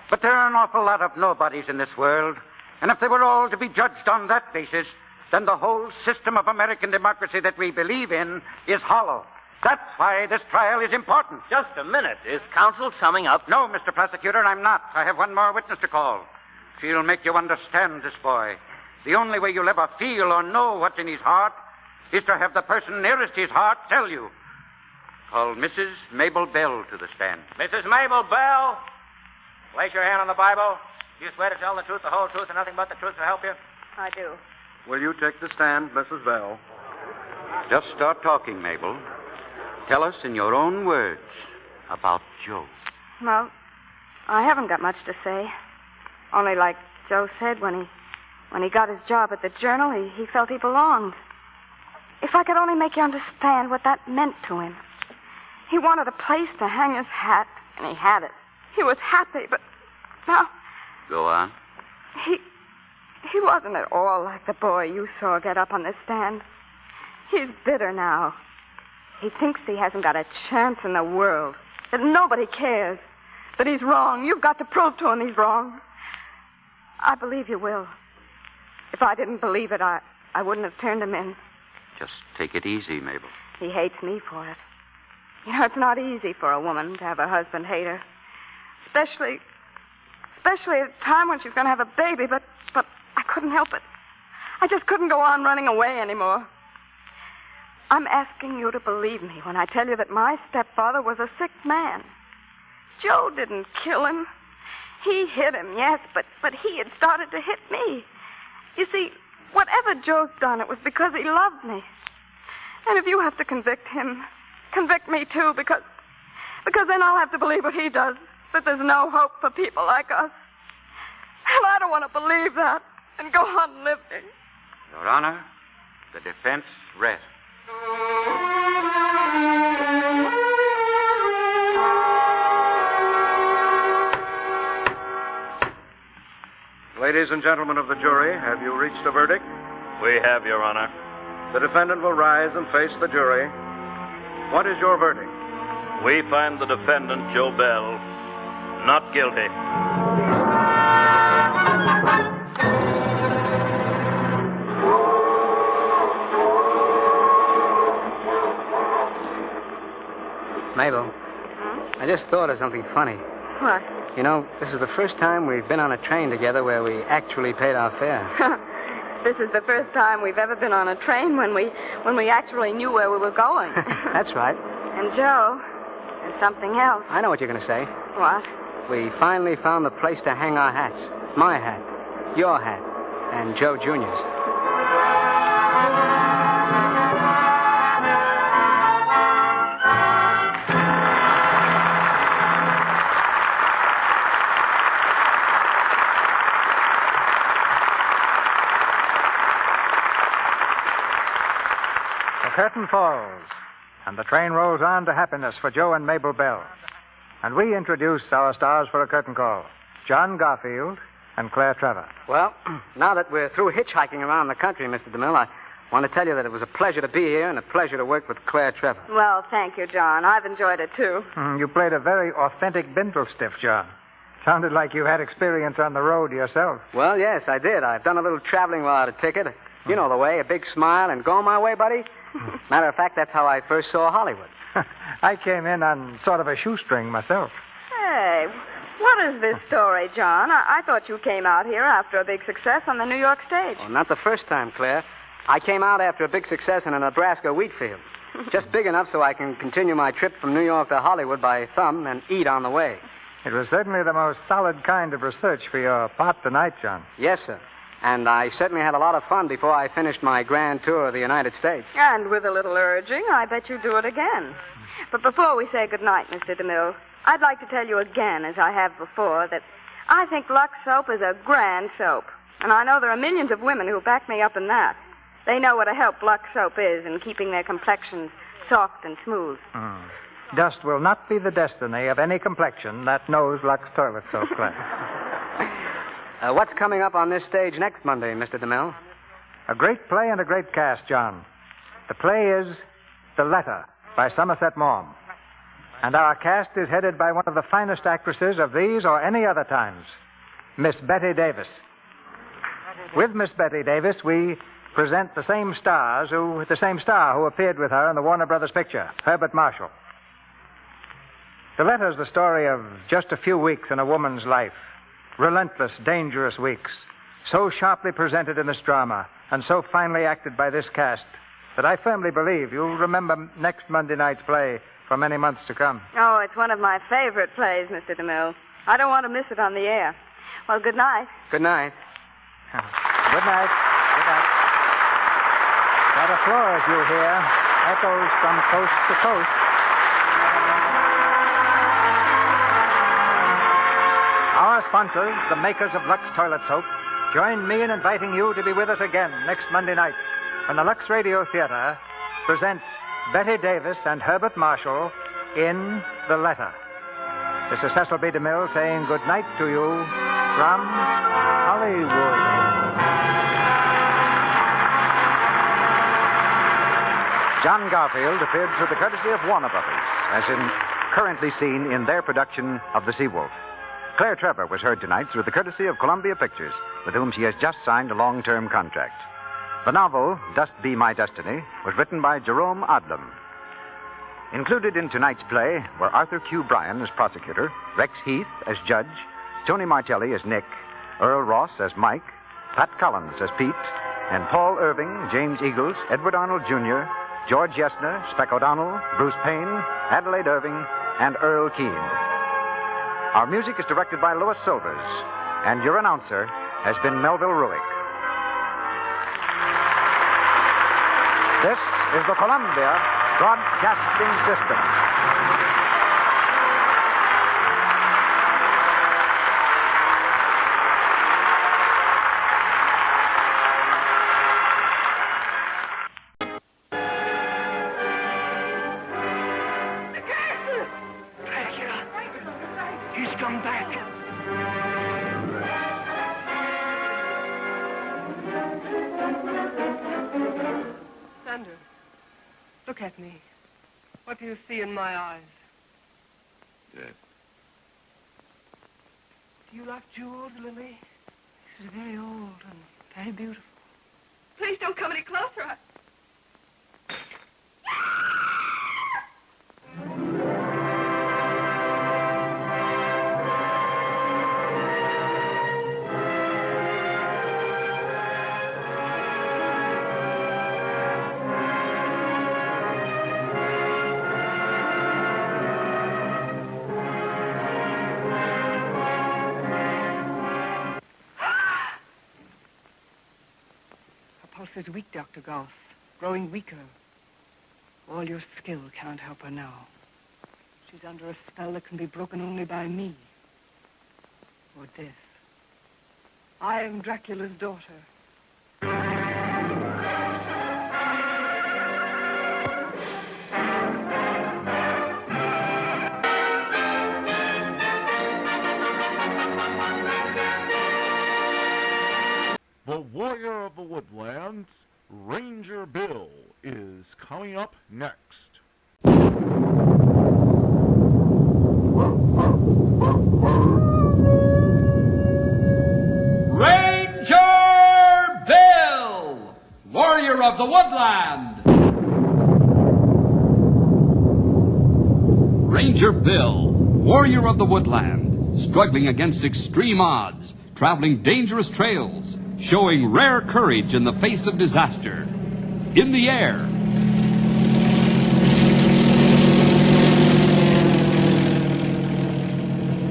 But there are an awful lot of nobodies in this world, and if they were all to be judged on that basis, then the whole system of American democracy that we believe in is hollow. That's why this trial is important. Just a minute. Is counsel summing up? No, Mr. Prosecutor, I'm not. I have one more witness to call. She'll make you understand this boy. The only way you'll ever feel or know what's in his heart is to have the person nearest his heart tell you. Call Mrs. Mabel Bell to the stand. Mrs. Mabel Bell, place your hand on the Bible. Do you swear to tell the truth, the whole truth, and nothing but the truth to help you? I do. Will you take the stand, Mrs. Bell? Just start talking, Mabel. Tell us in your own words about Joe. Well, I haven't got much to say. Only like Joe said, when he got his job at the Journal, he felt he belonged. If I could only make you understand what that meant to him. He wanted a place to hang his hat, and he had it. He was happy, but now... Go on. He wasn't at all like the boy you saw get up on the stand. He's bitter now. He thinks he hasn't got a chance in the world, that nobody cares, that he's wrong. You've got to prove to him he's wrong. I believe you will. If I didn't believe it, I wouldn't have turned him in. Just take it easy, Mabel. He hates me for it. You know, it's not easy for a woman to have her husband hate her. Especially at a time when she's going to have a baby, but I couldn't help it. I just couldn't go on running away anymore. I'm asking you to believe me when I tell you that my stepfather was a sick man. Joe didn't kill him. He hit him, yes, but he had started to hit me. You see, whatever Joe's done, it was because he loved me. And if you have to convict him, convict me too, because then I'll have to believe what he does, that there's no hope for people like us. And I don't want to believe that and go on living. Your Honor, the defense rests. Ladies and gentlemen of the jury, have you reached a verdict? We have, Your Honor. The defendant will rise and face the jury. What is your verdict? We find the defendant, Joe Bell, not guilty. Mabel, I just thought of something funny. What? You know, this is the first time we've been on a train together where we actually paid our fare. This is the first time we've ever been on a train when we actually knew where we were going. That's right. And Joe, there's something else. I know what you're going to say. What? We finally found the place to hang our hats. My hat, your hat, and Joe Jr.'s. The curtain falls, and the train rolls on to happiness for Joe and Mabel Bell. And we introduce our stars for a curtain call, John Garfield and Claire Trevor. Well, now that we're through hitchhiking around the country, Mr. DeMille, I want to tell you that it was a pleasure to be here and a pleasure to work with Claire Trevor. Well, thank you, John. I've enjoyed it, too. You played a very authentic Bindlestiff, John. Sounded like you had experience on the road yourself. Well, yes, I did. I've done a little traveling without a ticket. You know the way, a big smile and go my way, buddy. Matter of fact, that's how I first saw Hollywood. I came in on sort of a shoestring myself. Hey, what is this story, John? I thought you came out here after a big success on the New York stage. Well, not the first time, Claire. I came out after a big success in a Nebraska wheat field. Just big enough so I can continue my trip from New York to Hollywood by thumb and eat on the way. It was certainly the most solid kind of research for your part tonight, John. Yes, sir. And I certainly had a lot of fun before I finished my grand tour of the United States. And with a little urging, I bet you'd do it again. But before we say goodnight, Mr. DeMille, I'd like to tell you again, as I have before, that I think Lux soap is a grand soap. And I know there are millions of women who back me up in that. They know what a help Lux soap is in keeping their complexions soft and smooth. Dust will not be the destiny of any complexion that knows Lux toilet soap, Claire. What's coming up on this stage next Monday, Mr. DeMille? A great play and a great cast, John. The play is The Letter by Somerset Maugham. And our cast is headed by one of the finest actresses of these or any other times, Miss Betty Davis. With Miss Betty Davis, we present the same star who appeared with her in the Warner Brothers picture, Herbert Marshall. The Letter is the story of just a few weeks in a woman's life. Relentless, dangerous weeks. So sharply presented in this drama and so finely acted by this cast that I firmly believe you'll remember next Monday night's play for many months to come. Oh, it's one of my favorite plays, Mr. DeMille. I don't want to miss it on the air. Well, good night. Good night. Good night. Good night. That applause you hear echoes from coast to coast. Our sponsors, the makers of Lux Toilet Soap, join me in inviting you to be with us again next Monday night when the Lux Radio Theater presents Betty Davis and Herbert Marshall in The Letter. This is Cecil B. DeMille saying good night to you from Hollywood. John Garfield appeared through the courtesy of Warner Brothers, as currently seen in their production of The Seawolf. Claire Trevor was heard tonight through the courtesy of Columbia Pictures, with whom she has just signed a long-term contract. The novel, Dust Be My Destiny, was written by Jerome Odlum. Included in tonight's play were Arthur Q. Bryan as prosecutor, Rex Heath as judge, Tony Martelli as Nick, Earl Ross as Mike, Pat Collins as Pete, and Paul Irving, James Eagles, Edward Arnold Jr., George Yesner, Speck O'Donnell, Bruce Payne, Adelaide Irving, and Earl Keane. Our music is directed by Louis Silvers, and your announcer has been Melville Ruick. This is the Columbia Broadcasting System. Look at me. What do you see in my eyes? Dead. Do you like jewels, Lily? This is very old and very beautiful. Please don't come any closer. Is weak, Dr. Goss. Growing weaker. All your skill can't help her now. She's under a spell that can be broken only by me. Or death. I am Dracula's daughter. The Warrior of the Woodlands, Ranger Bill, is coming up next. Ranger Bill, Warrior of the Woodland. Ranger Bill, Warrior of the Woodland, struggling against extreme odds, traveling dangerous trails, showing rare courage in the face of disaster. In the air.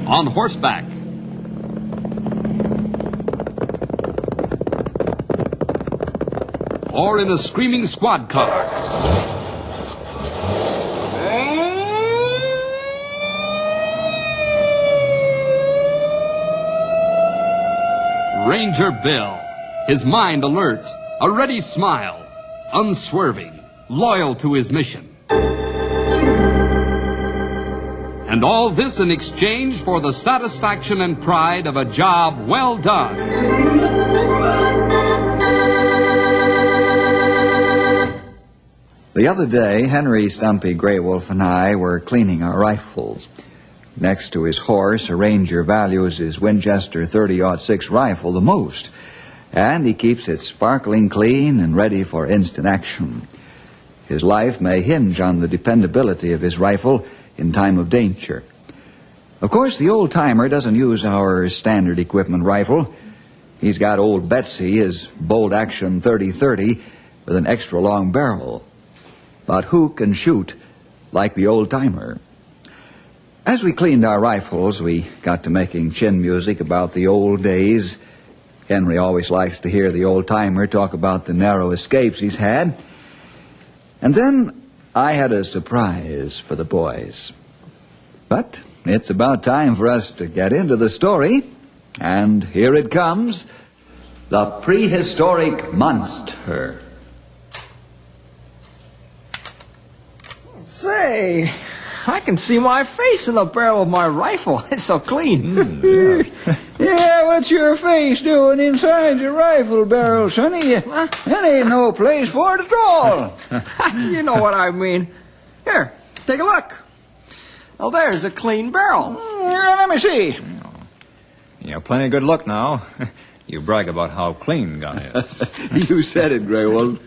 On horseback. Or in a screaming squad car. Ranger Bill, his mind alert, a ready smile, unswerving, loyal to his mission. And all this in exchange for the satisfaction and pride of a job well done. The other day, Henry Stumpy Grey Wolf and I were cleaning our rifles. Next to his horse, a ranger values his Winchester 30-06 rifle the most, and he keeps it sparkling clean and ready for instant action. His life may hinge on the dependability of his rifle in time of danger. Of course, the old-timer doesn't use our standard equipment rifle. He's got old Betsy, his bolt-action 30-30, with an extra long barrel. But who can shoot like the old-timer? As we cleaned our rifles, we got to making chin music about the old days. Henry always likes to hear the old-timer talk about the narrow escapes he's had. And then I had a surprise for the boys. But it's about time for us to get into the story. And here it comes, The Prehistoric Monster. Say, I can see my face in the barrel of my rifle. It's so clean. Yeah, what's your face doing inside your rifle barrel, Sonny? That ain't no place for it at all. You know what I mean. Here, take a look. Well, there's a clean barrel. Let me see. You have plenty of good luck now. You brag about how clean gun is. You said it, Grey Wolf.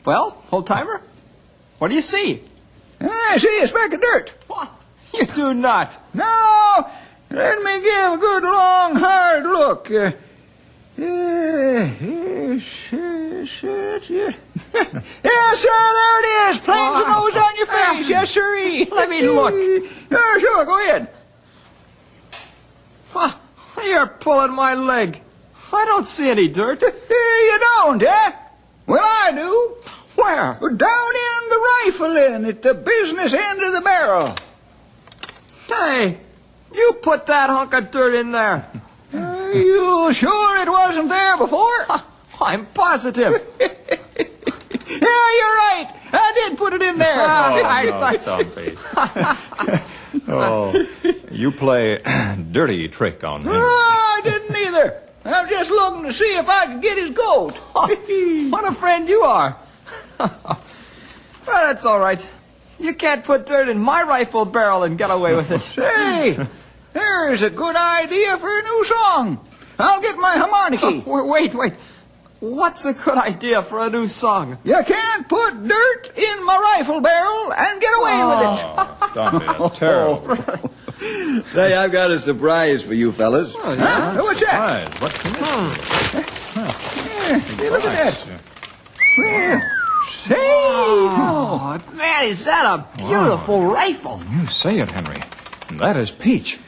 Well, old-timer, what do you see? I see a speck of dirt. What? You do not. No, let me give a good, long, hard look. Yes, sir, there it is. Plain as a nose on your face. Yes, sirree. Let me look. Sure, go ahead. You're pulling my leg. I don't see any dirt. You don't, eh? Well, I do. Where? Down in the rifle in at the business end of the barrel. Hey, you put that hunk of dirt in there. Are you sure it wasn't there before? I'm positive. Yeah, you're right. I did put it in there. Oh, you play dirty trick on him. No, I didn't either. I'm just looking to see if I could get his goat. What a friend you are. Well, that's all right. You can't put dirt in my rifle barrel and get away with it. Say, there's a good idea for a new song. I'll get my harmonica. Wait. What's a good idea for a new song? You can't put dirt in my rifle barrel and get away with it. Don't be terrible. Say, I've got a surprise for you fellas. Oh, yeah? What's that? Surprise? What can Hey, look at that. Well, say. Oh, man, is that a beautiful rifle? You say it, Henry. That is peach.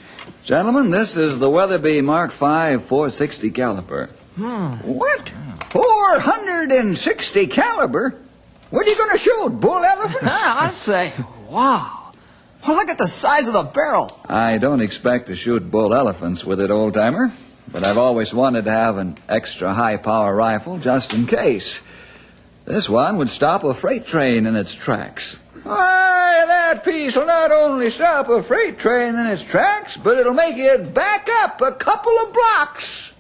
Gentlemen, this is the Weatherby Mark V 460 caliber. What? 460 caliber? What are you going to shoot, bull elephants? I say, wow. Well, look at the size of the barrel. I don't expect to shoot bull elephants with it, old-timer, but I've always wanted to have an extra high-power rifle just in case. This one would stop a freight train in its tracks. Why, that piece will not only stop a freight train in its tracks, but it'll make it back up a couple of blocks.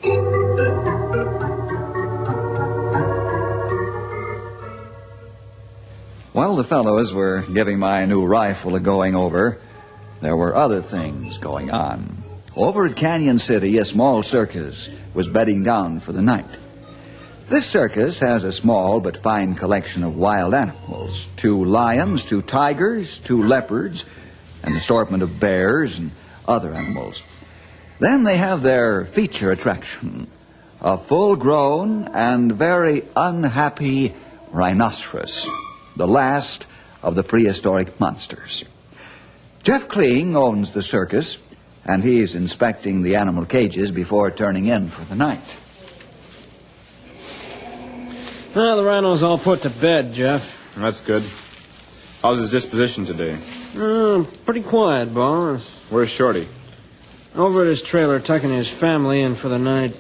While the fellows were giving my new rifle a going over, there were other things going on. Over at Canyon City, a small circus was bedding down for the night. This circus has a small but fine collection of wild animals. 2 lions, 2 tigers, 2 leopards, an assortment of bears and other animals. Then they have their feature attraction, a full-grown and very unhappy rhinoceros, the last of the prehistoric monsters. Jeff Kling owns the circus, and he's inspecting the animal cages before turning in for the night. Well, the rhino's all put to bed, Jeff. That's good. How's his disposition today? Pretty quiet, boss. Where's Shorty? Over at his trailer, tucking his family in for the night.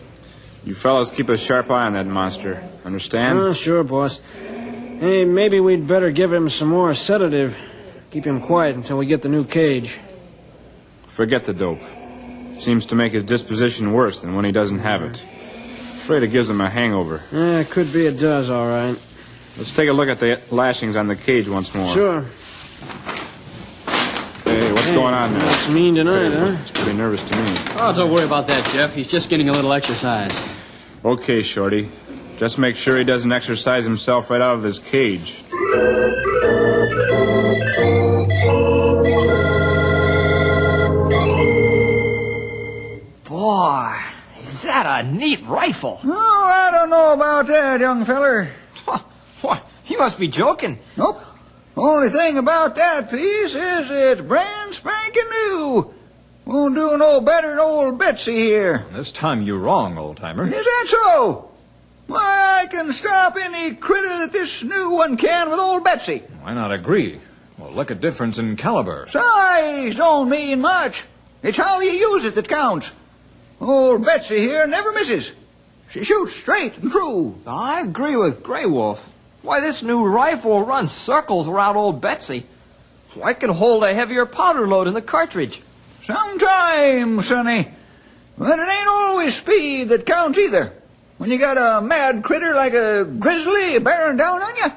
You fellows keep a sharp eye on that monster. Understand? Sure, boss. Hey, maybe we'd better give him some more sedative. Keep him quiet until we get the new cage. Forget the dope. Seems to make his disposition worse than when he doesn't have it. Afraid it gives him a hangover. Could be it does, all right. Let's take a look at the lashings on the cage once more. Sure. Hey, what's going on there? Looks mean tonight, huh? It's pretty nervous to me. Oh, don't worry about that, Jeff. He's just getting a little exercise. Okay, Shorty. Just make sure he doesn't exercise himself right out of his cage. Boy, is that a neat rifle. Oh, I don't know about that, young feller. What? You must be joking. Nope. Only thing about that piece is it's brand spanking new. Won't do no better than old Betsy here. This time you're wrong, old-timer. Is that so? Why, I can stop any critter that this new one can with old Betsy. Why not agree? Well, look at difference in caliber. Size don't mean much. It's how you use it that counts. Old Betsy here never misses. She shoots straight and true. I agree with Grey Wolf. Why, this new rifle runs circles around old Betsy. Why, it can hold a heavier powder load in the cartridge. Sometimes, Sonny. But it ain't always speed that counts either. When you got a mad critter like a grizzly bearing down on you,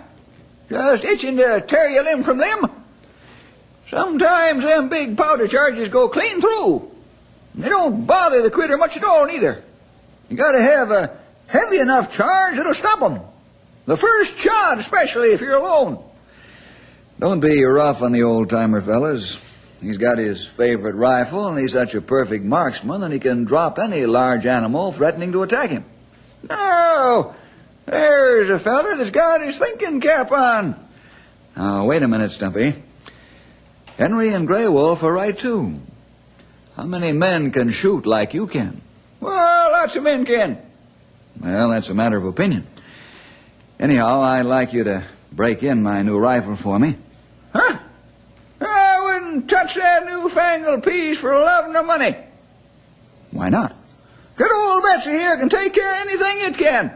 just itching to tear you limb from limb, sometimes them big powder charges go clean through. They don't bother the critter much at all, neither. You gotta have a heavy enough charge that'll stop 'em. The first shot, especially if you're alone. Don't be rough on the old-timer, fellas. He's got his favorite rifle, and he's such a perfect marksman that he can drop any large animal threatening to attack him. No! There's a feller that's got his thinking cap on. Now, wait a minute, Stumpy. Henry and Grey Wolf are right, too. How many men can shoot like you can? Well, lots of men can. Well, that's a matter of opinion. Anyhow, I'd like you to break in my new rifle for me. Huh? I wouldn't touch that newfangled piece for love nor money. Why not? Good old Betsy here can take care of anything it can.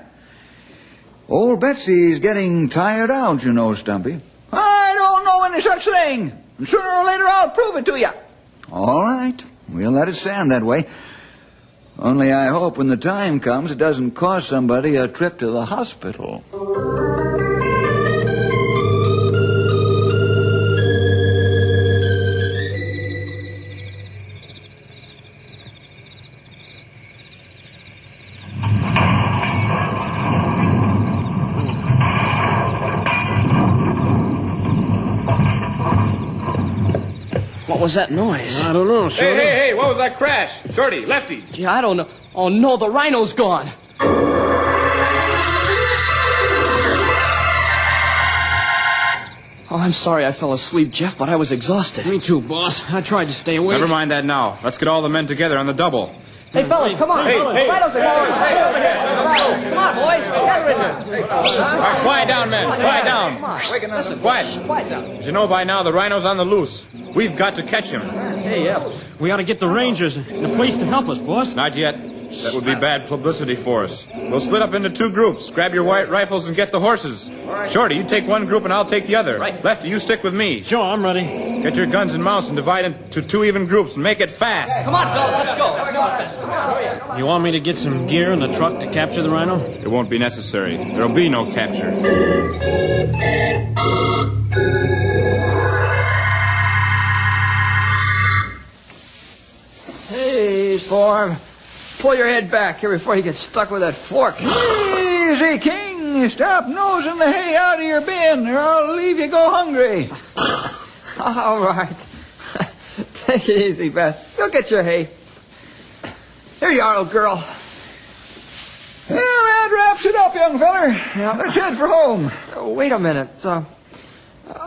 Old Betsy's getting tired out, you know, Stumpy. I don't know any such thing. And sooner or later I'll prove it to you. All right. We'll let it stand that way. Only I hope when the time comes it doesn't cost somebody a trip to the hospital. What was that noise? I don't know, Shorty. Hey, what was that crash? Shorty, Lefty. Gee, I don't know. Oh, no, the rhino's gone. Oh, I'm sorry I fell asleep, Jeff, but I was exhausted. Me too, boss. I tried to stay awake. Never mind that now. Let's get all the men together on the double. Hey, fellas, come on. Hey. The rhinos are going. Hey, over here. Come on, boys. Together in there. All right, quiet down, men. Quiet down. Come on. Listen, quiet. Quiet down. As you know by now, the rhino's on the loose. We've got to catch him. Hey, yeah. We ought to get the Rangers and the police to help us, boss. Not yet. That would be bad publicity for us. We'll split up into 2 groups. Grab your white rifles and get the horses. Shorty, you take one group and I'll take the other. Right. Lefty, you stick with me. Sure, I'm ready. Get your guns and mounts and divide into 2 even groups and make it fast. Come on, fellas, let's go. Let's go fast. Come on, hurry up. You want me to get some gear in the truck to capture the rhino? It won't be necessary. There'll be no capture. Hey, Storm. Pull your head back here before you get stuck with that fork. Easy, King. Stop nosing the hay out of your bin, or I'll leave you go hungry. All right. Take it easy, Bess. Go get your hay. Here you are, old girl. Well, that wraps it up, young feller. Yeah. Let's head for home. Wait a minute. I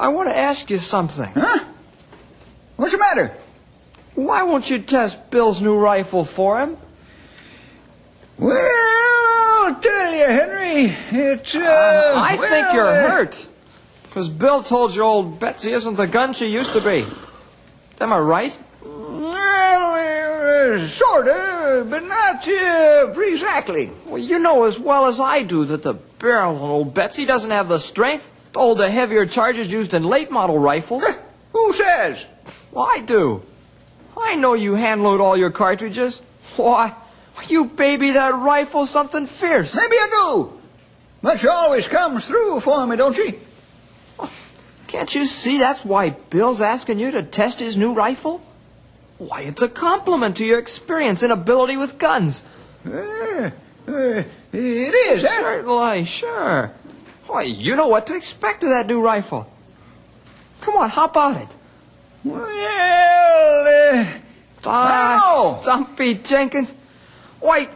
want to ask you something. Huh? What's the matter? Why won't you test Bill's new rifle for him? Well, I'll tell you, Henry. It's, I think you're hurt. Because Bill told you old Betsy isn't the gun she used to be. Am I right? Well, sort of, but not exactly. Well, you know as well as I do that the barrel on old Betsy doesn't have the strength to hold the heavier charges used in late model rifles. Who says? Well, I do. I know you hand-load all your cartridges. Why, you baby that rifle something fierce. Maybe I do. But she always comes through for me, don't she? Can't you see that's why Bill's asking you to test his new rifle? Why, it's a compliment to your experience and ability with guns. It is, huh? Certainly, sure. Why, you know what to expect of that new rifle. Come on, hop on it. Well, I don't know. Stumpy Jenkins. Why,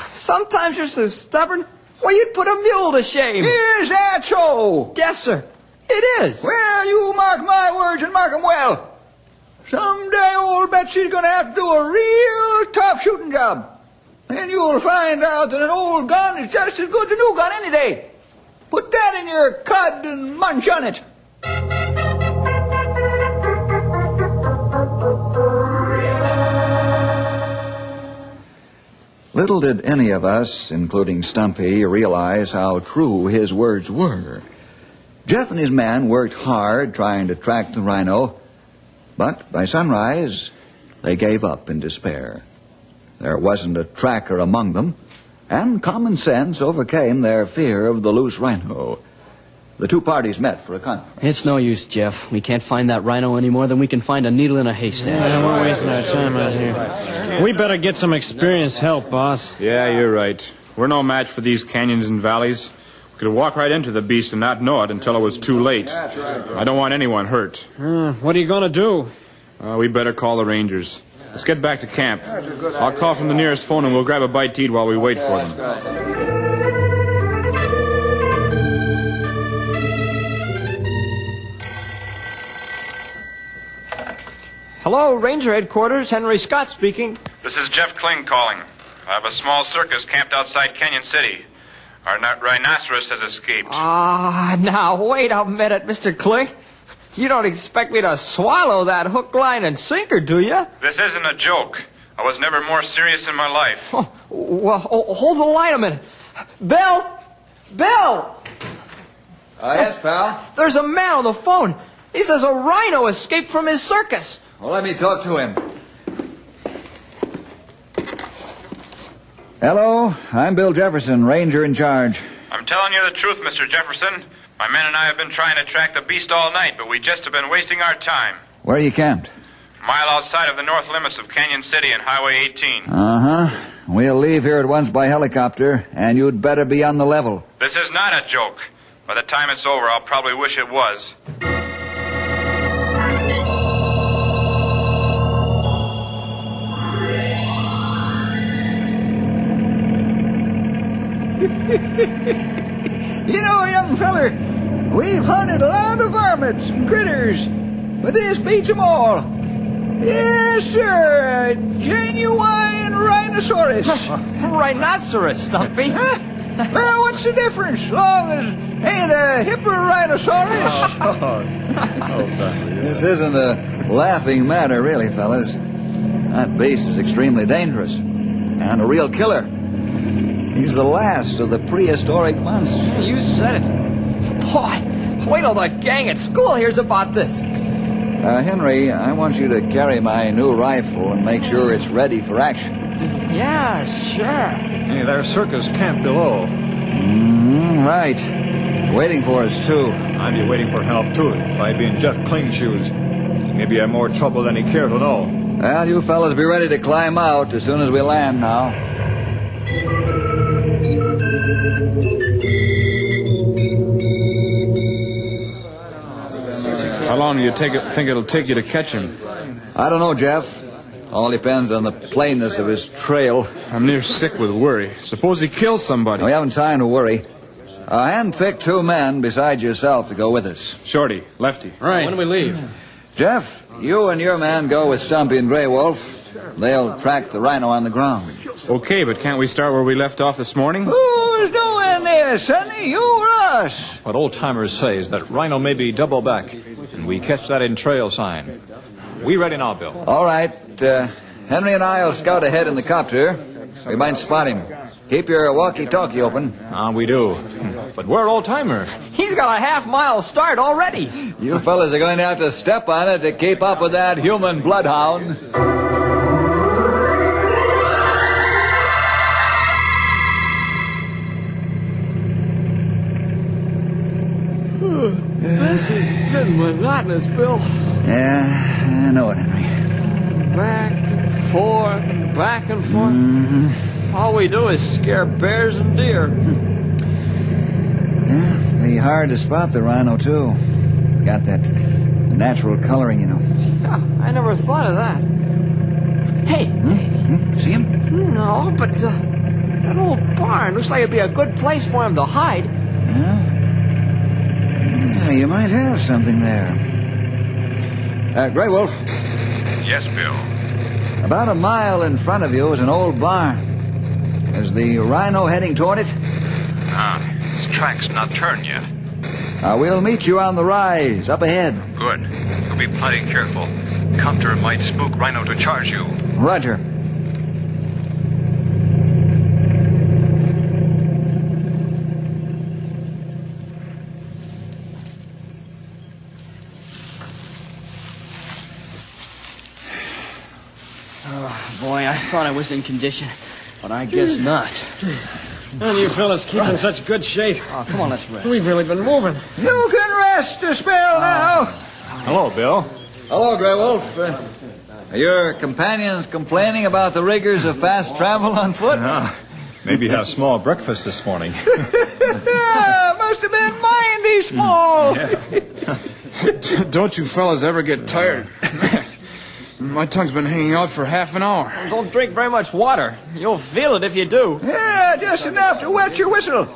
sometimes you're so stubborn. Why, you'd put a mule to shame. Is that so? Yes, sir. It is. Well, you mark my words and mark them well. Someday old Betsy's going to have to do a real tough shooting job. And you'll find out that an old gun is just as good as a new gun any day. Put that in your cud and munch on it. Little did any of us, including Stumpy, realize how true his words were. Jeff and his men worked hard trying to track the rhino, but by sunrise, they gave up in despair. There wasn't a tracker among them, and common sense overcame their fear of the loose rhino. The two parties met for a conference. It's no use, Jeff. We can't find that rhino any more than we can find a needle in a haystack. Yeah, we're wasting our time out here. We better get some experienced help, boss. Yeah, you're right. We're no match for these canyons and valleys. We could walk right into the beast and not know it until it was too late. I don't want anyone hurt. What are you going to do? We better call the rangers. Let's get back to camp. I'll call from the nearest phone and we'll grab a bite to eat while we wait for them. Hello, Ranger Headquarters. Henry Scott speaking. This is Jeff Kling calling. I have a small circus camped outside Canyon City. Our rhinoceros has escaped. Now, wait a minute, Mr. Kling. You don't expect me to swallow that hook, line, and sinker, do you? This isn't a joke. I was never more serious in my life. Hold the line a minute. Bill! Bill! Yes, pal? There's a man on the phone. He says a rhino escaped from his circus. Well, let me talk to him. Hello, I'm Bill Jefferson, ranger in charge. I'm telling you the truth, Mr. Jefferson. My men and I have been trying to track the beast all night, but we just have been wasting our time. Where are you camped? A mile outside of the north limits of Canyon City and Highway 18. Uh-huh. We'll leave here at once by helicopter, and you'd better be on the level. This is not a joke. By the time it's over, I'll probably wish it was. You know, young feller, we've hunted a lot of varmints and critters, but this beats 'em all. Yes, sir, a genuine rhinoceros. Rhinoceros, Stumpy. Well, what's the difference? Long as ain't a hipper rhinoceros. This isn't a laughing matter, really, fellas. That beast is extremely dangerous and a real killer. He's the last of the prehistoric monsters. You said it. Boy, wait till the gang at school hears about this. Henry, I want you to carry my new rifle and make sure it's ready for action. Yeah, sure. Hey, there's circus camp below. Right. Waiting for us, too. I'd be waiting for help, too, if I'd be in Jeff Kling's shoes. Maybe I'm more trouble than he cared to know. Well, you fellas be ready to climb out as soon as we land now. How long do you think it'll take you to catch him? I don't know, Jeff. All depends on the plainness of his trail. I'm near sick with worry. Suppose he kills somebody. We haven't time to worry. I handpicked 2 men besides yourself to go with us. Shorty, Lefty. Right. When do we leave? Jeff, you and your man go with Stumpy and Grey Wolf. They'll track the rhino on the ground. Okay, but can't we start where we left off this morning? Who's doing this, Sonny? You or us? What old-timers say is that rhino may be double back, and we catch that in trail sign. We ready now, Bill? All right. Henry and I will scout ahead in the copter. We might spot him. Keep your walkie-talkie open. We do. But we're old-timer. He's got a half-mile start already. You fellas are going to have to step on it to keep up with that human bloodhound. This has been monotonous, Bill. Yeah, I know it, Henry. Back and forth and back and forth. Mm-hmm. All we do is scare bears and deer. Yeah, be hard to spot the rhino, too. He's got that natural coloring, you know. Yeah, I never thought of that. Hey. See him? No, but that old barn looks like it'd be a good place for him to hide. Yeah, you might have something there. Grey Wolf. Yes, Bill. About a mile in front of you is an old barn. Is the rhino heading toward it? His track's not turned yet. We'll meet you on the rise, up ahead. Good. You'll be plenty careful. Copter might spook rhino to charge you. Roger. Boy, I thought I was in condition, but I guess not. And you fellas keep in such good shape. Oh, come on, let's rest. We've really been moving. You can rest a spell now. Hello, Bill. Hello, Grey Wolf. Are your companions complaining about the rigors of fast travel on foot? Maybe had a small breakfast this morning. Must have been mighty small. Don't you fellas ever get tired? My tongue's been hanging out for half an hour. Don't drink very much water. You'll feel it if you do. Yeah, just enough to wet your whistle.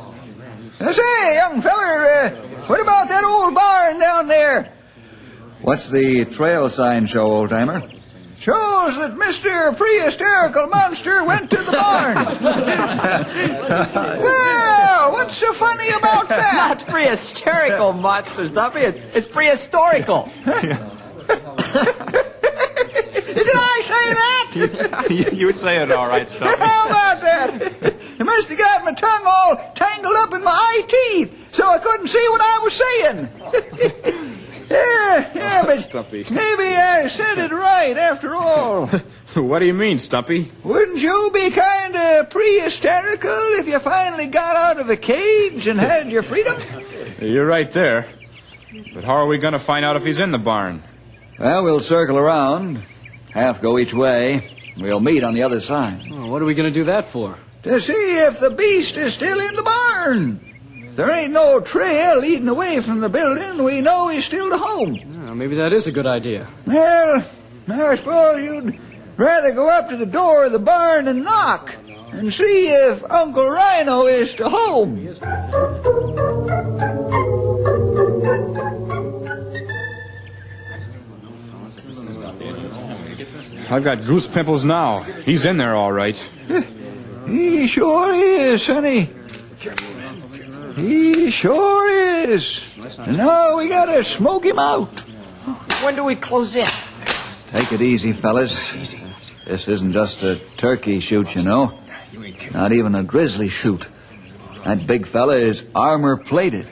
Say, young feller, what about that old barn down there? What's the trail sign show, old-timer? Shows that Mr. Prehysterical Monster went to the barn. Well, what's so funny about that? It's not prehysterical monsters, Duffy. It's prehistorical. Did I say that? You say it all right, Stumpy. How about that? I must have got my tongue all tangled up in my eye teeth, so I couldn't see what I was saying. Yeah, but Stumpy. maybe I said it right after all. What do you mean, Stumpy? Wouldn't you be kind of prehysterical if you finally got out of a cage and had your freedom? You're right there. But how are we going to find out if he's in the barn? Well, we'll circle around, half go each way. We'll meet on the other side. Oh, what are we going to do that for? To see if the beast is still in the barn. If there ain't no trail leading away from the building, we know he's still at home. Oh, maybe that is a good idea. Well, I suppose you'd rather go up to the door of the barn and knock and see if Uncle Rhino is to home. I've got goose pimples now. He's in there all right. He sure is, sonny. He sure is. And now we gotta smoke him out. When do we close in? Take it easy, fellas. This isn't just a turkey shoot, you know. Not even a grizzly shoot. That big fella is armor-plated.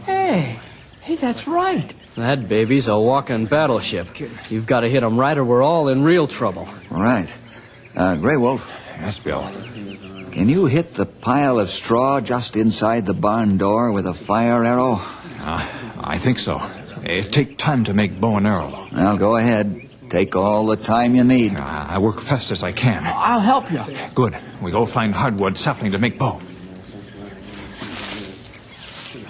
Hey, that's right. That baby's a walking battleship. You've got to hit him right or we're all in real trouble. All right. Grey Wolf. Yes, Bill. Can you hit the pile of straw just inside the barn door with a fire arrow? I think so. It'll take time to make bow and arrow. Well, go ahead. Take all the time you need. I work fast as I can. I'll help you. Good. We go find hardwood sapling to make bow.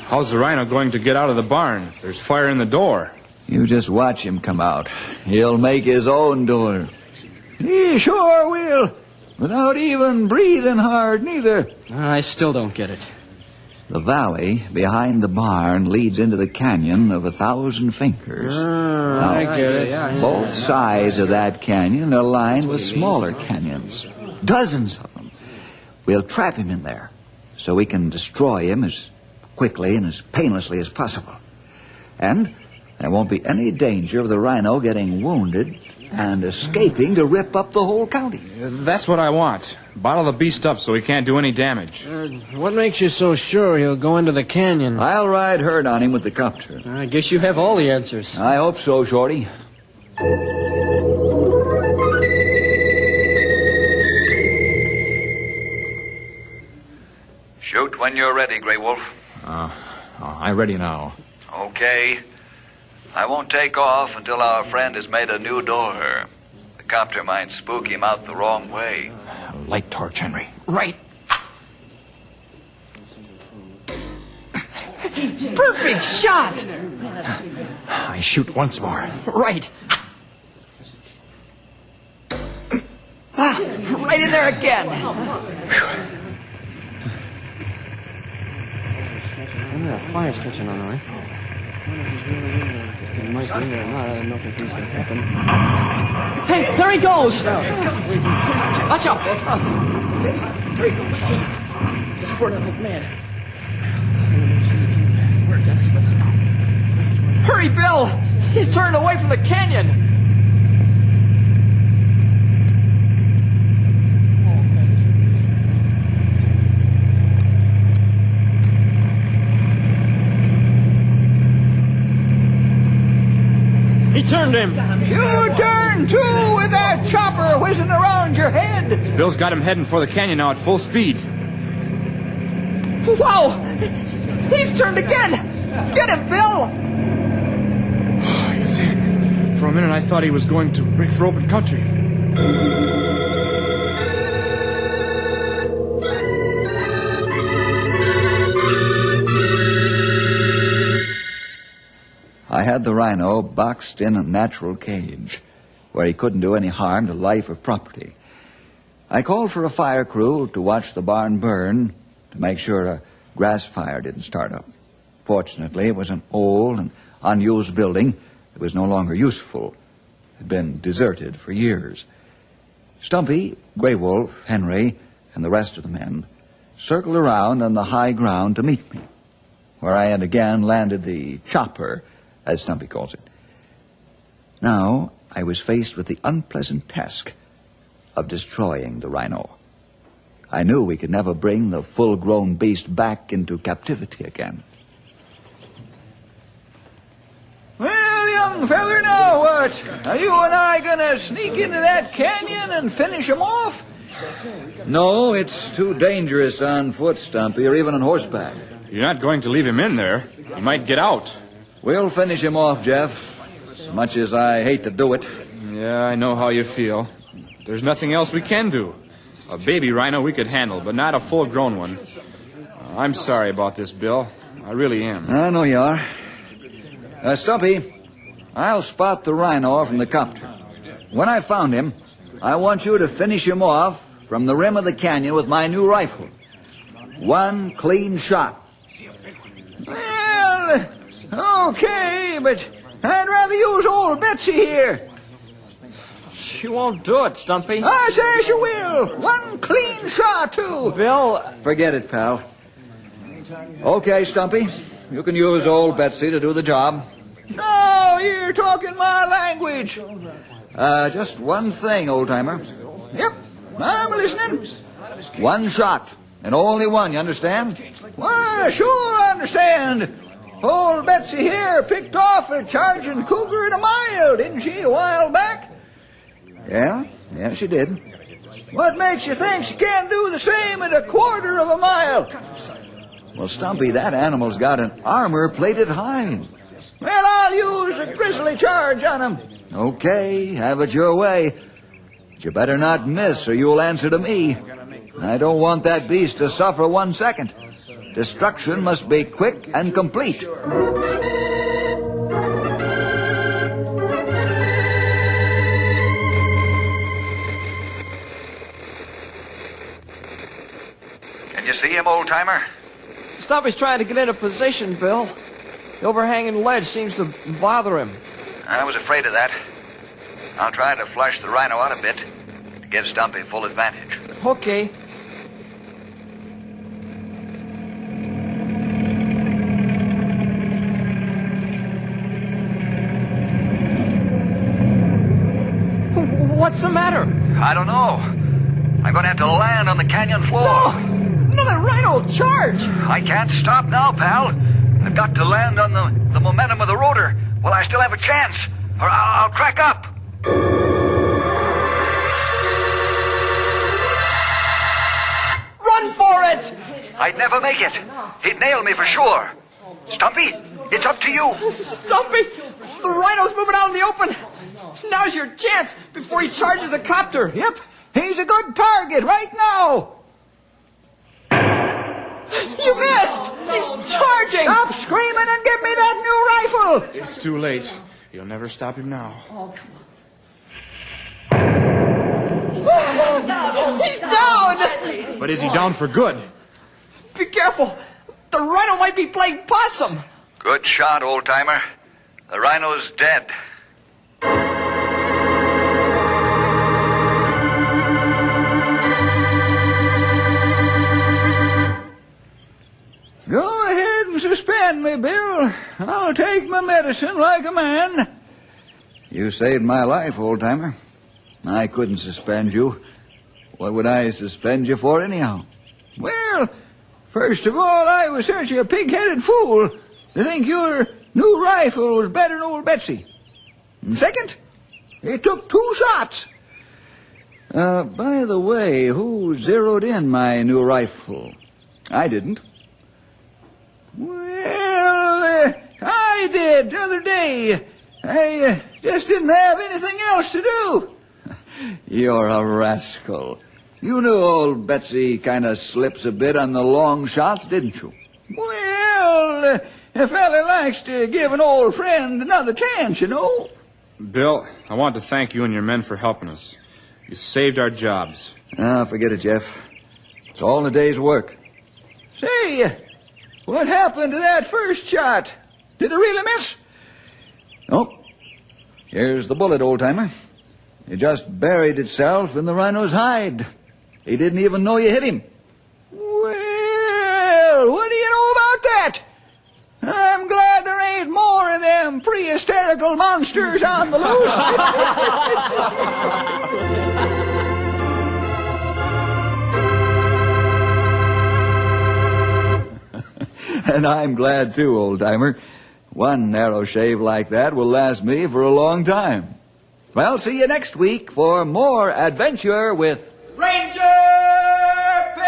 How's the rhino going to get out of the barn? There's fire in the door. You just watch him come out. He'll make his own door. He sure will. Without even breathing hard, neither. I still don't get it. The valley behind the barn leads into the canyon of 1,000 Fingers. Now, I get it. both sides of that canyon are lined with smaller canyons. Dozens of them. We'll trap him in there so we can destroy him as quickly and as painlessly as possible. And there won't be any danger of the rhino getting wounded and escaping to rip up the whole county. That's what I want. Bottle the beast up so he can't do any damage. What makes you so sure he'll go into the canyon? I'll ride herd on him with the copter. I guess you have all the answers. I hope so, Shorty. Shoot when you're ready, Grey Wolf. I'm ready now. Okay. I won't take off until our friend has made a new door. The copter might spook him out the wrong way. Light torch, Henry. Right. Perfect shot. I shoot once more. Right. Right in there again. The fire's catching on, all right? It might be there or not. I don't know if anything's going to happen. Hey, there he goes! Watch out! There he goes. He's burning like mad. Hurry, Bill! He's turned away from the canyon! He turned him. You turn too with that chopper whizzing around dead! Bill's got him heading for the canyon now at full speed. Wow! He's turned again! Get him, Bill! He's in. For a minute, I thought he was going to break for open country. I had the rhino boxed in a natural cage where he couldn't do any harm to life or property. I called for a fire crew to watch the barn burn to make sure a grass fire didn't start up. Fortunately, it was an old and unused building that was no longer useful. It had been deserted for years. Stumpy, Grey Wolf, Henry, and the rest of the men circled around on the high ground to meet me, where I had again landed the chopper, as Stumpy calls it. Now I was faced with the unpleasant task of destroying the rhino. I knew we could never bring the full-grown beast back into captivity again. Well, young feller, now what? Are you and I gonna sneak into that canyon and finish him off? No, it's too dangerous on foot, Stumpy, or even on horseback. You're not going to leave him in there. He might get out. We'll finish him off, Jeff, as much as I hate to do it. Yeah, I know how you feel. There's nothing else we can do. A baby rhino we could handle, but not a full-grown one. I'm sorry about this, Bill. I really am. I know you are. Stumpy, I'll spot the rhino from the copter. When I found him, I want you to finish him off from the rim of the canyon with my new rifle. One clean shot. Well, okay, but I'd rather use old Betsy here. She won't do it, Stumpy. I say she will. One clean shot, too. Bill... Forget it, pal. Okay, Stumpy. You can use old Betsy to do the job. No, you're talking my language. Just one thing, old-timer. Yep, I'm listening. One shot, and only one, you understand? Why, sure I understand. Old Betsy here picked off a charging cougar in a mile, didn't she, a while back? Yeah, she did. What makes you think she can't do the same at a quarter of a mile? Well, Stumpy, that animal's got an armor-plated hide. Well, I'll use a grizzly charge on him. Okay, have it your way. But you better not miss, or you'll answer to me. I don't want that beast to suffer 1 second. Destruction must be quick and complete. Can you see him, old-timer? Stumpy's trying to get into position, Bill. The overhanging ledge seems to bother him. I was afraid of that. I'll try to flush the rhino out a bit to give Stumpy full advantage. Okay. What's the matter? I don't know. I'm going to have to land on the canyon floor. No! Another rhino charge! I can't stop now, pal. I've got to land on the momentum of the rotor while I still have a chance, or I'll crack up. Run for it! I'd never make it. He'd nail me for sure. Stumpy, it's up to you. Stumpy! The rhino's moving out in the open. Now's your chance before he charges the copter. Yep, he's a good target right now. You missed! He's charging! Stop screaming and give me that new rifle! It's too late. You'll never stop him now. Oh, he's down! But is he down for good? Be careful. The rhino might be playing possum. Good shot, old-timer. The rhino's dead. Go ahead and suspend me, Bill. I'll take my medicine like a man. You saved my life, old-timer. I couldn't suspend you. What would I suspend you for anyhow? Well, first of all, I was such a pig-headed fool to think your new rifle was better than old Betsy. And second, it took 2 shots. By the way, who zeroed in my new rifle? I didn't. Well, I did the other day. I just didn't have anything else to do. You're a rascal. You knew old Betsy kind of slips a bit on the long shots, didn't you? Well, a fella likes to give an old friend another chance, you know. Bill, I want to thank you and your men for helping us. You saved our jobs. Ah, forget it, Jeff. It's all in a day's work. Say, what happened to that first shot? Did it really miss? Oh, here's the bullet, old-timer. It just buried itself in the rhino's hide. He didn't even know you hit him. Well, what do you know about that? I'm glad there ain't more of them pre-hysterical monsters on the loose. And I'm glad too, old-timer. One narrow shave like that will last me for a long time. Well, see you next week for more adventure with Ranger Bill!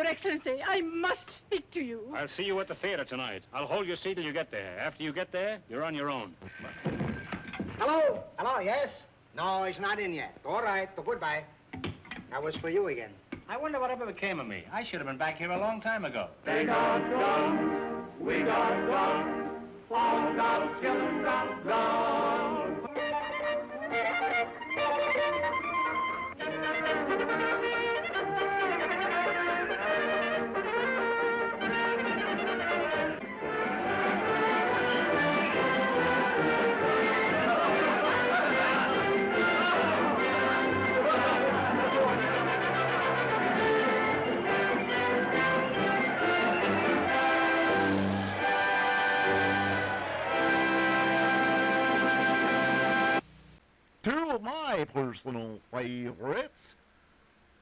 Excellency, I must speak to you. I'll see you at the theater tonight. I'll hold your seat till you get there. After you get there, you're on your own. Hello? Hello, yes? No, he's not in yet. All right, so goodbye. That was for you again. I wonder whatever became of me. I should have been back here a long time ago. They got guns, we got guns, all got children got guns. Two of my personal favorites,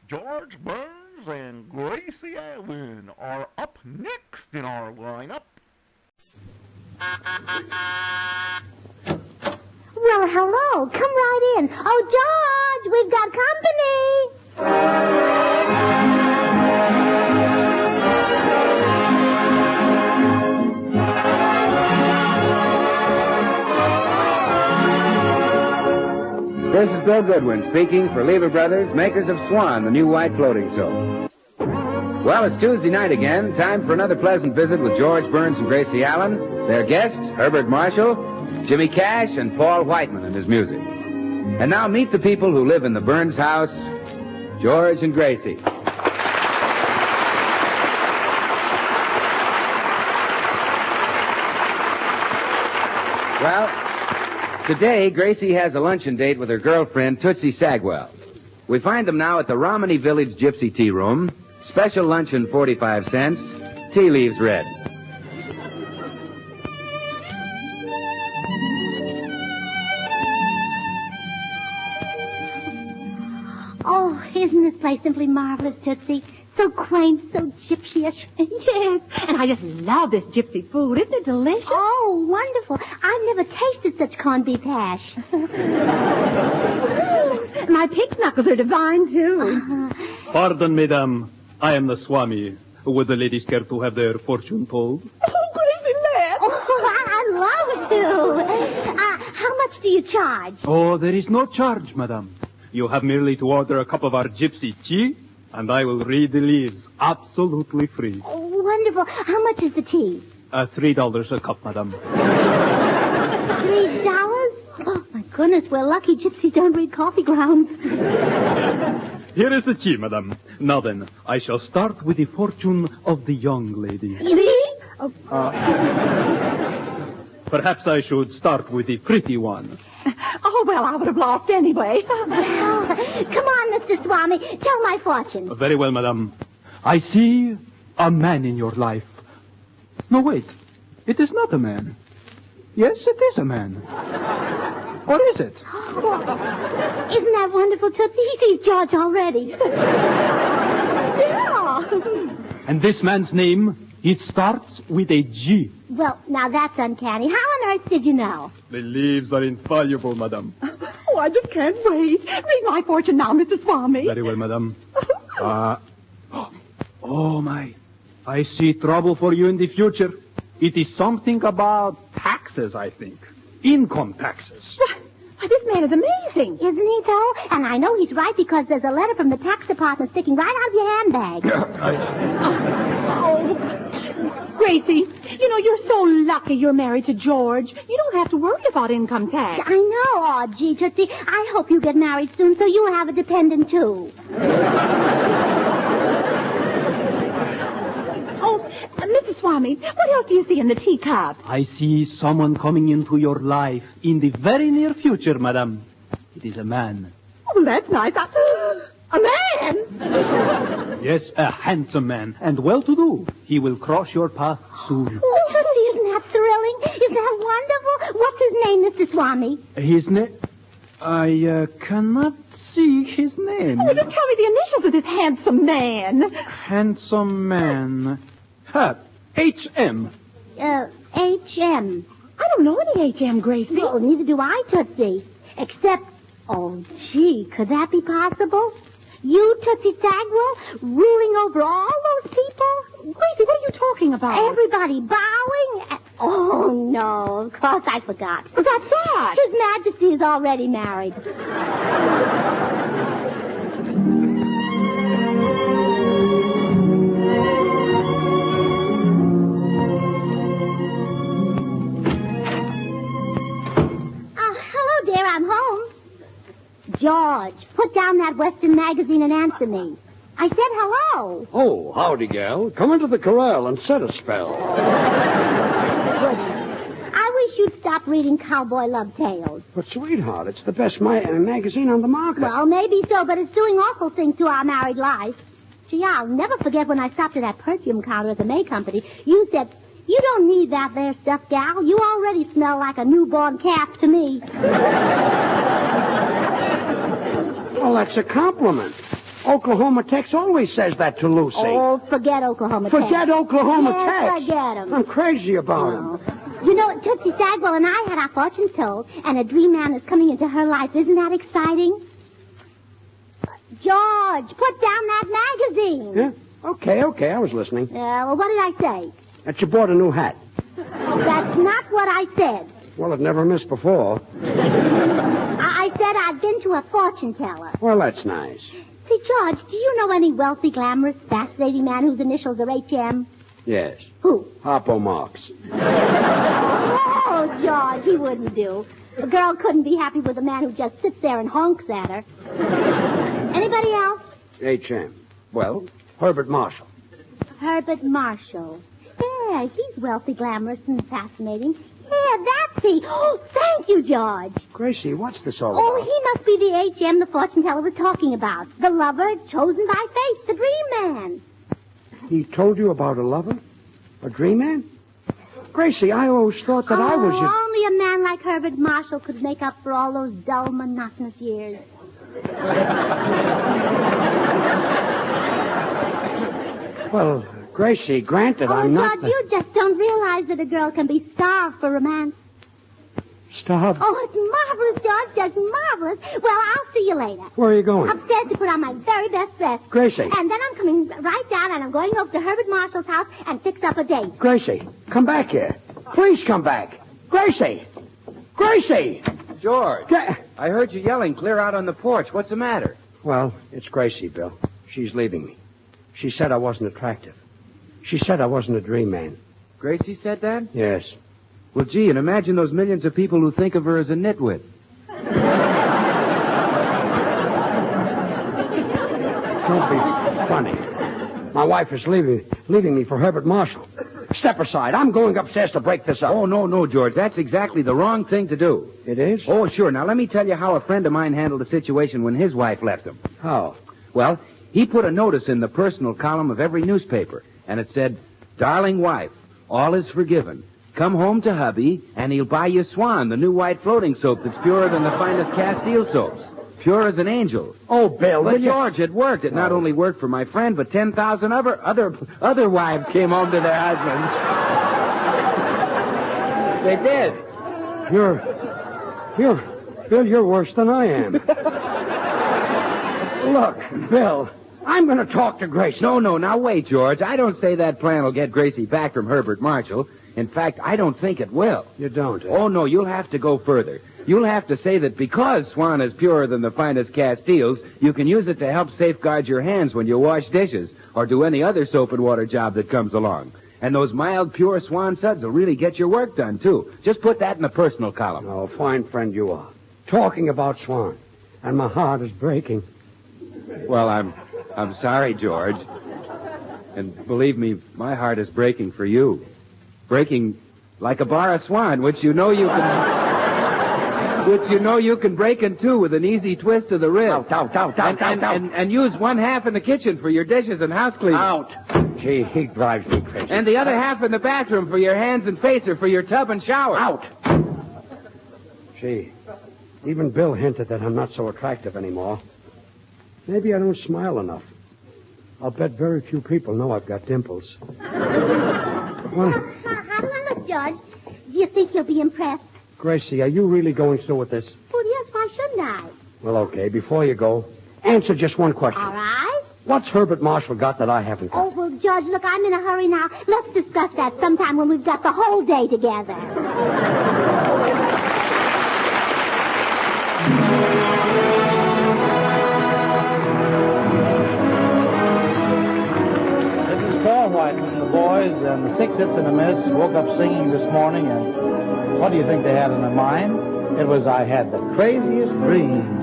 George Burns and Gracie Allen, are up next in our lineup. Well, hello. Come right in. Oh, George, we've got company. This is Bill Goodwin speaking for Lever Brothers, makers of Swan, the new white floating soap. Well, it's Tuesday night again. Time for another pleasant visit with George Burns and Gracie Allen, their guests, Herbert Marshall, Jimmy Cash, and Paul Whiteman and his music. And now meet the people who live in the Burns house, George and Gracie. Well, today, Gracie has a luncheon date with her girlfriend, Tootsie Sagwell. We find them now at the Romney Village Gypsy Tea Room. Special luncheon, 45 cents. Tea leaves red. Oh, isn't this place simply marvelous, Tootsie? So quaint, so gypsy-ish. Yes, and I just love this gypsy food. Isn't it delicious? Oh, wonderful. I've never tasted such corned beef hash. My pig knuckles are divine, too. Pardon, madame. I am the Swami. Would the ladies care to have their fortune told? Oh, crazy lad. Oh, I'd love to. How much do you charge? Oh, there is no charge, madame. You have merely to order a cup of our gypsy tea, and I will read the leaves absolutely free. Oh, wonderful. How much is the tea? $3 a cup, madame. $3? Oh, my goodness, we're lucky gypsies don't read coffee grounds. Here is the tea, madame. Now then, I shall start with the fortune of the young lady. Me? Perhaps I should start with the pretty one. Oh, well, I would have lost anyway. Well, come on, Mr. Swami. Tell my fortune. Very well, madame. I see a man in your life. No, wait. It is not a man. Yes, it is a man. Or is it? Well, isn't that wonderful, Tootsie? He sees George already. Yeah. And this man's name, it starts with a G. Well, now that's uncanny. How on earth did you know? The leaves are infallible, madame. Oh, I just can't wait. Read my fortune now, Mr. Swami. Very well, madame. Oh, my. I see trouble for you in the future. It is something about taxes, I think. Income taxes. Why, this man is amazing. Isn't he, though? And I know he's right because there's a letter from the tax department sticking right out of your handbag. Oh, Gracie, you know, you're so lucky you're married to George. You don't have to worry about income tax. I know. Oh, gee, Tootsie, I hope you get married soon so you have a dependent, too. Mr. Swami, what else do you see in the teacup? I see someone coming into your life in the very near future, madame. It is a man. Oh, that's nice. A man? Yes, a handsome man, and well-to-do. He will cross your path soon. Oh, Tootsie, isn't that thrilling? Isn't that wonderful? What's his name, Mr. Swami? His name? I cannot see his name. Oh, just tell me the initials of this handsome man. Handsome man. H.M. H.M. I don't know any H.M., Gracie. Well, neither do I, Tootsie. Except, oh, gee, could that be possible? You, Tootsie Sagwell, ruling over all those people? Gracie, what are you talking about? Everybody bowing? Oh, no, of course I forgot. Forgot what? His Majesty is already married. I'm home. George, put down that Western magazine and answer me. I said hello. Oh, howdy, gal. Come into the corral and set a spell. I wish you'd stop reading cowboy love tales. But, sweetheart, it's the best magazine on the market. Well, maybe so, but it's doing awful things to our married life. Gee, I'll never forget when I stopped at that perfume counter at the May Company. You said, "You don't need that there stuff, gal. You already smell like a newborn calf to me." Well, that's a compliment. Oklahoma Tex always says that to Lucy. Oh, forget Oklahoma Tex. Forget Oklahoma Tex. Forget him. I'm crazy about him. You know, Tootsie Sagwell and I had our fortunes told, and a dream man is coming into her life. Isn't that exciting? George, put down that magazine. Yeah? Okay, I was listening. Well, what did I say? That you bought a new hat. That's not what I said. Well, it never missed before. I said I'd been to a fortune teller. Well, that's nice. Say, George, do you know any wealthy, glamorous, fascinating man whose initials are H.M.? Yes. Who? Harpo Marx. Oh, George, he wouldn't do. A girl couldn't be happy with a man who just sits there and honks at her. Anybody else? H.M. Well, Herbert Marshall. Herbert Marshall. Yeah, he's wealthy, glamorous, and fascinating. Yeah, that's see. Oh, thank you, George. Gracie, what's this all Oh, about? he must be the HM the fortune teller was talking about. The lover chosen by fate, the dream man. He told you about a lover? A dream man? Gracie, I always thought that I was your... Only a man like Herbert Marshall could make up for all those dull, monotonous years. Well, Gracie, granted, I'm not... George, you just don't realize that a girl can be starved for romance. Starved? Oh, it's marvelous, George, just marvelous. Well, I'll see you later. Where are you going? Upstairs to put on my very best dress. Gracie. And then I'm coming right down and I'm going over to Herbert Marshall's house and fix up a date. Gracie, come back here. Please come back. Gracie! Gracie! George, I heard you yelling clear out on the porch. What's the matter? Well, it's Gracie, Bill. She's leaving me. She said I wasn't attractive. She said I wasn't a dream man. Gracie said that? Yes. Well, gee, and imagine those millions of people who think of her as a nitwit. Don't be funny. My wife is leaving me for Herbert Marshall. Step aside. I'm going upstairs to break this up. Oh, no, George. That's exactly the wrong thing to do. It is? Oh, sure. Now, let me tell you how a friend of mine handled the situation when his wife left him. How? Well, he put a notice in the personal column of every newspaper, and it said, "Darling wife, all is forgiven. Come home to hubby, and he'll buy you Swan, the new white floating soap that's purer than the finest Castile soaps. Pure as an angel." Oh, Bill, But George, it worked. It not only worked for my friend, but 10,000 other wives came home to their husbands. They did. Bill, you're worse than I am. Look, Bill, I'm going to talk to Gracie. No, now wait, George. I don't say that plan will get Gracie back from Herbert Marshall. In fact, I don't think it will. You don't? Oh, no, you'll have to go further. You'll have to say that because Swan is purer than the finest Castiles, you can use it to help safeguard your hands when you wash dishes or do any other soap and water job that comes along. And those mild, pure Swan suds will really get your work done, too. Just put that in the personal column. Oh, fine friend you are. Talking about Swan. And my heart is breaking. Well, I'm sorry, George. And believe me, my heart is breaking for you. Breaking like a bar of Swan, which you know you can break in two with an easy twist of the wrist. Out. And use one half in the kitchen for your dishes and house cleaning. Out. Gee, he drives me crazy. And the other half in the bathroom for your hands and face or for your tub and shower. Out. Gee, even Bill hinted that I'm not so attractive anymore. Maybe I don't smile enough. I'll bet very few people know I've got dimples. How do I look, George? Do you think he'll be impressed? Gracie, are you really going through with this? Well, yes, why shouldn't I? Well, okay, before you go, answer just one question. All right. What's Herbert Marshall got that I haven't got? Oh, well, George, look, I'm in a hurry now. Let's discuss that sometime when we've got the whole day together. The boys and the Six Hits and a Miss woke up singing this morning, and what do you think they had in their mind? It was, "I had the craziest dream."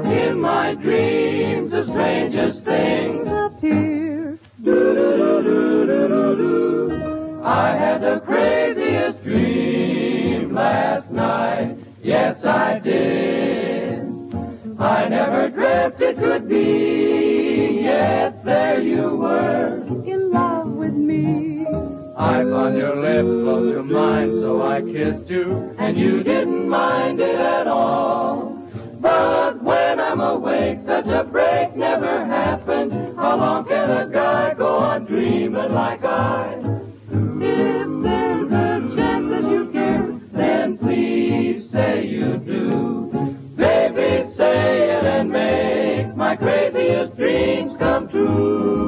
In my dreams, the strangest things appear. Do-do-do-do-do-do-do. I had the craziest dream last night. Yes, I did. I never dreamt it could be, yet there you were, in love with me. I found your lips close to mine, so I kissed you, and you didn't mind it at all. But when I'm awake, such a break never happened. How long can a guy go on dreaming like I? If there's a chance that you care, then please say you do. Baby, say it and make my craziest dreams come true.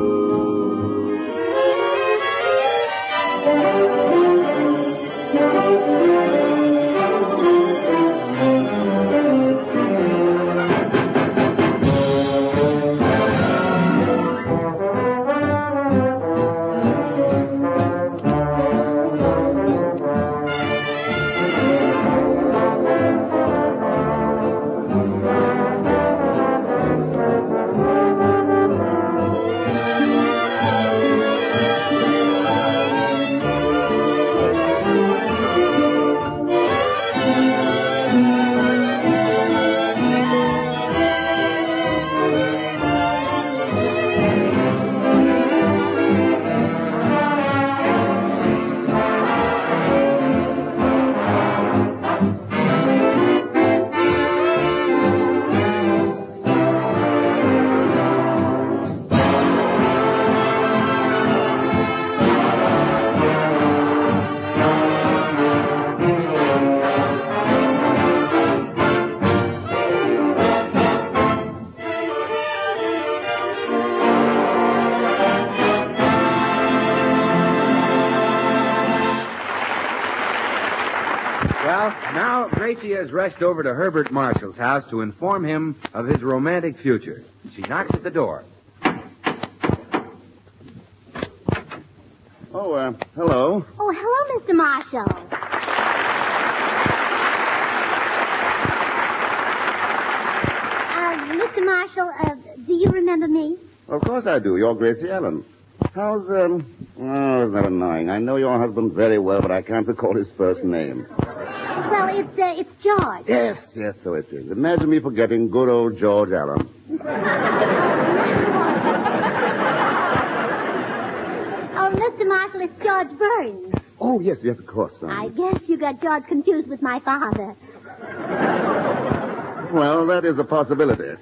Well, now Gracie has rushed over to Herbert Marshall's house to inform him of his romantic future. She knocks at the door. Oh, hello. Oh, hello, Mr. Marshall. Mr. Marshall, do you remember me? Of course I do. You're Gracie Allen. How's, oh, isn't that annoying? I know your husband very well, but I can't recall his first name. Well, it's George. Yes, so it is. Imagine me forgetting good old George Allen. Oh, Mr. Marshall, it's George Burns. Oh, yes, of course, son. I guess you got George confused with my father. Well, that is a possibility.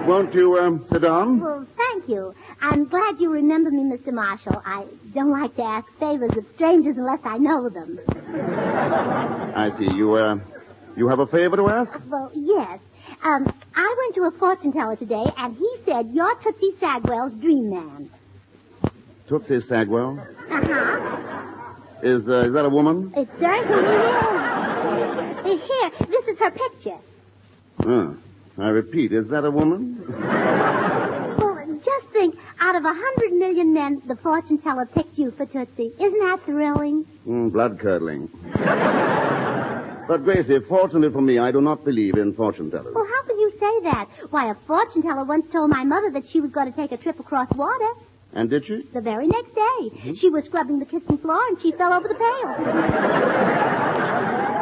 Won't you, sit down? Well, thank you. I'm glad you remember me, Mr. Marshall. I don't like to ask favors of strangers unless I know them. I see. You have a favor to ask? Well, yes. I went to a fortune teller today, and he said you're Tootsie Sagwell's dream man. Tootsie Sagwell? Uh-huh. Is that a woman? It certainly is. Here, this is her picture. I repeat, is that a woman? Well, just think, out of 100 million men, the fortune teller picked you for Tootsie. Isn't that thrilling? Blood-curdling. But, Gracie, fortunately for me, I do not believe in fortune tellers. Well, how can you say that? Why, a fortune teller once told my mother that she was going to take a trip across water. And did she? The very next day. Mm-hmm. She was scrubbing the kitchen floor, and she fell over the pail.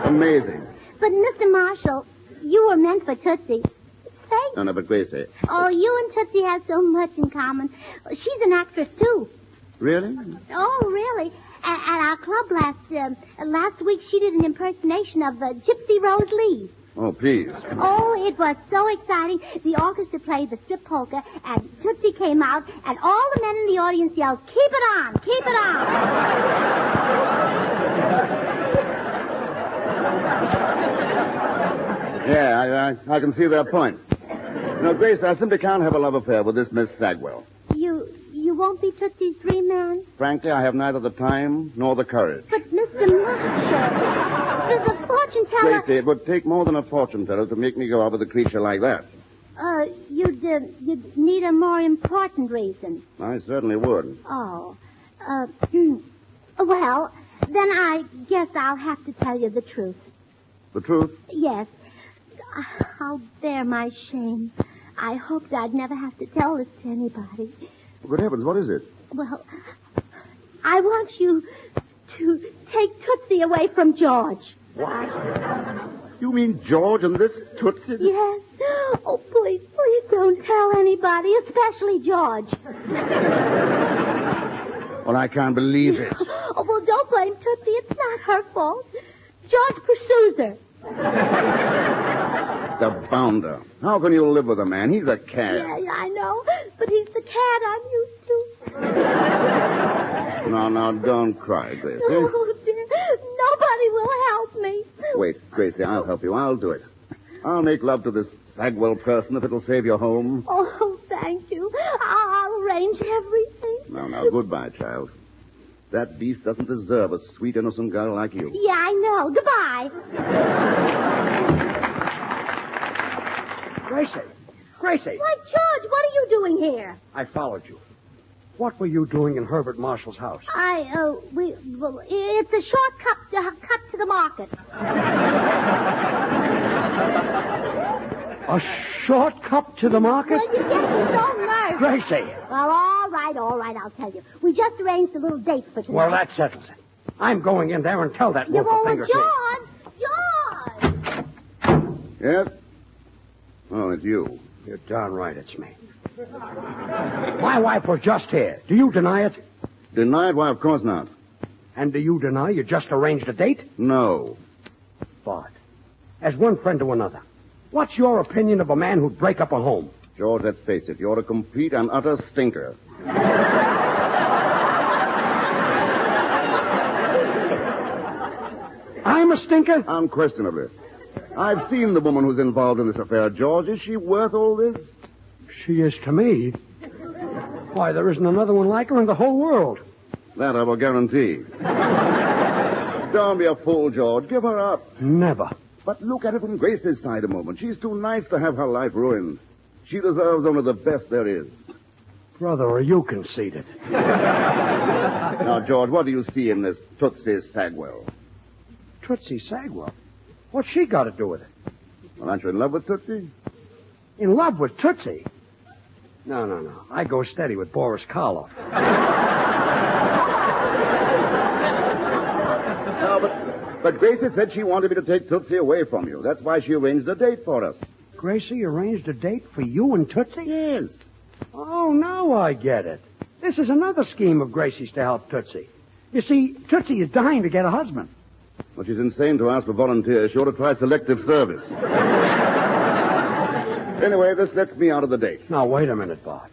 Amazing. But, Mr. Marshall, you were meant for Tootsie. Fate. No, but Gracie. Oh, you and Tootsie have so much in common. She's an actress, too. Really? Oh, really? At our club last week, she did an impersonation of Gypsy Rose Lee. Oh, please. Oh, it was so exciting. The orchestra played the strip polka, and Tootsie came out, and all the men in the audience yelled, "Keep it on! Keep it on!" Yeah, I can see their point. No, Grace, I simply can't have a love affair with this Miss Sagwell. You won't be Tootsie's dream man? Frankly, I have neither the time nor the courage. But, Mr. Marshall, there's a fortune teller... Gracie, it would take more than a fortune teller to make me go out with a creature like that. You'd need a more important reason. I certainly would. Oh. Well, then I guess I'll have to tell you the truth. The truth? Yes. I'll bear my shame. I hoped I'd never have to tell this to anybody. Good heavens, what is it? Well, I want you to take Tootsie away from George. What? You mean George and this Tootsie? Yes. Oh, please don't tell anybody, especially George. Well, I can't believe it. Oh, well, don't blame Tootsie. It's not her fault. George pursues her. The bounder. How can you live with a man? He's a cad. Yeah, I know. But he's the cad I'm used to. No, don't cry, Gracie. Oh, dear. Nobody will help me. Wait, Gracie, I'll help you. I'll do it. I'll make love to this Sagwell person if it'll save your home. Oh, thank you. I'll arrange everything. No, goodbye, child. That beast doesn't deserve a sweet, innocent girl like you. Yeah, I know. Goodbye. Gracie! Why, George, what are you doing here? I followed you. What were you doing in Herbert Marshall's house? It's a short cut to the market. A shortcut to the market? Well, you get me so nervous. Gracie! Well, all right, I'll tell you. We just arranged a little date for tonight. Well, that settles it. I'm going in there and tell that wolf a thing or two. George! Yes? Oh, it's you. You're darn right it's me. My wife was just here. Do you deny it? Deny it? Why, of course not. And do you deny you just arranged a date? No. But, as one friend to another, what's your opinion of a man who'd break up a home? George, let's face it. You're a complete and utter stinker. I'm a stinker? Unquestionably. I've seen the woman who's involved in this affair, George. Is she worth all this? She is to me. Why, there isn't another one like her in the whole world. That I will guarantee. Don't be a fool, George. Give her up. Never. But look at it from Grace's side a moment. She's too nice to have her life ruined. She deserves only the best there is. Brother, are you conceited? Now, George, what do you see in this Tootsie Sagwell? Tootsie Sagwell? What's she got to do with it? Well, aren't you in love with Tootsie? In love with Tootsie? No. I go steady with Boris Karloff. No, but Gracie said she wanted me to take Tootsie away from you. That's why she arranged a date for us. Gracie arranged a date for you and Tootsie? Yes. Oh, now I get it. This is another scheme of Gracie's to help Tootsie. You see, Tootsie is dying to get a husband. But she's insane to ask for volunteers. She ought to try selective service. Anyway, this lets me out of the date. Now, wait a minute, Bart.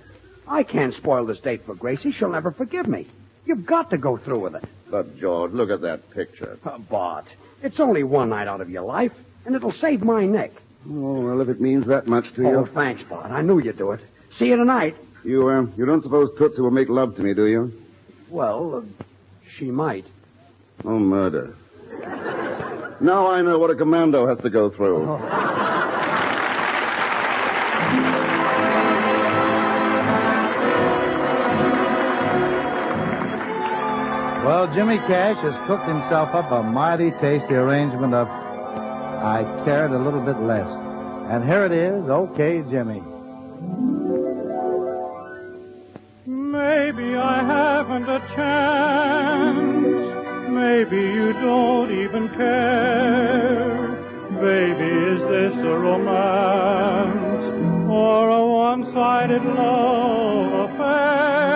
I can't spoil this date for Gracie. She'll never forgive me. You've got to go through with it. But, George, look at that picture. Bart, it's only one night out of your life, and it'll save my neck. Oh, well, if it means that much to you. Oh, thanks, Bart. I knew you'd do it. See you tonight. You don't suppose Tootsie will make love to me, do you? Well, she might. Oh, murder. Now I know what a commando has to go through. Well, Jimmy Cash has cooked himself up a mighty tasty arrangement of I Cared a Little Bit Less. And here it is, Okay, Jimmy. Maybe I haven't a chance. Maybe you don't even care. Baby, is this a romance or a one-sided love affair?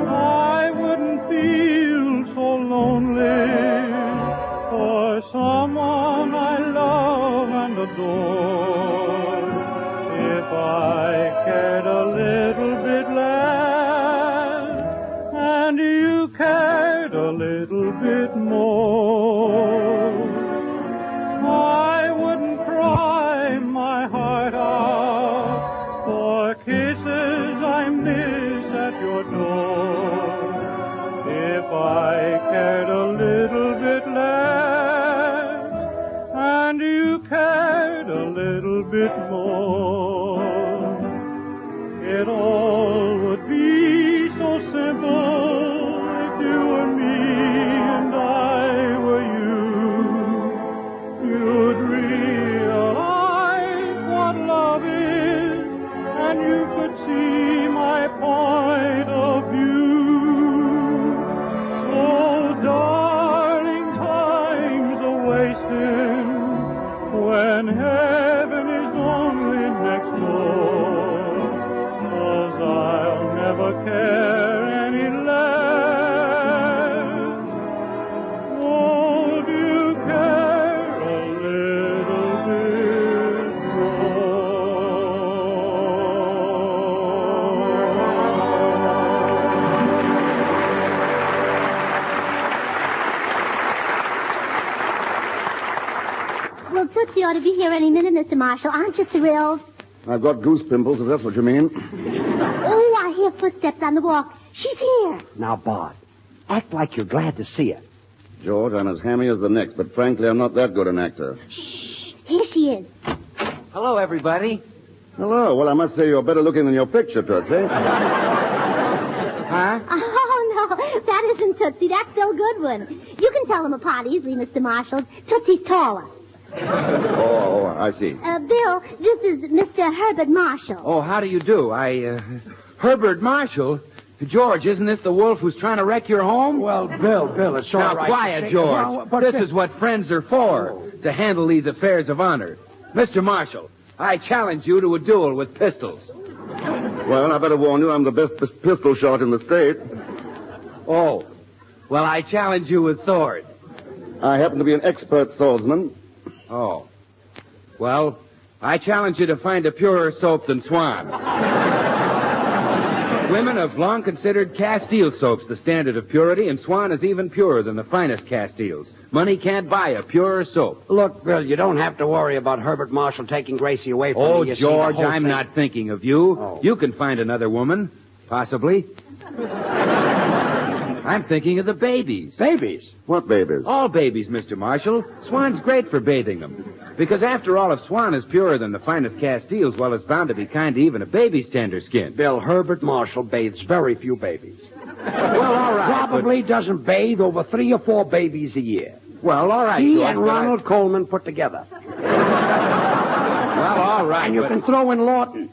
I wouldn't feel so lonely for someone I love and adore if I cared a little bit less and you cared a little bit more. I wouldn't cry my heart out for kisses I miss at your door if I cared a little bit less and you cared a little bit more. It all would be so simple if you were me and I were you. You'd realize what love is and you could see my point of view. So, darling, time's a-wasting when heaven is only next door. 'Cause I'll never care any less. Won't you care a little bit Well, Tootsie ought to be here any minute, Mr. Marshall. Aren't you thrilled? I've got goose pimples, if that's what you mean. Oh, I hear footsteps on the walk. She's here. Now, Bart, act like you're glad to see her. George, I'm as hammy as the next, but frankly, I'm not that good an actor. Here she is. Hello, everybody. Hello. Well, I must say you're better looking than your picture, Tootsie. Huh? Oh, no, that isn't Tootsie. That's Bill Goodwin. You can tell them apart easily, Mr. Marshall. Tootie's taller. Oh, I see. Bill, this is Mr. Herbert Marshall. Oh, how do you do? Herbert Marshall? George, isn't this the wolf who's trying to wreck your home? Well, Bill, it's all now, right. quiet, George. Well, but this is what friends are for, to handle these affairs of honor. Mr. Marshall, I challenge you to a duel with pistols. Well, I better warn you, I'm the best pistol shot in the state. Oh, well, I challenge you with swords. I happen to be an expert swordsman. Oh. Well, I challenge you to find a purer soap than Swan. Women have long considered Castile soaps the standard of purity, and Swan is even purer than the finest Castiles. Money can't buy a purer soap. Look, Bill, you don't have to worry about Herbert Marshall taking Gracie away from me. Oh, You see, George, the whole I'm thing- not thinking of you. Oh. You can find another woman, possibly. I'm thinking of the babies. Babies? What babies? All babies, Mr. Marshall. Swan's great for bathing them. Because after all, if Swan is purer than the finest Castiles, well, it's bound to be kind to even a baby's tender skin. Bill, Herbert Marshall bathes very few babies. Well, all right. Probably doesn't bathe over 3 or 4 babies a year. Well, all right, He George, and but Ronald Coleman put together. Well, all right. And you can throw in Lawton.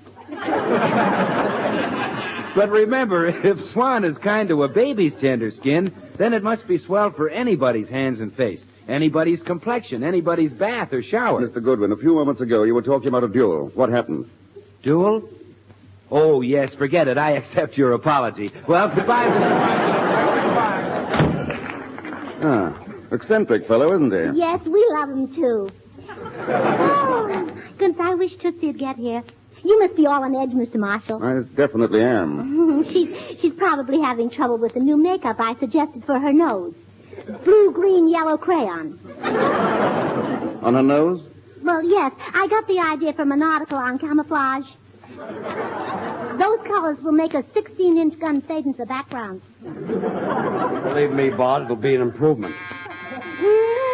But remember, if Swan is kind to a baby's tender skin, then it must be swell for anybody's hands and face, anybody's complexion, anybody's bath or shower. Mr. Goodwin, a few moments ago you were talking about a duel. What happened? Duel? Oh, yes, forget it. I accept your apology. Well, goodbye, Mr. Marshall. Eccentric fellow, isn't he? Yes, we love him, too. Oh, goodness, I wish Tootsie'd get here. You must be all on edge, Mr. Marshall. I definitely am. She's probably having trouble with the new makeup I suggested for her nose. Blue, green, yellow crayon. On her nose? Well, yes. I got the idea from an article on camouflage. Those colors will make a 16-inch gun fade into the background. Believe me, Bart, it'll be an improvement.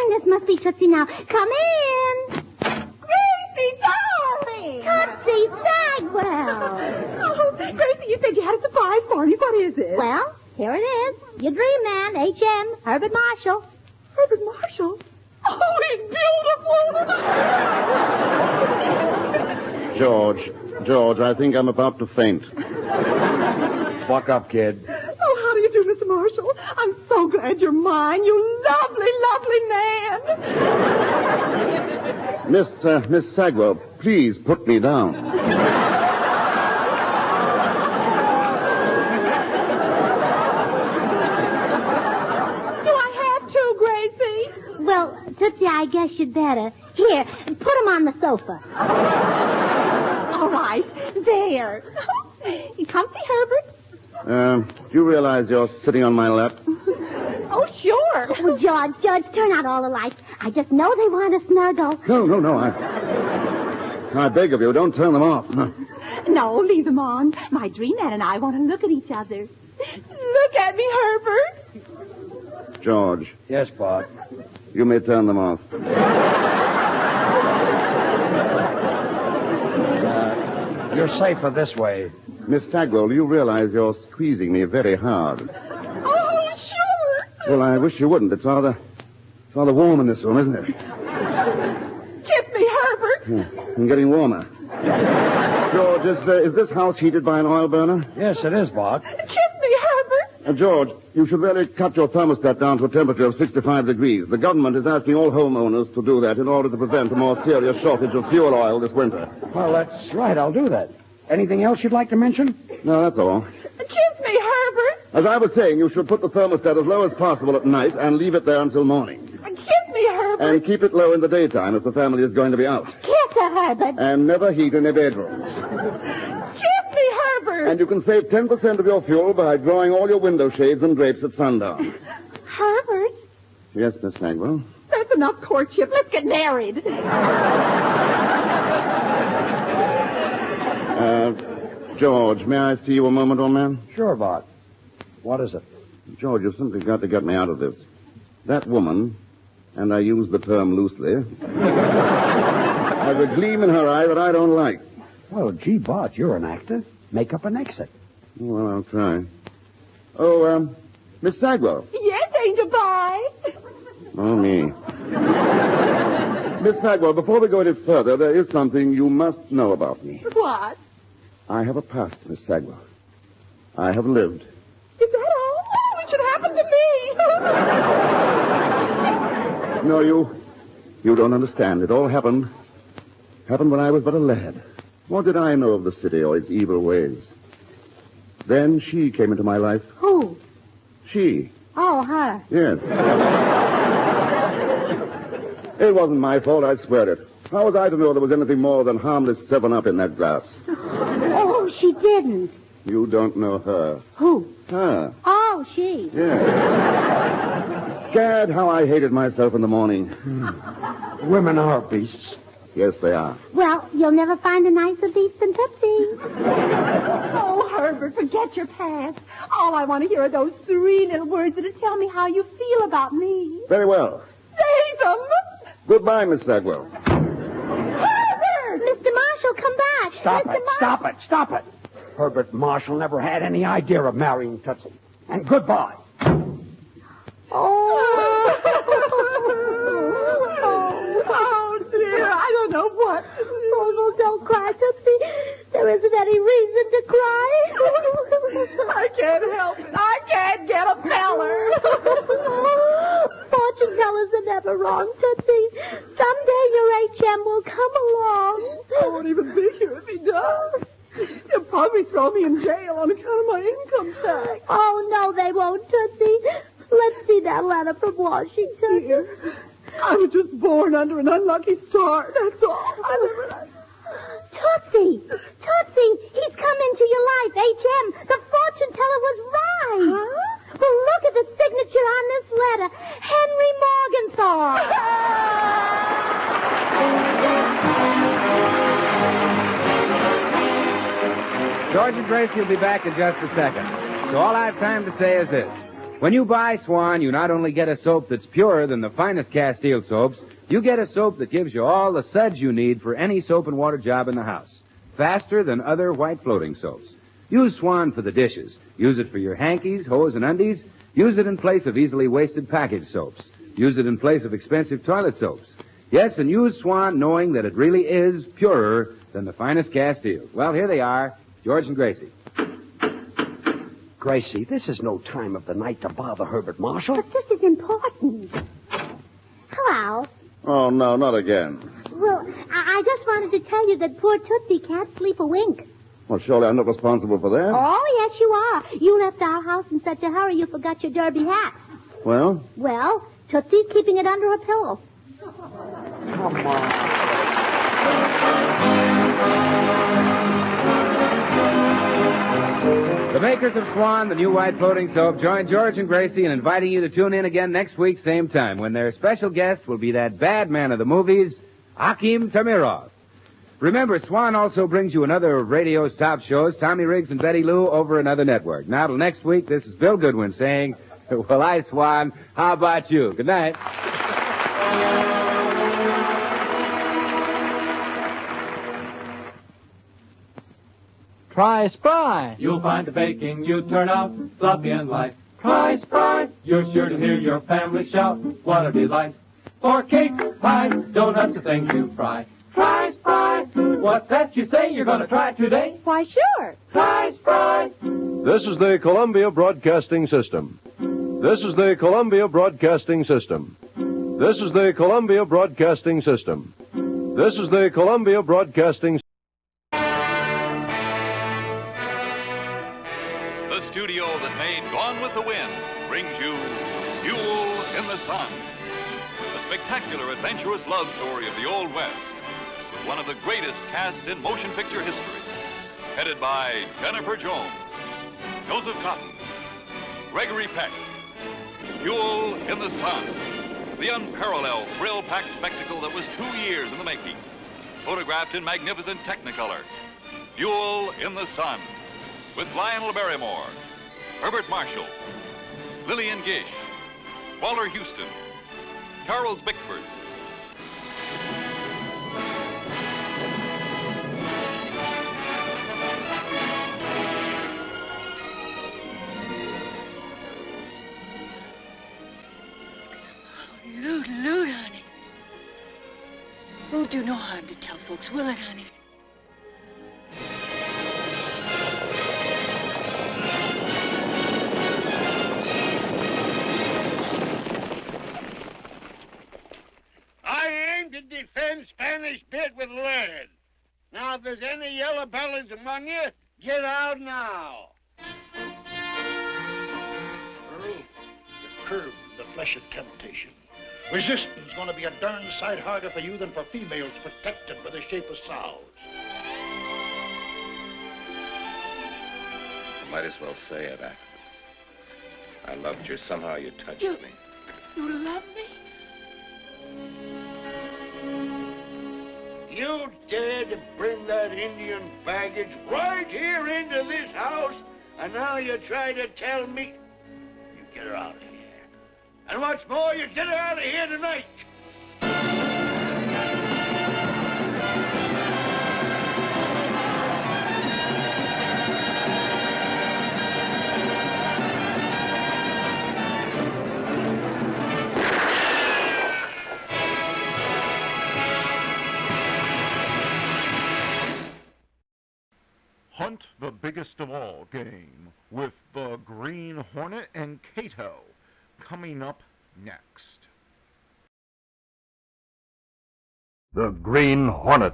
This must be Tootsie now. Come in. Gracie, darling! Tootsie Sagwell. Oh, Gracie, you said you had a surprise for me. What is it? Well, here it is. Your dream man, H.M., Herbert Marshall. Herbert Marshall? Oh, he's beautiful. George, I think I'm about to faint. Buck up, kid. Oh, how do you do, Mr. Marshall? I'm so glad you're mine, you lovely, lovely man. Miss Sagwell, please put me down. Do I have to, Gracie? Well, Tootsie, I guess you'd better. Here, put him on the sofa. All right, there. You comfy, Herbert? Do you realize you're sitting on my lap? Oh, sure. Oh, George, turn out all the lights. I just know they want to snuggle. No. I beg of you, don't turn them off. No, leave them on. My dream man and I want to look at each other. Look at me, Herbert. George. Yes, Bart. You may turn them off. You're safer this way. Miss Sagwell, you realize you're squeezing me very hard. Oh, sure. Well, I wish you wouldn't. It's rather warm in this room, isn't it? Kiss me, Herbert. I'm getting warmer. George, is this house heated by an oil burner? Yes, it is, Bart. Kiss me, Herbert. George, you should really cut your thermostat down to a temperature of 65 degrees. The government is asking all homeowners to do that in order to prevent a more serious shortage of fuel oil this winter. Well, that's right. I'll do that. Anything else you'd like to mention? No, that's all. Kiss me, Herbert. As I was saying, you should put the thermostat as low as possible at night and leave it there until morning. Kiss me, Herbert. And keep it low in the daytime if the family is going to be out. Kiss her, Herbert. And never heat any bedrooms. Kiss me, Herbert. And you can save 10% of your fuel by drawing all your window shades and drapes at sundown. Herbert? Yes, Miss Sagwell? That's enough courtship. Let's get married. George, may I see you a moment, old man? Sure, Bart. What is it? George, you've simply got to get me out of this. That woman, and I use the term loosely, has a gleam in her eye that I don't like. Well, gee, Bart, you're an actor. Make up an exit. Well, I'll try. Oh, Miss Sagwell. Yes, Angel Pie. Oh, me. Miss Sagwell, before we go any further, there is something you must know about me. What? I have a past, Miss Sagwell. I have lived. Is that all? Oh, it should happen to me. No, you don't understand. It all happened when I was but a lad. What did I know of the city or its evil ways? Then she came into my life. Who? She. Oh, her. Yes. It wasn't my fault, I swear it. How was I to know there was anything more than harmless 7-Up in that glass? Oh, she didn't. You don't know her. Who? Her. Oh, she. Yes. Gad, how I hated myself in the morning. Women are beasts. Yes, they are. Well, you'll never find a nicer beast than Tootsie. Oh, Herbert, forget your past. All I want to hear are those 3 little words that'll tell me how you feel about me. Very well. Say them. Goodbye, Miss Sagwell. Herbert! Mr. Marshall, come back. Stop it. Herbert Marshall never had any idea of marrying Tootsie. And goodbye. Oh, dear. I don't know what. Oh, don't cry, Tootsie. There isn't any reason to cry. I can't help it. I can't get a feller. Fortune tellers are never wrong, Tootsie. Someday your HM will come along. I won't even be here if he does. He'll probably throw me in jail on account of my income tax. Oh, no, they won't, Tootsie. Let's see that letter from Washington. Dear, I was just born under an unlucky star, that's all. Tootsie! He's come into your life, HM. The fortune teller was right. Huh? Well, look at the signature on this letter. Henry Morgenthau. George and Gracie will be back in just a second. So all I have time to say is this. When you buy Swan, you not only get a soap that's purer than the finest Castile soaps, you get a soap that gives you all the suds you need for any soap and water job in the house. Faster than other white floating soaps. Use Swan for the dishes. Use it for your hankies, hose, and undies. Use it in place of easily wasted package soaps. Use it in place of expensive toilet soaps. Yes, and use Swan knowing that it really is purer than the finest Castile. Well, here they are, George and Gracie. Gracie, this is no time of the night to bother Herbert Marshall. But this is important. Hello. Oh, no, not again. Well, I just wanted to tell you that poor Tootsie can't sleep a wink. Well, surely I'm not responsible for that. Oh, yes, you are. You left our house in such a hurry you forgot your derby hat. Well? Well, Tootsie's keeping it under her pillow. Come on. The makers of Swan, the new white floating soap, join George and Gracie in inviting you to tune in again next week, same time, when their special guest will be that bad man of the movies, Akim Tamirov. Remember, Swan also brings you another of radio's top shows, Tommy Riggs and Betty Lou, over another network. Now, till next week, this is Bill Goodwin saying, well, I, Swan, how about you? Good night. Try Spry. You'll find the baking you turn out fluffy and light. Try Spry. You're sure to hear your family shout, what a delight. For cakes, pies, donuts, the things you fry. Try Spry. What's that you say? You're going to try it today? Why, sure. Try Spry. This is the Columbia Broadcasting System. This is the Columbia Broadcasting System. This is the Columbia Broadcasting System. This is the Columbia Broadcasting System. The studio that made Gone with the Wind brings you Duel in the Sun, a spectacular, adventurous love story of the Old West, with one of the greatest casts in motion picture history, headed by Jennifer Jones, Joseph Cotton, Gregory Peck. Duel in the Sun, the unparalleled, thrill-packed spectacle that was 2 years in the making, photographed in magnificent Technicolor. Duel in the Sun, with Lionel Barrymore, Herbert Marshall, Lillian Gish, Walter Houston, Charles Bickford. Loot, honey. Won't do no harm to tell folks, will it, honey? I aim to defend Spanish Bit with lead. Now, if there's any yellow bellies among you, get out now. Earl, the curve, the flesh of temptation. Resistance going to be a darn sight harder for you than for females protected by the shape of sows. I might as well say it. I loved you. Somehow you touched me. You love me? You dare to bring that Indian baggage right here into this house, and now you try to tell me... You get her out of here. And what's more, you get her out of here tonight. Hunt the biggest of all game with the Green Hornet and Cato coming up next. The Green Hornet.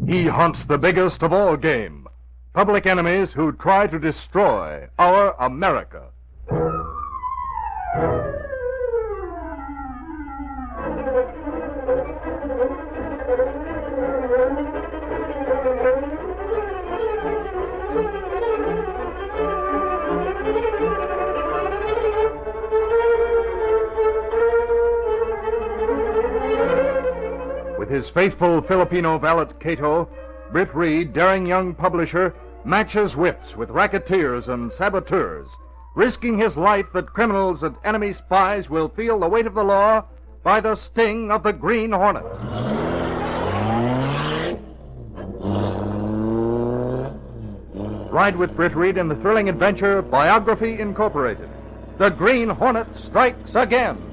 He hunts the biggest of all game, public enemies who try to destroy our America. With his faithful Filipino valet Cato, Britt Reed, daring young publisher, matches wits with racketeers and saboteurs, risking his life that criminals and enemy spies will feel the weight of the law by the sting of the Green Hornet. Ride with Britt Reed in the thrilling adventure Biography Incorporated. The Green Hornet strikes again.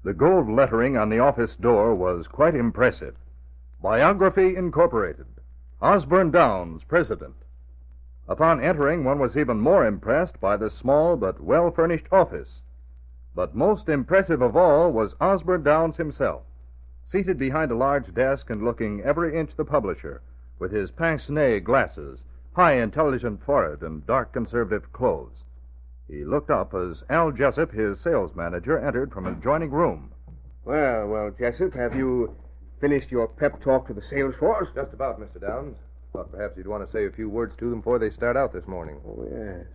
The gold lettering on the office door was quite impressive. Biography Incorporated. Osborne Downs, President. Upon entering, one was even more impressed by the small but well-furnished office. But most impressive of all was Osborne Downs himself, seated behind a large desk and looking every inch the publisher, with his pince-nez glasses, high intelligent forehead, and dark conservative clothes. He looked up as Al Jessup, his sales manager, entered from an adjoining room. Well, Jessup, have you finished your pep talk to the sales force? Just about, Mr. Downs. Thought perhaps you'd want to say a few words to them before they start out this morning. Oh, yes.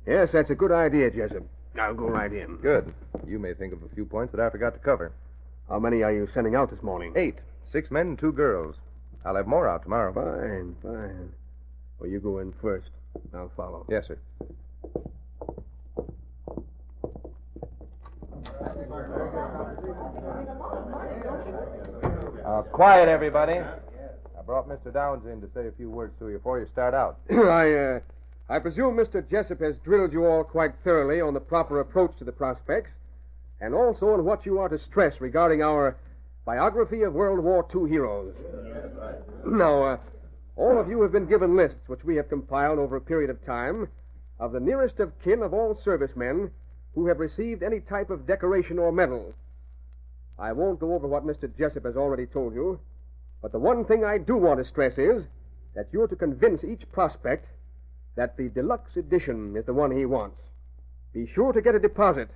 Yes, that's a good idea, Jessup. I'll go right in. Good. You may think of a few points that I forgot to cover. How many are you sending out this morning? 8. 6 men and 2 girls. I'll have more out tomorrow. Fine. Well, you go in first. I'll follow. Yes, sir. Quiet, everybody. I brought Mr. Downs in to say a few words to you before you start out. I presume Mr. Jessup has drilled you all quite thoroughly on the proper approach to the prospects, and also on what you are to stress regarding our biography of World War II heroes. Now, all of you have been given lists which we have compiled over a period of time of the nearest of kin of all servicemen who have received any type of decoration or medal. I won't go over what Mr. Jessup has already told you, but the one thing I do want to stress is that you're to convince each prospect that the deluxe edition is the one he wants. Be sure to get a deposit,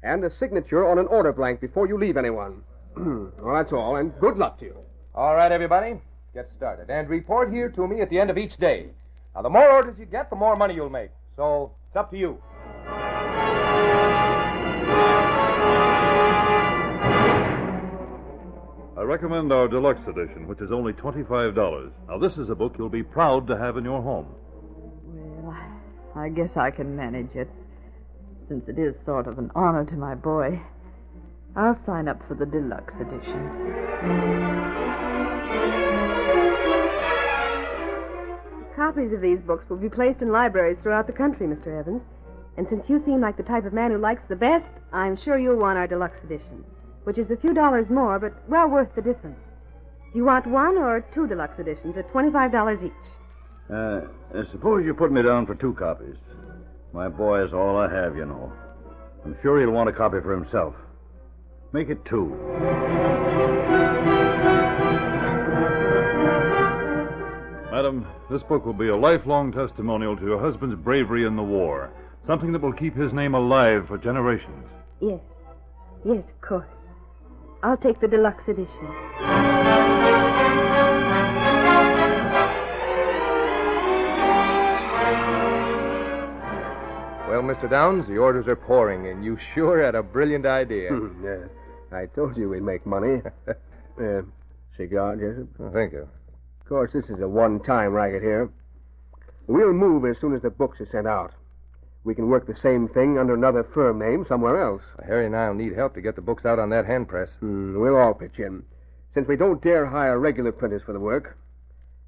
and a signature on an order blank before you leave anyone. Well, that's all, and good luck to you. All right, everybody, get started. And report here to me at the end of each day. Now, the more orders you get, the more money you'll make. So, it's up to you. I recommend our deluxe edition, which is only $25. Now, this is a book you'll be proud to have in your home. Well, I guess I can manage it, since it is sort of an honor to my boy. I'll sign up for the deluxe edition. Copies of these books will be placed in libraries throughout the country, Mr. Evans. And since you seem like the type of man who likes the best, I'm sure you'll want our deluxe edition, which is a few dollars more, but well worth the difference. Do you want one or two deluxe editions at $25 each? Suppose you put me down for 2 copies. My boy is all I have, you know. I'm sure he'll want a copy for himself. Make it 2. Madam, this book will be a lifelong testimonial to your husband's bravery in the war. Something that will keep his name alive for generations. Yes. Yes, of course. I'll take the deluxe edition. Well, Mr. Downs, the orders are pouring, and you sure had a brilliant idea. Yeah. I told you we'd make money. Cigar, Jessup? Oh, thank you. Of course, this is a one-time racket here. We'll move as soon as the books are sent out. We can work the same thing under another firm name somewhere else. Harry and I will need help to get the books out on that hand press. We'll all pitch in. Since we don't dare hire regular printers for the work,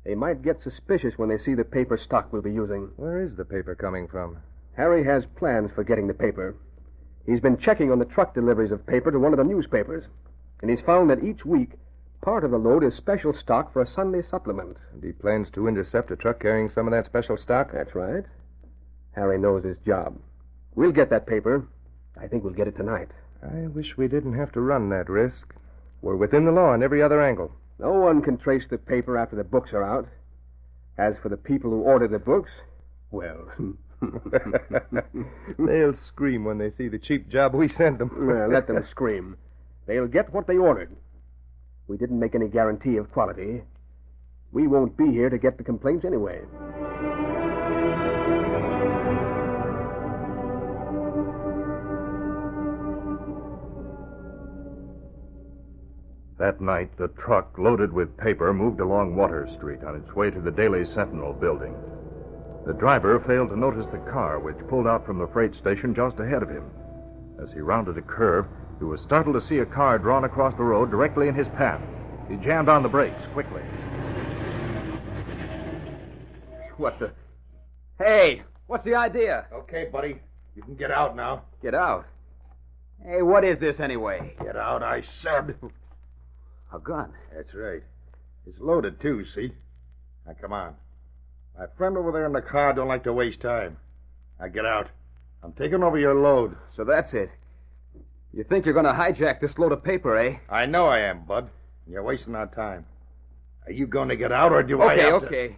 they might get suspicious when they see the paper stock we'll be using. Where is the paper coming from? Harry has plans for getting the paper. He's been checking on the truck deliveries of paper to one of the newspapers, and he's found that each week part of the load is special stock for a Sunday supplement. And he plans to intercept a truck carrying some of that special stock? That's right. Harry knows his job. We'll get that paper. I think we'll get it tonight. I wish we didn't have to run that risk. We're within the law in every other angle. No one can trace the paper after the books are out. As for the people who order the books, well... They'll scream when they see the cheap job we sent them. Well, let them scream. They'll get what they ordered. We didn't make any guarantee of quality. We won't be here to get the complaints anyway. That night, the truck, loaded with paper, moved along Water Street on its way to the Daily Sentinel building. The driver failed to notice the car, which pulled out from the freight station just ahead of him. As he rounded a curve, he was startled to see a car drawn across the road directly in his path. He jammed on the brakes quickly. What the... Hey, what's the idea? Okay, buddy. You can get out now. Get out? Hey, what is this anyway? Get out, I said. A gun? That's right. It's loaded, too, see? Now, come on. My friend over there in the car don't like to waste time. Now, get out. I'm taking over your load. So that's it. You think you're going to hijack this load of paper, eh? I know I am, bud. You're wasting our time. Are you going to get out, or do I have to... Okay.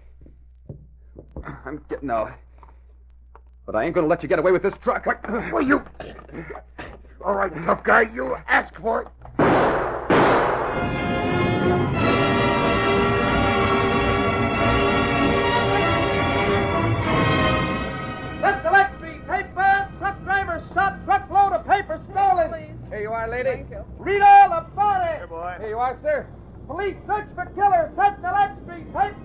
I'm getting out. But I ain't going to let you get away with this truck. Well, you... All right, tough guy, you ask for it. Truckload of paper stolen. Please. Here you are, lady. Thank you. Read all about it. Here, boy. Here you are, sir. Police search for killer. Sentinel X Street. Paper.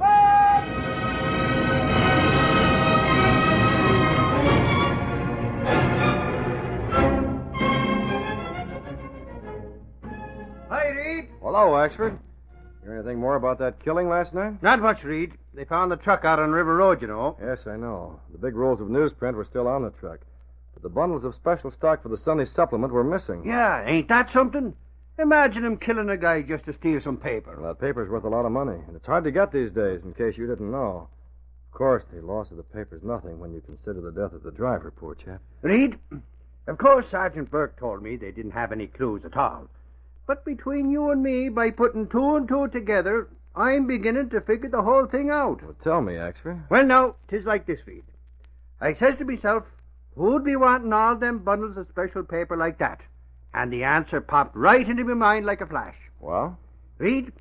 Hi, Reed. Hello, Axford. Hear anything more about that killing last night? Not much, Reed. They found the truck out on River Road, you know. Yes, I know. The big rolls of newsprint were still on the truck. But the bundles of special stock for the Sunday supplement were missing. Yeah, ain't that something? Imagine him killing a guy just to steal some paper. Well, that paper's worth a lot of money, and it's hard to get these days, in case you didn't know. Of course, the loss of the paper's nothing when you consider the death of the driver, poor chap. Reed, of course, Sergeant Burke told me they didn't have any clues at all. But between you and me, by putting 2 and 2 together, I'm beginning to figure the whole thing out. Well, tell me, Axford. Well, now, 'tis like this, Reed. I says to myself, who'd be wanting all them bundles of special paper like that? And the answer popped right into my mind like a flash. Well? Reed,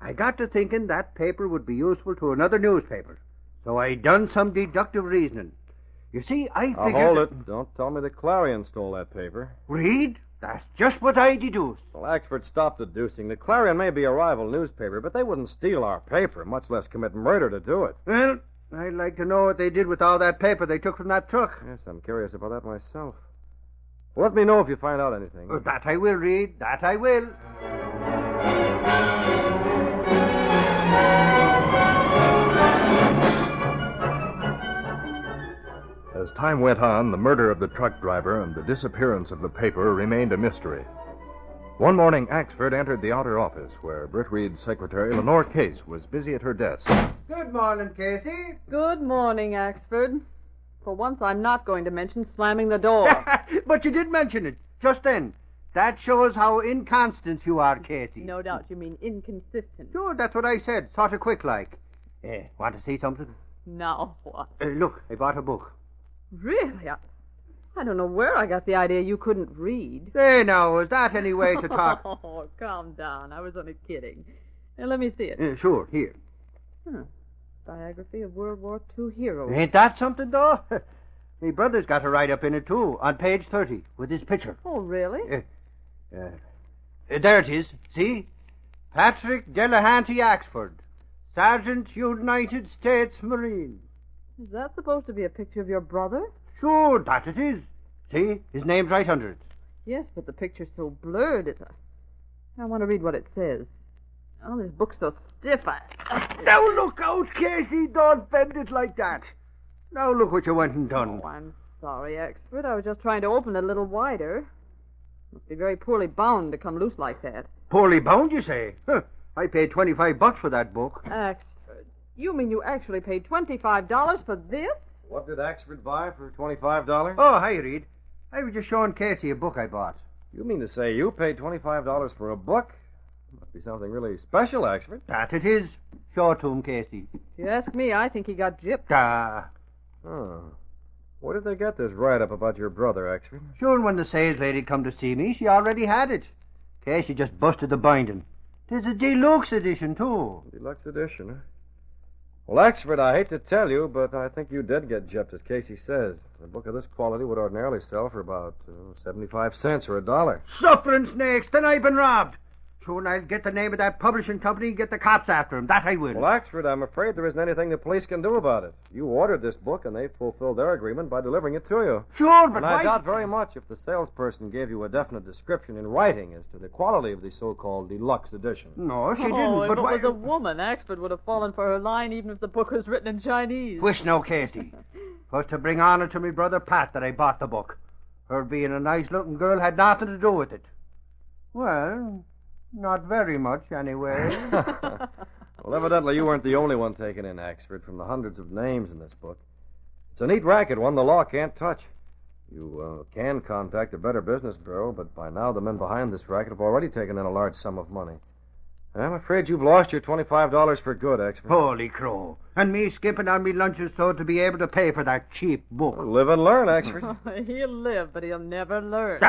I got to thinking that paper would be useful to another newspaper. So I done some deductive reasoning. You see, I figured... Now, hold it. Don't tell me the Clarion stole that paper. Reed, that's just what I deduced. Well, Axford, stop deducing. The Clarion may be a rival newspaper, but they wouldn't steal our paper, much less commit murder to do it. Well, I'd like to know what they did with all that paper they took from that truck. Yes, I'm curious about that myself. Well, let me know if you find out anything. That I will, Reed. That I will. As time went on, the murder of the truck driver and the disappearance of the paper remained a mystery. One morning, Axford entered the outer office where Britt Reed's secretary, Lenore Case, was busy at her desk. Good morning, Casey. Good morning, Axford. For once, I'm not going to mention slamming the door. But you did mention it, just then. That shows how inconstant you are, Casey. No doubt you mean inconsistent. Sure, that's what I said, sort of quick like. Want to see something? Now what? Look, I bought a book. Really? I don't know where I got the idea you couldn't read. Now, is that any way to talk? Oh, calm down. I was only kidding. Now, let me see it. Sure, here. Biography of World War II heroes. Ain't that something, though? Me brother's got a write-up in it, too, on page 30, with his picture. Oh, really? There it is. See? Patrick Delahanty Axford, Sergeant, United States Marines. Is that supposed to be a picture of your brother? Sure, that it is. See? His name's right under it. Yes, but the picture's so blurred. I want to read what it says. Oh, this book's so stiff. Now look out, Casey. Don't bend it like that. Now look what you went and done. Oh, I'm sorry, Axford. I was just trying to open it a little wider. Must be very poorly bound to come loose like that. Poorly bound, you say? I paid $25 for that book. Axford, you mean you actually paid $25 for this? What did Axford buy for $25? Oh, hi, Reed. I was just showing Casey a book I bought. You mean to say you paid $25 for a book? Must be something really special, Axford. That it is. Show it to him, Casey. If you ask me, I think he got gypped. Oh. Where did they get this write-up about your brother, Axford? Sure, when the sales lady come to see me, she already had it. Casey just busted the binding. There's a deluxe edition, too. Deluxe edition, huh? Well, Axford, I hate to tell you, but I think you did get gypped, as Casey says. A book of this quality would ordinarily sell for about 75 cents or $1. Suffering snakes, then I've been robbed. Sure, and I'll get the name of that publishing company and get the cops after him. That I will. Well, Axford, I'm afraid there isn't anything the police can do about it. You ordered this book, and they fulfilled their agreement by delivering it to you. Sure, but and I doubt very much if the salesperson gave you a definite description in writing as to the quality of the so-called deluxe edition. No, she didn't, if but it why... was a woman, Axford would have fallen for her line even if the book was written in Chinese. Wish no, Casey. Was to bring honor to me brother Pat that I bought the book. Her being a nice-looking girl had nothing to do with it. Well... not very much, anyway. Well, evidently you weren't the only one taken in, Axford, from the hundreds of names in this book. It's a neat racket, one the law can't touch. You can contact the Better Business Bureau, but by now the men behind this racket have already taken in a large sum of money. I'm afraid you've lost your $25 for good, Axford. Holy crow. And me skipping on me lunches so to be able to pay for that cheap book. Live and learn, Axford. He'll live, but he'll never learn.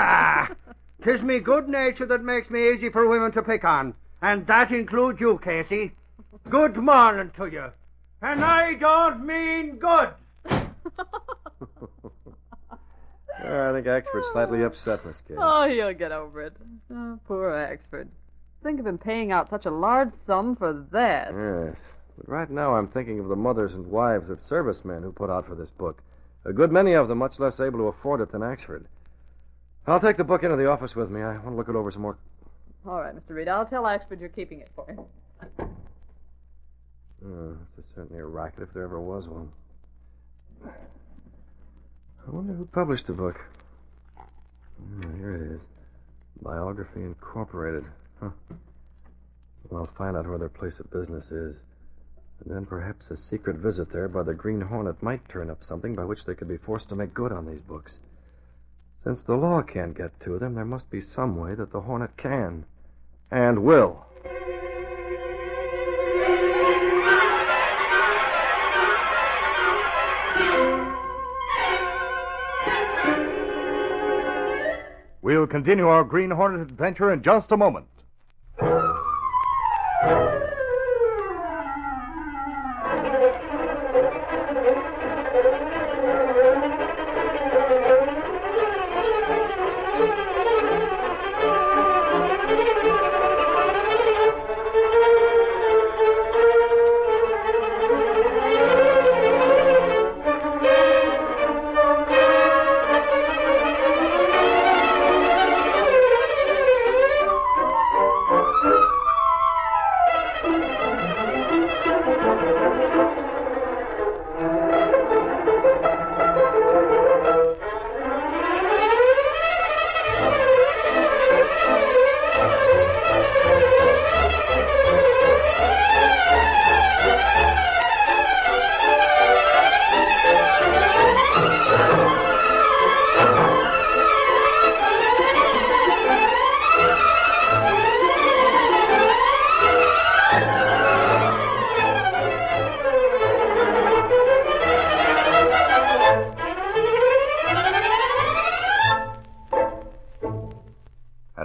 'Tis me good nature that makes me easy for women to pick on. And that includes you, Casey. Good morning to you. And I don't mean good. I think Axford's slightly upset, Miss Kay. Oh, he'll get over it. Oh, poor Axford. Think of him paying out such a large sum for that. Yes. But right now I'm thinking of the mothers and wives of servicemen who put out for this book. A good many of them much less able to afford it than Axford. I'll take the book into the office with me. I want to look it over some more. All right, Mr. Reed. I'll tell Axford you're keeping it for him. This is certainly a racket if there ever was one. I wonder who published the book. Here it is. Biography Incorporated. Huh. Well, I'll find out where their place of business is. And then perhaps a secret visit there by the Green Hornet might turn up something by which they could be forced to make good on these books. Since the law can't get to them, there must be some way that the Hornet can. And will. We'll continue our Green Hornet adventure in just a moment.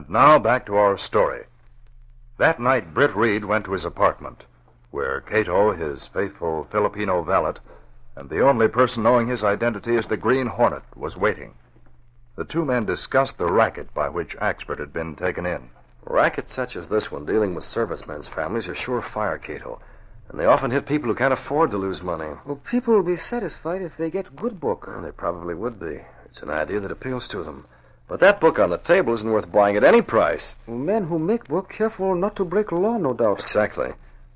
Now back to our story. That night, Britt Reed went to his apartment, where Cato, his faithful Filipino valet, and the only person knowing his identity as the Green Hornet, was waiting. The two men discussed the racket by which Axford had been taken in. Rackets such as this one, dealing with servicemen's families, are surefire, Cato. And they often hit people who can't afford to lose money. Well, people will be satisfied if they get good book. Well, they probably would be. It's an idea that appeals to them. But that book on the table isn't worth buying at any price. Well, men who make book careful not to break law, no doubt. Exactly.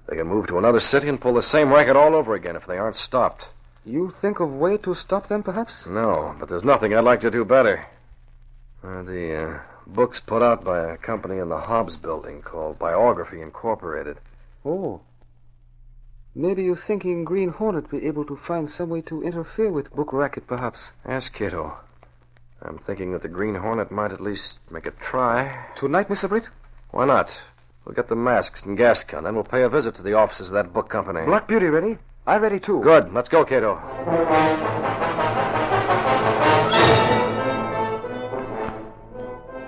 They can move to another city and pull the same racket all over again if they aren't stopped. You think of way to stop them, perhaps? No, but there's nothing I'd like to do better. The book's put out by a company in the Hobbs building called Biography Incorporated. Oh. Maybe you're thinking Green Hornet be able to find some way to interfere with book racket, perhaps. Ask Cato. I'm thinking that the Green Hornet might at least make a try. Tonight, Mr. Britt? Why not? We'll get the masks and gas gun, then we'll pay a visit to the offices of that book company. Black Beauty ready? I'm ready, too. Good. Let's go, Cato.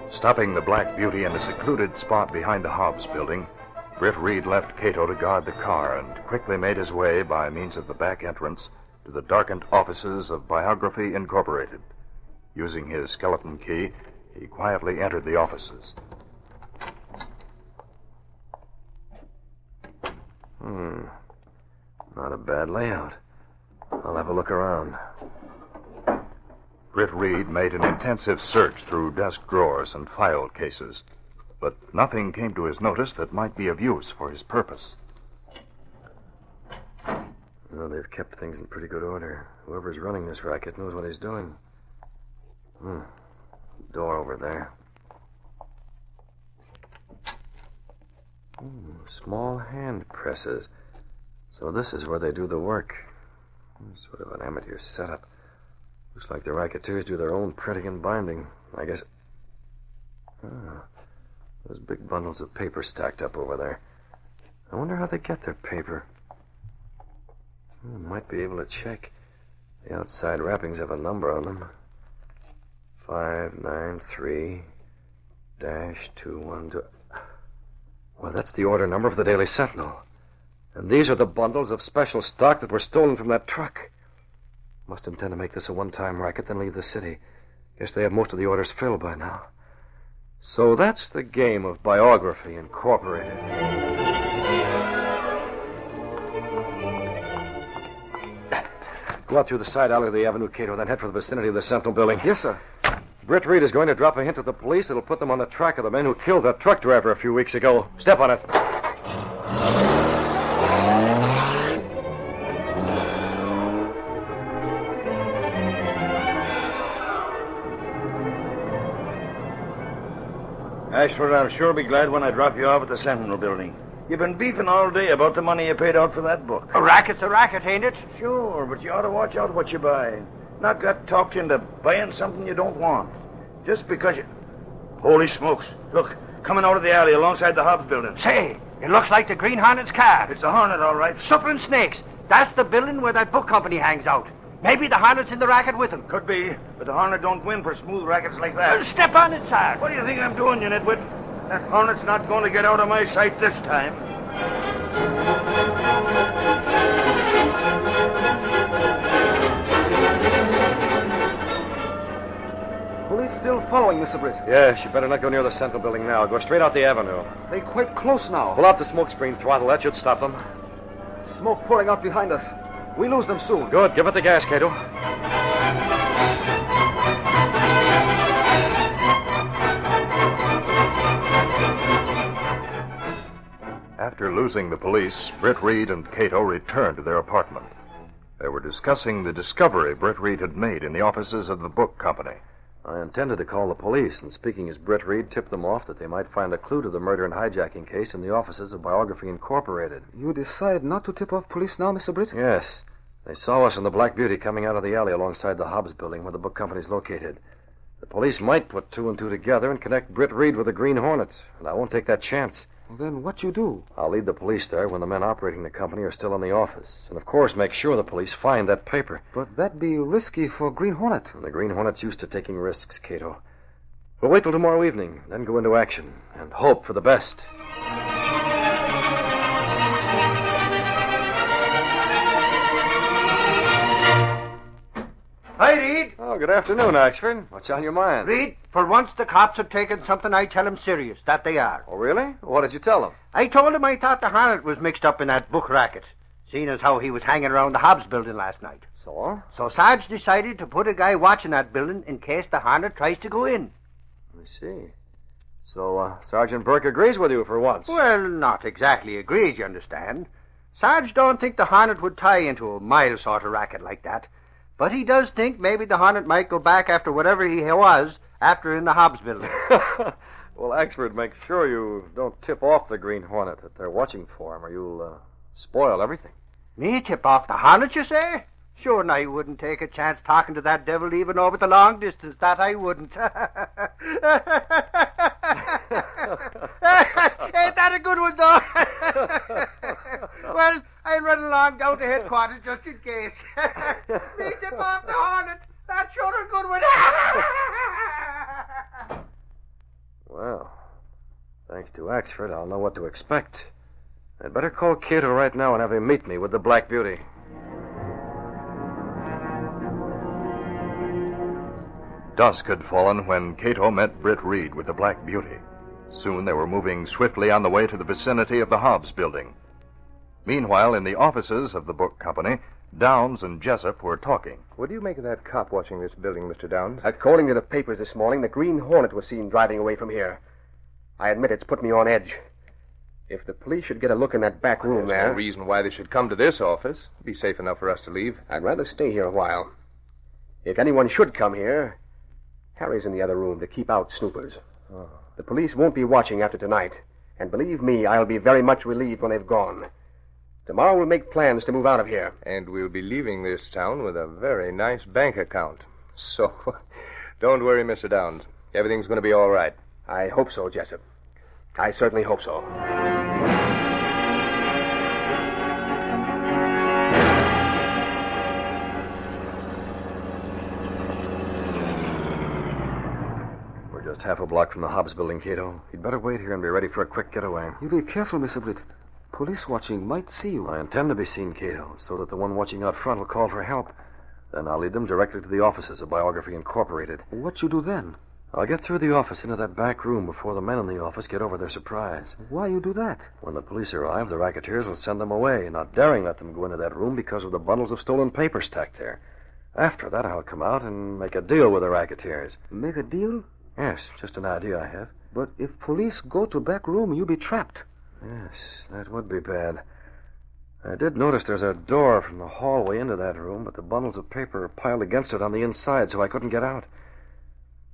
Stopping the Black Beauty in a secluded spot behind the Hobbs building, Britt Reed left Cato to guard the car and quickly made his way by means of the back entrance to the darkened offices of Biography Incorporated. Using his skeleton key, he quietly entered the offices. Not a bad layout. I'll have a look around. Britt Reed made an intensive search through desk drawers and file cases, but nothing came to his notice that might be of use for his purpose. Well, they've kept things in pretty good order. Whoever's running this racket knows what he's doing. Door over there. Small hand presses. So this is where they do the work. Sort of an amateur setup. Looks like the racketeers do their own printing and binding. I guess... those big bundles of paper stacked up over there. I wonder how they get their paper. Might be able to check. The outside wrappings have a number on them. 593-212. Well, that's the order number of the Daily Sentinel. And these are the bundles of special stock that were stolen from that truck. Must intend to make this a one-time racket, then leave the city. Guess they have most of the orders filled by now. So that's the game of Biography Incorporated. Go out through the side alley of the Avenue, Cato, then head for the vicinity of the Sentinel building. Yes, sir. Britt Reed is going to drop a hint to the police that'll put them on the track of the men who killed that truck driver a few weeks ago. Step on it. Ashford, I'll sure be glad when I drop you off at the Sentinel building. You've been beefing all day about the money you paid out for that book. A racket's a racket, ain't it? Sure, but you ought to watch out what you buy. Not got talked into buying something you don't want. Just because you... Holy smokes. Look, coming out of the alley alongside the Hobbs building. Say, it looks like the Green Hornet's car. It's the Hornet, all right. Suffering snakes. That's the building where that book company hangs out. Maybe the Hornet's in the racket with him. Could be, but the Hornet don't win for smooth rackets like that. Well, step on it, Sarge. What do you think I'm doing, you nitwit? That Hornet's not going to get out of my sight this time. Police still following, Mr. Britt. Yes, you better not go near the Central building now. Go straight out the avenue. They're quite close now. Pull out the smoke screen throttle. That should stop them. Smoke pouring out behind us. We lose them soon. Good. Give it the gas, Cato. After losing the police, Britt Reed and Cato returned to their apartment. They were discussing the discovery Britt Reed had made in the offices of the book company. I intended to call the police, and speaking as Britt Reed, tipped them off that they might find a clue to the murder and hijacking case in the offices of Biography Incorporated. You decide not to tip off police now, Mr. Britt? Yes. They saw us in the Black Beauty coming out of the alley alongside the Hobbs building where the book company's located. The police might put two and two together and connect Britt Reed with the Green Hornet, and I won't take that chance. Well, then what you do? I'll lead the police there when the men operating the company are still in the office. And, of course, make sure the police find that paper. But that'd be risky for Green Hornet. And the Green Hornet's used to taking risks, Cato. We'll wait till tomorrow evening, then go into action, and hope for the best. Hi, Reed. Oh, good afternoon, Oxford. What's on your mind? Reed, for once the cops have taken something I tell them serious. That they are. Oh, really? What did you tell them? I told him I thought the Hornet was mixed up in that book racket, seeing as how he was hanging around the Hobbs building last night. So? So Sarge decided to put a guy watching that building in case the Hornet tries to go in. I see. So, Sergeant Burke agrees with you for once. Well, not exactly agrees, you understand. Sarge don't think the Hornet would tie into a mild sort of racket like that. But he does think maybe the Hornet might go back after whatever he was after in the Hobbs building. Well, Axford, make sure you don't tip off the Green Hornet that they're watching for him, or you'll spoil everything. Me tip off the Hornet, you say? Sure, and I wouldn't take a chance talking to that devil even over the long distance. That I wouldn't. Ain't that a good one, though? Well, I'll run along down to headquarters just in case. Me tip off the Hornet. That's sure a good one. Well, thanks to Axford, I'll know what to expect. I'd better call Cato right now and have him meet me with the Black Beauty. Dusk had fallen when Cato met Britt Reed with the Black Beauty. Soon they were moving swiftly on the way to the vicinity of the Hobbs building. Meanwhile, in the offices of the book company, Downs and Jessup were talking. What do you make of that cop watching this building, Mr. Downs? According to the papers this morning, the Green Hornet was seen driving away from here. I admit it's put me on edge. If the police should get a look in that back room there... There's no reason why they should come to this office. It'd be safe enough for us to leave. I'd rather stay here a while. If anyone should come here, Harry's in the other room to keep out snoopers. Oh. The police won't be watching after tonight. And believe me, I'll be very much relieved when they've gone. Tomorrow we'll make plans to move out of here. And we'll be leaving this town with a very nice bank account. So, don't worry, Mr. Downs. Everything's going to be all right. I hope so, Jessup. I certainly hope so. We're just half a block from the Hobbs building, Cato. You'd better wait here and be ready for a quick getaway. You be careful, Mr. Britt. Police watching might see you. I intend to be seen, Cato, so that the one watching out front will call for help. Then I'll lead them directly to the offices of Biography Incorporated. What you do then? I'll get through the office into that back room before the men in the office get over their surprise. Why you do that? When the police arrive, the racketeers will send them away, not daring let them go into that room because of the bundles of stolen paper stacked there. After that, I'll come out and make a deal with the racketeers. Make a deal? Yes, just an idea I have. But if police go to back room, you be trapped. Yes, that would be bad. I did notice there's a door from the hallway into that room, but the bundles of paper are piled against it on the inside, so I couldn't get out.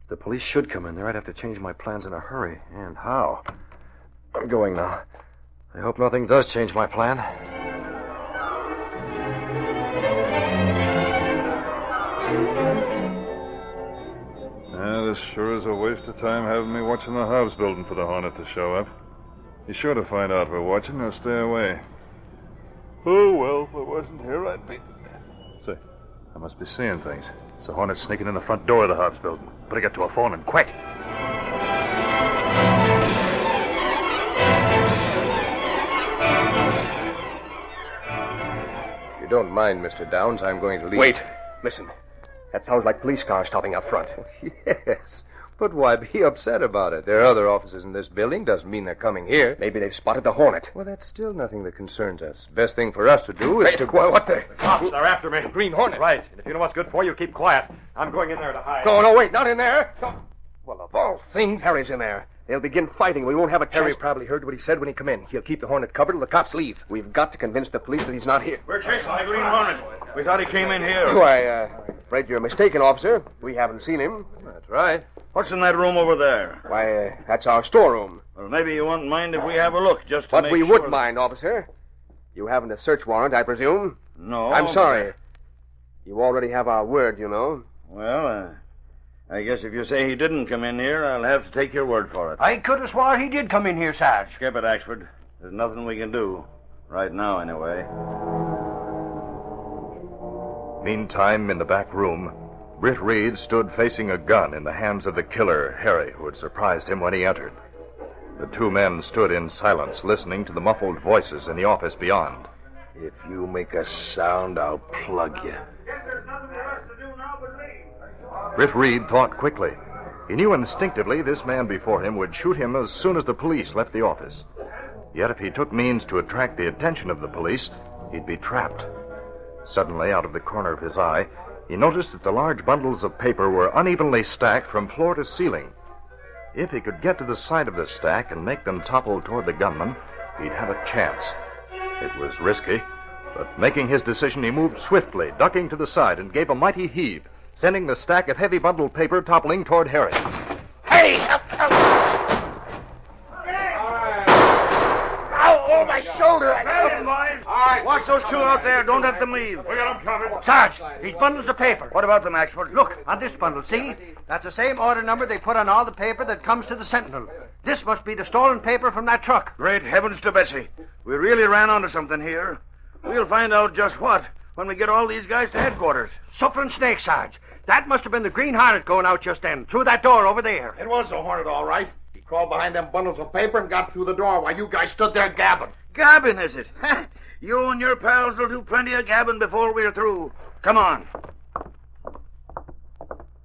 If the police should come in there, I'd have to change my plans in a hurry. And how? I'm going now. I hope nothing does change my plan. This sure is a waste of time having me watching the Hobbs building for the Hornet to show up. He's sure to find out we're watching or stay away. Oh, well, if I wasn't here, I'd be... Say, I must be seeing things. It's the Hornet sneaking in the front door of the Hobbs building. Better get to a phone and quick. If you don't mind, Mr. Downs, I'm going to leave. Wait. Listen. That sounds like police cars stopping out front. Yes. But why be upset about it? There are other offices in this building. Doesn't mean they're coming here. Maybe they've spotted the Hornet. Well, that's still nothing that concerns us. Best thing for us to do is to... What the... The cops are after me. Green Hornet. Right. And if you know what's good for you, keep quiet. I'm going in there to hide. No, wait. Not in there. No. Well, of all things... Harry's in there. They'll begin fighting. We won't have a chance. Harry probably heard what he said when he come in. He'll keep the Hornet covered till the cops leave. We've got to convince the police that he's not here. We're chasing the Green Hornet. We thought he came in here. Why, afraid you're mistaken, officer. We haven't seen him. That's right. What's in that room over there? Why, that's our storeroom. Well, maybe you won't mind if we have a look, just to But make we sure would mind, officer. You haven't a search warrant, I presume? No. I'm sorry. You already have our word, you know. Well, I guess if you say he didn't come in here, I'll have to take your word for it. I could have swore he did come in here, Sarge. Skip it, Axford. There's nothing we can do. Right now, anyway. Meantime, in the back room, Britt Reed stood facing a gun in the hands of the killer, Harry, who had surprised him when he entered. The two men stood in silence, listening to the muffled voices in the office beyond. If you make a sound, I'll plug you. Britt Reed thought quickly. He knew instinctively this man before him would shoot him as soon as the police left the office. Yet if he took means to attract the attention of the police, he'd be trapped. Suddenly, out of the corner of his eye, he noticed that the large bundles of paper were unevenly stacked from floor to ceiling. If he could get to the side of the stack and make them topple toward the gunman, he'd have a chance. It was risky, but making his decision, he moved swiftly, ducking to the side, and gave a mighty heave, sending the stack of heavy bundled paper toppling toward Harry. Hey! Oh, my shoulder! Watch those two out there. Don't let them leave. We got them covered. Sarge, these bundles of paper. What about them, Axford? Look, on this bundle, see? That's the same order number they put on all the paper that comes to the Sentinel. This must be the stolen paper from that truck. Great heavens to Bessie. We really ran onto something here. We'll find out just what when we get all these guys to headquarters. Suffering snake, Sarge. That must have been the Green Hornet going out just then, through that door over there. It was the Hornet, all right. He crawled behind them bundles of paper and got through the door while you guys stood there gabbing. Gabbing, is it? You and your pals will do plenty of gabbing before we're through. Come on.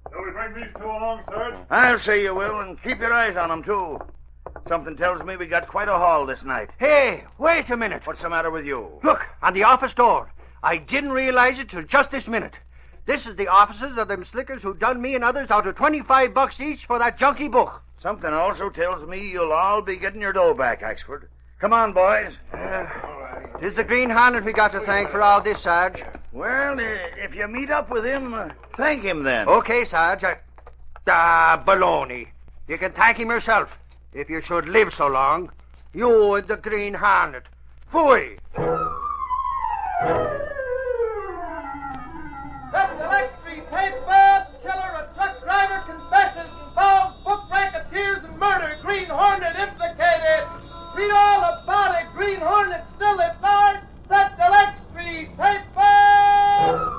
Shall we bring these two along, Sarge? I'll say you will, and keep your eyes on them, too. Something tells me we got quite a haul this night. Hey, wait a minute. What's the matter with you? Look, on the office door. I didn't realize it till just this minute. This is the offices of them slickers who done me and others out of $25 each for that junky book. Something also tells me you'll all be getting your dough back, Axford. Come on, boys. It's the Green Hornet we got to thank for all this, Sarge. Well, if you meet up with him, thank him then. Okay, Sarge. Baloney. You can thank him yourself, if you should live so long. You and the Green Hornet. Phooey! Set the Lux Street paper. Killer, a truck driver, confesses, involves book racketeers and murder. Green Hornet implicated. Read all about it. Green Hornet still at large. Set the Lux Street paper.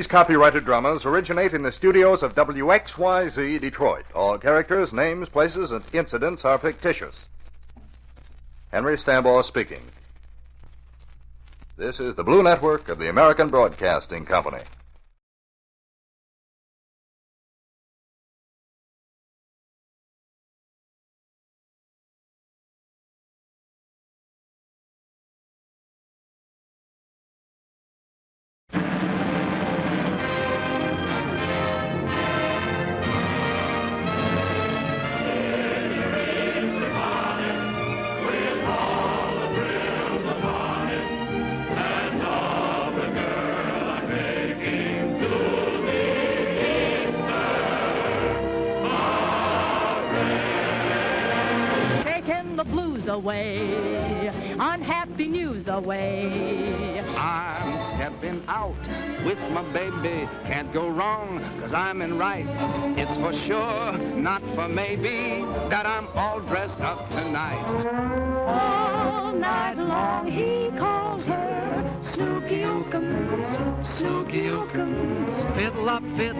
These copyrighted dramas originate in the studios of WXYZ Detroit. All characters, names, places, and incidents are fictitious. Henry Stambaugh speaking. This is the Blue Network of the American Broadcasting Company. Away, unhappy news away. I'm stepping out with my baby. Can't go wrong, 'cause I'm in right. It's for sure, not for maybe, that I'm all dressed up tonight. All night long he calls her Snooky Ookums, Snooky Ookums. Fiddle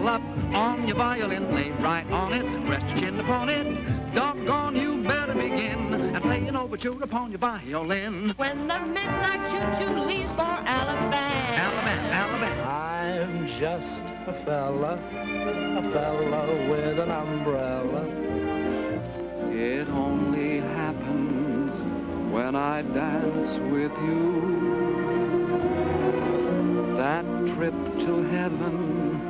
up on your violin. Lay right on it, rest your chin upon it. Doggone, you better begin and play an overture upon your violin. When the midnight choo-choo leaves for Alabama, Alabama. I'm just a fella with an umbrella. It only happens when I dance with you. That trip to heaven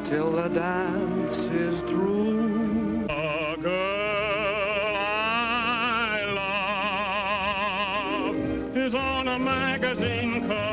till the dance is through. A girl I love is on a magazine cover.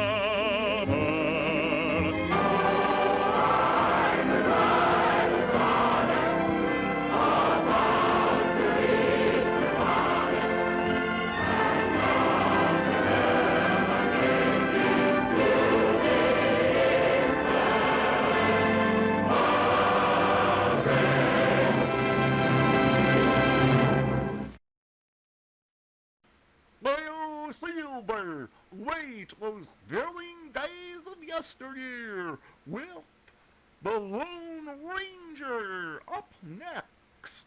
Silver, wait those thrilling days of yesteryear with the Lone Ranger up next.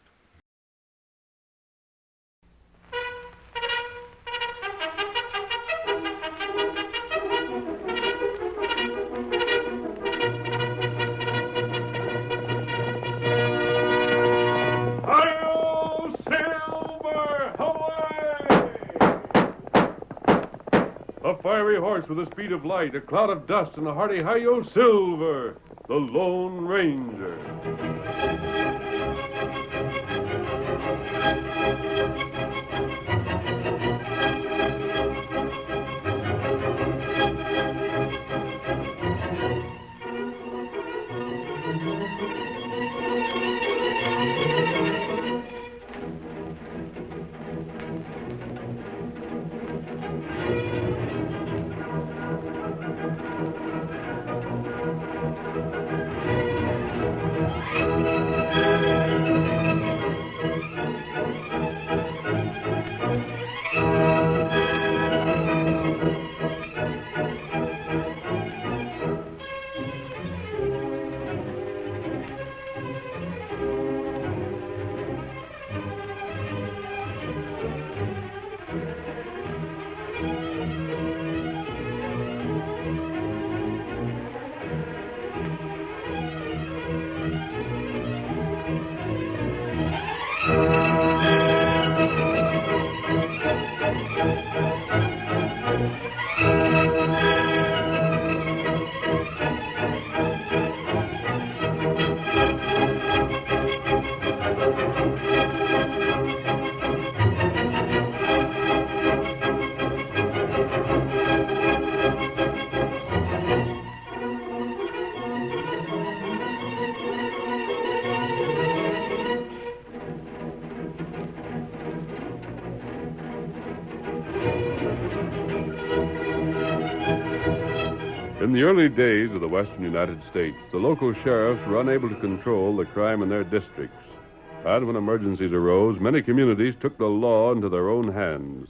A fiery horse with the speed of light, a cloud of dust, and a hearty hi-yo Silver, the Lone Ranger. In the early days of the western United States, the local sheriffs were unable to control the crime in their districts. And when emergencies arose, many communities took the law into their own hands.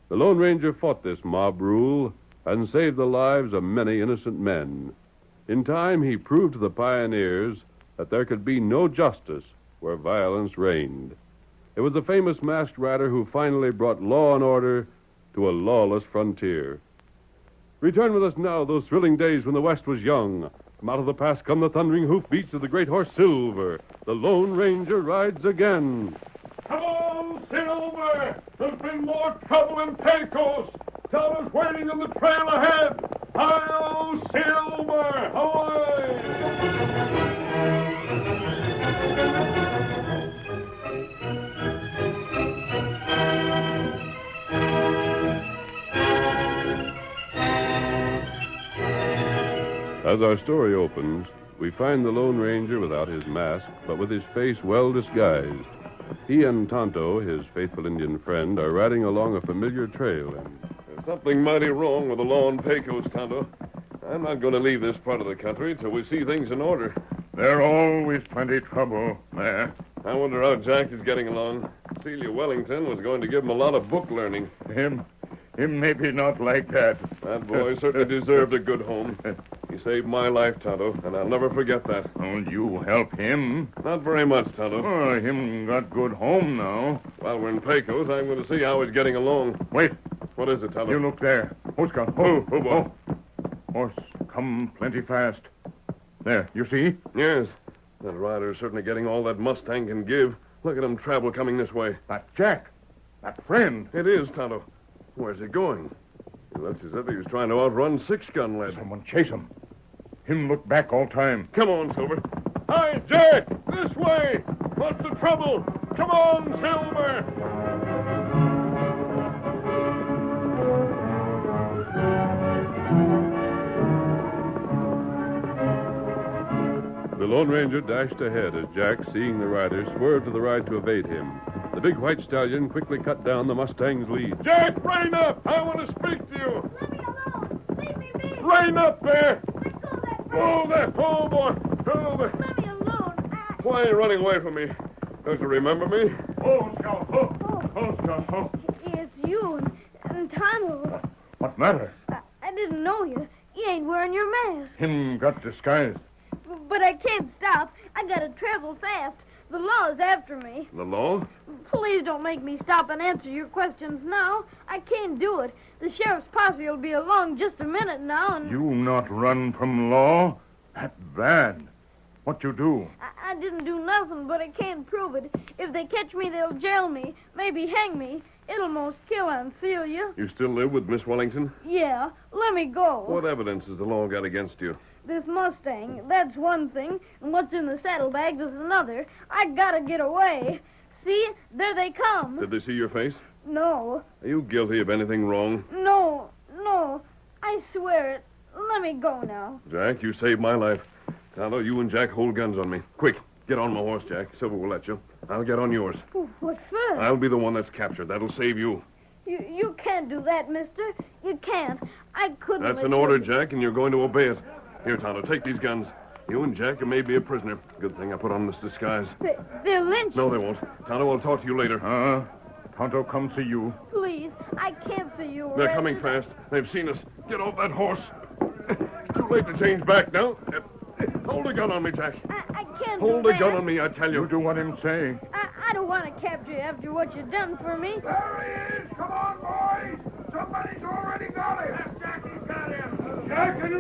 The Lone Ranger fought this mob rule and saved the lives of many innocent men. In time, he proved to the pioneers that there could be no justice where violence reigned. It was the famous masked rider who finally brought law and order to a lawless frontier. Return with us now those thrilling days when the West was young. From out of the past come the thundering hoofbeats of the great horse Silver. The Lone Ranger rides again. Come on, Silver! There's been more trouble in Pecos. Silver's waiting on the trail ahead. Hi-yo, Silver! Away! As our story opens, we find the Lone Ranger without his mask, but with his face well disguised. He and Tonto, his faithful Indian friend, are riding along a familiar trail. There's something mighty wrong with the law in Pecos, Tonto. I'm not going to leave this part of the country till we see things in order. There's always plenty trouble there. I wonder how Jack is getting along. Celia Wellington was going to give him a lot of book learning. Him maybe not like that. That boy certainly deserved a good home. He saved my life, Tonto, and I'll never forget that. Oh, you help him? Not very much, Tonto. Oh, him got good home now. While we're in Pecos, I'm going to see how he's getting along. Wait. What is it, Tonto? You look there. Oscar. Who, boy? Horse come plenty fast. There, you see? Yes. That rider's certainly getting all that Mustang can give. Look at him travel coming this way. That Jack. That friend. It is, Tonto. Where's he going? He looks as if he was trying to outrun Six-Gun Lad. Someone chase him. Him look back all time. Come on, Silver. Hi, Jack! This way! What's the trouble? Come on, Silver! The Lone Ranger dashed ahead as Jack, seeing the rider, swerved to the right to evade him. The big white stallion quickly cut down the Mustang's lead. Jack, rein up! I want to speak to you! Let me alone! Leave me be! Rein up there! Let go of that Oh, there! Oh, boy! Oh, there! Let me alone! Why are you running away from me? Don't you remember me? Oh, Scout! Oh, Scout! Oh. It's you and Tonto. What matter? I didn't know you. You ain't wearing your mask. Him got disguised. But I can't stop. I gotta travel fast. The law's after me. The law? Please don't make me stop and answer your questions now. I can't do it. The sheriff's posse will be along just a minute now, and... You not run from law? That's bad. What you do? I didn't do nothing, but I can't prove it. If they catch me, they'll jail me, maybe hang me. It'll most kill Aunt Celia. You still live with Miss Wellington? Yeah. Let me go. What evidence has the law got against you? This Mustang, that's one thing, and what's in the saddlebags is another. I gotta get away. See? There they come. Did they see your face? No. Are you guilty of anything wrong? No. I swear it. Let me go now. Jack, you saved my life. Tonto, you and Jack hold guns on me. Quick, get on my horse, Jack. Silver will let you. I'll get on yours. What for? I'll be the one that's captured. That'll save you. You can't do that, mister. You can't. I couldn't. That's let an you- order, Jack, and you're going to obey it. Here, Tonto, take these guns. You and Jack may be a prisoner. Good thing I put on this disguise. They'll lynch No, you. they won't. Tonto, I'll talk to you later. Tonto come see you. Please, I can't see you. They're arrested. coming fast. They've seen us. Get off that horse. Too late to change back now. Hold a gun on me, Jack. I can't Hold do a gun that. on me, I tell you. You do what him say. I don't want to capture you after what you've done for me. There he is! Come on, boys! Somebody's already got him! Yes, Jackie's got him! Jack and the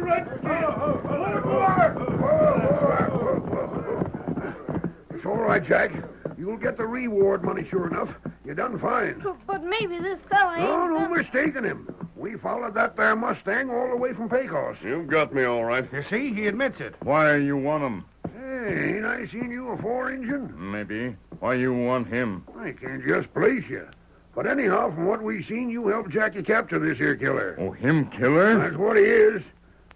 It's all right, Jack. You'll get the reward money sure enough. You done fine. But maybe this fella ain't... No mistaking him. We followed that there Mustang all the way from Pecos. You've got me all right. You see, he admits it. Why you want him? Hey, ain't I seen you afore, Injun? Maybe. Why you want him? I can't just place you. But anyhow, from what we seen, you helped Jackie capture this here killer. Oh, him killer? That's what he is.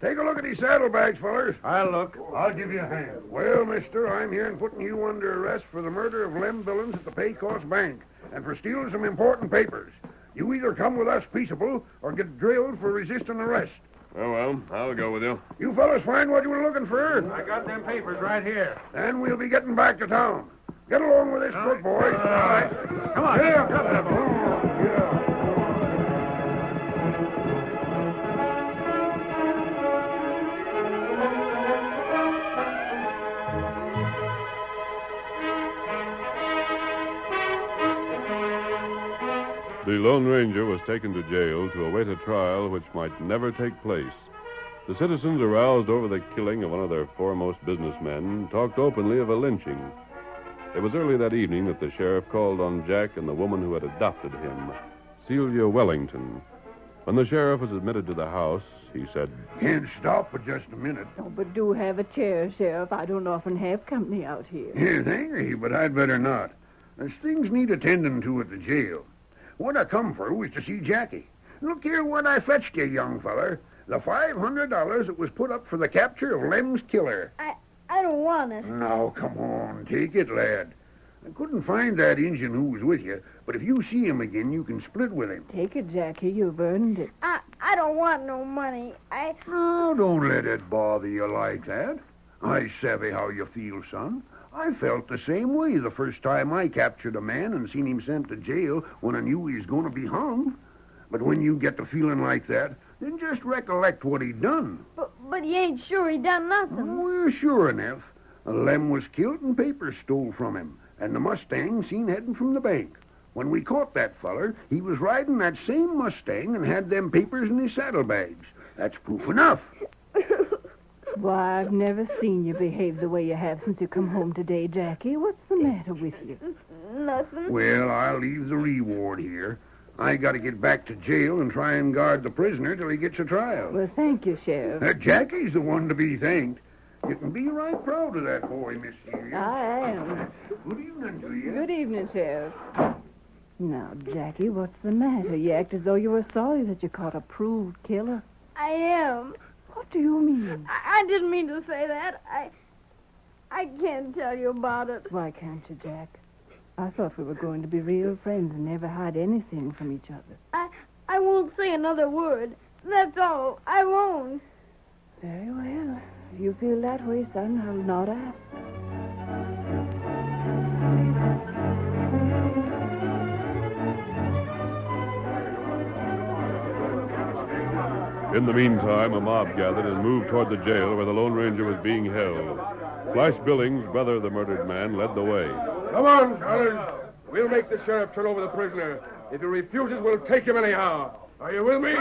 Take a look at these saddlebags, fellers. I'll look. I'll give you a hand. Well, mister, I'm here and putting you under arrest for the murder of Lem Billings at the Pecos Bank and for stealing some important papers. You either come with us peaceable or get drilled for resisting arrest. Oh, well, I'll go with you. You fellas find what you were looking for? I got them papers right here. Then we'll be getting back to town. Get along with this foot, boys. All right. Come on. Yeah. The Lone Ranger was taken to jail to await a trial which might never take place. The citizens, aroused over the killing of one of their foremost businessmen, talked openly of a lynching. It was early that evening that the sheriff called on Jack and the woman who had adopted him, Celia Wellington. When the sheriff was admitted to the house, he said, Can't stop for just a minute. Oh, but do have a chair, Sheriff. I don't often have company out here. Yeah, thank you, but I'd better not. There's things need attending to at the jail. What I come for was to see Jackie. Look here what I fetched you, young feller. The $500 that was put up for the capture of Lem's killer. I don't want it. Now, come on, take it, lad. I couldn't find that Injun who was with you, but if you see him again, you can split with him. Take it, Jackie. You've earned it. I don't want no money. Oh, don't let it bother you like that. I savvy how you feel, son. I felt the same way the first time I captured a man and seen him sent to jail when I knew he was going to be hung. But when you get to feeling like that, then just recollect what he done. But you ain't sure he done nothing. We're sure enough. Lem was killed and papers stole from him, and the Mustang seen heading from the bank. When we caught that feller, he was riding that same Mustang and had them papers in his saddlebags. That's proof enough. Why, I've never seen you behave the way you have since you come home today, Jackie. What's the matter with you? Nothing. Well, I'll leave the reward here. I got to get back to jail and try and guard the prisoner till he gets a trial. Well, thank you, Sheriff. Jackie's the one to be thanked. You can be right proud of that boy, Miss Celia. I am. Good evening to you. Good evening, Sheriff. Now, Jackie, what's the matter? You act as though you were sorry that you caught a proved killer. I am. What do you mean? I didn't mean to say that. I can't tell you about it. Why can't you, Jack? I thought we were going to be real friends and never hide anything from each other. I won't say another word. That's all. I won't. Very well. If you feel that way, son, I'll not ask. In the meantime, a mob gathered and moved toward the jail where the Lone Ranger was being held. Flash Billings, brother of the murdered man, led the way. Come on, fellas. We'll make the sheriff turn over the prisoner. If he refuses, we'll take him anyhow. Are you with me? Get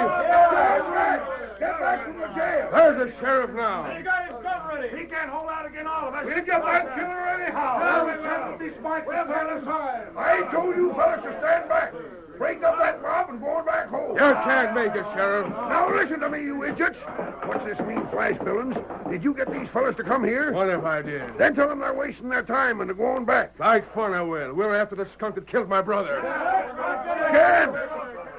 back to the jail. There's the sheriff now. He got his gun ready. He can't hold out against all of us. We'll get that killer anyhow. I told you fellas to stand back. Break up that mob and go back home. You can't make it, Sheriff. Now listen to me, you idiots. What's this mean, Flash Billings? Did you get these fellas to come here? What if I did? Then tell them they're wasting their time and they're going back. Like fun I will. We're after the skunk that killed my brother. Ken,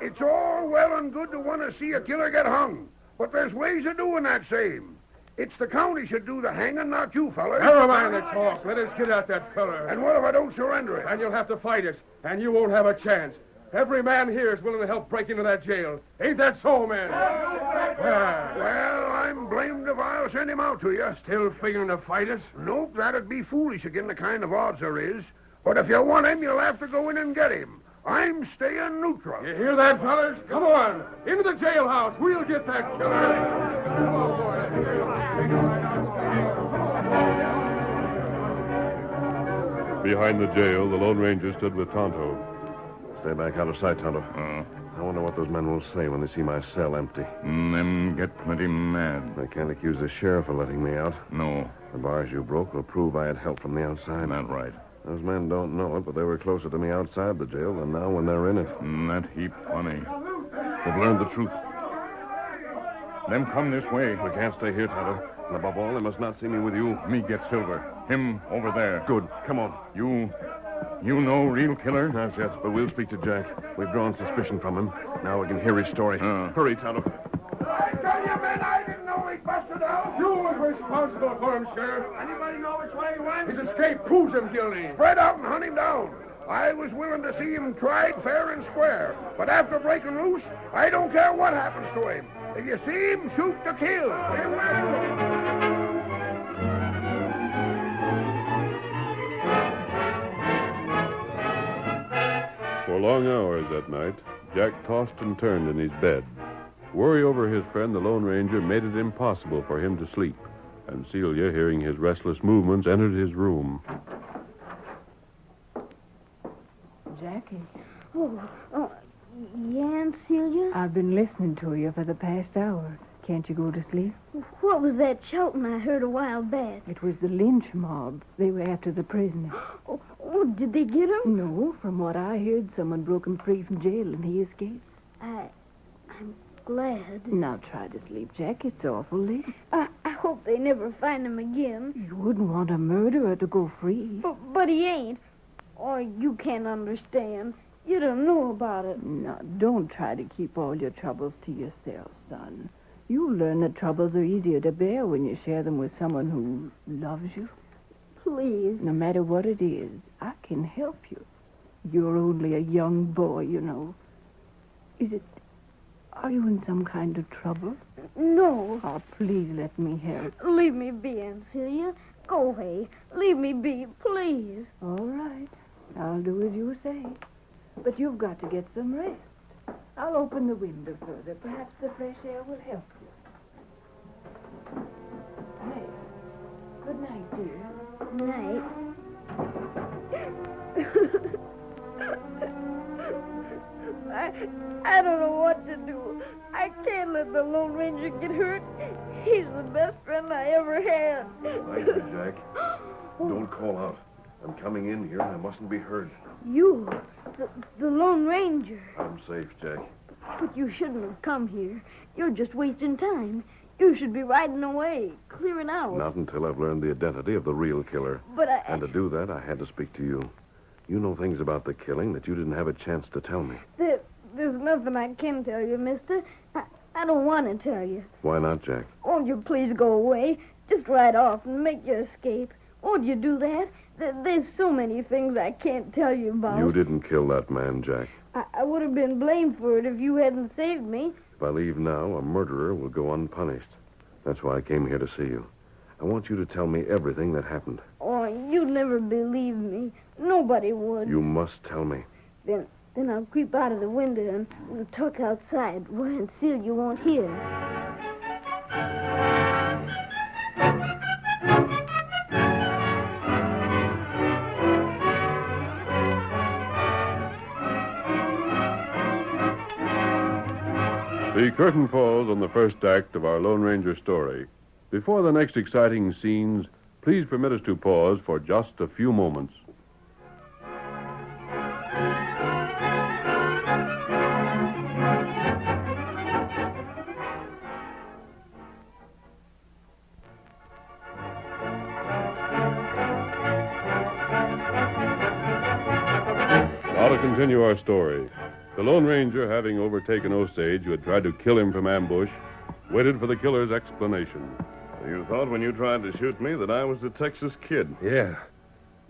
it's all well and good to want to see a killer get hung, but there's ways of doing that same. It's the county should do the hanging, not you, fellas. Never mind the talk. Let us get at that feller. And what if I don't surrender it? And you'll have to fight us, and you won't have a chance. Every man here is willing to help break into that jail. Ain't that so, men? Well, I'm blamed if I'll send him out to you. Still figuring to fight us? Nope, that'd be foolish again the kind of odds there is. But if you want him, you'll have to go in and get him. I'm staying neutral. You hear that, fellas? Come on. Into the jailhouse. We'll get that killer. Behind the jail, the Lone Ranger stood with Tonto. Stay back out of sight, Tonto. I wonder what those men will say when they see my cell empty. Them get plenty mad. They can't accuse the sheriff of letting me out. No. The bars you broke will prove I had help from the outside. Not right. Those men don't know it, but they were closer to me outside the jail than now when they're in it. That heap funny. They've learned the truth. Them come this way. We can't stay here, Tonto. And above all, they must not see me with you. Me get Silver. Him over there. Good. Come on. You know real killer? Not yet, but we'll speak to Jack. We've drawn suspicion from him. Now we can hear his story. Hurry, Tonto. I tell you, men, I didn't know he busted out. You was responsible for him, Sheriff. Anybody know which way he went? His escape proves him guilty. Spread out and hunt him down. I was willing to see him tried fair and square. But after breaking loose, I don't care what happens to him. If you see him, shoot to kill. For long hours that night, Jack tossed and turned in his bed. Worry over his friend, the Lone Ranger, made it impossible for him to sleep. And Celia, hearing his restless movements, entered his room. Jackie. Oh, Yeah, Aunt Celia? I've been listening to you for the past hour. Can't you go to sleep? What was that shouting I heard a while back? It was the lynch mob. They were after the prisoner. Oh, did they get him? No, from what I heard, someone broke him free from jail and he escaped. I'm glad. Now try to sleep, Jack. It's awful late. I hope they never find him again. You wouldn't want a murderer to go free. But he ain't. Oh, you can't understand. You don't know about it. Now, don't try to keep all your troubles to yourself, son. You'll learn that troubles are easier to bear when you share them with someone who loves you. Please. No matter what it is, I can help you. You're only a young boy, you know. Are you in some kind of trouble? No. Oh, please let me help. Leave me be, Aunt Celia. Go away. Leave me be, please. All right. I'll do as you say. But you've got to get some rest. I'll open the window further. Perhaps the fresh air will help you. Hey, good night, dear. Night. I don't know what to do. I can't let the Lone Ranger get hurt. He's the best friend I ever had. Thank you, Jack. Don't call out. I'm coming in here and I mustn't be heard. You, the Lone Ranger. I'm safe, Jack. But you shouldn't have come here. You're just wasting time. You should be riding away, clearing out. Not until I've learned the identity of the real killer. But And to do that, I had to speak to you. You know things about the killing that you didn't have a chance to tell me. There's nothing I can tell you, mister. I don't want to tell you. Why not, Jack? Won't you please go away? Just ride off and make your escape. Won't you do that? There's so many things I can't tell you about. You didn't kill that man, Jack. I would have been blamed for it if you hadn't saved me. If I leave now, a murderer will go unpunished. That's why I came here to see you. I want you to tell me everything that happened. Oh, you'd never believe me. Nobody would. You must tell me. Then I'll creep out of the window and we'll talk outside where Aunt Celia won't hear. The curtain falls on the first act of our Lone Ranger story. Before the next exciting scenes, please permit us to pause for just a few moments. Now to continue our story. The Lone Ranger, having overtaken Osage, who had tried to kill him from ambush, waited for the killer's explanation. You thought when you tried to shoot me that I was the Texas Kid. Yeah.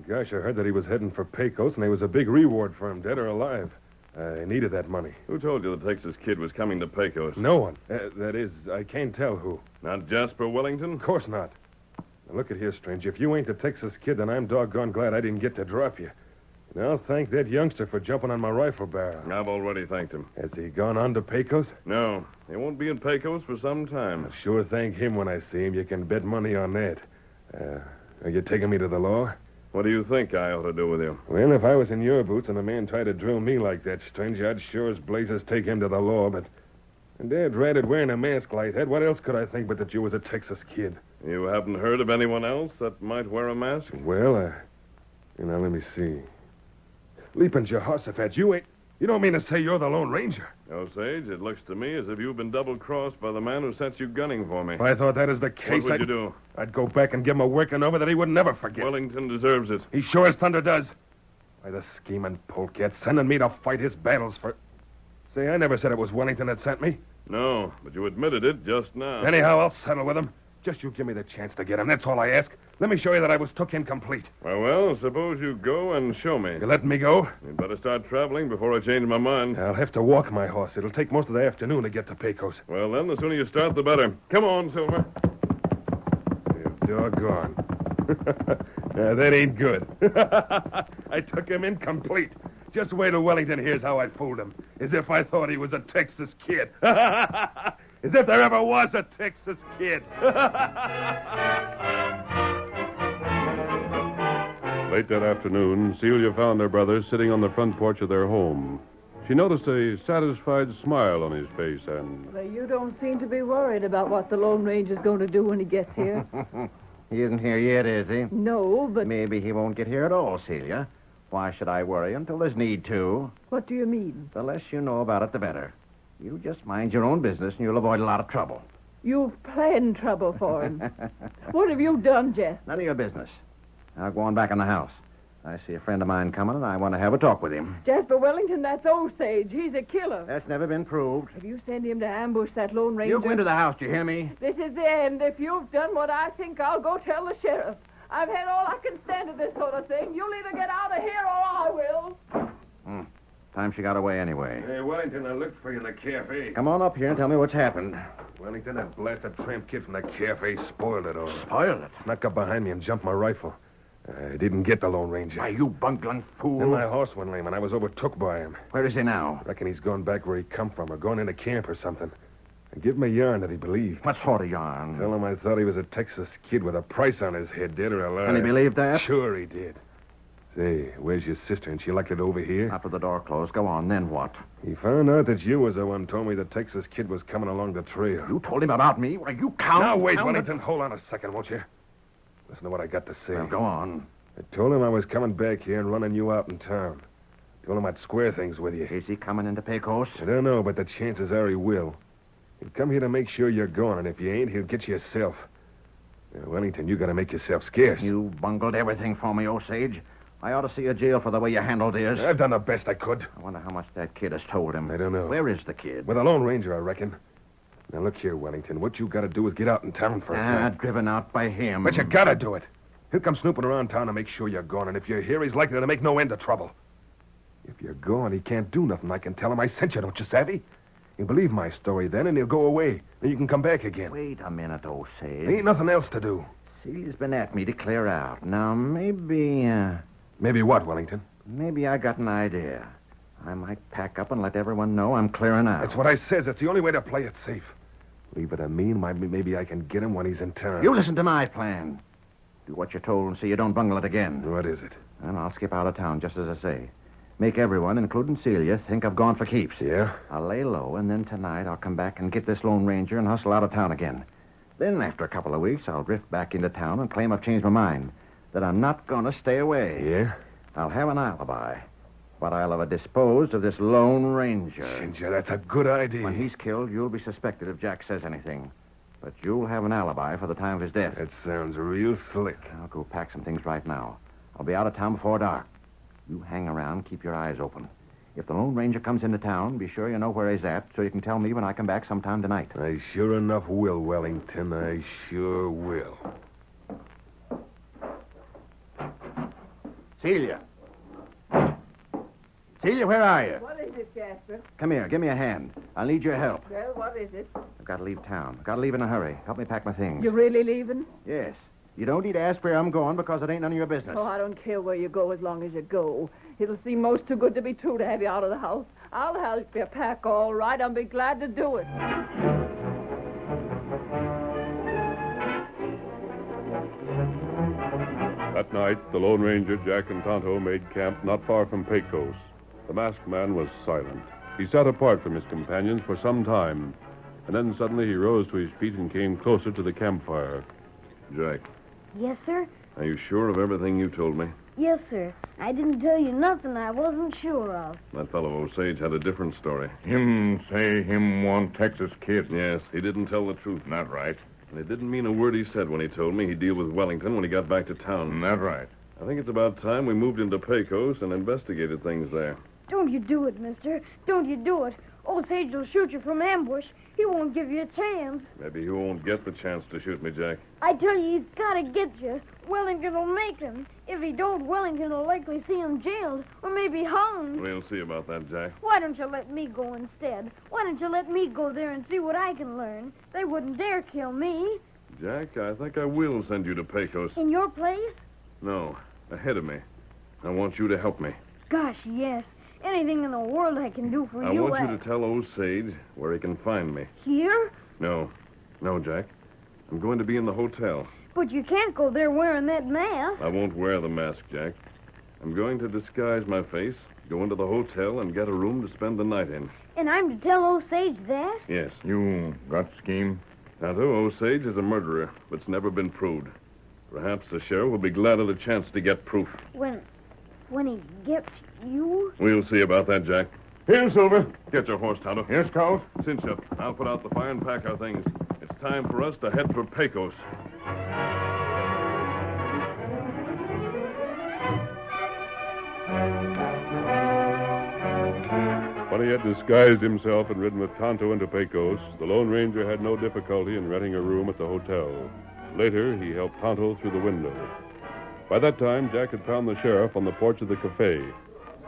Gosh, I heard that he was heading for Pecos, and there was a big reward for him, dead or alive. I needed that money. Who told you the Texas Kid was coming to Pecos? No one. That is, I can't tell who. Not Jasper Wellington? Of course not. Now, look at here, stranger. If you ain't the Texas Kid, then I'm doggone glad I didn't get to drop you. And I'll thank that youngster for jumping on my rifle barrel. I've already thanked him. Has he gone on to Pecos? No. He won't be in Pecos for some time. I'll sure thank him when I see him. You can bet money on that. Are you taking me to the law? What do you think I ought to do with you? Well, if I was in your boots and a man tried to drill me like that, stranger, I'd sure as blazes take him to the law, but... And Dad ratted wearing a mask like that. What else could I think but that you was a Texas Kid? You haven't heard of anyone else that might wear a mask? Well, let me see. Leaping Jehoshaphat, you don't mean to say you're the Lone Ranger? Osage, it looks to me as if you've been double-crossed by the man who sent you gunning for me. If I thought that is the case, What would you do? I'd go back and give him a working over that he would never forget. Wellington deserves it. He sure as thunder does. Why, the scheming polecat sending me to fight his battles for... Say, I never said it was Wellington that sent me. No, but you admitted it just now. Anyhow, I'll settle with him. Just you give me the chance to get him. That's all I ask. Let me show you that I was took in complete. Well, suppose you go and show me. You letting me go? You'd better start traveling before I change my mind. I'll have to walk my horse. It'll take most of the afternoon to get to Pecos. Well, then, the sooner you start, the better. Come on, Silver. You doggone. Now, that ain't good. I took him in complete. Just wait till Wellington hears how I fooled him. As if I thought he was a Texas Kid. As if there ever was a Texas Kid. Late that afternoon, Celia found her brothers sitting on the front porch of their home. She noticed a satisfied smile on his face and... Well, you don't seem to be worried about what the Lone Ranger's going to do when he gets here. He isn't here yet, is he? No, but... Maybe he won't get here at all, Celia. Why should I worry until there's need to? What do you mean? The less you know about it, the better. You just mind your own business, and you'll avoid a lot of trouble. You've planned trouble for him. What have you done, Jess? None of your business. Now go on back in the house. I see a friend of mine coming, and I want to have a talk with him. Jasper Wellington, that's Osage. He's a killer. That's never been proved. If you send him to ambush that Lone Ranger... You go into the house, do you hear me? This is the end. If you've done what I think, I'll go tell the sheriff. I've had all I can stand of this sort of thing. You'll either get out of here or I will. Time she got away anyway. Hey, Wellington, I looked for you in the cafe. Come on up here and tell me what's happened. Wellington, that blasted tramp kid from the cafe spoiled it all. Spoiled it? Snuck up behind me and jumped my rifle. I didn't get the Lone Ranger. Why, you bungling fool. Then my horse went lame, and I was overtook by him. Where is he now? Reckon he's gone back where he come from, or gone into camp or something. And give him a yarn that he believed. What sort of yarn? Tell him I thought he was a Texas kid with a price on his head, dead or alive. And he believed that? Sure he did. Say, where's your sister? And she elected over here? After the door closed. Go on, then what? He found out that you was the one told me the Texas kid was coming along the trail. You told him about me? Why, you count... Now, wait, Wellington. Hold on a second, won't you? Listen to what I got to say. Well, go on. I told him I was coming back here and running you out in town. Told him I'd square things with you. Is he coming into Pecos? I don't know, but the chances are he will. He'll come here to make sure you're gone, and if you ain't, he'll get you yourself. Now, Wellington, you gotta make yourself scarce. You bungled everything for me, Osage. I ought to see a jail for the way you handled this. I've done the best I could. I wonder how much that kid has told him. I don't know. Where is the kid? With a Lone Ranger, I reckon. Now, look here, Wellington. What you gotta do is get out in town for a time. Driven out by him. But you gotta do it. He'll come snooping around town to make sure you're gone, and if you're here, he's likely to make no end of trouble. If you're gone, he can't do nothing. I can tell him I sent you, don't you, savvy? He'll believe my story then, and he'll go away. Then you can come back again. Wait a minute, Osage. There ain't nothing else to do. Celia's been at me to clear out. Now, maybe... Maybe what, Wellington? Maybe I got an idea. I might pack up and let everyone know I'm clearing out. That's what I says. It's the only way to play it safe. Leave it to me, and maybe I can get him when he's in town. You listen to my plan. Do what you're told and see you don't bungle it again. What is it? And I'll skip out of town, just as I say. Make everyone, including Celia, think I've gone for keeps. Yeah? I'll lay low, and then tonight I'll come back and get this Lone Ranger and hustle out of town again. Then, after a couple of weeks, I'll drift back into town and claim I've changed my mind. That I'm not going to stay away. Yeah? I'll have an alibi. But I'll have disposed of this Lone Ranger. Ginger, that's a good idea. When he's killed, you'll be suspected if Jack says anything. But you'll have an alibi for the time of his death. That sounds real slick. I'll go pack some things right now. I'll be out of town before dark. You hang around, keep your eyes open. If the Lone Ranger comes into town, be sure you know where he's at so you can tell me when I come back sometime tonight. I sure enough will, Wellington. I sure will. Celia. Celia, where are you? What is it, Jasper? Come here. Give me a hand. I'll need your help. Well, what is it? I've got to leave town. I've got to leave in a hurry. Help me pack my things. You really leaving? Yes. You don't need to ask where I'm going because it ain't none of your business. Oh, I don't care where you go as long as you go. It'll seem most too good to be true to have you out of the house. I'll help you pack all right. I'll be glad to do it. That night, the Lone Ranger, Jack, and Tonto made camp not far from Pecos. The masked man was silent. He sat apart from his companions for some time, and then suddenly he rose to his feet and came closer to the campfire. Jack, Yes, sir? Are you sure of everything you told me? Yes, sir. I didn't tell you nothing I wasn't sure of. That fellow Osage had a different story. Him say him one Texas kid. Yes, he didn't tell the truth. Not right. And it didn't mean a word he said when he told me he'd deal with Wellington when he got back to town. Not right. I think it's about time we moved into Pecos and investigated things there. Don't you do it, mister. Don't you do it. Osage will shoot you from ambush. He won't give you a chance. Maybe he won't get the chance to shoot me, Jack. I tell you, he's got to get you. Wellington will make him. If he don't, Wellington will likely see him jailed or maybe hung. We'll see about that, Jack. Why don't you let me go instead? Why don't you let me go there and see what I can learn? They wouldn't dare kill me. Jack, I think I will send you to Pecos. In your place? No, ahead of me. I want you to help me. Gosh, yes. Anything in the world I can do for I you. want you to tell Osage where he can find me. Here? No, Jack. I'm going to be in the hotel. But you can't go there wearing that mask. I won't wear the mask, Jack. I'm going to disguise my face Go into the hotel and get a room to spend the night in. And I'm to tell Osage that? Yes. You got scheme? Tonto, Osage is a murderer, but it's never been proved. Perhaps the sheriff will be glad of the chance to get proof. When he gets you? We'll see about that, Jack. Here, Silver. Get your horse, Tonto. Yes, Scout. Cinch up. I'll put out the fire and pack our things. It's time for us to head for Pecos. When he had disguised himself and ridden with Tonto into Pecos, the Lone Ranger had no difficulty in renting a room at the hotel. Later, he helped Tonto through the window. By that time, Jack had found the sheriff on the porch of the cafe.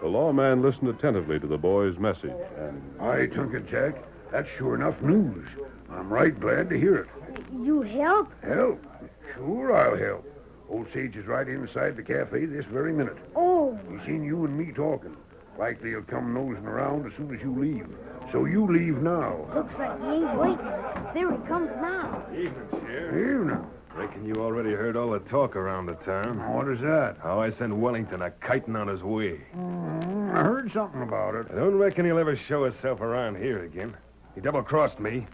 The lawman listened attentively to the boy's message, and... I took it, Jack. That's sure enough news. I'm right glad to hear it. You help? Help? Sure, I'll help. Osage is right inside the cafe this very minute. Oh. He's seen you and me talking. Likely he'll come nosing around as soon as you leave. So you leave now. Looks like he ain't waiting. There he comes now. Evening, Sheriff. Evening. Reckon you already heard all the talk around the town. What is that? How I sent Wellington a kiting on his way. I heard something about it. I don't reckon he'll ever show himself around here again. He double-crossed me.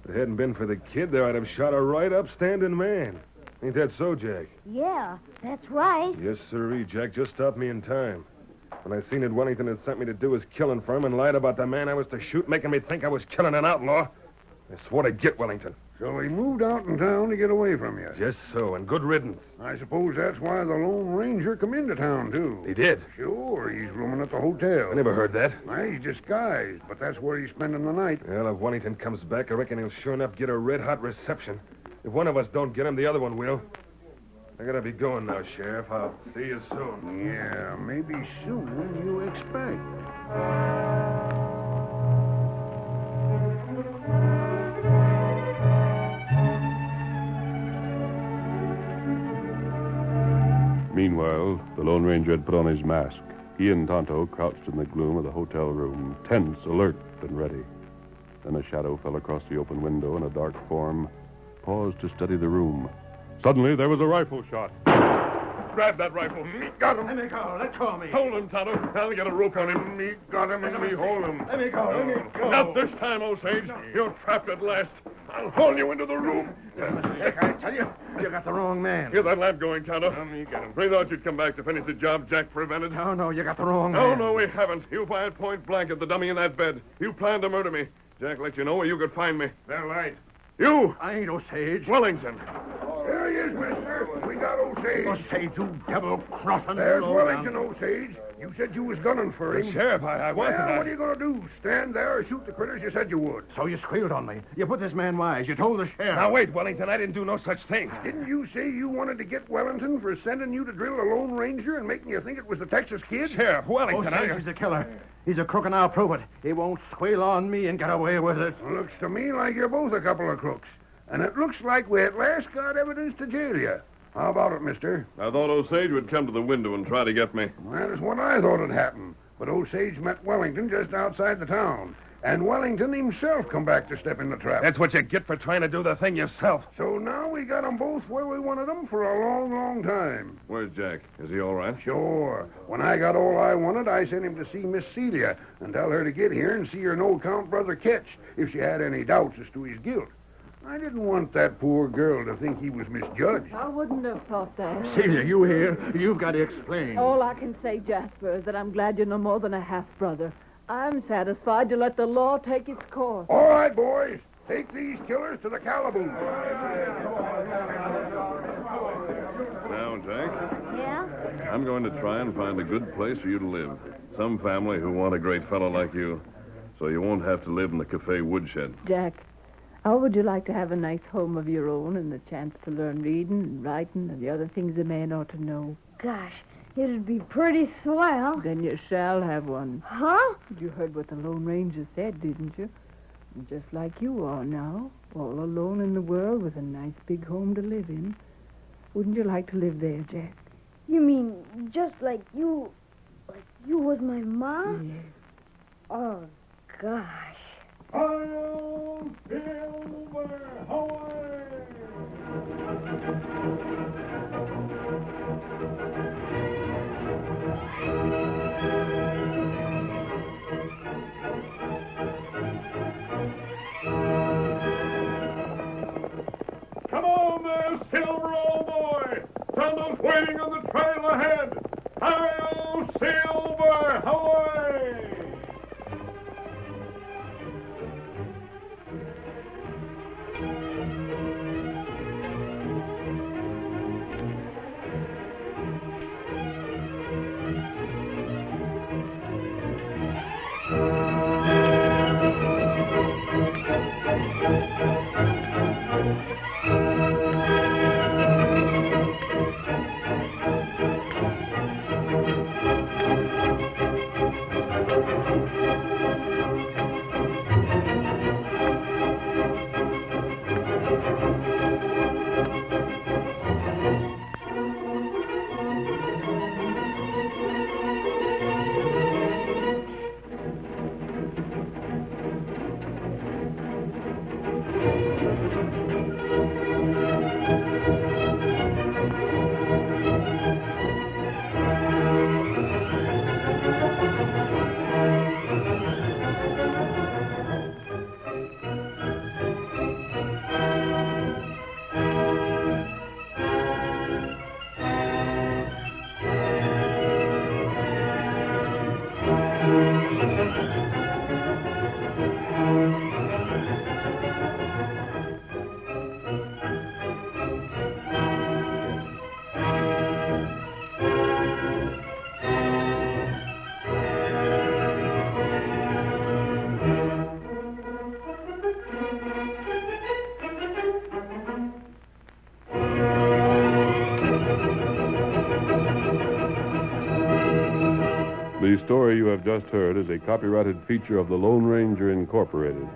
If it hadn't been for the kid there, I'd have shot a right upstanding man. Ain't that so, Jack? Yeah, that's right. Yes, sirree. Jack just stopped me in time. When I seen that Wellington had sent me to do his killing for him and lied about the man I was to shoot, making me think I was killing an outlaw, I swore to get Wellington. So he moved out in town to get away from you. Just so, and good riddance. I suppose that's why the Lone Ranger come into town, too. He did? Sure, he's rooming at the hotel. I never heard that. Why, he's disguised, but that's where he's spending the night. Well, if Wellington comes back, I reckon he'll sure enough get a red-hot reception. If one of us don't get him, the other one will. I gotta be going now, Sheriff. I'll see you soon. Yeah, maybe sooner than you expect. Meanwhile, the Lone Ranger had put on his mask. He and Tonto crouched in the gloom of the hotel room, tense, alert, and ready. Then a shadow fell across the open window, and a dark form paused to study the room. Suddenly, there was a rifle shot. Grab that rifle. Me got him. Let me go. Let go of me. Hold him, Tonto. I'll get a rope on him. Me got him, and me hold him. Let me go. Let me go. Not this time, Osage. You're trapped at last. I'll haul you into the room. I tell you, you got the wrong man. Get that lamp going, Tonto. Me get him. We thought you'd come back to finish the job Jack prevented. No, you got the wrong No, man. no, we haven't. You fired point blank at the dummy in that bed. You planned to murder me. Jack let you know where you could find me. They're right. You! I ain't Osage. Wellington. There he is, mister. We got Osage. Osage, you double-crossing... There's Wellington, Osage. You said you was gunning for him. Sheriff, I wasn't. Well, what are you going to do? Stand there or shoot the critters you said you would? So you squealed on me. You put this man wise. You told the sheriff. Now, wait, Wellington. I didn't do no such thing. Didn't you say you wanted to get Wellington for sending you to drill a Lone Ranger and making you think it was the Texas Kid? Sheriff, Wellington, Osage is a killer. He's a crook, and I'll prove it. He won't squeal on me and get away with it. Looks to me like you're both a couple of crooks. And it looks like we at last got evidence to jail you. How about it, mister? I thought Osage would come to the window and try to get me. That is what I thought had happened. But Osage met Wellington just outside the town. And Wellington himself come back to step in the trap. That's what you get for trying to do the thing yourself. So now we got them both where we wanted them for a long, long time. Where's Jack? Is he all right? Sure. When I got all I wanted, I sent him to see Miss Celia and tell her to get here and see her no-count brother Ketch if she had any doubts as to his guilt. I didn't want that poor girl to think he was misjudged. I wouldn't have thought that. Celia, you here? You've got to explain. All I can say, Jasper, is that I'm glad you're no more than a half-brother. I'm satisfied to let the law take its course. All right, boys. Take these killers to the calaboose. Now, Jack, Yeah? I'm going to try and find a good place for you to live. Some family who want a great fellow like you, so you won't have to live in the cafe woodshed. Jack, how would you like to have a nice home of your own and the chance to learn reading and writing and the other things a man ought to know? Gosh, it'd be pretty swell. Then you shall have one. Huh? You heard what the Lone Ranger said, didn't you? Just like you are now, all alone in the world with a nice big home to live in. Wouldn't you like to live there, Jack? You mean just like you was my mom? Yes. Oh, gosh. I'll Silver, away! have just heard is a copyrighted feature of the Lone Ranger Incorporated.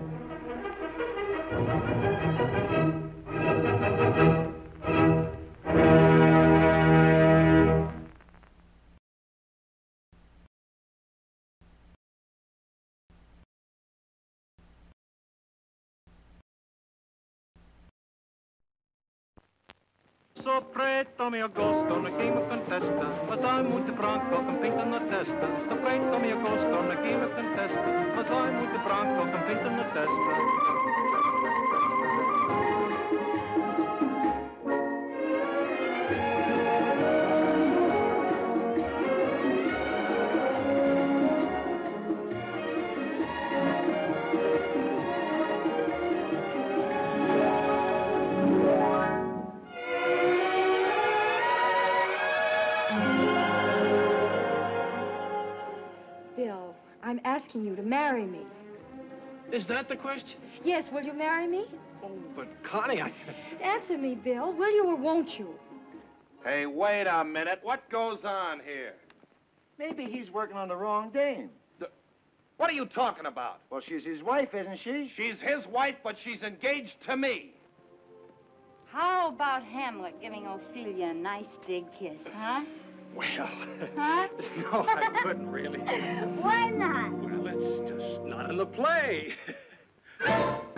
Soppreto mio agosto, ne chi mi contesta, ma sai molto franco, con pinta na testa. Soppreto mio agosto, ne chi mi contesta, ma sai molto franco, con pinta na testa. I'm asking you to marry me. Is that the question? Yes, will you marry me? Oh, but Connie, Answer me, Bill. Will you or won't you? Hey, wait a minute. What goes on here? Maybe he's working on the wrong dame. What are you talking about? Well, she's his wife, isn't she? She's his wife, but she's engaged to me. How about Hamlet giving Ophelia a nice big kiss, huh? Well, Huh? no, I couldn't really. Why not? Well, it's just not in the play.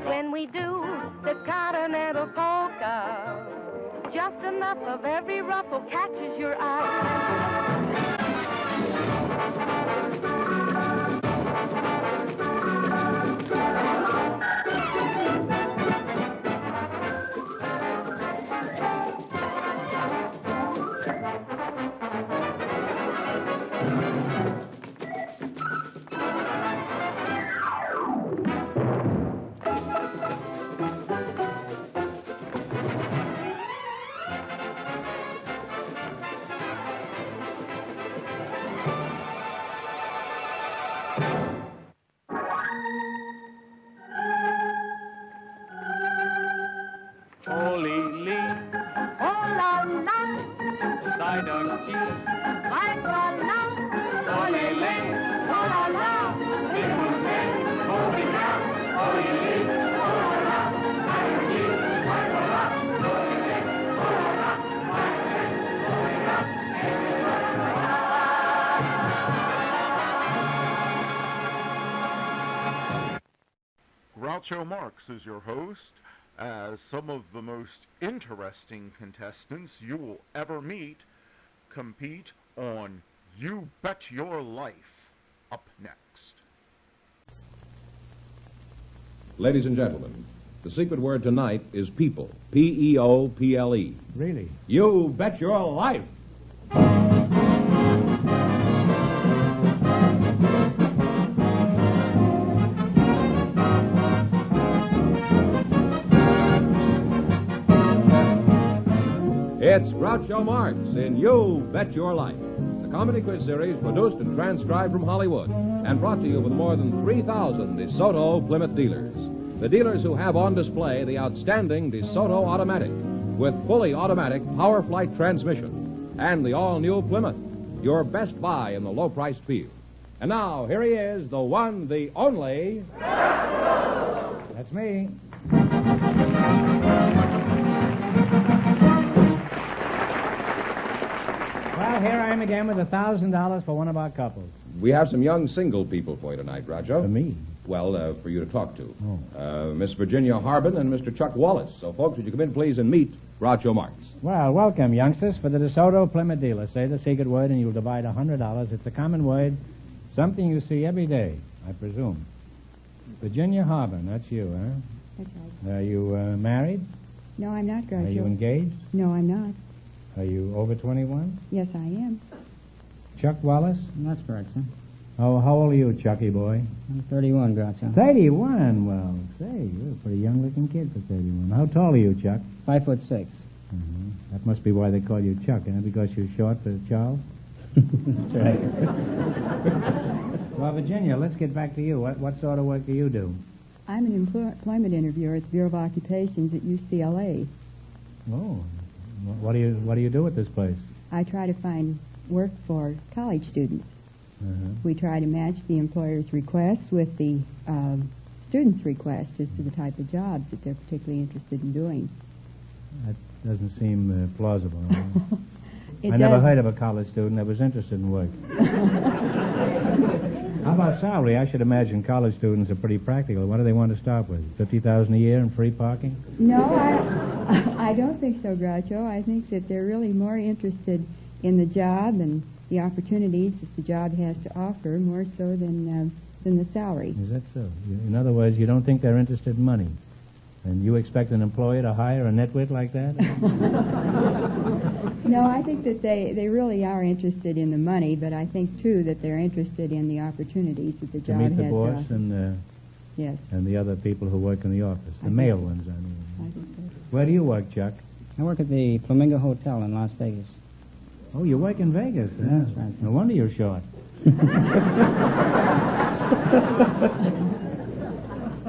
When we do the continental polka, just enough of every ruffle catches your eye. Groucho Marx is your host, as some of the most interesting contestants you will ever meet compete on You Bet Your Life. Up next. Ladies and gentlemen, the secret word tonight is people. P-E-O-P-L-E. Really? You bet your life. It's Groucho Marx in You Bet Your Life, the comedy quiz series produced and transcribed from Hollywood and brought to you with more than 3,000 DeSoto Plymouth dealers. The dealers who have on display the outstanding DeSoto Automatic with fully automatic power flight transmission and the all-new Plymouth, your best buy in the low-priced field. And now, here he is, the one, the only... That's me. Well, here I am again with $1,000 for one of our couples. We have some young single people for you tonight, Groucho. For me? Well, for you to talk to. Oh. Miss Virginia Harbin and Mr. Chuck Wallace. So, folks, would you come in, please, and meet Groucho Marx? Well, welcome, youngsters, for the DeSoto Plymouth dealer. Say the secret word and you'll divide $100. It's a common word, something you see every day, I presume. Virginia Harbin, that's you, huh? That's right. Are you married? No, I'm not, Groucho. Are you engaged? No, I'm not. Are you over 21? Yes, I am. Chuck Wallace? That's correct, sir. Oh, how old are you, Chucky boy? I'm 31, Groucho. 31? Well, say, you're a pretty young-looking kid for 31. How tall are you, Chuck? 5'6". Mm-hmm. That must be why they call you Chuck, isn't it? Because you're short for Charles? That's right. Well, Virginia, let's get back to you. What sort of work do you do? I'm an employment interviewer at the Bureau of Occupations at UCLA. Oh, what do you do at this place? I try to find work for college students. We try to match the employer's requests with the students' requests as to the type of jobs that they're particularly interested in doing. That doesn't seem plausible. It I never does. heard of a college student that was interested in work. How about salary? I should imagine college students are pretty practical. What do they want to start with? $50,000 a year and free parking? No, I don't think so, Groucho. I think that they're really more interested in the job and the opportunities that the job has to offer, more so than the salary. Is that so? In other words, you don't think they're interested in money? And you expect an employer to hire a nitwit like that? No, I think that they really are interested in the money, but I think, too, that they're interested in the opportunities that the To job meet the has boss to offer. and Yes. and the other people who work in the office. The male ones, I mean. I think so. Where do you work, Chuck? I work at the Flamingo Hotel in Las Vegas. Oh, you work in Vegas? Yeah, huh? that's right. No wonder you're short.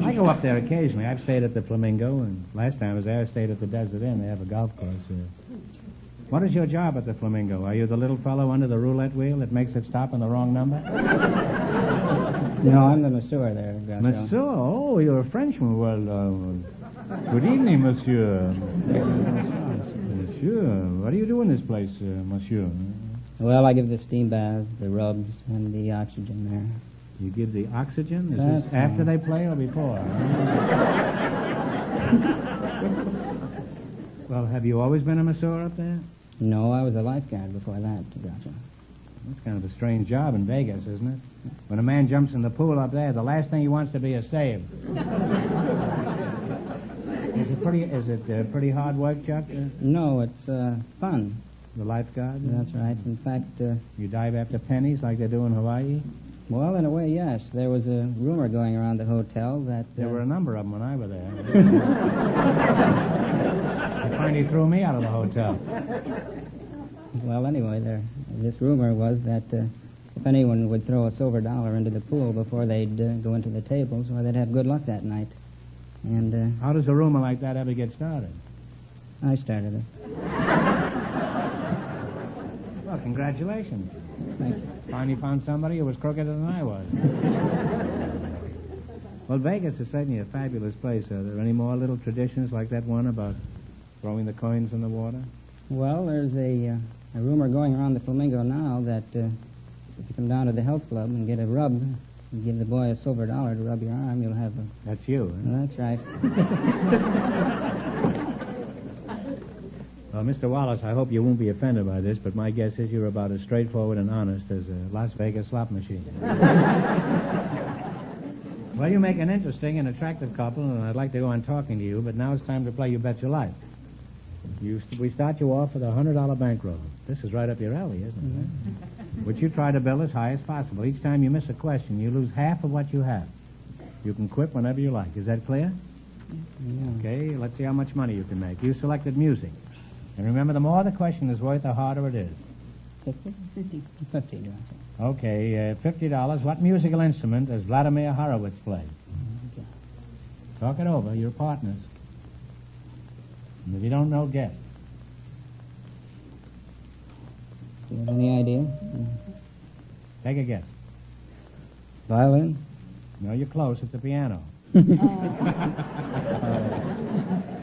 I go up there occasionally. I've stayed at the Flamingo, and last time I was there, I stayed at the Desert Inn. They have a golf course there. What is your job at the Flamingo? Are you the little fellow under the roulette wheel that makes it stop on the wrong number? No, I'm the masseur there, Groucho. Monsieur, oh, you're a Frenchman. Well, good evening, monsieur. Monsieur, what do you do in this place, monsieur? Well, I give the steam bath, the rubs, and the oxygen there. You give the oxygen? Is That's this after they play or before? Well, have you always been a masseur up there? No, I was a lifeguard before that, Groucho. That's kind of a strange job in Vegas, isn't it? When a man jumps in the pool up there, the last thing he wants to be is saved. Is it pretty hard work, Chuck? No, it's fun. The lifeguard? That's right. In fact... you dive after pennies like they do in Hawaii? Well, in a way, yes. There was a rumor going around the hotel that... There were a number of them when I was there. They finally threw me out of the hotel. Well, anyway, this rumor was that if anyone would throw a silver dollar into the pool before they'd go into the tables, well, they'd have good luck that night. And how does a rumor like that ever get started? I started it. Well, congratulations. Thank you. Finally found somebody who was crookeder than I was. Well, Vegas is certainly a fabulous place. Are there any more little traditions like that one about throwing the coins in the water? Well, there's a rumor going around the Flamingo now that if you come down to the health club and get a rub, and give the boy a silver dollar to rub your arm, you'll have a... That's you, huh? Well, that's right. Well, Mr. Wallace, I hope you won't be offended by this, but my guess is you're about as straightforward and honest as a Las Vegas slot machine. Well, you make an interesting and attractive couple, and I'd like to go on talking to you, but now it's time to play You Bet Your Life. We start you off with a $100 bankroll. This is right up your alley, isn't it? Mm-hmm. Which you try to build as high as possible. Each time you miss a question, you lose half of what you have. You can quit whenever you like. Is that clear? Yeah. Okay, let's see how much money you can make. You selected music. And remember, the more the question is worth, the harder it is. 50? 50, Johnson. Okay, $50. What musical instrument does Vladimir Horowitz play? Okay. Talk it over. You're partners. And if you don't know, guess. Do you have any idea? Take a guess. Violin? No, you're close. It's a piano.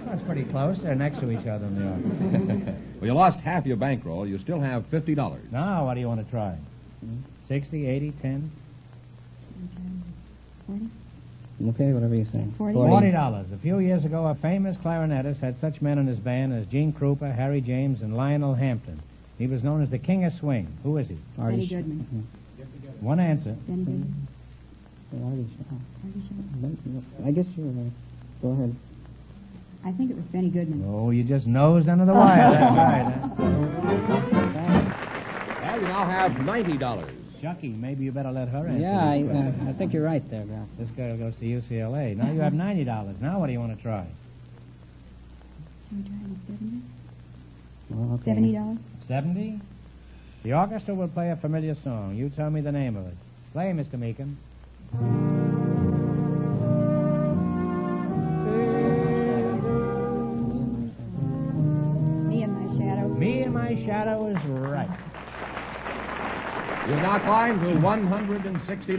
That's pretty close. They're next to each other in the office. Well, you lost half your bankroll. You still have $50. Now, what do you want to try? 60, 80, 10? 40? Okay, whatever you say. $40. A few years ago, a famous clarinetist had such men in his band as Gene Krupa, Harry James, and Lionel Hampton. He was known as the King of Swing. Who is he? Benny Goodman. One answer. Benny Goodman. I guess you're right. Go ahead. I think it was Benny Goodman. Oh, you just nosed under the wire. That's right. Well, you now have $90. Chucky, maybe you better let her answer. Yeah, I think you're right there, Ralph. This girl goes to UCLA. Now you have $90. Now what do you want to try? Should we try with 70? Well, okay. $70? 70? The orchestra will play a familiar song. You tell me the name of it. Play, Mr. Meekin. Me and My Shadow. Me and My Shadow is right. You'll now climb to $160.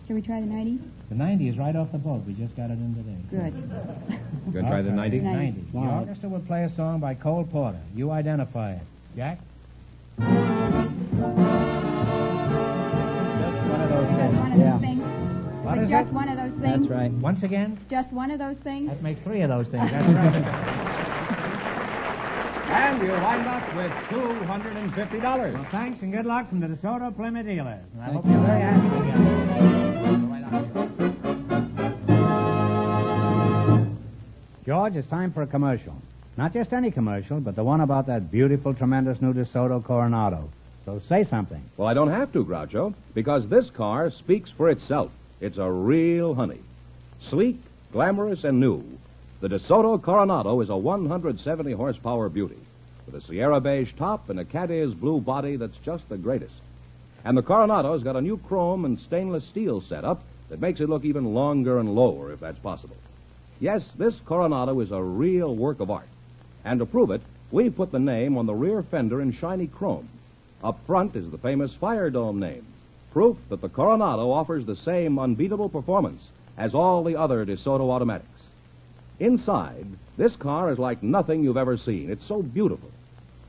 Shall we try the 90? The 90 is right off the boat. We just got it in today. Good. You going to try the 90? 90. The Wow. orchestra will play a song by Cole Porter. You identify it. Jack? Just one of those things. What Like is just it? one of those things. That's right. Once again? Just one of those things. That makes 3 of those things. That's right. And you wind up with $250. Well, thanks and good luck from the DeSoto Plymouth dealers. And I hope you're very happy together. George, it's time for a commercial. Not just any commercial, but the one about that beautiful, tremendous new DeSoto Coronado. So say something. Well, I don't have to, Groucho, because this car speaks for itself. It's a real honey. Sleek, glamorous, and new. The DeSoto Coronado is a 170-horsepower beauty with a Sierra beige top and a Cadiz blue body that's just the greatest. And the Coronado's got a new chrome and stainless steel setup that makes it look even longer and lower, if that's possible. Yes, this Coronado is a real work of art. And to prove it, we put the name on the rear fender in shiny chrome. Up front is the famous Fire Dome name, proof that the Coronado offers the same unbeatable performance as all the other DeSoto automatics. Inside, this car is like nothing you've ever seen. It's so beautiful.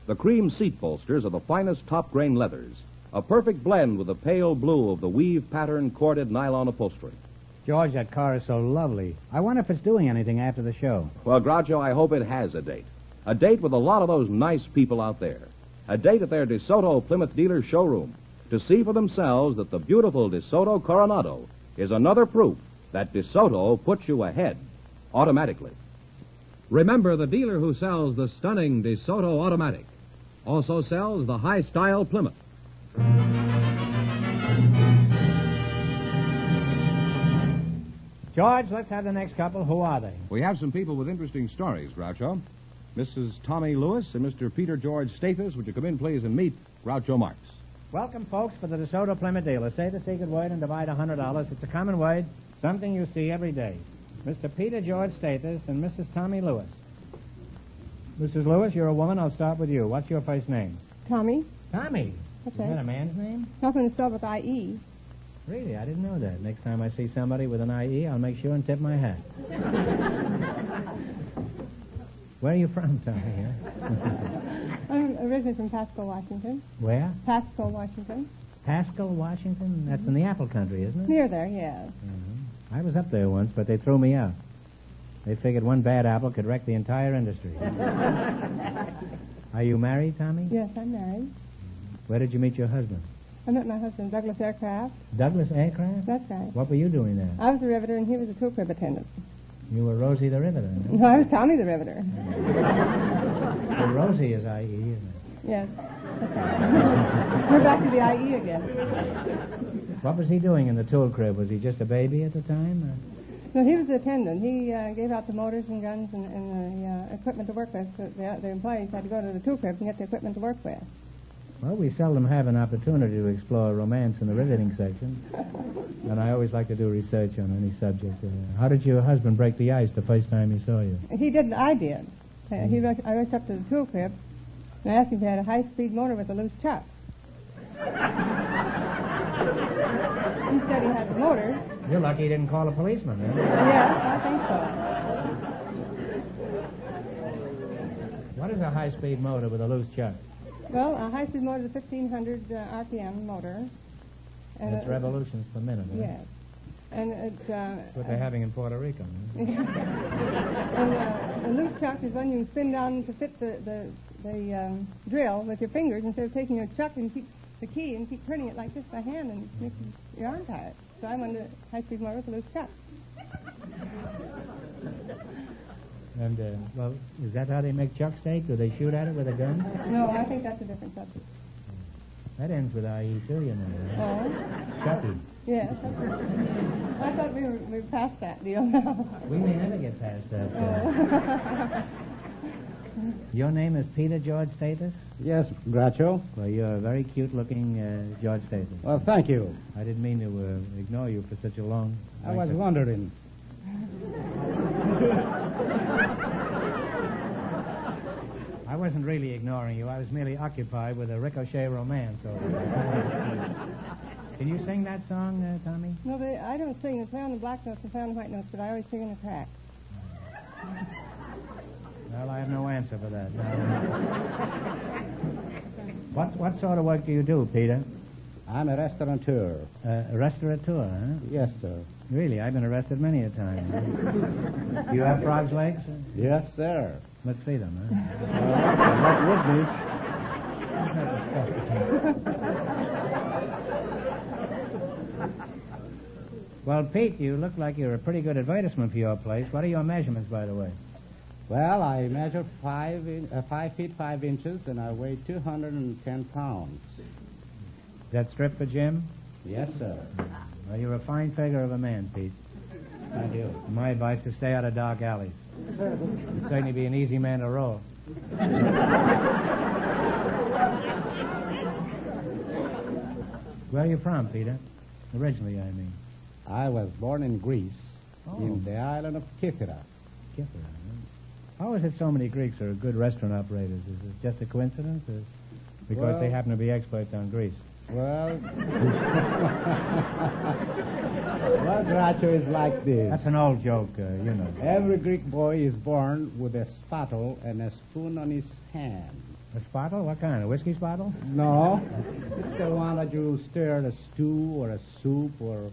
The cream seat bolsters are the finest top-grain leathers, a perfect blend with the pale blue of the weave-patterned corded nylon upholstery. George, that car is so lovely. I wonder if it's doing anything after the show. Well, Groucho, I hope it has a date. A date with a lot of those nice people out there. A date at their DeSoto Plymouth dealer showroom to see for themselves that the beautiful DeSoto Coronado is another proof that DeSoto puts you ahead automatically. Remember, the dealer who sells the stunning DeSoto automatic also sells the high-style Plymouth. George, let's have the next couple. Who are they? We have some people with interesting stories, Groucho. Mrs. Tommy Lewis and Mr. Peter George Stathis, would you come in, please, and meet Groucho Marx? Welcome, folks, for the DeSoto Plymouth dealer. Say the secret word and divide $100. It's a common word, something you see every day. Mr. Peter George Stathis and Mrs. Tommy Lewis. Mrs. Lewis, you're a woman. I'll start with you. What's your first name? Tommy. Tommy. That's Is that a man's name? Nothing to spell with I-E. Really? I didn't know that. Next time I see somebody with an I-E, I'll make sure and tip my hat. Where are you from, Tommy? I'm originally from Pasco, Washington. Where? Pasco, Washington. Pasco, Washington? That's in the apple country, isn't it? Near there, yes. I was up there once, but they threw me out. They figured one bad apple could wreck the entire industry. Are you married, Tommy? Yes, I'm married. Where did you meet your husband? I met my husband, Douglas Aircraft. Douglas Aircraft? That's right. What were you doing there? I was a riveter, and he was a tool crib attendant. You were Rosie the Riveter. huh? No, I was Tommy the Riveter. Well, Rosie is I.E., isn't it? Yes, that's right. We're back to the I.E. again. What was he doing in the tool crib? Was he just a baby at the time? No, he was the attendant. He gave out the motors and guns and the equipment to work with. So the employees had to go to the tool cribs and get the equipment to work with. Well, we seldom have an opportunity to explore romance in the riveting section. And I always like to do research on any subject. How did your husband break the ice the first time he saw you? He didn't. I did. I rushed up to the tool crib and I asked him if he had a high-speed motor with a loose chuck. He said he had the motor. You're lucky he didn't call a policeman, huh? Yes, I think so. What is a high-speed motor with a loose chuck? Well, a high-speed motor is a 1,500 RPM motor. And it's revolutions per minute, huh? Yes. And it's... That's what they're having in Puerto Rico. Huh? And a loose chuck is one you spin down to fit the drill with your fingers instead of taking your chuck and keep the key and keep turning it like this by hand and make your arm tired. So I wanted a high-speed motor with a loose chuck. And, well, is that how they make chuck steak? Do they shoot at it with a gun? No, I think that's a different subject. That ends with IE, too, you know. Oh? Chucky. Yes. I thought we were past that deal now. We may never get past that. Your name is Peter George Stathis? Yes, Groucho. Well, you're a very cute-looking George Stathis. Well, thank you. I didn't mean to ignore you for such a long... I was wondering. I wasn't really ignoring you. I was merely occupied with a ricochet romance. Can you sing that song, Tommy? No, I don't sing. It's found in black notes and found in white notes, but I always sing in a crack. Well, I have no answer for that. What sort of work do you do, Peter? I'm a restaurateur. A restaurateur, huh? Yes, sir. Really? I've been arrested many a time. Do you have frog's legs? Yes, sir. Let's see them, huh? That would be. Well, Pete, you look like you're a pretty good advertisement for your place. What are your measurements, by the way? Well, I measure 5 feet 5 inches, and I weigh 210 pounds. Is that strip for Jim? Yes, sir. Well, you're a fine figure of a man, Pete. Thank you. My advice is stay out of dark alleys. You'd certainly be an easy man to roll. Where are you from, Peter? Originally, I mean. I was born in Greece, Oh. in the island of Kythera. Kythera, huh? How is it so many Greeks are good restaurant operators? Is it just a coincidence, or because they happen to be experts on Greece? Well, well, Groucho is like this. That's an old joke, you know. Every Greek boy is born with a spattle and a spoon on his hand. A spattle? What kind? A whiskey spattle? No, it's the one that you stir a stew or a soup or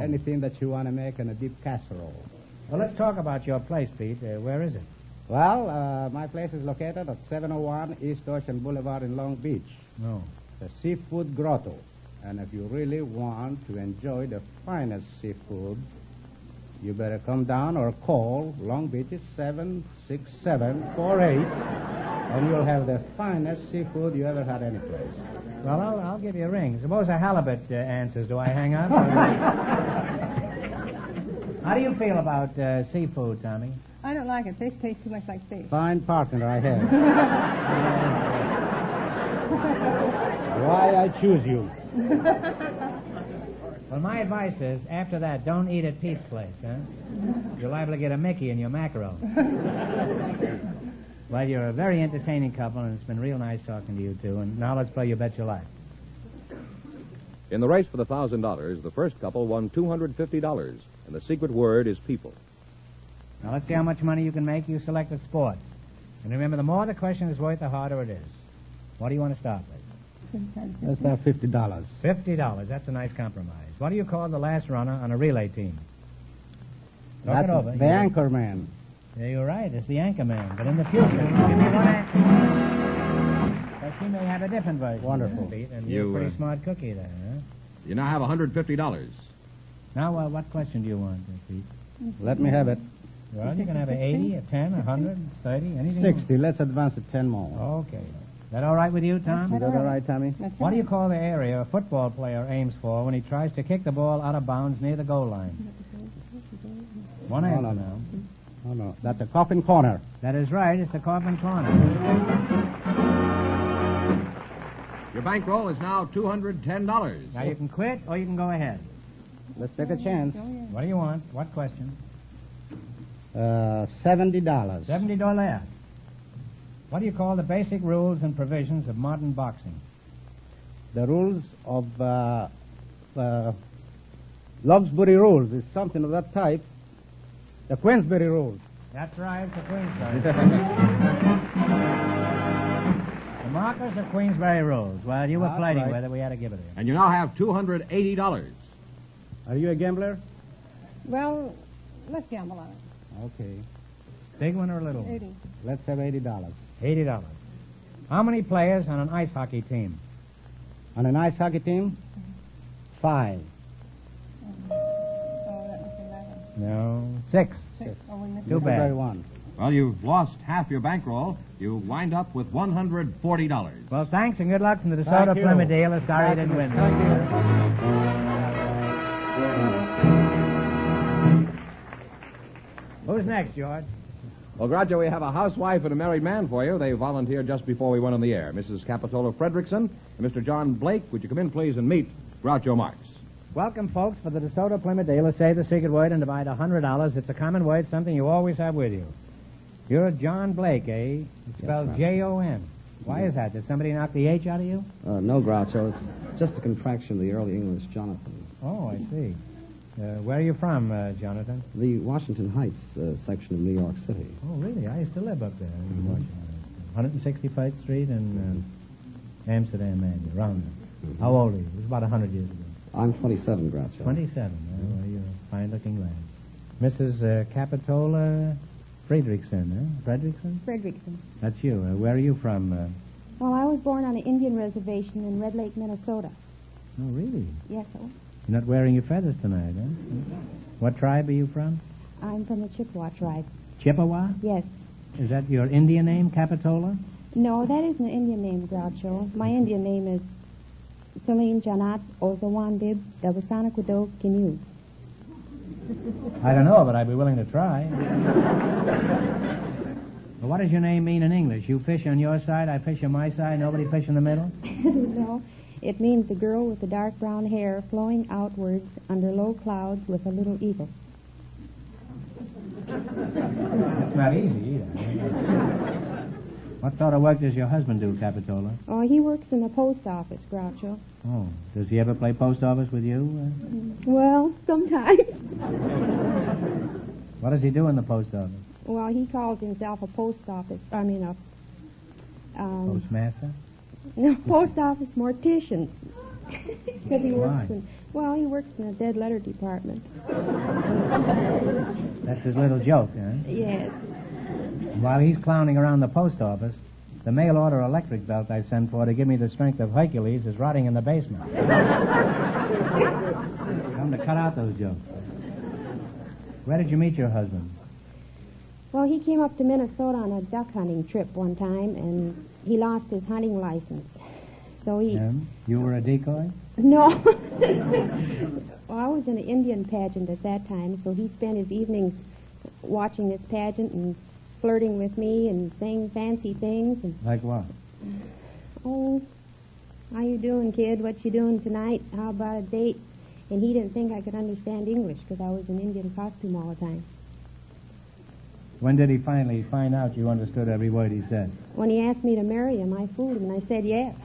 anything that you want to make in a deep casserole. Well, let's talk about your place, Pete. Where is it? Well, my place is located at 701 East Ocean Boulevard in Long Beach. No. The Seafood Grotto. And if you really want to enjoy the finest seafood, you better come down or call. Long Beach is 76748, and you'll have the finest seafood you ever had anyplace. Well, I'll give you a ring. Suppose a halibut answers. Do I hang up? How do you feel about seafood, Tommy? I don't like it. Fish tastes too much like fish. Fine partner I have. Why I choose you. Well, my advice is, after that, don't eat at Pete's place, huh? You're liable to get a Mickey in your mackerel. Well, you're a very entertaining couple, and it's been real nice talking to you two. And now let's play You Bet Your Life. In the race for the $1,000, the first couple won $250, and the secret word is people. Now let's see how much money you can make. You selected sports. And remember, the more the question is worth, the harder it is. What do you want to start with? Let's have $50. $50. That's a nice compromise. What do you call the last runner on a relay team? Talk That's it over. the anchor man. Yeah, you're right. It's the anchor man. But in the future, give me one anchor. But she may have a different version. Wonderful. Pete, and you're a pretty smart cookie there, huh? You now have $150. Now, what question do you want, Pete? Let me have it. Well, you can have an 80, a 10, 100, 30, anything. 60. Let's advance it 10 more. Okay. Is that all right with you, Tom? Is that all right, Tommy? What do you call the area a football player aims for when he tries to kick the ball out of bounds near the goal line? One answer now. Oh, no. That's a coffin corner. That is right. It's the coffin corner. Your bankroll is now $210. Now, you can quit or you can go ahead. Let's take a chance. What do you want? What question? $70. $70. What do you call the basic rules and provisions of modern boxing? The rules of Logsbury rules is something of that type. The Queensberry rules. That's right, it's the Queensberry. The markers are Queensberry rules. Well, you were That's flirting right. with it. We had to give it to you. And you now have $280. Are you a gambler? Well, let's gamble on it. Okay. Big one or a little one? 80. Let's have $80. $80. How many players on an ice hockey team? On an ice hockey team? 5. No. 6. Too bad. One. Well, you've lost half your bankroll. You wind up with $140. Well, thanks and good luck from the DeSoto Thank you. Plymouth dealer. Sorry you didn't win. Thank you. Who's next, George? Well, Groucho, we have a housewife and a married man for you. They volunteered just before we went on the air. Mrs. Capitola Fredrickson and Mr. John Blake. Would you come in, please, and meet Groucho Marx? Welcome, folks, for the DeSoto Plymouth dealer. Say the secret word and divide $100. It's a common word, something you always have with you. You're John Blake, eh? It's spelled right. Jon. Why is that? Did somebody knock the H out of you? No, Groucho. It's just a contraction of the early English Jonathan. Oh, I see. Where are you from, Jonathan? The Washington Heights section of New York City. Oh, really? I used to live up there in Washington. 165th Street and Amsterdam, man, around there. How old are you? It was about 100 years ago. I'm 27, Groucho. 27. Well, you're a fine-looking lad. Mrs. Capitola Fredrickson, eh? Fredrickson. That's you. Where are you from? Well, I was born on an Indian reservation in Red Lake, Minnesota. Oh, really? Yes, sir. You're not wearing your feathers tonight, huh? What tribe are you from? I'm from the Chippewa tribe. Chippewa? Yes. Is that your Indian name, Capitola? No, that isn't an Indian name, Groucho. My Indian name is Celine Janat Ozawandib Dabasanakudo Kinu. I don't know, but I'd be willing to try. Well, what does your name mean in English? You fish on your side, I fish on my side, nobody fish in the middle? No, it means a girl with the dark brown hair flowing outwards under low clouds with a little eagle. That's not easy either. What sort of work does your husband do, Capitola? Oh, he works in the post office, Groucho. Oh, does he ever play post office with you? Well, sometimes. What does he do in the post office? Well, he calls himself a postmaster? No, post office mortician. Because he works he works in the dead letter department. That's his little joke, huh? Yes. While he's clowning around the post office, the mail order electric belt I sent for to give me the strength of Hercules is rotting in the basement. Come to cut out those jokes. Where did you meet your husband? Well, he came up to Minnesota on a duck hunting trip one time, and he lost his hunting license. So he... And you were a decoy? No. Well, I was in an Indian pageant at that time, so he spent his evenings watching this pageant and flirting with me and saying fancy things. And, like what? oh, how you doing, kid? What you doing tonight? How about a date? And he didn't think I could understand English because I was in Indian costume all the time. When did he finally find out you understood every word he said? When he asked me to marry him, I fooled him, and I said yes.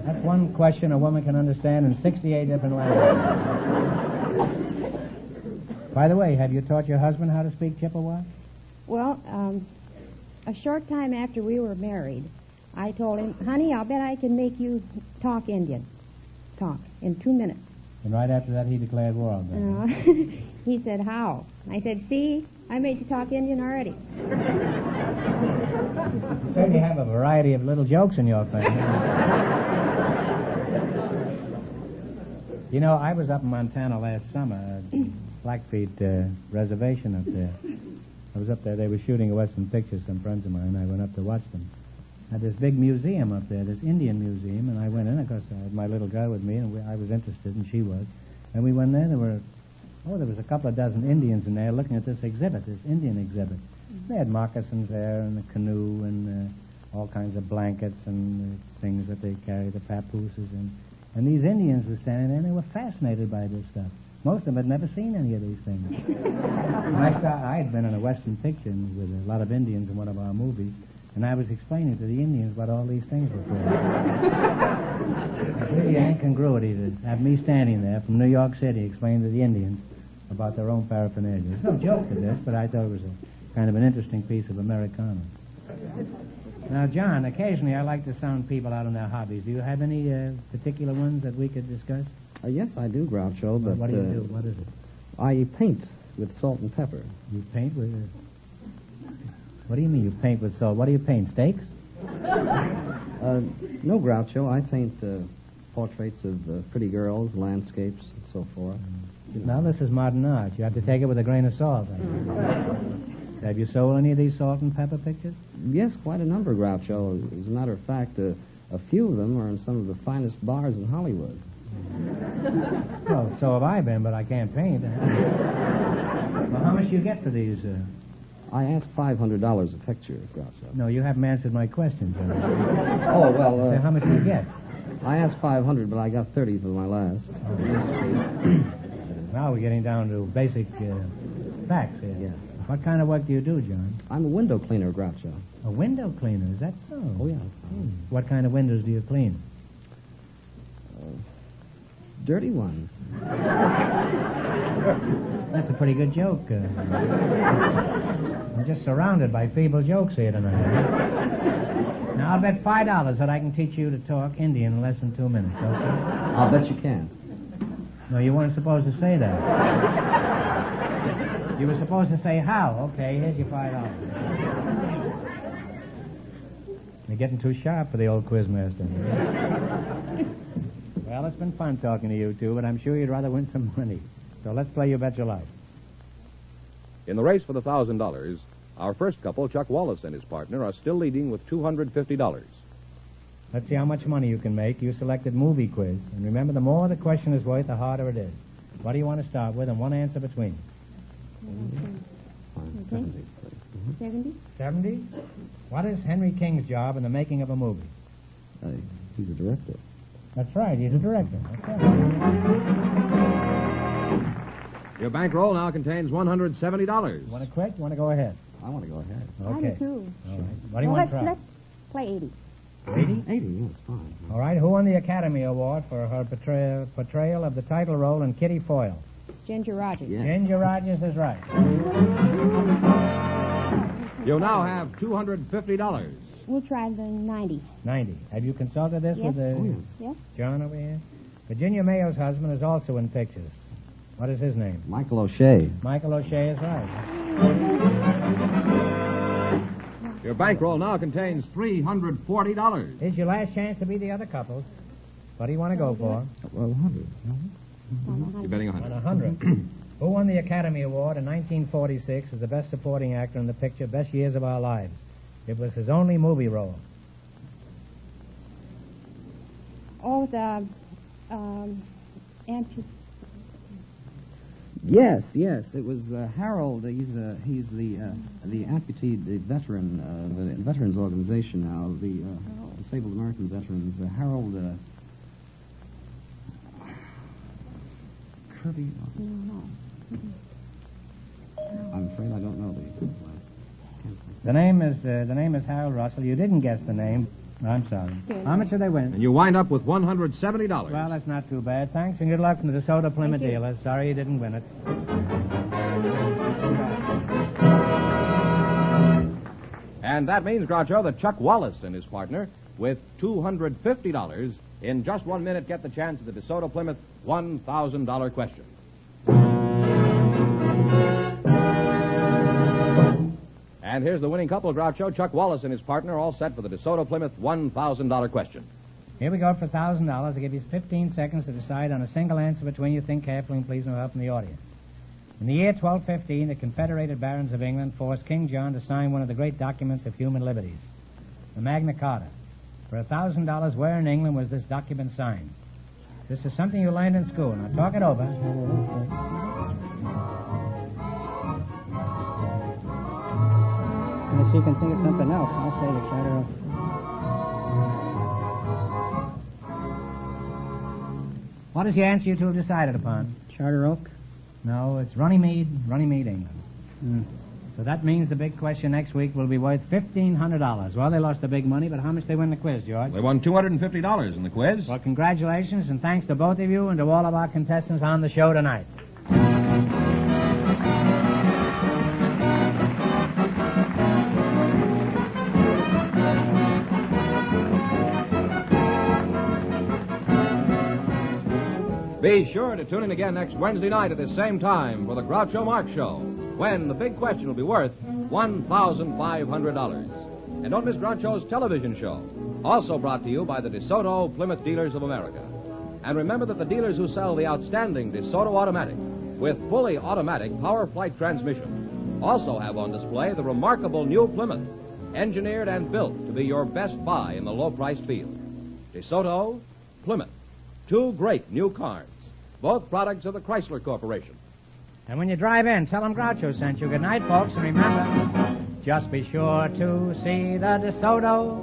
That's one question a woman can understand in 68 different languages. By the way, have you taught your husband how to speak Chippewa? Well, a short time after we were married, I told him, honey, I'll bet I can make you talk Indian. Talk in 2 minutes. And right after that, he declared war on them. He said, how? I said, see, I made you talk Indian already. You certainly have a variety of little jokes in your family. You know, I was up in Montana last summer, Blackfeet Reservation up there. I was up there. They were shooting a Western picture, some friends of mine. I went up to watch them. Had this big museum up there, this Indian museum, and I went in. Of course, I had my little girl with me, and I was interested, and she was. And we went there. There was a couple of dozen Indians in there looking at this exhibit, this Indian exhibit. They had moccasins there, and a canoe, and all kinds of blankets and things that they carry, the papooses. And these Indians were standing there, and they were fascinated by this stuff. Most of them had never seen any of these things. And I had been in a Western picture with a lot of Indians in one of our movies, and I was explaining to the Indians what all these things were for. It's really an incongruity to have me standing there from New York City explaining to the Indians about their own paraphernalia. There's no joke to this, but I thought it was a kind of an interesting piece of Americana. Now, John, occasionally I like to sound people out on their hobbies. Do you have any particular ones that we could discuss? Yes, I do, Groucho, but... What do you do? What is it? I paint with salt and pepper. You paint with... What do you mean you paint with salt? What do you paint, steaks? No, Groucho. I paint portraits of pretty girls, landscapes, and so forth. Now, this is modern art. You have to take it with a grain of salt. Have you sold any of these salt and pepper pictures? Yes, quite a number, Groucho. As a matter of fact, a few of them are in some of the finest bars in Hollywood. Well, so have I been, but I can't paint. Well, how much do you get for these? I asked $500 a picture, Groucho. No, you haven't answered my question, John. Oh, well... So how much do you get? I asked $500, but I got $30 for my last. Well, Now we're getting down to basic facts here. Yeah. What kind of work do you do, John? I'm a window cleaner, Groucho. A window cleaner, is that so? Oh, yeah. What kind of windows do you clean? Dirty ones. That's a pretty good joke. I'm just surrounded by feeble jokes here tonight. Now, I'll bet $5 that I can teach you to talk Indian in less than 2 minutes, okay? I'll bet you can. No, you weren't supposed to say that. You were supposed to say how. Okay, here's your $5. You're getting too sharp for the old quizmaster. Well, it's been fun talking to you two, but I'm sure you'd rather win some money. So let's play You Bet Your Life. In the race for the $1,000, our first couple, Chuck Wallace and his partner, are still leading with $250. Let's see how much money you can make. You selected movie quiz. And remember, the more the question is worth, the harder it is. What do you want to start with, and one answer between? 70. 70? 70? What is Henry King's job in the making of a movie? He's a director. That's right, he's a director. Okay. Your bankroll now contains $170. You want to quit? You want to go ahead? I want to go ahead. Okay. I do, too. All right. What do you want to try? Let's play 80. 80? 80, yeah, it's fine. All right. Who won the Academy Award for her portrayal of the title role in Kitty Foyle? Ginger Rogers. Yes. Ginger Rogers is right. You now have $250. We'll try the 90. 90. Have you consulted this Yes. with Yes. John over here? Virginia Mayo's husband is also in pictures. What is his name? Michael O'Shea. Michael O'Shea is right. Your bankroll now contains $340. Here's your last chance to beat the other couples. What do you want to go for? Well, 100. You're betting On 100. 100. Who won the Academy Award in 1946 as the best supporting actor in the picture Best Years of Our Lives? It was his only movie role. Oh, the Yes. It was Harold. He's the amputee, the veteran, the Veterans Organization now, the Disabled American Veterans. Harold Kirby. No. I'm afraid I don't know the last. The name is Harold Russell. You didn't guess the name. I'm sorry. Good. How much did they win? And you wind up with $170. Well, that's not too bad. Thanks, and good luck from the DeSoto Plymouth Thank you. dealer. Sorry you didn't win it. And that means, Groucho, that Chuck Wallace and his partner, with $250, in just 1 minute get the chance at the DeSoto Plymouth $1,000 question. And here's the winning couple, Groucho. Chuck Wallace and his partner, all set for the DeSoto Plymouth $1,000 question. Here we go for $1,000. I give you 15 seconds to decide on a single answer between you. Think carefully and please no help from the audience. In the year 1215, the Confederated Barons of England forced King John to sign one of the great documents of human liberties, the Magna Carta. For $1,000, where in England was this document signed? This is something you learned in school. Now talk it over. Unless you can think of something else, I'll say the Charter Oak. What is the answer you two have decided upon? Charter Oak? No, it's Runnymede, England. So that means the big question next week will be worth $1,500. Well, they lost the big money, but how much they win the quiz, George? They won $250 in the quiz. Well, congratulations, and thanks to both of you and to all of our contestants on the show tonight. Be sure to tune in again next Wednesday night at the same time for the Groucho Marx Show, when the big question will be worth $1,500. And don't miss Groucho's television show, also brought to you by the DeSoto Plymouth Dealers of America. And remember that the dealers who sell the outstanding DeSoto Automatic with fully automatic power flight transmission also have on display the remarkable new Plymouth, engineered and built to be your best buy in the low-priced field. DeSoto, Plymouth, two great new cars, both products of the Chrysler Corporation. And when you drive in, tell them Groucho sent you. Good night, folks, and remember, just be sure to see the DeSoto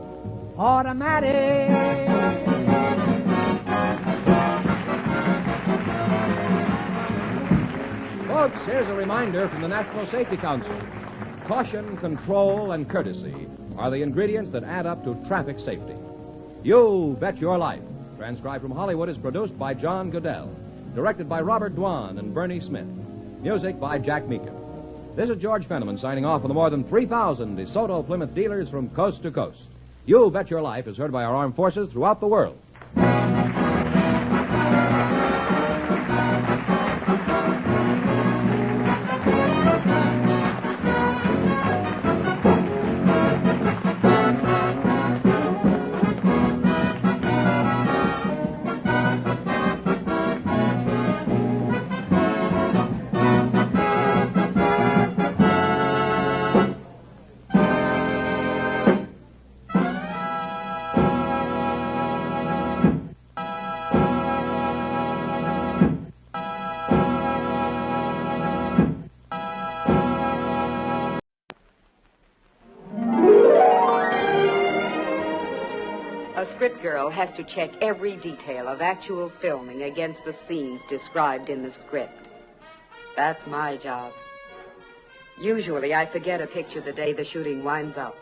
Automatic. Folks, here's a reminder from the National Safety Council. Caution, control, and courtesy are the ingredients that add up to traffic safety. You Bet Your Life, transcribed from Hollywood, is produced by John Goodell, directed by Robert Dwan and Bernie Smith, music by Jack Meakin. This is George Fenneman signing off for the more than 3,000 DeSoto Plymouth dealers from coast to coast. You Bet Your Life is heard by our armed forces throughout the world. Script girl has to check every detail of actual filming against the scenes described in the script. That's my job. Usually I forget a picture the day the shooting winds up.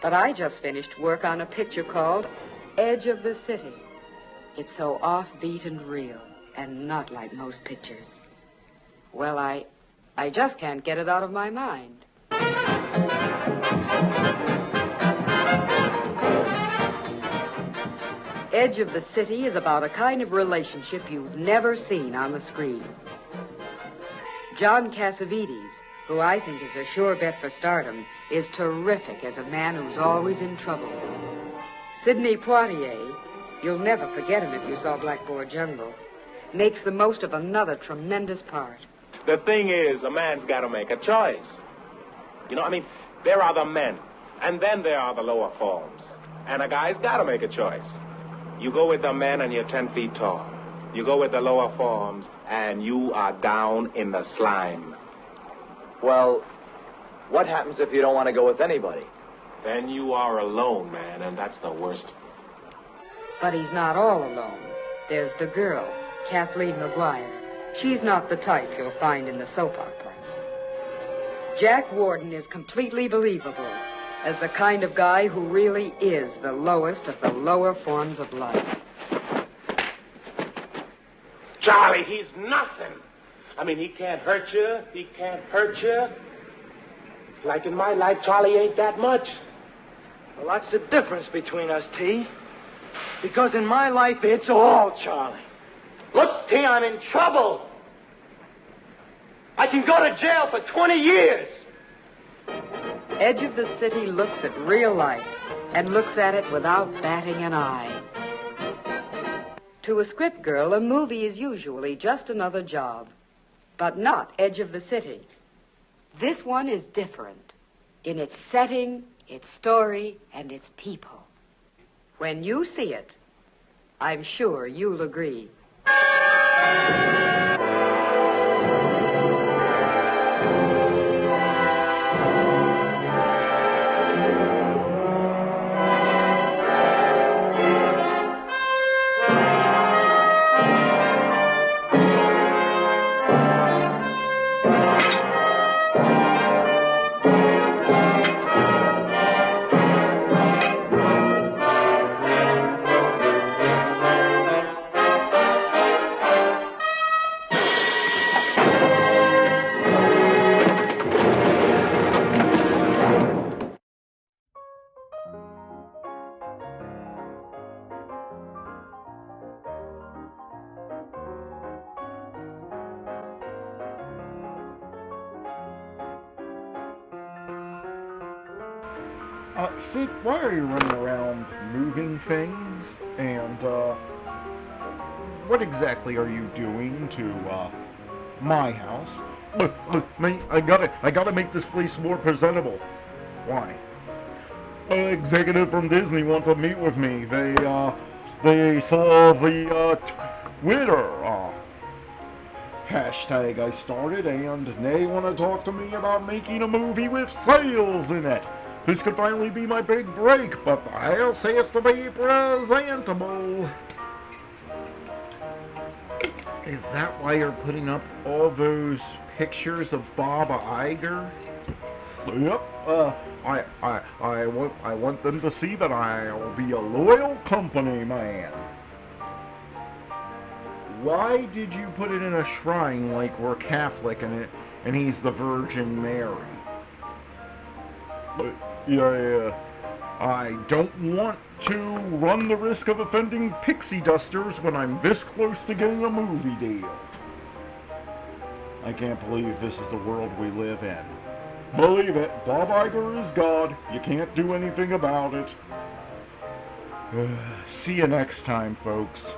But I just finished work on a picture called Edge of the City. It's so offbeat and real, and not like most pictures. Well, I just can't get it out of my mind. Edge of the City is about a kind of relationship you've never seen on the screen. John Cassavetes, who I think is a sure bet for stardom, is terrific as a man who's always in trouble. Sidney Poitier, you'll never forget him if you saw Blackboard Jungle, makes the most of another tremendous part. The thing is, a man's got to make a choice. There are the men, and then there are the lower forms. And a guy's got to make a choice. You go with the men and you're 10 feet tall. You go with the lower forms and you are down in the slime. Well, what happens if you don't want to go with anybody? Then you are alone, man, and that's the worst. But he's not all alone. There's the girl, Kathleen McGuire. She's not the type you'll find in the soap opera. Jack Warden is completely believable as the kind of guy who really is the lowest of the lower forms of life. Charlie, he's nothing. He can't hurt you. He can't hurt you. Like in my life, Charlie ain't that much. Well, that's the difference between us, T. Because in my life, it's all Charlie. Look, T, I'm in trouble. I can go to jail for 20 years. Edge of the City looks at real life and looks at it without batting an eye. To a script girl, a movie is usually just another job, but not Edge of the City. This one is different in its setting, its story, and its people. When you see it, I'm sure you'll agree. Sid, why are you running around moving things? And, what exactly are you doing to, my house? Look, mate, I gotta make this place more presentable. Why? An executive from Disney want to meet with me. They saw the, Twitter, hashtag I started, and they want to talk to me about making a movie with sales in it. This could finally be my big break, but I'll say it's to be presentable. Is that why you're putting up all those pictures of Bob Iger? Yep. I want them to see that I'll be a loyal company man. Why did you put it in a shrine like we're Catholic and he's the Virgin Mary? Yeah. I don't want to run the risk of offending pixie dusters when I'm this close to getting a movie deal. I can't believe this is the world we live in. Believe it, Bob Iger is God. You can't do anything about it. See you next time, folks.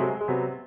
Groucho.